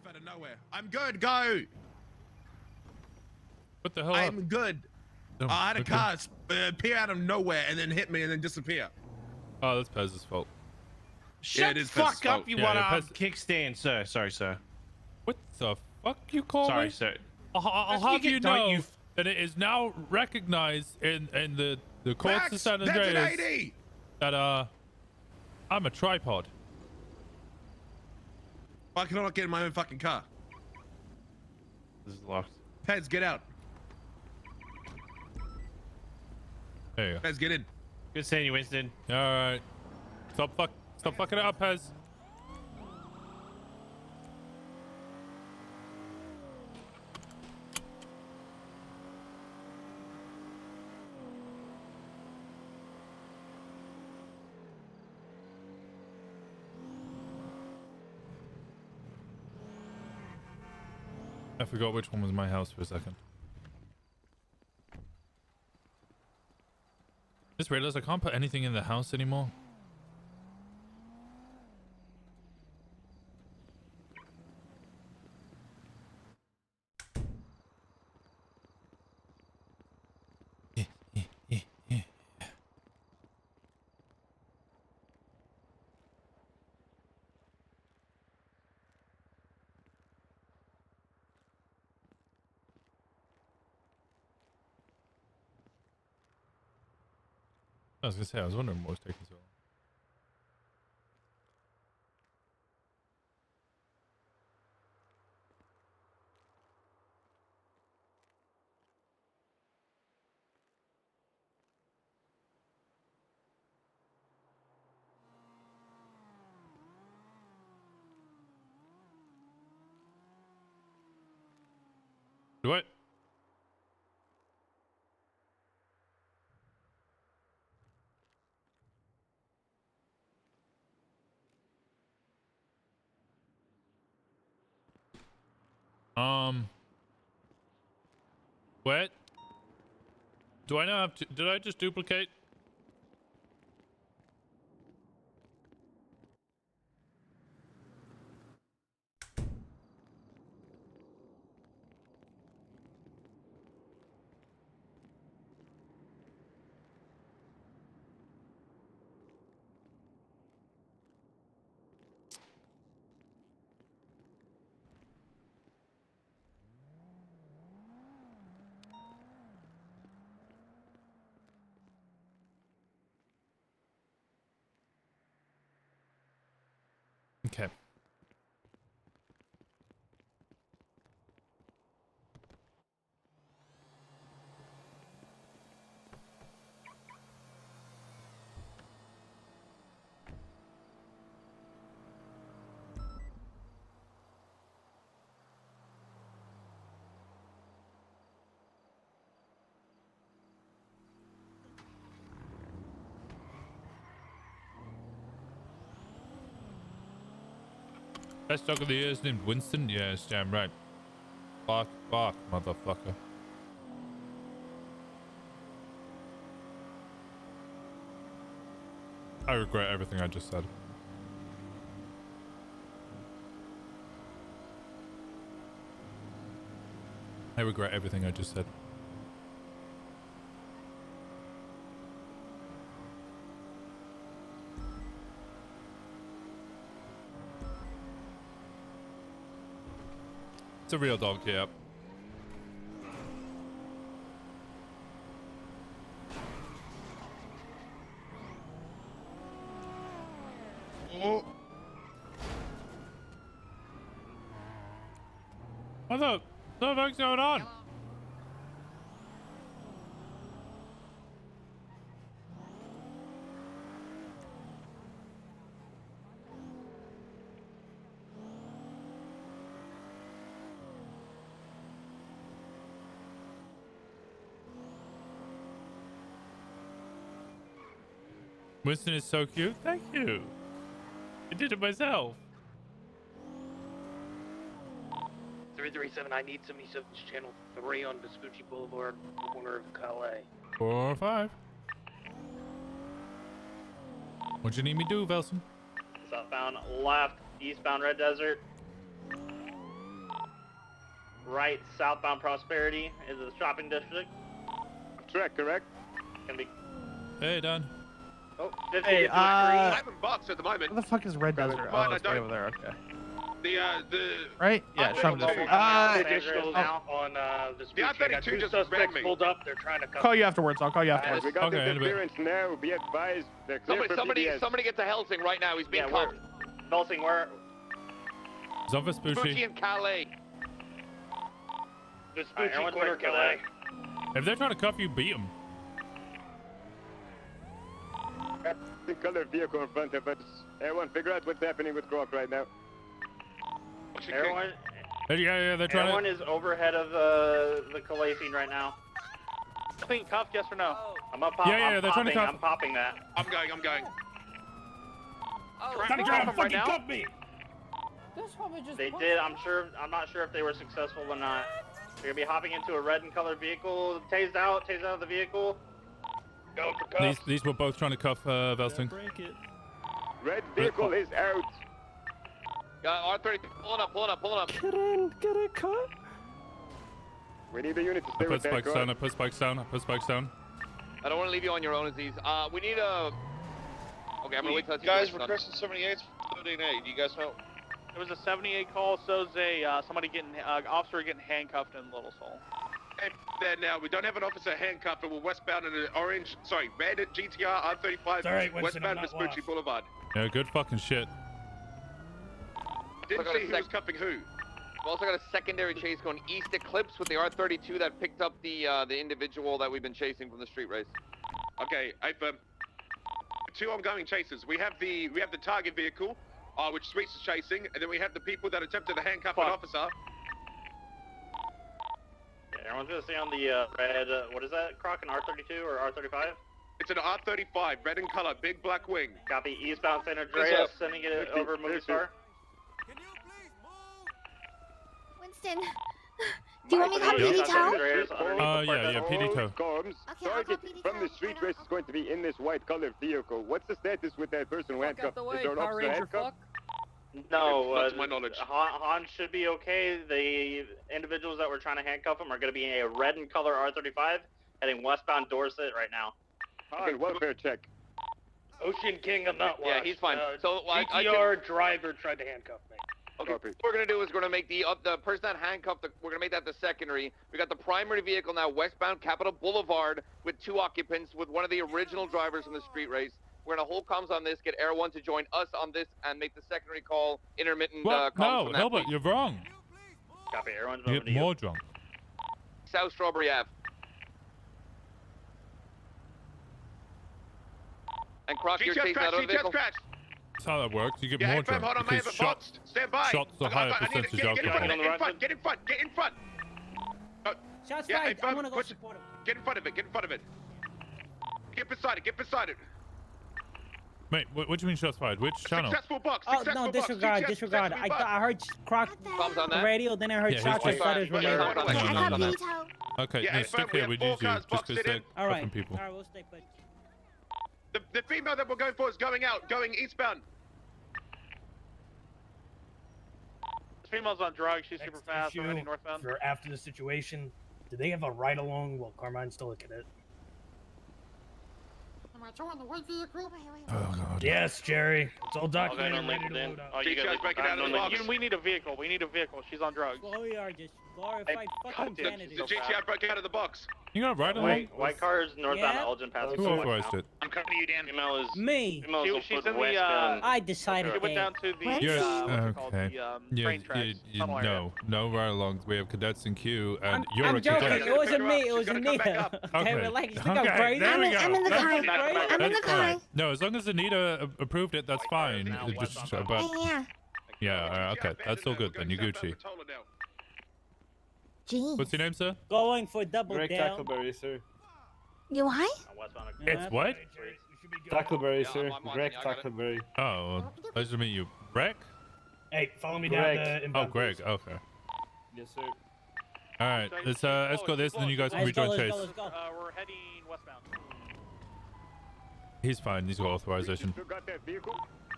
Speaker 2: Out of nowhere. I'm good. Go.
Speaker 1: What the hell?
Speaker 2: I'm good.
Speaker 1: Oh,
Speaker 2: I had a
Speaker 1: okay.
Speaker 2: car appear out of nowhere and then hit me and then disappear.
Speaker 1: Oh, that's Pez's fault.
Speaker 2: Yeah, it is Pez's
Speaker 9: fuck up,
Speaker 2: fault.
Speaker 9: you
Speaker 1: Yeah,
Speaker 9: want
Speaker 1: yeah,
Speaker 9: to
Speaker 1: Pez-
Speaker 9: kickstand, sir. Sorry, sir.
Speaker 1: What the fuck you call
Speaker 9: Sorry,
Speaker 1: me?
Speaker 9: sir.
Speaker 1: I'll have you know that it is now recognized in the courts of San
Speaker 2: that's an
Speaker 1: Andreas
Speaker 2: 80.
Speaker 1: that I'm a tripod.
Speaker 2: Why can I not get in my own fucking car?
Speaker 4: This is locked.
Speaker 2: Pez, get out.
Speaker 1: There you go.
Speaker 2: Pez, get in.
Speaker 9: Good seeing you, Winston.
Speaker 1: All right. Stop fucking it up, Pez. I forgot which one was my house for a second. Just realized I can't put anything in the house anymore. I was gonna say, I was wondering what was taking so long. What? What? Do I now have to, did I just duplicate? Okay. Best dog of the year is named Winston? Yes, damn right. Bark, motherfucker. I regret everything I just said. I regret everything I just said. It's a real dog, yeah.
Speaker 2: Oh.
Speaker 1: What the fuck's going on? Winston is so cute. Thank you. I did it myself.
Speaker 6: 337, I need some East Channel 3 on Vespucci Boulevard, corner of Calais.
Speaker 1: 405. What you need me to do, Velson?
Speaker 11: Southbound left, eastbound Red Desert. Right, southbound Prosperity is the shopping district.
Speaker 15: Correct.
Speaker 11: Gonna be.
Speaker 1: Hey, Don.
Speaker 11: Oh, 50
Speaker 2: Hey,
Speaker 11: I
Speaker 2: have in box at the moment.
Speaker 23: Where the fuck is Red Desert?
Speaker 2: Mine,
Speaker 23: Oh, it's
Speaker 2: I
Speaker 23: way
Speaker 2: don't.
Speaker 23: over there. Okay.
Speaker 2: The
Speaker 23: Right? Yeah, shopping district.
Speaker 11: now on
Speaker 2: the I-32 just ran me.
Speaker 6: Pulled up. They're trying to
Speaker 23: I'll call you afterwards. I'll call you afterwards.
Speaker 15: We got
Speaker 1: Okay,
Speaker 15: interference now. Be advised. They're clear for PBS.
Speaker 25: Somebody get to Helsing right now. He's being cuffed.
Speaker 11: Helsing, where?
Speaker 1: It's on Vespucci.
Speaker 25: Vespucci and Calais.
Speaker 6: Vespucci corner Calais.
Speaker 1: If they're trying to cuff you, beat them.
Speaker 15: The color vehicle in front of us. Everyone, figure out what's happening with Grok right now.
Speaker 11: Everyone,
Speaker 1: Yeah, they're trying
Speaker 11: everyone
Speaker 1: to.
Speaker 11: is overhead of the Calais scene right now. Clean cuff, yes or no? I'm up.
Speaker 1: Yeah, they're trying to cuff.
Speaker 11: I'm popping that.
Speaker 2: I'm going.
Speaker 1: Gotta try to fucking cuff me.
Speaker 11: They did. I'm not sure if they were successful or not. They're gonna be hopping into a red and colored vehicle. Tased out of the vehicle.
Speaker 6: Go for cuffs.
Speaker 1: These were both trying to cuff Velsing.
Speaker 15: Red vehicle is out.
Speaker 25: R30, pulling up.
Speaker 23: Get in, get a cut.
Speaker 15: We need the unit to
Speaker 1: I
Speaker 15: stay
Speaker 1: put
Speaker 15: with that
Speaker 1: spikes
Speaker 15: car.
Speaker 1: down. I put spikes down.
Speaker 25: I don't want to leave you on your own, Aziz. We need a. Okay, I'm gonna wait till
Speaker 20: guys requesting 78 loading 8. You guys know?
Speaker 11: There was a 78 call. So's somebody officer getting handcuffed in Little Seoul.
Speaker 2: And there now, we don't have an officer handcuffed, but we're westbound in an red GTR R35,
Speaker 9: right, Winston,
Speaker 2: westbound Vespucci Boulevard.
Speaker 1: Yeah, good fucking shit.
Speaker 2: Didn't see who was cuffing who.
Speaker 25: We've also got a secondary chase going east Eclipse with the R32 that picked up the individual that we've been chasing from the street race.
Speaker 2: Okay, Affirm. 2 ongoing chases. We have the target vehicle, which Sweets is chasing, and then we have the people that attempted to handcuff an officer.
Speaker 11: Yeah, everyone's gonna stay on the red. What is that? Croc, an R32 or R35?
Speaker 2: It's an R35, red in color, big black wing.
Speaker 11: Copy. Eastbound San Andreas, sending it over Movie Star.
Speaker 21: Winston, do you want me to call PD tow?
Speaker 1: Yeah, PD tow.
Speaker 15: Target from the street race is going to be in this white colored vehicle. What's the status with that person who handcuffed? Is there an officer handcuffed?
Speaker 11: No,
Speaker 2: Not to my knowledge.
Speaker 11: Han should be okay. The individuals that were trying to handcuff him are going to be in a red and color R35 heading westbound Dorset right now.
Speaker 15: Han, welfare check.
Speaker 6: Ocean King, I'm not
Speaker 25: Yeah, he's fine. So
Speaker 6: GTR driver tried to handcuff me.
Speaker 25: Okay, what we're gonna do is we're gonna make the person that handcuffed. We're gonna make that the secondary. We got the primary vehicle now westbound Capitol Boulevard with 2 occupants with one of the original drivers from the street race. We're gonna hold comms on this, get Air 1 to join us on this, and make the secondary call intermittent comms
Speaker 1: No,
Speaker 25: from that
Speaker 1: Hilbert,
Speaker 25: place.
Speaker 1: you're wrong.
Speaker 11: Copy, Air 1's
Speaker 1: You
Speaker 11: moving
Speaker 1: get
Speaker 11: to
Speaker 1: more drunk.
Speaker 25: South Strawberry Ave. And Croc, you're chasing out of the vehicle.
Speaker 1: That's how that works. You get
Speaker 2: Yeah,
Speaker 1: more
Speaker 2: Affirm,
Speaker 1: drunk
Speaker 2: hold on, I
Speaker 1: because
Speaker 2: have a box. Stand by.
Speaker 1: shots are higher percentage
Speaker 2: Get in
Speaker 1: alcohol.
Speaker 2: front. Get in front.
Speaker 12: Shots
Speaker 2: Yeah,
Speaker 12: fired. I
Speaker 2: Affirm,
Speaker 12: want to go
Speaker 2: push it.
Speaker 12: support him.
Speaker 2: Get in front of it. Get beside it.
Speaker 1: Mate, what do you mean shots fired? Which channel?
Speaker 2: Successful box.
Speaker 12: Oh no, disregard. I heard Croc
Speaker 25: Comms on
Speaker 12: the
Speaker 25: that.
Speaker 12: radio, then I heard
Speaker 1: Yeah,
Speaker 12: shots
Speaker 1: he's
Speaker 12: and stutters were made.
Speaker 1: Okay,
Speaker 2: Yeah,
Speaker 1: no,
Speaker 2: Affirm,
Speaker 1: stick
Speaker 2: we
Speaker 1: here.
Speaker 2: have
Speaker 1: We
Speaker 2: 4
Speaker 1: need you
Speaker 2: cars
Speaker 1: just
Speaker 2: boxed
Speaker 1: because
Speaker 2: in.
Speaker 1: they're
Speaker 12: All right,
Speaker 1: cuffing people.
Speaker 12: all right, we'll stay put.
Speaker 2: The female that we're going for is going out, going eastbound.
Speaker 11: This female's on drugs. She's super fast. I'm heading northbound.
Speaker 9: For after the situation, do they have a ride along while Carmine's still a cadet?
Speaker 21: Am I towing the white vehicle?
Speaker 1: Oh god.
Speaker 9: Yes, Jerry. It's all documented
Speaker 11: Okay,
Speaker 9: and ready to
Speaker 11: then.
Speaker 9: load up.
Speaker 11: Oh, you
Speaker 2: GTR's
Speaker 11: guys
Speaker 2: breaking out of the box.
Speaker 11: We need a vehicle. She's on drugs.
Speaker 12: Well, we are just Glorified fucking janitor.
Speaker 2: The GTI broke out of the box.
Speaker 1: You got right along?
Speaker 11: White car is northbound
Speaker 12: Yeah?
Speaker 11: Elgin passing.
Speaker 1: Who authorized it?
Speaker 6: I'm coming to you, Dan.
Speaker 4: Female is
Speaker 12: Me.
Speaker 4: she's in the
Speaker 12: I decided.
Speaker 4: She went
Speaker 12: that.
Speaker 4: down to the
Speaker 1: Yes.
Speaker 4: okay.
Speaker 1: Yeah, no ride-alongs. We have cadets in queue, and you're
Speaker 12: I'm
Speaker 1: a
Speaker 12: joking.
Speaker 1: cadet.
Speaker 12: It wasn't me. It was Anita.
Speaker 1: Okay.
Speaker 12: Relax. You think I'm
Speaker 1: Okay,
Speaker 12: crazy?
Speaker 1: there we go.
Speaker 21: I'm in the car. I'm in the
Speaker 1: That's
Speaker 21: car.
Speaker 1: fine. No, as long as Anita approved it, that's fine. It just, but
Speaker 21: Yeah.
Speaker 1: okay, that's all good then. You Gucci.
Speaker 21: Jeez.
Speaker 1: What's your name, sir?
Speaker 12: Going for double
Speaker 7: Greg
Speaker 12: down.
Speaker 7: Tackleberry, sir.
Speaker 21: You why?
Speaker 1: It's what?
Speaker 7: Tackleberry, sir. Greg Tackleberry.
Speaker 1: Oh, pleasure to meet you. Greg?
Speaker 7: Hey, follow me
Speaker 1: Greg.
Speaker 7: down the
Speaker 1: Oh, Greg. Okay.
Speaker 7: Yes, sir.
Speaker 1: All right. Let's escort this, and then you guys can rejoin Chase.
Speaker 4: We're heading westbound.
Speaker 1: He's fine. He's got authorization.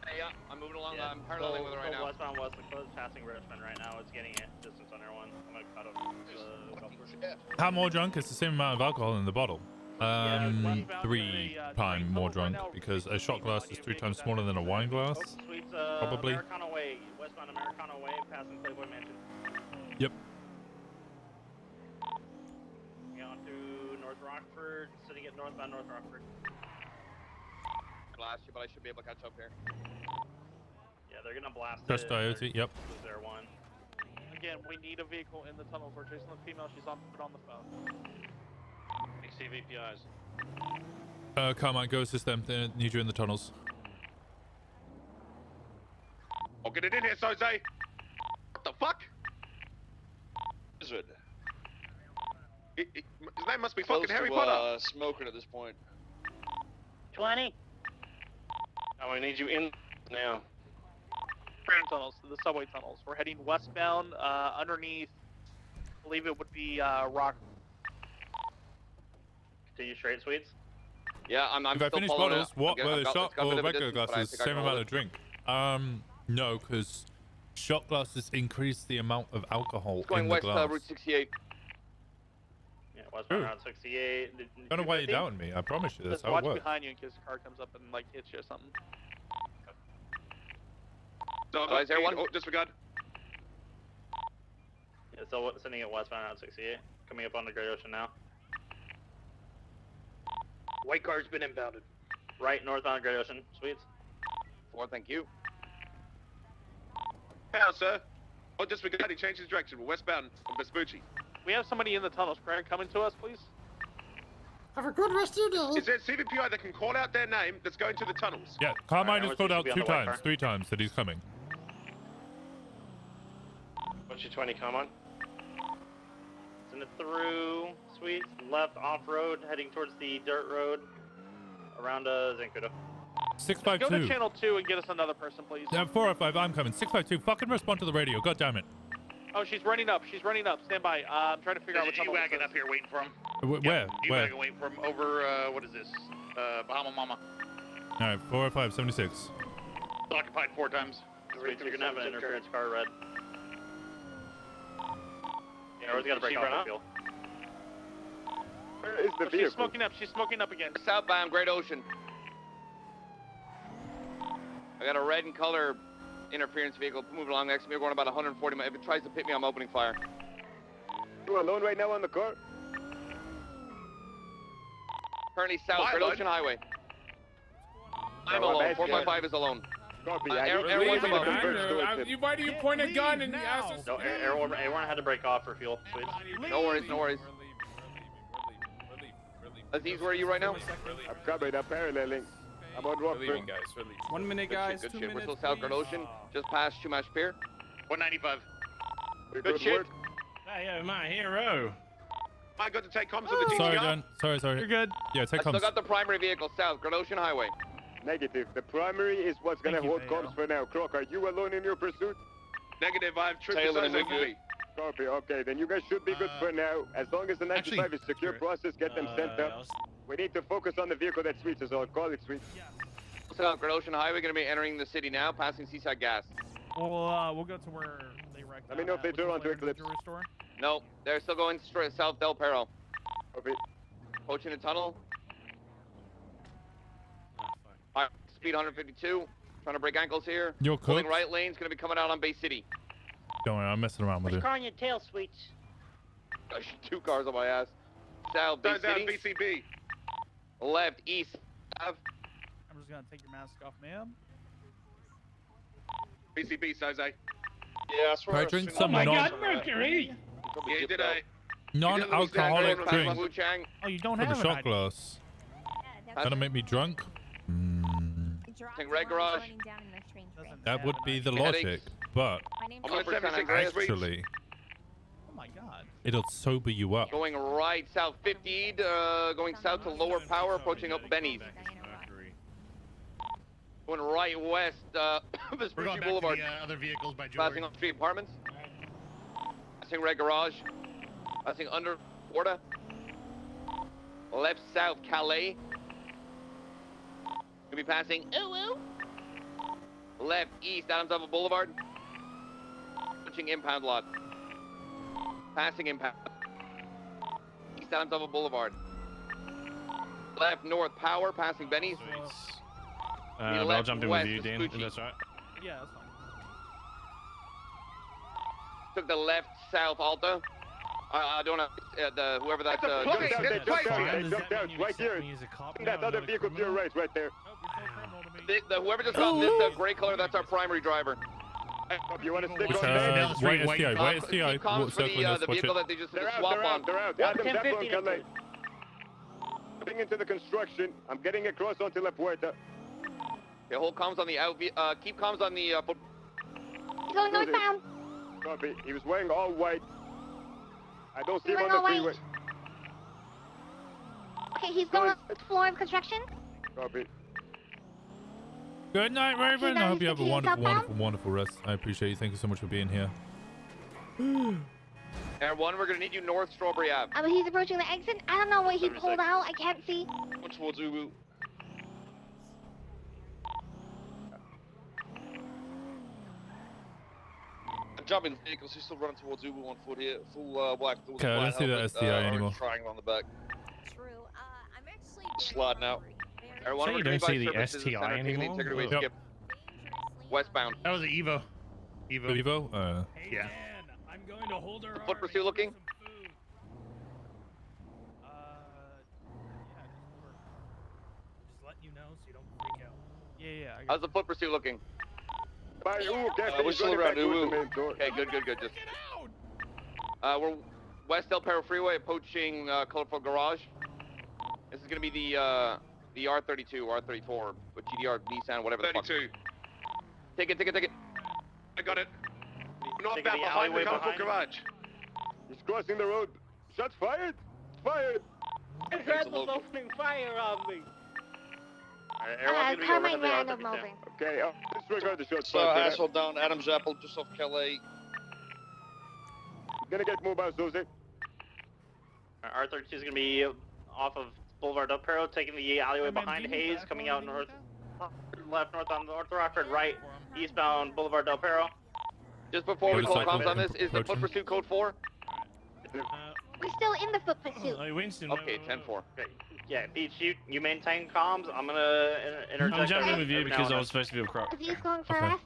Speaker 25: Hey, yeah, I'm moving along. I'm paralleling with it right now.
Speaker 11: Westbound west, close passing Richmond right now. It's getting it distance on everyone. I'm gonna cut off the golf course.
Speaker 1: How more drunk? It's the same amount of alcohol in the bottle. 3 times more drunk because a shot glass is 3 times smaller than a wine glass.
Speaker 11: Suites,
Speaker 1: Probably.
Speaker 11: Americana Way, westbound Americana Way, passing Playboy Mansion.
Speaker 1: Yep.
Speaker 11: On to North Rockford, sitting at northbound North Rockford.
Speaker 25: Last year, but I should be able to catch up here.
Speaker 11: Yeah, they're gonna blast
Speaker 1: Just
Speaker 11: it.
Speaker 1: IoT. Yep.
Speaker 11: Lose their one.
Speaker 4: Again, we need a vehicle in the tunnels. We're chasing the female. She's on the phone.
Speaker 25: CVPIs.
Speaker 1: Carmine, go assist them. They need you in the tunnels.
Speaker 2: Oh, get it in here, Jose. What the fuck?
Speaker 20: Is it?
Speaker 2: His name must be fucking Harry Potter.
Speaker 20: Smoking at this point.
Speaker 11: 20.
Speaker 4: Oh, I need you in now. Train tunnels, the subway tunnels. We're heading westbound, underneath, I believe it would be, Rock.
Speaker 11: Continue straight, Sweets.
Speaker 25: Yeah, I'm
Speaker 1: If I
Speaker 25: still
Speaker 1: finish
Speaker 25: following
Speaker 1: bottles,
Speaker 25: it.
Speaker 1: what were
Speaker 25: I've
Speaker 1: the shot
Speaker 25: got a
Speaker 1: or
Speaker 25: bit of a
Speaker 1: regular
Speaker 25: distance, but I
Speaker 1: glasses?
Speaker 25: think I
Speaker 1: Same
Speaker 25: can
Speaker 1: amount
Speaker 25: hold
Speaker 1: of drink. No, because shot glasses increase the amount of alcohol
Speaker 25: It's going
Speaker 1: in the
Speaker 25: west,
Speaker 1: glass.
Speaker 25: Route 68.
Speaker 11: Yeah, westbound Route 68.
Speaker 1: Don't know why you're doubting me. I promise you, that's
Speaker 4: Just
Speaker 1: how
Speaker 4: watch
Speaker 1: it works.
Speaker 4: behind you in case the car comes up and, like, hits you or something.
Speaker 2: So,
Speaker 25: is there one?
Speaker 2: Oh, disregard.
Speaker 11: Yeah, still sending it westbound Route 68. Coming up on the Great Ocean now.
Speaker 6: White car's been impounded.
Speaker 11: Right, northbound Great Ocean, Sweets.
Speaker 25: 4, thank you.
Speaker 2: How, sir? Oh, disregard. He changed his direction. We're westbound from Vespucci.
Speaker 4: We have somebody in the tunnels. Craig, coming to us, please.
Speaker 21: Have a good rest of your day.
Speaker 2: Is there a CVPI that can call out their name that's going to the tunnels?
Speaker 1: Yeah, Carmine
Speaker 2: Alright,
Speaker 1: has called
Speaker 2: should
Speaker 1: out
Speaker 2: be on
Speaker 1: 2
Speaker 2: the white
Speaker 1: times,
Speaker 2: car.
Speaker 1: 3 times that he's coming.
Speaker 4: What's your 20, come on?
Speaker 11: Send it through, Sweets. Left off-road, heading towards the dirt road. Around Zancudo.
Speaker 1: 652.
Speaker 4: Go to channel 2 and get us another person, please.
Speaker 1: 405, I'm coming. 652, fucking respond to the radio. God damn it.
Speaker 4: Oh, she's running up. She's running up. Stand by. I'm trying to figure out what tunnel this
Speaker 6: wagon
Speaker 4: is.
Speaker 6: up here waiting for him.
Speaker 1: Where? Where?
Speaker 6: wagon waiting for him over, what is this? Bahama Mama.
Speaker 1: Alright, 405, 76.
Speaker 6: It's occupied 4 times.
Speaker 11: Sweets, you're gonna have an interference car red. Yeah, we're gonna break off the fuel.
Speaker 15: Where is the
Speaker 4: Oh,
Speaker 15: vehicle?
Speaker 4: she's smoking up. She's smoking up again.
Speaker 25: Southbound Great Ocean. I got a red and color interference vehicle moving along next to me. We're going about 140 miles. If it tries to pit me, I'm opening fire.
Speaker 15: You alone right now on the car?
Speaker 25: Currently south, Great Ocean Highway. I'm alone. 455 is alone.
Speaker 15: Copy.
Speaker 25: Everyone's above.
Speaker 13: Why do you point a gun and ask us?
Speaker 11: No, everyone had to break off for fuel, Sweets.
Speaker 25: No worries, no worries. Aziz, where are you right now?
Speaker 15: I'm coming. I'm paralleling. I'm on Rockford.
Speaker 13: Leaving, guys. 1 minute, guys.
Speaker 25: Good
Speaker 13: 2
Speaker 25: shit. We're
Speaker 13: minutes.
Speaker 25: still south Great Ocean, just past Chumash Pier.
Speaker 6: 195.
Speaker 25: Good shit.
Speaker 6: Work. Hey, my hero.
Speaker 2: I got to take comms with the GTR.
Speaker 1: Sorry, Dan. Sorry.
Speaker 13: You're good.
Speaker 1: Yeah, take
Speaker 25: I still
Speaker 1: comms.
Speaker 25: got the primary vehicle south, Great Ocean Highway.
Speaker 15: Negative. The primary is what's gonna hold comms for now. Croc, are you alone in your pursuit?
Speaker 2: Negative. I have troops
Speaker 15: Taylor,
Speaker 2: assigned
Speaker 15: and
Speaker 2: over me.
Speaker 15: Copy. Okay, then you guys should be good for now. As long as the 95 is secure process, get them sent up. We need to focus on the vehicle that Sweets is on. Call it Sweets.
Speaker 25: South Great Ocean Highway, gonna be entering the city now, passing Seaside Gas.
Speaker 13: We'll go to where they wrecked.
Speaker 15: Let me know if they turn onto Eclipse.
Speaker 25: No, they're still going straight south Del Perro.
Speaker 15: Copy.
Speaker 25: Approaching the tunnel. High speed 152. Trying to break ankles here.
Speaker 1: You're
Speaker 25: Pulling
Speaker 1: cooked?
Speaker 25: right lane's gonna be coming out on Bay City.
Speaker 1: Don't worry, I'm messing around with
Speaker 11: What's
Speaker 1: you.
Speaker 11: car on your tail, Sweets?
Speaker 25: Gosh, 2 cars on my ass. South, Big
Speaker 2: Down,
Speaker 25: City.
Speaker 2: BCB.
Speaker 25: Left, east.
Speaker 13: I'm just gonna take your mask off, ma'am.
Speaker 2: BCB, Soze.
Speaker 20: Yeah, I swear.
Speaker 1: Can I
Speaker 20: I've
Speaker 1: drink
Speaker 20: seen
Speaker 1: some
Speaker 20: that.
Speaker 7: Mercury!
Speaker 2: Yeah, you did a
Speaker 1: non-alcoholic drink
Speaker 13: Oh, you don't
Speaker 1: from a
Speaker 13: have
Speaker 1: shot
Speaker 13: an
Speaker 1: glass. That'll make me drunk.
Speaker 25: Take red garage.
Speaker 1: That would be the logic, but
Speaker 25: I'm going 76
Speaker 1: actually,
Speaker 13: Oh my god.
Speaker 1: it'll sober you up.
Speaker 25: Going right, south 50, going south to lower power, approaching up Benny's. Going right west, Vespucci Boulevard.
Speaker 10: Other vehicles by
Speaker 25: Passing up street apartments. Passing red garage. Passing under Florida. Left south Calais. Gonna be passing left east Adams Apple Boulevard. Touching impound lot. Passing impound. East Adams Apple Boulevard. Left north power, passing Benny's.
Speaker 23: I'll jump in with you, Dean. If that's right.
Speaker 13: Yeah, that's fine.
Speaker 25: Took the left south Alta. I don't know whoever that's.
Speaker 15: Jump down, right here. That other vehicle to your right, right there.
Speaker 25: Whoever just got this gray color, that's our primary driver.
Speaker 15: You want to stick on
Speaker 1: White STI, white STI.
Speaker 25: Keep comms for the vehicle that they just swap on.
Speaker 15: They're out. Adam's Apple and Calais. Getting into the construction. I'm getting across onto La Puerta.
Speaker 25: Okay, hold comms on the out. Keep comms on the.
Speaker 21: Going northbound.
Speaker 15: Copy. He was wearing all white. I don't see him
Speaker 21: Going
Speaker 15: on
Speaker 21: all
Speaker 15: the freeway.
Speaker 21: Okay, he's going on the floor of construction.
Speaker 15: Copy.
Speaker 1: Good night, Raven. I hope you have a
Speaker 21: He's
Speaker 1: wonderful,
Speaker 21: southbound?
Speaker 1: wonderful, wonderful rest. I appreciate you. Thank you so much for being here.
Speaker 25: Air 1, we're gonna need you north Strawberry Ave.
Speaker 21: He's approaching the exit. I don't know what he pulled out. I can't see.
Speaker 20: One towards Ubu. Jumping vehicles, he's still running towards Ubu on foot here. Full black.
Speaker 1: Okay, I don't see that STI anymore.
Speaker 20: Triangle on the back.
Speaker 21: True. I'm actually
Speaker 20: sliding out.
Speaker 25: Air 1,
Speaker 23: So
Speaker 25: we're
Speaker 23: you
Speaker 25: gonna
Speaker 23: don't see
Speaker 25: need
Speaker 23: the
Speaker 25: services in
Speaker 23: STI
Speaker 25: center, taking the
Speaker 23: anymore?
Speaker 25: integrity way
Speaker 1: Yep.
Speaker 25: skip. Westbound.
Speaker 10: That was an Evo.
Speaker 1: Evo?
Speaker 10: Yeah.
Speaker 7: I'm going to hold her.
Speaker 25: Foot pursuit looking.
Speaker 7: Just letting you know so you don't freak out.
Speaker 13: Yeah.
Speaker 25: How's the foot pursuit looking?
Speaker 15: By
Speaker 20: we're still around Ubu.
Speaker 25: Okay, good. Just. We're West El Perro Freeway approaching Colorful Garage. This is gonna be the R32, R34, with GDR, Nissan, whatever the fuck.
Speaker 2: 32.
Speaker 25: Take it.
Speaker 2: I got it. Not
Speaker 11: Taking
Speaker 2: that
Speaker 11: the
Speaker 2: behind the
Speaker 11: alleyway
Speaker 2: Colorful
Speaker 11: behind.
Speaker 2: Garage.
Speaker 15: He's crossing the road. Shots fired. Fired.
Speaker 11: Randall's opening fire on me. Alright,
Speaker 21: Carmine Randall over.
Speaker 15: Okay, disregard the shots
Speaker 20: So,
Speaker 15: fired.
Speaker 20: asshole down, Adam's Apple, just off Calais.
Speaker 15: Gonna get mobile, Jose.
Speaker 11: R32 is gonna be off of Boulevard Del Perro, taking the alleyway behind Hayes, coming out north, left north on North Rockford, right eastbound Boulevard Del Perro.
Speaker 25: Just before we call
Speaker 1: Motorcycle
Speaker 25: comms on this, is the foot pursuit code 4?
Speaker 21: We're still in the foot pursuit.
Speaker 7: Winston.
Speaker 25: Okay, 10-4.
Speaker 11: Okay. Yeah, Beach, you maintain comms. I'm gonna interject.
Speaker 23: I'm jumping with you
Speaker 11: every now
Speaker 23: because
Speaker 11: and
Speaker 23: I was supposed to be a crop.
Speaker 21: Aziz going first.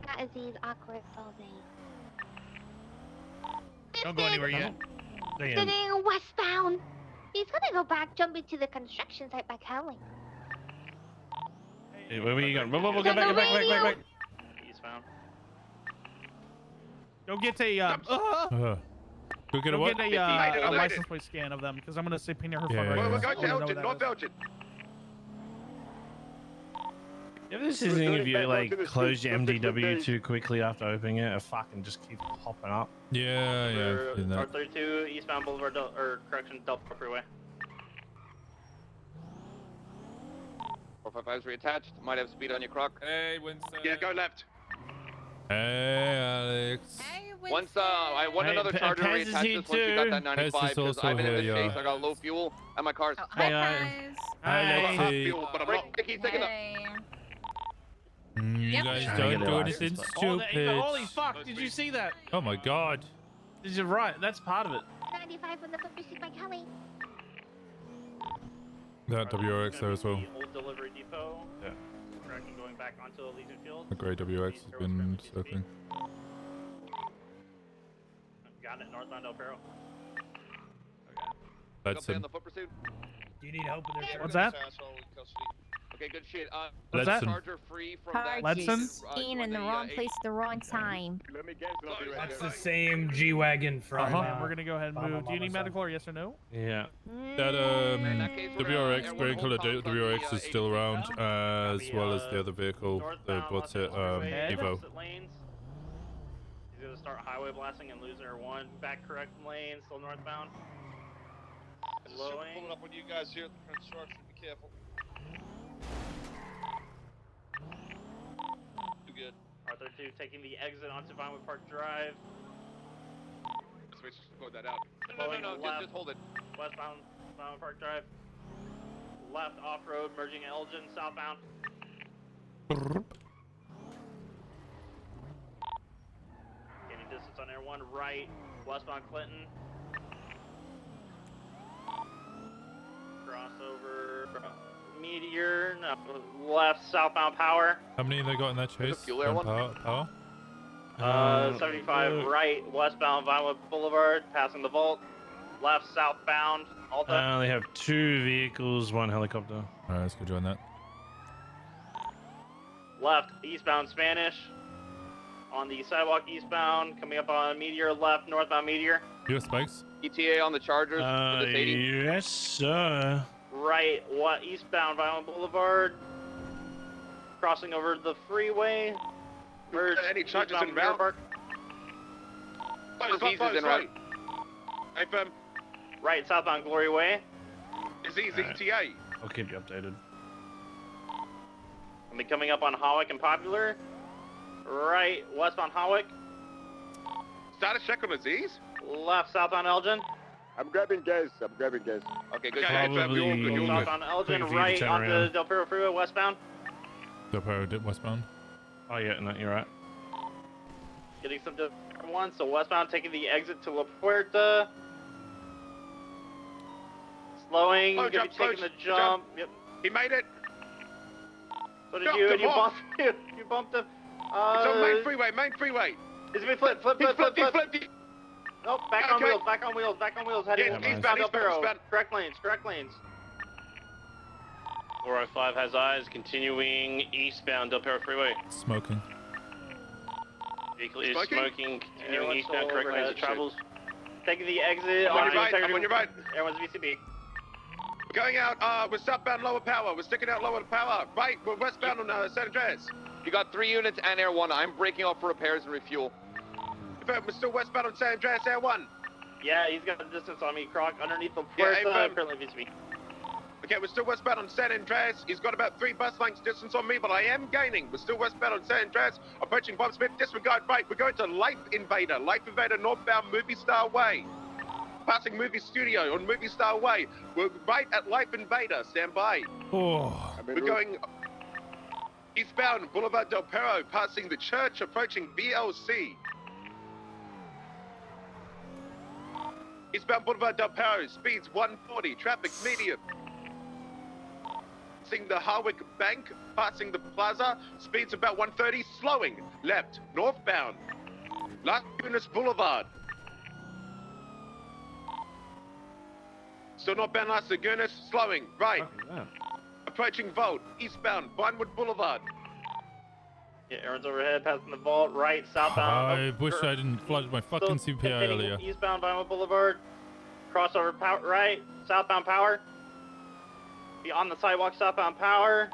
Speaker 21: Not Aziz, awkward all day.
Speaker 10: Don't go anywhere yet. Stay in.
Speaker 21: Sitting westbound. He's gonna go back, jump into the construction site by Cali.
Speaker 23: Hey, where were you going? Whoa, go back.
Speaker 11: Eastbound.
Speaker 13: Go get a
Speaker 1: Go get a what?
Speaker 13: Get a license plate scan of them because I'm gonna say pin her phone.
Speaker 1: Yeah,
Speaker 13: right
Speaker 1: yeah,
Speaker 13: now.
Speaker 2: We're
Speaker 1: yeah.
Speaker 2: going to Elgin, North Elgin.
Speaker 23: If this is if you like close your MDW too quickly after opening it, it fucking just keeps popping up.
Speaker 1: Yeah, I've seen that.
Speaker 11: R32 eastbound Boulevard, Del Perro Freeway.
Speaker 25: 455's reattached. Might have speed on your croc.
Speaker 13: Hey, Winston.
Speaker 2: Yeah, go left.
Speaker 1: Hey, Alex.
Speaker 25: Once I want another charger
Speaker 23: Pez is
Speaker 25: reattached
Speaker 23: here
Speaker 25: this once you got that
Speaker 1: Pez
Speaker 25: 95
Speaker 1: is
Speaker 25: because
Speaker 1: also
Speaker 25: I've been in the
Speaker 1: here,
Speaker 25: chase.
Speaker 1: yeah.
Speaker 25: I got low fuel and my car's
Speaker 21: Hi guys.
Speaker 1: Hi,
Speaker 25: fuel, but I'm not. He's taking the.
Speaker 1: You guys don't do anything stupid.
Speaker 23: Holy fuck! Did you see that?
Speaker 1: Oh my god.
Speaker 23: You're right. That's part of it.
Speaker 21: 95 from the foot pursuit by Cali.
Speaker 1: That WRX there as well.
Speaker 11: The old delivery depot.
Speaker 1: Yeah.
Speaker 11: Tracking going back onto Elysian Field.
Speaker 1: The grey WX has been circling.
Speaker 11: Found it, northbound Del Perro.
Speaker 1: That's
Speaker 25: in
Speaker 1: him.
Speaker 25: the foot pursuit.
Speaker 7: Do you need help with their
Speaker 13: What's that?
Speaker 25: Okay, good shit.
Speaker 13: What's that?
Speaker 25: Charger free from that.
Speaker 13: Ledson?
Speaker 14: Being in the wrong place at the wrong time.
Speaker 15: Let me guess. I'll be right
Speaker 7: That's
Speaker 15: there.
Speaker 7: the same G-Wagon from.
Speaker 13: We're gonna go ahead and move. Do you need medical or yes or no?
Speaker 23: Yeah.
Speaker 1: That WRX, grey colour WRX is still around, as well as the other vehicle. What's it? Evo.
Speaker 11: Lanes. He's gonna start highway blasting and losing her one. Back correct lane, still northbound.
Speaker 20: Pulling up on you guys here at the construction. Be careful. Too good.
Speaker 11: Arthur 2 taking the exit onto Vinewood Park Drive.
Speaker 2: Let's slow that out.
Speaker 25: No, just hold it.
Speaker 11: Westbound Vinewood Park Drive. Left off-road, merging Elgin, southbound. Gaining distance on Air 1, right, westbound Clinton. Crossover, Meteor, no, left, southbound Power.
Speaker 1: How many they got in that chase? Power?
Speaker 11: 75 right, westbound Vinewood Boulevard, passing the vault. Left, southbound, Alta.
Speaker 23: I only have 2 vehicles, 1 helicopter.
Speaker 1: Alright, let's go join that.
Speaker 11: Left, eastbound Spanish. On the sidewalk eastbound, coming up on Meteor, left, northbound Meteor.
Speaker 1: You have spikes?
Speaker 25: ETA on the Chargers for this 80.
Speaker 23: Yes, sir.
Speaker 11: Right, eastbound Vinewood Boulevard. Crossing over the freeway. Merge
Speaker 2: Any charges
Speaker 11: eastbound
Speaker 2: in
Speaker 11: Mirror
Speaker 2: route?
Speaker 11: Park.
Speaker 25: Pieces in route.
Speaker 2: Hey, firm.
Speaker 11: Right, southbound Glory Way.
Speaker 2: Is these ETA?
Speaker 23: I'll keep you updated.
Speaker 11: I'll be coming up on Hawick and Popular. Right, westbound Hawick.
Speaker 2: Start a check on Aziz.
Speaker 11: Left, southbound Elgin.
Speaker 15: I'm grabbing gas.
Speaker 2: Okay, good.
Speaker 23: Probably
Speaker 11: Southbound Elgin,
Speaker 23: quick for you to
Speaker 11: right
Speaker 23: turn
Speaker 11: onto
Speaker 23: around.
Speaker 11: Del Perro Freeway, westbound.
Speaker 1: Del Perro dip westbound.
Speaker 23: Oh yeah, no, you're right.
Speaker 11: Getting some to one, so westbound taking the exit to La Puerta. Slowing,
Speaker 2: Slow
Speaker 11: gonna
Speaker 2: jump,
Speaker 11: be taking
Speaker 2: slow
Speaker 11: the jump. Yep.
Speaker 2: He made it.
Speaker 11: So did
Speaker 2: Jumped
Speaker 11: you,
Speaker 2: him
Speaker 11: and you
Speaker 2: off.
Speaker 11: bumped him. You bumped him.
Speaker 2: It's on main freeway.
Speaker 11: Is it flip?
Speaker 2: He flipped.
Speaker 11: Nope, back on wheels, heading
Speaker 2: Yeah,
Speaker 11: eastbound Del Perro.
Speaker 2: eastbound.
Speaker 11: Correct lanes.
Speaker 4: 405 has eyes, continuing eastbound Del Perro Freeway.
Speaker 1: Smoking.
Speaker 4: Vehicle is smoking, continuing eastbound, correct lanes of travels.
Speaker 11: Taking the exit
Speaker 2: I'm on your right.
Speaker 11: Everyone's VCB.
Speaker 2: Going out, we're southbound lower power. We're sticking out lower power. Right, we're westbound on San Andreas.
Speaker 25: You got 3 units and Air 1. I'm breaking off for repairs and refuel.
Speaker 2: We're still westbound on San Andreas, Air 1.
Speaker 11: Yeah, he's got a distance on me, Croc, underneath the
Speaker 2: Yeah,
Speaker 11: Puerta, currently VCB.
Speaker 2: Okay, we're still westbound on San Andreas. He's got about 3 bus lengths distance on me, but I am gaining. We're still westbound on San Andreas, approaching Bob Smith. Disregard right. We're going to Life Invader northbound Movie Star Way. Passing Movie Studio on Movie Star Way. We're right at Life Invader. Stand by.
Speaker 1: Oh.
Speaker 2: We're going eastbound Boulevard Del Perro, passing the church, approaching BLC. Eastbound Boulevard Del Perro, speeds 140, traffic medium. Passing the Harwick Bank, passing the plaza, speeds about 130, slowing, left, northbound. Las Lagunas Boulevard. Still northbound Las Lagunas, slowing, right. Approaching Vault, eastbound Vinewood Boulevard.
Speaker 11: Yeah, Aaron's overhead, passing the vault, right, southbound.
Speaker 1: I wish I didn't flood my fucking CPI earlier.
Speaker 11: Eastbound Vinewood Boulevard, crossover power, right, southbound Power. Be on the sidewalk, southbound Power.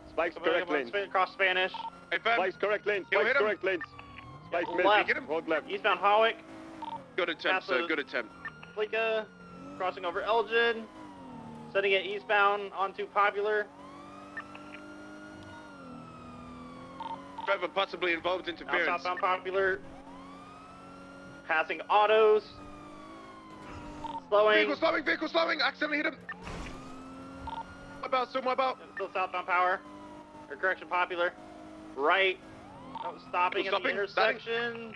Speaker 15: Spikes correct lanes.
Speaker 11: Cross Spanish.
Speaker 2: Hey, fam.
Speaker 15: Spikes correct lanes.
Speaker 2: He'll
Speaker 15: Spikes
Speaker 2: hit him.
Speaker 15: correct lanes. Spikes
Speaker 11: Left.
Speaker 15: mid. Road left.
Speaker 11: Eastbound Hawick.
Speaker 2: Good attempt, sir, good attempt.
Speaker 11: Fleeka, crossing over Elgin. Setting it eastbound onto Popular.
Speaker 2: Trevor possibly involved
Speaker 11: Now
Speaker 2: interference.
Speaker 11: southbound Popular. Passing autos. Slowing.
Speaker 2: Vehicle slowing, accidentally hit him. Still mobile.
Speaker 11: Still southbound Power. Or correction, Popular. Right. Oh, stopping at the intersection.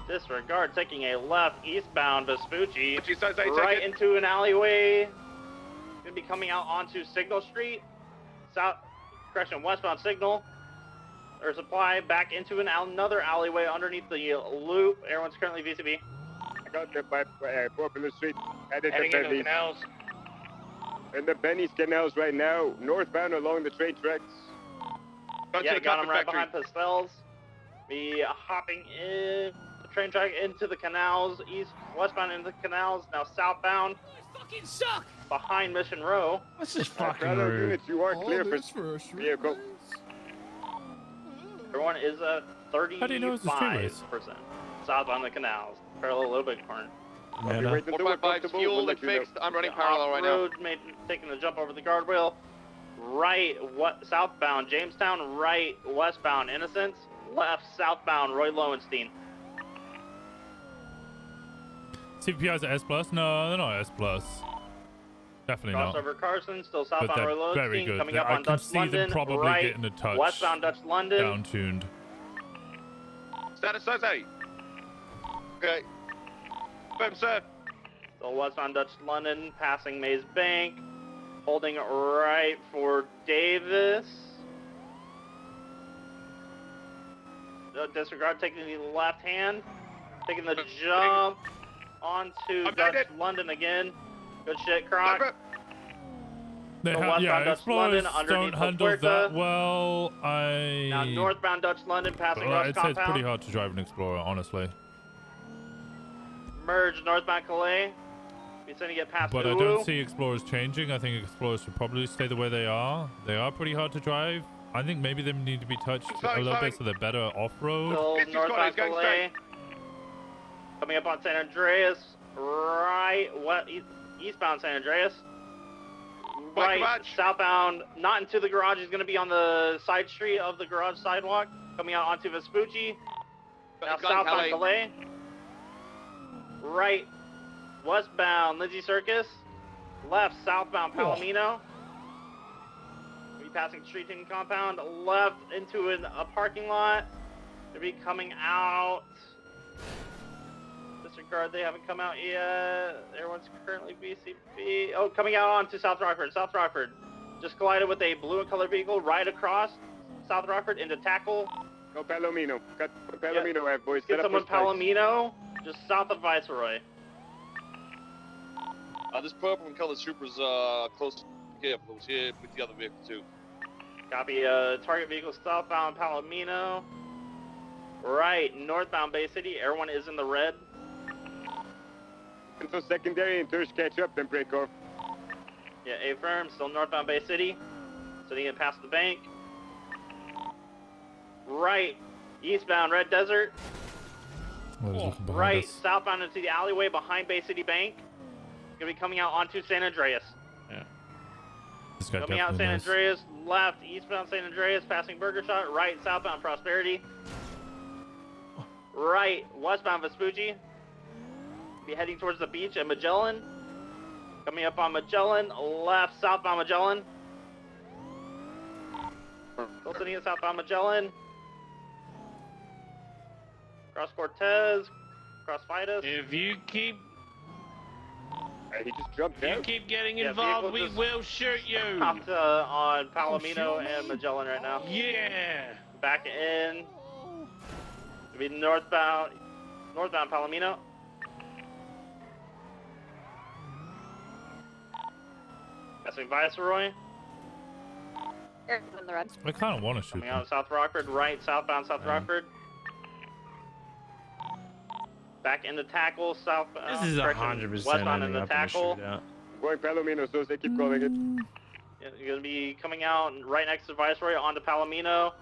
Speaker 11: Disregard, taking a left eastbound Vespucci. Right into an alleyway. Gonna be coming out onto Signal Street. Correction, westbound Signal. or supply back into another alleyway underneath the loop. Everyone's currently VCB.
Speaker 15: I got them by Popular Street. Headed
Speaker 6: Heading
Speaker 15: to
Speaker 6: into the
Speaker 15: Benny's.
Speaker 6: canals.
Speaker 15: In the Benny's canals right now, northbound along the train tracks.
Speaker 11: Yeah, got him right behind Pastels. Be hopping in the train track into the canals, westbound into the canals, now southbound.
Speaker 12: Fucking suck!
Speaker 11: Behind Mission Row.
Speaker 10: What's this
Speaker 15: Crowd
Speaker 10: fucking rude?
Speaker 15: units, you are clear for vehicle.
Speaker 11: Everyone is at 35%.
Speaker 1: How do you know it's a streetways?
Speaker 11: Southbound the canals. Parallel a little bit corner.
Speaker 15: I'll be waiting until we're
Speaker 25: 455's
Speaker 15: comfortable. We'll
Speaker 25: fueled
Speaker 15: let
Speaker 25: and
Speaker 15: you know.
Speaker 25: fixed. I'm running parallel right now.
Speaker 11: Road, taking the jump over the guardrail. Right, southbound Jamestown. Right, westbound Innocence. Left, southbound Roy Lowenstein.
Speaker 1: CPI's at S+? No, they're not S+. Definitely not.
Speaker 11: Crossover Carson, still
Speaker 1: But
Speaker 11: southbound
Speaker 1: they're
Speaker 11: Roy
Speaker 1: very
Speaker 11: Lowenstein.
Speaker 1: good.
Speaker 11: Coming
Speaker 1: I
Speaker 11: up on
Speaker 1: can
Speaker 11: Dutch
Speaker 1: see
Speaker 11: London.
Speaker 1: them probably
Speaker 11: Right,
Speaker 1: getting a touch
Speaker 11: westbound Dutch London.
Speaker 1: down-tuned.
Speaker 2: Status Jose. Okay. Boom, sir.
Speaker 11: So westbound Dutch London, passing Mays Bank. Holding right for Davis. Disregard, taking the left hand. Taking the jump onto Dutch London again. Good shit, Croc.
Speaker 1: They
Speaker 11: So
Speaker 1: have, yeah,
Speaker 11: westbound Dutch
Speaker 1: Explorers
Speaker 11: London
Speaker 1: don't
Speaker 11: underneath the
Speaker 1: handle
Speaker 11: Puerta.
Speaker 1: that well.
Speaker 11: Now northbound Dutch London, passing
Speaker 1: Well,
Speaker 11: Rush
Speaker 1: I'd say it's
Speaker 11: Compound.
Speaker 1: pretty hard to drive an Explorer, honestly.
Speaker 11: Merge northbound Calais. Be sending it past
Speaker 1: But I
Speaker 11: Uwu.
Speaker 1: don't see Explorers changing. I think Explorers should probably stay the way they are. They are pretty hard to drive. I think maybe they need to be touched a little bit so they're better off-road.
Speaker 11: Still northbound Calais. Coming up on San Andreas. Right, eastbound San Andreas. Right, southbound, not into the garage. He's going to be on the side street of the garage sidewalk. Coming out onto Vespucci. Now southbound Calais. Right, westbound Lindsay Circus. Left, southbound Palomino. Be passing Street Team Compound. Left into a parking lot. They'll be coming out. Disregard, they haven't come out yet. Everyone's currently BCB. Oh, coming out onto South Rockford. South Rockford. Just collided with a blue and color vehicle right across South Rockford into tackle.
Speaker 15: Go Palomino. Got Palomino, yeah. Boys.
Speaker 11: Get
Speaker 15: Set up
Speaker 11: someone
Speaker 15: for spikes.
Speaker 11: Palomino, just south of Viceroy.
Speaker 20: This purple and colored super's close. Careful, it was here with the other vehicle too.
Speaker 11: Copy, target vehicle southbound Palomino. Right, northbound Bay City. Everyone is in the red.
Speaker 15: Until secondary and thirst catch up, then break off.
Speaker 11: Yeah, A-firm, still northbound Bay City. Sitting in past the bank. Right, eastbound Red Desert. Right, southbound into the alleyway behind Bay City Bank. Gonna be coming out onto San Andreas.
Speaker 1: Yeah. This guy
Speaker 11: Coming out
Speaker 1: definitely
Speaker 11: San
Speaker 1: knows.
Speaker 11: Andreas, left, eastbound San Andreas, passing Burger Shot. Right, southbound Prosperity. Right, westbound Vespucci. Be heading towards the beach at Magellan. Coming up on Magellan, left, southbound Magellan. Still sitting at southbound Magellan. Cross Cortez, cross Vitus.
Speaker 4: If you keep
Speaker 15: he just jumped
Speaker 4: you
Speaker 15: out.
Speaker 4: keep getting
Speaker 11: Yeah,
Speaker 4: involved, we
Speaker 11: vehicle
Speaker 4: will shoot you.
Speaker 11: Stopped on Palomino and Magellan right now.
Speaker 4: Yeah.
Speaker 11: Back in. It'll be northbound Palomino. Passing Viceroy.
Speaker 8: In the red.
Speaker 1: I kind of want to shoot
Speaker 11: Coming
Speaker 1: them.
Speaker 11: out of South Rockford, right, southbound South Rockford. Back into tackle, south.
Speaker 23: This is 100%
Speaker 11: westbound
Speaker 23: ending
Speaker 11: into
Speaker 23: up in a
Speaker 11: tackle.
Speaker 23: shootout.
Speaker 15: Going Palomino, so they keep calling it.
Speaker 11: Yeah, you're gonna be coming out right next to Viceroy onto Palomino.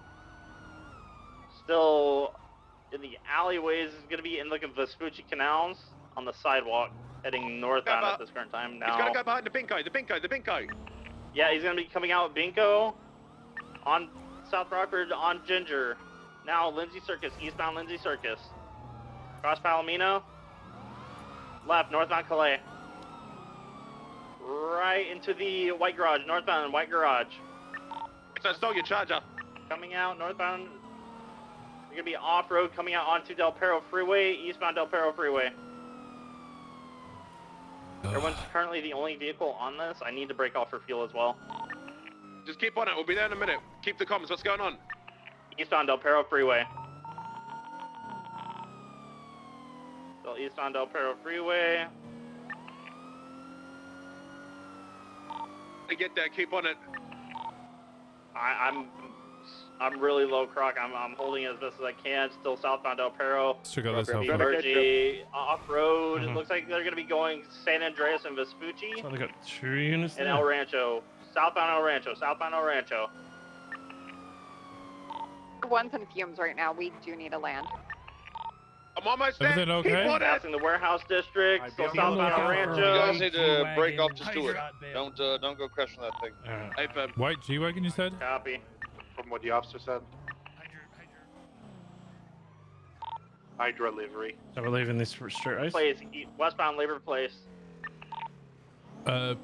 Speaker 11: Still in the alleyways, is gonna be in the Vespucci canals on the sidewalk, heading northbound at this current time. Now
Speaker 2: He's got to go behind the Binko.
Speaker 11: yeah, he's gonna be coming out with Binko on South Rockford on Ginger. Now Lindsay Circus, eastbound Lindsay Circus. Cross Palomino. Left, northbound Calais. Right into the White Garage, northbound White Garage.
Speaker 2: So stole your charger.
Speaker 11: Coming out northbound. You're gonna be off-road coming out onto Del Perro Freeway, eastbound Del Perro Freeway. Everyone's currently the only vehicle on this. I need to break off for fuel as well.
Speaker 2: Just keep on it. We'll be there in a minute. Keep the comms. What's going on?
Speaker 11: East on Del Perro Freeway. Still east on Del Perro Freeway.
Speaker 2: I get that. Keep on it.
Speaker 11: I'm really low, Croc. I'm holding it as best as I can. Still southbound Del Perro.
Speaker 1: Let's check out this help.
Speaker 11: Emergy off-road. It looks like they're going to be going San Andreas and Vespucci.
Speaker 4: So they got 2 units
Speaker 11: And
Speaker 4: there.
Speaker 11: El Rancho. Southbound El Rancho. Southbound El Rancho.
Speaker 5: One's in fumes right now. We do need to land.
Speaker 2: I'm almost there.
Speaker 1: Everything okay?
Speaker 2: Keep on it.
Speaker 11: Passing the warehouse district. Still southbound El
Speaker 20: You
Speaker 11: Rancho.
Speaker 20: guys need to break off just do it. Don't go crashing that thing.
Speaker 2: Hey, Feb.
Speaker 1: White G-Wagon, you said?
Speaker 11: Copy.
Speaker 15: From what the officer said. Hydra livery.
Speaker 4: So we're leaving this straight race?
Speaker 11: Place. Westbound Labor Place.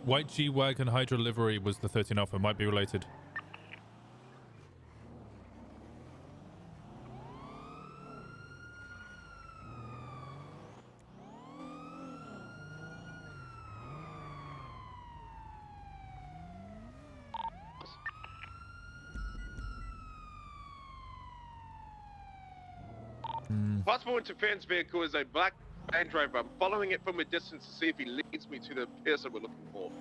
Speaker 1: White G-Wagon Hydra livery was the 13 Alpha. Might be related.
Speaker 2: Possible interference vehicle is a black Land Rover. I'm following it from a distance to see if he leads me to the person we're looking for.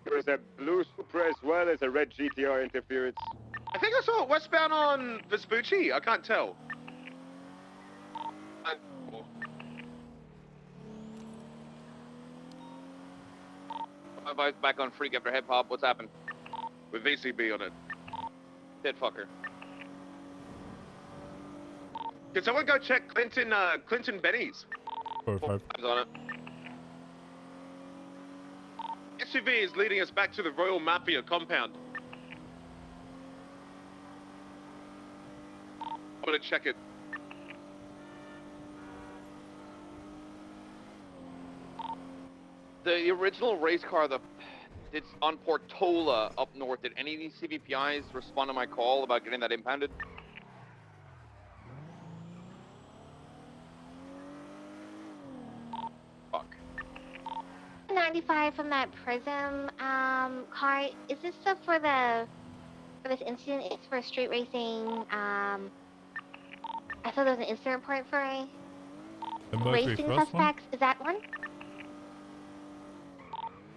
Speaker 15: There is a blue Supra as well as a red GTR interference.
Speaker 2: I think I saw it westbound on Vespucci. I can't tell.
Speaker 25: My wife's back on freak after head pop. What's happened?
Speaker 2: With VCB on it.
Speaker 25: Dead fucker.
Speaker 2: Can someone go check Clinton Benny's?
Speaker 1: 4 or 5.
Speaker 25: Eyes on it.
Speaker 2: SUV is leading us back to the Royal Mafia compound. I'm gonna check it.
Speaker 25: The original race car, it's on Portola up north. Did any of these CVPIs respond to my call about getting that impounded?
Speaker 21: 95 from that Prism car. Is this stuff for this incident? It's for street racing. I thought there was an incident report for a racing suspects. Is that one?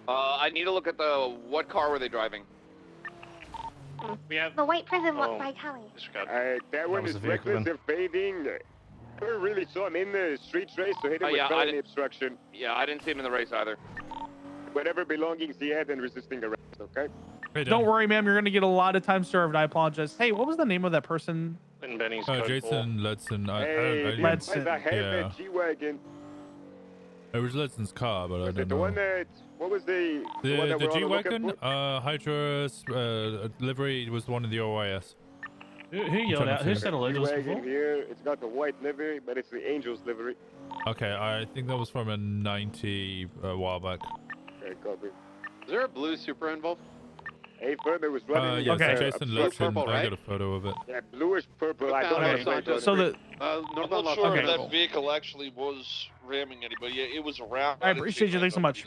Speaker 25: I need to look at what car were they driving?
Speaker 11: We have
Speaker 21: the white Prism by Kelly.
Speaker 15: That one is reckless evading. I never really saw him in the street race, so hit him with felony obstruction.
Speaker 25: Yeah, I didn't see him in the race either.
Speaker 15: Whatever belongings he had and resisting arrest, okay?
Speaker 13: Don't worry, ma'am. You're going to get a lot of time served. I apologize. Hey, what was the name of that person?
Speaker 4: And Benny's
Speaker 1: Jason Ledson.
Speaker 13: Ledson.
Speaker 15: Yeah. G-Wagon.
Speaker 1: It was Ledson's car, but I don't know.
Speaker 15: The one that, what was the one that
Speaker 1: the
Speaker 15: we're all
Speaker 1: G-Wagon,
Speaker 15: looking for?
Speaker 1: Hydra livery was the one in the OIS.
Speaker 4: Who yelled out? Who said illegals before?
Speaker 15: G-Wagon here, it's got the white livery, but it's the Angels livery.
Speaker 1: Okay, I think that was from a 90 a while back.
Speaker 15: Okay, copy.
Speaker 3: Is there a blue Supra involved?
Speaker 15: Hey, Furman was running.
Speaker 1: Yes, Jason Ledson.
Speaker 3: Purple, right?
Speaker 1: I got a photo of it.
Speaker 15: Yeah, bluish purple. I don't have a
Speaker 13: So the
Speaker 20: I'm not sure if that vehicle actually was ramming anybody. Yeah, it was around.
Speaker 13: I appreciate you. Thanks so much.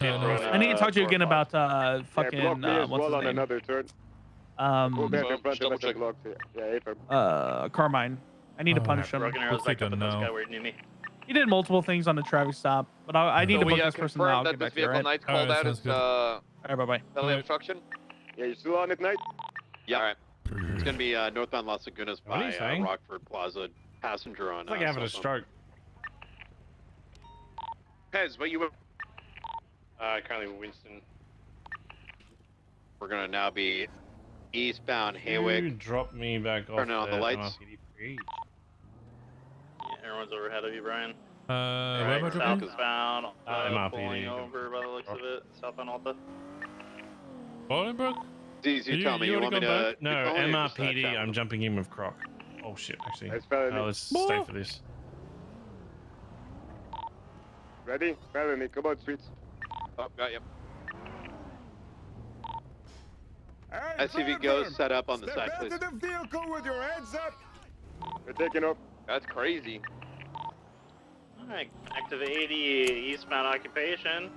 Speaker 13: I need to talk to you again about fucking what's his
Speaker 15: on
Speaker 13: name?
Speaker 15: another turn.
Speaker 13: Carmine. I need to punish him.
Speaker 11: Broken Arrow's back up with this guy where near me.
Speaker 13: He did multiple things on the traffic stop, but I need to put this person out.
Speaker 25: That this vehicle Knight's called out as
Speaker 13: Alright, bye-bye.
Speaker 25: felony obstruction?
Speaker 15: Yeah, you still on it, Knight?
Speaker 3: Yeah. Alright. It's gonna be northbound Las Lagunas
Speaker 4: What are you
Speaker 3: by
Speaker 4: saying?
Speaker 3: Rockford Plaza. Passenger on.
Speaker 4: It's like having a stroke.
Speaker 2: Pez, where you were?
Speaker 4: Currently Winston.
Speaker 3: We're gonna now be eastbound
Speaker 4: You
Speaker 3: Haywick.
Speaker 4: drop me back off.
Speaker 3: Turn on the
Speaker 4: there,
Speaker 3: lights.
Speaker 4: MRPD bridge.
Speaker 11: Yeah, everyone's overhead of you, Brian.
Speaker 1: Where am I driving?
Speaker 11: Southbound.
Speaker 4: MRPD.
Speaker 11: Pulling over by the looks of it. Southbound Alta.
Speaker 1: Bolingbroke?
Speaker 3: Deez, you tell me. You want me to?
Speaker 4: No,
Speaker 3: you call me or just,
Speaker 4: MRPD.
Speaker 3: chat?
Speaker 4: I'm jumping in with Croc. Oh shit, actually.
Speaker 15: That's felony.
Speaker 4: Let's stay for this.
Speaker 15: Ready? Felony, come on, streets.
Speaker 3: Oh, got you. SUV goes set up on the side, please.
Speaker 15: the vehicle with your heads up. We're taking up.
Speaker 25: That's crazy.
Speaker 11: Alright, back to the 80 eastbound occupation.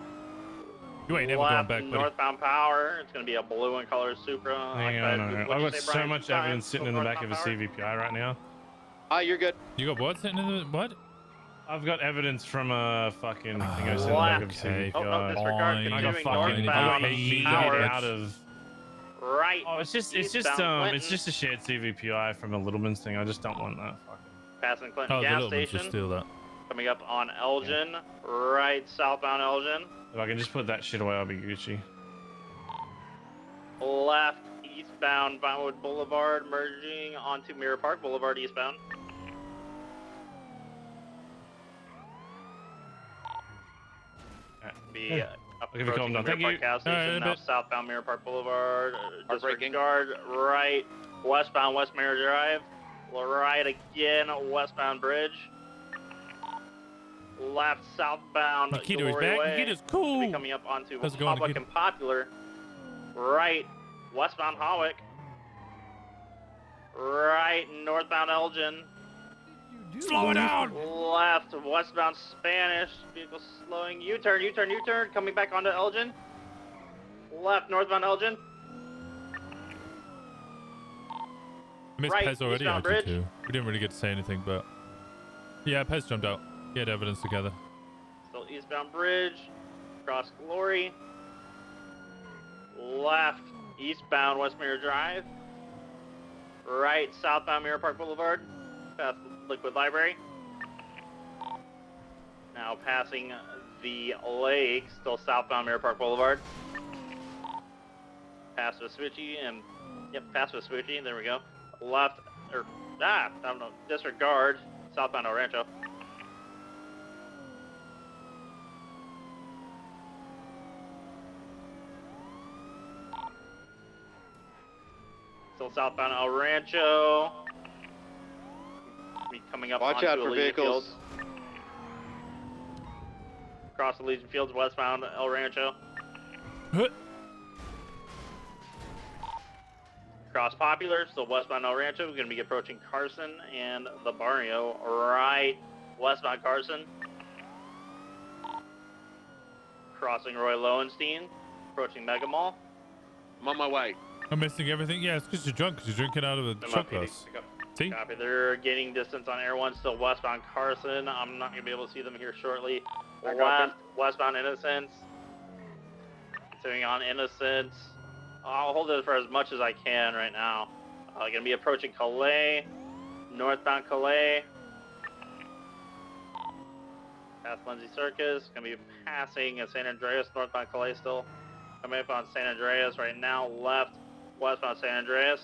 Speaker 1: You ain't never going back, buddy.
Speaker 11: Northbound Power. It's going to be a blue in color Supra.
Speaker 4: Hang on. I've got so much evidence sitting in the back of a CVPI right now.
Speaker 3: You're good.
Speaker 1: You got what sitting in the what?
Speaker 4: I've got evidence from a fucking thing I sitting in the back of a CVPI.
Speaker 11: Oh, no, disregard.
Speaker 4: I got fucking out of.
Speaker 11: Right.
Speaker 4: Oh, it's just a shared CVPI from a Littleman's thing. I just don't want that.
Speaker 11: Passing Clinton
Speaker 1: Oh, the
Speaker 11: gas
Speaker 1: little ones
Speaker 11: station.
Speaker 1: just steal that.
Speaker 11: Coming up on Elgin. Right, southbound Elgin.
Speaker 4: If I can just put that shit away, I'll be Gucci.
Speaker 11: Left, eastbound Vinewood Boulevard, merging onto Mirror Park Boulevard eastbound. Be approaching Mirror Park gas station, now southbound Mirror Park Boulevard. Disregard, right, westbound West Mirror Drive. Right again, westbound Bridge. Left, southbound
Speaker 1: Nikita's
Speaker 11: Glory
Speaker 1: back.
Speaker 11: Way.
Speaker 1: Nikita's cool.
Speaker 11: Be coming up onto
Speaker 1: How's it going,
Speaker 11: Public
Speaker 1: Nikita?
Speaker 11: and Popular. Right, westbound Hawick. Right, northbound Elgin.
Speaker 1: Slow it down!
Speaker 11: Left, westbound Spanish. Vehicle slowing. U-turn, U-turn, U-turn. Coming back onto Elgin. Left, northbound Elgin.
Speaker 1: I missed
Speaker 11: Right,
Speaker 1: Pez already.
Speaker 11: eastbound
Speaker 1: I did
Speaker 11: Bridge.
Speaker 1: too. We didn't really get to say anything, but yeah, Pez jumped out. He had evidence together.
Speaker 11: Still eastbound Bridge. Cross Glory. Left, eastbound West Mirror Drive. Right, southbound Mirror Park Boulevard. Past Liquid Library. Now passing the lake, still southbound Mirror Park Boulevard. Past Vespucci and past Vespucci. There we go. Left, I don't know. Disregard, southbound El Rancho. Still southbound El Rancho. Be coming up
Speaker 3: Watch
Speaker 11: onto
Speaker 3: out for
Speaker 11: Elysian
Speaker 3: vehicles.
Speaker 11: Fields. Across Elysian Fields, westbound El Rancho. Cross Popular, still westbound El Rancho. We're going to be approaching Carson and the Barrio. Right, westbound Carson. Crossing Roy Lowenstein, approaching Mega Mall.
Speaker 2: I'm on my way.
Speaker 1: I'm missing everything. Yeah, it's because you're drunk. Because you're drinking out of a shot glass. See?
Speaker 11: Copy. They're gaining distance on Air 1, still westbound Carson. I'm not going to be able to see them here shortly. Left, westbound Innocence. Continuing on Innocence. I'll hold it for as much as I can right now. Going to be approaching Calais. Northbound Calais. Past Lindsay Circus. Going to be passing San Andreas. Northbound Calais still. Coming up on San Andreas right now. Left, westbound San Andreas.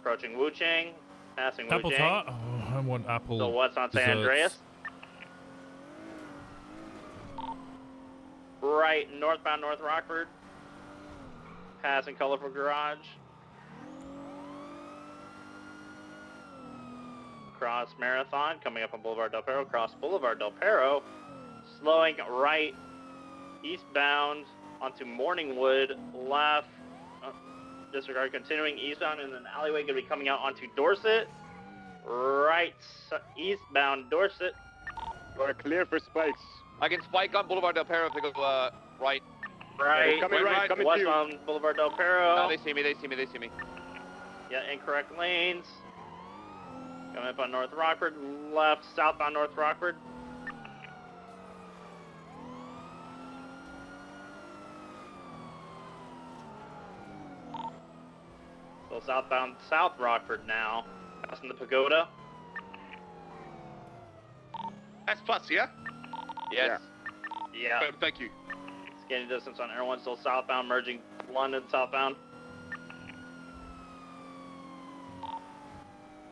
Speaker 11: Approaching Wuchang, passing
Speaker 1: Apple
Speaker 11: Wuchang.
Speaker 1: tart? Oh, I want apple.
Speaker 11: So what's on San
Speaker 1: desserts.
Speaker 11: Andreas? Right, northbound North Rockford. Passing Colorful Garage. Cross Marathon, coming up on Boulevard Del Perro. Cross Boulevard Del Perro. Slowing right, eastbound onto Morningwood. Left. Disregard, continuing eastbound in an alleyway, going to be coming out onto Dorset. Right, eastbound Dorset.
Speaker 15: We're clear for spikes.
Speaker 25: I can spike on Boulevard Del Perro if they go right.
Speaker 11: Right,
Speaker 15: coming right, coming to you.
Speaker 11: westbound Boulevard Del Perro.
Speaker 25: No, they see me.
Speaker 11: Yeah, incorrect lanes. Coming up on North Rockford. Left, southbound North Rockford. So southbound South Rockford now. Passing the Pagoda.
Speaker 2: That's plus, yeah?
Speaker 25: Yes.
Speaker 11: Yeah.
Speaker 2: Thank you.
Speaker 11: Gaining distance on Air 1, still southbound, merging London southbound.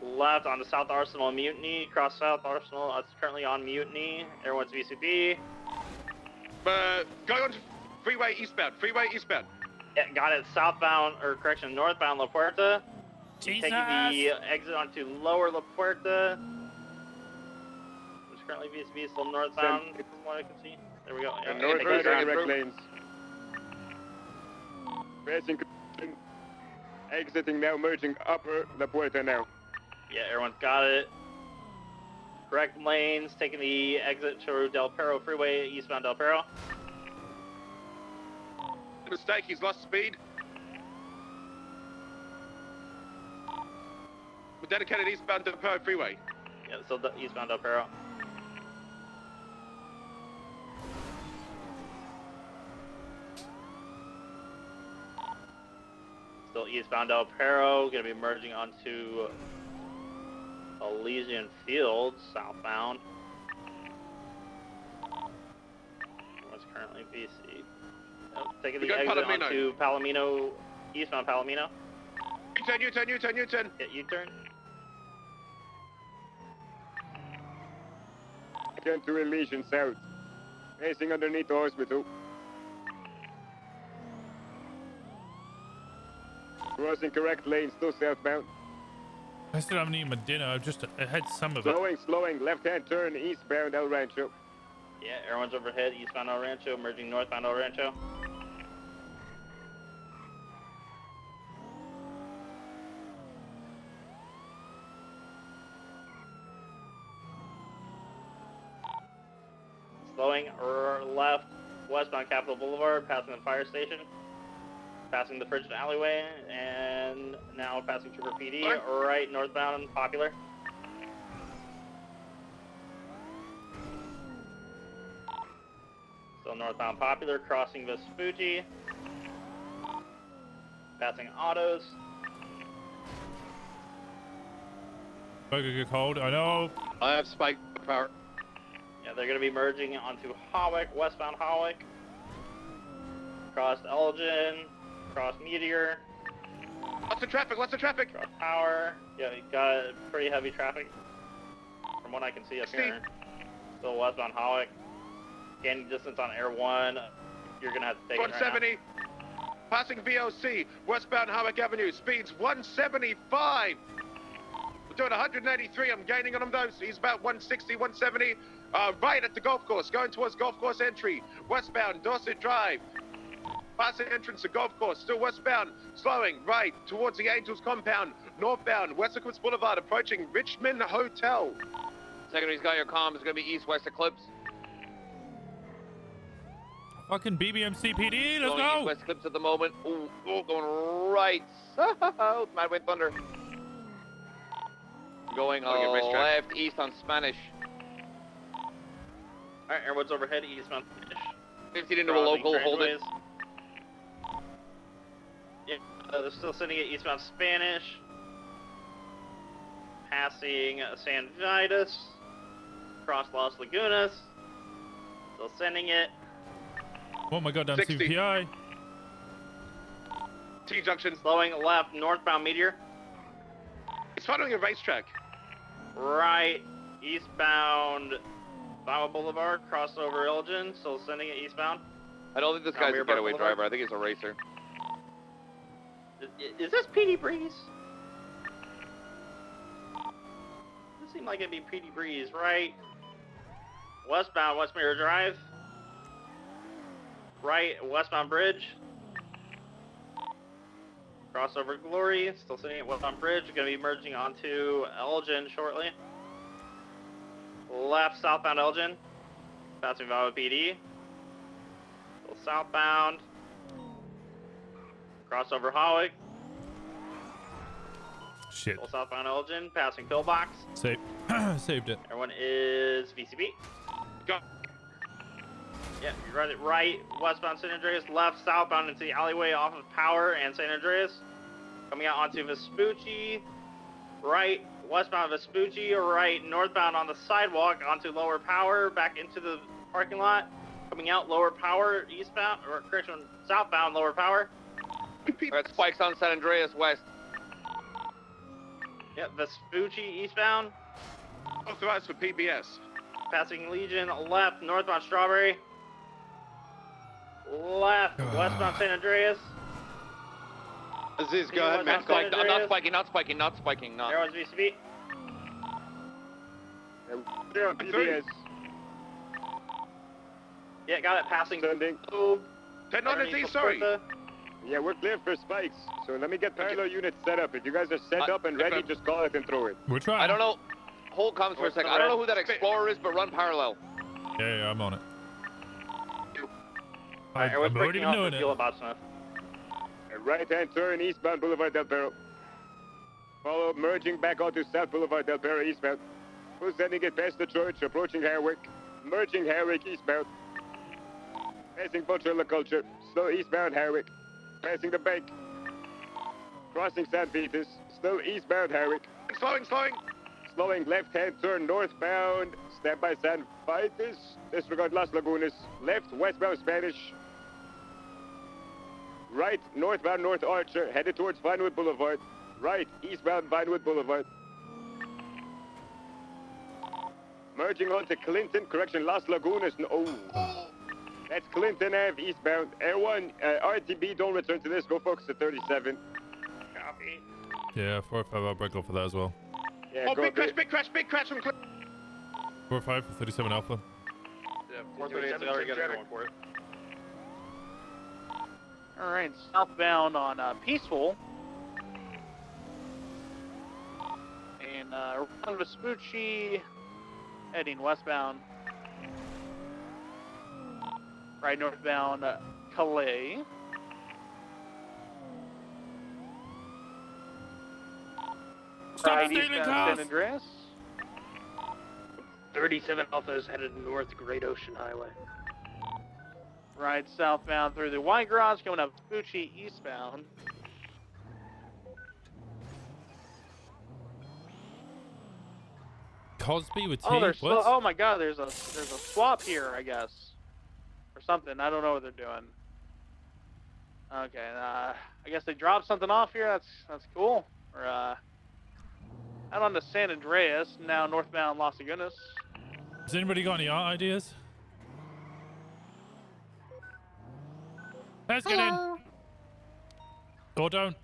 Speaker 11: Left onto South Arsenal Mutiny. Cross South Arsenal. It's currently on Mutiny. Air 1's VCB.
Speaker 2: Going on to freeway eastbound.
Speaker 11: Yeah, got it. Southbound, or correction, northbound La Puerta.
Speaker 1: Jesus.
Speaker 11: Taking the exit onto Lower La Puerta. It's currently VCB, still northbound, from what I can see. There we go. Yeah,
Speaker 15: Northbound direct lanes. Facing, exiting now, merging upper La Puerta now.
Speaker 11: Yeah, everyone's got it. Correct lanes, taking the exit to Del Perro Freeway, eastbound Del Perro.
Speaker 2: mistake. He's lost speed. We're dedicated eastbound to the Pearl Freeway.
Speaker 11: Yeah, so the eastbound up arrow. Still eastbound El Perro, gonna be merging onto Elysian Fields, southbound. What's currently BC. Oh, taking the exit
Speaker 2: Palomino.
Speaker 11: onto Palomino, eastbound Palomino.
Speaker 2: U-turn.
Speaker 11: Yeah, U-turn.
Speaker 15: Turn to Elysian South. Racing underneath the hospital. Crossing correct lane, still southbound.
Speaker 1: I still haven't eaten my dinner. I had some of it.
Speaker 15: Slowing, left-hand turn, eastbound El Rancho.
Speaker 11: Yeah, everyone's overhead, eastbound El Rancho, merging northbound El Rancho. Slowing left, westbound Capitol Boulevard, passing the fire station, passing the Frigid Alleyway, and now passing Trooper PD, right northbound Popular. Still northbound Popular, crossing Vespucci, passing Autos.
Speaker 1: I could get cold, I know.
Speaker 3: I have spike power.
Speaker 11: Yeah, they're going to be merging onto Hawick, westbound Hawick. Cross Elgin, cross Meteor.
Speaker 2: Lots of traffic.
Speaker 11: Cross Power. Yeah, you got pretty heavy traffic from what I can see up here. Still westbound Hawick. Gaining distance on Air 1. You're going to have to take it right
Speaker 2: 170. Passing VOC, westbound Hawick Avenue. Speeds 175. We're doing 183. I'm gaining on him though. So he's about 160, 170. Right at the golf course, going towards golf course entry. Westbound Dorset Drive. Passing entrance to golf course, still westbound. Slowing right towards the Angels compound. Northbound West Eclipse Boulevard, approaching Richmond Hotel.
Speaker 25: Secondary's got your comm. It's going to be east-west Eclipse.
Speaker 1: Fucking BBMC PD, let's go!
Speaker 25: East-west Eclipse at the moment. Ooh, going right. Mad Wind Thunder. Going left, east on Spanish.
Speaker 11: Alright, everyone's overhead, eastbound.
Speaker 25: 15 into a local, hold it.
Speaker 11: Yeah, they're still sending it eastbound Spanish. Passing San Vitus. Cross Las Lagunas. Still sending it.
Speaker 1: Oh my god, down
Speaker 2: 60.
Speaker 1: CPI.
Speaker 2: T-junction.
Speaker 11: Slowing left, northbound Meteor.
Speaker 2: It's following a racetrack.
Speaker 11: Right, eastbound Bama Boulevard, crossover Elgin, still sending it eastbound.
Speaker 25: I don't think this guy's a getaway driver. I think he's a racer.
Speaker 11: Is this PD Breeze? This seemed like it'd be PD Breeze, right? Westbound West Mirror Drive. Right, westbound Bridge. Crossover Glory, still sitting at westbound Bridge. Going to be merging onto Elgin shortly. Left, southbound Elgin. Passing Vava PD. Still southbound. Crossover Hawick.
Speaker 1: Shit.
Speaker 11: Still southbound Elgin. Passing Pillbox.
Speaker 1: Saved it.
Speaker 11: Everyone is VCB.
Speaker 2: Go.
Speaker 11: Yeah, you run it right, westbound San Andreas, left, southbound into the alleyway off of Power and San Andreas. Coming out onto Vespucci, right, westbound Vespucci, right, northbound on the sidewalk onto Lower Power, back into the parking lot. Coming out Lower Power, eastbound, or correction, southbound Lower Power.
Speaker 25: Alright, spikes on San Andreas west.
Speaker 11: Yep, Vespucci eastbound.
Speaker 2: Authorized for PBS.
Speaker 11: Passing Legion, left, northbound Strawberry. Left, westbound San Andreas.
Speaker 25: Aziz, go ahead, man. I'm not spiking.
Speaker 11: Everyone's VCB. Yeah, got it. Passing.
Speaker 15: Sending.
Speaker 2: Turn on the sorry.
Speaker 15: Yeah, we're clear for spikes. So let me get parallel units set up. If you guys are set up and ready, just call it and throw it.
Speaker 1: We're trying.
Speaker 25: I don't know. Hold comms for a second. I don't know who that Explorer is, but run parallel.
Speaker 1: Yeah, I'm on it.
Speaker 11: Alright,
Speaker 1: I'm already
Speaker 11: off
Speaker 1: doing
Speaker 11: the
Speaker 1: it.
Speaker 11: fuel about Smith.
Speaker 15: A right-hand turn eastbound Boulevard Del Perro. Follow, merging back onto South Boulevard Del Perro eastbound. Who's sending it past the church, approaching Harwick. Merging Harwick eastbound. Passing Potrilla Culture. Still eastbound Harwick. Passing the bank. Crossing San Vitus. Still eastbound Harwick.
Speaker 2: Slowing.
Speaker 15: Slowing left-hand turn northbound. Stand by San Vitus. Disregard Las Lagunas. Left westbound Spanish. Right northbound North Archer. Headed towards Vinewood Boulevard. Right eastbound Vinewood Boulevard. Merging onto Clinton. Correction, Las Lagunas. That's Clinton Ave eastbound. Air 1, RTB, don't return to this. Go focus at 37.
Speaker 6: Copy.
Speaker 1: Yeah, 4-5, I'll break off for that as well.
Speaker 15: Yeah,
Speaker 2: Oh, big crash from Clinton.
Speaker 1: 4-5 for 37 Alpha.
Speaker 20: Yeah, 438's already got it going for it.
Speaker 11: Alright, southbound on Peaceful. And around Vespucci, heading westbound. Right northbound Calais.
Speaker 1: Stop
Speaker 11: right
Speaker 1: stealing
Speaker 11: eastbound
Speaker 1: cars!
Speaker 11: San Andreas.
Speaker 6: 37 Alpha is headed north Great Ocean Highway.
Speaker 11: Right southbound through the White Garage, coming up Vespucci eastbound.
Speaker 1: Cosby with T?
Speaker 11: Oh, oh my God! There's a swap here, I guess, or something. I don't know what they're doing. Okay, I guess they dropped something off here. That's cool. Or out on to San Andreas, now northbound Las Lagunas.
Speaker 1: Has anybody got any art ideas? Let's get in. Go down.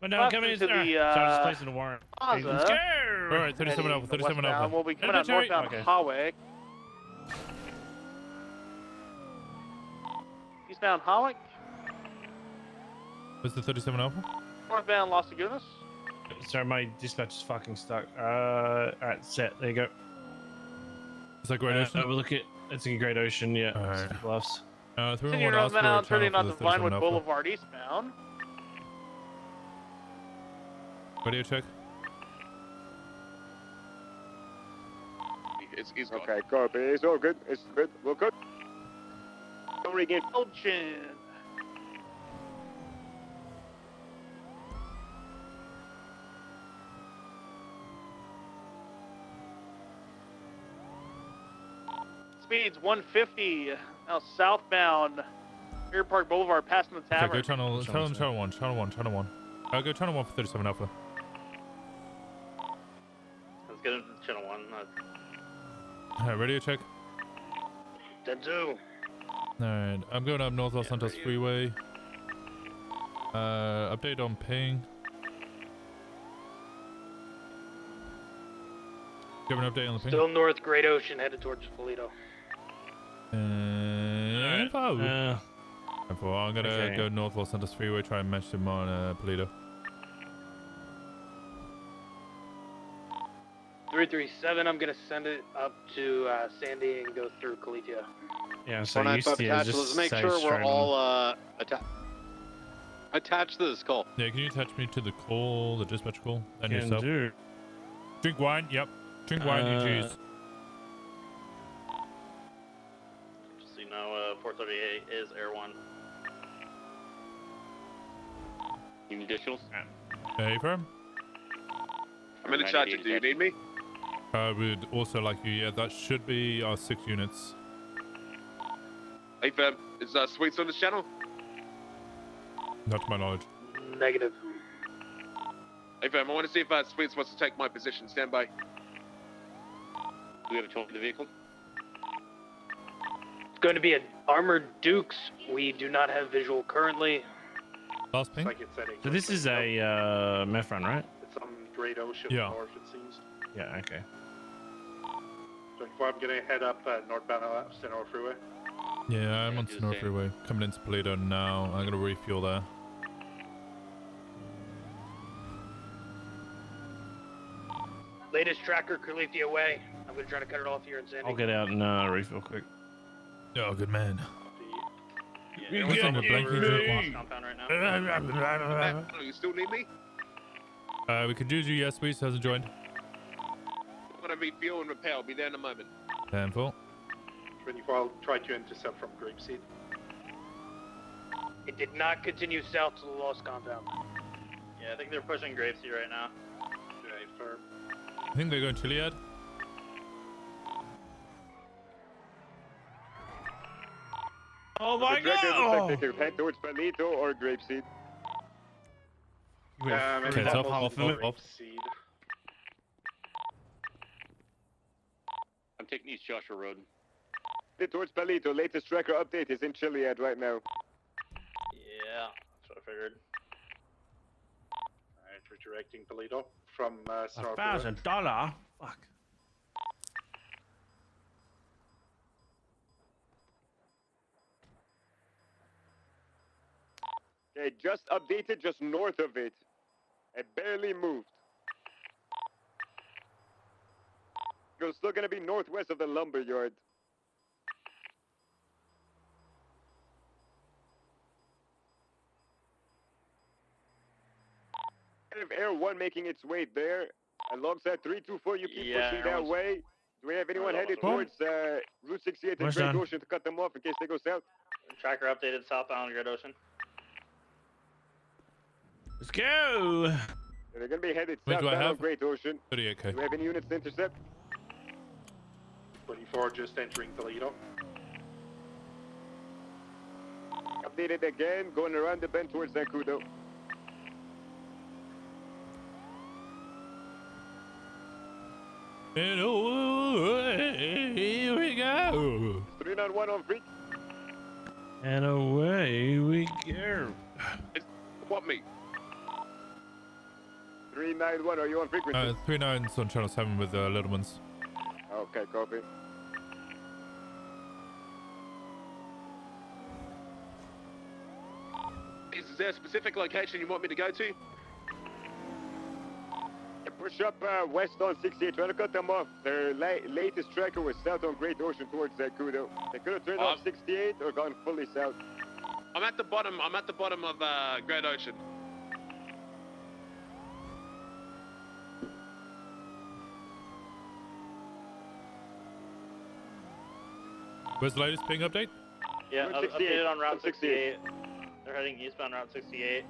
Speaker 13: But no, come in.
Speaker 11: To the,
Speaker 13: so I'm just placing a warrant.
Speaker 11: Plaza.
Speaker 13: Let's go.
Speaker 1: All right, 37 Alpha, 37 Alpha.
Speaker 11: We'll be coming out northbound Hawick. Eastbound Hawick.
Speaker 1: What's the 37 Alpha?
Speaker 11: Northbound Las Lagunas.
Speaker 13: Sorry, my dispatch is fucking stuck. Alright, set. There you go.
Speaker 1: Is that Great Ocean?
Speaker 13: We'll look at. It's a Great Ocean, yeah.
Speaker 1: All right.
Speaker 13: Bluffs.
Speaker 11: Continue northbound, turning onto Vinewood Boulevard eastbound.
Speaker 1: Radio check.
Speaker 2: It's
Speaker 15: okay, copy. It's all good. It's good. We're good. Don't regain.
Speaker 11: Elgin. Speeds 150. Now southbound. Air Park Boulevard, passing the tavern.
Speaker 1: Okay, go channel 1. Go channel 1 for 37 Alpha.
Speaker 11: Let's get into channel 1.
Speaker 1: Radio check.
Speaker 6: Denzu.
Speaker 1: Alright, I'm going up North Los Santos Freeway. Update on ping. Do you have an update on the ping?
Speaker 6: Still north Great Ocean, headed towards Toledo.
Speaker 1: Info. I'm gonna go North Los Santos Freeway, try and match him on Toledo.
Speaker 6: 337, I'm gonna send it up to Sandy and go through Calitia.
Speaker 13: Yeah, so
Speaker 3: let's make sure we're all attached to this call.
Speaker 1: Yeah, can you attach me to the call, the dispatch call, and
Speaker 13: Can
Speaker 1: yourself?
Speaker 13: do.
Speaker 1: Drink wine. Yep. Drink wine. You choose.
Speaker 11: Just so you know, 438 is Air 1.
Speaker 3: Any additionals?
Speaker 1: Hey, firm.
Speaker 2: I'm in the charger. Do you need me?
Speaker 1: I would also like you. Yeah, that should be our 6 units.
Speaker 2: Hey, fam. Is Sweets on this channel?
Speaker 1: Not to my knowledge.
Speaker 6: Negative.
Speaker 2: Hey, fam. I want to see if Sweets wants to take my position. Stand by.
Speaker 3: Do we have a total of the vehicle?
Speaker 6: It's going to be an armored Dukes. We do not have visual currently.
Speaker 1: Last ping.
Speaker 13: So this is a meth run, right?
Speaker 16: It's on Great Ocean
Speaker 1: Yeah.
Speaker 16: North, it seems.
Speaker 13: Yeah. Okay.
Speaker 16: So I'm going to head up northbound Senora Freeway.
Speaker 1: Yeah, I'm on Sonora Freeway. Coming into Toledo now. I'm gonna refuel there.
Speaker 6: Latest tracker, Calitia Way. I'm going to try to cut it off here in Sandy.
Speaker 13: I'll get out and refill quick.
Speaker 1: Oh, good man.
Speaker 4: Yeah,
Speaker 1: We're getting a blanket.
Speaker 4: lost compound right now.
Speaker 2: You still need me?
Speaker 1: We could use you, yes, please. Hasn't joined.
Speaker 2: I'm gonna be fuel and repair. I'll be there in a moment.
Speaker 1: 10-4.
Speaker 16: 24, I'll try to intercept from Grapeseed.
Speaker 6: It did not continue south to the lost compound.
Speaker 11: Yeah, I think they're pushing Grapeseed right now.
Speaker 16: Okay, firm.
Speaker 1: I think they're going Chiliad.
Speaker 13: Oh my
Speaker 15: god! Head towards Palito or Grapeseed.
Speaker 1: Okay, it's off.
Speaker 16: Grapeseed.
Speaker 3: I'm taking East Joshua Road.
Speaker 15: Head towards Palito. Latest tracker update is in Chiliad right now.
Speaker 11: Yeah, that's what I figured.
Speaker 16: Alright, redirecting Toledo from Star
Speaker 13: $1,000? Fuck.
Speaker 15: Okay, just updated just north of it. It barely moved. It's still gonna be northwest of the lumber yard. Air 1 making its way there. Alongside 324, you keep pushing that way. Do we have anyone headed towards Route 68 and Great Ocean to cut them off in case they go south?
Speaker 11: Tracker updated southbound Great Ocean.
Speaker 13: Let's go.
Speaker 15: They're gonna be headed
Speaker 1: Wait,
Speaker 15: southbound on Great Ocean.
Speaker 1: 38K.
Speaker 15: Do we have any units to intercept?
Speaker 16: 24 just entering Toledo.
Speaker 15: Updated again, going around the bend towards Zancudo.
Speaker 1: And away we go.
Speaker 15: 391 on freak.
Speaker 13: And away we go.
Speaker 2: What me?
Speaker 15: 391, are you on frequency?
Speaker 1: 39's on channel 7 with little ones.
Speaker 15: Okay, copy.
Speaker 2: Is there a specific location you want me to go to?
Speaker 15: Push up west on 68, trying to cut them off. Their latest tracker was south on Great Ocean towards Kudo. They could have turned off 68 or gone fully south.
Speaker 2: I'm at the bottom of Great Ocean.
Speaker 1: Where's the latest ping update?
Speaker 11: Yeah, updated on Route 68. They're heading eastbound Route 68.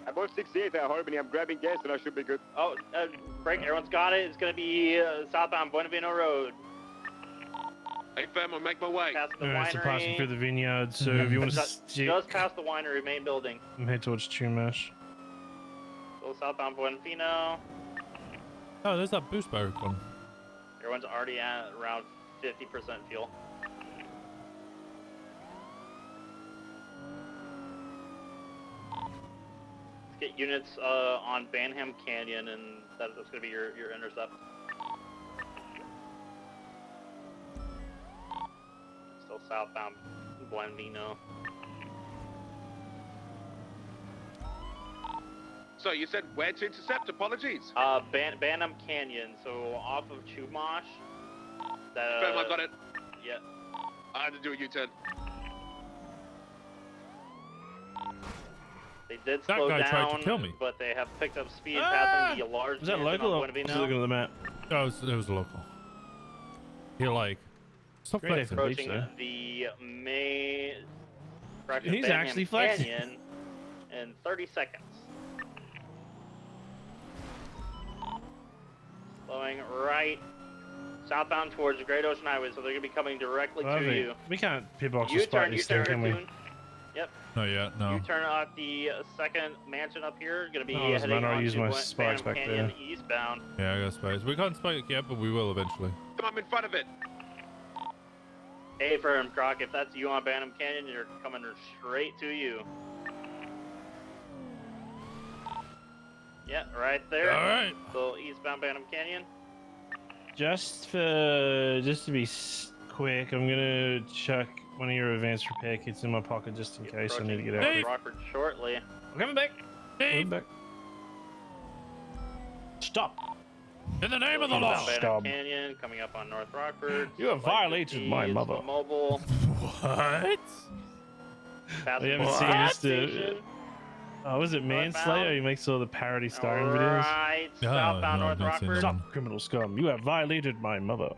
Speaker 15: About 68 at Harbany. I'm grabbing gas and I should be good.
Speaker 11: Oh, break. Everyone's got it. It's going to be southbound Buenavino Road.
Speaker 2: Hey, fam, I'll make my way.
Speaker 11: Past the
Speaker 13: Alright, so passing
Speaker 11: winery.
Speaker 13: through the vineyard. So if you want to
Speaker 11: Just past the winery main building.
Speaker 13: I'm head towards Chumash.
Speaker 11: Go southbound Buenavino.
Speaker 1: Oh, there's that boost barrel one.
Speaker 11: Everyone's already at around 50% fuel. Let's get units on Banham Canyon, and that's going to be your intercept. Still southbound Buenavino.
Speaker 2: So you said where to intercept? Apologies.
Speaker 11: Banham Canyon, so off of Chumash.
Speaker 2: Fam, I got it.
Speaker 11: Yeah.
Speaker 2: I had to do a U-turn.
Speaker 11: They did
Speaker 1: That
Speaker 11: slow
Speaker 1: guy
Speaker 11: down,
Speaker 1: tried to kill me.
Speaker 11: but they have picked up speed passing the large.
Speaker 13: Was that
Speaker 11: mansion
Speaker 13: local?
Speaker 11: on
Speaker 13: Or
Speaker 11: Buenavino.
Speaker 13: just looking at the map.
Speaker 1: No, it was local. You're like, stop
Speaker 13: Great
Speaker 1: flexing.
Speaker 11: Approaching the main.
Speaker 13: He's actually flexing.
Speaker 11: Canyon in 30 seconds. Slowing right southbound towards the Great Ocean Highway, so they're gonna be coming directly to you.
Speaker 13: We can't pitbox the spot this thing, can we?
Speaker 11: Yep.
Speaker 1: Not yet, no.
Speaker 11: You turn at the second mansion up here. Gonna be
Speaker 13: Oh, doesn't
Speaker 11: heading
Speaker 13: matter, I'll
Speaker 11: on
Speaker 13: use
Speaker 11: to
Speaker 13: my spikes
Speaker 11: Banham
Speaker 13: back
Speaker 11: Canyon
Speaker 13: there.
Speaker 11: eastbound.
Speaker 1: Yeah, I got spikes. We can't spike it yet, but we will eventually.
Speaker 2: I'm in front of it.
Speaker 11: Hey, firm Croc, if that's you on Banham Canyon, you're coming straight to you. Yeah, right there.
Speaker 1: All right.
Speaker 11: So eastbound Banham Canyon.
Speaker 13: Just to be quick, I'm gonna chuck one of your advanced repair kits in my pocket just in case I need to get out.
Speaker 11: Hey. Rockford shortly.
Speaker 13: I'm coming back.
Speaker 1: Hey.
Speaker 13: Coming back. Stop.
Speaker 1: In the name of the law.
Speaker 11: Bandit Canyon, coming up on North Rockford.
Speaker 13: You have violated my mother.
Speaker 11: Mobile.
Speaker 1: What?
Speaker 13: We haven't seen this. Oh, was it Manslayer? He makes all the parody Skyrim videos.
Speaker 11: Right,
Speaker 1: No,
Speaker 11: southbound
Speaker 1: no,
Speaker 11: North
Speaker 1: I've not seen
Speaker 11: Rockford.
Speaker 1: that one.
Speaker 13: Stop, criminal scum! You have violated my mother.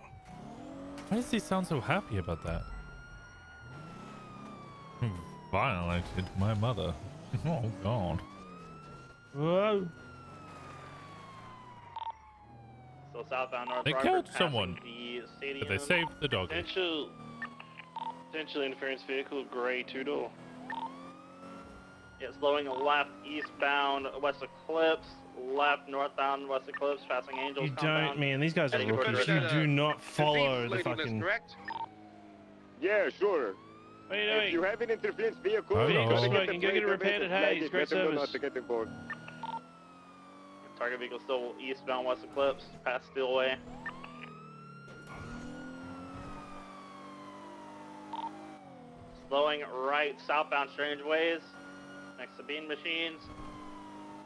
Speaker 1: Why does he sound so happy about that? Violated my mother. Oh God.
Speaker 13: Whoa.
Speaker 11: So southbound North
Speaker 1: They
Speaker 11: Rockford,
Speaker 1: killed
Speaker 11: passing
Speaker 1: someone,
Speaker 11: the stadium.
Speaker 1: but they saved the dog.
Speaker 4: Potential interference vehicle, gray two-door.
Speaker 11: Yeah, slowing left eastbound West Eclipse, left northbound West Eclipse, passing Angels.
Speaker 13: You
Speaker 11: compound.
Speaker 13: don't, man. These guys are
Speaker 11: Heading
Speaker 13: rookies.
Speaker 11: towards
Speaker 13: You do not follow the fucking.
Speaker 15: Yeah, sure.
Speaker 13: What are you
Speaker 15: If
Speaker 13: doing?
Speaker 15: you have an interference vehicle,
Speaker 1: I know.
Speaker 15: try to
Speaker 13: Smoking,
Speaker 15: get the
Speaker 13: go get it
Speaker 15: plate
Speaker 13: repaired at
Speaker 15: flag
Speaker 13: Hayes.
Speaker 15: it,
Speaker 13: Great
Speaker 15: let them know
Speaker 13: service.
Speaker 15: not to get involved.
Speaker 11: Target vehicle still eastbound West Eclipse, past Steelway. Slowing right southbound Strange Ways, next to Bean Machines.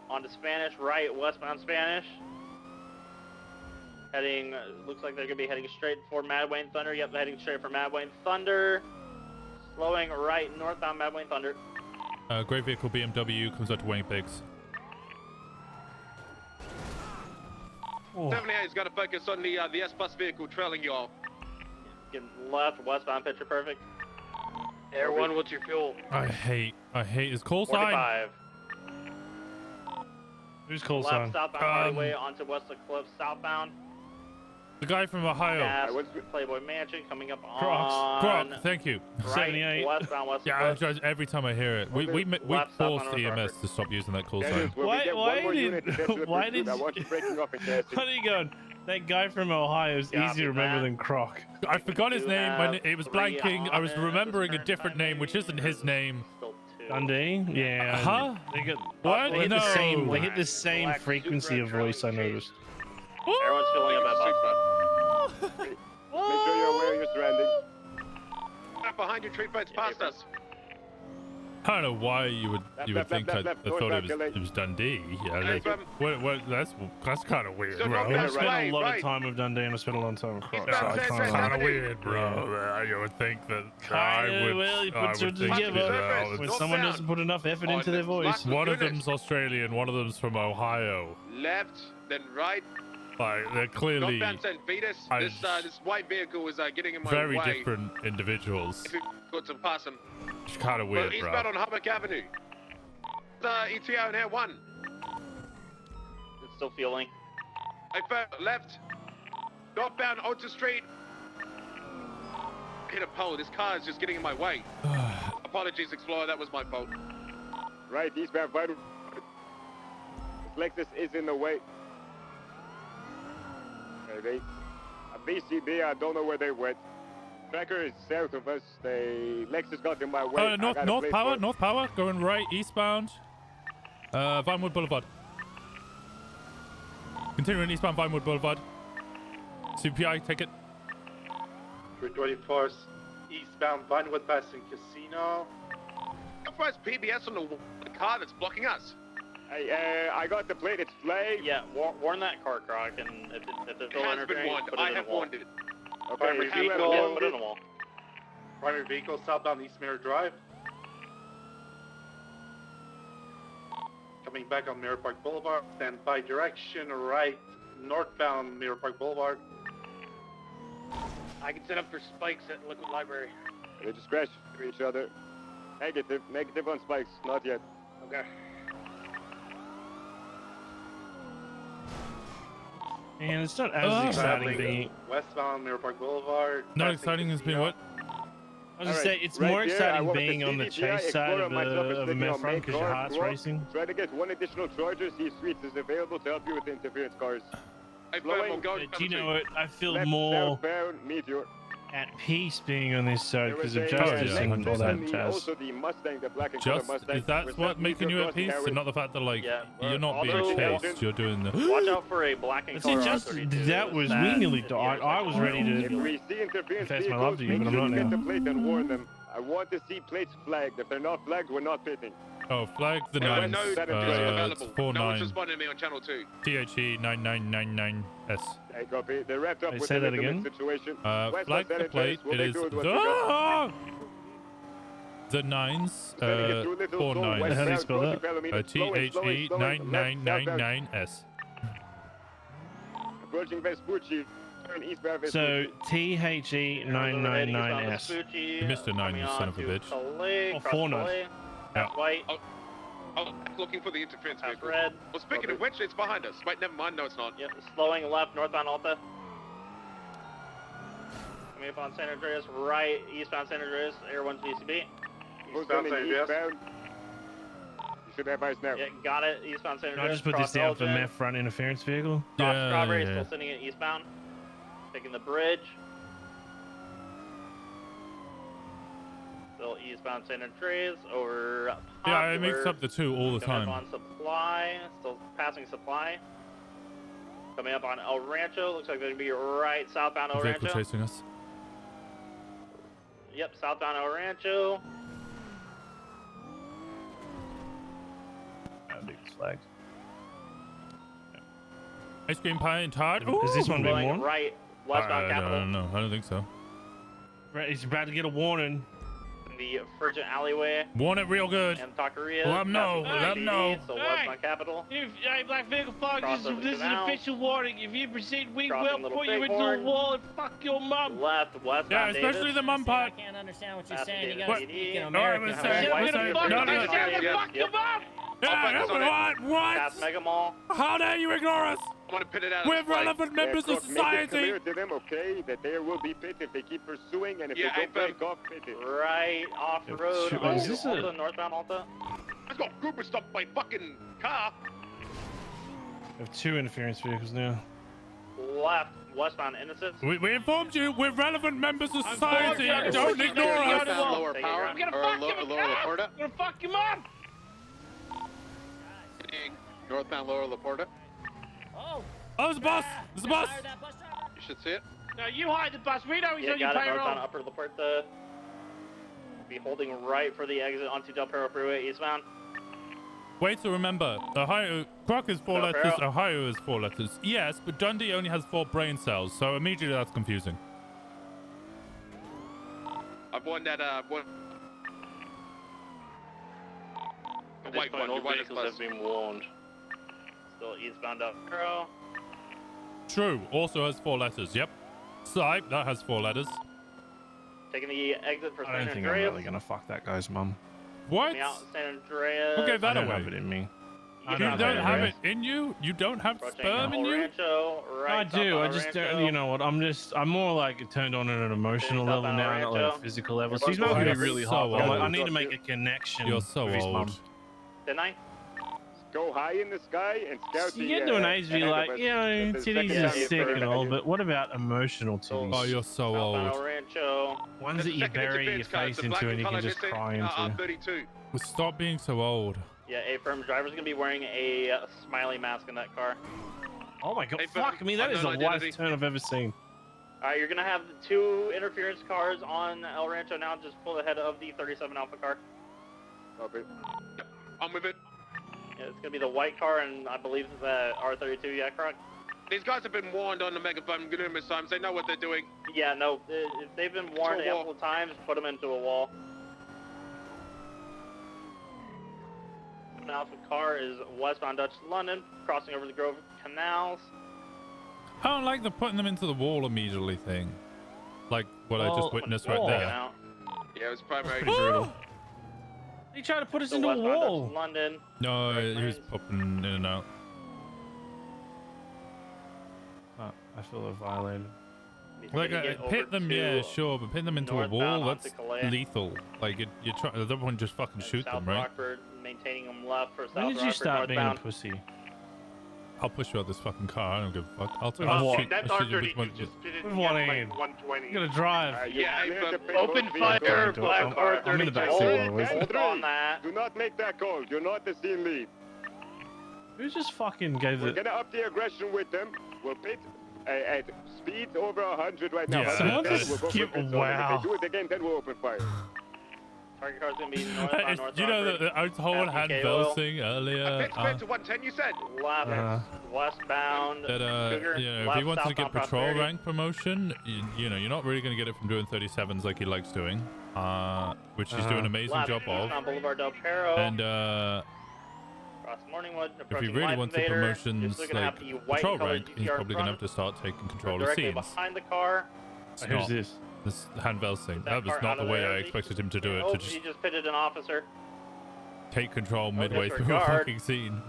Speaker 11: On to Spanish, right westbound Spanish. Heading, looks like they're gonna be heading straight for Mad Wayne Thunder. Yep, heading straight for Mad Wayne Thunder. Slowing right northbound Mad Wayne Thunder.
Speaker 1: Great vehicle BMW comes out to Winnipeg's.
Speaker 2: 78's got to focus on the S-Bus vehicle trailing y'all.
Speaker 11: Getting left, westbound picture perfect. Air 1, what's your fuel?
Speaker 1: I hate his call sign.
Speaker 11: 45.
Speaker 13: Who's call
Speaker 11: Left
Speaker 13: sign?
Speaker 11: southbound Highway onto West Eclipse southbound.
Speaker 1: The guy from Ohio.
Speaker 11: Gas, Playboy Mansion coming up on.
Speaker 1: Croc, thank you.
Speaker 11: Right,
Speaker 13: 78.
Speaker 11: westbound West
Speaker 1: Yeah,
Speaker 11: Eclipse.
Speaker 1: every time I hear it, we
Speaker 11: Left
Speaker 1: forced
Speaker 11: southbound
Speaker 1: EMS
Speaker 11: Rockford.
Speaker 1: to stop using that call
Speaker 15: Daniels,
Speaker 1: sign.
Speaker 15: when we get one more unit to get to the
Speaker 13: Why
Speaker 15: pursuit,
Speaker 13: did
Speaker 15: I want you breaking off and casting.
Speaker 13: What are you going? That guy from Ohio is
Speaker 11: Copy
Speaker 13: easy to remember
Speaker 11: that.
Speaker 13: than Croc.
Speaker 1: I forgot his
Speaker 11: You
Speaker 1: name when
Speaker 11: have
Speaker 1: it was
Speaker 11: 3
Speaker 1: blanking. I was
Speaker 11: on it.
Speaker 1: remembering a
Speaker 11: This
Speaker 1: different
Speaker 11: turn
Speaker 1: name, which isn't his name.
Speaker 11: Still 2.
Speaker 13: Dundee? Yeah.
Speaker 1: Huh?
Speaker 13: They get
Speaker 1: What?
Speaker 13: They hit
Speaker 1: No.
Speaker 13: the same. They hit the same
Speaker 11: Black
Speaker 13: frequency of voice. I noticed.
Speaker 11: Everyone's filling up that box front.
Speaker 15: Make sure you're aware of your surroundings.
Speaker 2: Right behind you, tree boats past us.
Speaker 1: I don't know why you would
Speaker 15: Left,
Speaker 1: think
Speaker 15: left,
Speaker 1: I
Speaker 15: left,
Speaker 1: thought
Speaker 15: northbound,
Speaker 1: it was Dundee. Yeah, like,
Speaker 2: Hey,
Speaker 1: what? That's kind of weird,
Speaker 2: So
Speaker 1: bro.
Speaker 2: northbound
Speaker 13: I spent
Speaker 2: Right,
Speaker 13: a lot
Speaker 2: right.
Speaker 13: of time with Dundee and I spent a long time with Croc.
Speaker 2: Eastbound
Speaker 13: So I
Speaker 2: San
Speaker 13: can't.
Speaker 2: Francisco.
Speaker 1: Kind of weird, bro. You would think that I would.
Speaker 13: Well, he
Speaker 1: I
Speaker 13: puts it
Speaker 1: would think
Speaker 13: together.
Speaker 1: that
Speaker 13: When
Speaker 2: North
Speaker 13: someone
Speaker 2: bound.
Speaker 13: doesn't put enough effort
Speaker 2: Oh,
Speaker 13: into their
Speaker 2: that's
Speaker 13: voice.
Speaker 2: lucky.
Speaker 1: one of
Speaker 2: Goodness.
Speaker 1: them's Australian, one of them's from Ohio.
Speaker 2: Left, then right.
Speaker 1: Like they're clearly
Speaker 2: Northbound St. Vitus. This white vehicle is getting in my
Speaker 1: very
Speaker 2: way.
Speaker 1: different individuals.
Speaker 2: If you could to pass him.
Speaker 1: It's kind of weird, bro.
Speaker 2: Eastbound on Hummock Avenue. ETO in Air 1.
Speaker 11: It's still feeling.
Speaker 2: I fell left. Northbound Alta Street. Hit a pole. This car is just getting in my way. Apologies, Explorer. That was my fault.
Speaker 15: Right, eastbound Vital. This Lexus is in the way. Okay, a BCB, I don't know where they went. Tracker is south of us. Lexus got in my way. I got a
Speaker 1: North
Speaker 15: place
Speaker 1: Power,
Speaker 15: for it.
Speaker 1: North Power, going right eastbound. Vinewood Boulevard. Continuing eastbound Vinewood Boulevard. CPI ticket.
Speaker 16: 324 eastbound Vinewood passing Casino.
Speaker 2: How far is PBS on the car that's blocking us?
Speaker 15: Hey, I got the plate. It's flag.
Speaker 11: Yeah, warn that car, Croc, and if it's
Speaker 2: It
Speaker 11: still
Speaker 2: has been
Speaker 11: interfering,
Speaker 2: warned.
Speaker 11: put it
Speaker 2: I
Speaker 11: in
Speaker 2: have
Speaker 11: a wall.
Speaker 2: warned it.
Speaker 15: Okay,
Speaker 16: Primary
Speaker 15: if you have
Speaker 16: vehicle.
Speaker 15: warned
Speaker 11: Put it
Speaker 15: it,
Speaker 11: in a wall.
Speaker 16: Primary vehicle southbound East Mirror Drive. Coming back on Mirror Park Boulevard. Stand by direction right northbound Mirror Park Boulevard.
Speaker 6: I can set up for spikes at Liquid Library.
Speaker 15: they just crash into each other. Negative on spikes. Not yet.
Speaker 6: Okay.
Speaker 13: And it's not as exciting being.
Speaker 16: Westbound Mirror Park Boulevard.
Speaker 1: Not
Speaker 16: passing
Speaker 1: exciting as being
Speaker 16: Casino.
Speaker 1: what?
Speaker 13: I was gonna
Speaker 15: All
Speaker 13: say
Speaker 15: right,
Speaker 13: it's
Speaker 15: right
Speaker 13: more
Speaker 15: here, I
Speaker 13: exciting
Speaker 15: want
Speaker 13: being
Speaker 15: the
Speaker 13: on the
Speaker 15: CDPI
Speaker 13: chase side
Speaker 15: Explorer
Speaker 13: of
Speaker 15: myself is
Speaker 13: the
Speaker 15: sitting
Speaker 13: meth
Speaker 15: on
Speaker 13: front
Speaker 15: main
Speaker 13: because your
Speaker 15: car,
Speaker 13: heart's
Speaker 15: walk,
Speaker 13: racing.
Speaker 15: Try to get one additional charger. See if Streets is available to help you with the interference cars.
Speaker 2: Hey,
Speaker 15: Blowing.
Speaker 2: Firm, go
Speaker 13: Do you know what? I feel
Speaker 15: Left,
Speaker 13: more
Speaker 15: southbound, Meteor.
Speaker 13: at peace being on this side
Speaker 15: There
Speaker 13: because
Speaker 15: was
Speaker 13: of
Speaker 15: a,
Speaker 13: justice
Speaker 1: yeah,
Speaker 13: and all
Speaker 1: 100%.
Speaker 13: that jazz.
Speaker 15: Also the Mustang, the black and color
Speaker 1: Just
Speaker 15: Mustang.
Speaker 1: is that
Speaker 15: with
Speaker 1: what
Speaker 15: that
Speaker 1: making you
Speaker 15: Meteor
Speaker 1: at peace,
Speaker 15: crossing
Speaker 1: and not the fact that like
Speaker 11: Yeah,
Speaker 1: you're not being
Speaker 11: although-
Speaker 1: chased, you're doing the.
Speaker 11: Watch out for a black and
Speaker 13: See,
Speaker 11: color
Speaker 13: just
Speaker 11: R32.
Speaker 13: that was we nearly died. I was ready
Speaker 15: If
Speaker 13: to.
Speaker 15: we see interference
Speaker 13: confess my
Speaker 15: vehicles,
Speaker 13: love to you,
Speaker 15: make
Speaker 13: but I'm
Speaker 15: sure
Speaker 13: not
Speaker 15: you get
Speaker 13: now.
Speaker 15: the plate and warn them. I want to see plates flagged. If they're not flagged, we're not pitting.
Speaker 1: Oh, flag the
Speaker 2: There were
Speaker 1: nines.
Speaker 2: no diesel
Speaker 1: It's
Speaker 2: available.
Speaker 1: 49.
Speaker 2: No one's responding to me on channel 2.
Speaker 1: THE 9999S.
Speaker 15: Hey, copy. They wrapped up
Speaker 13: Wait,
Speaker 15: with
Speaker 13: say
Speaker 15: the
Speaker 13: that again?
Speaker 15: situation.
Speaker 1: Flag the plate. It is the nines. 4 nines.
Speaker 13: How do you spell that?
Speaker 1: THE 9999S.
Speaker 15: Approaching Vespucci. Turn eastbound
Speaker 13: So
Speaker 15: Vespucci.
Speaker 13: THE999S.
Speaker 1: You missed a 9, you son of a bitch.
Speaker 13: Oh, 4 9.
Speaker 1: Yeah.
Speaker 11: White.
Speaker 2: Oh, looking for the interference vehicle.
Speaker 11: Red.
Speaker 2: Well, speaking of which, it's behind us. Wait, never mind. No, it's not.
Speaker 11: Yep, slowing left, northbound Alta. Coming up on San Andreas, right, eastbound San Andreas, Air 1 DCB.
Speaker 15: Eastbound San Andreas. You should have eyes now.
Speaker 11: Yeah, got it. Eastbound San
Speaker 13: Can
Speaker 11: Andreas.
Speaker 13: I just put this down for meth front interference vehicle?
Speaker 11: Strawberry is still sitting at eastbound. Taking the bridge. Still eastbound San Andreas over
Speaker 1: Yeah, I mix up the two all the
Speaker 11: Coming
Speaker 1: time.
Speaker 11: up on Supply, still passing Supply. Coming up on El Rancho, looks like they're going to be right southbound El
Speaker 1: Vehicle
Speaker 11: Rancho.
Speaker 1: chasing us.
Speaker 11: Yep, southbound El Rancho.
Speaker 13: Flagged.
Speaker 1: Ice cream pie and Todd.
Speaker 13: Is this one being
Speaker 11: Going
Speaker 13: warned?
Speaker 11: right, westbound
Speaker 1: I
Speaker 11: Capital.
Speaker 1: don't know. I don't think so.
Speaker 13: Right, he's about to get a warning.
Speaker 11: The Virgin Alleyway.
Speaker 1: Want it real good.
Speaker 11: And Taqueria.
Speaker 1: Let 'em know. Let 'em know.
Speaker 11: So westbound Capital.
Speaker 7: Hey, Black Vehicle Fog,
Speaker 11: Cross over
Speaker 7: this is an
Speaker 11: canal.
Speaker 7: official warning. If you proceed, we
Speaker 11: Crossing
Speaker 7: will
Speaker 11: Little
Speaker 7: put you into
Speaker 11: Bighorn.
Speaker 7: a wall and fuck your mom.
Speaker 11: Left, westbound
Speaker 1: Yeah, especially
Speaker 11: Davis.
Speaker 1: the mum
Speaker 12: I
Speaker 1: part.
Speaker 12: can't understand what you're
Speaker 11: Past
Speaker 12: saying. You
Speaker 11: Davis
Speaker 12: gotta
Speaker 11: PD.
Speaker 12: speak in
Speaker 1: All right,
Speaker 12: American.
Speaker 1: let's
Speaker 12: How
Speaker 1: say-
Speaker 12: about
Speaker 7: I'm
Speaker 1: let's
Speaker 7: gonna
Speaker 1: say-
Speaker 7: fuck
Speaker 1: no,
Speaker 7: you.
Speaker 1: no,
Speaker 7: I'm gonna fuck your mom.
Speaker 1: Yeah, what?
Speaker 11: Past Mega Mall.
Speaker 1: How dare you ignore us?
Speaker 2: I want to pin it out.
Speaker 1: We're relevant members of
Speaker 15: Make it
Speaker 1: society.
Speaker 15: clear to them, okay, that there will be pit if they keep pursuing, and if
Speaker 2: Yeah,
Speaker 15: they don't
Speaker 2: hey,
Speaker 15: break off, pit it.
Speaker 11: Right off the road.
Speaker 13: Shit,
Speaker 11: on
Speaker 13: is this
Speaker 11: Alta,
Speaker 13: a-
Speaker 11: northbound Alta.
Speaker 2: I got Cooper stopped my fucking car.
Speaker 13: We have 2 interference vehicles now.
Speaker 11: Left, westbound Innocence.
Speaker 1: We informed you. We're relevant members of society.
Speaker 7: sorry.
Speaker 1: Don't ignore us.
Speaker 20: Lower
Speaker 11: Take
Speaker 20: power.
Speaker 11: it
Speaker 7: I'm gonna
Speaker 20: or
Speaker 7: fuck
Speaker 20: lower
Speaker 7: you,
Speaker 20: Laporta.
Speaker 7: I'm gonna fuck your mom.
Speaker 20: Northbound lower Laporta.
Speaker 12: Oh,
Speaker 1: Oh, it's a bus. It's a bus.
Speaker 12: hire that bus driver.
Speaker 20: You should see it.
Speaker 7: No, you hide the bus. We know he's
Speaker 11: Yeah,
Speaker 7: on your
Speaker 11: got it.
Speaker 7: payroll.
Speaker 11: Northbound Upper Laporta. Be holding right for the exit onto Del Perro Freeway eastbound.
Speaker 1: Wait to remember, Ohio, Croc is 4
Speaker 11: No,
Speaker 1: letters,
Speaker 11: Farrell.
Speaker 1: Ohio is 4 letters. Yes, but Dundee only has 4 brain cells, so immediately that's confusing.
Speaker 2: I've won that, one. The
Speaker 11: At this
Speaker 2: white
Speaker 11: point,
Speaker 2: one,
Speaker 11: all
Speaker 2: the white
Speaker 11: vehicles
Speaker 2: bus.
Speaker 11: have been warned. Still eastbound Del Perro.
Speaker 1: True, also has 4 letters, yep. Sipe, that has 4 letters.
Speaker 11: Taking the exit for
Speaker 13: I
Speaker 11: San
Speaker 13: don't think I'm
Speaker 11: Andreas.
Speaker 13: really gonna fuck that guy's mum.
Speaker 1: What?
Speaker 11: Coming out San Andreas.
Speaker 1: Okay, that
Speaker 13: I don't
Speaker 1: away.
Speaker 13: have it in me.
Speaker 1: You don't have it in you? You don't have
Speaker 11: Approaching
Speaker 1: sperm in
Speaker 11: El
Speaker 1: you?
Speaker 11: Rancho, right
Speaker 13: I do. I
Speaker 11: southbound
Speaker 13: just
Speaker 11: Rancho.
Speaker 13: don't. You know what? I'm more like turned on at an emotional level
Speaker 11: Southbound
Speaker 13: now, not like a
Speaker 11: Rancho.
Speaker 13: physical level.
Speaker 11: You're
Speaker 13: She's not gonna be
Speaker 1: so
Speaker 13: really hot. But I'm like, I
Speaker 1: old.
Speaker 13: need to make a connection.
Speaker 1: You're so
Speaker 13: with his
Speaker 1: old.
Speaker 13: mum.
Speaker 11: Didn't I?
Speaker 15: Go high in the sky and scout
Speaker 13: You
Speaker 15: the,
Speaker 13: get to an age where you're like,
Speaker 15: the
Speaker 13: you know,
Speaker 15: the
Speaker 13: titties
Speaker 15: second
Speaker 13: are
Speaker 15: area
Speaker 13: sick
Speaker 15: for
Speaker 13: and all,
Speaker 15: value.
Speaker 13: but what about emotional titties?
Speaker 1: Oh, you're so
Speaker 11: Southbound El
Speaker 1: old.
Speaker 11: Rancho.
Speaker 13: Ones
Speaker 2: The
Speaker 13: that you
Speaker 2: second
Speaker 13: bury your
Speaker 2: interference card,
Speaker 13: face
Speaker 2: the
Speaker 13: into
Speaker 2: black
Speaker 13: and you
Speaker 2: colour
Speaker 13: can just
Speaker 2: missing,
Speaker 13: cry into.
Speaker 2: R32.
Speaker 1: Well, stop being so old.
Speaker 11: Yeah, A-firm driver's gonna be wearing a smiley mask in that car.
Speaker 13: Oh my god,
Speaker 2: Hey,
Speaker 13: fuck me, that is the
Speaker 2: unknown
Speaker 13: widest
Speaker 2: identity.
Speaker 13: turn I've ever seen.
Speaker 11: Alright, you're gonna have 2 interference cars on El Rancho now. Just pull ahead of the 37 Alpha car.
Speaker 15: Copy.
Speaker 2: I'm with it.
Speaker 11: Yeah, it's gonna be the white car, and I believe the R32. Yeah, correct.
Speaker 2: These guys have been warned on the megaphone numerous times. They know what they're doing.
Speaker 11: Yeah, no. If they've been warned
Speaker 2: To a wall.
Speaker 11: ample times, put them into a wall. An Alpha car is westbound Dutch London, crossing over the Grove Canals.
Speaker 1: I don't like the putting them into the wall immediately thing. Like what I
Speaker 13: Well,
Speaker 1: just witnessed right
Speaker 13: wall.
Speaker 1: there.
Speaker 11: Out.
Speaker 2: Yeah, it was primary.
Speaker 13: Pretty brutal. He tried to put us
Speaker 11: So
Speaker 13: into a
Speaker 11: westbound
Speaker 13: wall.
Speaker 11: Dutch London.
Speaker 1: No,
Speaker 11: Right
Speaker 1: he was
Speaker 11: lanes.
Speaker 1: popping in and out.
Speaker 13: Oh, I feel violated.
Speaker 11: He's
Speaker 1: Like,
Speaker 11: gonna get
Speaker 1: pit
Speaker 11: over
Speaker 1: them,
Speaker 11: to
Speaker 1: yeah, sure, but pin them into a
Speaker 11: northbound
Speaker 1: wall,
Speaker 11: onto
Speaker 1: that's
Speaker 11: Calais.
Speaker 1: lethal. Like, you're trying, the other one just fucking shoot
Speaker 11: South
Speaker 1: them, right?
Speaker 11: Rockford, maintaining them left for South
Speaker 13: When did you
Speaker 11: Rockford,
Speaker 13: start being a
Speaker 11: northbound.
Speaker 13: pussy?
Speaker 1: I'll push you out this fucking car, I don't give a fuck. I'll
Speaker 13: With
Speaker 1: I'll
Speaker 13: what?
Speaker 1: shoot,
Speaker 16: That's
Speaker 1: I'll shoot you
Speaker 16: R32
Speaker 1: with one.
Speaker 16: just did it
Speaker 13: With
Speaker 16: in
Speaker 13: one
Speaker 16: like
Speaker 13: hand.
Speaker 16: 120.
Speaker 13: You gotta drive.
Speaker 2: Yeah,
Speaker 15: you
Speaker 2: hey,
Speaker 15: clear the
Speaker 2: but
Speaker 15: pit
Speaker 11: Open
Speaker 15: both
Speaker 11: fire,
Speaker 15: vehicles.
Speaker 11: black
Speaker 13: I'm
Speaker 11: R32.
Speaker 13: in the back seat while I wait.
Speaker 11: Hold on that.
Speaker 15: Do not make that call. You're not the scene lead.
Speaker 13: Who just fucking gave
Speaker 15: We're
Speaker 13: the...
Speaker 15: gonna up the aggression with them. We'll pit at speed over 100 right now.
Speaker 1: Yeah.
Speaker 15: 110,
Speaker 1: Someone
Speaker 13: just
Speaker 15: we'll go for
Speaker 13: skip-
Speaker 15: pit zone. And
Speaker 13: wow.
Speaker 15: If they do it again, then we'll open fire.
Speaker 11: Target car's gonna be northbound,
Speaker 1: Do you know that I was whole
Speaker 11: Past
Speaker 1: hand
Speaker 11: UK
Speaker 1: bell
Speaker 11: oil.
Speaker 1: thing earlier?
Speaker 2: Pitch clear to 110, you said.
Speaker 11: Left, westbound.
Speaker 1: That
Speaker 11: Cougar,
Speaker 1: you know, if
Speaker 11: left,
Speaker 1: he wants to get
Speaker 11: southbound
Speaker 1: patrol
Speaker 11: Prosperity.
Speaker 1: rank promotion, you know, you're not really going to get it from doing 37s like he likes doing, which he's doing an amazing
Speaker 11: Left,
Speaker 1: job of.
Speaker 11: eastbound Boulevard Del Perro.
Speaker 1: And
Speaker 11: Cross Morningwood,
Speaker 1: if he
Speaker 11: approaching
Speaker 1: really
Speaker 11: Life
Speaker 1: wants the
Speaker 11: Invader.
Speaker 1: promotions
Speaker 11: You're still gonna
Speaker 1: like
Speaker 11: have the white
Speaker 1: patrol
Speaker 11: colored
Speaker 1: rank, he's
Speaker 11: GTR
Speaker 1: probably going to have to start taking control of
Speaker 11: directly
Speaker 1: scenes.
Speaker 11: behind the car.
Speaker 1: It's
Speaker 13: Who's
Speaker 1: not-
Speaker 13: this?
Speaker 1: This hand bell thing. That was
Speaker 11: car
Speaker 1: not
Speaker 11: out
Speaker 1: the
Speaker 11: of
Speaker 1: way
Speaker 11: there,
Speaker 1: I
Speaker 11: is he?
Speaker 1: expected him to do it.
Speaker 11: Oh,
Speaker 1: To
Speaker 11: he
Speaker 1: just
Speaker 11: just pitted an officer.
Speaker 1: take control midway through a
Speaker 11: disregard.
Speaker 1: fucking scene.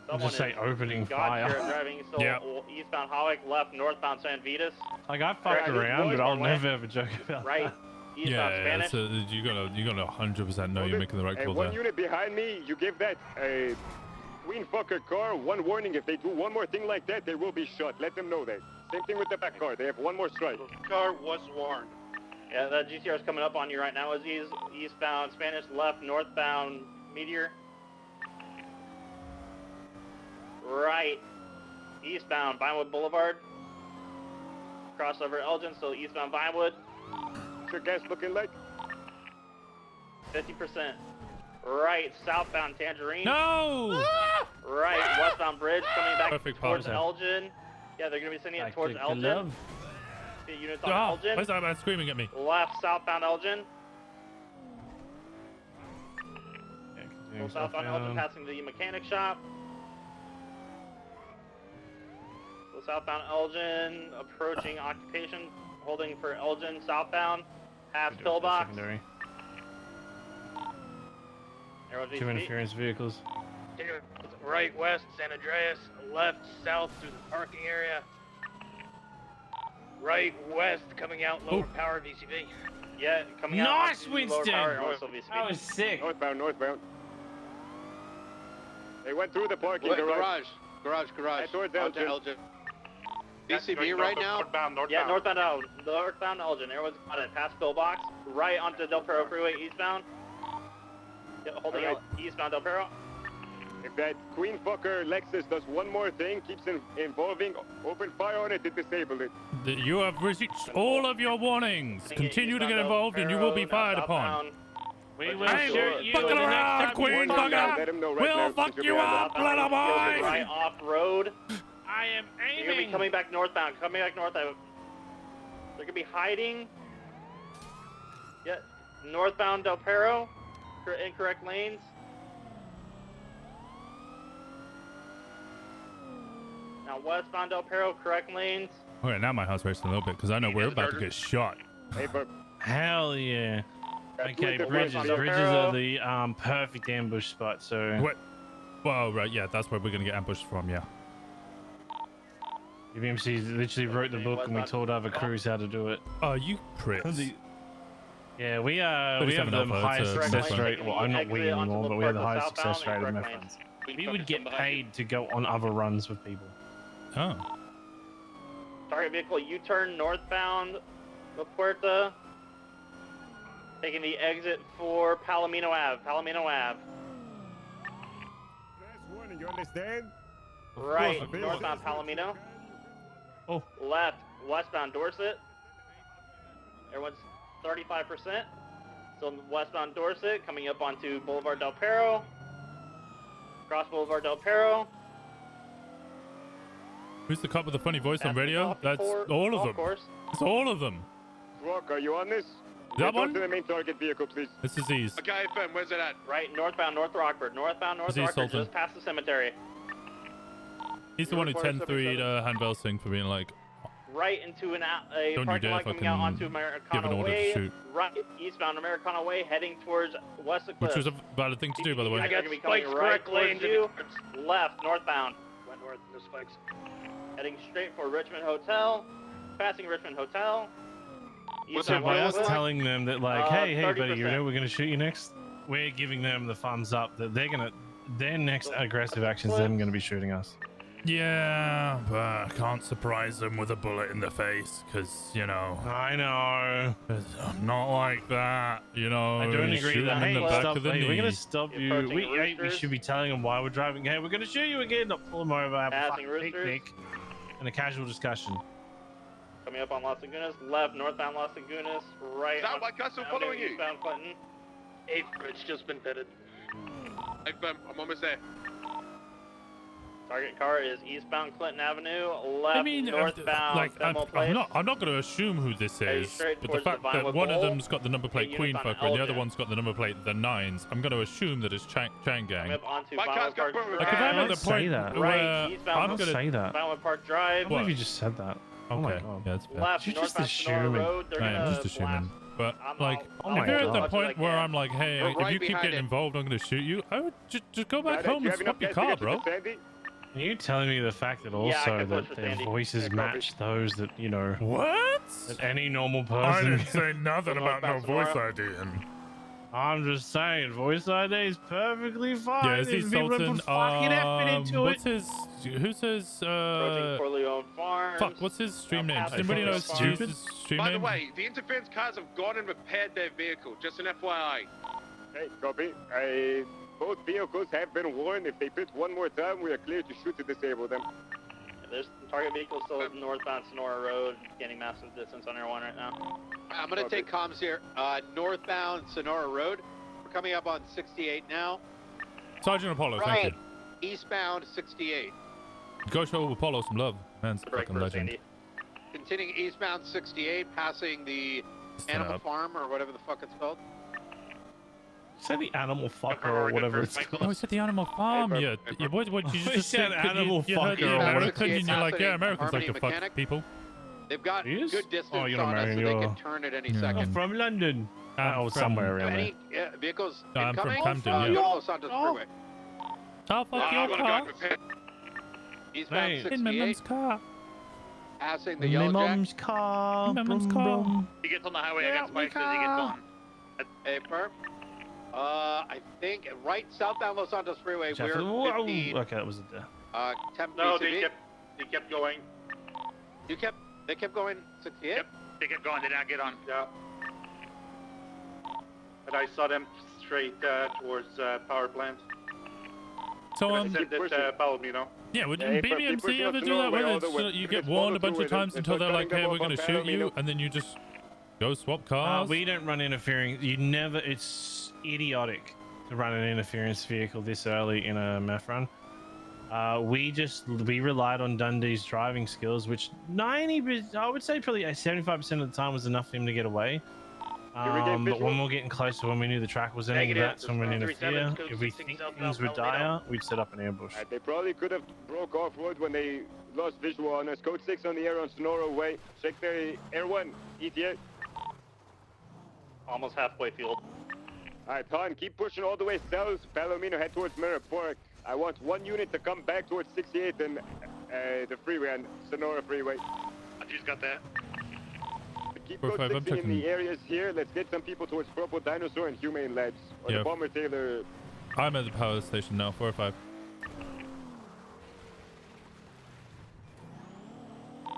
Speaker 11: Someone
Speaker 13: Just say
Speaker 11: is
Speaker 13: opening
Speaker 11: God
Speaker 13: fire.
Speaker 11: here driving still
Speaker 1: Yeah.
Speaker 11: eastbound Hawick, left northbound San Vitas.
Speaker 13: Like I fucked
Speaker 11: Right,
Speaker 13: around, but I'll
Speaker 11: one way.
Speaker 13: never ever joke about
Speaker 11: Right,
Speaker 13: that.
Speaker 11: eastbound
Speaker 1: Yeah,
Speaker 11: Spanish.
Speaker 1: so you're gonna 100% know you're making the right
Speaker 15: Hey,
Speaker 1: call
Speaker 15: one
Speaker 1: there.
Speaker 15: unit behind me, you give that Queen Fucker car one warning. If they do one more thing like that, they will be shot. Let them know that. Same thing with the back car. They have one more strike.
Speaker 16: Car was warned.
Speaker 11: Yeah, that GTR is coming up on you right now. Is eastbound Spanish, left northbound Meteor. Right, eastbound Vinewood Boulevard. Crossover Elgin, still eastbound Vinewood.
Speaker 15: What's your gas looking like?
Speaker 11: 50%. Right, southbound Tangerine.
Speaker 1: No!
Speaker 11: Right, westbound Bridge coming back
Speaker 1: Perfect
Speaker 11: towards
Speaker 1: pause.
Speaker 11: Elgin. Yeah, they're gonna be sending it towards Elgin.
Speaker 13: Love.
Speaker 11: See units on
Speaker 1: Oh,
Speaker 11: Elgin.
Speaker 1: why's that man screaming at me?
Speaker 11: Left, southbound Elgin.
Speaker 13: Yeah,
Speaker 11: Go
Speaker 13: continuing
Speaker 11: southbound Elgin,
Speaker 13: southbound.
Speaker 11: passing the mechanic shop. Go southbound Elgin, approaching occupation, holding for Elgin, southbound, past
Speaker 13: Doing
Speaker 11: pillbox.
Speaker 13: secondary.
Speaker 11: Everyone's
Speaker 13: Two
Speaker 11: VCB.
Speaker 13: interference vehicles.
Speaker 6: Right, west, San Andreas. Left, south through the parking area. Right, west, coming out, lower power VCB.
Speaker 11: Yeah, coming out.
Speaker 13: Nice,
Speaker 11: onto lower
Speaker 13: Winston!
Speaker 11: power, also VCB.
Speaker 13: That was sick.
Speaker 15: Northbound, northbound. They went through the parking
Speaker 3: Wait,
Speaker 15: garage.
Speaker 3: garage.
Speaker 15: Right towards
Speaker 3: Onto
Speaker 15: Elgin.
Speaker 3: BCB right now?
Speaker 16: Northbound.
Speaker 11: Yeah, northbound Elgin. Everyone's got it. Past pillbox. Right onto Del Perro Freeway eastbound. Yeah, holding
Speaker 15: Alright.
Speaker 11: out eastbound Del Perro.
Speaker 15: If that Queen Fucker Lexus does one more thing, keeps involving, open fire on it and disable it.
Speaker 1: You have received all of your warnings. Continue to get involved and you will be fired upon.
Speaker 13: We will
Speaker 1: Hey,
Speaker 13: shoot you
Speaker 1: fucking
Speaker 13: the next
Speaker 1: around,
Speaker 13: time
Speaker 1: Queen
Speaker 13: you
Speaker 1: fucker!
Speaker 13: fuck up.
Speaker 15: Let him know right
Speaker 1: We'll
Speaker 15: now,
Speaker 1: fuck
Speaker 15: since you'll
Speaker 1: you
Speaker 15: be on
Speaker 1: up, little boy!
Speaker 11: Right off road.
Speaker 13: I am
Speaker 11: You're gonna be
Speaker 13: aiming.
Speaker 11: coming back northbound. Coming back northbound. They're gonna be hiding. Yeah, northbound Del Perro. Incorrect lanes. Now westbound Del Perro, correct lanes.
Speaker 1: Okay, now my heart's racing a little bit because I know we're about to get shot.
Speaker 15: Hey, but
Speaker 13: Hell yeah. Okay,
Speaker 15: the
Speaker 13: bridges.
Speaker 15: westbound Del
Speaker 13: Bridges
Speaker 11: Perro.
Speaker 13: are the perfect ambush spot. So
Speaker 1: What? Well, right, yeah, that's where we're gonna get ambushed from, yeah.
Speaker 13: UBMC literally wrote the book and we told other crews how to do it.
Speaker 1: Oh, you pricks.
Speaker 13: Yeah, we have
Speaker 1: 37
Speaker 13: the
Speaker 1: Alpha, it's
Speaker 13: highest
Speaker 1: a
Speaker 13: success
Speaker 1: nice
Speaker 13: rate.
Speaker 11: one.
Speaker 13: Well, I'm not we
Speaker 11: Exit onto
Speaker 13: anymore, but we have the
Speaker 11: Laporte
Speaker 13: highest
Speaker 11: southbound
Speaker 13: success rate
Speaker 11: and
Speaker 13: of my
Speaker 11: correct
Speaker 13: friends. We would get paid to go on other runs with people.
Speaker 1: Oh.
Speaker 11: Target vehicle U-turn northbound La Puerta. Taking the exit for Palomino Ave. Palomino Ave.
Speaker 15: last warning, you understand?
Speaker 11: Right,
Speaker 15: course.
Speaker 11: northbound Palomino.
Speaker 13: Oh.
Speaker 11: Left, westbound Dorset. Everyone's 35%. So westbound Dorset, coming up onto Boulevard Del Perro. Cross Boulevard Del Perro.
Speaker 1: Who's the cop with the funny voice on
Speaker 11: That's
Speaker 1: radio?
Speaker 11: off
Speaker 1: That's
Speaker 11: before-
Speaker 1: all of
Speaker 11: golf
Speaker 1: them.
Speaker 11: course.
Speaker 1: It's all of them.
Speaker 15: Rock, are you on this?
Speaker 1: That
Speaker 15: Get
Speaker 1: one?
Speaker 15: onto the main target vehicle, please.
Speaker 1: This is Ease.
Speaker 2: Okay, FM, where's it at?
Speaker 11: Right, northbound North Rockford. Northbound North
Speaker 1: Is he
Speaker 11: Rockford,
Speaker 1: Sultan?
Speaker 11: just past the cemetery.
Speaker 1: He's the one who 10-3'd Handbell Singh for being like,
Speaker 11: Right into a
Speaker 1: Don't you
Speaker 11: parking
Speaker 1: dare
Speaker 11: lot coming out
Speaker 1: fucking
Speaker 11: onto
Speaker 1: give an
Speaker 11: Americana
Speaker 1: order to
Speaker 11: Way.
Speaker 1: shoot.
Speaker 11: Right, eastbound Americana Way, heading towards West of
Speaker 1: which
Speaker 11: Cliff.
Speaker 1: was a valid thing to do, by the way.
Speaker 11: I got spikes correct lanes. Left, northbound.
Speaker 6: Went north, no spikes.
Speaker 11: Heading straight for Richmond Hotel. Passing Richmond Hotel.
Speaker 13: So by us telling them that like, hey, buddy, you
Speaker 11: 30%.
Speaker 13: know we're gonna shoot you next, we're giving them the thumbs up that their next aggressive action is them gonna be shooting us.
Speaker 1: Yeah, but I can't surprise them with a bullet in the face, because, you know.
Speaker 13: I know.
Speaker 1: I'm not like that, you know.
Speaker 13: I don't agree
Speaker 1: shoot
Speaker 13: that,
Speaker 1: them in
Speaker 13: hey,
Speaker 1: the back
Speaker 13: stop,
Speaker 1: of the
Speaker 13: hey, we're gonna
Speaker 1: knee.
Speaker 13: stop you.
Speaker 11: Approaching
Speaker 13: We
Speaker 11: Roosters.
Speaker 13: should be telling them why we're driving. Hey, we're gonna shoot you again, not pull them over, have a
Speaker 11: Passing
Speaker 13: fucking
Speaker 11: Roosters.
Speaker 13: picnic and a casual discussion.
Speaker 11: Coming up on Las Lagunas. Left, northbound Las Lagunas. Right.
Speaker 2: Is that White Castle following you?
Speaker 11: Eastbound Clinton.
Speaker 6: 8th bridge just been pitted.
Speaker 25: I'm almost there.
Speaker 11: Target car is eastbound Clinton Avenue, left northbound
Speaker 1: like
Speaker 11: Thermal Place.
Speaker 1: I'm not going to assume who this is,
Speaker 11: straight
Speaker 1: but the
Speaker 11: towards the
Speaker 1: fact that
Speaker 11: Vinewood
Speaker 1: one of
Speaker 11: Bowl,
Speaker 1: them's got the number plate
Speaker 11: units
Speaker 1: Queen
Speaker 11: on
Speaker 1: Fucker and the other
Speaker 11: Elgin.
Speaker 1: one's got the number plate the Nines, I'm going to assume that it's Chang Gang.
Speaker 11: Up onto
Speaker 25: My car's got
Speaker 11: Vinewood Park
Speaker 1: Like if I'm at the
Speaker 11: Drive.
Speaker 1: point where
Speaker 11: Right, eastbound
Speaker 1: I'm going to
Speaker 13: say that.
Speaker 11: Vinewood Park Drive.
Speaker 13: I believe you just said that. Oh my
Speaker 1: Okay,
Speaker 13: god.
Speaker 1: yeah, that's fair.
Speaker 11: Left,
Speaker 13: You're just
Speaker 11: northbound Sonora
Speaker 13: assuming.
Speaker 11: Road. They're
Speaker 1: I am
Speaker 11: gonna
Speaker 1: just assuming.
Speaker 11: blast.
Speaker 1: But like,
Speaker 13: oh my
Speaker 1: if you're at the
Speaker 13: God.
Speaker 1: point where I'm like, hey,
Speaker 25: We're
Speaker 1: if
Speaker 25: right
Speaker 1: you keep
Speaker 25: behind
Speaker 1: getting
Speaker 25: it.
Speaker 1: involved, I'm going to shoot you. I would just go back
Speaker 15: Right,
Speaker 1: home
Speaker 15: do you
Speaker 1: and
Speaker 15: have enough
Speaker 1: swap your
Speaker 15: gas to
Speaker 1: car,
Speaker 15: get
Speaker 1: bro.
Speaker 15: to the Sandy?
Speaker 13: Are you telling me the fact that
Speaker 11: Yeah, I
Speaker 13: also
Speaker 11: can push
Speaker 13: that
Speaker 11: with
Speaker 13: their
Speaker 11: Sandy.
Speaker 13: voices
Speaker 15: Yeah, copy.
Speaker 13: match those that, you know,
Speaker 1: What?
Speaker 13: that any normal
Speaker 1: I
Speaker 13: person...
Speaker 1: didn't say nothing about no voice ID.
Speaker 13: I'm just saying, voice ID is perfectly fine.
Speaker 1: Yeah, is he
Speaker 13: if people don't
Speaker 1: Sultan?
Speaker 13: put fucking effort into
Speaker 1: What's
Speaker 13: it.
Speaker 1: his? Who's his?
Speaker 11: Approaching Corleone Farms.
Speaker 1: Fuck. What's his stream name?
Speaker 11: past
Speaker 1: Does anybody know his
Speaker 11: Stupid?
Speaker 1: stream
Speaker 25: By
Speaker 1: name?
Speaker 25: the way, the interference cars have gone and repaired their vehicle. Just an FYI.
Speaker 15: Hey, copy. Both vehicles have been warned. If they pit one more time, we are clear to shoot to disable them.
Speaker 11: There's target vehicle still northbound Sonora Road, gaining massive distance on Air 1 right now.
Speaker 3: I'm going to take comms here. Northbound Sonora Road. We're coming up on 68 now.
Speaker 1: Sergeant Apollo, thank you.
Speaker 3: Eastbound 68.
Speaker 1: Go show Apollo some love. Man's a fucking legend.
Speaker 3: Continuing eastbound 68, passing the Animal Farm or whatever the fuck it's called.
Speaker 13: Say the animal fucker or whatever it's called.
Speaker 1: Oh, he said the Animal Farm. Yeah, what you
Speaker 13: He
Speaker 1: just
Speaker 13: said animal
Speaker 1: you heard
Speaker 13: fucker
Speaker 1: the
Speaker 13: or whatever.
Speaker 1: American and you're like, yeah, Americans like
Speaker 3: Harmony
Speaker 1: to fuck
Speaker 3: Mechanic.
Speaker 1: people.
Speaker 3: They've got
Speaker 13: He is?
Speaker 3: good distance
Speaker 13: Oh, you're
Speaker 3: on us,
Speaker 13: American,
Speaker 3: so they
Speaker 13: you're-
Speaker 3: can turn at any
Speaker 1: Yeah.
Speaker 13: I'm
Speaker 3: second.
Speaker 13: from London.
Speaker 1: I'm
Speaker 13: Oh,
Speaker 1: from-
Speaker 13: somewhere around there.
Speaker 3: Any vehicles
Speaker 1: No, I'm from
Speaker 3: incoming?
Speaker 1: Camden,
Speaker 3: Go
Speaker 1: yeah.
Speaker 3: to Los Santos Freeway.
Speaker 1: I'll fuck your car.
Speaker 3: Eastbound
Speaker 1: In
Speaker 3: 68,
Speaker 1: my mum's car.
Speaker 3: passing the
Speaker 13: My
Speaker 3: Yellow Jack.
Speaker 13: mum's car.
Speaker 1: My mum's
Speaker 13: brum,
Speaker 1: car.
Speaker 13: brum.
Speaker 6: He gets on the highway, I
Speaker 1: Yeah,
Speaker 6: got spikes as he gets
Speaker 1: car.
Speaker 6: on.
Speaker 3: Hey, perp. I think right southbound Los Santos Freeway,
Speaker 13: Jeff,
Speaker 3: we're
Speaker 13: whoa,
Speaker 3: 50,
Speaker 13: okay, that was a death.
Speaker 3: 10
Speaker 6: No,
Speaker 3: PCV.
Speaker 6: they kept going.
Speaker 3: They kept going 68?
Speaker 6: Yep, they kept going, they did not get on. Yeah. But I saw them straight towards power plant.
Speaker 1: So
Speaker 6: They said that followed me, you know.
Speaker 1: yeah, would
Speaker 15: Yeah, keep
Speaker 1: BBMC
Speaker 15: pushing
Speaker 1: ever
Speaker 15: us
Speaker 1: do that?
Speaker 15: Norway
Speaker 1: Where
Speaker 15: all the way.
Speaker 1: you
Speaker 15: Just
Speaker 1: get
Speaker 15: follow
Speaker 1: warned a bunch
Speaker 15: through
Speaker 1: of
Speaker 15: with
Speaker 1: times
Speaker 15: them.
Speaker 1: until
Speaker 15: Let's
Speaker 1: they're
Speaker 15: not
Speaker 1: like,
Speaker 15: cutting
Speaker 1: hey,
Speaker 15: them
Speaker 1: we're
Speaker 15: off
Speaker 1: gonna
Speaker 15: on
Speaker 1: shoot you,
Speaker 15: Palomino.
Speaker 1: and then you just go swap cars.
Speaker 13: We don't run interference. You never. It's idiotic to run an interference vehicle this early in a meth run. We relied on Dundee's driving skills, which I would say probably 75% of the time was enough for him to get away. But when we're getting closer, when we knew the track was ending,
Speaker 6: Negative.
Speaker 13: that's when we'd interfere.
Speaker 6: 37,
Speaker 13: If we
Speaker 6: 16
Speaker 13: think
Speaker 6: southbound
Speaker 13: things were dire, we'd set up an ambush.
Speaker 15: They probably could have broke off road when they lost visual on us. Code 6 on the air on Sonora Way. Check the Air 1, ETA.
Speaker 11: Almost halfway field.
Speaker 15: Alright, Han, keep pushing all the way south. Palomino, head towards Mirror Park. I want one unit to come back towards 68 and the freeway and Sonora Freeway.
Speaker 6: I just got that.
Speaker 15: Keep
Speaker 1: Four,
Speaker 15: code
Speaker 1: five, I'm
Speaker 15: 6 in
Speaker 1: checking.
Speaker 15: the areas here. Let's get some people towards Purple Dinosaur and Humane Labs. Or
Speaker 1: Yeah.
Speaker 15: the Bomber Taylor.
Speaker 1: I'm at the power station now, 4 or 5.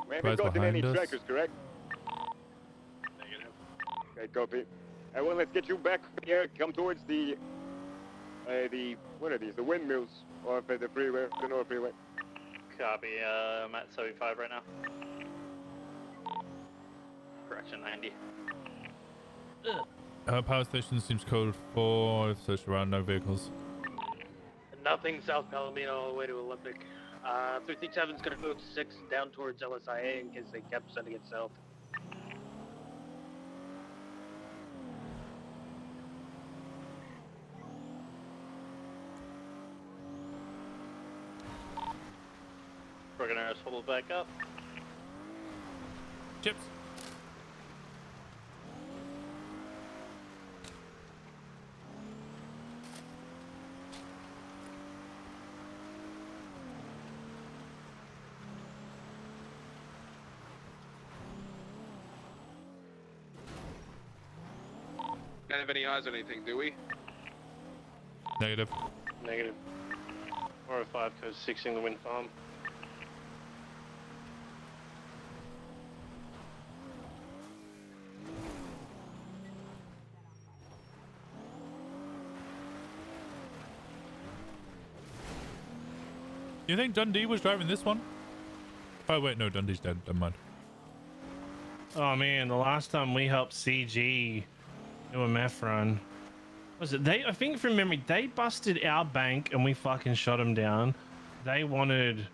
Speaker 15: We haven't
Speaker 1: Guys
Speaker 15: gotten any
Speaker 1: behind us.
Speaker 15: trackers, correct? Okay, copy. Well, let's get you back here. Come towards the what are these? The windmills off at the freeway, the North Freeway.
Speaker 11: Copy. I'm at 75 right now. Correction, 90.
Speaker 1: Power station seems code 4. I've searched around, no vehicles.
Speaker 6: Nothing South Palomino all the way to Olympic. 337 is going to move 6 down towards LSIA in case they kept sending it south.
Speaker 11: We're going to hold back up.
Speaker 1: Chips.
Speaker 2: Don't have any eyes on anything, do we?
Speaker 1: Negative.
Speaker 4: Negative. 405 code 6 in the wind farm.
Speaker 1: You think Dundee was driving this one? Oh wait, no, Dundee's dead. Never mind.
Speaker 13: Oh man, the last time we helped CG do a meth run, Was it they? I think from memory, they busted our bank and we fucking shot them down. They wanted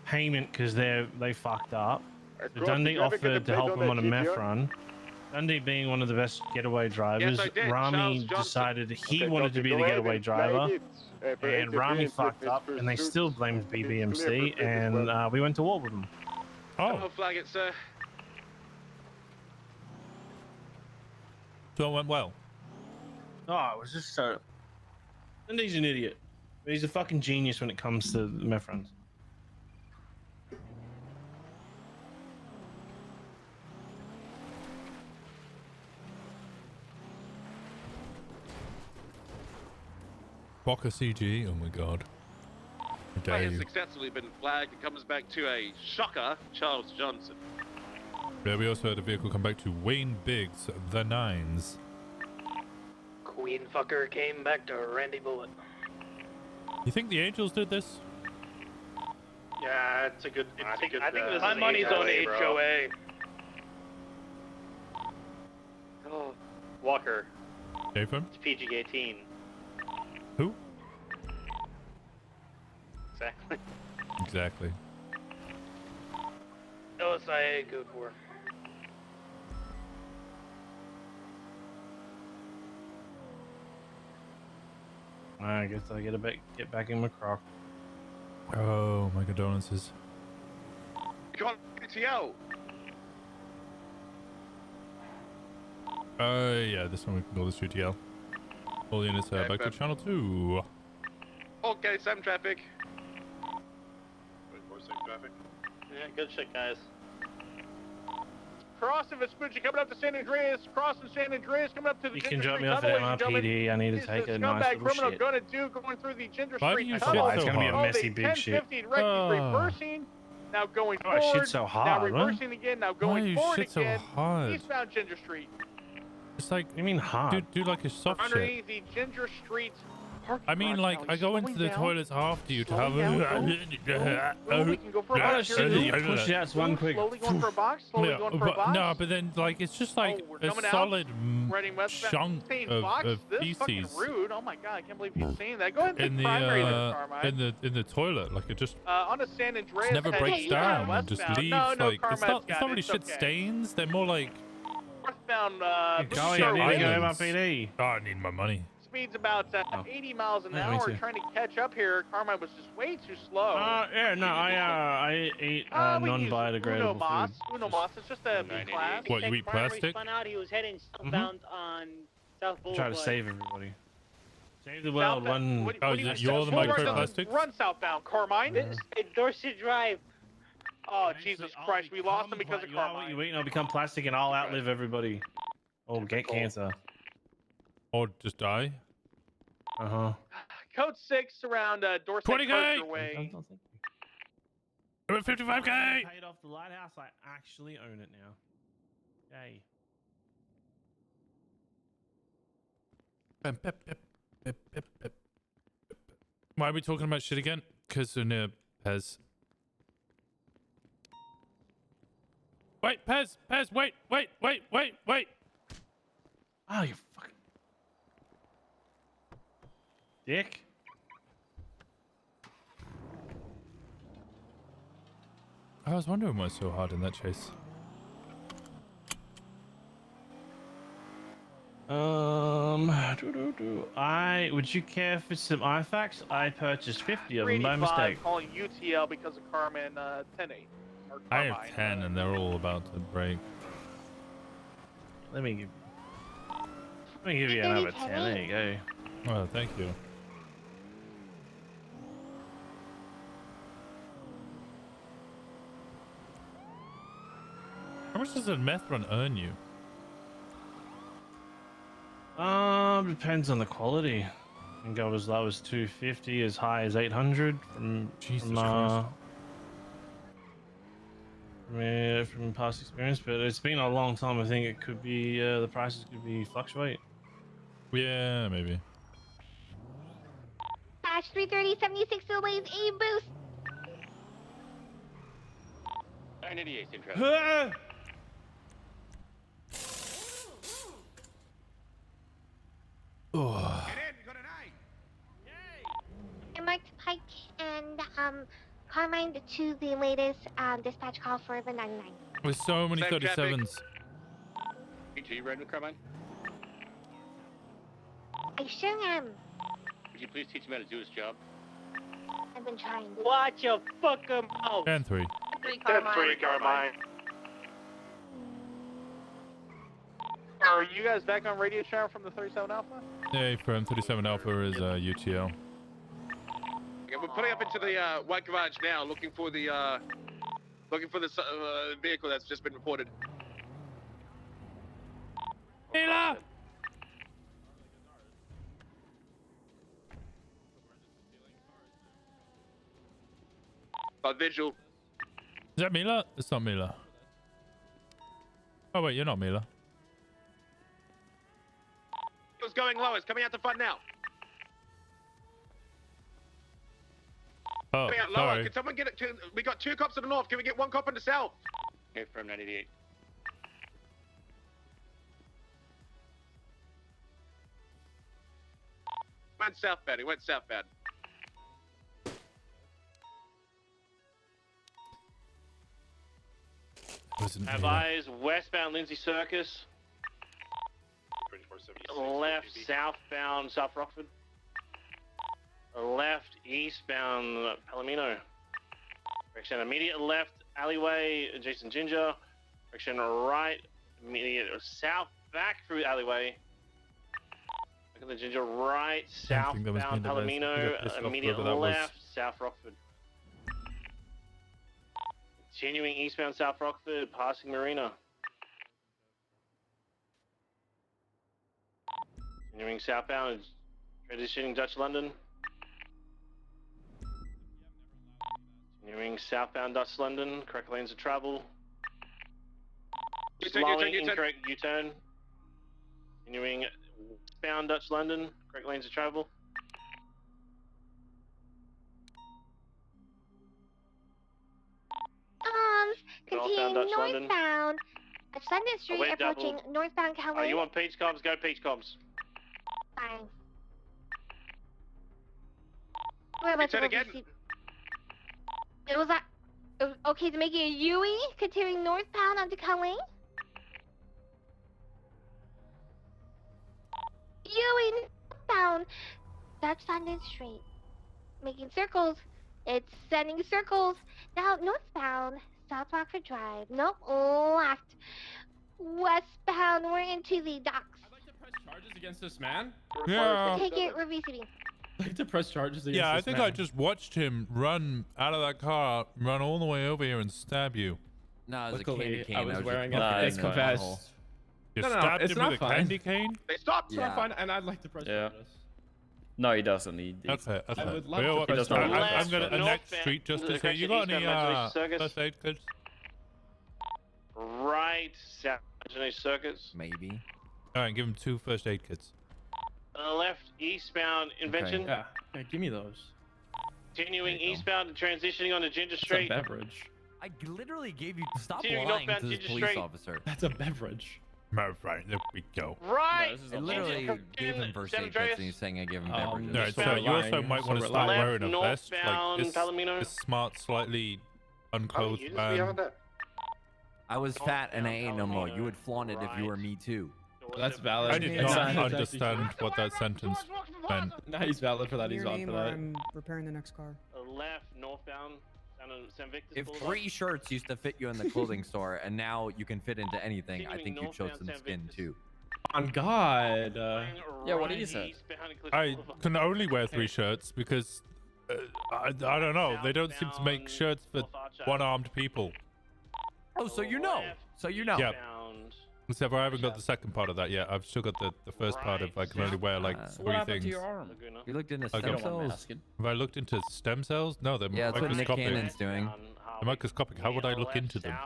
Speaker 13: payment because they fucked up. So Dundee offered to help them on a meth run. Dundee being one of the best getaway drivers, Rami decided he wanted to be the getaway driver, and Rami fucked up, and they still blamed BBMC, and we went to war with them.
Speaker 1: Oh.
Speaker 2: Flag it, sir.
Speaker 1: So it went well.
Speaker 13: Oh, it was just so. Dundee's an idiot. He's a fucking genius when it comes to meth runs.
Speaker 1: Boca CG, oh my god.
Speaker 2: Flag has successfully been flagged. It comes back to a shocker, Charles Johnson.
Speaker 1: Yeah, we also had a vehicle come back to Wayne Biggs, the Nines.
Speaker 6: Queen fucker came back to Randy Bullet.
Speaker 1: You think the Angels did this?
Speaker 16: Yeah, it's a good.
Speaker 6: I think this
Speaker 16: my
Speaker 6: is
Speaker 16: money's on
Speaker 6: HOA.
Speaker 11: Oh, Walker.
Speaker 1: Japham?
Speaker 11: It's PG-18.
Speaker 1: Who?
Speaker 11: Exactly.
Speaker 1: Exactly.
Speaker 6: LSIA go for.
Speaker 13: I guess I get back in my crock.
Speaker 1: Oh, my condolences.
Speaker 2: Come on, ATL.
Speaker 1: Yeah, this one we can call this UTL. All units back to channel 2.
Speaker 2: Okay, same traffic.
Speaker 16: Wait for same traffic.
Speaker 11: Yeah, good shit, guys.
Speaker 15: Crossing Vespucci, coming up to San Andreas, crossing San Andreas, coming up to the
Speaker 13: You
Speaker 15: Ginger
Speaker 13: can drop
Speaker 15: Street
Speaker 13: me off at
Speaker 15: tunnel, ladies and gentlemen.
Speaker 13: MRPD. I need to take a nice
Speaker 15: Scumbag
Speaker 13: little
Speaker 15: criminal
Speaker 13: shit.
Speaker 15: gonna do going through the Ginger
Speaker 1: Why do
Speaker 15: Street
Speaker 1: you
Speaker 15: tunnel.
Speaker 1: shit
Speaker 13: It's
Speaker 1: so
Speaker 13: gonna be a
Speaker 1: hard?
Speaker 13: messy big shit.
Speaker 15: 1050 reversing, now going
Speaker 13: Oh, shit
Speaker 15: forward,
Speaker 13: so
Speaker 15: now
Speaker 13: hard, man.
Speaker 15: reversing again, now
Speaker 1: Why
Speaker 15: going
Speaker 1: you
Speaker 15: forward
Speaker 1: shit so
Speaker 15: again,
Speaker 1: hard?
Speaker 15: eastbound Ginger Street.
Speaker 1: It's like,
Speaker 13: you mean hard?
Speaker 1: do like a soft shit.
Speaker 15: Underneath the Ginger Street parking
Speaker 1: I mean,
Speaker 15: garage.
Speaker 1: like,
Speaker 15: Now
Speaker 1: I
Speaker 15: he's
Speaker 1: go into
Speaker 15: slowing
Speaker 1: the
Speaker 15: down.
Speaker 1: toilets after you to have
Speaker 15: Slowing down. We can go for a box here.
Speaker 13: You push it out one quick.
Speaker 15: Slowly going for a box, slowly going for a box.
Speaker 1: No, but then, like, it's just like
Speaker 15: we're
Speaker 1: a
Speaker 15: coming out,
Speaker 1: solid
Speaker 15: Reading westbound,
Speaker 1: chunk
Speaker 15: saying
Speaker 1: of
Speaker 15: box, this
Speaker 1: feces
Speaker 15: fucking rude. Oh my god, I can't believe he's saying that. Go ahead and
Speaker 1: in
Speaker 15: take
Speaker 1: the
Speaker 15: primary there, Carmine.
Speaker 1: in the toilet. Like, it just
Speaker 15: On the San Andreas
Speaker 1: never
Speaker 15: heading
Speaker 1: breaks down and just
Speaker 15: westbound.
Speaker 1: leaves.
Speaker 15: No,
Speaker 1: like, it's
Speaker 15: Carmine's
Speaker 1: not really shit
Speaker 15: okay.
Speaker 1: stains. They're more like.
Speaker 15: Northbound,
Speaker 13: Golly, I need to go MRPD.
Speaker 1: Oh, I need my money.
Speaker 15: Speed's about 80 miles an
Speaker 13: Yeah, me
Speaker 15: hour.
Speaker 13: too.
Speaker 15: Trying to catch up here. Carmine was just way too slow.
Speaker 13: Yeah, no, I eat
Speaker 15: we use
Speaker 13: non-biodegradable
Speaker 15: Uno Mas.
Speaker 13: food.
Speaker 15: Uno Mas. It's just a B class.
Speaker 1: What, you eat plastic?
Speaker 6: Spun out, he was heading southbound on South Boulevard.
Speaker 13: Try to save everybody. Save the world.
Speaker 15: Southbound.
Speaker 13: One.
Speaker 1: Oh, you're the microplastics?
Speaker 15: Run southbound, Carmine.
Speaker 6: Dorset Drive.
Speaker 15: Oh, Jesus Christ. We lost him because of
Speaker 13: You are what
Speaker 15: Carmine.
Speaker 13: you eat, and I'll become plastic, and I'll outlive everybody. Or get cancer.
Speaker 1: Or just die?
Speaker 15: Code 6 around Dorset
Speaker 1: 20K.
Speaker 15: Coaster Way.
Speaker 1: I'm at 55K!
Speaker 13: Paid off the lighthouse. I actually own it now. Yay.
Speaker 1: Why are we talking about shit again? Because Pez. Wait, Pez, wait.
Speaker 13: Oh, you fucking dick.
Speaker 1: I was wondering why it's so hard in that chase.
Speaker 13: Would you care for some IFACs? I purchased 50 of them by mistake.
Speaker 15: Calling UTL because of Carmen 10-8.
Speaker 1: I have 10 and they're all about to break.
Speaker 13: Let me give you another 10. There you go.
Speaker 1: Oh, thank you. How much does a meth run earn you?
Speaker 13: Depends on the quality. I can go as low as 250, as high as 800 from past experience. But it's been a long time. I think it could be the prices could be fluctuate.
Speaker 1: Yeah, maybe.
Speaker 21: Dash 330, 76 delays, A boost.
Speaker 4: 988 in traffic.
Speaker 1: Oh.
Speaker 21: Carmine to the latest dispatch call for the 99.
Speaker 1: With so many
Speaker 25: Same
Speaker 1: 37s.
Speaker 17: Are you riding with Carmine?
Speaker 21: I sure am.
Speaker 17: Would you please teach him how to do his job?
Speaker 21: I've been trying.
Speaker 6: Watch your fucking mouth.
Speaker 1: 10-3.
Speaker 21: 10-3,
Speaker 6: Carmine.
Speaker 3: Are you guys back on radio channel from the 37 Alpha?
Speaker 1: Yeah, from 37 Alpha is UTL.
Speaker 2: Okay, we're putting up into the white garage now, looking for the vehicle that's just been reported.
Speaker 1: Mila!
Speaker 2: Visual.
Speaker 1: Is that Mila? It's not Mila. Oh wait, you're not Mila.
Speaker 2: It's going low. It's coming out the front now.
Speaker 1: Oh,
Speaker 2: Coming out lower.
Speaker 1: sorry.
Speaker 2: Can someone get it? We got 2 cops to the north. Can we get 1 cop in the south?
Speaker 17: Okay, from 98.
Speaker 2: Went southbound. He went southbound.
Speaker 4: Have eyes westbound Lindsay Circus. Left southbound South Rockford. Left eastbound Palomino. Direction immediate left alleyway adjacent Ginger. Direction right immediate south back through alleyway. Look at the Ginger right southbound Palomino. Immediate left South Rockford. Continuing eastbound South Rockford, passing Marina. Continuing southbound, transitioning Dutch London. Continuing southbound Dutch London, correct lanes of travel. Slowing incorrect U-turn. Continuing westbound Dutch London, correct lanes of travel.
Speaker 21: Continuing
Speaker 4: Dutch London.
Speaker 21: northbound. Dutch London Street,
Speaker 4: went
Speaker 21: approaching
Speaker 4: double.
Speaker 21: northbound
Speaker 4: Oh,
Speaker 21: Calais.
Speaker 4: you want Peach Comms? Go Peach Comms.
Speaker 21: Fine. We're about to
Speaker 2: Return
Speaker 21: go
Speaker 2: again.
Speaker 21: see. It was that. Okay, to make it a UE, continuing northbound onto Calais. UE northbound. Dutch London Street. Making circles. It's sending circles. Now northbound. South Rockford Drive. Nope, left. Westbound. We're into the docks.
Speaker 18: I'd like to press charges against this man.
Speaker 1: Yeah.
Speaker 21: Take it. We're VCB.
Speaker 18: I'd like to press charges against
Speaker 1: Yeah, I
Speaker 18: this
Speaker 1: think
Speaker 18: man.
Speaker 1: I just watched him run out of that car, run all the way over here and stab you.
Speaker 19: No, it was
Speaker 18: Luckily,
Speaker 19: a candy cane.
Speaker 18: I was wearing
Speaker 19: just
Speaker 18: a
Speaker 19: fucking
Speaker 18: thick
Speaker 19: in the
Speaker 18: vest.
Speaker 19: hole.
Speaker 1: You
Speaker 18: No,
Speaker 1: stabbed
Speaker 18: it's
Speaker 1: him
Speaker 18: not
Speaker 1: with a
Speaker 18: fine.
Speaker 1: candy cane?
Speaker 2: They stopped.
Speaker 18: It's not fine, and I'd like to press charges.
Speaker 22: No, he doesn't.
Speaker 1: Okay.
Speaker 18: I would love
Speaker 1: You know
Speaker 18: to
Speaker 1: what?
Speaker 18: press
Speaker 1: I'm
Speaker 18: charges.
Speaker 1: gonna next street justice here. You got any first aid kits?
Speaker 4: Right south Angeles Circuits.
Speaker 19: Maybe.
Speaker 1: All right, give him 2 first aid kits.
Speaker 4: Left eastbound Invention.
Speaker 18: Yeah, give me those.
Speaker 4: Continuing eastbound and transitioning onto Ginger
Speaker 18: It's a
Speaker 4: Street.
Speaker 18: beverage.
Speaker 19: I literally gave you. Stop
Speaker 4: Continuing
Speaker 19: lying to
Speaker 4: northbound
Speaker 19: this
Speaker 4: Ginger
Speaker 19: police
Speaker 4: Street.
Speaker 19: officer.
Speaker 18: That's a beverage.
Speaker 1: Right, there we go.
Speaker 4: Right.
Speaker 19: I literally gave him first aid kits, and he's saying I gave him beverages.
Speaker 1: Alright, so you also might want to start wearing a vest, like
Speaker 4: northbound
Speaker 1: this,
Speaker 4: Palomino.
Speaker 1: this smart, slightly unclothed man.
Speaker 19: I was fat and I ain't no more. You would flaunt it if you were me too.
Speaker 18: That's valid.
Speaker 1: I did
Speaker 18: It's
Speaker 1: not
Speaker 18: not-
Speaker 1: understand what that sentence meant.
Speaker 18: No, he's valid for that. He's valid for that.
Speaker 24: I'm preparing the next car.
Speaker 4: Left northbound San Victor's
Speaker 19: If
Speaker 4: Boulevard.
Speaker 19: 3 shirts used to fit you in the clothing store, and now you can fit into anything, I think you chose some skin too.
Speaker 18: On God.
Speaker 22: Yeah, what do you say?
Speaker 1: I can only wear 3 shirts because I don't know. They don't seem to make shirts for one-armed people.
Speaker 19: Oh, so you know. So you know.
Speaker 1: Yep. Except for I haven't got the second part of that yet. I've still got the first part of I can only wear like 3 things.
Speaker 19: You looked into
Speaker 1: Okay.
Speaker 19: stem cells?
Speaker 1: Have I looked into stem cells? No, they're
Speaker 19: Yeah, that's what Nick
Speaker 1: microscopic.
Speaker 19: Cannon's doing.
Speaker 1: They're microscopic. How would I look into them?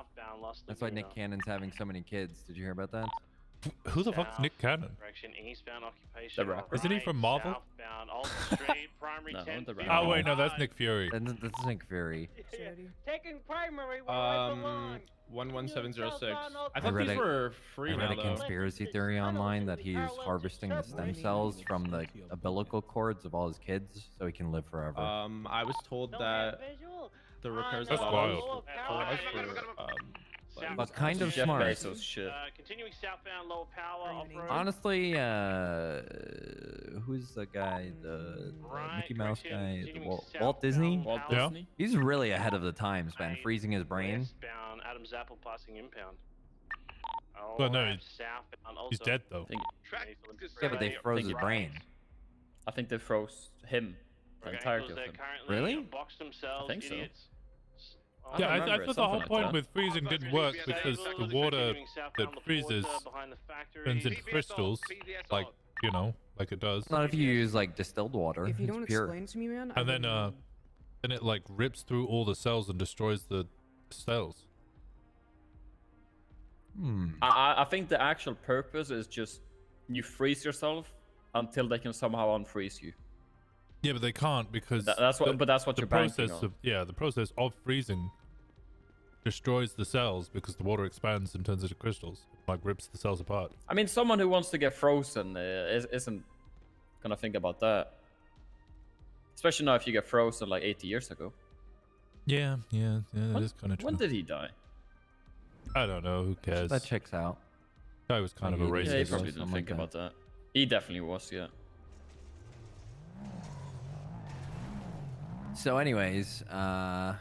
Speaker 19: That's why Nick Cannon's having so many kids. Did you hear about that?
Speaker 1: Who the fuck's Nick Cannon?
Speaker 4: Direction eastbound occupation.
Speaker 1: The rapper. Isn't he from Marvel?
Speaker 4: Southbound Alton Street, primary 10.
Speaker 1: Oh wait, no, that's Nick Fury.
Speaker 19: That's Nick Fury.
Speaker 6: Taking primary where I belong.
Speaker 18: 11706. I
Speaker 19: I
Speaker 18: thought
Speaker 19: read
Speaker 18: these
Speaker 19: a-
Speaker 18: were free
Speaker 19: I
Speaker 18: now
Speaker 19: read a
Speaker 18: though.
Speaker 19: conspiracy theory online that he's harvesting the stem cells from the umbilical cords of all his kids so he can live forever.
Speaker 18: I was told that the repairs
Speaker 1: That's
Speaker 18: that
Speaker 1: wild.
Speaker 19: But kind of
Speaker 22: Jeff
Speaker 19: smart.
Speaker 22: Bezos shit.
Speaker 4: Continuing southbound, lower power, off-road.
Speaker 19: Honestly, who's the guy, the Mickey Mouse guy, Walt Disney?
Speaker 22: Walt
Speaker 1: Yeah.
Speaker 22: Disney?
Speaker 19: He's really ahead of the times, man, freezing his brain.
Speaker 4: Westbound, Adam's Apple passing impound.
Speaker 1: Well, no,
Speaker 4: Southbound
Speaker 1: he's
Speaker 4: also.
Speaker 1: dead though.
Speaker 19: Yeah, but they froze his brain.
Speaker 22: I think they froze him. The entirety of him.
Speaker 19: Really?
Speaker 4: Boxed themselves,
Speaker 22: I think so.
Speaker 4: idiots.
Speaker 1: Yeah, I
Speaker 22: remember it,
Speaker 1: thought the whole
Speaker 22: something like
Speaker 1: point
Speaker 22: that.
Speaker 1: with freezing didn't work because the water that freezes turns into crystals, like, you know, like it does.
Speaker 19: Not if you use like distilled water.
Speaker 8: If you
Speaker 19: it's
Speaker 8: don't
Speaker 19: pure.
Speaker 8: explain to me, man.
Speaker 1: And then it like rips through all the cells and destroys the cells.
Speaker 22: I think the actual purpose is just you freeze yourself until they can somehow unfreeze you.
Speaker 1: Yeah, but they can't because
Speaker 22: That's what. But that's what
Speaker 1: the
Speaker 22: you're banking
Speaker 1: process
Speaker 22: on.
Speaker 1: of the process of freezing destroys the cells because the water expands and turns into crystals, like rips the cells apart.
Speaker 22: I mean, someone who wants to get frozen isn't gonna think about that. Especially now if you get frozen like 80 years ago.
Speaker 1: Yeah, that is kind of true.
Speaker 22: When did he die?
Speaker 1: I don't know. Who cares?
Speaker 19: That checks out.
Speaker 1: Guy was kind of a racist.
Speaker 22: Yeah, he probably didn't think about that. He definitely was, yeah.
Speaker 19: So, anyways, I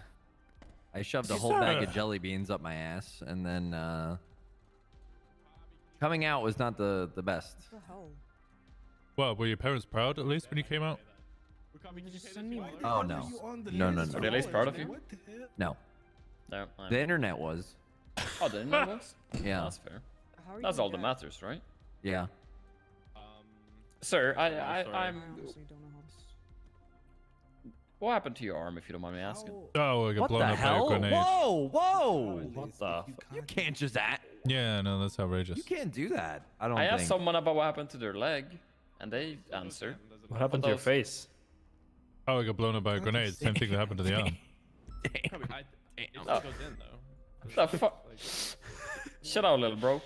Speaker 19: shoved a whole bag of jelly beans up my ass, and then coming out was not the best.
Speaker 1: Well, were your parents proud at least when you came out?
Speaker 19: Oh no, no.
Speaker 22: Are they at least proud of you?
Speaker 19: No.
Speaker 22: No.
Speaker 19: The internet was.
Speaker 22: Oh, the internet was?
Speaker 19: Yeah.
Speaker 22: That's fair. That's all that matters, right?
Speaker 19: Yeah.
Speaker 22: Sir, I'm. What happened to your arm, if you don't mind me asking?
Speaker 1: Oh, I got
Speaker 19: What
Speaker 1: blown
Speaker 19: the
Speaker 1: up by a
Speaker 19: hell?
Speaker 1: grenade.
Speaker 19: Whoa!
Speaker 22: What the?
Speaker 19: You can't just that.
Speaker 1: Yeah, no, that's outrageous.
Speaker 19: You can't do that. I don't
Speaker 22: I
Speaker 19: think.
Speaker 22: asked someone about what happened to their leg, and they answered.
Speaker 18: What happened to your face?
Speaker 1: Oh, I got blown up by a grenade. Same thing that happened to the arm.
Speaker 18: It just goes in though.
Speaker 22: The fuck? Shut up, little bro.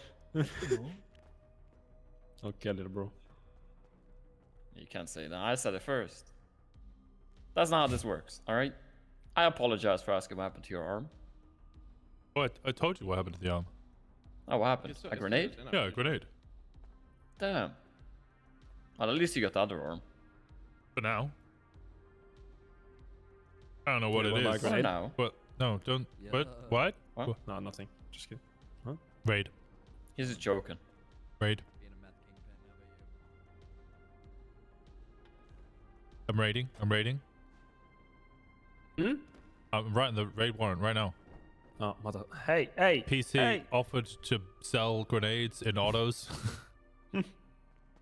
Speaker 18: Okay, little bro.
Speaker 22: You can't say that. I said it first. That's not how this works, alright? I apologize for asking what happened to your arm.
Speaker 1: Oh, I told you what happened to the arm.
Speaker 22: Oh, what happened? A grenade?
Speaker 1: Yeah, a grenade.
Speaker 22: Damn. Well, at least you got the other arm.
Speaker 1: For now. I don't know what it is.
Speaker 22: For now.
Speaker 1: What? No, don't. What? What?
Speaker 18: No, nothing. Just kidding. Huh?
Speaker 1: Raid.
Speaker 22: He's just joking.
Speaker 1: Raid. I'm raiding. I'm raiding. I'm writing the raid warrant right now.
Speaker 18: Oh, mother. Hey.
Speaker 1: PC offered to sell grenades in autos.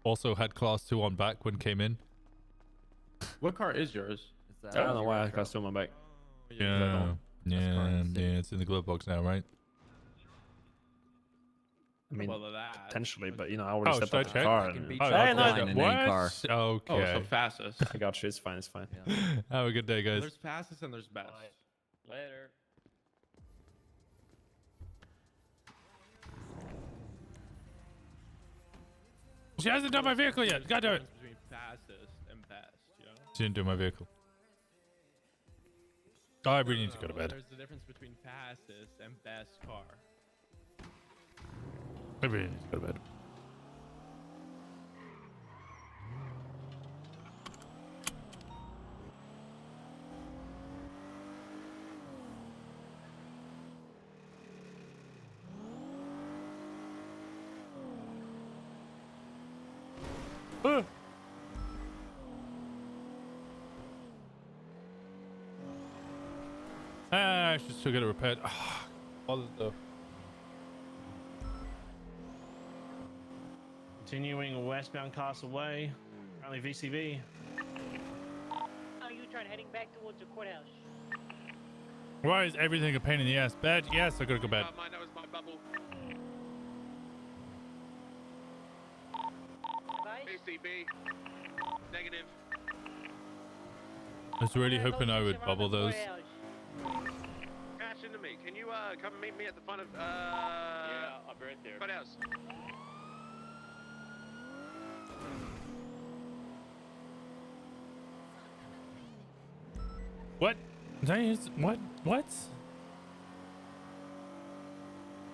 Speaker 1: Also had class 2 on back when came in.
Speaker 18: What car is yours? I don't know why I got still on my back.
Speaker 1: Yeah, it's in the glove box now, right?
Speaker 18: I mean, potentially, but you know, I already stepped out the
Speaker 1: check?
Speaker 18: car.
Speaker 1: What? Okay.
Speaker 18: Oh, so fastest. I got you. It's fine. It's fine.
Speaker 1: Have a good day, guys.
Speaker 18: There's fastest and there's best.
Speaker 22: Later.
Speaker 1: She hasn't done my vehicle yet. Gotta do it.
Speaker 18: Between fastest and best, you know?
Speaker 1: She didn't do my vehicle. Oh, I really need to go to bed.
Speaker 18: There's the difference between fastest and best car.
Speaker 1: I really need to go to bed. I should still get it repaired. All the
Speaker 13: Continuing westbound Castle Way. Apparently VCV.
Speaker 9: Are you trying heading back towards the courthouse?
Speaker 1: Why is everything a pain in the ass? Bed? Yes, I gotta go bed.
Speaker 2: Mine, that was my bubble. PCB. Negative.
Speaker 1: I was really hoping I would bubble those.
Speaker 2: Crash into me. Can you come meet me at the front of
Speaker 17: Yeah, I'll be right there.
Speaker 2: courthouse?
Speaker 1: What? Did I use what? What?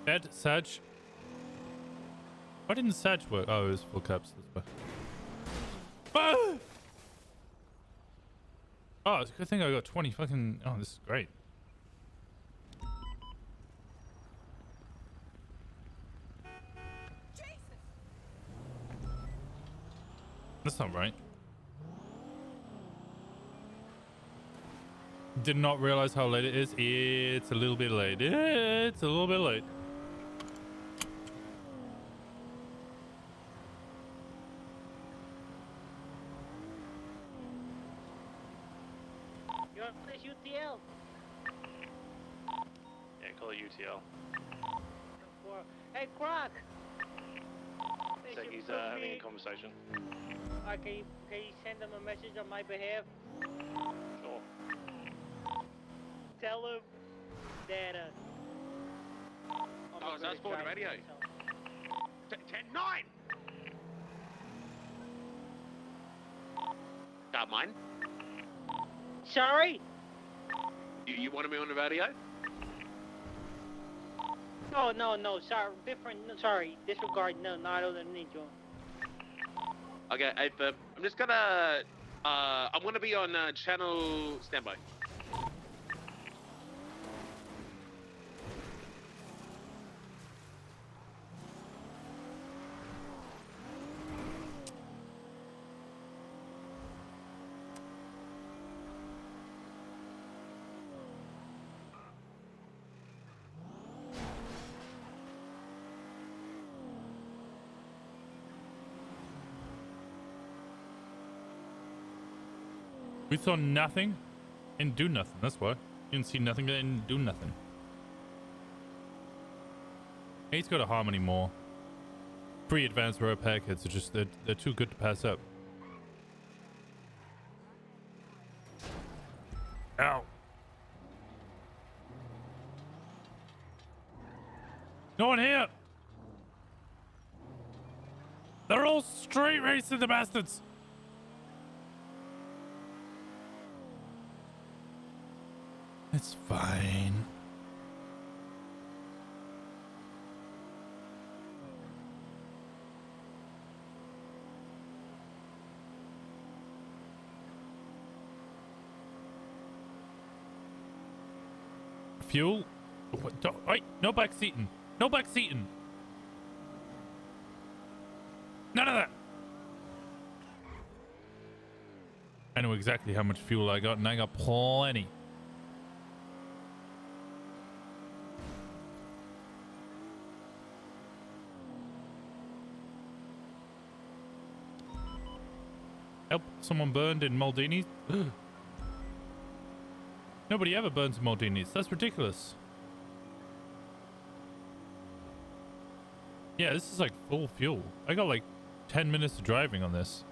Speaker 1: Ed, Sag. Why didn't Sag work? Oh, it was full caps. Ah! Oh, it's a good thing I got 20 fucking. Oh, this is great. That's not right. Did not realize how late it is. It's a little bit late. It's a little bit late.
Speaker 9: You want to play UTL?
Speaker 4: Yeah, call it UTL.
Speaker 9: Hey, Croc!
Speaker 4: Looks like he's having a conversation.
Speaker 9: Can you send him a message on my behalf?
Speaker 4: Sure.
Speaker 9: Tell him that,
Speaker 2: Oh, is that for the radio? 10-9! Can't mind.
Speaker 9: Sorry?
Speaker 2: You wanted me on the radio?
Speaker 9: No, sorry, different, sorry, disregard, no, I don't need you.
Speaker 2: Okay, hey, Fib, I'm just gonna, I'm gonna be on channel standby.
Speaker 1: We saw nothing and do nothing. That's why. You didn't see nothing and do nothing. He's got a harmony more. Free advanced repair kits are just they're too good to pass up. Ow. No one here. They're all straight racing the bastards. It's fine. Fuel? What? Don't, wait, no back seating. No back seating. None of that. I know exactly how much fuel I got, and I got plenty. Help, someone burned in Maldini's. Nobody ever burns in Maldini's. That's ridiculous. Yeah, this is like full fuel. I got like 10 minutes of driving on this.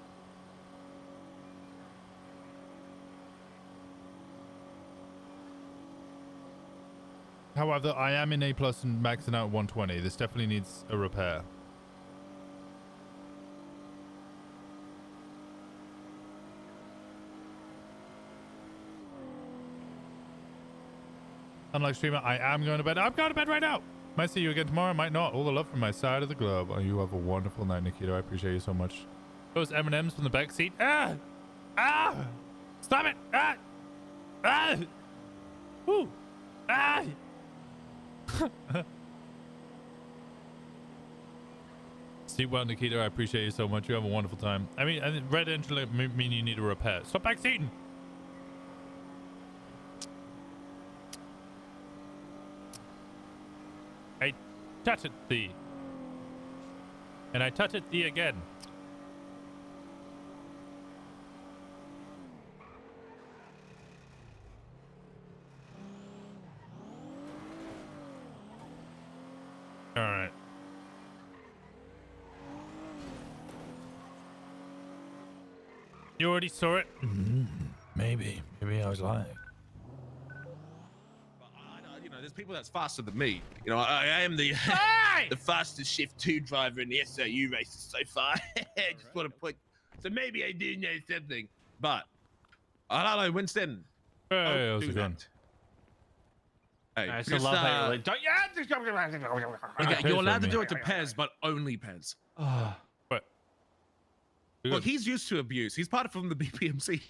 Speaker 1: However, I am in A+ and maxing out 120. This definitely needs a repair. Unlike streamer, I am going to bed. I'm going to bed right now. Might see you again tomorrow, might not. All the love from my side of the globe. Oh, you have a wonderful night, Nikito. I appreciate you so much. Those M&Ms from the back seat. Ah! Ah! Stop it! Ah! Ah! Woo! Ah! Sleep well, Nikito. I appreciate you so much. You have a wonderful time. I mean, red engine mean you need a repair. Stop back seating! I touch it thee. And I touch it thee again. Alright. You already saw it? Maybe. Maybe I was lying.
Speaker 8: You know, there's people that's faster than me. You know, I am the the fastest shift 2 driver in the SOU races so far. Just want to put. So maybe I do know something, but I don't know, Winston.
Speaker 1: Hey, how's
Speaker 8: do
Speaker 1: it going?
Speaker 8: that. Hey,
Speaker 13: It's a
Speaker 8: just,
Speaker 13: love hate. Don't,
Speaker 8: okay, you're allowed to do it to Pez, but only Pez.
Speaker 1: What?
Speaker 8: Look, he's used to abuse. He's part of from the BPMC.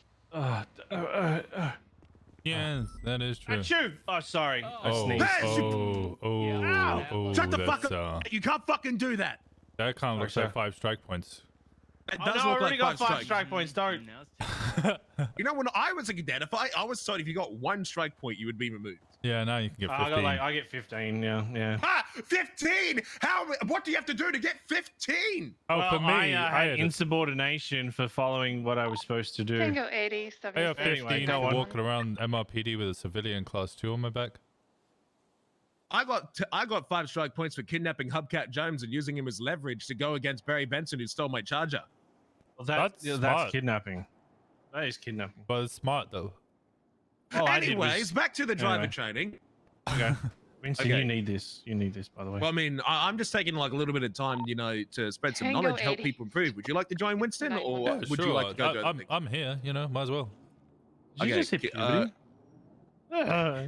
Speaker 1: Yes, that is true.
Speaker 13: Achoo! Oh, sorry. I
Speaker 1: Oh,
Speaker 13: sneezed.
Speaker 1: oh,
Speaker 8: Shut the
Speaker 1: that's,
Speaker 8: fuck up. You can't fucking do that.
Speaker 1: That kind of looks like 5 strike points.
Speaker 8: It
Speaker 13: Oh,
Speaker 8: does
Speaker 13: no, I
Speaker 8: look
Speaker 13: already
Speaker 8: like
Speaker 13: got 5 strike points. Don't.
Speaker 8: You know, when I was a cadet, I was told if you got 1 strike point, you would be removed.
Speaker 1: Yeah, now you can get 15.
Speaker 13: I get 15. Yeah.
Speaker 8: Ha! 15! What do you have to do to get 15?
Speaker 1: Oh,
Speaker 13: well,
Speaker 1: for me,
Speaker 13: I had
Speaker 1: had
Speaker 13: insubordination for following what I was supposed to do.
Speaker 5: Tango 80,
Speaker 1: I have 15
Speaker 13: Anyway,
Speaker 1: for
Speaker 13: go on.
Speaker 1: walking around MRPD with a civilian class 2 on my back.
Speaker 8: I got 5 strike points for kidnapping Hubcat Jones and using him as leverage to go against Barry Benson, who stole my charger.
Speaker 13: Well,
Speaker 1: That's smart.
Speaker 13: kidnapping. That is kidnapping.
Speaker 1: But it's smart though.
Speaker 13: All I did
Speaker 8: Anyways,
Speaker 13: was-
Speaker 8: back to the driver
Speaker 13: Anyway.
Speaker 8: training.
Speaker 13: Okay. Winston,
Speaker 8: Okay.
Speaker 13: you need this. You need this, by the way.
Speaker 8: Well, I mean, I'm just taking like a little bit of time, you know, to spread some
Speaker 5: Tango
Speaker 8: knowledge, help
Speaker 5: 80.
Speaker 8: people improve. Would you like to join Winston, or
Speaker 1: Yeah,
Speaker 8: would
Speaker 1: sure.
Speaker 8: you like to go?
Speaker 1: I'm here, you know, might as well.
Speaker 13: Did you just hit puberty?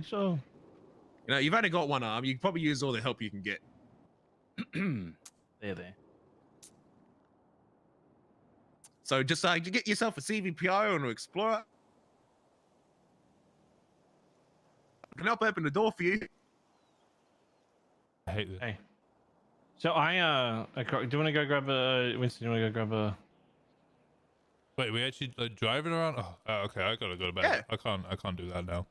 Speaker 13: So.
Speaker 8: You know, you've only got 1 arm. You can probably use all the help you can get.
Speaker 13: There.
Speaker 8: So just you get yourself a CVPO and an Explorer. I can help open the door for you.
Speaker 1: I hate this.
Speaker 13: Hey. So do you want to go grab a Winston? Do you want to go grab a?
Speaker 1: Wait, we actually driving around? Oh, okay, I gotta go to bed.
Speaker 8: Yeah.
Speaker 1: I can't do that now.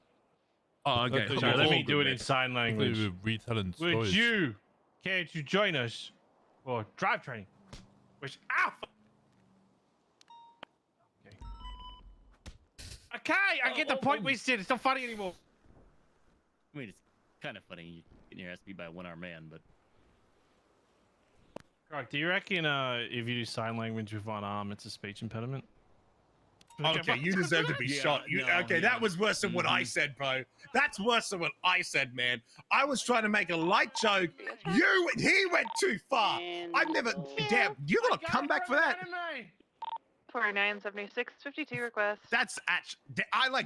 Speaker 8: Oh, okay.
Speaker 1: That's
Speaker 13: Sorry, let
Speaker 1: all
Speaker 13: me do
Speaker 1: good,
Speaker 13: it in
Speaker 1: mate.
Speaker 13: sign language.
Speaker 1: We're retelling
Speaker 13: Would
Speaker 1: stories.
Speaker 13: you care to join us for drive training? Which Okay, I get the point, Winston. It's not funny anymore.
Speaker 17: I mean, it's kind of funny getting your ass beat by a 1-armed man, but
Speaker 13: Correct. Do you reckon if you do sign language with 1 arm, it's a speech impediment?
Speaker 8: Okay, you deserve to be shot. That was worse than what I said, bro. That's worse than what I said, man. I was trying to make a light joke. He went too far. I've never. Damn, you got to come back for that.
Speaker 5: 4976, 52 requests.
Speaker 8: That's actually.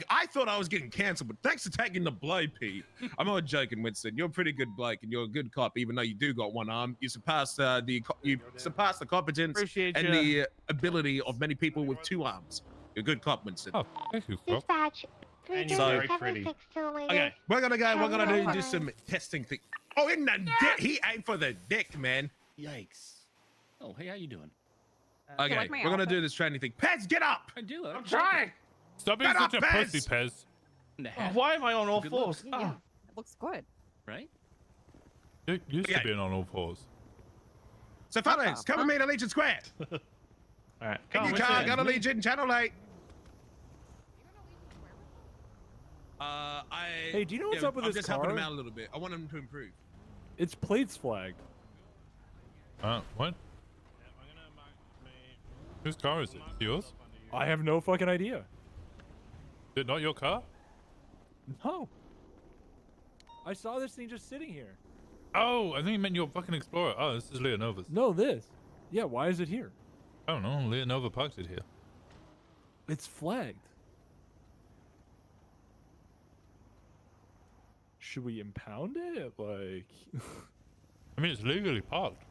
Speaker 8: I thought I was getting canceled, but thanks for taking the blow, Pete. I'm not joking, Winston. You're a pretty good bloke, and you're a good cop, even though you do got 1 arm. You surpass the competence
Speaker 7: Appreciate
Speaker 8: and
Speaker 7: ya.
Speaker 8: the ability of many people with 2 arms. You're a good cop, Winston.
Speaker 1: Oh, thank you, cop.
Speaker 21: Dispatch.
Speaker 13: And you're very pretty.
Speaker 21: 33762
Speaker 8: Okay, we're gonna go. We're gonna do
Speaker 21: Hello.
Speaker 8: some testing thing. Oh, in the dick. He aimed for the dick, man.
Speaker 17: yikes. Oh, hey, how you doing?
Speaker 8: Okay,
Speaker 5: like my
Speaker 8: we're gonna
Speaker 5: outfit?
Speaker 8: do this training thing. Pez, get up.
Speaker 17: I do.
Speaker 13: I'm trying.
Speaker 1: Stop being
Speaker 8: Get
Speaker 1: such
Speaker 8: up,
Speaker 1: a
Speaker 8: Pez!
Speaker 1: pussy, Pez.
Speaker 17: In the
Speaker 13: Oh,
Speaker 17: hat,
Speaker 13: why am I on all
Speaker 17: Good
Speaker 13: fours?
Speaker 17: look.
Speaker 13: Oh.
Speaker 5: It looks good.
Speaker 17: right?
Speaker 1: You used to
Speaker 8: Okay.
Speaker 1: being on all 4s.
Speaker 8: So, fellas, come with me to Legion Square.
Speaker 13: All right.
Speaker 8: In
Speaker 13: Come
Speaker 8: your
Speaker 13: on,
Speaker 8: car,
Speaker 13: Winston.
Speaker 8: go to Legion, Channel 8.
Speaker 18: Hey, do you know what's up with
Speaker 8: I'm
Speaker 18: this
Speaker 8: just helping him
Speaker 18: car?
Speaker 8: out a little bit. I want him to improve.
Speaker 18: Its plates flagged.
Speaker 1: What? Whose car is it? Is it yours?
Speaker 18: I have no fucking idea.
Speaker 1: Is it not your car?
Speaker 18: No. I saw this thing just sitting here.
Speaker 1: Oh, I think you meant your fucking Explorer. Oh, this is Leonova's.
Speaker 18: No, this. Yeah, why is it here?
Speaker 1: I don't know. Leonova parked it here.
Speaker 18: It's flagged. Should we impound it? Like,
Speaker 1: I mean, it's legally parked.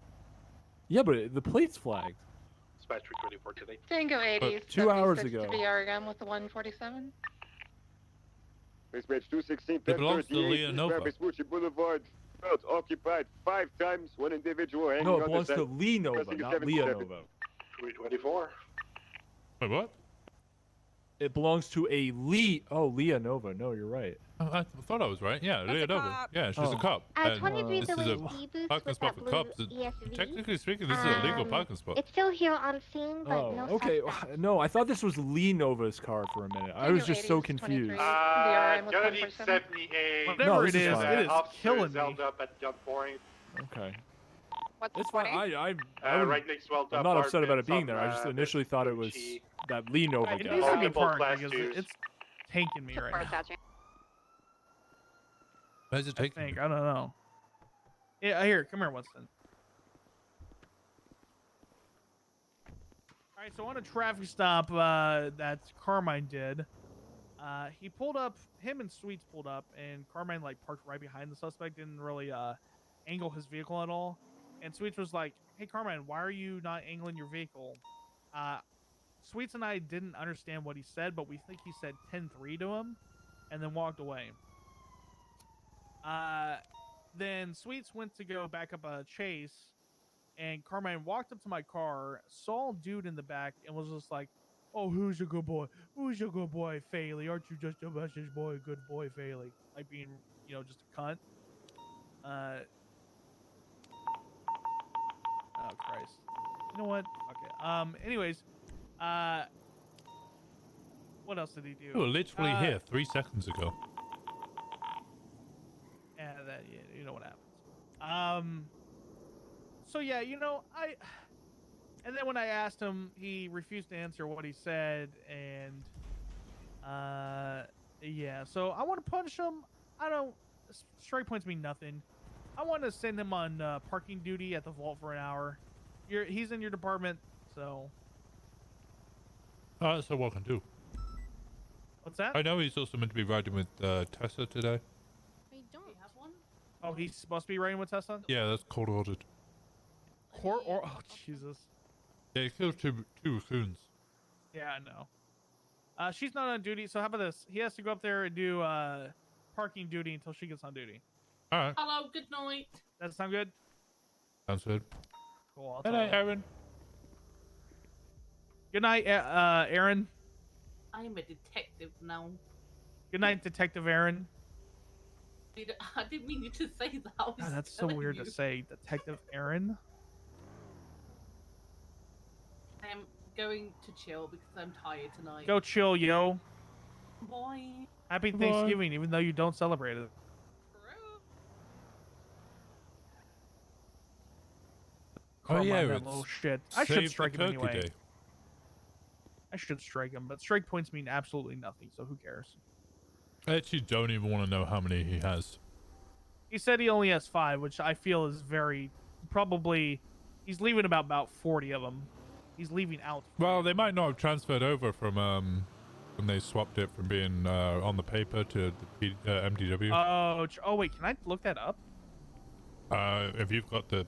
Speaker 18: yeah, but the plate's flagged.
Speaker 16: Dispatch 324 today.
Speaker 5: Tango 80,
Speaker 18: 2 hours
Speaker 5: 76
Speaker 18: ago.
Speaker 5: to be Oregon with the 147.
Speaker 15: Dispatch 216,
Speaker 1: It belongs to
Speaker 15: 1038,
Speaker 1: Leonova.
Speaker 15: Vespucci Boulevard. Felt occupied 5 times. 1 individual hanging
Speaker 18: No,
Speaker 15: on
Speaker 18: it
Speaker 15: the
Speaker 18: belongs
Speaker 15: side.
Speaker 18: to Leonova,
Speaker 15: Crossing
Speaker 18: not
Speaker 15: 77.
Speaker 18: Leonova.
Speaker 16: 324.
Speaker 1: Wait, what?
Speaker 18: It belongs to a Leonova. No, you're right.
Speaker 1: Oh, I thought I was right. Yeah, Leonova. Yeah, she's a cop. And
Speaker 21: 23
Speaker 1: this is
Speaker 21: the
Speaker 1: a
Speaker 21: way booth
Speaker 1: parking
Speaker 21: with
Speaker 1: spot
Speaker 21: that
Speaker 1: for
Speaker 21: blue
Speaker 1: cops.
Speaker 21: ESV.
Speaker 1: Technically speaking, this is a legal parking spot.
Speaker 21: It's still here on scene, but
Speaker 18: Oh,
Speaker 21: no
Speaker 18: okay.
Speaker 21: suspect.
Speaker 18: No, I thought this was Leonova's car for a minute. I was just so confused.
Speaker 16: Gonna need 78.
Speaker 18: No,
Speaker 7: Whatever
Speaker 18: this
Speaker 7: it
Speaker 18: is
Speaker 7: is,
Speaker 18: fine.
Speaker 7: it is
Speaker 16: Officer
Speaker 7: killing
Speaker 16: is
Speaker 7: me.
Speaker 16: held up at gunpoint.
Speaker 18: Okay.
Speaker 5: What's
Speaker 18: It's fine. I
Speaker 16: Right next to
Speaker 18: I'm not upset about it being there. I just initially thought it was that Leonova
Speaker 7: It
Speaker 18: guy.
Speaker 7: needs to be
Speaker 16: Multiple
Speaker 7: parked
Speaker 16: class
Speaker 7: because
Speaker 16: twos.
Speaker 7: it's tanking me right now.
Speaker 1: Where's it
Speaker 7: I
Speaker 1: taking?
Speaker 7: think. I don't know. Yeah, here. Come here, Winston. All right, so on a traffic stop that Carmine did,
Speaker 10: He pulled up. Him and Sweets pulled up, and Carmine like parked right behind the suspect. Didn't really angle his vehicle at all. And Sweets was like, "Hey, Carmine, why are you not angling your vehicle?" Sweets and I didn't understand what he said, but we think he said 10-3 to him, and then walked away. Then Sweets went to go back up a chase, and Carmine walked up to my car, saw a dude in the back, and was just like, "Oh, who's your good boy? Who's your good boy, Faley? Aren't you just a message boy, good boy, Faley?" Like being, just a cunt. Oh Christ. You know what? Okay. Anyways, what else did he do?
Speaker 1: You were literally here 3 seconds ago.
Speaker 10: Yeah, you know what happens. So yeah, and then when I asked him, he refused to answer what he said, and yeah. So I want to punish him. Straight points mean nothing. I want to send him on parking duty at the vault for an hour. He's in your department, so.
Speaker 1: So what can do?
Speaker 10: What's that?
Speaker 1: I know he's also meant to be riding with Tessa today.
Speaker 5: We don't have one.
Speaker 10: Oh, he's supposed to be riding with Tessa?
Speaker 1: Yeah, that's court ordered.
Speaker 10: Court or oh Jesus.
Speaker 1: Yeah, he killed two raccoons.
Speaker 10: Yeah, I know. She's not on duty, so how about this? He has to go up there and do parking duty until she gets on duty.
Speaker 1: All right.
Speaker 5: Hello, good night.
Speaker 10: That sound good?
Speaker 1: Sounds good.
Speaker 10: Cool.
Speaker 1: Good night, Aaron.
Speaker 10: Good night, Aaron.
Speaker 5: I am a detective now.
Speaker 10: Good night, Detective Aaron.
Speaker 5: I didn't mean you to say that. I was
Speaker 10: God, that's so
Speaker 5: telling
Speaker 10: weird
Speaker 5: you.
Speaker 10: to say, Detective Aaron.
Speaker 5: I am going to chill because I'm tired tonight.
Speaker 10: Go chill, yo.
Speaker 5: Bye.
Speaker 10: Happy Thanksgiving, even though you don't celebrate it.
Speaker 1: Oh yeah,
Speaker 10: that
Speaker 1: it's
Speaker 10: little shit. I should
Speaker 1: Save the
Speaker 10: strike him
Speaker 1: Turkey
Speaker 10: anyway.
Speaker 1: Day.
Speaker 10: I should strike him, but strike points mean absolutely nothing, so who cares?
Speaker 1: I actually don't even want to know how many he has.
Speaker 10: He said he only has 5, which I feel is probably, he's leaving about 40 of them. He's leaving out.
Speaker 1: Well, they might not have transferred over from when they swapped it from being on the paper to the MDW.
Speaker 10: Oh wait, can I look that up?
Speaker 1: If you've got the,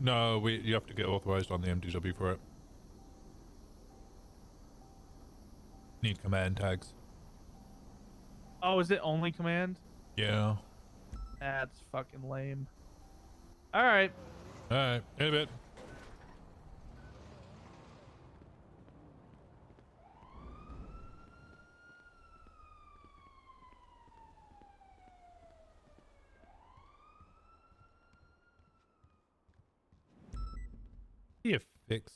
Speaker 1: no, you have to get authorized on the MDW for it. Need command tags.
Speaker 10: Oh, is it only command?
Speaker 1: Yeah.
Speaker 10: That's fucking lame. All right.
Speaker 1: All right. In a bit. How do you fix?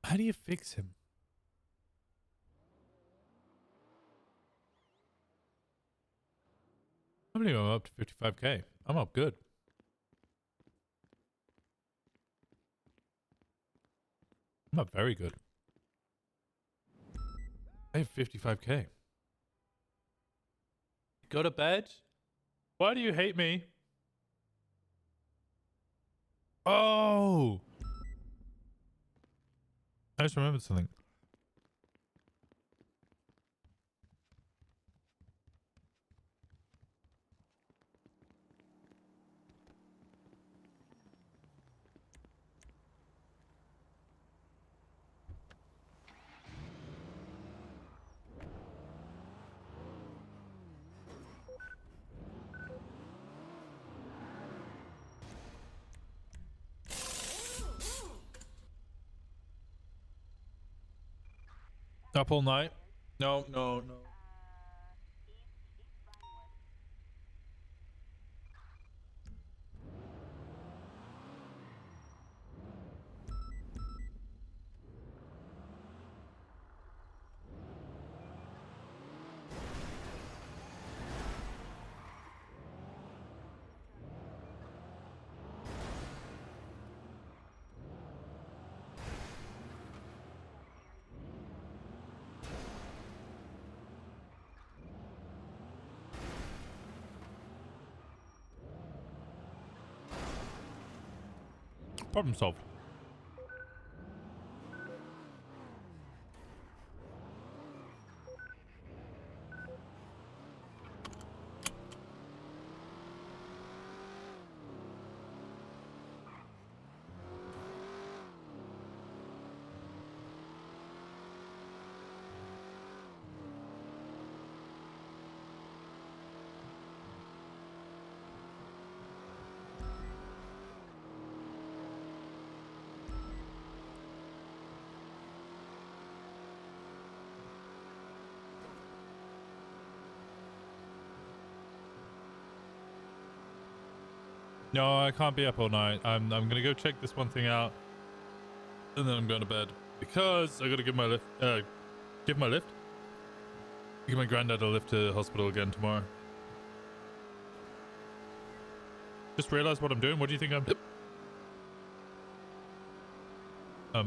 Speaker 1: How do you fix him? I believe I'm up to 55k. I'm up good. I'm up very good. I have 55k. Go to bed? Why do you hate me? Oh! I just remembered something. Up all night? No. Problem solved. No, I can't be up all night. I'm gonna go check this one thing out, and then I'm going to bed because I gotta give my lift. Give my granddad a lift to hospital again tomorrow. Just realized what I'm doing. What do you think I'm doing? What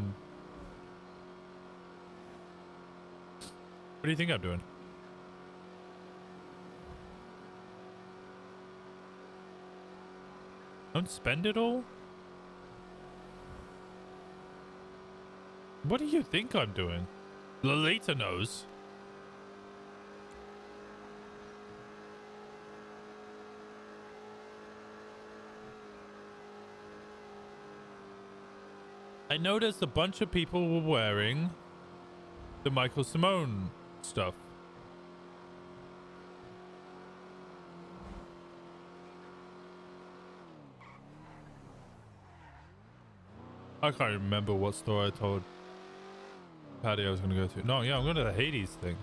Speaker 1: do you think I'm doing? Don't spend it all? What do you think I'm doing? Lolita knows. I noticed a bunch of people were wearing the Michael Simone stuff. I can't remember what store I told Patty I was going to go to. No, yeah, I'm going to the Hades thing.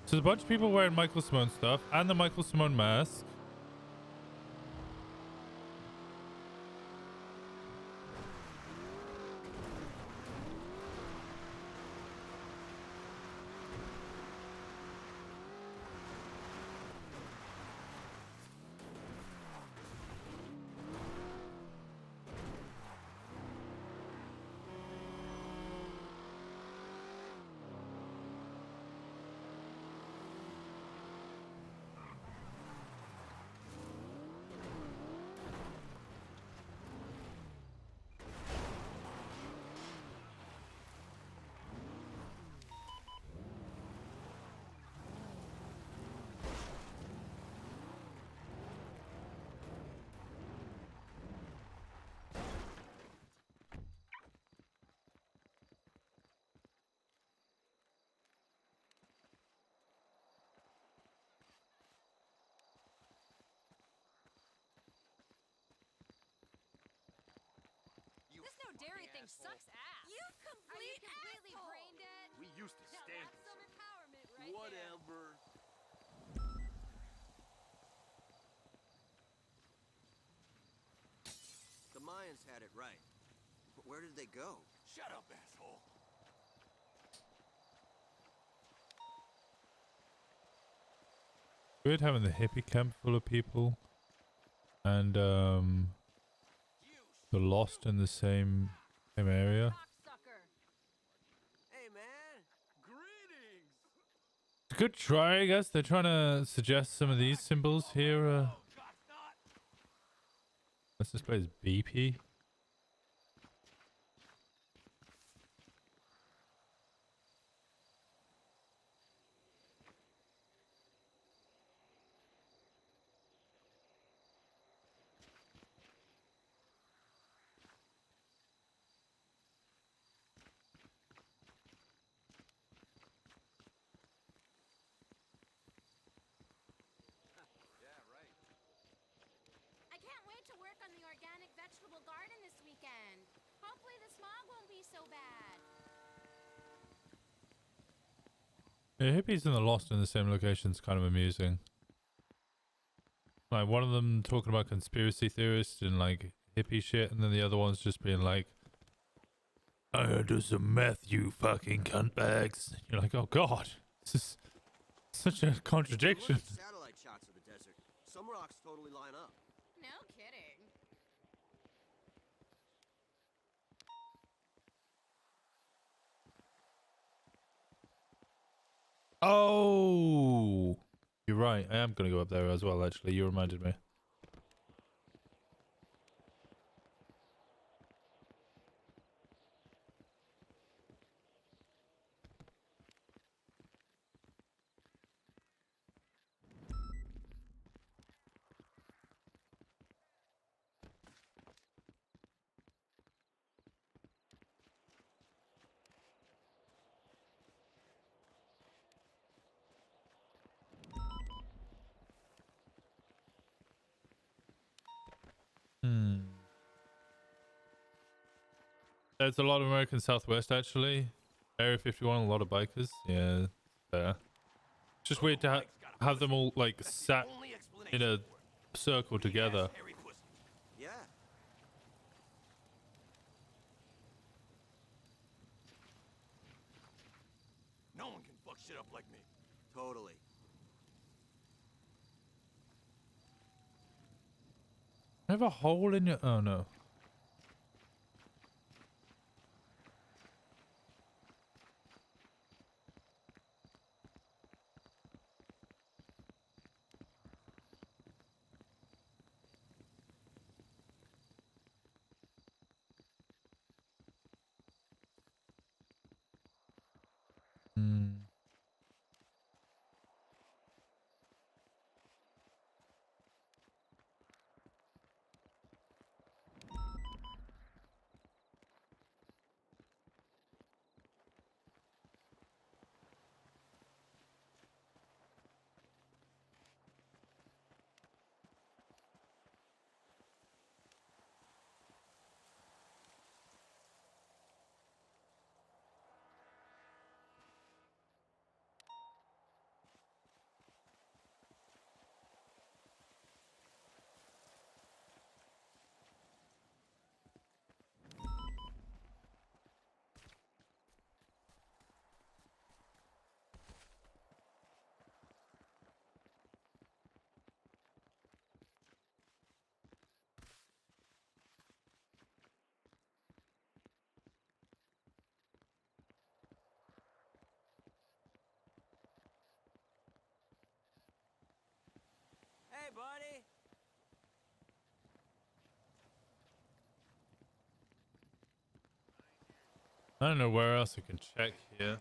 Speaker 1: So there's a bunch of people wearing Michael Simone stuff and the Michael Simone mask.
Speaker 12: Dairy thing sucks ass. You completely brain dead.
Speaker 14: We used to stand
Speaker 12: that's some empowerment right
Speaker 14: whatever.
Speaker 20: The Mayans had it right. But where did they go?
Speaker 14: Shut up, asshole.
Speaker 1: Weird having the hippie camp full of people and the Lost in the same area.
Speaker 20: Hey man, greetings.
Speaker 1: It's a good try, I guess. They're trying to suggest some of these symbols here. Let's just play as BP.
Speaker 12: Garden this weekend. Hopefully the smog won't be so bad.
Speaker 1: Yeah, hippies and the Lost in the same location is kind of amusing. Like one of them talking about conspiracy theorists and like hippie shit, and then the other one's just being like, "I gotta do some meth, you fucking cunt bags." You're like, oh god, this is such a contradiction.
Speaker 20: Look at satellite shots of the desert. Some rocks totally line up.
Speaker 12: No kidding.
Speaker 1: Oh, you're right. I am gonna go up there as well. Actually, you reminded me. There's a lot of American Southwest actually. Area 51, a lot of bikers. Yeah, fair. It's just weird to have them all like sat in a circle together.
Speaker 20: shit up like me. Totally.
Speaker 1: I have a hole in your. Oh no. Hmm.
Speaker 20: Hey, buddy.
Speaker 1: I don't know where else I can check here.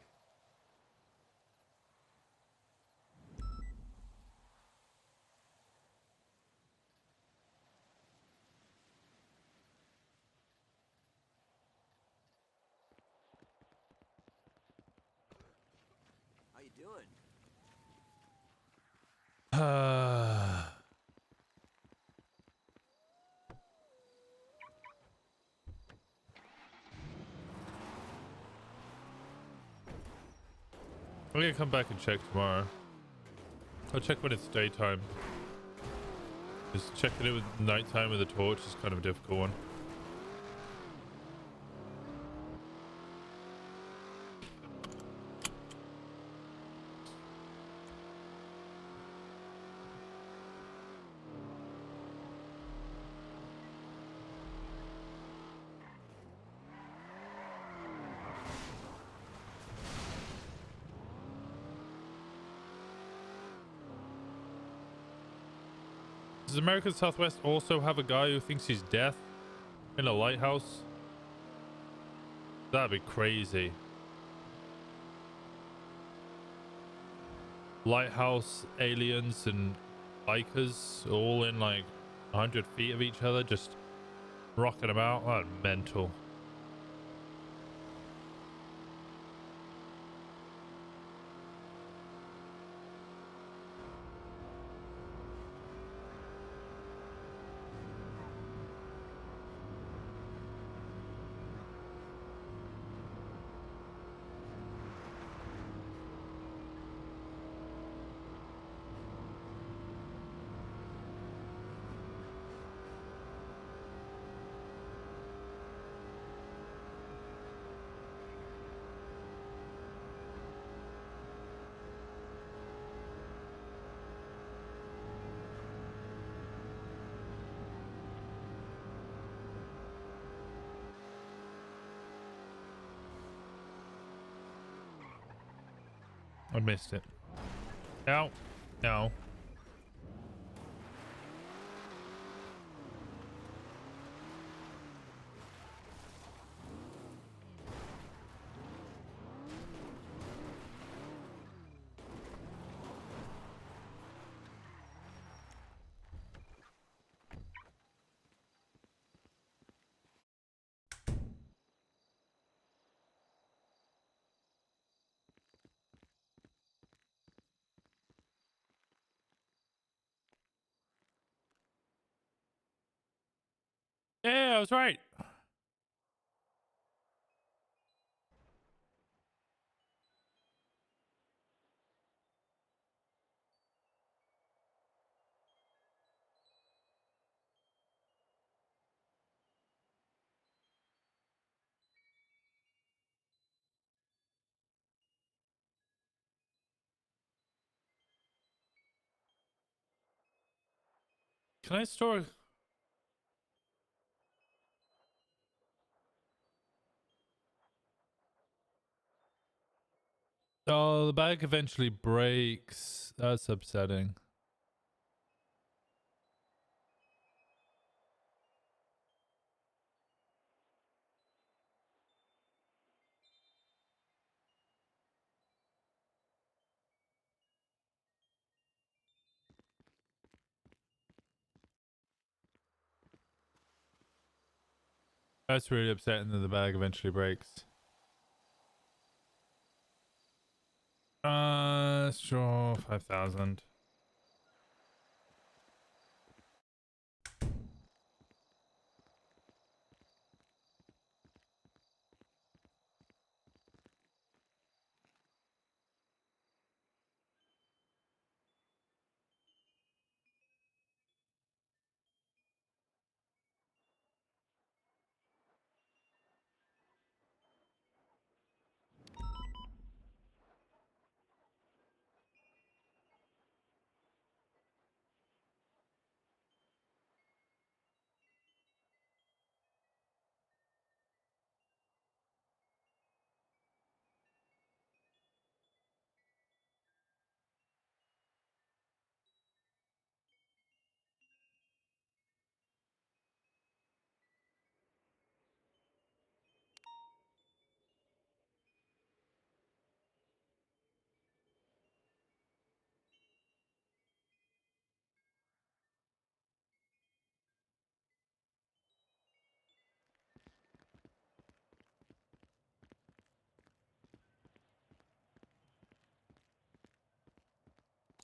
Speaker 20: How you doing?
Speaker 1: I'm gonna come back and check tomorrow. I'll check when it's daytime. Just checking it with nighttime with a torch is kind of a difficult one. Does American Southwest also have a guy who thinks he's death in a lighthouse? That'd be crazy. Lighthouse, aliens, and bikers all in like 100 feet of each other, just rocking about. That's mental. I missed it. Ow. Ow. Yeah, I was right. Can I store? Oh, the bag eventually breaks. That's upsetting. That's really upsetting that the bag eventually breaks. Sure, 5,000.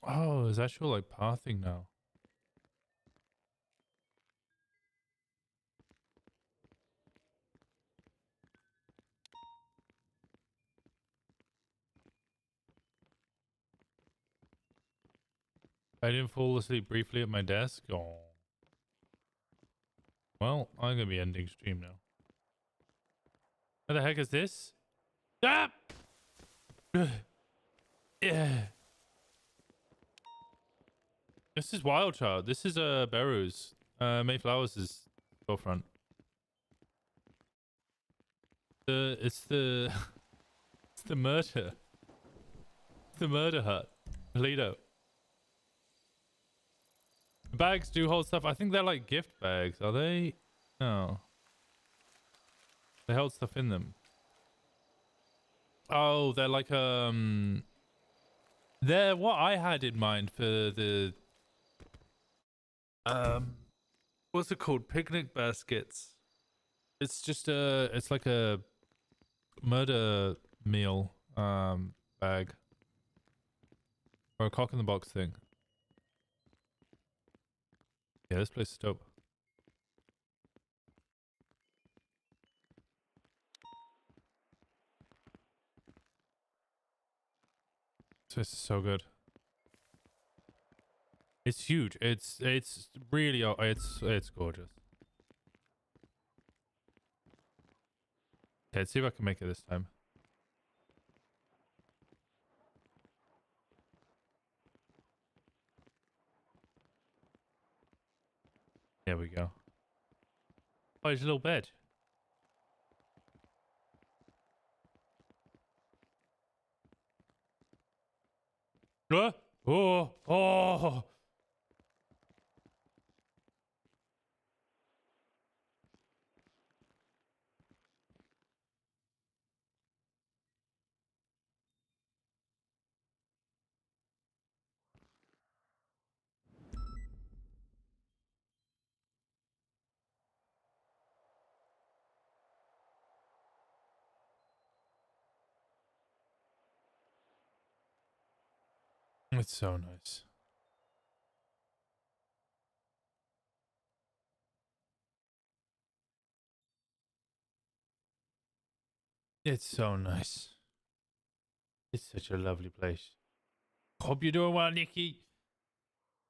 Speaker 1: Oh, there's actual like pathing now. I didn't fall asleep briefly at my desk. Oh. Well, I'm gonna be ending stream now. What the heck is this? Ah! Yeah. This is Wild Child. This is Beru's. Mayflowers' storefront. It's the it's the murder. It's the murder hut. Toledo. The bags do hold stuff. I think they're like gift bags. Are they? No. They hold stuff in them. Oh, they're like they're what I had in mind for the what's it called? Picnic baskets. It's just it's like a murder meal bag or a cock in the box thing. Yeah, this place is dope. This is so good. It's huge. It's really it's gorgeous. Okay, let's see if I can make it this time. There we go. Oh, there's a little bed. Oh. It's so nice. It's so nice. It's such a lovely place. Hope you're doing well, Nikki.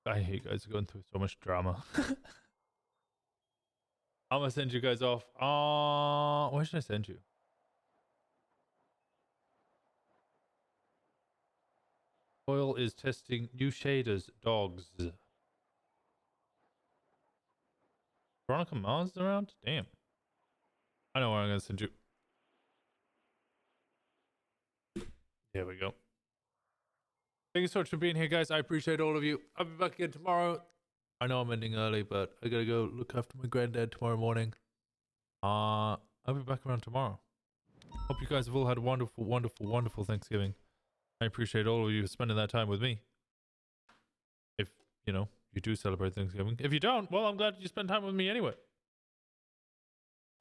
Speaker 1: I hate you guys are going through so much drama. I'm gonna send you guys off. Where should I send you? Oil is testing new shaders, dogs. Veronica Mars is around? Damn. I know where I'm gonna send you. There we go. Thank you so much for being here, guys. I appreciate all of you. I'll be back again tomorrow. I know I'm ending early, but I gotta go look after my granddad tomorrow morning. I'll be back around tomorrow. Hope you guys have all had a wonderful, wonderful, wonderful Thanksgiving. I appreciate all of you spending that time with me. If, you know, you do celebrate Thanksgiving. If you don't, well, I'm glad you spent time with me anyway.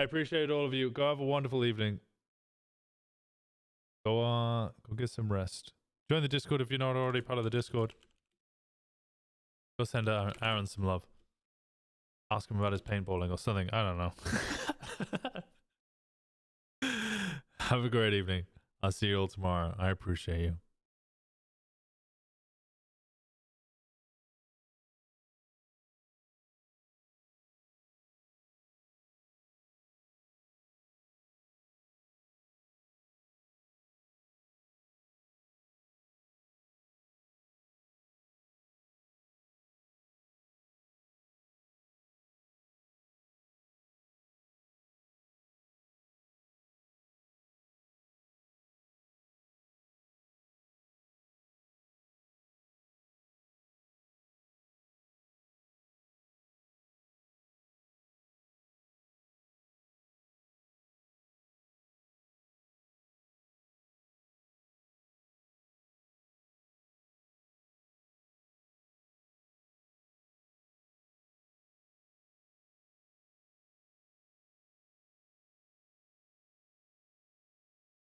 Speaker 1: I appreciate all of you. Go have a wonderful evening. Go get some rest. Join the Discord if you're not already part of the Discord. Go send Aaron some love. Ask him about his paintballing or something. I don't know. Have a great evening. I'll see you all tomorrow. I appreciate you.